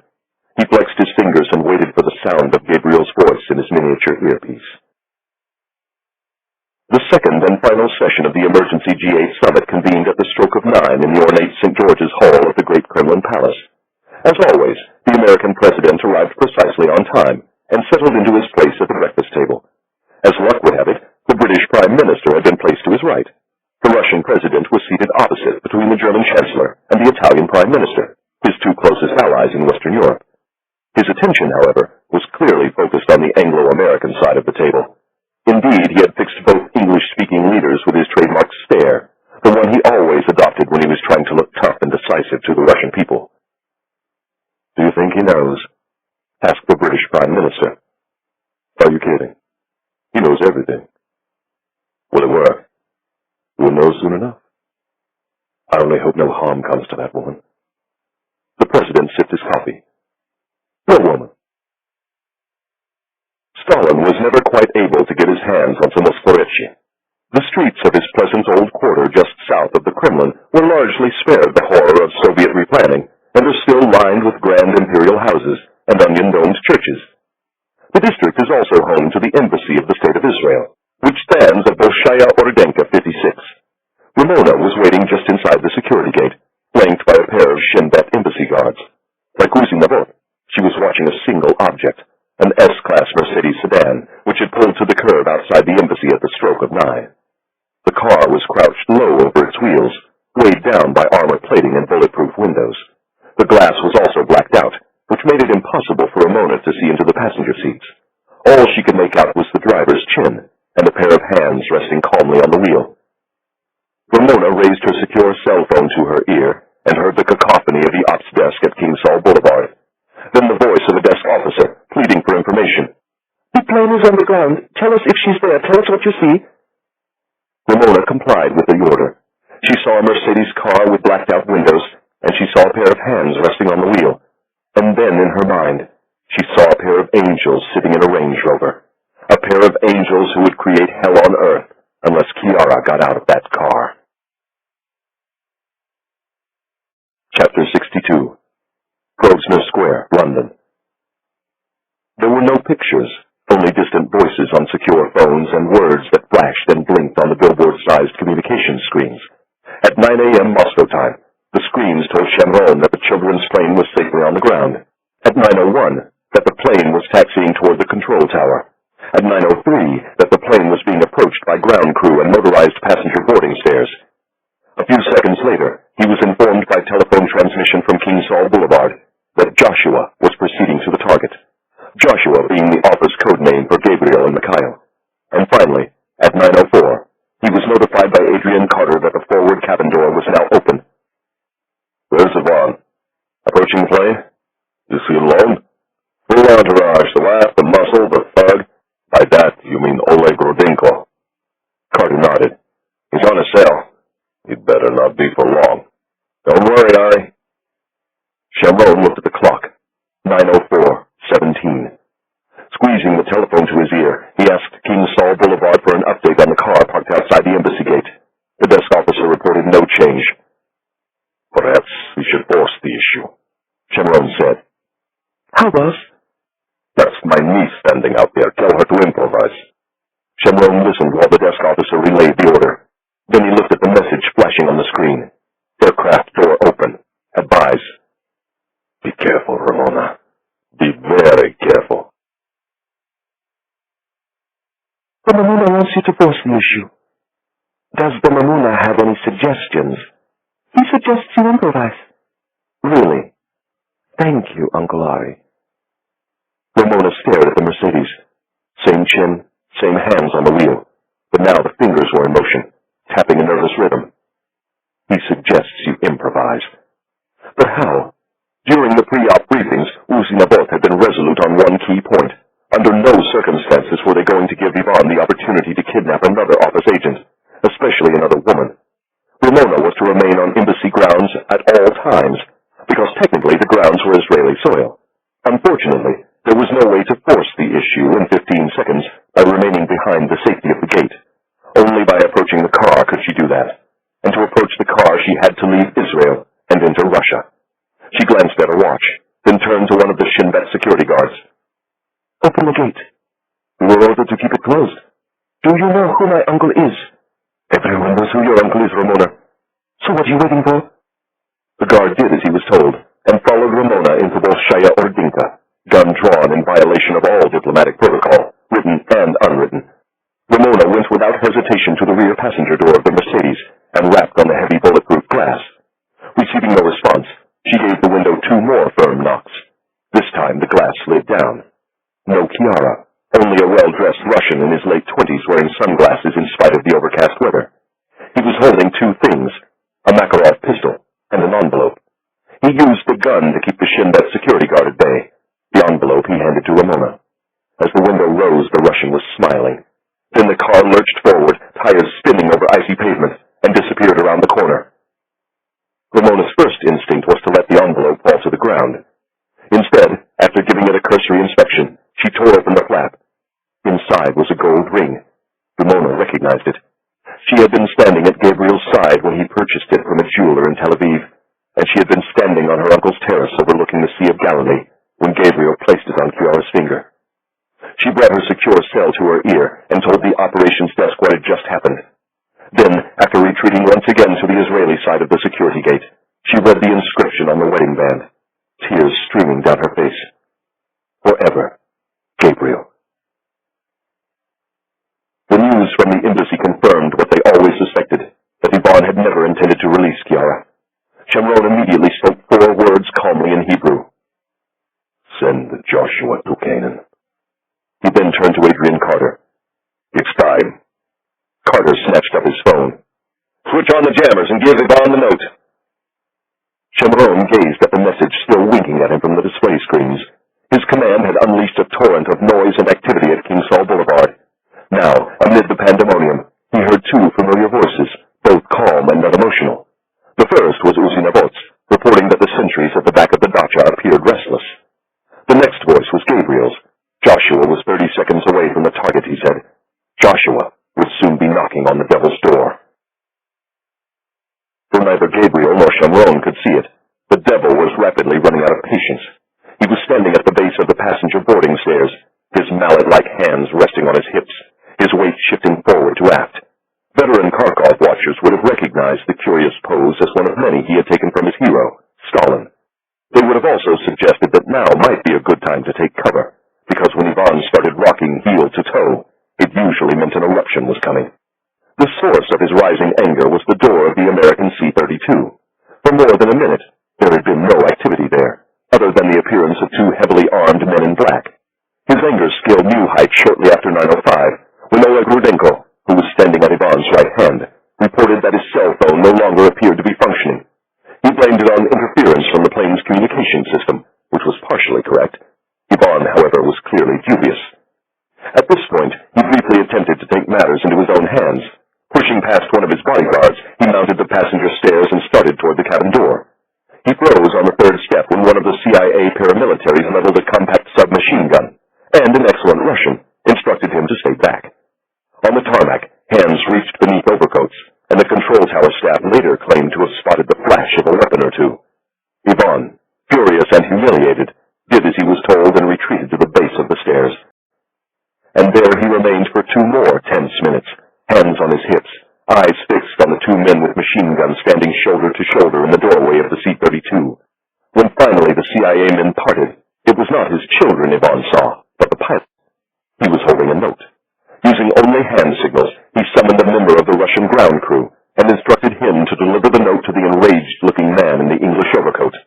He flexed his fingers and waited for the sound of Gabriel's voice in his miniature earpiece. The second and final session of the emergency G8 summit convened at the stroke of 9 in the ornate St. George's Hall of the Great Kremlin Palace. As always, the American president arrived precisely on time and settled into his place at the breakfast table. As luck would have it, the British Prime Minister had been placed to his right. The Russian president was seated opposite between the German Chancellor and the Italian Prime Minister, his 2 closest allies in Western Europe. His attention, however, was clearly focused on the Anglo-American side of the table. Indeed, he had fixed both English-speaking leaders with his trademark stare, the one he always adopted when he was trying to look tough and decisive to the Russian people. "Do you think he knows?" asked the British Prime Minister. "Are you kidding? He knows everything." "Will it work?" "We'll know soon enough. I only hope no harm comes to that woman." The president sipped his coffee. "What woman?" Stalin was never quite able to get his hands on some Moskvorechi. The streets of his pleasant old quarter just south of the Kremlin were largely spared the horror of Soviet replanning and are still lined with grand imperial houses and onion-domed churches. The district is also home to the Embassy of the State of Israel, which stands at Bolshaya Ordenka 56. Ramona was waiting just inside the security gate, flanked by a pair of Shin Bet embassy guards. Like Uzi Navot, she was watching a single object, an S-Class Mercedes sedan, which had pulled to the curb outside the embassy at the stroke of 9. The car was crouched low over its wheels, weighed down by armor plating and bulletproof windows. The glass was also blacked out, which made it impossible for Ramona to see into the passenger seats. All she could make out was the driver's chin and a pair of hands resting calmly on the wheel. Ramona raised her secure cell phone to her ear and heard the cacophony of the ops desk at King Saul Boulevard. Then the voice of a desk officer, pleading for information. "The plane is on the ground. Tell us if she's there. Tell us what you see." Ramona complied with the order. She saw a Mercedes car with blacked-out windows, and she saw a pair of hands resting on the wheel. And then, in her mind, she saw a pair of angels sitting in a Range Rover. A pair of angels who would create hell on earth unless Chiara got out of that car. Chapter 62. Grosvenor Square, London. There were no pictures, only distant voices on secure phones and words that flashed and blinked on the billboard-sized communications screens. At 9 a.m. Moscow time, the screens told Shomron that the children's plane was safely on the ground. At 9:01, that the plane was taxiing toward the control tower. At 9:03, that the plane was being being approached by ground crew and motorized passenger boarding stairs. A few seconds later, he was informed by telephone transmission from King Saul Boulevard that Joshua was proceeding to the target, Joshua being the office code name for Gabriel and Mikhail. And finally, at 9:04, he was notified by Adrian Carter that the forward cabin door was now open. "Where's Ivan? Approaching plane? Is he alone? Full entourage, the laugh, the muscle, the thug. By that, you mean Oleg Rodinko." Carter nodded. "He's on a cell. He'd better not be for long. Don't worry, Ari." Sharon looked at the clock. 9:04:17. Squeezing the telephone to his ear, he asked King Saul Boulevard for an update on the car parked outside the embassy gate. The desk officer reported no change. "Perhaps we should force the issue," Sharon said. "How, boss?" "That's my niece standing out there. Tell her to improvise." Sharon listened while the desk officer relayed the order. Then he looked at the message flashing on the screen. Aircraft door open. Advise. "Be careful, Ramona. Be very careful." The Mamuna wants you to force the issue. Does the Mamuna have any suggestions? He suggests you improvise. Really? Thank you, Uncle Ari. Ramona stared at the Mercedes. Same chin, same hands on the wheel, but now the fingers were in motion, tapping a nervous rhythm. He suggests you improvise. But how? During the pre-op briefings, Uzinabot had been resolute on one key point. Under no circumstances were they going to give Ivan the opportunity to kidnap another office agent, especially another woman. Ramona was to remain on embassy grounds at all times, because technically the grounds were Israeli soil. Unfortunately, there was no way to force the issue in 15 seconds by remaining behind the safety of the gate. Only by approaching the car could she do that. And to approach the car, she had to leave Israel and enter Russia. She glanced at her watch, then turned to one of the Shin Bet security guards. Open the gate. We were ordered to keep it closed. Do you know who my uncle is? Everyone knows who your uncle is, Ramona. So what are you waiting for? The guard did as he was told, and followed Ramona into Bolshaya Ordinka, gun drawn in violation of all diplomatic protocol, written and unwritten. Ramona went without hesitation to the rear passenger door of the Mercedes and rapped on the heavy bulletproof glass. Receiving no response, she gave the window 2 more firm knocks. This time the glass slid down. No Chiara, only a well-dressed Russian in his late 20s wearing sunglasses in spite of the overcast weather. He was holding 2 things, a Makarov pistol and an envelope. He used the gun to keep the Shin Bet security guard at bay. The envelope he handed to Ramona. As the window rose, the Russian was smiling. Then the car lurched forward, tires spinning over icy pavement, and disappeared around the corner. Ramona's first instinct was to let the envelope fall to the ground. Instead, after giving it a cursory inspection, she tore open the flap. Inside was a gold ring. Ramona recognized it. She had been standing at Gabriel's side when he purchased it from a jeweler in Tel Aviv, and she had been standing on her uncle's terrace overlooking the Sea of Galilee when Gabriel placed it on Chiara's finger. She brought her secure cell to her ear and told the operations desk what had just happened. Then, after retreating once again to the Israeli side of the security gate, she read the inscription on the wedding band, tears streaming down her face. Forever, Gabriel. The news from the embassy confirmed what they always suspected, that Ivan had never intended to release Chiara. Sharon immediately spoke 4 words calmly in Hebrew. "Send Joshua to Canaan." He then turned to Adrian Carter. "It's time." Carter snatched up his phone. "Switch on the jammers and give Ivan the note." Sharon gazed at the message still winking at him from the display screens. His command had unleashed a torrent of noise and activity at King Saul Boulevard. Now, amid the pandemonium, he heard 2 familiar voices, both calm and unemotional. The first was Uzinabot's, reporting that the sentries at the back of the dacha appeared restless. The next voice was Gabriel's. Joshua was 30 seconds away from the target, he said. Joshua would soon be knocking on the devil's door. Though neither Gabriel nor Sharon could see it, the devil was rapidly running out of patience. He was standing at the base of the passenger boarding stairs, his mallet-like hands resting on his hips, his weight shifting forward to aft. Veteran Kharkov watchers would have recognized the curious pose as one of many he had taken from his hero, Stalin. They would have also suggested that now might be a good time to take cover, because when Ivan started rocking heel to toe, it usually meant an eruption destruction was coming. The source of his rising anger was the door of the American C-32. For more than a minute, there had been no activity there, other than the appearance of two heavily armed men in black. His anger scaled new heights shortly after 9:05, when Oleg Rudenko, who was standing at Ivan's right hand, reported that his cell phone no longer appeared to be functioning. He blamed it on interference from the plane's communication system, which was partially correct. Ivan, however, was clearly dubious. At this point, he briefly attempted to take matters into his own hands. Pushing past one of his bodyguards, he mounted the passenger stairs and started toward the cabin door. He froze on the third step when one of the CIA paramilitaries leveled a compact submachine gun, and in excellent Russian, instructed him to stay back. On the tarmac, hands reached beneath overcoats, and the control tower staff later claimed to have spotted the flash of a weapon or two. Ivan, furious and humiliated, did as he was told and retreated to the base of the stairs. And there he remained for 2 more tense minutes, hands on his hips, eyes fixed on the 2 men with machine guns standing shoulder to shoulder in the doorway of the C-32. When finally the CIA men parted, it was not his children Ivan saw, but the pilot. He was holding a note. Using only hand signals, he summoned a member of the Russian ground crew and instructed him to deliver the note to the enraged-looking man in the English overcoat.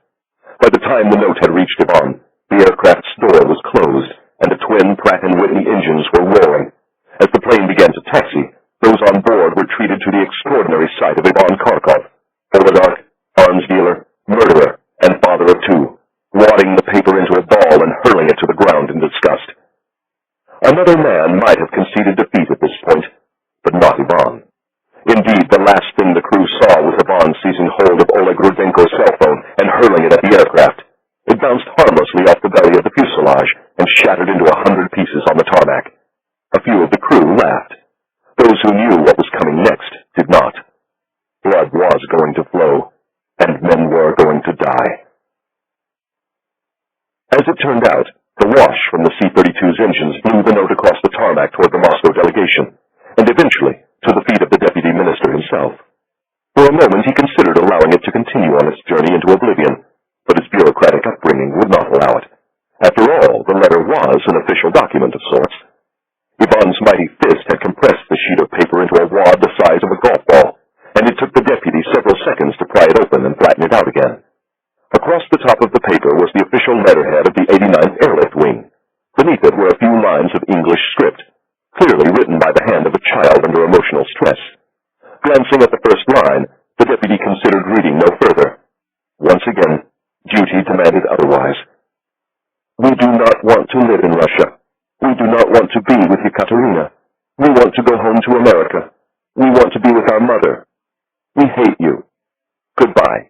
By the time the note had reached Ivan, the aircraft's door was closed, and the twin Pratt & Whitney engines were roaring. As the plane began to taxi, those on board were treated to the extraordinary sight of Ivan Kharkov, oligarch, arms dealer, murderer, and father of 2, wadding the paper into a ball and hurling it to the ground in disgust. Another man might have conceded defeat at this point, but not Ivan. Indeed, the last thing the crew saw was Ivan seizing hold of Oleg Rudenko's cell phone and hurling it at the aircraft. It bounced harmlessly off the belly of the fuselage and shattered into 100 pieces on the tarmac. A few of the crew laughed. Those who knew what was coming next did not. Blood was going to flow, and men were going to die. As it turned out, the wash from the C-32's engines blew the note across the tarmac toward the Moscow delegation, and eventually to the feet of the deputy minister himself. For a moment he considered allowing it to continue on its journey into oblivion, but his bureaucratic upbringing would not allow it. After all, the letter was an official document of sorts. Ivan's mighty fist had compressed the sheet of paper into a wad the size of a golf ball, and it took the deputy several seconds to pry it open and flatten it out again. Across the top of the paper was the official letterhead of the 89th Airlift Wing. Beneath it were a few lines of English script, clearly written by the hand of a child under emotional stress. Glancing at the first line, the deputy considered reading no further. Once again, duty demanded otherwise. We do not want to live in Russia. We do not want to be with Ekaterina. We want to go home to America. We want to be with our mother. We hate you. Goodbye.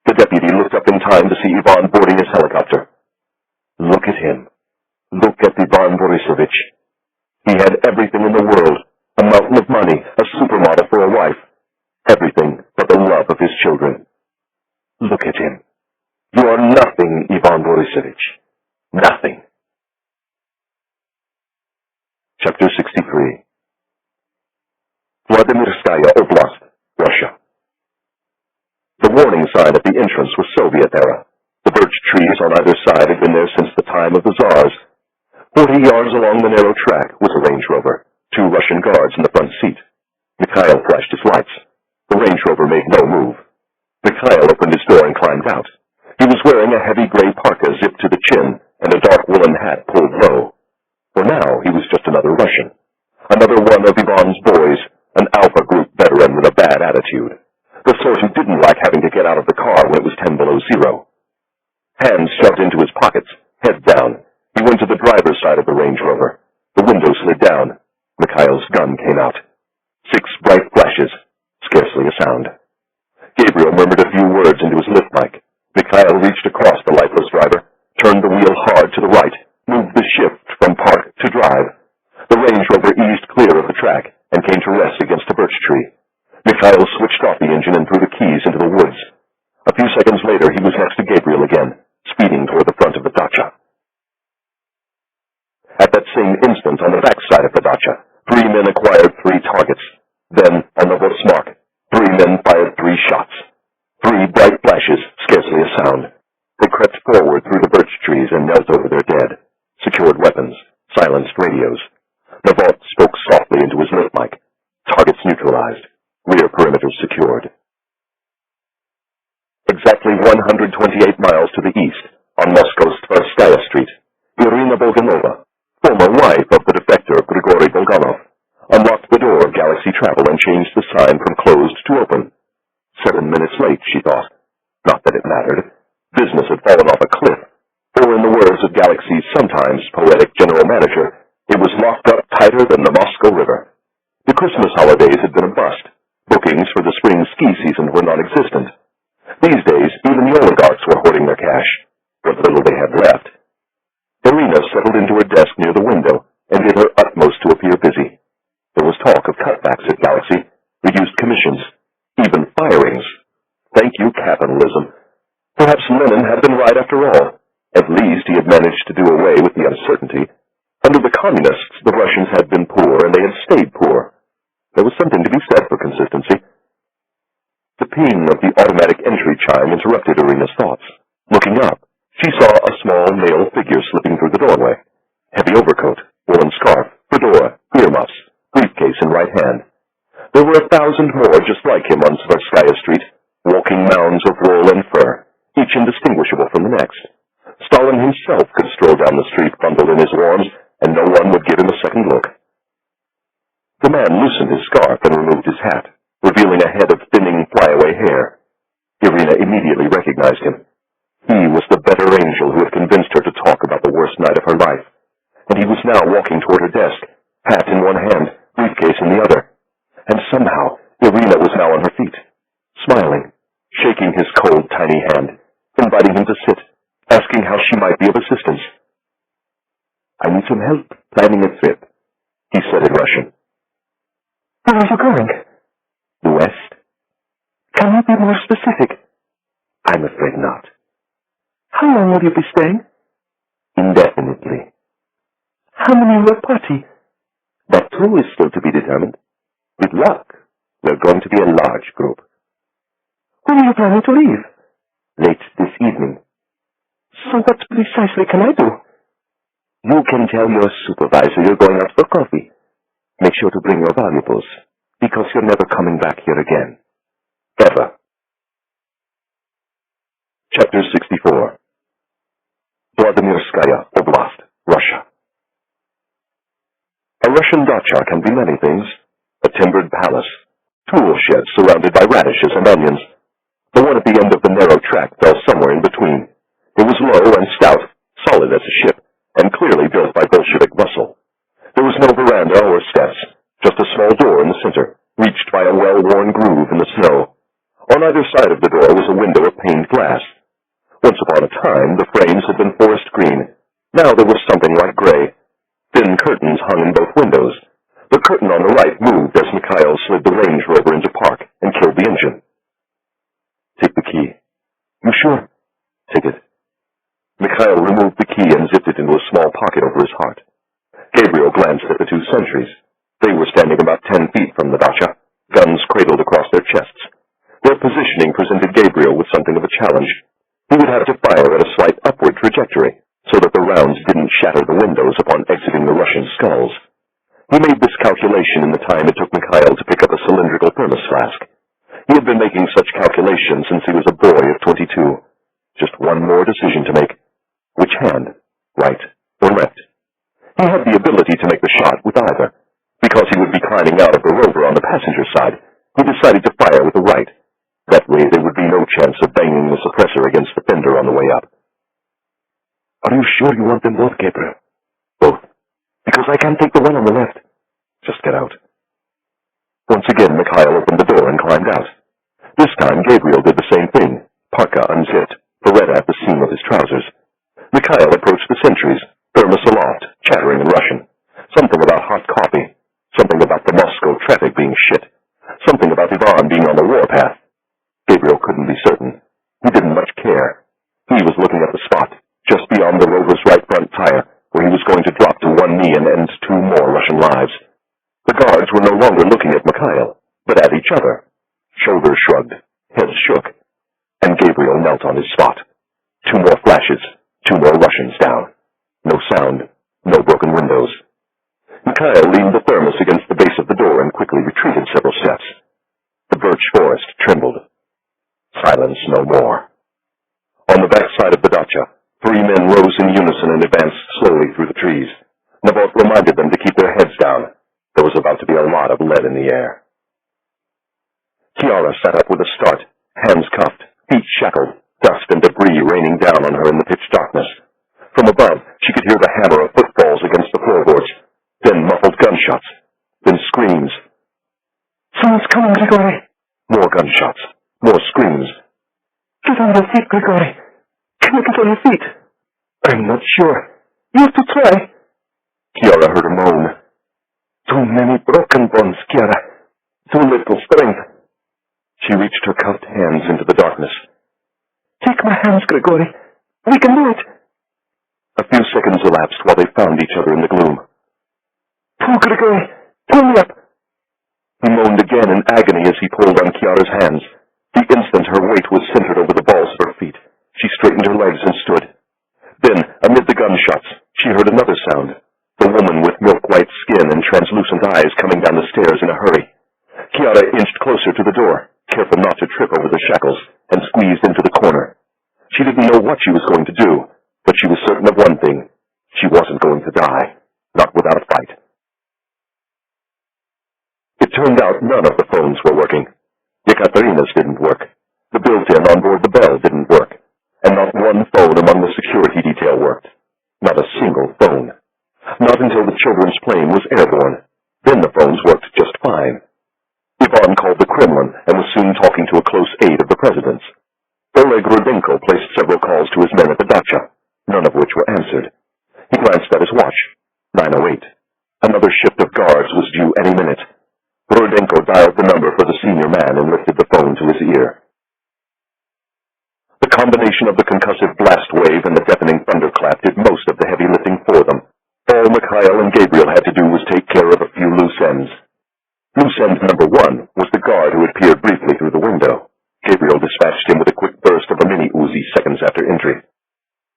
The deputy looked up in time to see Ivan boarding his helicopter. Look at him. Look at Ivan Borisovich. He had everything in the world, a mountain of money, a supermodel for a wife, everything but the love of his children. Look at him. You are nothing, Ivan Borisovich. Nothing. Chapter 63. Vladimirskaya Oblast, Russia. The warning sign at the entrance was Soviet era. The birch trees on either side had been there since the time of the Tsars. 40 yards along the narrow track was a Range Rover, 2 Russian guards in the front seat. Mikhail flashed his lights. The Range Rover made no move. Mikhail opened his door and climbed out. He was wearing a heavy gray parka zipped to the chin and a dark woolen hat pulled low. For now, he was just another Russian. Another one of Ivan's boys, an Alpha Group veteran with a bad attitude. The sort who didn't like having to get out of the car when it was 10 below zero. Hands shoved into his pockets, head down, he went to the driver's side of the Range Rover. The window slid down. Mikhail's gun came out. 6 bright flashes, scarcely a sound. Gabriel murmured a few words into his lift mic. Mikhail reached across the lifeless driver, turned the wheel hard to the right, moved the shift from park to drive. The Range Rover eased clear of the track and came to rest against a birch tree. Mikhail switched off the engine and threw the keys into the woods. A few seconds later, he was next to Gabriel again, speeding toward the front of the dacha. At that same instant, on the back side of the dacha, 3 men acquired 3 targets. Then, on the Vosmark, 3 men fired 3 shots. 3 bright flashes, scarcely a sound. They crept forward through the birch trees and knelt over their dead, secured weapons, silenced radios. Navot spoke softly into his lip mic. Targets neutralized. Rear perimeters secured. Exactly 128 miles to the east, on Moscow's Tverskaya Street, Irina Bulganova, former wife of the defector Grigori Bulganov, unlocked the door of Galaxy Travel and changed the sign from closed to open. 7 minutes late, she thought. Not that it mattered. Business had fallen off a cliff, or in the words of Galaxy's sometimes poetic general manager, it was locked up tighter than the Moscow River. The Christmas holidays had been a bust. Bookings for the spring ski season were non-existent. These days, even the oligarchs were hoarding their cash, what little they had left. Irina settled into her desk near the window and did her utmost to appear busy. There was talk of cutbacks at Galaxy, reduced commissions, even firings. Thank you, capitalism. Perhaps Lenin had been right after all. At least he had managed to do away with the uncertainty. Under the communists, the Russians had been poor, and they had stayed poor. There was something to be said for consistency. The ping of the automatic entry chime interrupted Irina's thoughts. Looking up, she saw a small male figure slipping through the doorway. Heavy overcoat, woolen scarf, fedora, earmuffs, briefcase in right hand. There were 1,000 more just like him on Tverskaya Street, walking mounds of wool and fur, each indistinguishable from the next. Stalin himself could stroll down the street bundled in his warms, and no one would give him a second look. The man loosened his scarf and removed his hat, revealing a head of thinning, flyaway hair. Irina immediately recognized him. He was the better angel who had convinced her to talk about the worst night of her life, and he was now walking toward her desk, hat in one hand, briefcase in the other. And somehow, Irina was now on her feet, smiling, shaking his cold, tiny hand, inviting him to sit, asking how she might be of assistance. "I need some help planning a trip," he said in Russian. "Where are you going?" "The West." "Can you be more specific?" "I'm afraid not." "How long will you be staying?" "Indefinitely." "How many in your party?" "That too is still to be determined. With luck, we're going to be a large group." "When are you planning to leave?" "Late this evening." "So what precisely can I do?" "You can tell your supervisor you're going out for coffee. Make sure to bring your valuables, because you're never coming back here again. Ever." Chapter 64. Vladimirskaya Oblast, Russia. A Russian dacha can be many things. A timbered palace, tool sheds surrounded by radishes and onions. The one at the end of the narrow track fell somewhere in between. It was low and stout, solid as a ship, and clearly built by Bolshevik muscle. There was no veranda or steps, just a small door in the center, reached by a well-worn groove in the snow. On either side of the door was a window of paned glass. Once upon a time, the frames had been forest green. Now there was something like gray. Thin curtains hung in both windows. The curtain on the right moved as Mikhail slid the Range Rover into park and killed the engine. "Take the key." "You sure?" "Take it." Mikhail removed the key and zipped it into a small pocket over his heart. Gabriel glanced at the two sentries. They were standing about 10 feet from the dacha, guns cradled across their chests. Their positioning presented Gabriel with something of a challenge. He would have to fire at a slight upward trajectory, so that the rounds didn't shatter the windows upon exiting the Russian skulls. He made this calculation in the time it took Mikhail to pick up a cylindrical thermos flask. He had been making such calculations since he was a boy of 22. Just one more decision to make. Which hand? Right or left? He had the ability to make the shot with either. Because he would be climbing out of the rover on the passenger side, he decided to fire with the right. That way there would be no chance of banging the suppressor against the fender on the way up. "Are you sure you want them both, Gabriel?" "Both. Because I can't take the one on the left." "Just get out." Once again, Mikhail opened the door and climbed out. This time, Gabriel did the same thing. Parka unzipped, Beretta at the seam of his trousers. Mikhail approached the sentries, thermos aloft, chattering in Russian. Something about hot coffee. Something about the Moscow traffic being shit. Something about Ivan being on the warpath. Gabriel couldn't be certain. He didn't much care. He was looking at the spot, just beyond the rover's right front tire, where he was going to drop to one knee and end 2 more Russian lives. The guards were no longer looking at Mikhail, but at each other. Shoulders shrugged, heads shook, and Gabriel knelt on his spot. 2 more flashes, 2 more Russians down. No sound, no broken windows. Mikhail leaned silence no more. On the backside of the dacha, 3 men rose in unison and advanced slowly through the trees. Nabot reminded them to keep their heads down. There was about to be a lot of lead in the air. Chiara sat up with a start, hands cuffed, feet shackled, dust and debris raining down on her in the pitch darkness. From above, she could hear the hammer of footfalls against the floorboards, then muffled gunshots, then screams. Someone's coming, Grigori. More gunshots, more screams. Get on your feet, Grigori. Can you get on your feet? I'm not sure. You have to try. Chiara heard a moan. Too many broken bones, Chiara. Too little strength. She reached her cuffed hands into the darkness. Take my hands, Grigori. We can do it. A few seconds elapsed while they found each other in the gloom. Pull, Grigori. Pull me up. He moaned again in agony as he pulled on Chiara's hands. The instant her weight was centered over the balls of her feet, she straightened her legs and stood. Then, amid the gunshots, she heard another sound, the woman with milk-white skin and translucent eyes coming down the stairs in a hurry. Chiara inched closer to the door, careful not to trip over the shackles, and squeezed into the corner. She didn't know what she was going to do, but she was certain of one thing. She wasn't going to die, not without a fight. It turned out none of the phones were working. Ekaterina's didn't work. The built-in on board the Bell didn't work. And not one phone among the security detail worked. Not a single phone. Not until the children's plane was airborne. Then the phones worked just fine. Ivan called the Kremlin and was soon talking to a close aide of the president's. Oleg Rudenko placed several calls to his men at the dacha, none of which were answered. He glanced at his watch. 9:08. Another shift of guards was due any minute. Rudenko dialed the number for the senior man and lifted the phone to his ear. The combination of the concussive blast wave and the deafening thunderclap did most of the heavy lifting for them. All Mikhail and Gabriel had to do was take care of a few loose ends. Loose end number 1 was the guard who had peered briefly through the window. Gabriel dispatched him with a quick burst of a mini-Uzi seconds after entry.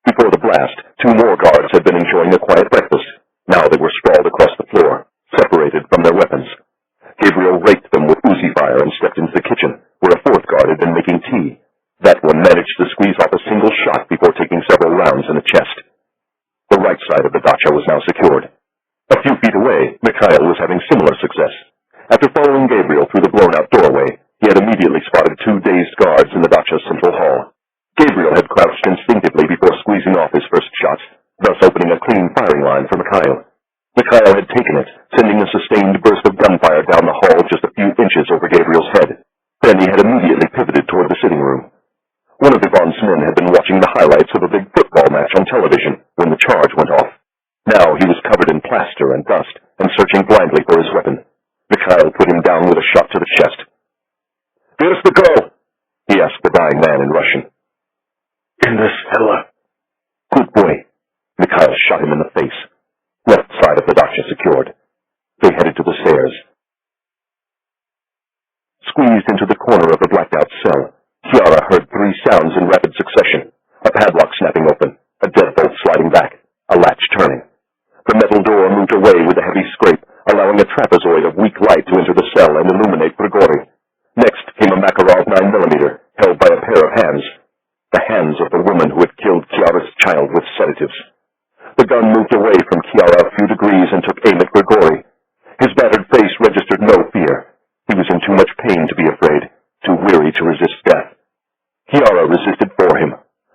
Before the blast, 2 more guards had been enjoying a quiet breakfast. Now they were sprawled across the floor, separated from their weapons. Gabriel raked them with Uzi fire and stepped into the kitchen, where a 4th guard had been making tea. That one managed to squeeze off a single shot before taking several rounds in the chest. The right side of the dacha was now secured. A few feet away, Mikhail was having similar success. After following Gabriel through the blown-out doorway, he had immediately spotted 2 dazed guards in the dacha's central hall. Gabriel had crouched instinctively before squeezing off his first shots, thus opening a clean firing line for Mikhail. Mikhail had taken it, sending a sustained burst of gunfire down the hall just a few inches over Gabriel's head. Then he had immediately pivoted toward the sitting room. One of Ivan's men had been watching the highlights of a big football match on television when the charge went off. Now he was covered in plaster and dust and searching blindly for his weapon. Mikhail put him down with a shot to the chest. "Where's the girl?" he asked the dying man in Russian. "In the cellar." "Good boy." Mikhail shot him in the face. Left side of the dacha secured. They headed to the stairs. Squeezed into the corner of the blacked-out cell, Chiara heard 3 sounds in rapid succession. A padlock snapping open, a deadbolt sliding back, a latch turning. The metal door moved away with a heavy scrape, allowing a trapezoid of weak light to enter the cell and illuminate Grigori. Next came a Makarov 9mm, held by a pair of hands. The hands of the woman who had killed Chiara's child with sedatives. The gun moved away from Chiara a few degrees and took aim at Grigori. His battered face registered no fear. He was in too much pain to be afraid, too weary to resist death. Chiara resisted for him.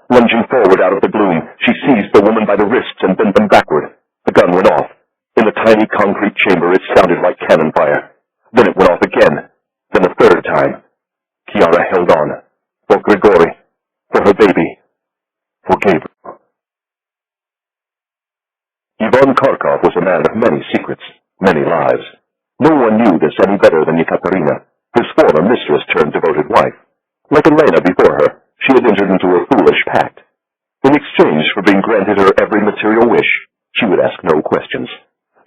Lunging forward out of the gloom, she seized the woman by the wrists and bent them backward. The gun went off. In the tiny concrete chamber, it sounded like cannon fire. Then it went off again. Then a 3rd time. Chiara held on. For Grigori. For her baby. For Gabriel. Ivan Kharkov was a man of many secrets, many lives. No one knew this any better than Ekaterina, his former mistress-turned-devoted wife. Like Elena before her, she had entered into a foolish pact. In exchange for being granted her every material wish, she would ask no questions.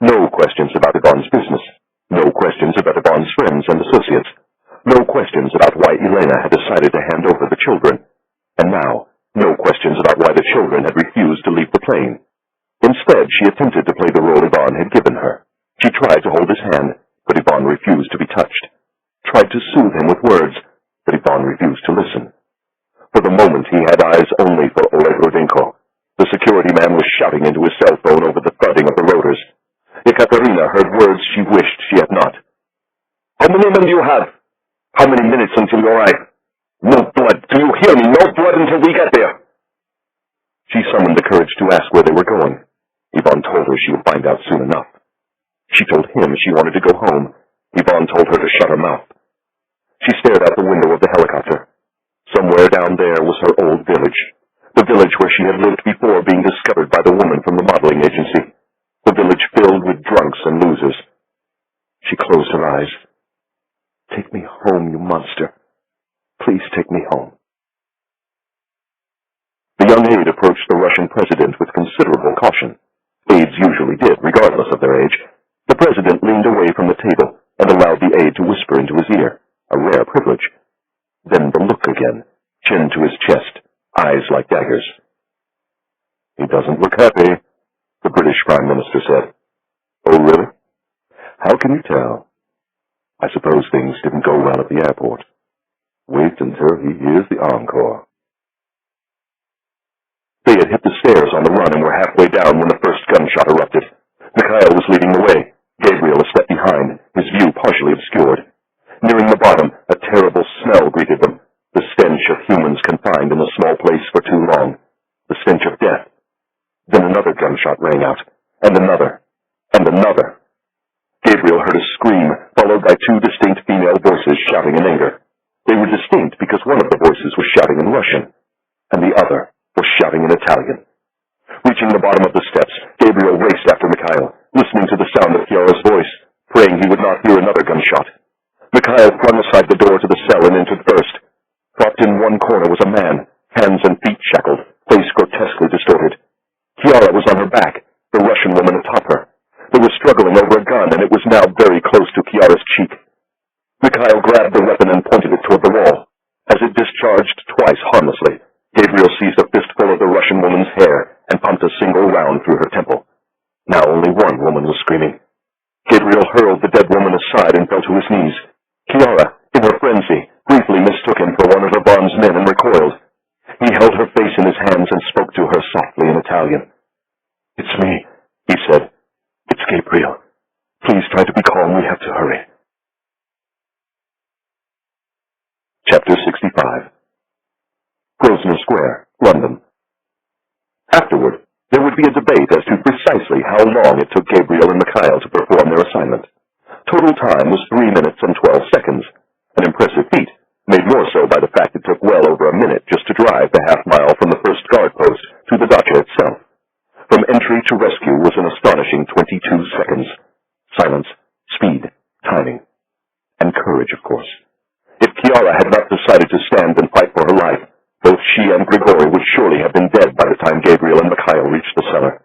No questions about Ivan's business. No questions about Ivan's friends and associates. No questions about why Elena had decided to hand over the children. And now, no questions about why the children had refused to leave the plane. Instead, she attempted to play the role Ivan had given her. She tried to hold his hand, but Ivan refused to be touched. Tried to soothe him with words, but Ivan refused to listen. For the moment, he had eyes only for Oleg Rudenko. The security man was shouting into his cell phone over the thudding of the rotors. Ekaterina heard words she wished she had not. "How many men do you have? How many minutes until you arrive? No blood, do you hear me? No blood until we get there!" She summoned the courage to ask where they were going. Yvonne told her she would find out soon enough. She told him she wanted to go home. Yvonne told her to shut her mouth. She stared out the window of the helicopter. Somewhere down there was her old village. The village where she had lived before being discovered by the woman from the modeling agency. The village filled with drunks and losers. She closed her eyes. "Take me home, you monster. Please take me home." The young aide approached the Russian president with considerable caution. Aides usually did, regardless of their age. The president leaned away from the table and allowed the aide to whisper into his ear, a rare privilege. Then the look again, chin to his chest, eyes like daggers. "He doesn't look happy," the British Prime Minister said. "Oh, really? How can you tell? I suppose things didn't go well at the airport. Wait until he hears the encore." They had hit the stairs on the run and were halfway down when the first gunshot erupted. Mikhail was leading the way, Gabriel a step behind, his view partially obscured. Nearing the bottom, a terrible smell greeted them, the stench of humans confined in a small place for too long, the stench of death. Then another gunshot rang out, and another, and another. Gabriel heard a scream, followed by two distinct female voices shouting in anger. They were distinct because one of the voices was shouting in Russian, and the other was shouting in Italian. Reaching the bottom of the steps, Gabriel raced after Mikhail, listening to the sound of Chiara's voice, praying he would not hear another gunshot. Mikhail flung aside the door to the cell and entered first. Propped in one corner was a man, hands and feet shackled, face grotesquely distorted. Chiara was on her back, the Russian woman atop her. They were struggling over a gun, and it was now very close to Chiara's cheek. Mikhail grabbed the weapon and pointed it toward the wall. As it discharged twice harmlessly, Gabriel seized a fistful of the Russian woman's hair and pumped a single round through her temple. Now only one woman was screaming. Gabriel hurled the dead woman aside and fell to his knees. Chiara, in her frenzy, briefly mistook him for one of Yvonne's men and recoiled. He held her face in his hands and spoke to her softly in Italian. "It's me," he said. "It's Gabriel. Please try to be calm. We have to hurry." Chapter 65. Grosvenor Square, London. Afterward, there would be a debate as to precisely how long it took Gabriel and Mikhail to perform their assignment. Total time was 3 minutes and 12 seconds, an impressive feat, made more so by the fact it took well over a minute just to drive the half-mile from the first guard post to the dacha itself. From entry to rescue was an astonishing 22 seconds. Silence, speed, timing, and courage, of course. If Chiara had not decided to stand and fight for her life, both she and Grigori would surely have been dead by the time Gabriel and Mikhail reached the cellar.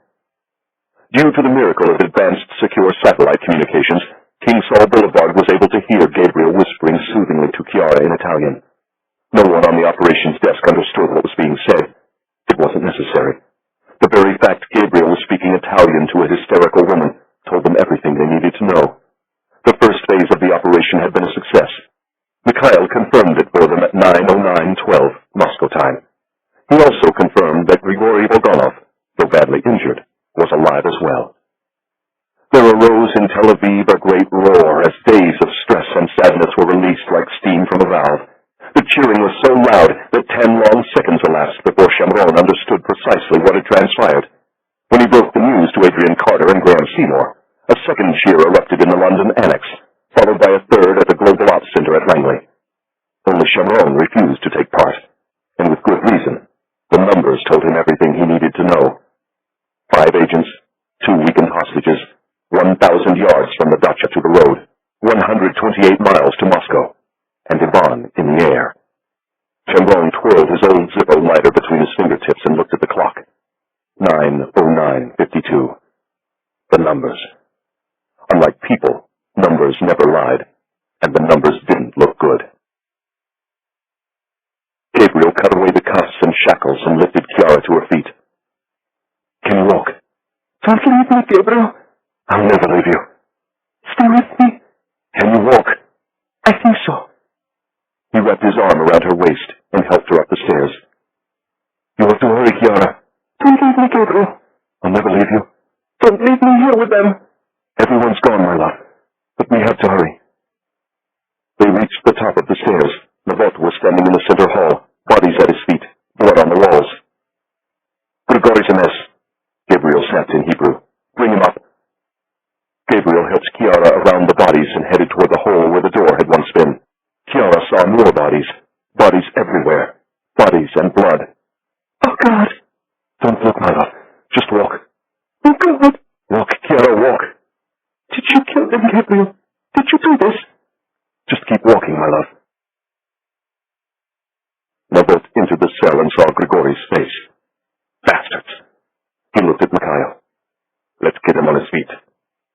Due to the miracle of advanced secure satellite communications, King Saul Boulevard was able to hear Gabriel whispering soothingly to Chiara in Italian. No one on the operations desk understood what was being said. It wasn't necessary. The very fact Gabriel was speaking Italian to a hysterical woman told them everything they needed to know. The first phase of the operation had been a success. Mikhail confirmed it for them at 9:09:12 Moscow time. He also confirmed that Grigori Bulganov, though badly injured, was alive as well. There arose in Tel Aviv a great roar as days of stress and sadness were released like steam from a valve. The cheering was so loud that 10 long seconds elapsed before Shamron understood precisely what had transpired. When he broke the news to Adrian Carter and Graham Seymour, a second cheer erupted in the London Annex, followed by a third at the Global Ops Center at Langley. Only Shamron refused to take part, and with good reason. The numbers told him everything he needed to know. 5 agents, 2 weakened hostages, 1,000 yards from the dacha to the road, 128 miles to Moscow, and Yvonne in the air. Shamron twirled his old Zippo lighter between his fingertips and looked at the clock. 9:09:52. The numbers. Unlike people, numbers never lied, and the numbers didn't look good. Gabriel cut away the cuffs and shackles and lifted Chiara to her feet. "Can you walk?" "Don't leave me, Gabriel." "I'll never leave you." "Stay with me." "Can you walk?" "I think so." He wrapped his arm around her waist and helped her up the stairs. You have to hurry, Chiara. Don't leave me, Gabriel. I'll never leave you. Don't leave me here with them. Everyone's gone, my love. But we have to hurry. They reached the top of the stairs. Navot was standing in the center hall, bodies at his feet, blood on the walls. Grigori's a mess, Gabriel snapped in Hebrew. Bring him up. Gabriel helped Chiara around the bodies and headed toward the hole where the door had once been. Chiara saw more bodies. Bodies everywhere. Bodies and blood. Oh, God. Don't look, my love. Just walk. Oh, God. Walk, Chiara, walk. Did you kill them, Gabriel? Did you do this? Just keep walking, my love. Navot entered the cell and saw Grigori's face. Bastards. He looked at Mikhail. Let's get him on his feet.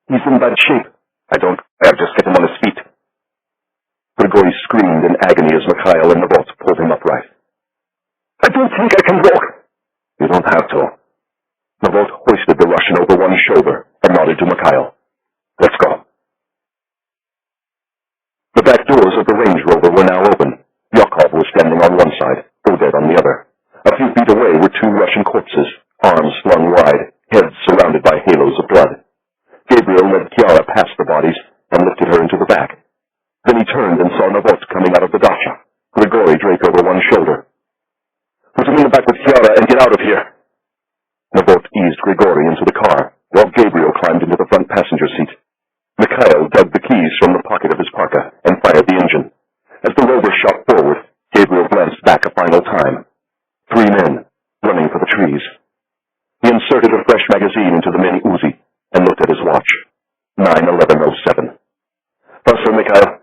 He's in bad shape. I don't care. Just get him on his feet. Grigori screamed in agony as Mikhail and Navot pulled him upright. I don't think I can walk. You don't have to. Navot hoisted the Russian over one shoulder and nodded to Mikhail. Let's go. The back doors of the Range Rover were now open. Yakov was standing on one side, Oded on the other. A few feet away were two Russian corpses, arms flung wide, heads surrounded by halos of blood. Gabriel led Chiara past the bodies and lifted her into the back. Then he turned and saw Navot coming out of the dacha, Grigori draped over one shoulder. Put him in the back with Chiara and get out of here. Navot eased Grigori into the car, while Gabriel climbed into the front passenger seat. Mikhail dug the keys from the pocket of his parka and fired the engine. As the rover shot forward, Gabriel glanced back a final time. 3 men, running for the trees. He inserted a fresh magazine into the mini Uzi and looked at his watch. 9:11:07. Faster, Mikhail.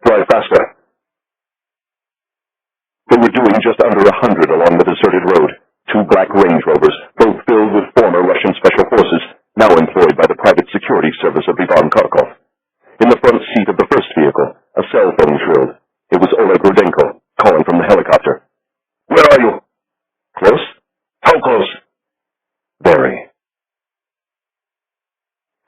Drive faster. They were doing just under 100 along the deserted road. 2 black Range Rovers, both filled with former Russian special forces, now employed by the private security service of Ivan Kharkov. In the front seat of the first vehicle, a cell phone trilled. It was Oleg Rudenko, calling from the helicopter. Where are you? Close? How close? Very.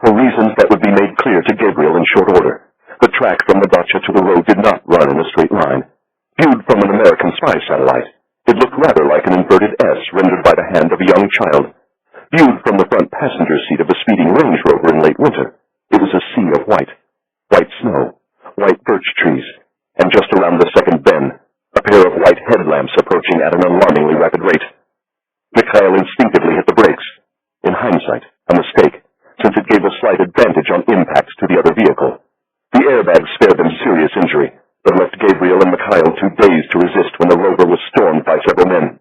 For reasons that would be made clear to Gabriel in short order, the track from the dacha to the road did not run in a straight line. Viewed from an American spy satellite, it looked rather like an inverted S rendered by the hand of a young child. Viewed from the front passenger seat of a speeding Range Rover in late winter, it was a sea of white. White snow, white birch trees, and just around the second bend, a pair of white headlamps approaching at an alarmingly rapid rate. Mikhail instinctively hit the brakes. In hindsight, a mistake, since it gave a slight advantage on impact to the other vehicle. The airbags spared them serious injury, but left Gabriel and Mikhail too dazed to resist when the rover was stormed by several men.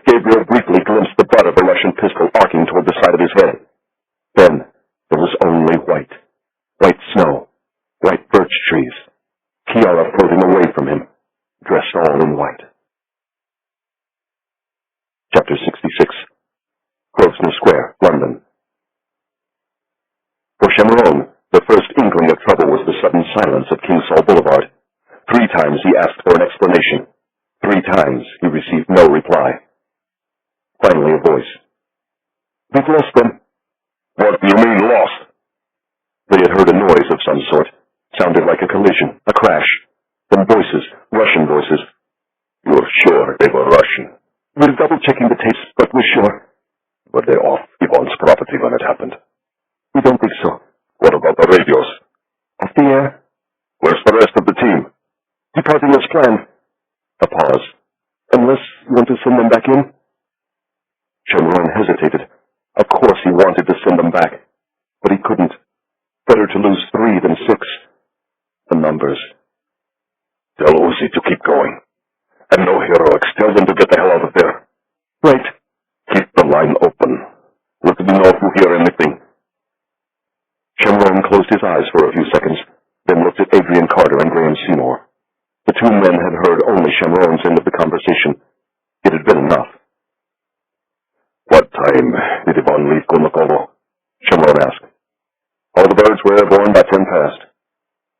Gabriel briefly glimpsed the butt of a Russian pistol arcing toward the side of his head. Then there was only white. White snow, white birch trees, Chiara floating away from him, dressed all in white. Chapter 66. Grosvenor Square, London. For Chameron, the first inkling of trouble was the sudden silence of King Saul Boulevard. 3 times he asked for an explanation. 3 times he received no reply. Finally a voice. We've lost them. What do you mean, lost? They had heard a noise of some sort. Sounded like a collision, a crash. Then voices, Russian voices. You're sure they were Russian? We're double-checking the tapes, but we're sure. Were they off Ivan's property when it happened? We don't think so. What about the radios? Off the air. Where's the rest of the team? Departing as planned. A pause. Unless you want to send them back in? Chameron hesitated. Of course he wanted to send them back, but he couldn't. Better to lose 3 than 6. The numbers. Tell Uzi to keep going. And no heroics. Tell them to get the hell out of there. Right. Keep the line open. Let me know if you hear anything. Chameron closed his eyes for a few seconds, then looked at Adrian Carter and Graham Seymour. The 2 men had heard only Chameron's end of the conversation. It had been enough. What time did Ivan leave Kolmakovo? Chameron asked. All the birds were airborne by 10 past.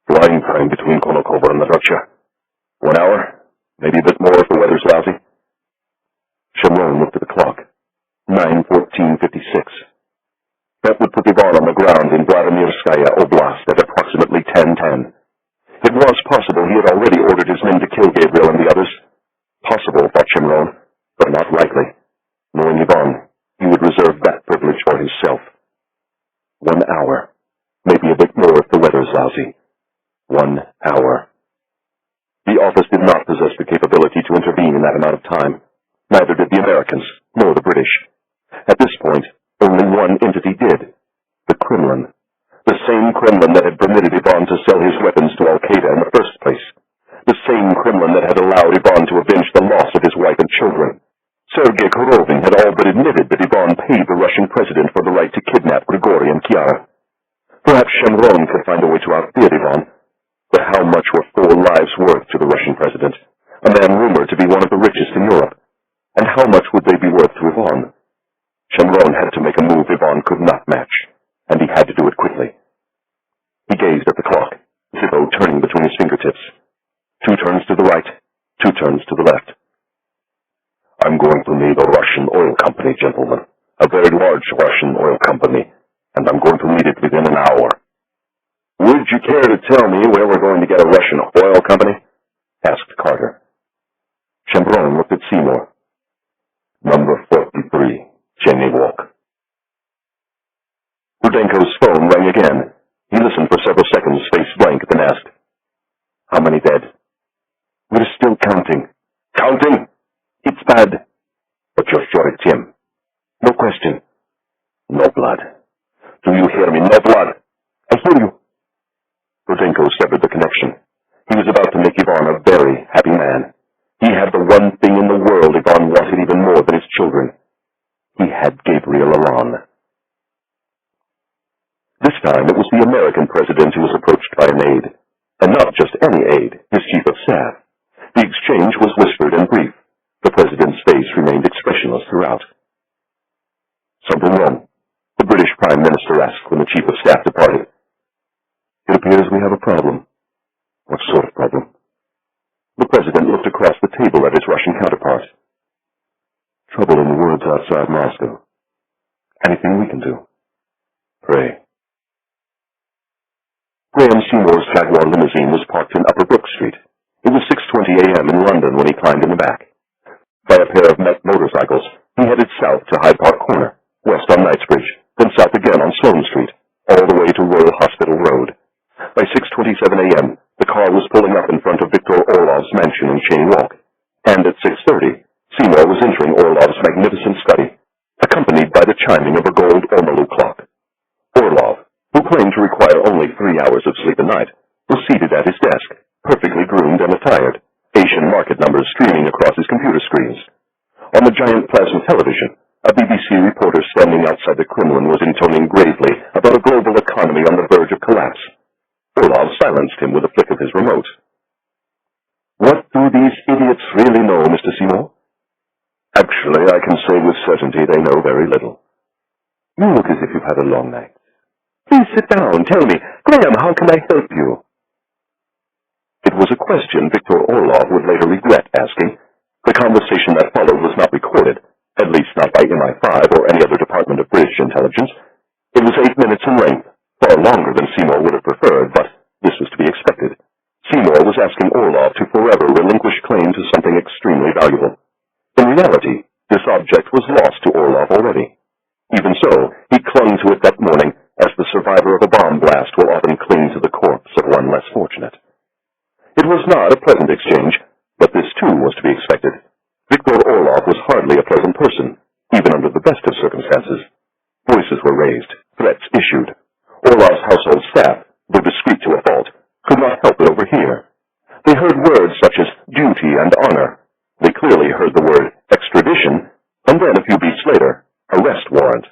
Flying time between Kolmakovo and the dacha. 1 hour, maybe a bit more if the weather's lousy. Chameron looked at the clock. 9:14:56. That would put Ivan on the ground in Vladimirskaya Oblast at approximately 10:10. It was possible he had already ordered his men to kill Gabriel and the others. Possible, thought Shimron, but not likely. Knowing Yvonne, he would reserve that privilege for himself. 1 hour. Maybe a bit more if the weather's lousy. 1 hour. The office did not possess the capability to intervene in that amount of time. Neither did the Americans, nor the British. At this point, only one entity did. The Kremlin. The same Kremlin that had permitted Ivan to sell his weapons to Al-Qaeda in the first place. The same Kremlin that had allowed Ivan to avenge the loss of his wife and children. Sergei Korovin had all but admitted that Ivan paid the Russian president for the right to kidnap Grigori and Chiara. Perhaps Shimron could find a way to outbid Ivan. But how much were 4 lives worth to the Russian president, a man rumored to be one of the richest in Europe? And how much would they be worth to Ivan? Shimron had to make a move Ivan could not match, and he had to do it quickly. He gazed at the clock, Zippo turning between his fingertips. 2 turns to the right, 2 turns to the left. I'm going to need a Russian oil company, gentlemen. A very large Russian oil company, and I'm going to need it within an hour. Would you care to tell me where we're going to get a Russian oil company? Asked Carter. Shimron looked at Seymour. Number 43, Jenny Walk. Rudenko's phone rang again. He listened for several seconds, face blank, then asked, How many dead? We're still counting. Counting? It's bad. But you're sure it's him? No question. No blood. Do you hear me? No blood. I hear you. Rudenko severed the connection. He was about to make Ivan a very happy man. He had the one thing in the world Ivan wanted even more than his children. He had Gabriel Allon. This time it was the American president who was approached by an aide. And not just any aide, his chief of staff. The exchange was whispered and brief. The president's face remained expressionless throughout. Something wrong? The British Prime Minister asked when the chief of staff departed. It appears we have a problem. What sort of problem? The president looked across the table at his Russian counterpart. Trouble in the woods outside Moscow. Anything we can do? Pray. Graham Seymour's Jaguar limousine was parked in Upper Brook Street. It was 6:20 a.m. in London when he climbed in the back. By a pair of Met motorcycles, he headed south to Hyde Park Corner, west on Knightsbridge, then south again on Sloane Street, all the way to Royal Hospital Road. By 6:27 a.m., the car was pulling up in front of Viktor Orlov's mansion in Chain Walk, and at 6:30, Seymour was entering Orlov's magnificent study, accompanied by the chiming of a gold ormolu clock. Orlov, who claimed to require only 3 hours of sleep a night, was seated at his desk, perfectly groomed and attired, Asian market numbers streaming across his computer screens. On the giant plasma television, a BBC reporter standing outside the Kremlin was intoning gravely about a global economy on the verge of collapse. Orlov silenced him with a flick of his remote. What do these idiots really know, Mr. Seymour? Actually, I can say with certainty they know very little. You look as if you've had a long night. Please sit down. Tell me, Graham, how can I help you? It was a question Viktor Orlov would later regret asking. The conversation that followed was not recorded, at least not by MI5 or any other department of British intelligence. It was 8 minutes in length, far longer than Seymour would have preferred, but this was to be expected. Seymour was asking Orlov to forever relinquish claim to something extremely valuable. In reality, this object was lost to Orlov already. Even so, he clung to it that morning, as the survivor of a bomb blast will often cling to the corpse of one less fortunate. It was not a pleasant exchange, but this too was to be expected. Viktor Orlov was hardly a pleasant person, even under the best of circumstances. Voices were raised, threats issued. Orlov's household staff, though discreet to a fault, could not help but overhear. They heard words such as duty and honor. They clearly heard the word extradition, and then a few beats later, arrest warrant.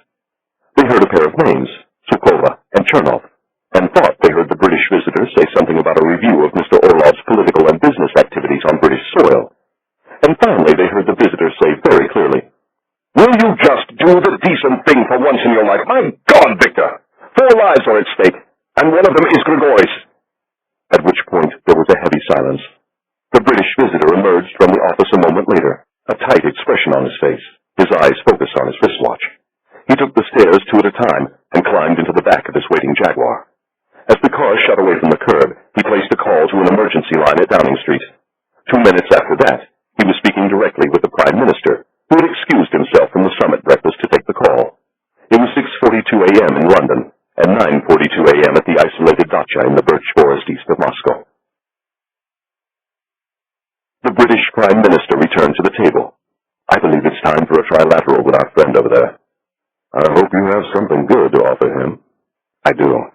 They heard a pair of names, Sukova and Chernov, and thought they heard the British visitor say something about a review of Mr. Orlov's political and business activities on British soil. And finally they heard the visitor say very clearly, Will you just do the decent thing for once in your life? My God, Victor! 4 lives are at stake, and one of them is Grigori's. At which point there was a heavy silence. The British visitor emerged from the office a moment later, a tight expression on his face, his eyes focused on his wristwatch. He took the stairs 2 at a time and climbed into the back of his waiting Jaguar. As the car shot away from the curb, he placed a call to an emergency line at Downing Street. 2 minutes after that, He was speaking directly with the Prime Minister, who had excused himself from the summit breakfast to take the call. It was 6:42 a.m. in London, and 9:42 a.m. at the isolated dacha in the birch forest east of Moscow. The British Prime Minister returned to the table. "I believe it's time for a trilateral with our friend over there." "I hope you have something good to offer him." "I do.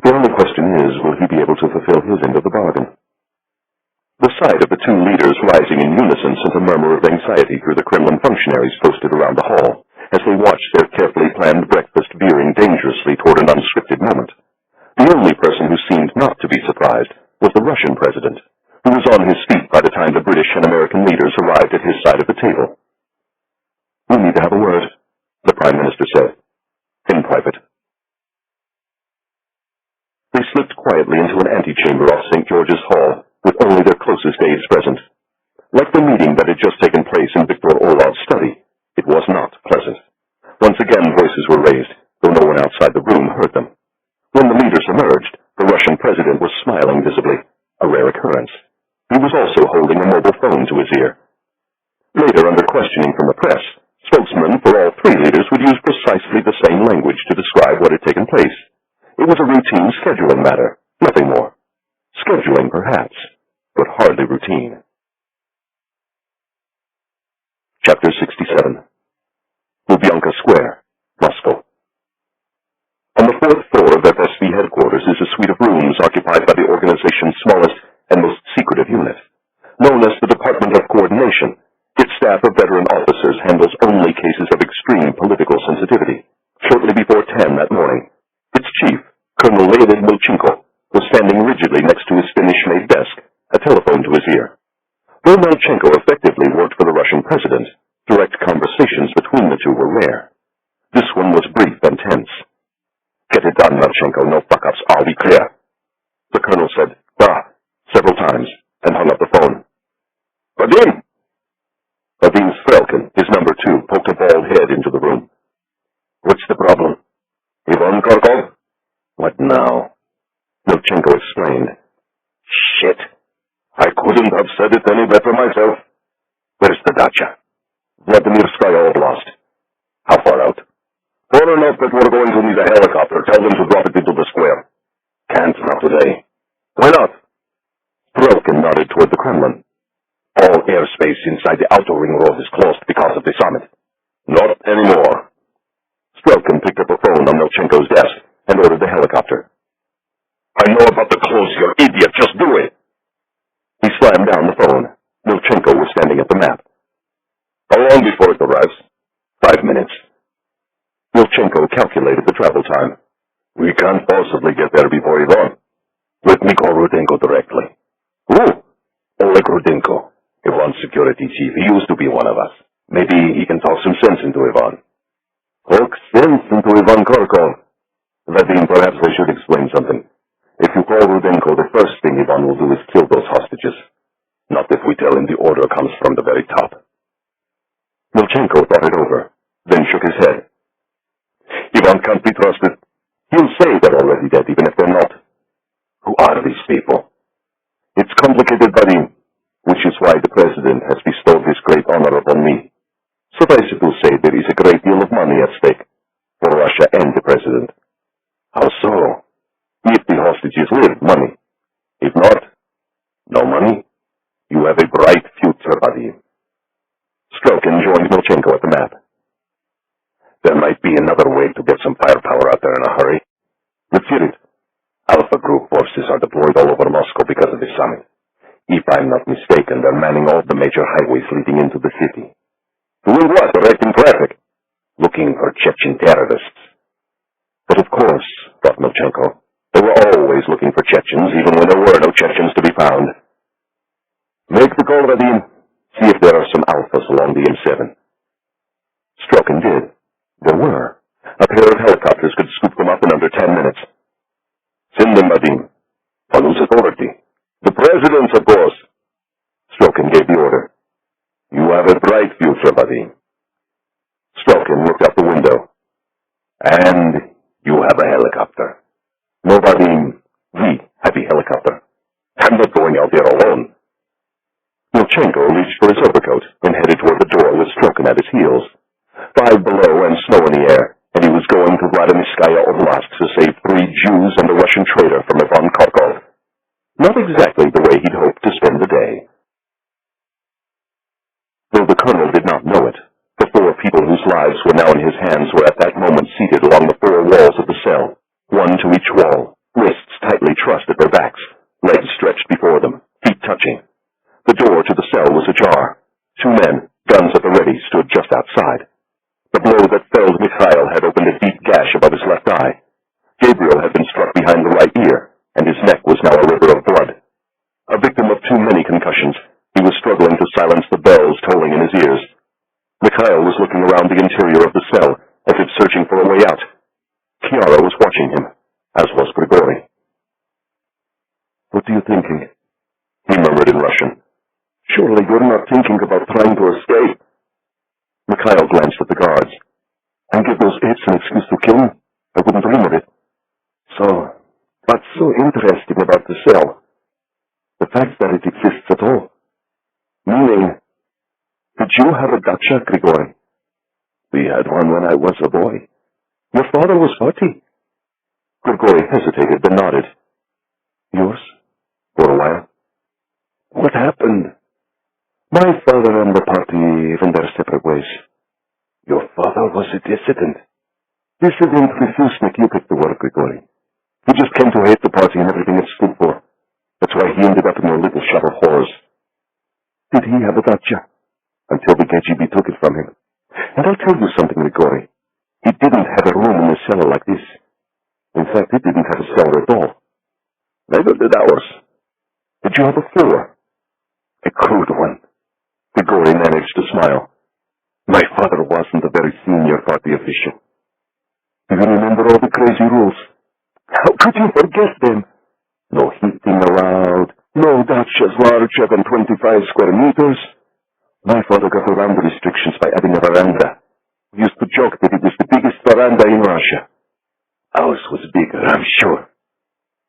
The only question is, will he be able to fulfill his end of the bargain?" The sight of the two leaders rising in unison sent a murmur of anxiety through the Kremlin functionaries posted around the hall, as they watched their carefully planned breakfast veering dangerously toward an unscripted moment. The only person who seemed not to be surprised was the Russian president, who was on his feet by the time the British and American leaders arrived at his side of the table. "We need to have a word," the Prime Minister said. "In private." They slipped quietly into an antechamber off St. George's Hall, with only their closest aides present. Like the meeting that had just taken place in Victor Orlov's study, it was not pleasant. Once again voices were raised, though no one outside the room heard them. When the leaders emerged, the Russian president was smiling visibly, a rare occurrence. He was also holding a mobile phone to his ear. Later, under questioning from the press, spokesmen for all three leaders would use precisely the same language to describe what had taken place. It was a routine scheduling matter, nothing more. Scheduling, perhaps, but hardly routine. Chapter 67. Lubyanka Square, Moscow. On the fourth floor of FSB headquarters is a suite of rooms occupied by the organization's smallest and most secretive unit. Known as the Department of Coordination, its staff of veteran officers handles only cases of extreme political sensitivity. Shortly before 10 that morning, its chief, Colonel Leonid Milchenko, was standing rigidly next to his Finnish-made desk, a telephone to his ear. Though Milchenko effectively worked for the Russian president, direct conversations between the two were rare. This one was brief and tense. "Get it done, Milchenko. No fuck-ups. Are we clear?" The colonel said, "Da," several times, and hung up the phone. "Vadim!" Vadim Strelkin, his number two, poked a bald head into the room. "What's the problem?" "Ivan Karkov." "What now?" Milchenko explained. "Shit. I couldn't have said it any better myself. Where's the dacha?" "Vladimirskaya Oblast." "How far out?" "Far enough that we're going to need a helicopter. Tell them to drop it into the square." "Can't, not today." "Why not?" Strelkin nodded toward the Kremlin. "All airspace inside the outer ring road is closed because of the summit." "Not anymore." Strelkin picked up a phone on Milchenko's desk and ordered the helicopter. "I know about the close, you idiot. Just do it." He slammed down the phone. Milchenko was standing at the map. "How long before it arrives?" 5 minutes. Milchenko calculated the travel time. "We can't possibly get there before Ivan. Let me call Rudenko directly." "Who?" "Oleg Rudenko, Ivan's security chief. He used to be one of us. Maybe he can talk some sense into Ivan." "Talk sense into Ivan Karkov?" "Vadim, perhaps I should explain something. If you call Rudenko, the first thing Ivan will do is kill those hostages. Not if we tell him the order comes from the very top." Milchenko thought it over, then shook his head. "Ivan can't be trusted. He'll say they're already dead, even if they're not." "Who are these people?" "It's complicated, Vadim, which is why the president has bestowed this great honor upon me. Suffice it to say there is a great deal of money at stake, for Russia and the president." "How so?" "If the hostages live, money. If not, no money. You have a bright future, Vadim." Strelkin joined Milchenko at the map. "There might be another way to get some firepower out there in a hurry. Let's hear it." "Alpha Group forces are deployed all over Moscow because of the summit. If I'm not mistaken, they're manning all the major highways leading into the city." "Doing what? Directing traffic?" "Looking for Chechen terrorists." But of course, thought Milchenko, they were always looking for Chechens, even when there were no Chechens to be found. "Make the call, Vadim. See if there are some alphas along the M7. Strelkin did. There were. A pair of helicopters could scoop them up in under 10 minutes. "Send them, Vadim." "On whose authority?" "The president's, of course." Strelkin gave the order. "You have a bright future, Vadim." Strelkin looked out the window. "And you have a helicopter." "No, Vadim. We have a helicopter. I'm not going out there alone." Milchenko reached for his overcoat. at his heels. 5 below and snow in the air, and he was going to Vladimiskaya Oblast to save 3 Jews and a Russian traitor from Ivan Karkov. Not exactly the way he'd hoped to spend the day. Though the colonel did not know it, the 4 people whose lives were now in his hands were at that moment seated along the 4 walls of the cell, one to each wall, wrists tightly trussed at their backs, legs stretched before them, feet touching. The door to the cell was ajar. 2 men, guns at the ready, stood just outside. The blow that felled Mikhail had opened a deep gash above his left eye. Gabriel had been struck behind the right ear, and his neck was now a river of blood. A victim of too many concussions, he was struggling to silence the bells tolling in his ears. Mikhail was looking around the interior of the cell, as if searching for a way out. Chiara was watching him, as was Grigori. "What are you thinking?" he murmured in Russian. "Surely you're not thinking about trying to escape." Mikhail glanced at the guards. "And give those apes an excuse to kill me? I wouldn't dream of it. So, what's so interesting about the cell? The fact that it exists at all. Meaning, did you have a dacha, Grigori?" "We had one when I was a boy." "Your father was 40. Grigori hesitated, then nodded. "Yours? For a while." "What happened?" "My father and the party went their separate ways." "Your father was a dissident?" "Dissident refusnik, you picked the word, Grigori. He just came to hate the party and everything it stood for. That's why he ended up in your little shop of horrors." "Did he have a dacha?" "Until the KGB took it from him. And I'll tell you something, Grigori. He didn't have a room in the cellar like this. In fact, he didn't have a cellar at all. Neither did ours. Did you have a floor?" "A crude one." Grigori managed to smile. "My father wasn't a very senior party official." "Do you remember all the crazy rules?" "How could you forget them? No heating allowed, no dachas larger than 25 square meters. My father got around the restrictions by adding a veranda. We used to joke that it was the biggest veranda in Russia. Ours was bigger, I'm sure.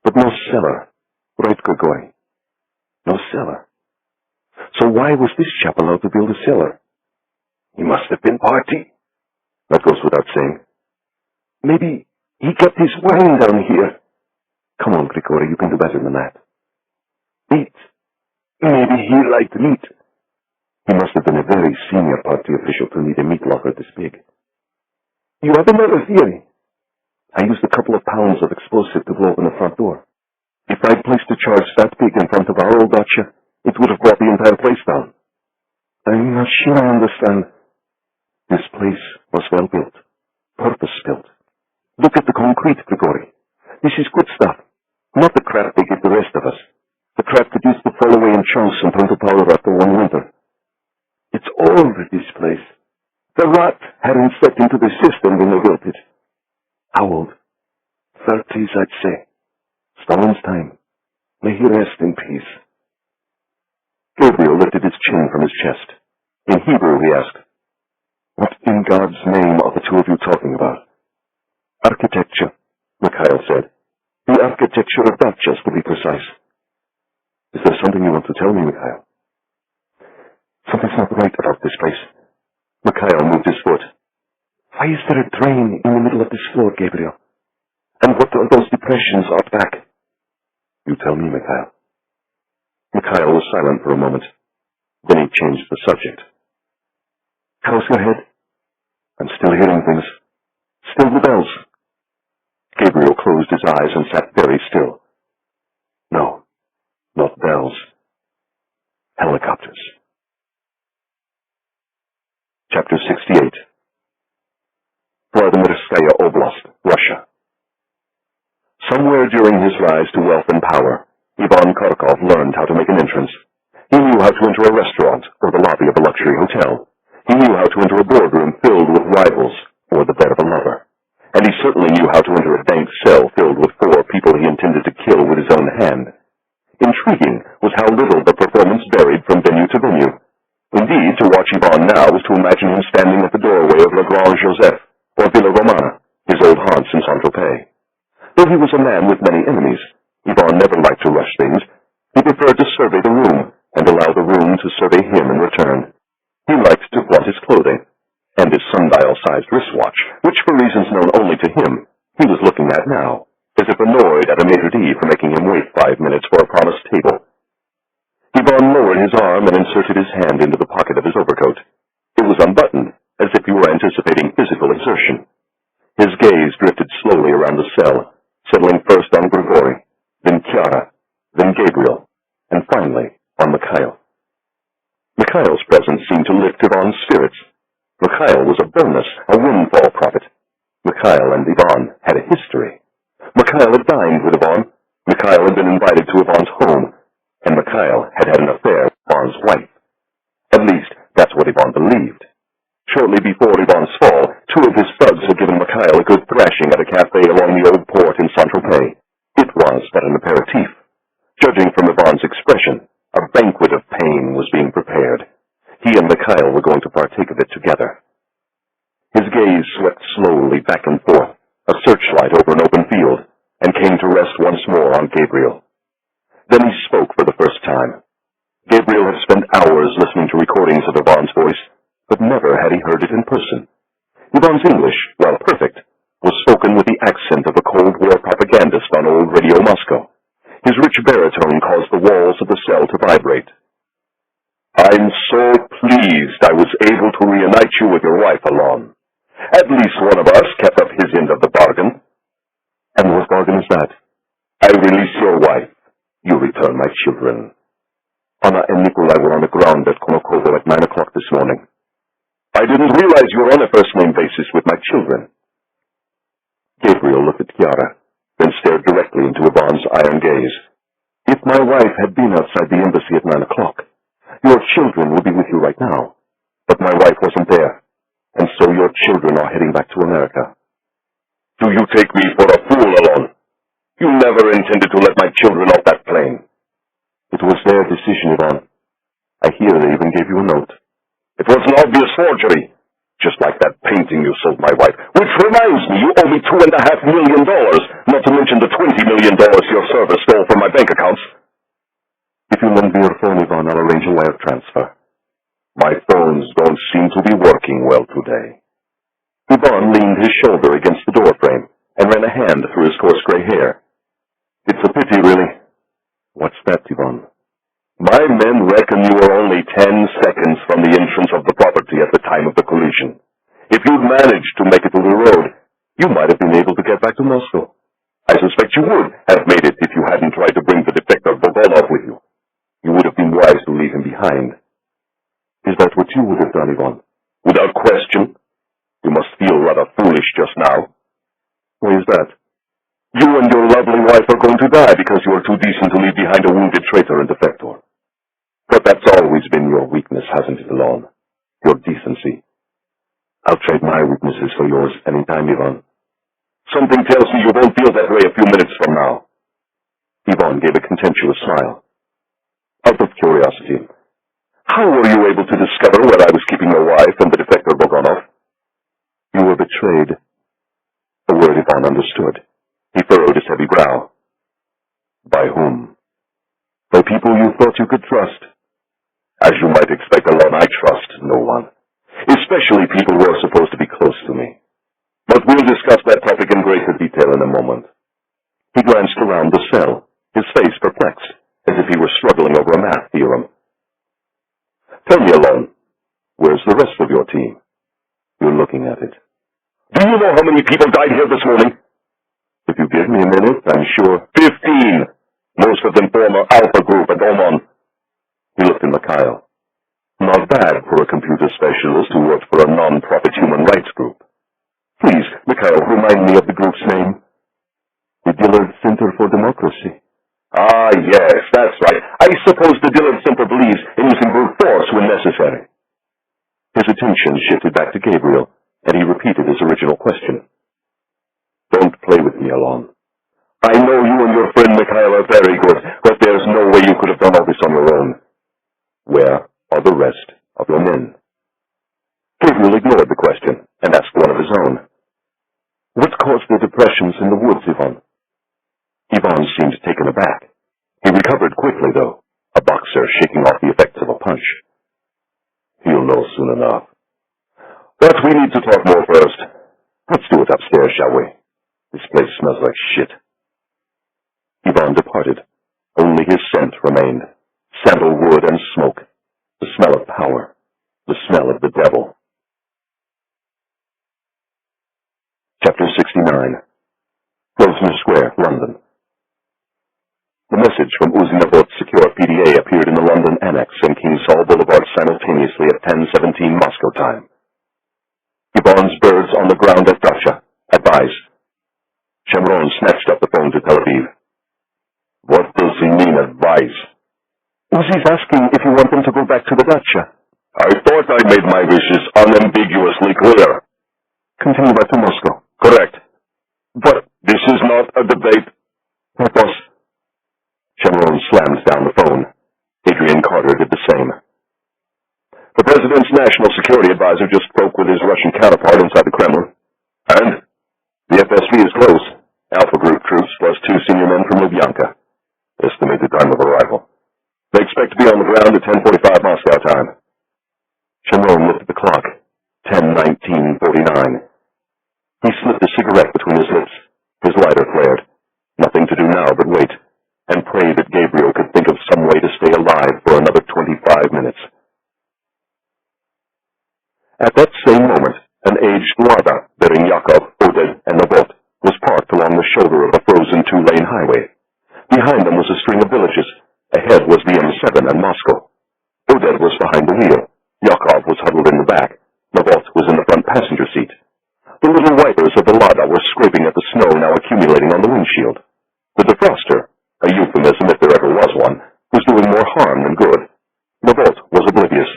But no cellar. Right, Grigori? No cellar. So why was this chap allowed to build a cellar?" "He must have been party." "That goes without saying." "Maybe he kept his wine down here." "Come on, Grigori, you can do better than that." "Meat. Maybe he liked meat." "He must have been a very senior party official to need a meat locker this big." "You have another theory?" "I used a couple of pounds of explosive to blow open the front door. If I'd placed a charge that big in front of our old dacha, it would have brought the entire place down." "I'm not sure I understand." "This place was well built, purpose-built. Look at the concrete, Grigori. This is good stuff. Not the crap they give the rest of us. The crap that used to fall away in chunks and turn to powder after one winter. It's old, this place. The rot hadn't set into the system when they built it." "How old?" "30s, I'd say. Stalin's time. May he rest in peace." Gabriel lifted his chin from his chest. In Hebrew, he asked, "What in God's name are the two of you talking about?" "Architecture," Mikhail said. "The architecture of dachas, to be precise." "Is there something you want to tell me, Mikhail?" "Something's not right about this place." Mikhail moved his foot. "Why is there a drain in the middle of this floor, Gabriel? And what are those depressions out back?" "You tell me, Mikhail." Mikhail was silent for a moment. Then he changed the subject. "How's your head?" "I'm still hearing things. Still the bells." Gabriel closed his eyes and sat very still. "No, not bells. Helicopters." Chapter 68. Vladimirskaya Oblast, Russia. Somewhere during his rise to wealth and power, Ivan Karkov learned how to make an entrance. He knew how to enter a restaurant or the lobby of a luxury hotel. He knew how to enter a boardroom filled with rivals or the bed of a lover. And he certainly knew how to enter a dank cell filled with 4 people he intended to kill with his own hand. Intriguing was how little the performance varied from venue to venue. Indeed, to watch Ivan now was to imagine him standing at the doorway of Le Grand Joseph or Villa Romana, his old haunts in Saint-Tropez. Though he was a man with many enemies, Ivan never liked to rush things. He preferred to survey the room and allow the room to survey him in return. He liked to flaunt his clothing, and his sundial-sized wristwatch, which for reasons known only to him, he was looking at now, as if annoyed at a maitre d' for making him wait 5 minutes for a promised table. Ivan lowered his arm and inserted his hand into the pocket of his overcoat. It was unbuttoned, as if he were anticipating physical exertion. His gaze drifted slowly around the cell, settling first on Grigori, then Chiara, then Gabriel, and finally on Mikhail. Mikhail's presence seemed to lift Ivan's spirits. Mikhail was a bonus, a windfall profit. Mikhail and Ivan had a history. Mikhail had dined with Ivan. Mikhail had been invited to Ivan's home, and Mikhail had had an affair with Ivan's wife. At least, that's what Ivan believed. Shortly before Ivan's fall, 2 of his thugs had given Mikhail a good thrashing at a cafe along the old port in Saint-Tropez. It was but an aperitif. Judging from Ivan's expression, a banquet of pain was being prepared. He and Mikhail were going to partake of it together. His gaze swept slowly back and forth, a searchlight over an open field, and came to rest once more on Gabriel. Then he spoke for the first time. Gabriel had spent hours listening to recordings of Ivan's voice, but never had he heard it in person. Ivan's English, while perfect, was spoken with the accent of a Cold War propagandist on old Radio Moscow. His rich baritone caused the walls of the cell to vibrate. "I'm so pleased I was able to reunite you with your wife, Allon. At least one of us kept up his end of the bargain." "And what bargain is that?" "I release your wife. You return my children." "Anna and Nikolai were on the ground at Konokovo at 9 o'clock this morning." "I didn't realize you were on a first-name basis with my children." Gabriel looked at Chiara, then stared directly into Ivan's iron gaze. "If my wife had been outside the embassy at 9 o'clock, your children would be with you right now. But my wife wasn't there, and so your children are heading back to America." "Do you take me for a fool, Allon? You never intended to let my children off that plane." "It was their decision, Ivan. I hear they even gave you a note." "It was an obvious forgery, just like that painting you sold my wife. Which reminds me, you owe me $2.5 million, not to mention the $20 million your service stole from my bank accounts." "If you lend me your phone, Ivan, I'll arrange a wire transfer." "My phones don't seem to be working well today." Ivan leaned his shoulder against the doorframe and ran a hand through his coarse gray hair. "It's a pity, really." "What's that, Ivan?" "My men reckon you were only 10 seconds from the entrance of the property at the time of the collision. If you'd managed to make it to the road, you might have been able to get back to Moscow. I suspect you would have made it if you hadn't tried to bring the Defector Bulganov with you. You would have been wise to leave him behind." "Is that what you would have done, Ivan?" "Without question. You must feel rather foolish just now." "Why is that?" "You and your lovely wife are going to die because you are too decent to leave behind a wounded traitor and defector. But that's always been your weakness, hasn't it, Allon? Your decency." "I'll trade my weaknesses for yours any time, Ivan." "Something tells me you won't feel that way a few minutes from now." Ivan gave a contemptuous smile. "Out of curiosity, how were you able to discover where I was keeping your wife and the Defector Bulganov?" "You were betrayed." A word Ivan understood. He furrowed his heavy brow. "By whom?" "By people you thought you could trust." "As you might expect, Allon, I trust no one. Especially people who are supposed to be close to me. But we'll discuss that topic in greater detail in a moment." He glanced around the cell, his face perplexed, as if he were struggling over a math theorem. "Tell me, Allon, where's the rest of your team?" "You're looking at it." "Do you know how many people died here this morning?" "If you give me a minute, I'm sure." 15! Most of them form our Alpha Group at Oman." He looked at Mikhail. "Not bad for a computer specialist who worked for a non-profit human rights group." "Please, Mikhail, remind me of the group's name." "The Dillard Center for Democracy." "Ah, yes, that's right. I suppose the Dillard Center believes in using brute force when necessary." His attention shifted back to Gabriel, and he repeated his original question. "Don't play with me, Allon. I know you and your friend Mikhail are very good, but there's no way you could have done all this on your own. Where are the rest of your men?" Gabriel ignored the question and asked one of his own. "What caused the depressions in the woods, Ivan?" Ivan seemed taken aback. He recovered quickly, though, a boxer shaking off the effects of a punch. He'll know soon enough. But we need to talk more first. Let's do it upstairs, shall we? This place smells like shit. Ivan departed. Only his scent remained. Sandalwood and smoke. The smell of power. The smell of the devil. Chapter 69. Grosvenor Square, London. The message from Uzinov's secure PDA appeared in the London Annex and King Saul Boulevard simultaneously at 10:17 Moscow time. Ivan's birds on the ground at Dacha. Advise. Shemron snatched up the phone to Tel Aviv. What does he mean, advise? Uzi's asking if you want them to go back to the Dacha. I thought I made my wishes unambiguously clear. Continue back to Moscow. Correct. But this is not a debate. What boss? Shemron slammed down the phone. Adrian Carter did the same. The President's National Security Advisor just spoke with his Russian counterpart inside the Kremlin. And? The FSB is close. Alpha Group troops plus 2 senior men from Lubyanka. Estimated time of arrival. They expect to be on the ground at 10:45 Moscow time. Shemron looked at the clock. 10:19:49. He slipped a cigarette between his lips. His lighter flared. Nothing to do now but wait, and pray that Gabriel could think of some way to stay alive for another 25 minutes. At that same moment, an aged Lada bearing Yakov, Oded, and Novot was parked along the shoulder of a frozen 2-lane highway. Behind them was a string of villages. Ahead was the M7 and Moscow. Oded was behind the wheel. Yakov was huddled in the back. Novot was in the front passenger seat. The little wipers of the Lada were scraping at the snow now accumulating on the windshield. The defroster, a euphemism if there ever was one, was doing more harm than good. Novot was oblivious.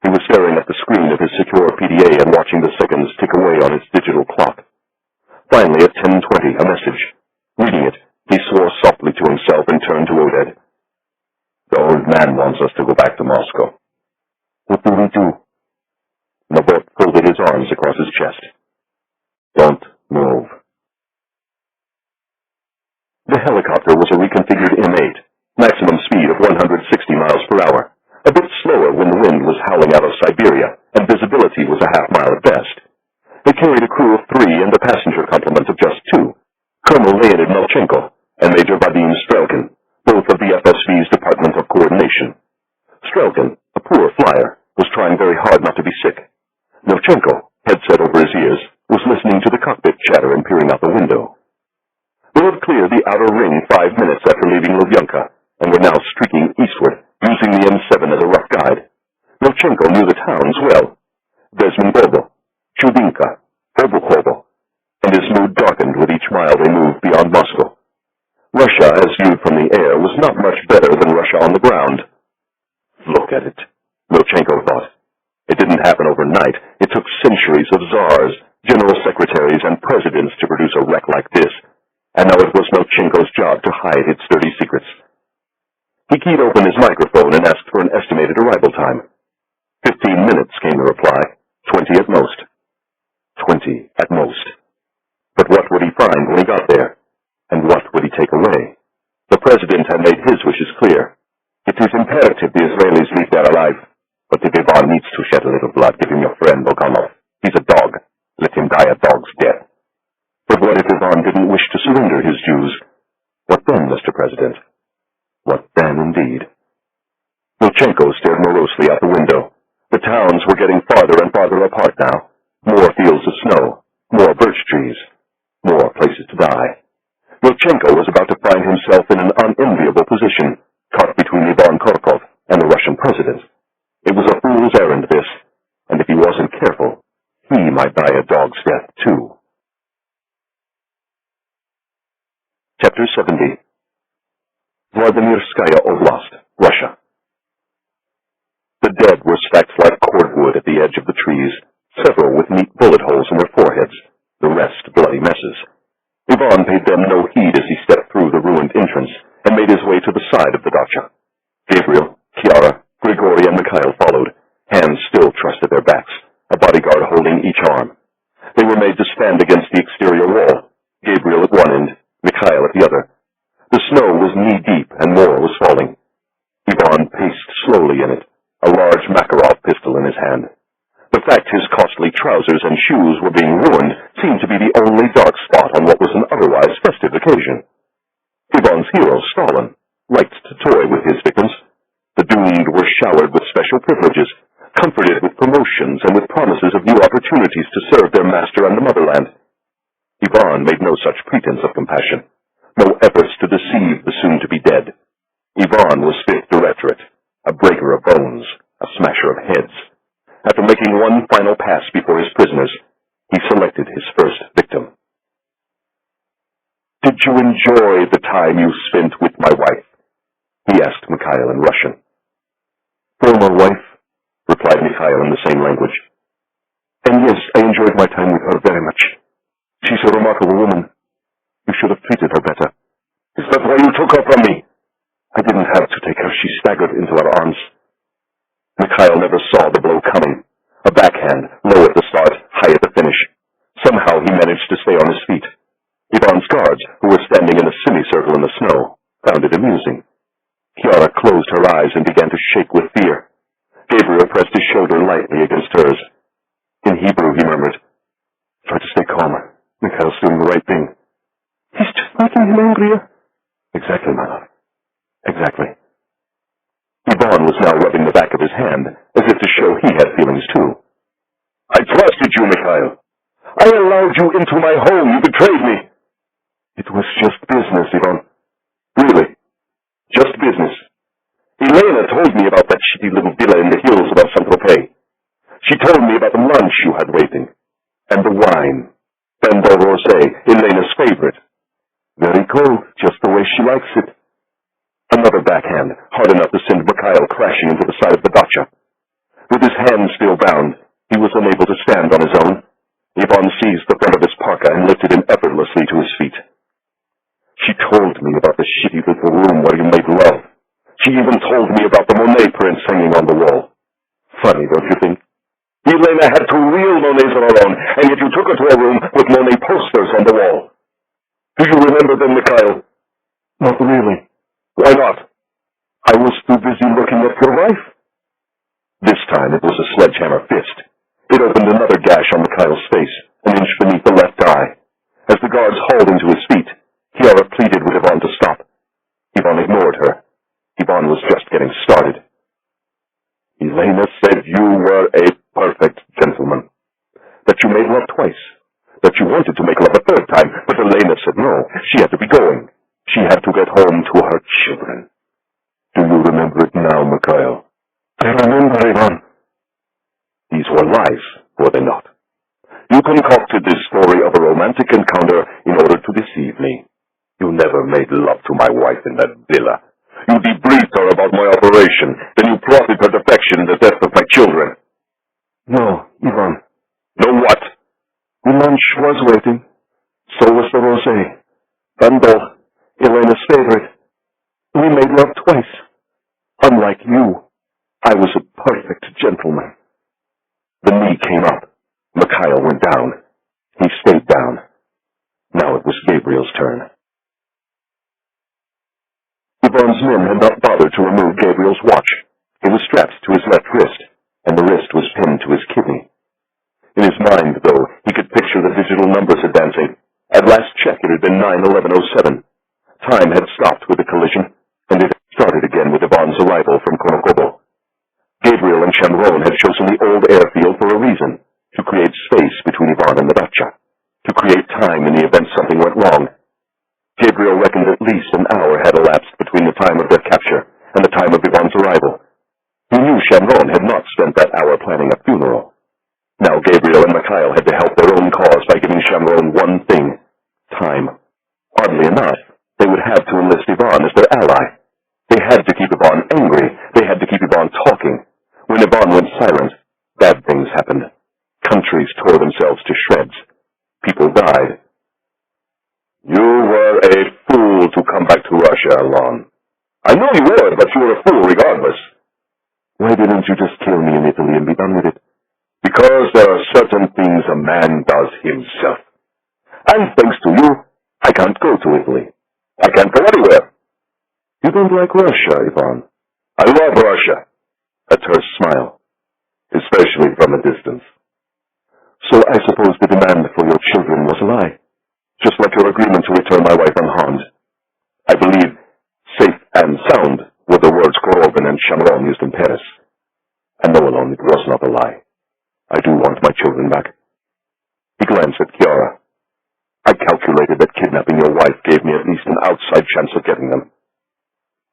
He was staring at the screen of his secure PDA and watching the seconds tick away on its digital clock. Finally, at 10:20, a message. Reading it, he swore softly to himself and turned to Oded. The old man wants us to go back to Moscow. What do we do? Novot folded his arms across his chest. Don't move. The helicopter was a reconfigured M8, maximum speed of 160 miles per hour, a bit slower when the wind was howling out of Siberia, and visibility was a half-mile at best. It carried a crew of 3 and a passenger complement of just 2, Colonel Leonid Melchenko and Major Vadim Strelkin, both of the FSB's Department of Coordination. Strelkin, a poor flyer, was trying very hard not to be sick. Melchenko, headset over his ears, was listening to the cockpit chatter and peering out the window. They had cleared the outer ring 5 minutes after leaving Lubyanka, and were now streaking eastward, using the M7 as a rough guide. Melchenko knew the towns well. Vesmingovo, Chudinka, Obukhovo, and his mood darkened with each mile they moved beyond Moscow. Russia, as viewed from the air, was not much better than Russia on the ground. Look at it, Melchenko thought. It didn't happen overnight. It took centuries of czars, general secretaries, and presidents to produce a wreck like this, and now it was Melchenko's job to hide its dirty secrets. He keyed open his microphone and asked for an estimated arrival time. 15 minutes, came the reply. 20 at most. 20 at most. But what would he find when he got there? And what would he take away? The president had made his wishes clear. It is imperative the Israelis leave there alive. But if Ivan needs to shed a little blood, give him your friend Bulganov. He's a dog. Let him die a dog's death. But what if Ivan didn't wish to surrender his Jews? What then, Mr. President? What then, indeed? Melchenko stared morosely out the window. The towns were getting farther and farther apart now. More fields of snow. More birch trees. More places to die. Melchenko was about to find himself in an unenviable position, caught between Ivan Korkov and the Russian president. It was a fool's errand, this, and if he wasn't careful, he might die a dog's death, too. Chapter 70. Vladimirskaya Oblast, Russia. The dead were stacked like cordwood at the edge of the trees, several with neat bullet holes in their foreheads, the rest bloody messes. Ivan paid them no heed as he stepped through the ruined entrance and made his way to the side of the dacha. Gabriel, Chiara, Grigori, and Mikhail followed, hands still trussed at their backs, a bodyguard holding each arm. They were made to stand against the exterior wall, Gabriel at one end, Mikhail at the other. The snow was knee-deep and more was falling. Ivan paced slowly in it, a large Makarov pistol in his hand. shoes were being ruined seemed to be the only dark spot on what was an otherwise festive occasion. Ivan's hero, Stalin, liked to toy with his victims. The doomed were showered with special privileges, comforted with promotions and with promises of new opportunities to serve their master and the motherland. Ivan made no such pretense of compassion, no efforts to deceive the soon-to-be dead. Ivan was Fifth Directorate, a breaker of bones, a smasher of heads. After making one final pass before his prisoners, he selected his first victim. "Did you enjoy the time you spent with my wife?" he asked Mikhail in Russian. "Former wife," replied Mikhail in the same language. "And yes, I enjoyed my time with her very much. She's a remarkable woman. You should have treated her better." "Is that why you took her from me?" "I didn't have to take her. She staggered into our arms." Mikhail never saw the blow coming. A backhand, low at the start, high at the finish. Somehow he managed to stay on his feet. Ivan's guards, who were standing in a semicircle in the snow, found it amusing. Chiara closed her eyes and began to shake with fear. Gabriel pressed his shoulder lightly against hers. In Hebrew he murmured, "Try to stay calm. Mikhail's doing the right thing." "He's just making him angrier." "Exactly, my love. Exactly." Ivan was now rubbing the back of his hand, as if to show he had feelings too. "I trusted you, Mikhail. I allowed you into my home. You betrayed me." "It was just business, Ivan." "Really? Just business? Elena told me about that shitty little villa in the hills above Saint-Tropez. She told me about the lunch you had waiting. And the wine. Bendel Rosé, Elena's favorite." "Very cold, just the way she likes it." Another backhand, hard enough to send Mikhail crashing into the side of the dacha. With his hands still bound, he was unable to stand on his own. Ivan seized the front of his parka and lifted him effortlessly to his feet. "She told me about the shitty little room where you made love. She even told me about the Monet prints hanging on the wall. Funny, don't you think? Elena had two real Monets of her own, and yet you took her to a room with Monet posters on the wall. Do you remember them, Mikhail?" "Not really." "Why not?" "I was too busy looking at your wife." This time it was a sledgehammer fist. It opened another gash on Mikhail's face, an inch beneath the left eye. As the guards hauled him to his feet, Chiara pleaded with Ivan to stop. Ivan ignored her. Ivan was just getting started. "Elena said you were a perfect gentleman. That you made love twice. That you wanted to make love a third time, but Elena said no. She had to be going. She had to get home to her children. Do you remember it now, Mikhail?" "I remember, Ivan." These were lies, were they not? You concocted this story of a romantic encounter in order to deceive me. You never made love to my wife in that villa. You debriefed her about my operation, then you plotted her defection and the death of my children. "No, Ivan." No what? "The lunch was waiting. So was the rosé. Bandol, Elena's favorite. We made love twice. Unlike you, I was a perfect gentleman." The knee came up. Mikhail went down. He stayed down. Now it was Gabriel's turn. Ivan's men had not bothered to remove Gabriel's watch. It was strapped to his left wrist, and the wrist was pinned to his kidney. In his mind, though, he could picture the digital numbers advancing. At last check, it had been 9:11:07. Time had stopped with the collision, and it had started again with Ivan's arrival from Konokobo. Gabriel and Shamron had chosen the old airfield for a reason, to create space between Ivan and the dacha, to create time in the event something went wrong. Gabriel reckoned at least an hour had elapsed between the time of their capture and the time of Ivan's arrival. He knew Shamron had not spent that hour planning a funeral. Now Gabriel and Mikhail had to help their own cause by giving Shamron one thing: time. Oddly enough, they would have to enlist Ivan as their ally. They had to keep Ivan angry. They had to keep Ivan talking. When Ivan went silent, bad things happened. Countries tore themselves to shreds. People died. You were a fool to come back to Russia, Allon. I know you were, but you were a fool regardless. Why didn't you just kill me in Italy and be done with it? Because there are certain things a man does himself. And thanks to you, I can't go to Italy. I can't go anywhere. You don't like Russia, Ivan. I love Russia. A terse smile. Especially from a distance. So I suppose the demand for your children was a lie, just like your agreement to return my wife unharmed. I believe safe and sound were the words Korobin and Shamron used in Paris. And no, Allon, it was not a lie. I do want my children back. He glanced at Chiara. I calculated that kidnapping your wife gave me at least an outside chance of getting them.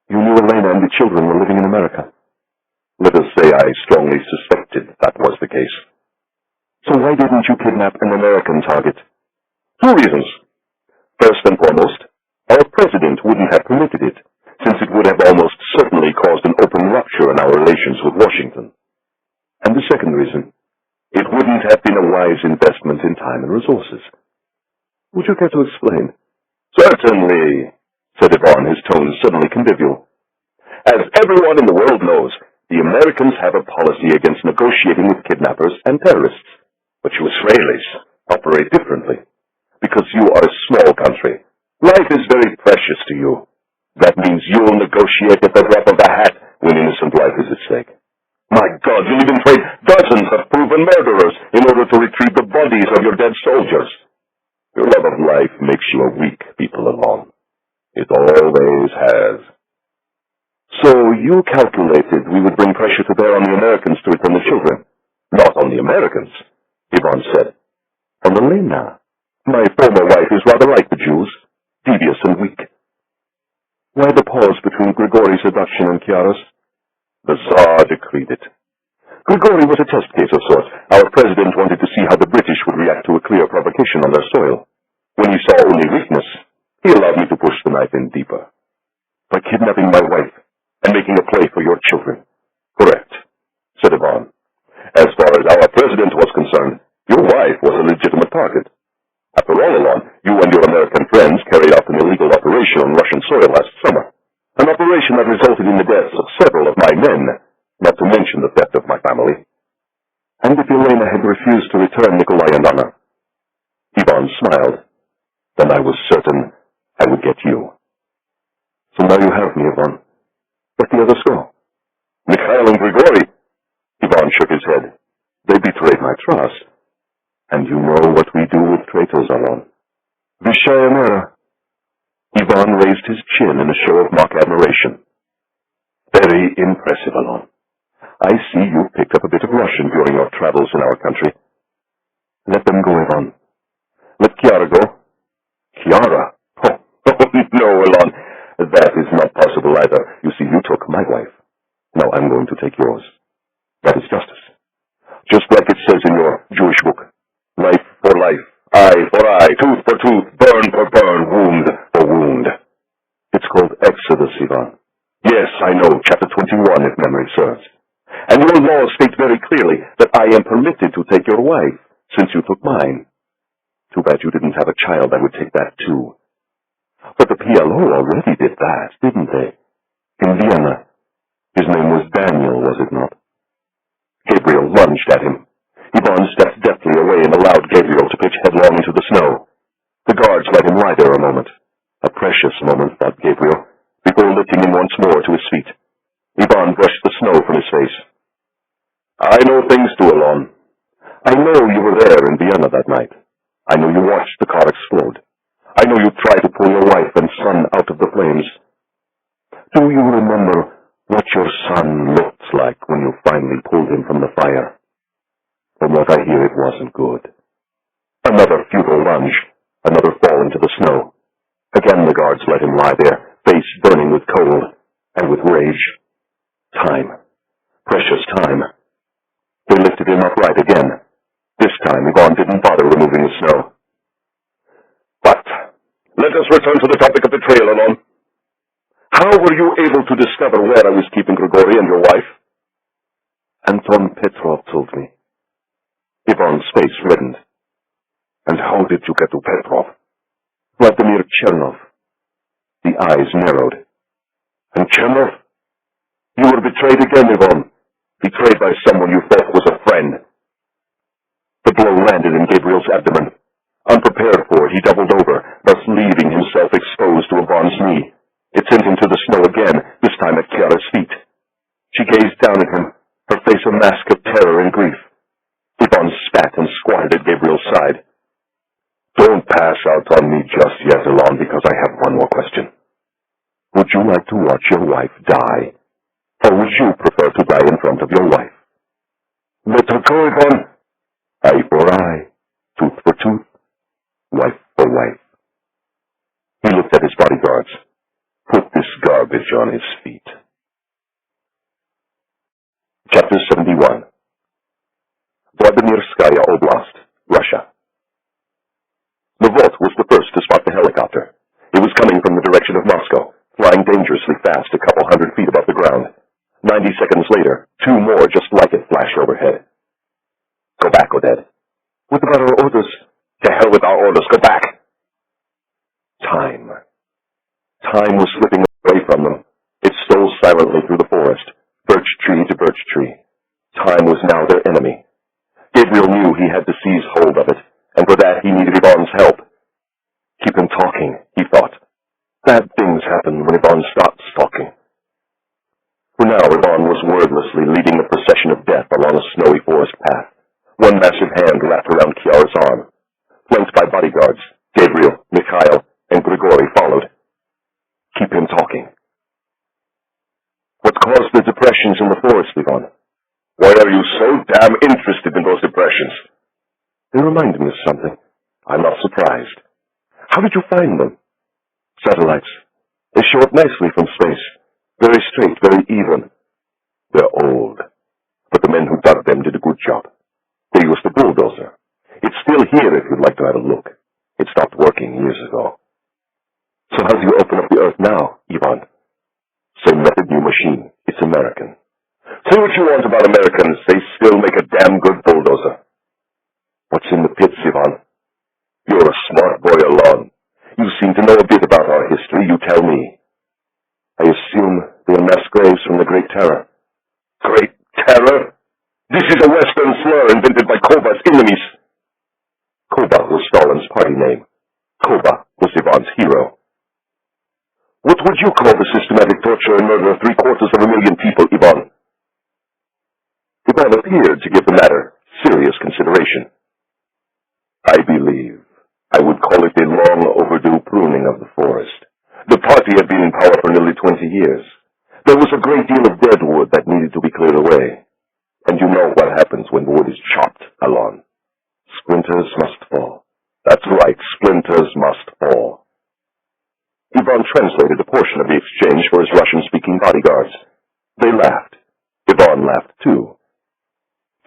You knew Elena and the children were living in America. Let us say I strongly suspected that was the case. So why didn't you kidnap an American target? 2 reasons. First and foremost, our president wouldn't have permitted it, since it would have almost certainly caused an open rupture in our relations with Washington. And the second reason, it wouldn't have been a wise investment in time and resources. Would you care to explain? Certainly, said Yvonne, his tone suddenly convivial. As everyone in the world knows, the Americans have a policy against negotiating with kidnappers and terrorists. But you Israelis operate differently. Because you are a small country. Life is very precious to you. That means you'll negotiate at the drop of a hat when innocent life is at stake. My God, you'll even trade dozens of proven murderers in order to retrieve the bodies of your dead soldiers. Your love of life makes you a weak people alone. It always has. So you calculated we would bring pressure to bear on the Americans to return the children. Not on the Americans, Yvonne said. On Elena. My former wife is rather like the Jews, devious and weak. Why the pause between Grigori's abduction and Chiara's? The Tsar decreed it. Grigori was a test case of sorts. Our president wanted to see how the British would react to a clear provocation on their soil. When he saw only weakness, he allowed me to push the knife in deeper. By kidnapping my wife and making a play for your children. Correct, said Yvonne. As far as our president was concerned, your wife was a legitimate target. After all, Allon, you and your American friends carried out an illegal operation on Russian soil last summer. An operation that resulted in the deaths of several of my men, not to mention the death of my family. And if Elena had refused to return Nikolai and Anna? Yvonne smiled. Then I was certain I would get you. So now you have me, Yvonne. Let the others go. Mikhail and Grigori. Yvonne shook his head. They betrayed my trust. And you know what we do with traitors, Allon. Vishaya Mera. Yvonne raised his chin in a show of mock admiration. Very impressive, Allon. I see you picked up a bit of Russian during your travels in our country. Let them go, Yvonne. Let Chiara go. Chiara? Oh, no, Allon. That is not possible either. You see, you took my wife. Now I'm going to take yours. That is justice. Just like it says in your Jewish book. Life for life, eye for eye, tooth for tooth, burn for burn, wound for wound. It's called Exodus, Yvonne. Yes, I know, chapter 21, if memory serves. And your law states very clearly that I am permitted to take your wife, since you took mine. Too bad you didn't have a child, I would take that too. But the PLO already did that, didn't they? In Vienna. His name was Daniel, was it not? Gabriel lunged at him. Yvonne stepped deftly away and allowed Gabriel to pitch headlong into the snow. The guards let him lie there a moment. A precious moment, thought Gabriel, before lifting him once more to his feet. Yvonne brushed the snow from his face. I know things too, Allon. I know you were there in Vienna that night. I know you watched the car explode. I know you tried to pull your wife and son out of the flames. Do you remember what your son looked like when you finally pulled him from the fire? From what I hear, it wasn't good. Another futile lunge, another fall into the snow. Again the guards let him lie there, face burning with cold and with rage. Time. Precious time. They lifted him upright again. This time Yvonne didn't bother removing the snow. But let us return to the topic of betrayal, Allon. How were you able to discover where I was keeping Grigori and your wife? Anton Petrov told me. Yvonne's face reddened. And how did you get to Petrov? Vladimir Chernov. The eyes narrowed. And Chernov? You were betrayed again, Yvonne. Betrayed by someone you thought was a friend. The blow landed in Gabriel's abdomen. Unprepared for it, he doubled over, thus leaving himself exposed to Yvonne's knee. It sent him to the snow again, this time at Chiara's feet. She gazed down at him, her face a mask of terror and grief. Yvonne spat and squatted at just yet, Allon, because I have one more question. Would you like to watch your wife die? Or would you prefer to die in front of your wife? Let her go, Ivan. Eye for eye, tooth for tooth, wife for wife. He looked at his bodyguards. Put this garbage on his feet. Chapter 71. Vladimirskaya Oblast, Russia. Lvov was the first to spot the helicopter. It was coming from the direction of Moscow, flying dangerously fast a couple 100 feet above the ground. 90 seconds later, 2 more just like it flashed overhead. Go back, Oded. What about our orders? To hell with our orders. Go back. Time. Time was slipping away from them. It stole silently through the forest, birch tree to birch tree. Time was now their enemy. Gabriel knew he had to seize hold of it, and for that he needed Ivan's help. Keep him talking, he thought. Bad things happen when Ivan stops talking. For now, Ivan was wordlessly leading the procession of death along a snowy forest path. One massive hand wrapped around Chiara's arm. Flanked by bodyguards, Gabriel, Mikhail, and Grigori followed. Keep him talking. What caused the depressions in the forest, Ivan? Why are you so damn interested in those depressions? They remind me of something. I'm not surprised. How did you find them? Satellites. They show up nicely from space. Very straight, very even. They're old. But the men who dug them did a good job. They used the bulldozer. It's still here if you'd like to have a look. It stopped working years ago. So how do you open up the earth now, Ivan? Same method, new machine. It's American. Say what you want about Americans, they still make a damn good bulldozer. What's in the pits, Ivan? You're a smart boy, Allon. You seem to know a bit about our history, you tell me. I assume they're mass graves from the Great Terror. Great Terror? This is a Western slur invented by Koba's enemies. Koba was Stalin's party name. Koba was Ivan's hero. What would you call the systematic torture and murder of 750,000 people, Ivan? Ivan appeared to give the matter serious consideration. I believe I would call it a long overdue pruning of the forest. The party had been in power for nearly 20 years. There was a great deal of dead wood that needed to be cleared away. And you know what happens when wood is chopped, Allon. Splinters must fall. That's right, splinters must fall. Ivan translated a portion of the exchange for his Russian-speaking bodyguards. They laughed. Ivan laughed too.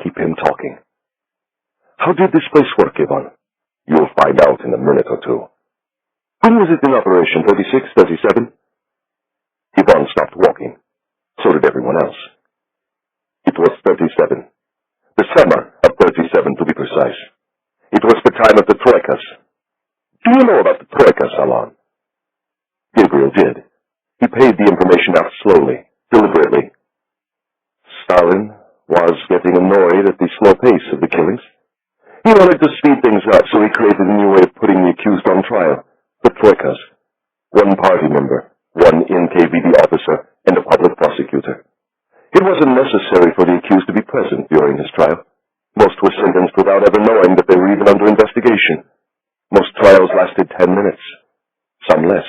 Keep him talking. How did this place work, Ivan? You'll find out in a minute or two. When was it in operation, 36, 37? Ivan stopped walking. So did everyone else. It was 37. The summer of 37, to be precise. It was the time of the troikas. Do you know about the troikas, Allon? Gabriel did. He paid the information out slowly, deliberately. Stalin was getting annoyed at the slow pace of the killings. He wanted to speed things up, so he created a new way of putting the accused on trial. The troikas. One party member, one NKVD officer, and a public prosecutor. It wasn't necessary for the accused to be present during his trial. Most were sentenced without ever knowing that they were even under investigation. Most trials lasted 10 minutes, some less.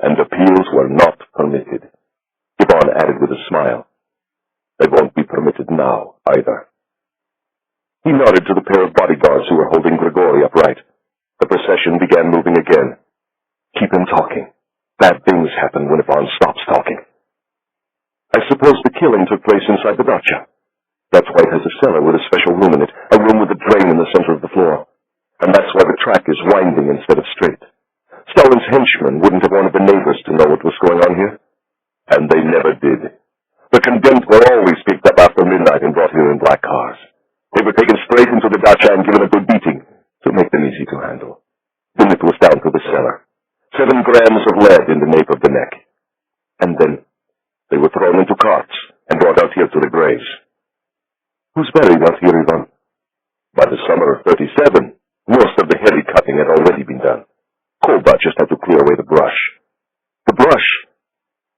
And appeals were not permitted. Ivan added with a smile. They won't be permitted now, either. He nodded to the pair of bodyguards who were holding Grigori upright. The procession began moving again. Keep him talking. Bad things happen when Ivan stops talking. I suppose the killing took place inside the dacha. That's why it has a cellar with a special room in it, a room with a drain in the center of the floor. And that's why the track is winding instead of straight. Stalin's henchmen wouldn't have wanted the neighbors to know what was going on here. And they never did. The condemned were always picked up after midnight and brought here in black cars. They were taken straight into the dacha and given a good beating to make them easy to handle. Then it was down to the cellar. 7 grams of lead in the nape of the neck. And then they were thrown into carts and brought out here to the graves. Who's buried out here, Ivan? By the summer of 37, most of the heavy cutting had already been done. Koba just had to clear away the brush. The brush?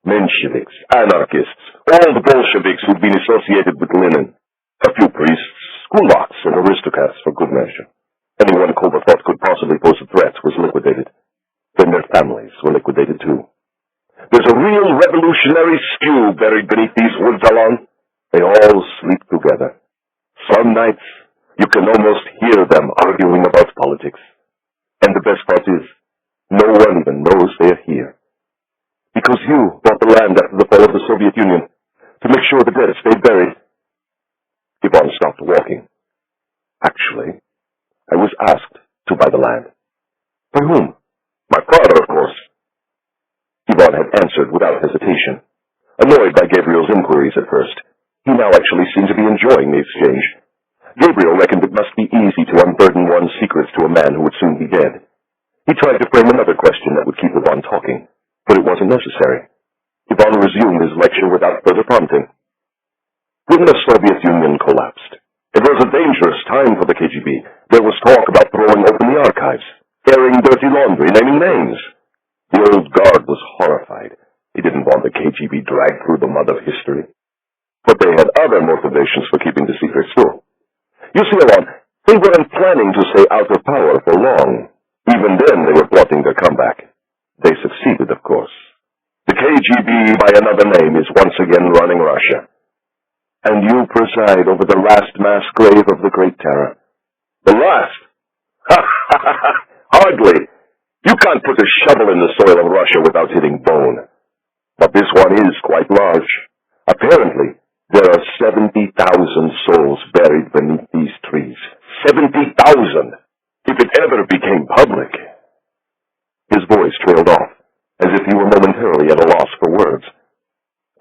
Mensheviks, anarchists, all the Bolsheviks who'd been associated with Lenin. A few priests, kulaks, and aristocrats for good measure. Anyone Kova thought could possibly pose a threat was liquidated. Then their families were liquidated too. There's a real revolutionary stew buried beneath these woods, Allon. They all sleep together. Some nights, you can almost hear them arguing about politics. And the best part is, no one even knows they're here. Because you bought the land after the fall of the Soviet Union, to make sure the dead stayed buried. Ivan stopped walking. Actually, I was asked to buy the land. By whom? My father, of course. Ivan had answered without hesitation, annoyed by Gabriel's inquiries at first. He now actually seemed to be enjoying the exchange. Gabriel reckoned it must be easy to unburden one's secrets to a man who would soon be dead. He tried to frame another question that would keep Ivan talking, but it wasn't necessary. Ivan resumed his lecture without further prompting. When the Soviet Union collapsed, it was a dangerous time for the KGB. There was talk about throwing open the archives, airing dirty laundry, naming names. The old guard was horrified. He didn't want the KGB dragged through the mud of history. But they had other motivations for keeping the secret still. You see, Allon, they weren't planning to stay out of power for long. Even then, they were plotting their comeback. They succeeded, of course. The KGB, by another name, is once again running Russia. And you preside over the last mass grave of the Great Terror. The last? Ha ha ha ha! Hardly! You can't put a shovel in the soil of Russia without hitting bone. But this one is quite large. Apparently, there are 70,000 souls buried beneath these trees. 70,000! If it ever became public. His voice trailed off, as if he were momentarily at a loss for words.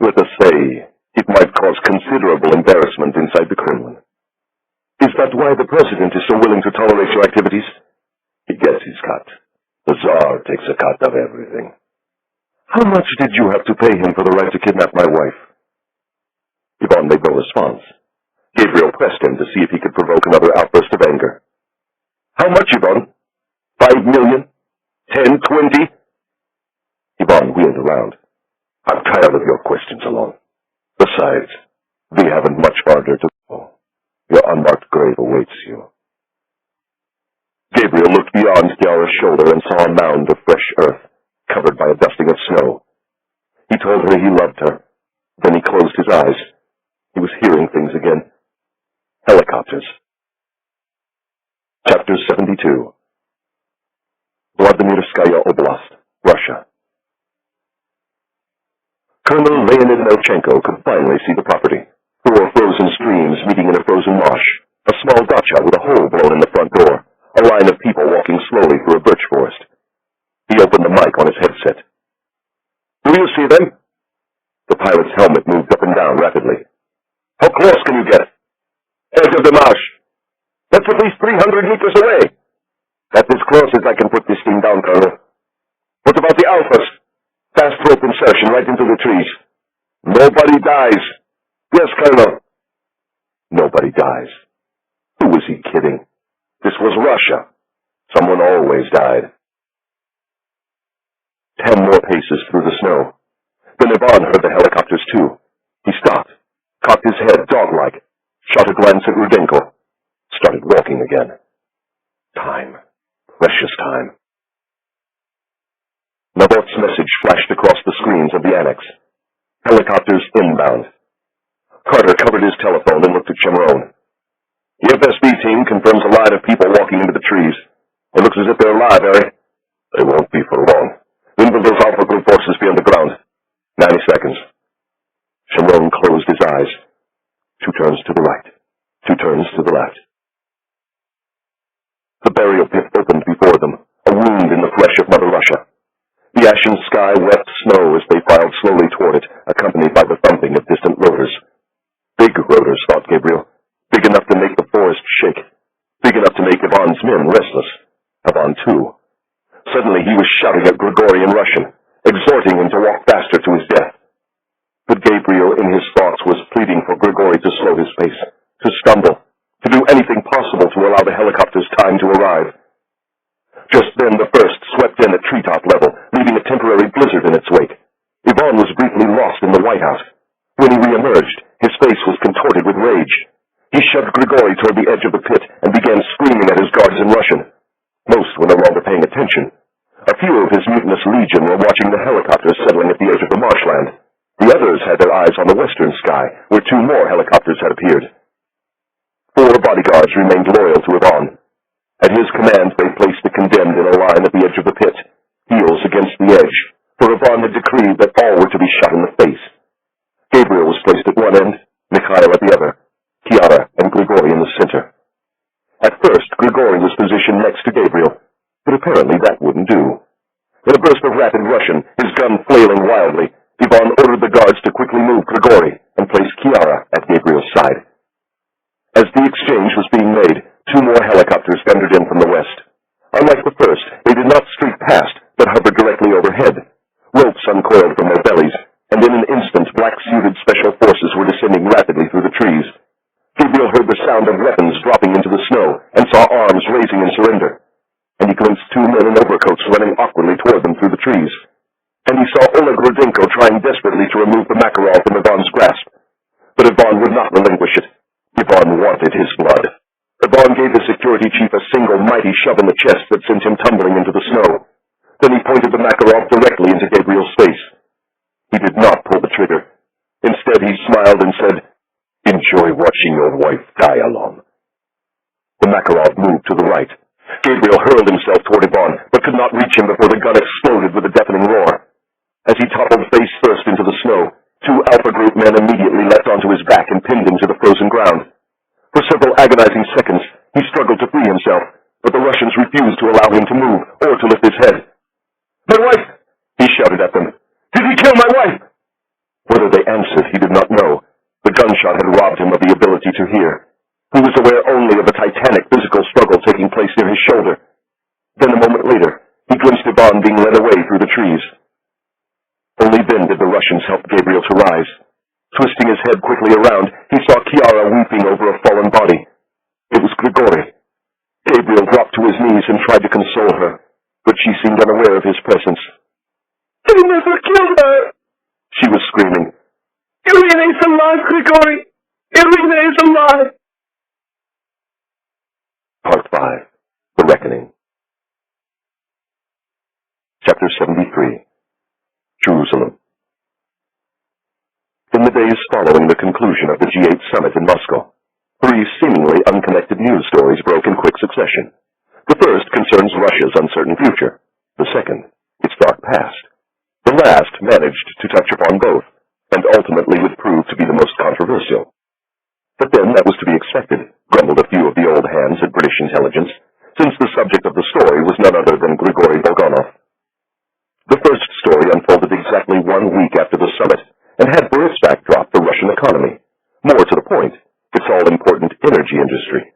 Let us say, it might cause considerable embarrassment inside the Kremlin. Is that why the president is so willing to tolerate your activities? He gets his cut. The Tsar takes a cut of everything. How much did you have to pay him for the right to kidnap my wife? Ivan made no response. Gabriel pressed him to see if he could provoke another outburst of anger. How much, Ivan? 5 million? 10, 20? Ivan wheeled around. I'm tired of your questions, Allon. Besides, we haven't much farther to go. Your unmarked grave awaits you. Gabriel looked beyond Chiara's shoulder and saw a mound of fresh earth, covered by a dusting of snow. He told her he loved her. Then he closed his eyes. He was hearing things again. Helicopters. Chapter 72. Vladimirskaya Oblast, Russia. Colonel Leonid Melchenko could finally see the property. 4 frozen streams meeting in a frozen marsh, a small dacha with a hole blown in the front door, a line of people walking slowly through a birch forest. He opened the mic on his headset. Do you see them? The pilot's helmet moved up and down rapidly. How close can you get? Edge of the marsh. That's at least 300 meters away. That's as close as I can put this thing down, Colonel. What about the Alphas? Fast rope insertion right into the trees. Nobody dies. Yes, Colonel. Nobody dies. Who was he kidding? This was Russia. Someone always died. 10 more paces through the snow. Then Ivan heard the helicopters too. He stopped, cocked his head dog-like, shot a glance at Rudenko, started walking again. Time. Precious time. Naboth's message flashed across the screens of the annex. Helicopters inbound. Carter covered his telephone and looked at Chemron. The FSB team confirms a line of people walking into the trees. It looks as if they're alive, Harry. They won't be for long. When will those Alpha Group forces be on the ground? 90 seconds. Chemron closed his eyes. 2 turns to the right. 2 turns to the left. The burial pit opened before them, a wound in the flesh of Mother Russia. The ashen sky wept snow as they filed slowly toward it, accompanied by the thumping of distant rotors. Big rotors, thought Gabriel. Big enough to make the forest shake. Big enough to make Ivan's men restless. Ivan, too. Suddenly he was shouting at Grigori in Russian, exhorting him to walk faster to his death. But Gabriel, in his thoughts, was pleading for Grigori to slow his pace, to stumble, to do anything possible to allow the helicopters time to arrive. Just then the first swept in at treetop level, leaving a temporary blizzard in its wake. Ivan was briefly lost in the whiteout. When he reemerged, his face was contorted with rage. He shoved Grigori toward the edge of the pit and began screaming at his guards in Russian. Few of his mutinous legion were watching the helicopters settling at the edge of the marshland. The others had their eyes on the western sky, where 2 more helicopters had appeared. 4 bodyguards remained loyal to Ivan. At his command, they placed the condemned in a line at the edge of the pit, heels against the edge, for Ivan had decreed that all were to be shot in the face. Gabriel was placed at one end, Mikhail at the other, Chiara and Grigori in the center. At first, Grigori was positioned next to Gabriel, but apparently that wouldn't do. In a burst of rapid Russian, his gun flailing wildly, Ivan ordered the guards to quickly move Grigori and place Chiara at Gabriel's side. As the exchange was being made, 2 more helicopters thundered in from the west. Unlike the first, they did not streak past, but hovered directly overhead. Ropes uncoiled from their bellies, and in an instant black-suited special forces were descending rapidly through the trees. Gabriel heard the sound of weapons dropping into the snow, and saw arms raising in surrender. And he glimpsed 2 men in overcoats running awkwardly toward them through the trees. And he saw Oleg Rudenko trying desperately to remove the Makarov from Ivan's grasp. But Ivan would not relinquish it. Ivan wanted his blood. Ivan gave his security chief a single mighty shove in the chest that sent him tumbling into the snow. Then he pointed the Makarov directly into Gabriel's face. He did not pull the trigger. Instead, he smiled and said, "Enjoy watching your wife die, Allon." The Makarov moved to the right. Gabriel hurled himself toward Ivan, but could not reach him before the gun exploded with a deafening roar. As he toppled face first into the snow, 2 Alpha Group men immediately leapt onto his back and pinned him to the frozen ground. For several agonizing seconds, he struggled to free himself, but the Russians refused to allow him to move or to lift his head. "My wife!" he shouted at them. "Did he kill my wife?" Whether they answered, he did not know. The gunshot had robbed him of the ability to hear. He was aware only of a titanic physical struggle taking place near his shoulder. Then a moment later, he glimpsed Ivan being led away through the trees. Only then did the Russians help Gabriel to rise. Twisting his head quickly around, he saw Chiara weeping over a fallen body. It was Grigori. Gabriel dropped to his knees and tried to console her, but she seemed unaware of his presence. "He never killed her!" she was screaming. "Irina is alive, Grigori! Irina is alive!" Part 5. The Reckoning. Chapter 73. Jerusalem. In the days following the conclusion of the G8 summit in Moscow, 3 seemingly unconnected news stories broke in quick succession. The first concerns Russia's uncertain future. The second, its dark past. The last managed to touch upon both, and ultimately would prove to be the most controversial. But then that was to be expected, grumbled a few of the old hands at British intelligence, since the subject of the story was none other than Grigori Bulganov. The first story unfolded exactly 1 week after the summit, and had for its backdrop the Russian economy. More to the point, its all-important energy industry.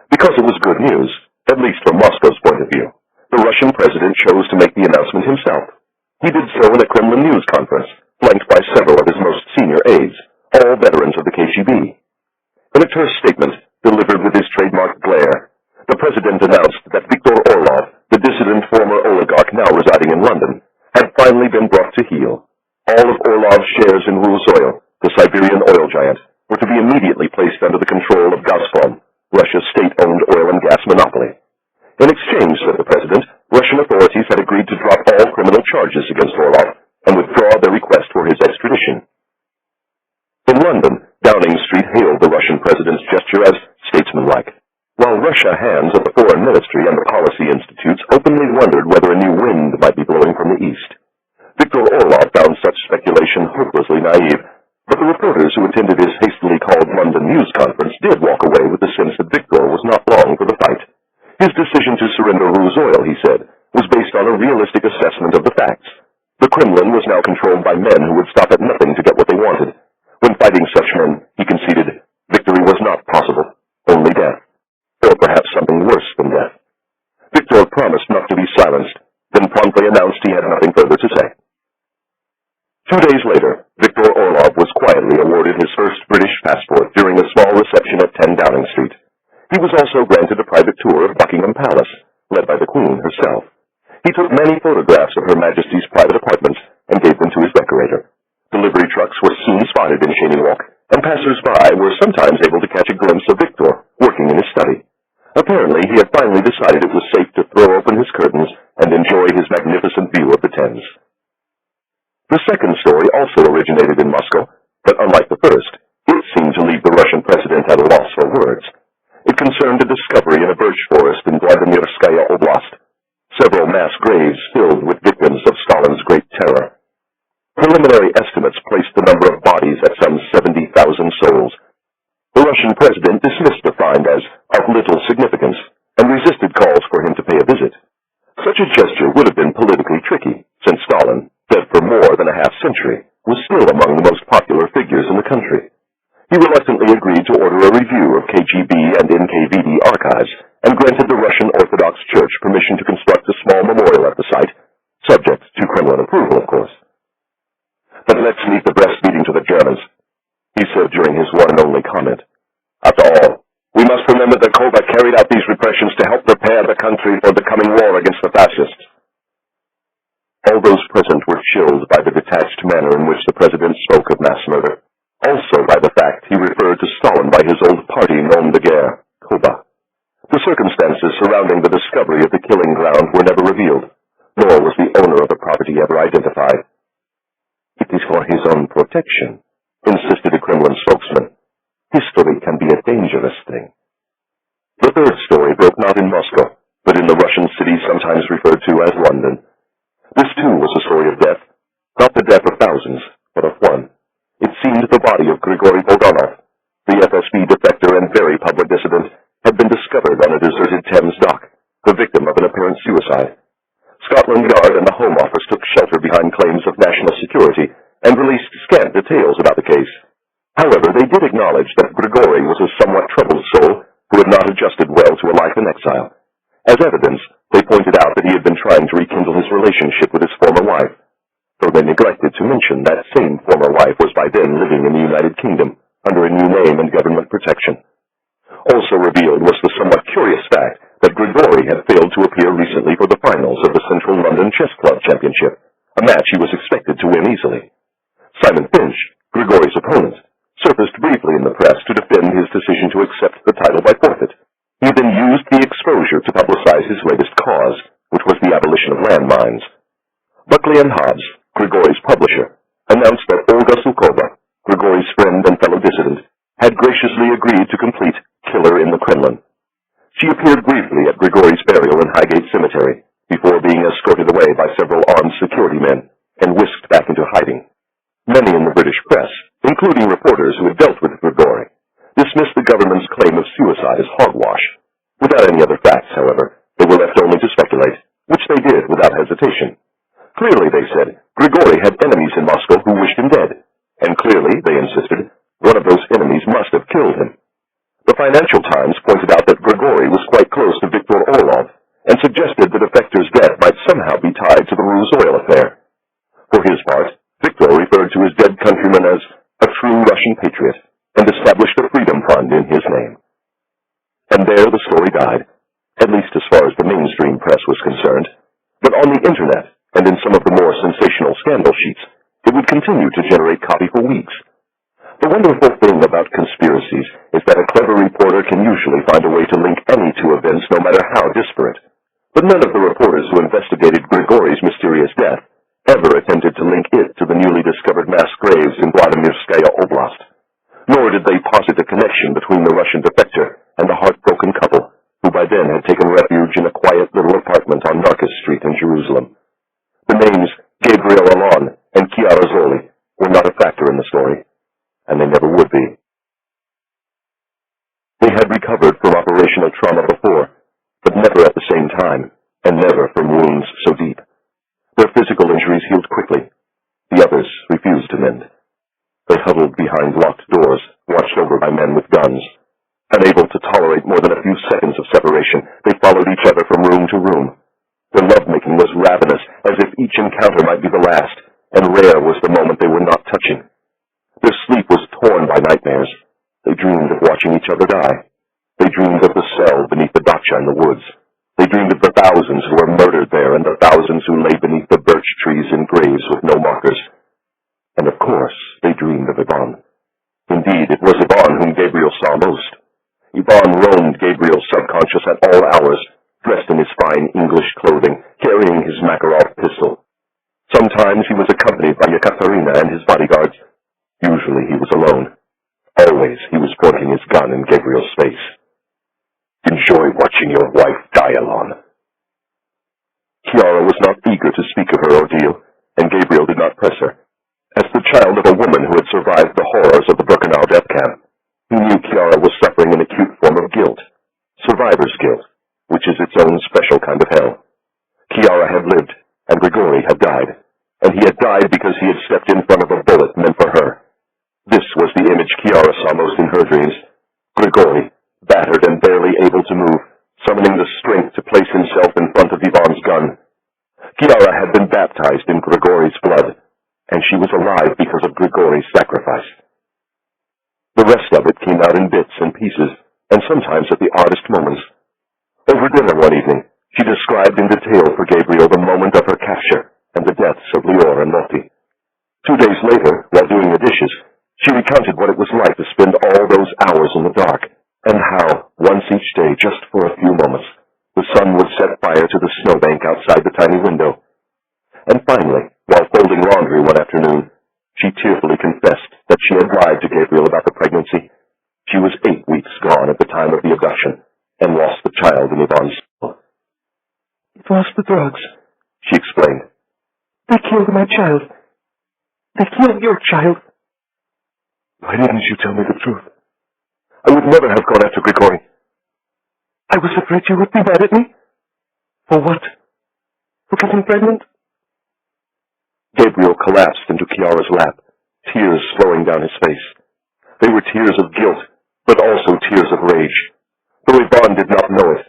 Because it was good news, at least from Moscow's point of view, the Russian president chose to make the announcement himself. He did so in a Kremlin news conference, flanked by several of his most senior aides, all veterans of the KGB. In a terse statement, delivered with his trademark glare, the president announced that Viktor Orlov, the dissident former oligarch now residing in London, had finally been brought to heel. All of Orlov's shares in Rusoil, the Siberian oil giant, were to be immediately placed under the control of Gazprom, Russia's state-owned oil and gas monopoly. In exchange, said the president, Russian authorities had agreed to drop all criminal charges against Orlov and withdraw their request for his extradition. In London, Downing Street hailed the Russian president's gesture as statesmanlike, while Russia hands at the Foreign Ministry and the Policy Institutes openly wondered whether a new wind might be blowing from the east. Viktor Orlov found such speculation hopelessly naive, but the reporters who attended his hastily called London news conference did walk away with the sense that Viktor was not long for the fight. His decision to surrender Rusoil, he said, was based on a realistic assessment of the facts. The Kremlin was now controlled by men who would stop at nothing to get what they wanted. When fighting such men, he conceded, victory was not possible, only death. Or perhaps something worse than death. Viktor promised not to be silenced, then promptly announced he had nothing further to say. 2 days later, Viktor Orlov was quietly awarded his first British passport during a small reception at 10 Downing Street. He was also granted a private tour of Buckingham Palace, led by the Queen herself. He took many photographs of Her Majesty's private apartments and gave them to his decorator. Delivery trucks were soon spotted in Chaining Walk, and passers-by were sometimes able to catch a glimpse of Viktor working in his study. Apparently, he had finally decided it was safe to throw open his curtains and enjoy his magnificent The second story also originated in Moscow, but unlike the first, it seemed to leave the Russian president at a loss for words. It concerned a discovery in a birch forest in Vladimirskaya Oblast, several mass graves filled with victims of Stalin's Great Terror. Preliminary estimates placed the number of bodies at some 70,000 souls. The Russian president dismissed the find as of little significance and resisted calls for him to pay a visit. Such a gesture would have been politically tricky, since Stalin, dead for more than a half-century, was still among the most popular figures in the country. He reluctantly agreed to order a review of KGB and NKVD archives and granted the Russian Orthodox Church permission to construct a small memorial at the site, subject to Kremlin approval, of course. "But let's leave the breastfeeding to the Germans," he said during his one and only comment. "After all, we must remember that Koba carried out these repressions to help prepare the country for the coming war against the fascists." All those present were chilled by the detached manner in which the president spoke of mass murder, also by the fact he referred to Stalin by his old party nom de guerre, Koba. The circumstances surrounding the discovery of the killing ground were never revealed, nor was the owner of the property ever identified. "It is for his own protection," insisted a Kremlin spokesman. "History can be a dangerous thing." The third story broke not in Moscow, but in the Russian city sometimes referred to as London. This too was a story of death, not the death of thousands, but of one. It seemed the body of Grigori Bulganov, the FSB defector and very public dissident, had been discovered on a deserted Thames dock, the victim of an apparent suicide. Scotland Yard and the Home Office took shelter behind claims of national security and released scant details about the case. However, they did acknowledge that Grigori was a somewhat troubled soul who had not adjusted well to a life in exile. As evidence, they pointed out that he had been trying to rekindle his relationship with his former wife, though they neglected to mention that same former wife was by then living in the United Kingdom under a new name and government protection. Also revealed was the somewhat curious fact that Grigori had failed to appear recently for the finals of the Central London Chess Club Championship, a match he was expected to win easily. Simon Finch, Grigori's opponent, surfaced briefly in the press to defend his decision to accept the title by forfeit. He then used the exposure to publicize his latest cause, which was the abolition of landmines. Buckley and Hobbs, Grigori's publisher, announced that Olga Sukova, Grigori's friend and fellow dissident, had graciously agreed to complete Killer in the Kremlin. She appeared briefly at Grigori's burial in Highgate Cemetery, before being escorted away by several armed security men and whisked back into hiding. Many in the British press, including reporters who had dealt with Grigori, dismissed the government's claim of suicide as hogwash. Without any other facts, however, they were left only to speculate, which they did without hesitation. Clearly, they said, Grigori had enemies in Moscow who wished him dead, and clearly, they insisted, one of those enemies must have killed him. The Financial Times pointed out that Grigori was quite close to Viktor Orlov, and suggested the defector's death might somehow be tied to the Ruse oil affair. For his part, Viktor referred to his dead countryman as a true Russian patriot, and established a freedom fund in his name. And there the story died, at least as far as the mainstream press was concerned. But on the internet, and in some of the more sensational scandal sheets, it would continue to generate copy for weeks. The wonderful thing about conspiracies is that a clever reporter can usually find a way to link any two events, no matter how disparate. But none of the reporters who investigated Grigori's mysterious death ever attempted to link it to the newly discovered mass graves in Vladimirskaya Oblast. Nor did they posit a connection between the Russian defector and the heartbroken couple, who by then had taken refuge in a quiet little apartment on Narcus Street in Jerusalem. The names Gabriel Allon and Chiara were not a factor in the story, and they never would be. They had recovered from operational trauma before, but never at the same time, and never from wounds so deep. Their physical injuries healed quickly. The others refused to mend. They huddled behind locked doors, watched over by men with guns. Unable to tolerate more than a few seconds of separation, they followed each other from room to room. Their lovemaking was ravenous, as if each encounter might be the last, and rare was the moment they were not touching. Their sleep was torn by nightmares. They dreamed of watching each other die. They dreamed of the cell beneath the dacha in the woods. They dreamed of the thousands who were murdered there and the thousands who lay beneath the birch trees in graves with no markers. And of course, they dreamed of Ivan. Indeed, it was Ivan whom Gabriel saw most. Ivan roamed Gabriel's subconscious at all hours, dressed in his fine English clothing, carrying his Makarov pistol. Sometimes times he was accompanied by Ekaterina and his bodyguards. Usually he was alone. Always he was pointing his gun in Gabriel's face. "Enjoy watching your wife die, Allon." Chiara was not eager to speak of her ordeal, and Gabriel did not press her. As the child of a woman who had survived the horrors of the Birkenau death camp, he knew Chiara was suffering an acute form of guilt, survivor's guilt, which is its own special kind of hell. Chiara had lived, and Grigori had died, and he had died because he had stepped in front of a bullet meant for her. This was the image Chiara saw most in her dreams. Grigori, battered and barely able to move, summoning the strength to place himself in front of Ivan's gun. Chiara had been baptized in Grigori's blood, and she was alive because of Grigori's sacrifice. The rest of it came out in bits and pieces, and sometimes at the oddest moments. Over dinner one evening, she described in detail for Gabriel the moment of her capture and the deaths of Lior and Moti. 2 days later, while doing the dishes, she recounted what it was like to spend all those hours in the dark, and how, once each day, just for a few moments, the sun would set fire to the snowbank outside the tiny window. And finally, while folding laundry one afternoon, she tearfully confessed that she had lied to Gabriel about the pregnancy. She was 8 weeks gone at the time of the abduction, and lost the child in Ivan's cell. "It was the drugs," she explained. "They killed my child. They killed your child." "Why didn't you tell me the truth? I would never have gone after Grigori." "I was afraid you would be mad at me." "For what? For getting pregnant?" Gabriel collapsed into Chiara's lap, tears flowing down his face. They were tears of guilt, but also tears of rage. Though Ivan did not know it,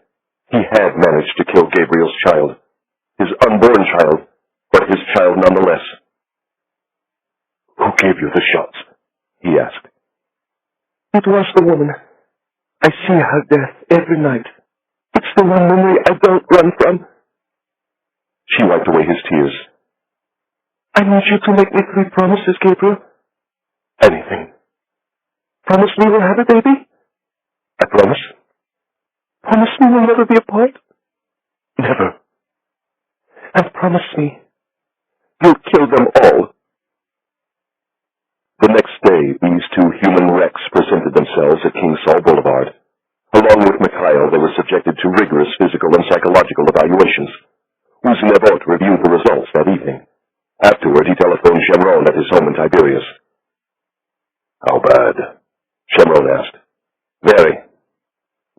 he had managed to kill Gabriel's child. His unborn child, but his child nonetheless. "Who gave you the shots?" he asked. "It was the woman. I see her death every night. It's the one memory I don't run from." She wiped away his tears. "I need you to make me 3 promises, Gabriel." "Anything." "Promise me we'll have a baby." "I promise." "Promise me we'll never be apart." "Never." "And promise me you'll kill them all." The next day, these 2 human wrecks presented themselves at King Saul Boulevard. Along with Mikhail, they were subjected to rigorous physical and psychological evaluations. Uznevot reviewed the results that evening. Afterward, he telephoned Shemron at his home in Tiberias. "How bad?" Shemron asked. "Very.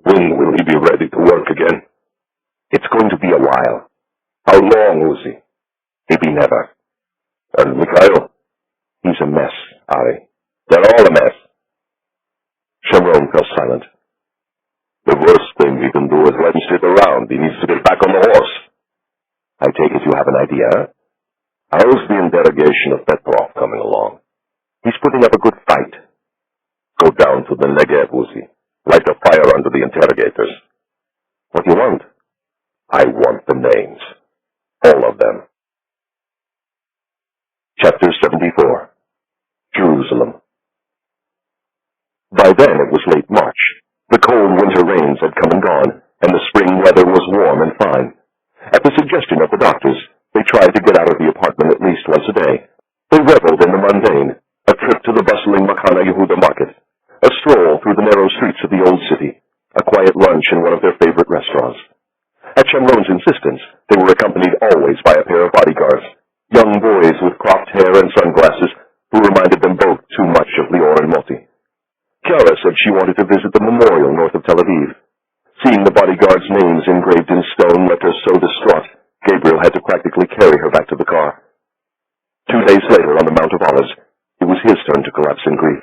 When will he be ready to work again?" "It's going to be a while." "How long, Uzi?" "Maybe never." "And Mikhail?" "He's a mess, Ari. They're all a mess." Shemron fell silent. "The worst thing we can do is let him sit around. He needs to get back on the horse." "I take it you have an idea?" "How's the interrogation of Petrov coming along?" "He's putting up a good fight." "Go down to the Negev, Uzi. Light a fire under the interrogators." "What do you want?" "I want the names. All of them." Chapter 74. Jerusalem. By then it was late March. The cold winter rains had come and gone, and the spring weather was warm and fine. At the suggestion of the doctors, they tried to get out of the apartment at least once a day. They reveled in the mundane, a trip to the bustling Makana Yehuda market, a stroll through the narrow streets of the old city, a quiet lunch in one of their favorite restaurants. At Shemron's insistence, they were accompanied always by a pair of bodyguards, young boys with cropped hair and sunglasses who reminded them both too much of Lior and Moti. Chiara said she wanted to visit the memorial north of Tel Aviv. Seeing the bodyguards' names engraved in stone left her so distraught, Gabriel had to practically carry her back to the car. 2 days later, on the Mount of Olives, it was his turn to collapse in grief.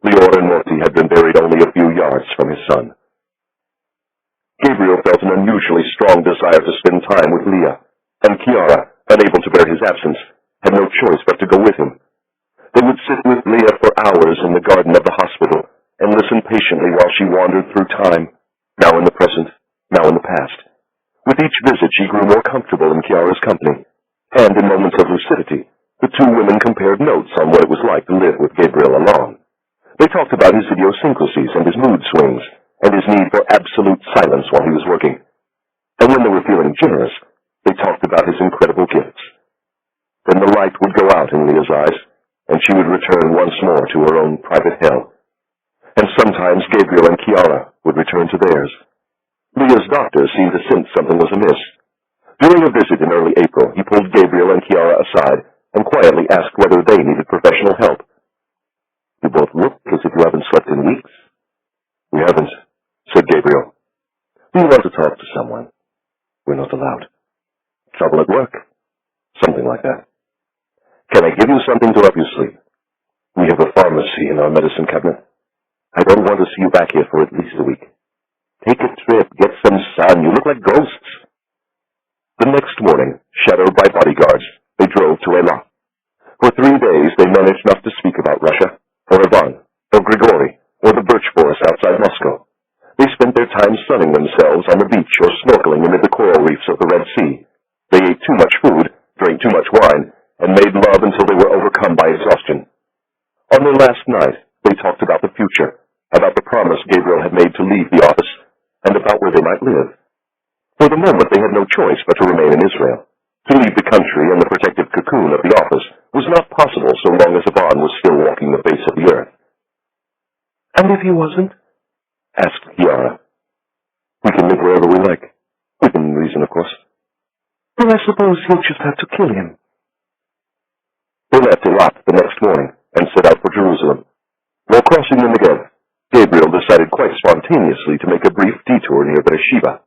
Lior and Moti had been buried only a few yards from his son. Gabriel felt an unusually strong desire to spend time with Leah, and Chiara, unable to bear his absence, had no choice but to go with him. They would sit with Leah for hours in the garden of the hospital and listen patiently while she wandered through time, now in the present, now in the past. With each visit she grew more comfortable in Chiara's company, and in moments of lucidity, the 2 women compared notes on what it was like to live with Gabriel Allon. They talked about his idiosyncrasies and his mood swings, and his need for absolute silence while he was working. And when they were feeling generous, they talked about his incredible gifts. Then the light would go out in Leah's eyes, and she would return once more to her own private hell. And sometimes Gabriel and Chiara would return to theirs. Leah's doctor seemed to sense something was amiss. During a visit in early April, he pulled Gabriel and Chiara aside and quietly asked whether they needed professional help. "You both look as if you haven't slept in weeks." "We haven't," said Gabriel. "We want to talk to someone." "We're not allowed." "Trouble at work?" "Something like that." "Can I give you something to help you sleep?" "We have a pharmacy in our medicine cabinet." "I don't want to see you back here for at least a week." "Take a trip, get some sun. You look like ghosts." The next morning, shadowed by bodyguards, they drove to Eilat. For 3 days, they managed not to speak about Russia, or Ivan, or Grigori, or the birch forest outside Moscow. They spent their time sunning themselves on the beach or snorkeling amid the coral reefs of the Red Sea. They ate too much food, drank too much wine, and made love until they were overcome by exhaustion. On their last night, they talked about the future, about the promise Gabriel had made to leave the office, and about where they might live. For the moment, they had no choice but to remain in Israel. To leave the country and the protective cocoon of the office was not possible so long as Ivan was still walking the face of the earth. "And if he wasn't?" asked Chiara. "We can live wherever we like. Within reason, of course." "Well, I suppose you'll just have to kill him." They left Eilat the next morning and set out for Jerusalem. While crossing the Negev, Gabriel decided quite spontaneously to make a brief detour near Beersheba.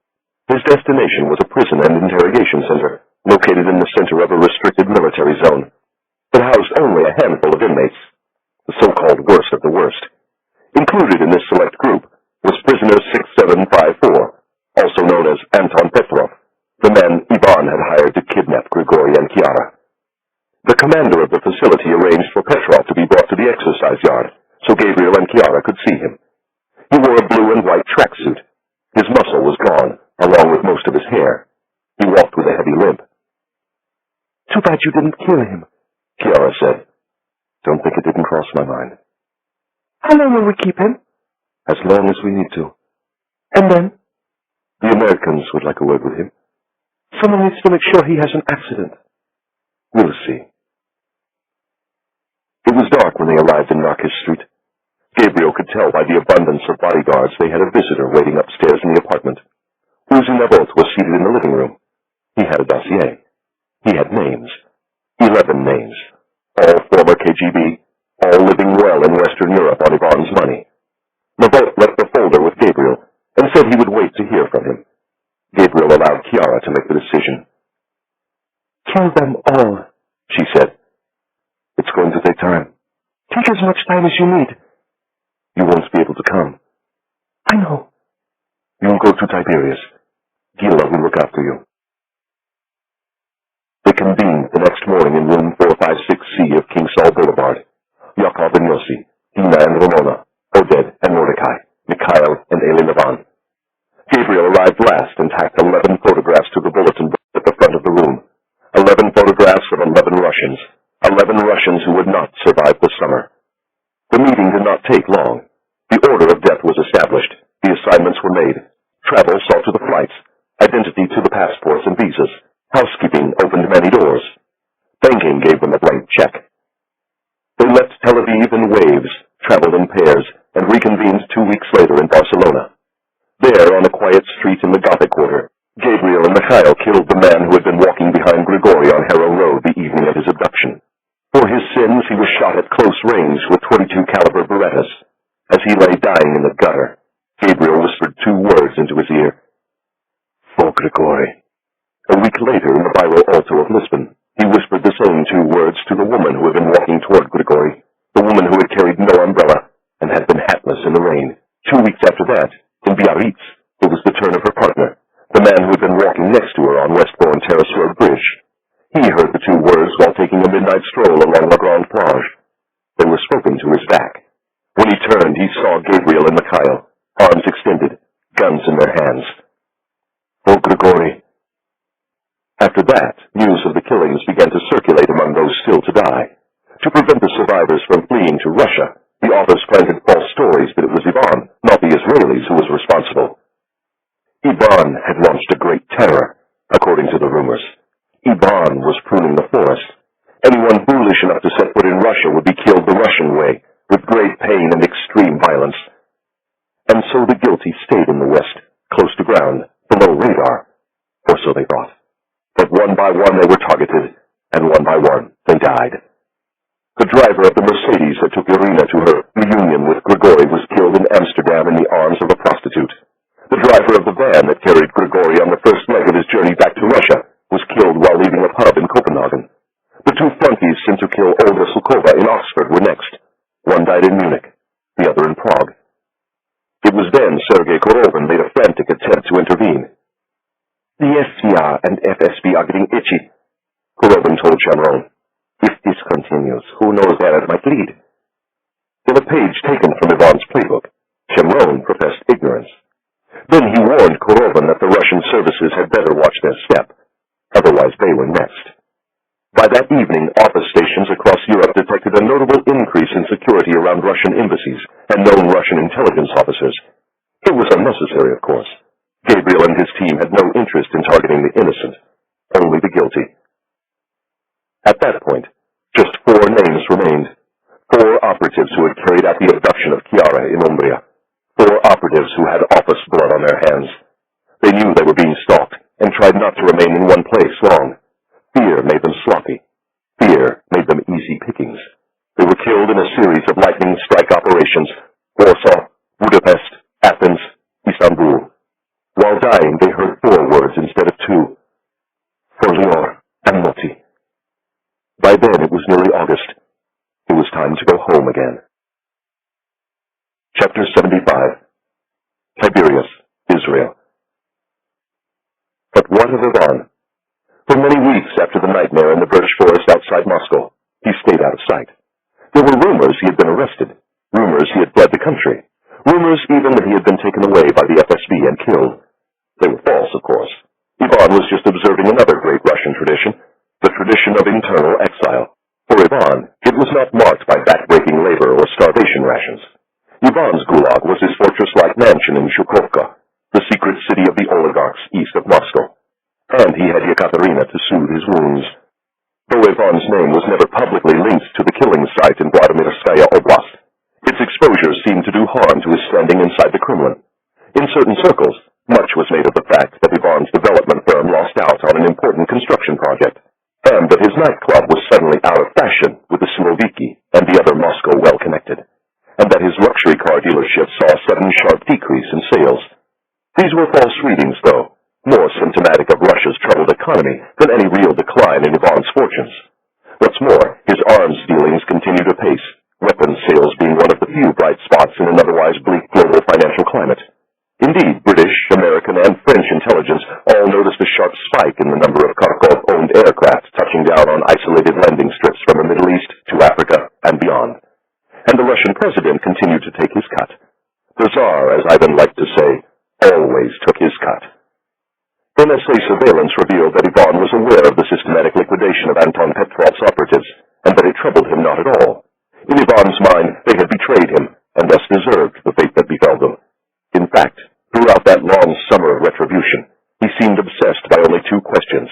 His destination was a prison and interrogation center, located in the center of a restricted military zone. It housed only a handful of inmates, the so-called worst of the worst. Included in this select group was prisoner 6754, also known as Anton Petrov, the man Ivan had hired to kidnap Grigori and Chiara. The commander of the facility arranged for Petrov to be brought to the exercise yard, so Gabriel and Chiara could see him. He wore a blue and white tracksuit. His muscle was gone, along with most of his hair. He walked with a heavy limp. "Too bad you didn't kill him," Chiara said. "Don't think it didn't cross my mind." "How long will we keep him?" "As long as we need to." "And then?" "The Americans would like a word with him." "Someone needs to make sure he has an accident." "We'll see." It was dark when they arrived in Narkish Street. Gabriel could tell by the abundance of bodyguards they had a visitor waiting upstairs in the apartment. Uzinabot was seated in the living room. He had a dossier. He had names. 11 names. All former KGB, all living well in Western Europe on Ivan's money. Nabot left the folder with Gabriel and said he would wait to hear from him. Gabriel allowed Chiara to make the decision. "Kill them all," she said. "It's going to take time." "Take as much time as you need." "You won't be able to come." "I know." "You'll go to Tiberias. Gila will look after you." They convened the next morning in room 456C of King Saul Boulevard. Yakov and Yossi, Dina and Ramona, Oded and Mordecai, Mikhail and Eli Levan. Gabriel arrived last and tacked 11 photographs to the bulletin board at the front of the room. 11 photographs of 11 Russians. 11 Russians who would not survive the summer. The meeting did not take long. The order of death was established. The assignments were made. Travel saw to the flights. Identity to the passports and visas. Housekeeping opened many doors. Banking gave them a blank check. They left Tel Aviv in waves, traveled in pairs, and reconvened 2 weeks later in Barcelona. There, on a quiet street in the Gothic Quarter, Gabriel and Mikhail killed the man who had been walking behind Grigori on Harrow Road the evening of his abduction. For his sins, he was shot at close range with .22 caliber Berettas. As he lay dying in the gutter, Gabriel whispered 2 words into his ear. "For Grigori." A week later, in the Bairro Alto of Lisbon, he whispered the same 2 words to the woman who had been walking toward Grigori, the woman who had carried no umbrella and had been hatless in the rain. 2 weeks after that, in Biarritz, it was the turn of her partner, the man who had been walking next to her on Westbourne Terrace Road Bridge. He heard the 2 words while taking a midnight stroll along La Grande Plage. They were spoken to his back. When he turned, he saw Gabriel and Mikhail, arms extended, guns in their hands. "For Grigori." After that, news of the killings began to circulate among those still to die. To prevent the survivors from fleeing to Russia, the authors planted false stories that it was Ivan, not the Israelis, who was responsible. Ivan had launched a great terror, according to the rumors. Ivan was pruning the forest. Anyone foolish enough to set foot in Russia would be killed the Russian way, with great pain and extreme violence. And so the guilty stayed in the West, close to ground, below radar, or so they thought. But one by one they were targeted, and one by one they died. The driver of the Mercedes that took Irina to her reunion with Grigori was killed in Amsterdam in the arms of a prostitute. The driver of the van that carried Grigori on the first leg of his journey back to Russia was killed while leaving a pub in Copenhagen. The two flunkies sent to kill Olga Sulkova in Oxford were next. One died in Munich, the other in Prague. It was then Sergei Korovin made a frantic attempt to intervene. "The SVR and FSB are getting itchy," Korovin told Chamron. "If this continues, who knows where it might lead?" In a page taken from Ivan's playbook, Chamron professed ignorance. Then he warned Korovin that the Russian services had better watch their step, otherwise they were next. By that evening, office stations across Europe detected a notable increase in security around Russian embassies and known Russian intelligence officers. It was unnecessary, of course. Gabriel and his team had no interest in targeting the innocent, only the guilty. At that point, just 4 names remained. 4 operatives who had carried out the abduction of Chiara in Umbria. 4 operatives who had office blood on their hands. They knew they were being stalked and tried not to remain in one place long. Fear made them sloppy. Fear made them easy pickings. They were killed in a series of lightning strike operations: Warsaw, Budapest, Athens, Istanbul. While dying, they heard 4 words instead of 2. For Lior and Moti. By then it was nearly August. It was time to go home again. Chapter 75. Tiberias, Israel. But what of Ivan? For many weeks after the nightmare in the birch forest outside Moscow, he stayed out of sight. There were rumors he had been arrested, rumors he had fled the country, rumors even that he had been taken away by the FSB and killed. They were false, of course. Ivan was just observing another great Russian tradition, the tradition of internal exile. For Ivan, it was not marked by back-breaking labor or starvation rations. Ivan's gulag was his fortress-like mansion in Zhukovka, the secret city of the oligarchs east of Moscow. And he had Yekaterina to soothe his wounds. Though Ivan's name was never publicly linked to the killing site in Vladimirskaya Oblast, its exposure seemed to do harm to his standing inside the Kremlin. In certain circles, much was made of the fact that Ivan's development firm lost out on an important construction project, and that his nightclub was suddenly out of fashion with the Siloviki and the other Moscow well-connected, and that his luxury car dealership saw a sudden sharp decrease in sales. These were false readings, though, more symptomatic of Russia's troubled economy than any real decline in Ivan's fortunes. What's more, his arms dealings continued apace, weapons sales being one of the few bright spots in an otherwise bleak global financial climate. Indeed, British, American, and French intelligence all noticed a sharp spike in the number of Kharkov-owned aircraft touching down on isolated landing strips from the Middle East to Africa and beyond. And the Russian president continued to take his cut. The Tsar, as Ivan liked to say, always took his cut. NSA surveillance revealed that Ivan was aware of the systematic liquidation of Anton Petrov's operatives, and that it troubled him not at all. In Ivan's mind, they had betrayed him, and thus deserved the fate that befell them. In fact, throughout that long summer of retribution, he seemed obsessed by only 2 questions.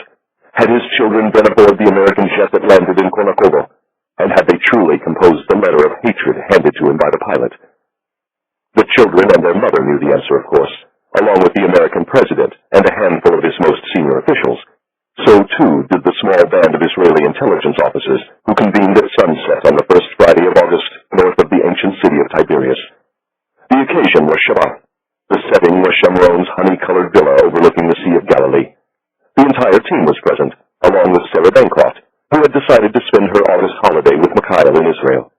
Had his children been aboard the American jet that landed in Konakovo? And had they truly composed the letter of hatred handed to him by the pilot? The children and their mother knew the answer, of course, along with the American president and a handful of his most senior officials. So, too, did the small band of Israeli intelligence officers who convened at sunset on the first Friday of August north of the ancient city of Tiberias. The occasion was Shabbat. The setting was Chamron's honey-colored villa overlooking the Sea of Galilee. The entire team was present, along with Sarah Bancroft, who had decided to spend her August holiday with Mikhail in Israel.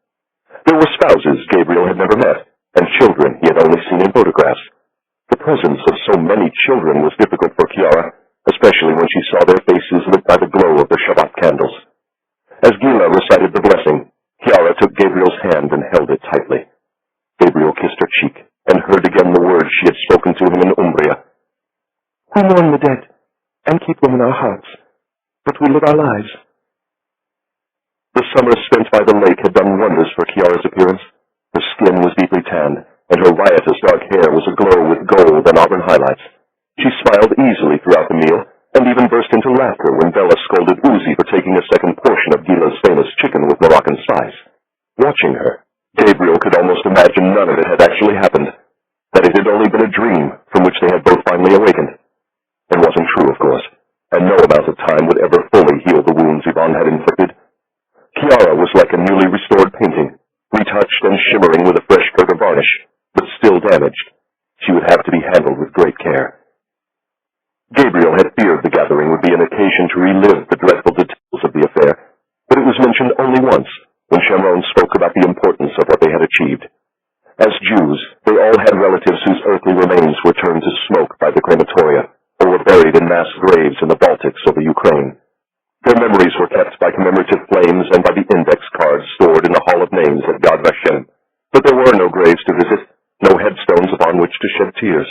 There were spouses Gabriel had never met, and children he had only seen in photographs. The presence of so many children was difficult for Chiara, especially when she saw their faces lit by the glow of the Shabbat candles. As Gila recited the blessing, Chiara took Gabriel's hand and held it tightly. Gabriel kissed her cheek and heard again the words she had spoken to him in Umbria. "We mourn the dead and keep them in our hearts, but we live our lives." The summer spent by the lake had done wonders for Chiara's appearance. Her skin was deeply tanned, and her riotous dark hair was aglow with gold and auburn highlights. She smiled easily throughout the meal, and even burst into laughter when Bella scolded Uzi for taking a second portion of Gila's imagine none of it had actually happened, that it had only been a dream from which they had both finally awakened. It wasn't true, of course, and no amount of time would ever fully heal the wounds Yvonne had inflicted. Chiara was like a newly restored painting, retouched and shimmering with a fresh coat of varnish, but still damaged. She would have to be handled with great care. Gabriel had feared the gathering would be an occasion to relive the dreadful details of the affair, but it was mentioned only once, when Sharon spoke about the importance of what they had achieved. As Jews, they all had relatives whose earthly remains were turned to smoke by the crematoria, or were buried in mass graves in the Baltics or the Ukraine. Their memories were kept by commemorative flames and by the index cards stored in the Hall of Names at Yad Vashem, but there were no graves to visit, no headstones upon which to shed tears.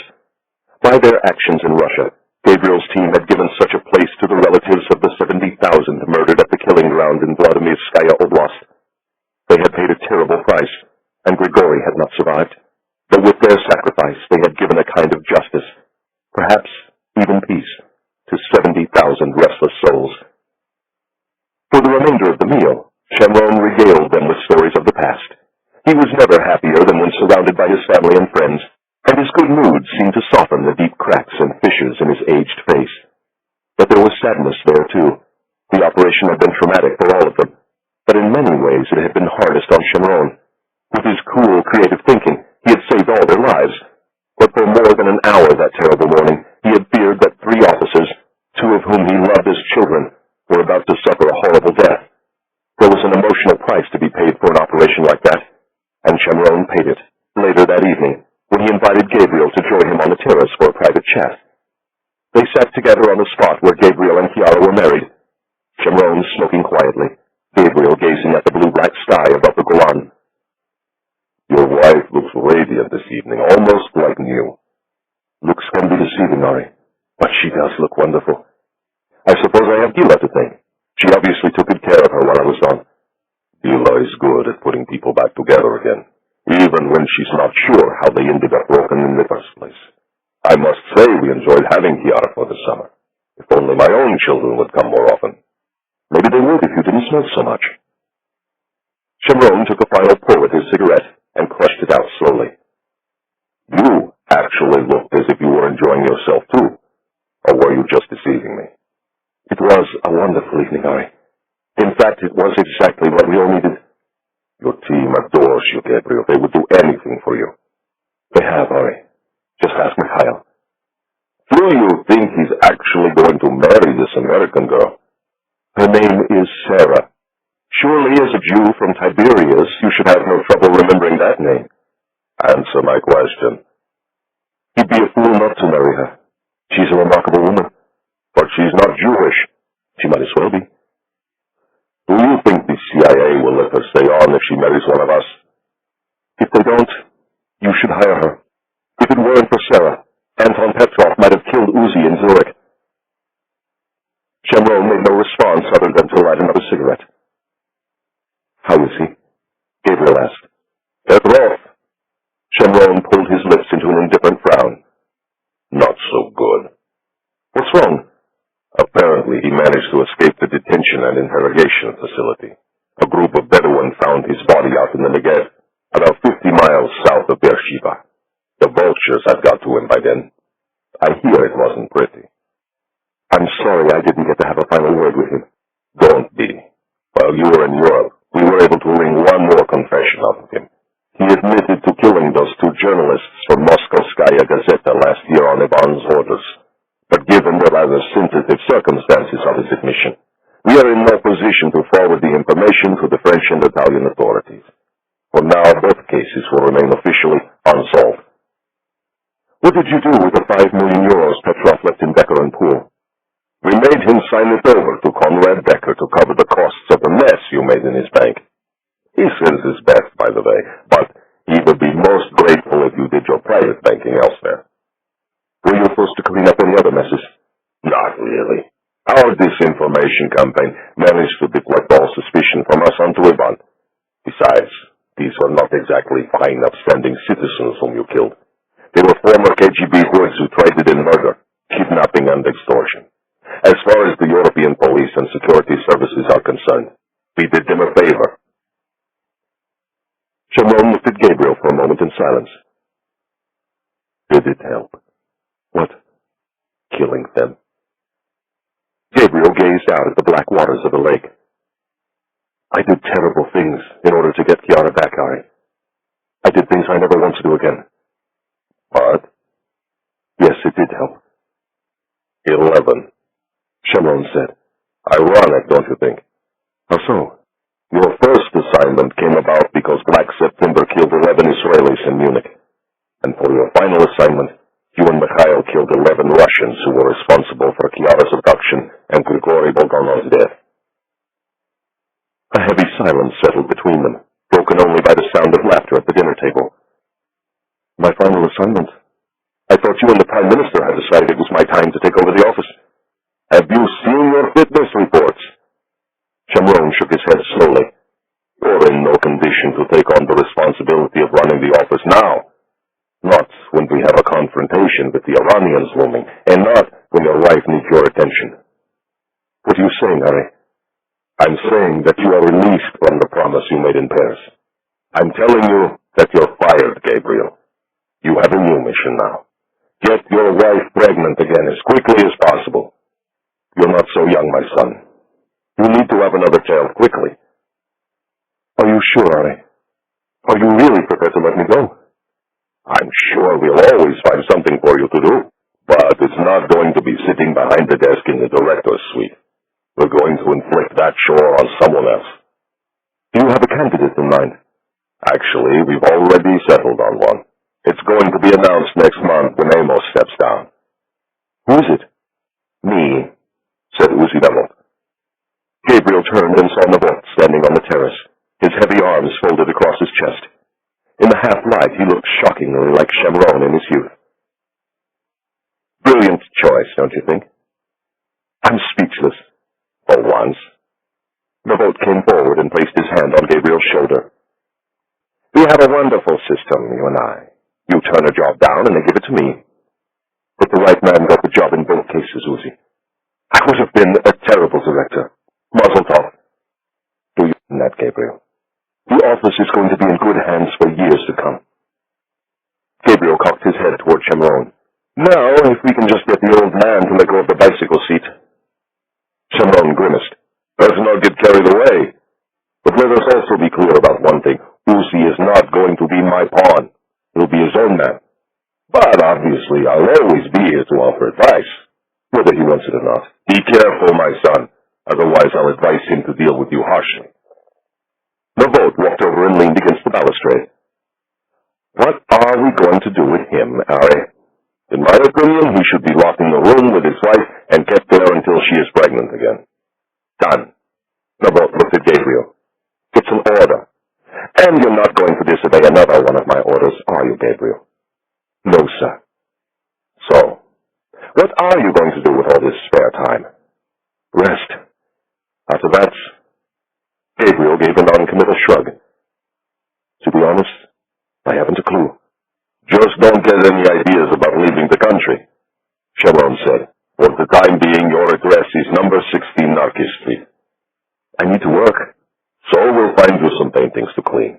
By their actions in Russia, Gabriel's team had given such a place to the relatives of the 70,000 murdered at the killing ground in Vladimirskaya Oblast. They had paid a terrible price, and Grigori had not survived, but with their sacrifice they had given a kind of justice, perhaps even peace, to 70,000 restless souls. For the remainder of the meal, Sharon regaled them with stories of the past. He was never happier than when surrounded by his family and friends, and his good mood seemed to soften the deep cracks and fissures in his aged face. But there was sadness there, too. The operation had been traumatic for all of them, but in many ways it had been hardest on Sharon. With his cool, creative thinking, he had saved all their lives, but for more than an hour that terrible morning, he had feared that 3 officers, 2 of whom he loved as children, were about to suffer a horrible death. There was an emotional price to be paid for an operation like that, and Sharon paid it, later that evening, when he invited Gabriel to join him on the terrace for a private chat. They sat together on the spot where Gabriel and Chiara were married, Sharon smoking quietly, Gabriel gazing at the blue-black sky above the Golan. Your wife looks radiant this evening, almost like new. Looks can be deceiving, Ari, but she does look wonderful. I suppose I have Gila to thank. She obviously took good care of her while I was gone. Gila is good at putting people back together again, even when she's not sure how they ended up broken in the first place. I must say we enjoyed having Chiara for the summer. If only my own children would come more often. Maybe they would if you didn't smoke so much. Sharon took a final pull at his cigarette and crushed it out slowly. You actually looked as if you were enjoying yourself too, or were you just deceiving me? It was a wonderful evening, Ari. In fact, it was exactly what we all needed. Your team adores you, Gabriel. They would do anything for you. They have, Ari. Just ask Mikhail. Do you think he's actually going to marry this American girl? Her name is Sarah. Surely as a Jew from Tiberias, you should have no trouble remembering that name. Answer my question. He'd be a fool not to marry her. She's a remarkable woman. But she's not Jewish. She might as well be. Do you think the CIA will let her stay on if she marries one of us? If they don't, you should hire her. If it weren't for Sarah, Anton Petrov might have killed Uzi in Zurich. Sharon made no response other than to light another cigarette. How is he? Gabriel asked. Petrov. Sharon pulled his lips into an indifferent frown. Not so good. What's wrong? Apparently, he managed to escape the detention and interrogation facility. A group of Bedouin found his body out in the Negev, about 50 miles south of Beersheba. The vultures had got to him by then. I hear it wasn't pretty. I'm sorry I didn't get to have a final word with him. Don't be. While you were in Europe, we were able to wring one more confession out of him. He admitted to killing those 2 journalists from Moskovskaya Gazeta last year on Ivan's orders. But given the rather sensitive circumstances of his admission, we are in no position to forward the information to the French and Italian authorities. For now, both cases will remain officially unsolved. What did you do with the 5 million euros Petrov left in Becker and Poole? We made him sign it over to Conrad Becker to cover the costs of the mess you made in his bank. He sends his best, by the way, but he would be most grateful if you did your private banking elsewhere. Were you supposed to clean up any other messes? Not really. Our disinformation campaign managed to deflect all suspicion from us onto Ivan. Besides, these were not exactly fine, upstanding citizens whom you killed. They were former KGB hoods who traded in murder, kidnapping, and extortion. As far as the European police and security services are concerned, we did them a favor. Shamron looked at Gabriel for a moment in silence. Did it help? What? Killing them? Gabriel gazed out at the black waters of the lake. I did terrible things in order to get Chiara back, Ari. I did things I never want to do again. But? Yes, it did help. 11, Shamron said. Ironic, don't you think? How so? Your first assignment came about because Black September killed 11 Israelis in Munich. And for your final assignment, you and Mikhail killed 11 Russians who were responsible for Chiara's abduction and Grigori Bulganov's death. A heavy silence settled between them, broken only by the sound of laughter at the dinner table. My final assignment? I thought you and the Prime Minister had decided it was my time to take over the office. Have you seen your fitness reports? Shamron shook his head slowly. You're in no condition to take on the responsibility of running the office now. Not when we have a confrontation with the Iranians looming, and not when your wife needs your attention. What are you saying, Harry? I'm saying that you are released from the promise you made in Paris. I'm telling you that you're fired, Gabriel. You have a new mission now. Get your wife pregnant again as quickly as possible. You're not so young, my son. You need to have another child quickly. Are you sure, Ari? Are you really prepared to let me go? I'm sure we'll always find something for you to do, but it's not going to be sitting behind the desk in the director's suite. We're going to inflict that chore on someone else. Do you have a candidate in mind? Actually, we've already settled on one. It's going to be announced next month when Amos steps down. Who is it? Me, said Uzi Devil. Gabriel turned and saw Navot standing on the terrace, his heavy arms folded across his chest. In the half-light, he looked shockingly like Shamron in his youth. Brilliant choice, don't you think? I'm speechless. For once. Navot came forward and placed his hand on Gabriel's shoulder. We have a wonderful system, you and I. You turn a job down and they give it to me. But the right man got the job in both cases, Uzi. I would have been a terrible director. Mazel tov. Do you mean that, Gabriel? The office is going to be in good hands for years to come. Gabriel cocked his head toward Shamron. Now, if we can just get the old man to let go of the bicycle seat. Shamron grimaced. Let's not get carried away. But let us also be clear about one thing. Uzi is not going to be my pawn. He'll be his own man. But obviously, I'll always be here to offer advice, whether he wants it or not. Be careful, my son. Otherwise, I'll advise him to deal with you harshly. Navot walked over and leaned against the balustrade. What are we going to do with him, Ari? In my opinion, he should be locked in the room with his wife and kept there until she is pregnant again. Done. Navot looked at Gabriel. It's an order. And you're not going to disobey another one of my orders, are you, Gabriel? No, sir. So, what are you going to do with all this spare time? Rest. After that, Gabriel gave a non-committal shrug. To be honest, I haven't a clue. Just don't get any ideas about leaving the country, Shamron said. For the time being, your address is number 16 Narkis Street. I need to work, so we'll find you some paintings to clean.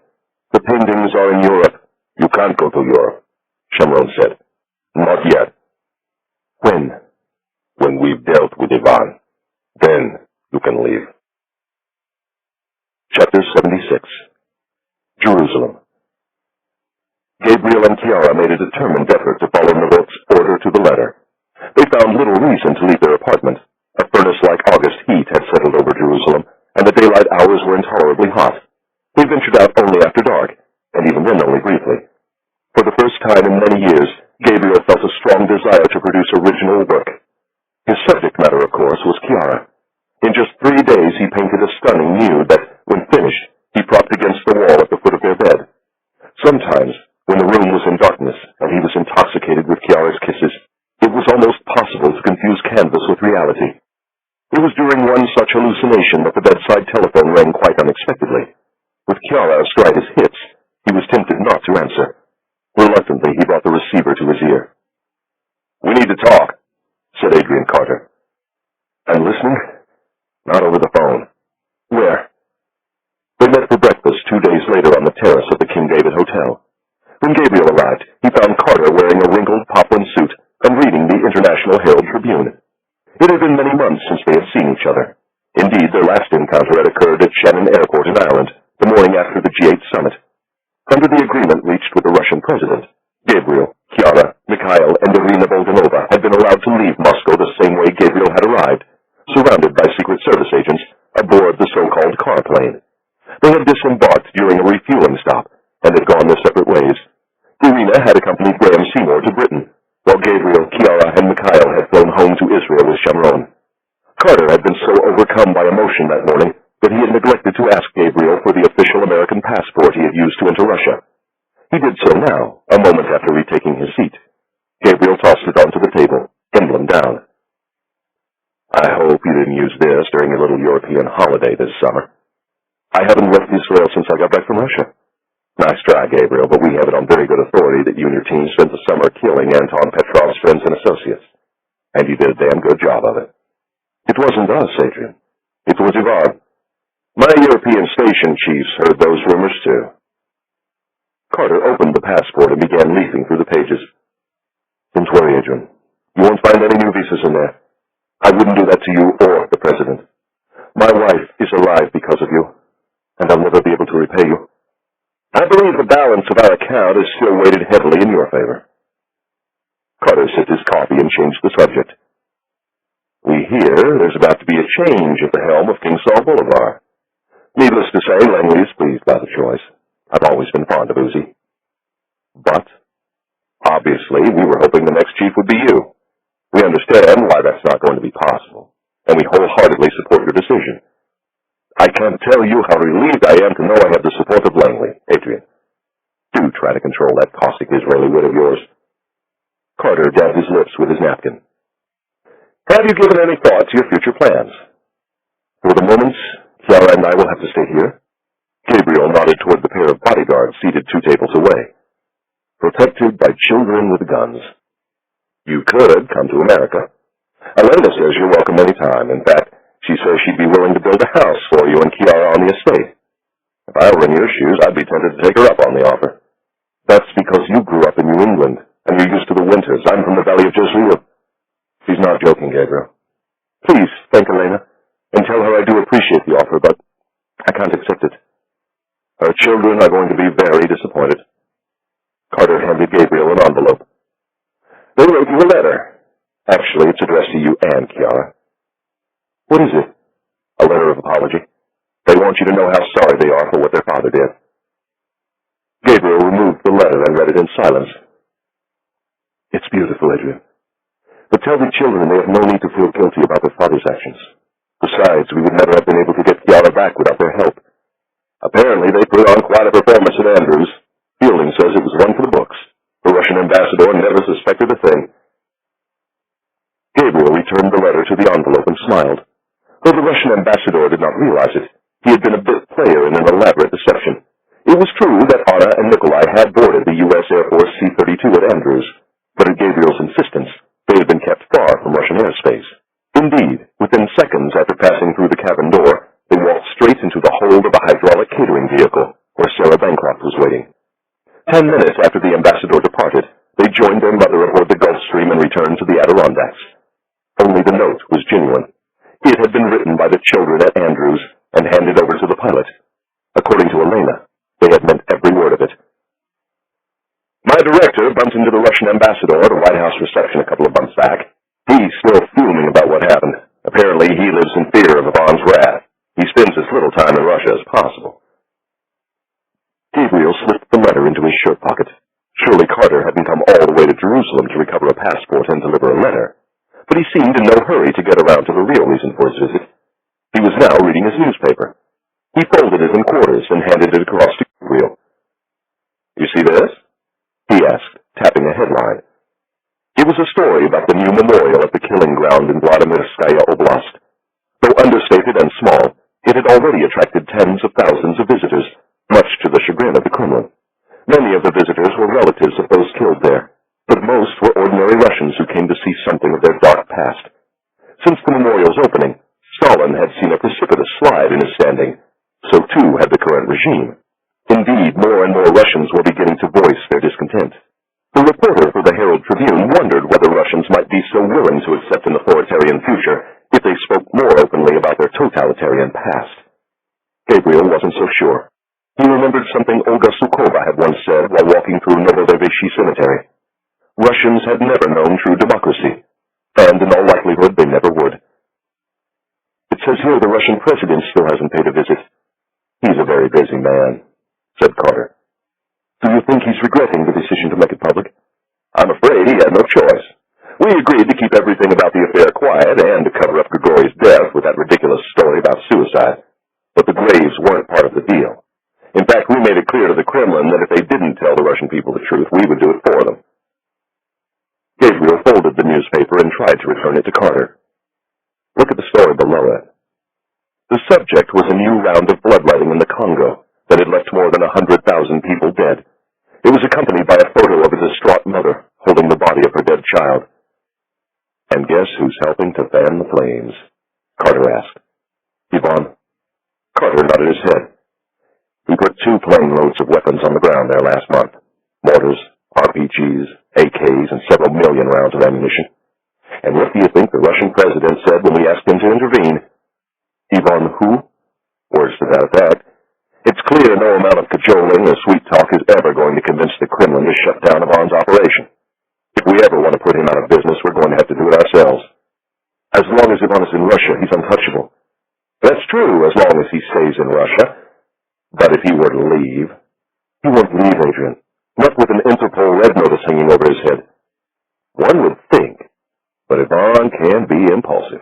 The paintings are in Europe. You can't go to Europe, Shamron said. Not yet. When? When we've dealt with Ivan. Then you can leave. Chapter 76. Jerusalem. Gabriel and Chiara made a determined effort to follow Navot's order to the letter. They found little reason to leave their apartment. A furnace-like August heat had settled over Jerusalem, and the daylight hours were intolerably hot. They ventured out only after dark, and even then only briefly. For the first time in many years, Gabriel felt a strong desire to produce original work. His subject matter, of course, was Chiara. In just 3 days, he painted a stunning nude that, when finished, he propped against the wall at the foot of their bed. Sometimes, when the room was in darkness and he was intoxicated with Chiara's kisses, it was almost possible to confuse canvas with reality. It was during one such hallucination that the bedside telephone rang quite unexpectedly. With Chiara astride his hips, he was tempted not to answer. Reluctantly, he brought the receiver to his ear. "We need to talk," said Adrian Carter. "I'm listening. Not over the phone." "Where?" They met for breakfast 2 days later on the terrace of the King airport in Ireland, the morning after the G8 summit. Under the agreement reached with the Russian president, Gabriel, Chiara, Mikhail, and Irina Bulganova had been allowed to leave Moscow the same way Gabriel had arrived, surrounded by Secret Service agents aboard the so-called car plane. They had disembarked during a refueling stop and had gone their separate ways. Irina had accompanied Graham Seymour to Britain, while Gabriel, Chiara, and Mikhail had flown home to Israel with Shamron. Carter had been so overcome by emotion that morning that he had neglected to ask Gabriel for the official American passport he had used to enter Russia. He did so now, a moment after retaking his seat. Gabriel tossed it onto the table, emblem down. I hope you didn't use this during your little European holiday this summer. I haven't left Israel since I got back from Russia. Nice try, Gabriel, but we have it on very good authority that you and your team spent the summer killing Anton Petrov's friends and associates. And you did a damn good job of it. It wasn't us, Adrian. It was Ivan. My European station chiefs heard those rumors, too. Carter opened the passport and began leafing through the pages. Don't worry, Adrian. You won't find any new visas in there. I wouldn't do that to you or the president. My wife is alive because of you, and I'll never be able to repay you. I believe the balance of our account is still weighted heavily in your favor. Carter sipped his coffee and changed the subject. We hear there's about to be a change at the helm of King Saul Boulevard. Needless to say, Langley is pleased by the choice. I've always been fond of Uzi. But, obviously, we were hoping the next chief would be you. We understand why that's not going to be possible, and we wholeheartedly support your decision. I can't tell you how relieved I am to know I have the support of Langley, Adrian. Do try to control that caustic Israeli wit of yours. Carter dabbed his lips with his napkin. Have you given any thought to your future plans? For the moment, Chiara and I will have to stay here. Gabriel nodded toward the pair of bodyguards seated 2 tables away. Protected by children with guns. You could come to America. Elena says you're welcome any time. In fact, she says she'd be willing to build a house for you and Chiara on the estate. If I were in your shoes, I'd be tempted to take her up on the offer. That's because you grew up in New England, and you're used to the winters. I'm from the Valley of Jezreel. She's not joking, Gabriel. Please, thank Elena, and tell her I do appreciate the offer, but I can't accept it. Her children are going to be very disappointed. Carter handed Gabriel an envelope. They wrote you a letter. Actually, it's addressed to you and Chiara. What is it? A letter of apology. They want you to know how sorry they are for what their father did. Gabriel removed the letter and read it in silence. It's beautiful, Adrian. But tell the children they have no need to feel guilty about their father's actions. Besides, we would never have been able to get Chiara back without their help. Apparently, they put on quite a performance at Andrews. Fielding says it was one for the books. The Russian ambassador never suspected a thing. Gabriel returned the letter to the envelope and smiled. Though the Russian ambassador did not realize it, he had been a bit player in an elaborate deception. It was true that Anna and Nikolai had boarded the U.S. Air Force C-32 at Andrews, but at Gabriel's insistence, they had been kept far from Russian airspace. Indeed, within seconds after passing through the cabin door, they walked straight into the hold of a hydraulic catering vehicle, where Sarah Bancroft was waiting. 10 minutes after the ambassador departed, they joined their mother aboard the Gulfstream and returned to the Adirondacks. Only the note was genuine. It had been written by the children at Andrews and handed over to the pilot. According to Elena, they had meant every word of it. My director bumped into the Russian ambassador at a White House reception a couple of months back. He's still fuming about what happened. Apparently, he lives in fear of Ivan's wrath. He spends as little time in Russia as possible. Gabriel slipped the letter into his shirt pocket. Surely Carter hadn't come all the way to Jerusalem to recover a passport and deliver a letter. But he seemed in no hurry to get around to the real reason for his visit. He was now reading his newspaper. He folded it in quarters and handed it across to Gabriel. You see this? He asked, tapping a headline. It was a story about the new memorial at the killing ground in Vladimirskaya Oblast. Though understated and small, it had already attracted tens of thousands of visitors, much to the chagrin of the Kremlin. Many of the visitors were relatives of those killed there, but most were ordinary Russians who came to see something of their dark past. Since the memorial's opening, Stalin had seen a precipitous slide in his standing. So too had the current regime. Indeed, more and more Russians were beginning to voice their discontent. The reporter for the Herald Tribune wondered whether Russians might be so willing to accept an authoritarian future if they spoke more openly about their totalitarian past. Gabriel wasn't so sure. He remembered something Olga Sukova had once said while walking through Novodevichy Cemetery. Russians had never known true democracy, and in all likelihood they never would. It says here the Russian president still hasn't paid a visit. He's a very busy man, said Carter. Do you think he's regretting the decision to make it public? I'm afraid he had no choice. We agreed to keep everything about the affair quiet and to cover up Grigori's death with that ridiculous story about suicide. But the graves weren't part of the deal. In fact, we made it clear to the Kremlin that if they didn't tell the Russian people the truth, we would do it for them. Gabriel folded the newspaper and tried to return it to Carter. Look at the story below it. The subject was a new round of bloodletting in the Congo that had left more than 100,000 people dead. It was accompanied by a photo of a distraught mother holding the body of her dead child. And guess who's helping to fan the flames? Carter asked. Yvonne. Carter nodded his head. We put 2 plane loads of weapons on the ground there last month. Mortars, RPGs, AKs, and several million rounds of ammunition. And what do you think the Russian president said when we asked him to intervene? Yvonne who? Words to that effect. It's clear no amount of cajoling or sweet talk is ever going to convince the Kremlin to shut down Ivan's operation. If we ever want to put him out of business, we're going to have to do it ourselves. As long as Ivan is in Russia, he's untouchable. That's true, as long as he stays in Russia. But if he were to leave, he won't leave, Adrian. Not with an Interpol red notice hanging over his head. One would think, but Ivan can be impulsive.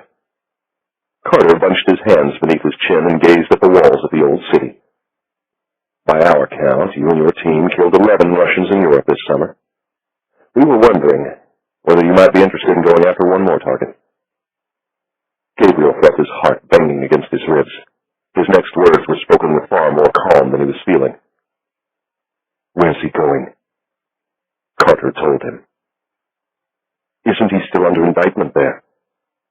Carter bunched his hands beneath his chin and gazed at the walls of the old city. By our count, you and your team killed 11 Russians in Europe this summer. We were wondering whether you might be interested in going after one more target. Gabriel felt his heart banging against his ribs. His next words were spoken with far more calm than he was feeling. Where's he going? Carter told him. Isn't he still under indictment there?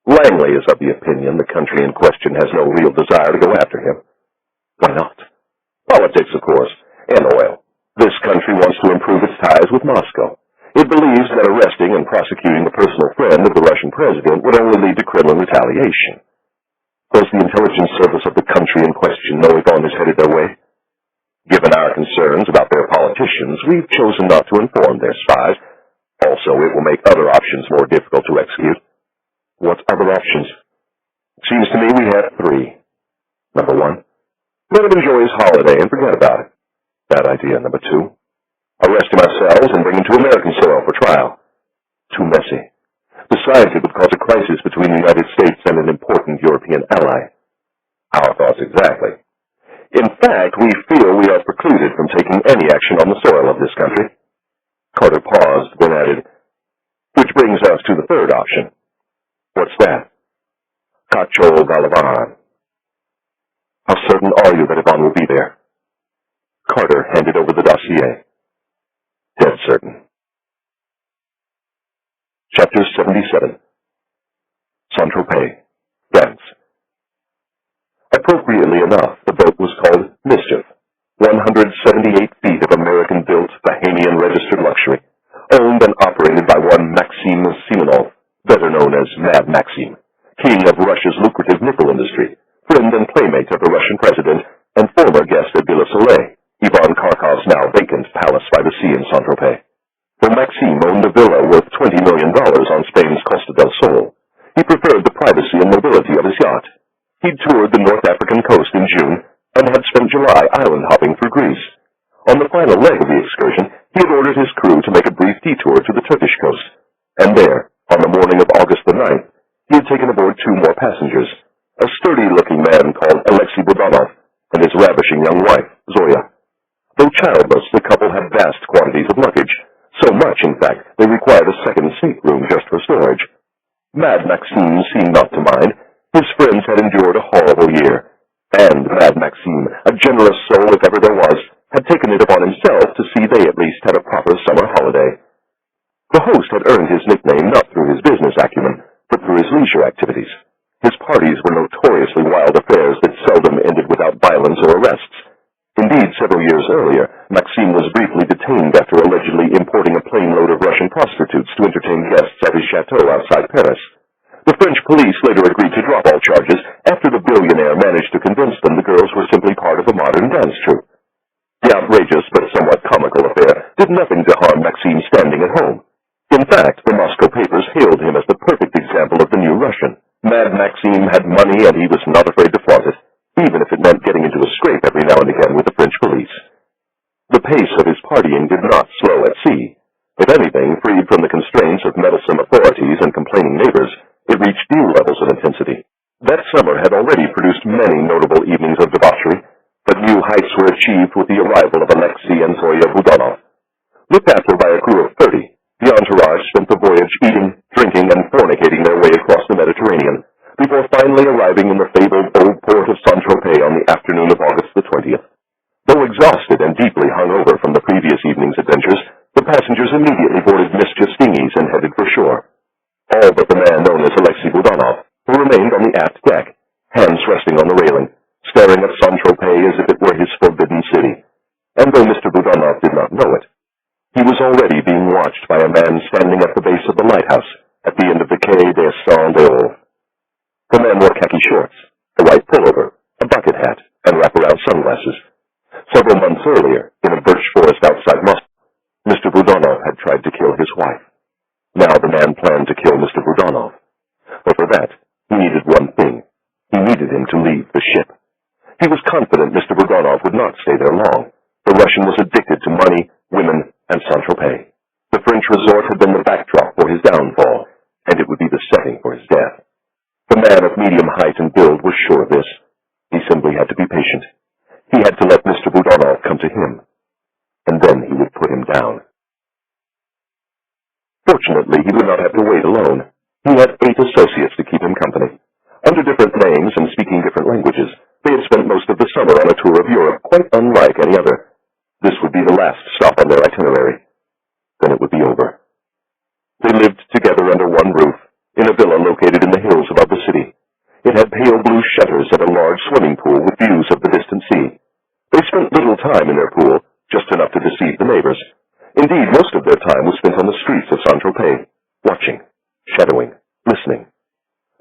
Langley is of the opinion the country in question has no real desire to go after him. Why not? Politics, of course, and oil. This country wants to improve its ties with Moscow. It believes that arresting and prosecuting the personal friend of the Russian president would only lead to Kremlin retaliation. Does the intelligence service of the country in question know Ivan is headed their way? Given our concerns about their politicians, we've chosen not to inform their spies. Also, it will make other options more difficult to execute. What other options? It seems to me we have 3. Number 1, let him enjoy his holiday and forget about it. Bad idea. Number 2, arrest him ourselves and bring him to American soil for trial. Too messy. Besides, it would cause a crisis between the United States and an important European ally. Our thoughts exactly. In fact, we feel we are precluded from taking any action on the soil of this country. Carter paused, then added, which brings us to the 3rd option. What's that? Cacho Galavan. How certain are you that Ivan will be there? Carter handed over the dossier. Dead certain. Chapter 77. Saint-Tropez, France. Appropriately enough, the boat was called Mischief, 178 feet of American-built, Bahamian-registered luxury, owned and operated by one Maxim Simonov, better known as Mad Maxim, king of Russia's lucrative nickel industry, friend and playmate of the Russian president, and former guest at Villa Soleil, Ivan Kharkov's now vacant palace by the sea in Saint-Tropez. Though Maxim owned a villa worth $20 million on Spain's Costa del Sol, he preferred the privacy and mobility of his yacht. He'd toured the North African coast in June and had spent July island-hopping through Greece. On the final leg of the excursion, he had ordered his crew to make a brief detour to the Turkish coast, and there, on the morning of August the 9th, he had taken aboard 2 more passengers, a sturdy-looking man called Alexei Bulganov and his ravishing young wife, Zoya. Though childless, the couple had vast quantities of luggage, so much, in fact, they required a second stateroom just for storage. Mad Maxim seemed not to mind. His friends had endured a horrible year, and Mad Maxim, a generous soul if ever there was, had taken it upon himself to see they at least had a proper summer holiday. The host had earned his nickname not through his business acumen, but through his leisure activities. His parties were notoriously wild affairs that seldom ended without violence or arrests. Indeed, several years earlier, Maxim was briefly detained after allegedly importing a plane load of Russian prostitutes to entertain guests at his chateau outside Paris. The French police later agreed to drop all charges after the billionaire managed to convince them the girls were simply part of a modern dance troupe. The outrageous but somewhat comical affair did nothing to harm Maxime's standing at home. In fact, the Moscow papers hailed him as the perfect example of the new Russian. Mad Maxime had money and he was not afraid to flaunt it, even if it meant getting into a scrape every now and again with the French police. The pace of his partying did not slow at sea. If anything, freed from the constraints of meddlesome authorities and complaining neighbors, it reached new levels of intensity. That summer had already produced many notable evenings of debauchery, but new heights were achieved with the arrival of Alexei and Zoya Bulganov. Looked after by a crew of 30, the entourage spent the voyage eating, drinking, and fornicating their way across the Mediterranean, before finally arriving in the fabled old port of Saint-Tropez on the afternoon of August the 20th. Though exhausted and deeply hungover from the previous evening's adventures, the passengers immediately boarded mischievous dinghies and headed for shore. All but the man known as Alexei Bulganov, who remained on the aft deck, hands resting on the railing, staring at Saint-Tropez as if it were his forbidden city. And though Mr. Bulganov did not know it, he was already being watched by a man standing at the base of the lighthouse at the end of the Quai des Saints-d'Europe. The man wore khaki shorts, a white pullover, a bucket hat, and wraparound sunglasses. Several months earlier, in a birch forest outside Moscow, Mr. Bulganov had tried to kill his wife. Now the man planned to kill Mr. Bulganov. But for that, he needed one thing. He needed him to leave the ship. He was confident Mr. Bulganov would not stay there long. The Russian was addicted to money, women, and Saint-Tropez. The French resort had been the backdrop for his downfall, and it would be the setting for his death. The man of medium height and build was sure of this. He simply had to be patient. He had to let Mr. Bulganov come to him, and then he would put him down. Fortunately, he would not have to wait alone. He had 8 associates to keep him company. Under different names and speaking different languages, they had spent most of the summer on a tour of Europe quite unlike any other. This would be the last stop on their itinerary. Then it would be over. They lived together under one roof, in a villa located in the hills above the city. It had pale blue shutters and a large swimming pool with views of the distant sea. They spent little time in their pool, just enough to deceive the neighbors. Indeed, most of their time was spent on the streets of Saint-Tropez, watching, shadowing, listening.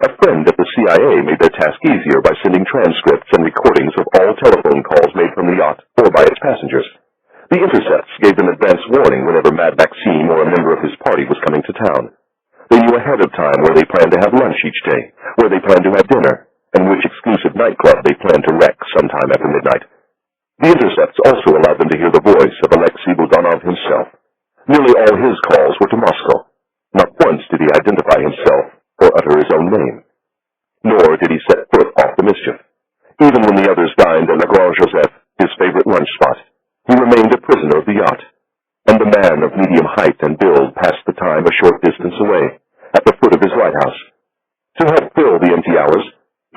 A friend at the CIA made their task easier by sending transcripts and recordings of all telephone calls made from the yacht or by its passengers. The intercepts gave them advance warning whenever Mad Maxime or a member of his party was coming to town. They knew ahead of time where they planned to have lunch each day, where they planned to have dinner, and which exclusive nightclub they planned to wreck sometime after midnight. The intercepts also allowed them to hear the voice of Alexei Bulganov himself. Nearly all his calls were to Moscow. Not once did he identify himself or utter his own name. Nor did he set foot off the mischief. Even when the others dined at Le Grand Joseph, his favorite lunch spot, he remained a prisoner of the yacht. And the man of medium height and build passed the time a short distance away, at the foot of his lighthouse. To help fill the empty hours,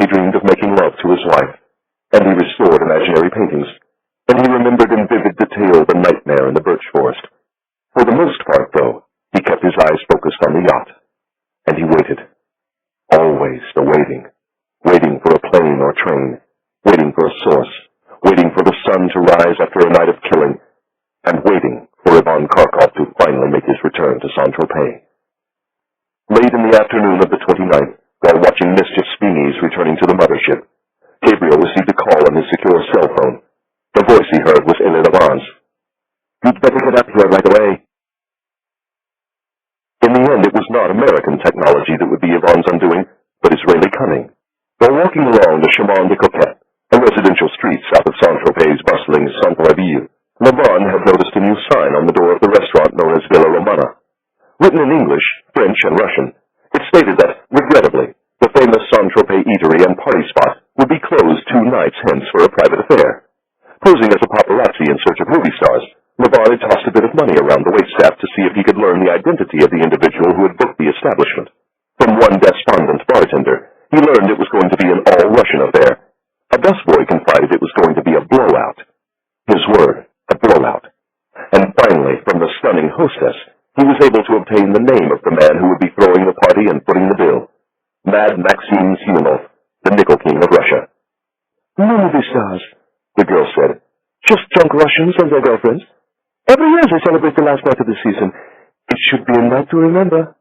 he dreamed of making love to his wife, and he restored imaginary paintings, and he remembered in vivid detail the nightmare in the birch forest. For the most part, though, he kept his eyes focused on the yacht, and he waited. Always awaiting. Waiting for a plane or train, waiting for a source, waiting for the sun to rise after a night of killing, and waiting for Ivan Kharkov to finally make his return to Saint-Tropez. Late in the afternoon of the 29th, while watching mischievous dinghies returning to the mothership, Gabriel received a call on his secure cell phone. The voice he heard was Ivan's. "You'd better get up here right away." In the end, it was not American technology that would be Ivan's undoing, but Israeli cunning. While walking along the Chemin de Coquette, a residential street south of Saint-Tropez's bustling Centre-Ville, Ivan had noticed a new sign on the door of the restaurant known as Villa Romana. Written in English, French, and Russian, it stated that, regrettably, the famous Saint-Tropez eatery and party spot would be closed 2 nights hence for a private affair. Posing as a paparazzi in search of movie stars, Levan had tossed a bit of money around the waitstaff to see if he could learn the identity of the individual who had booked the establishment. From one despondent bartender, he learned it was going to be an all-Russian affair. A busboy confided it was going to be a blowout. His word, a blowout. And finally, from the stunning hostess, he was able to obtain the name of the man who would be throwing the party and footing the bill. Mad Maxime Simonov, the Nickel King of Russia. "No movie stars," the girl said. "Just drunk Russians and their girlfriends. Every year they celebrate the last night of the season. It should be a night to remember."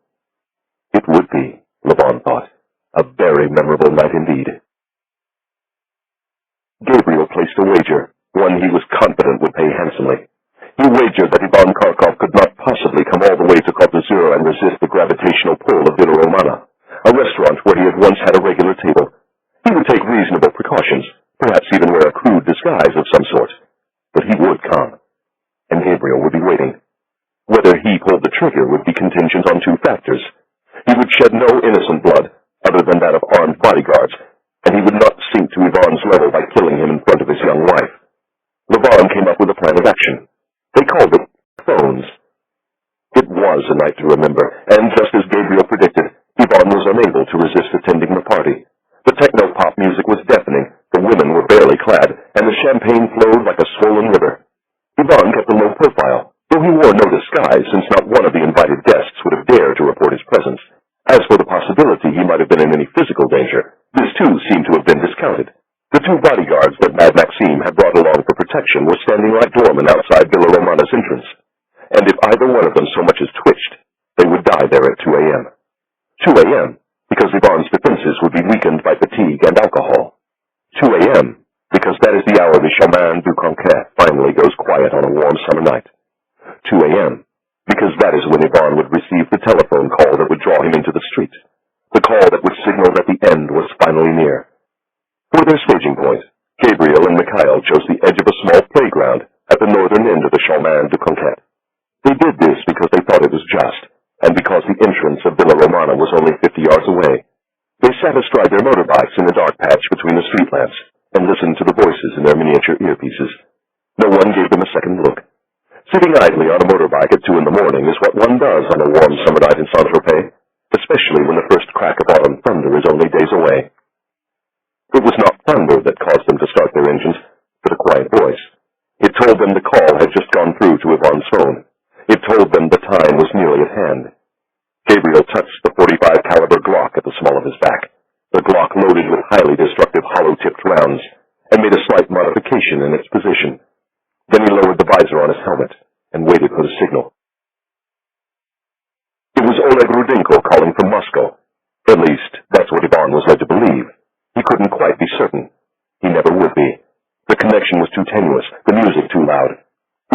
It would be, Levan thought. A very memorable night indeed. Gabriel placed a wager, one he was confident would pay handsomely. He wagered that Ivan Kharkov could not possibly come all the way to Côte d'Azur and resist the gravitational pull of Villa Romana, a restaurant where he had once had a regular table. He would take reasonable precautions, perhaps even wear a crude disguise of some sort. But he would come, and Gabriel would be waiting. Whether he pulled the trigger would be contingent on two factors. He would shed no innocent blood, other than that of armed bodyguards, and he would not sink to Ivan's level by killing him in front of his young wife. Levon came up with a plan of action. They called it phones. It was a night to remember, and just as Gabriel predicted, Ivan was unable to resist attending the party. The techno-pop music was deafening, the women were barely clad, and the champagne flowed like a swollen river. Ivan kept a low profile, though he wore no disguise, since not one of the invited guests would have dared to report his presence. As for the possibility he might have been in any physical danger, this too seemed to have been discounted. The two bodyguards that Mad Maxime had brought along for protection were standing like doormen outside Villa Romana's entrance, and if either one of them so much as twitched, they would die there at 2 a.m. 2 a.m., because Ivan's defenses would be weakened by fatigue and alcohol. 2 a.m., because that is the hour the chemin du conquête finally goes quiet on a warm summer night. 2 a.m., because that is when Ivan would receive the telephone call that would draw him into the street, the call that would signal that the end was finally near. For their staging point, Gabriel and Mikhail chose the edge of a small playground at the northern end of the chemin du conquête. They did this because they thought it was just, and because the entrance of Villa Romana was only 50 yards away. They sat astride their motorbikes in the dark patch between the street lamps and listened to the voices in their miniature earpieces. No one gave them a second look. Sitting idly on a motorbike at 2 in the morning is what one does on a warm summer night in Saint-Tropez, especially when the first crack of autumn thunder is only days away. It was not thunder that caused them to start their engines, but a quiet voice. It told them the call had just gone through to Ivan's phone. It told them the time was nearly at hand. Gabriel touched the .45 caliber Glock at the small of his back, the Glock loaded with highly destructive hollow-tipped rounds, and made a slight modification in its position. Then he lowered the visor on his helmet and waited for the signal. It was Oleg Rudenko calling from Moscow. At least, that's what Ivan was led to believe. He couldn't quite be certain. He never would be. The connection was too tenuous, the music too loud.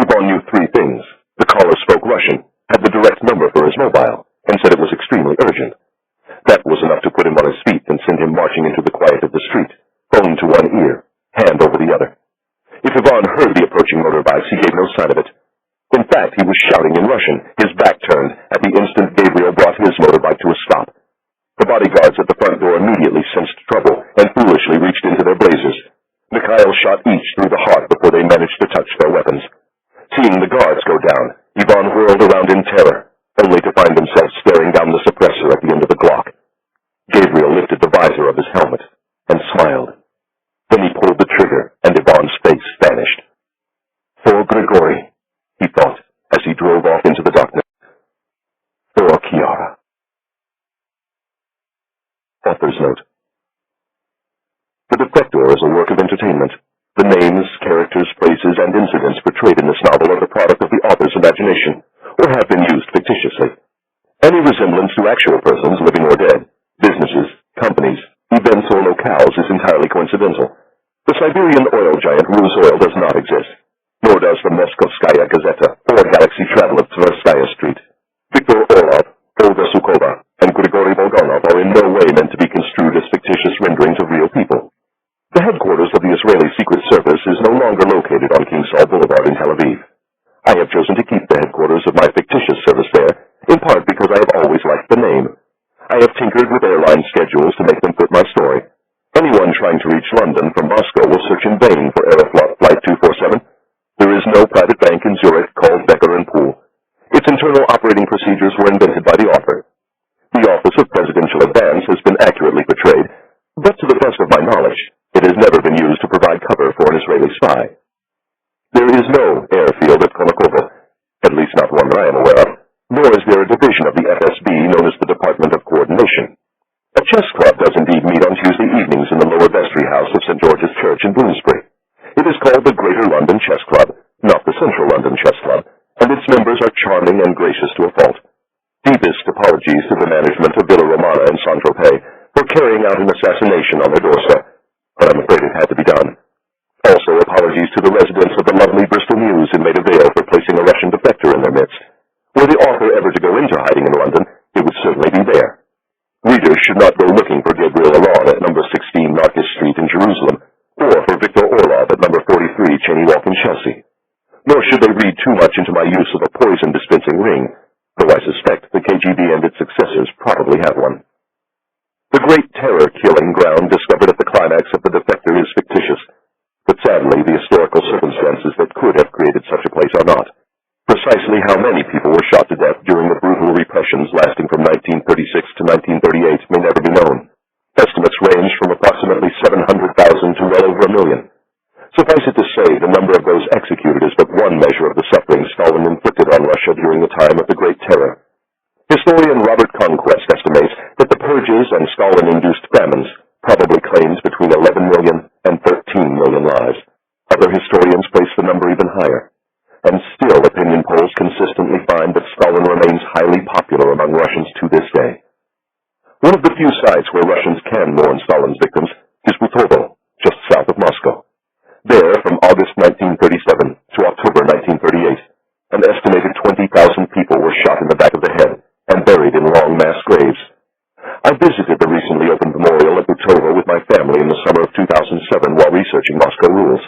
Ivan knew three things. The caller spoke Russian, had the direct number for his mobile, and said it was extremely urgent. That was enough to put him on his feet and send him marching into the quiet of the street, phone to one ear, hand over the other. If Ivan heard the approaching motorbikes, he gave no sign of it. In fact, he was shouting in Russian, his back turned, at the instant Gabriel brought his motorbike to a stop. The bodyguards at the front door immediately sensed trouble and foolishly reached into their blazers. Mikhail shot each through the heart before they managed to touch their weapons. Seeing the guards go down, Ivan whirled around in terror, only to find himself staring down the suppressor at the end of the Glock. Gabriel lifted the visor of his helmet and smiled. Then he pulled the trigger, and Ivan's face vanished. For Grigori, he thought, as he drove off into the darkness. For Chiara. Author's note. The Defector is a work of entertainment. The names, characters, places, and incidents portrayed in this novel are the product of the author's imagination, or have been used fictitiously. Any resemblance to actual persons, living or dead, businesses, companies, events, or locales is entirely coincidental. The Siberian oil giant Rusoil does not exist, nor does the Moskovskaya Gazeta or Galaxy Traveler Tverskaya Street. Viktor Orlov, Olga Sukova, and Grigori Bulganov are in no way meant to be construed as fictitious renderings of real people. The headquarters of the Israeli Secret Service is no longer located on King Saul Boulevard in Tel Aviv. I have chosen to keep the headquarters of my fictitious service there, in part because I have always liked the name. I have tinkered with airline schedules to make them fit my story. Anyone trying to reach London from Moscow will search in vain for Aeroflot Flight 247. There is no private bank in Zurich called Becker & Poole. Its internal operating procedures were invented by the author. The Office of Presidential Advance has been accurately portrayed, but to the best of my knowledge, it has never been used to provide cover for an Israeli spy. There is no airfield at Konakovo, at least not one that I am aware of, nor is there a division of the FSB known as the Department of Coordination. A chess club does indeed meet on Tuesday evenings in the lower vestry house of St. George's Church in Bloomsbury. It is called the Greater London Chess Club, not the Central London Chess Club, and its members are charming and gracious to a fault. Deepest apologies to the management of Villa Romana and Saint-Tropez for carrying out an assassination on their doorstep, but I'm afraid it had to be done. Also, apologies to the residents of the lovely Bristol Mews in Maida Vale for placing a Russian defector in their midst. Were the author ever to go into hiding in London, it would certainly be there. Readers should not go looking for Gabriel Allon at number 16 Marcus Street in Jerusalem, or for Victor Orlov at number 43 Cheney Walk in Chelsea. Nor should they read too much into my use of a poison-dispensing ring, though I suspect the KGB and its successors probably have one. The Great Terror killing ground discovered at the climax of the Defector is fictitious, but sadly the historical circumstances that could have created such a place are not. Precisely how many people were shot to death during the brutal repressions lasting from 1936 to 1938 may never be known. Estimates range from approximately 700,000 to well over 1 million. Suffice it to say, the number of those executed is but one measure of the suffering Stalin inflicted on Russia during the time of the Great Terror. Historian Robert Conquest estimates that the purges and Stalin-induced famines probably claimed between 11 million and 13 million lives. Other historians place the number even higher. And still, opinion polls consistently find that Stalin remains highly popular among Russians to this day. One of the few sites where Russians can mourn Stalin's victims is Butovo, just south of Moscow. There, from August 1937 to October 1938, an estimated 20,000 people were shot in the back of the head and buried in long mass graves. I visited the recently opened memorial at Butovo with my family in the summer of 2007 while researching Moscow rules,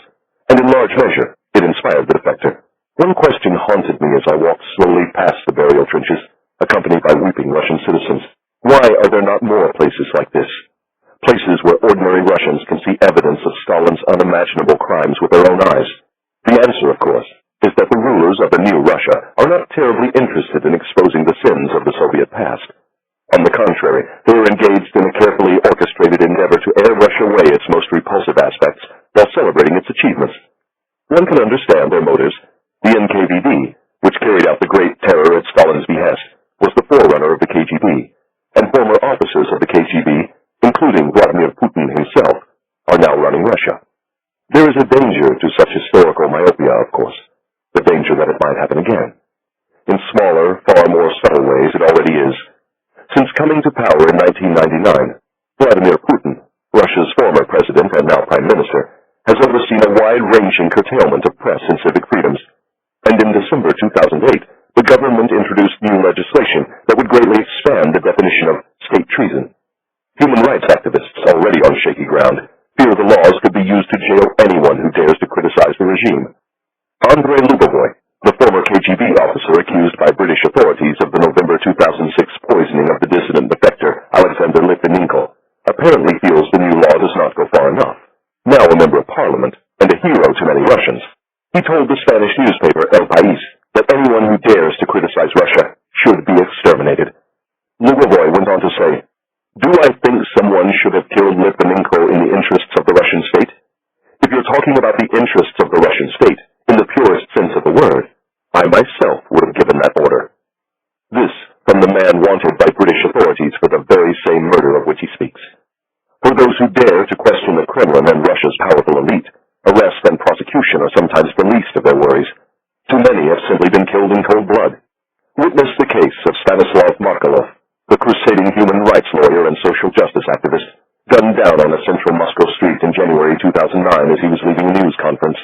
and in large measure, it inspired the Defector. One question haunted me as I walked slowly past the burial trenches, accompanied by weeping Russian citizens. Why are there not more places like this? Places where ordinary Russians can see evidence of Stalin's unimaginable crimes with their own eyes. The answer, of course, is that the rulers of the new Russia are not terribly interested in exposing the sins of the Soviet past. On the contrary, they are engaged in a carefully orchestrated endeavor to airrush away its most repulsive aspects while celebrating its achievements. One can understand their motives. The NKVD, which carried out the Great Terror at Stalin's behest, was the forerunner of the KGB, and former officers of the KGB, including Vladimir Putin himself, are now running Russia. There is a danger to such historical myopia, of course, the danger that it might happen again. In smaller, far more subtle ways it already is. Since coming to power in 1999, Vladimir Putin, Russia's former president and now prime minister, has overseen a wide-ranging curtailment of press and civic freedoms. And in December 2008, the government introduced new legislation that would greatly expand the definition of state treason. Human rights activists, already on shaky ground, fear the laws could be used to jail anyone who dares to criticize the regime. Andrei Lubovoy, the former KGB officer accused by British authorities of the November 2006 poisoning of the dissident defector Alexander Litvinenko, apparently feels the new law does not go far enough. Now a member of parliament, and a hero to many Russians, he told the Spanish newspaper El País that anyone who dares to criticize Russia should be exterminated. Lubovoy went on to say, "Do I think someone should have killed Litvinenko in the interests of the Russian state? If you're talking about the interests of the Russian state, in the purest sense of the word, I myself would have given that order." This from the man wanted by British authorities for the very same murder of which he speaks. For those who dare to question the Kremlin and Russia's powerful elite, arrest and prosecution are sometimes the least of their worries. Too many have simply been killed in cold blood. Witness the case of Stanislav Markelov, the crusading human rights lawyer and social justice activist, gunned down on a central Moscow street in January 2009 as he was leaving a news conference.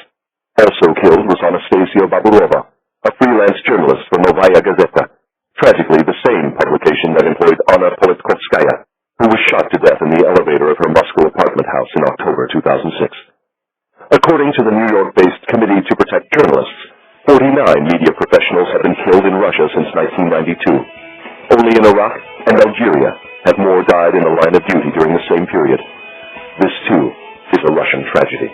Also killed was Anastasia Baburova, a freelance journalist for Novaya Gazeta, tragically the same publication that employed Anna Politkovskaya, who was shot to death in the elevator of her Moscow apartment house in October 2006. According to the New York-based Committee to Protect Journalists, 49 media professionals have been killed in Russia since 1992. Only in Iraq and Algeria have more died in the line of duty during the same period. This, too, is a Russian tragedy.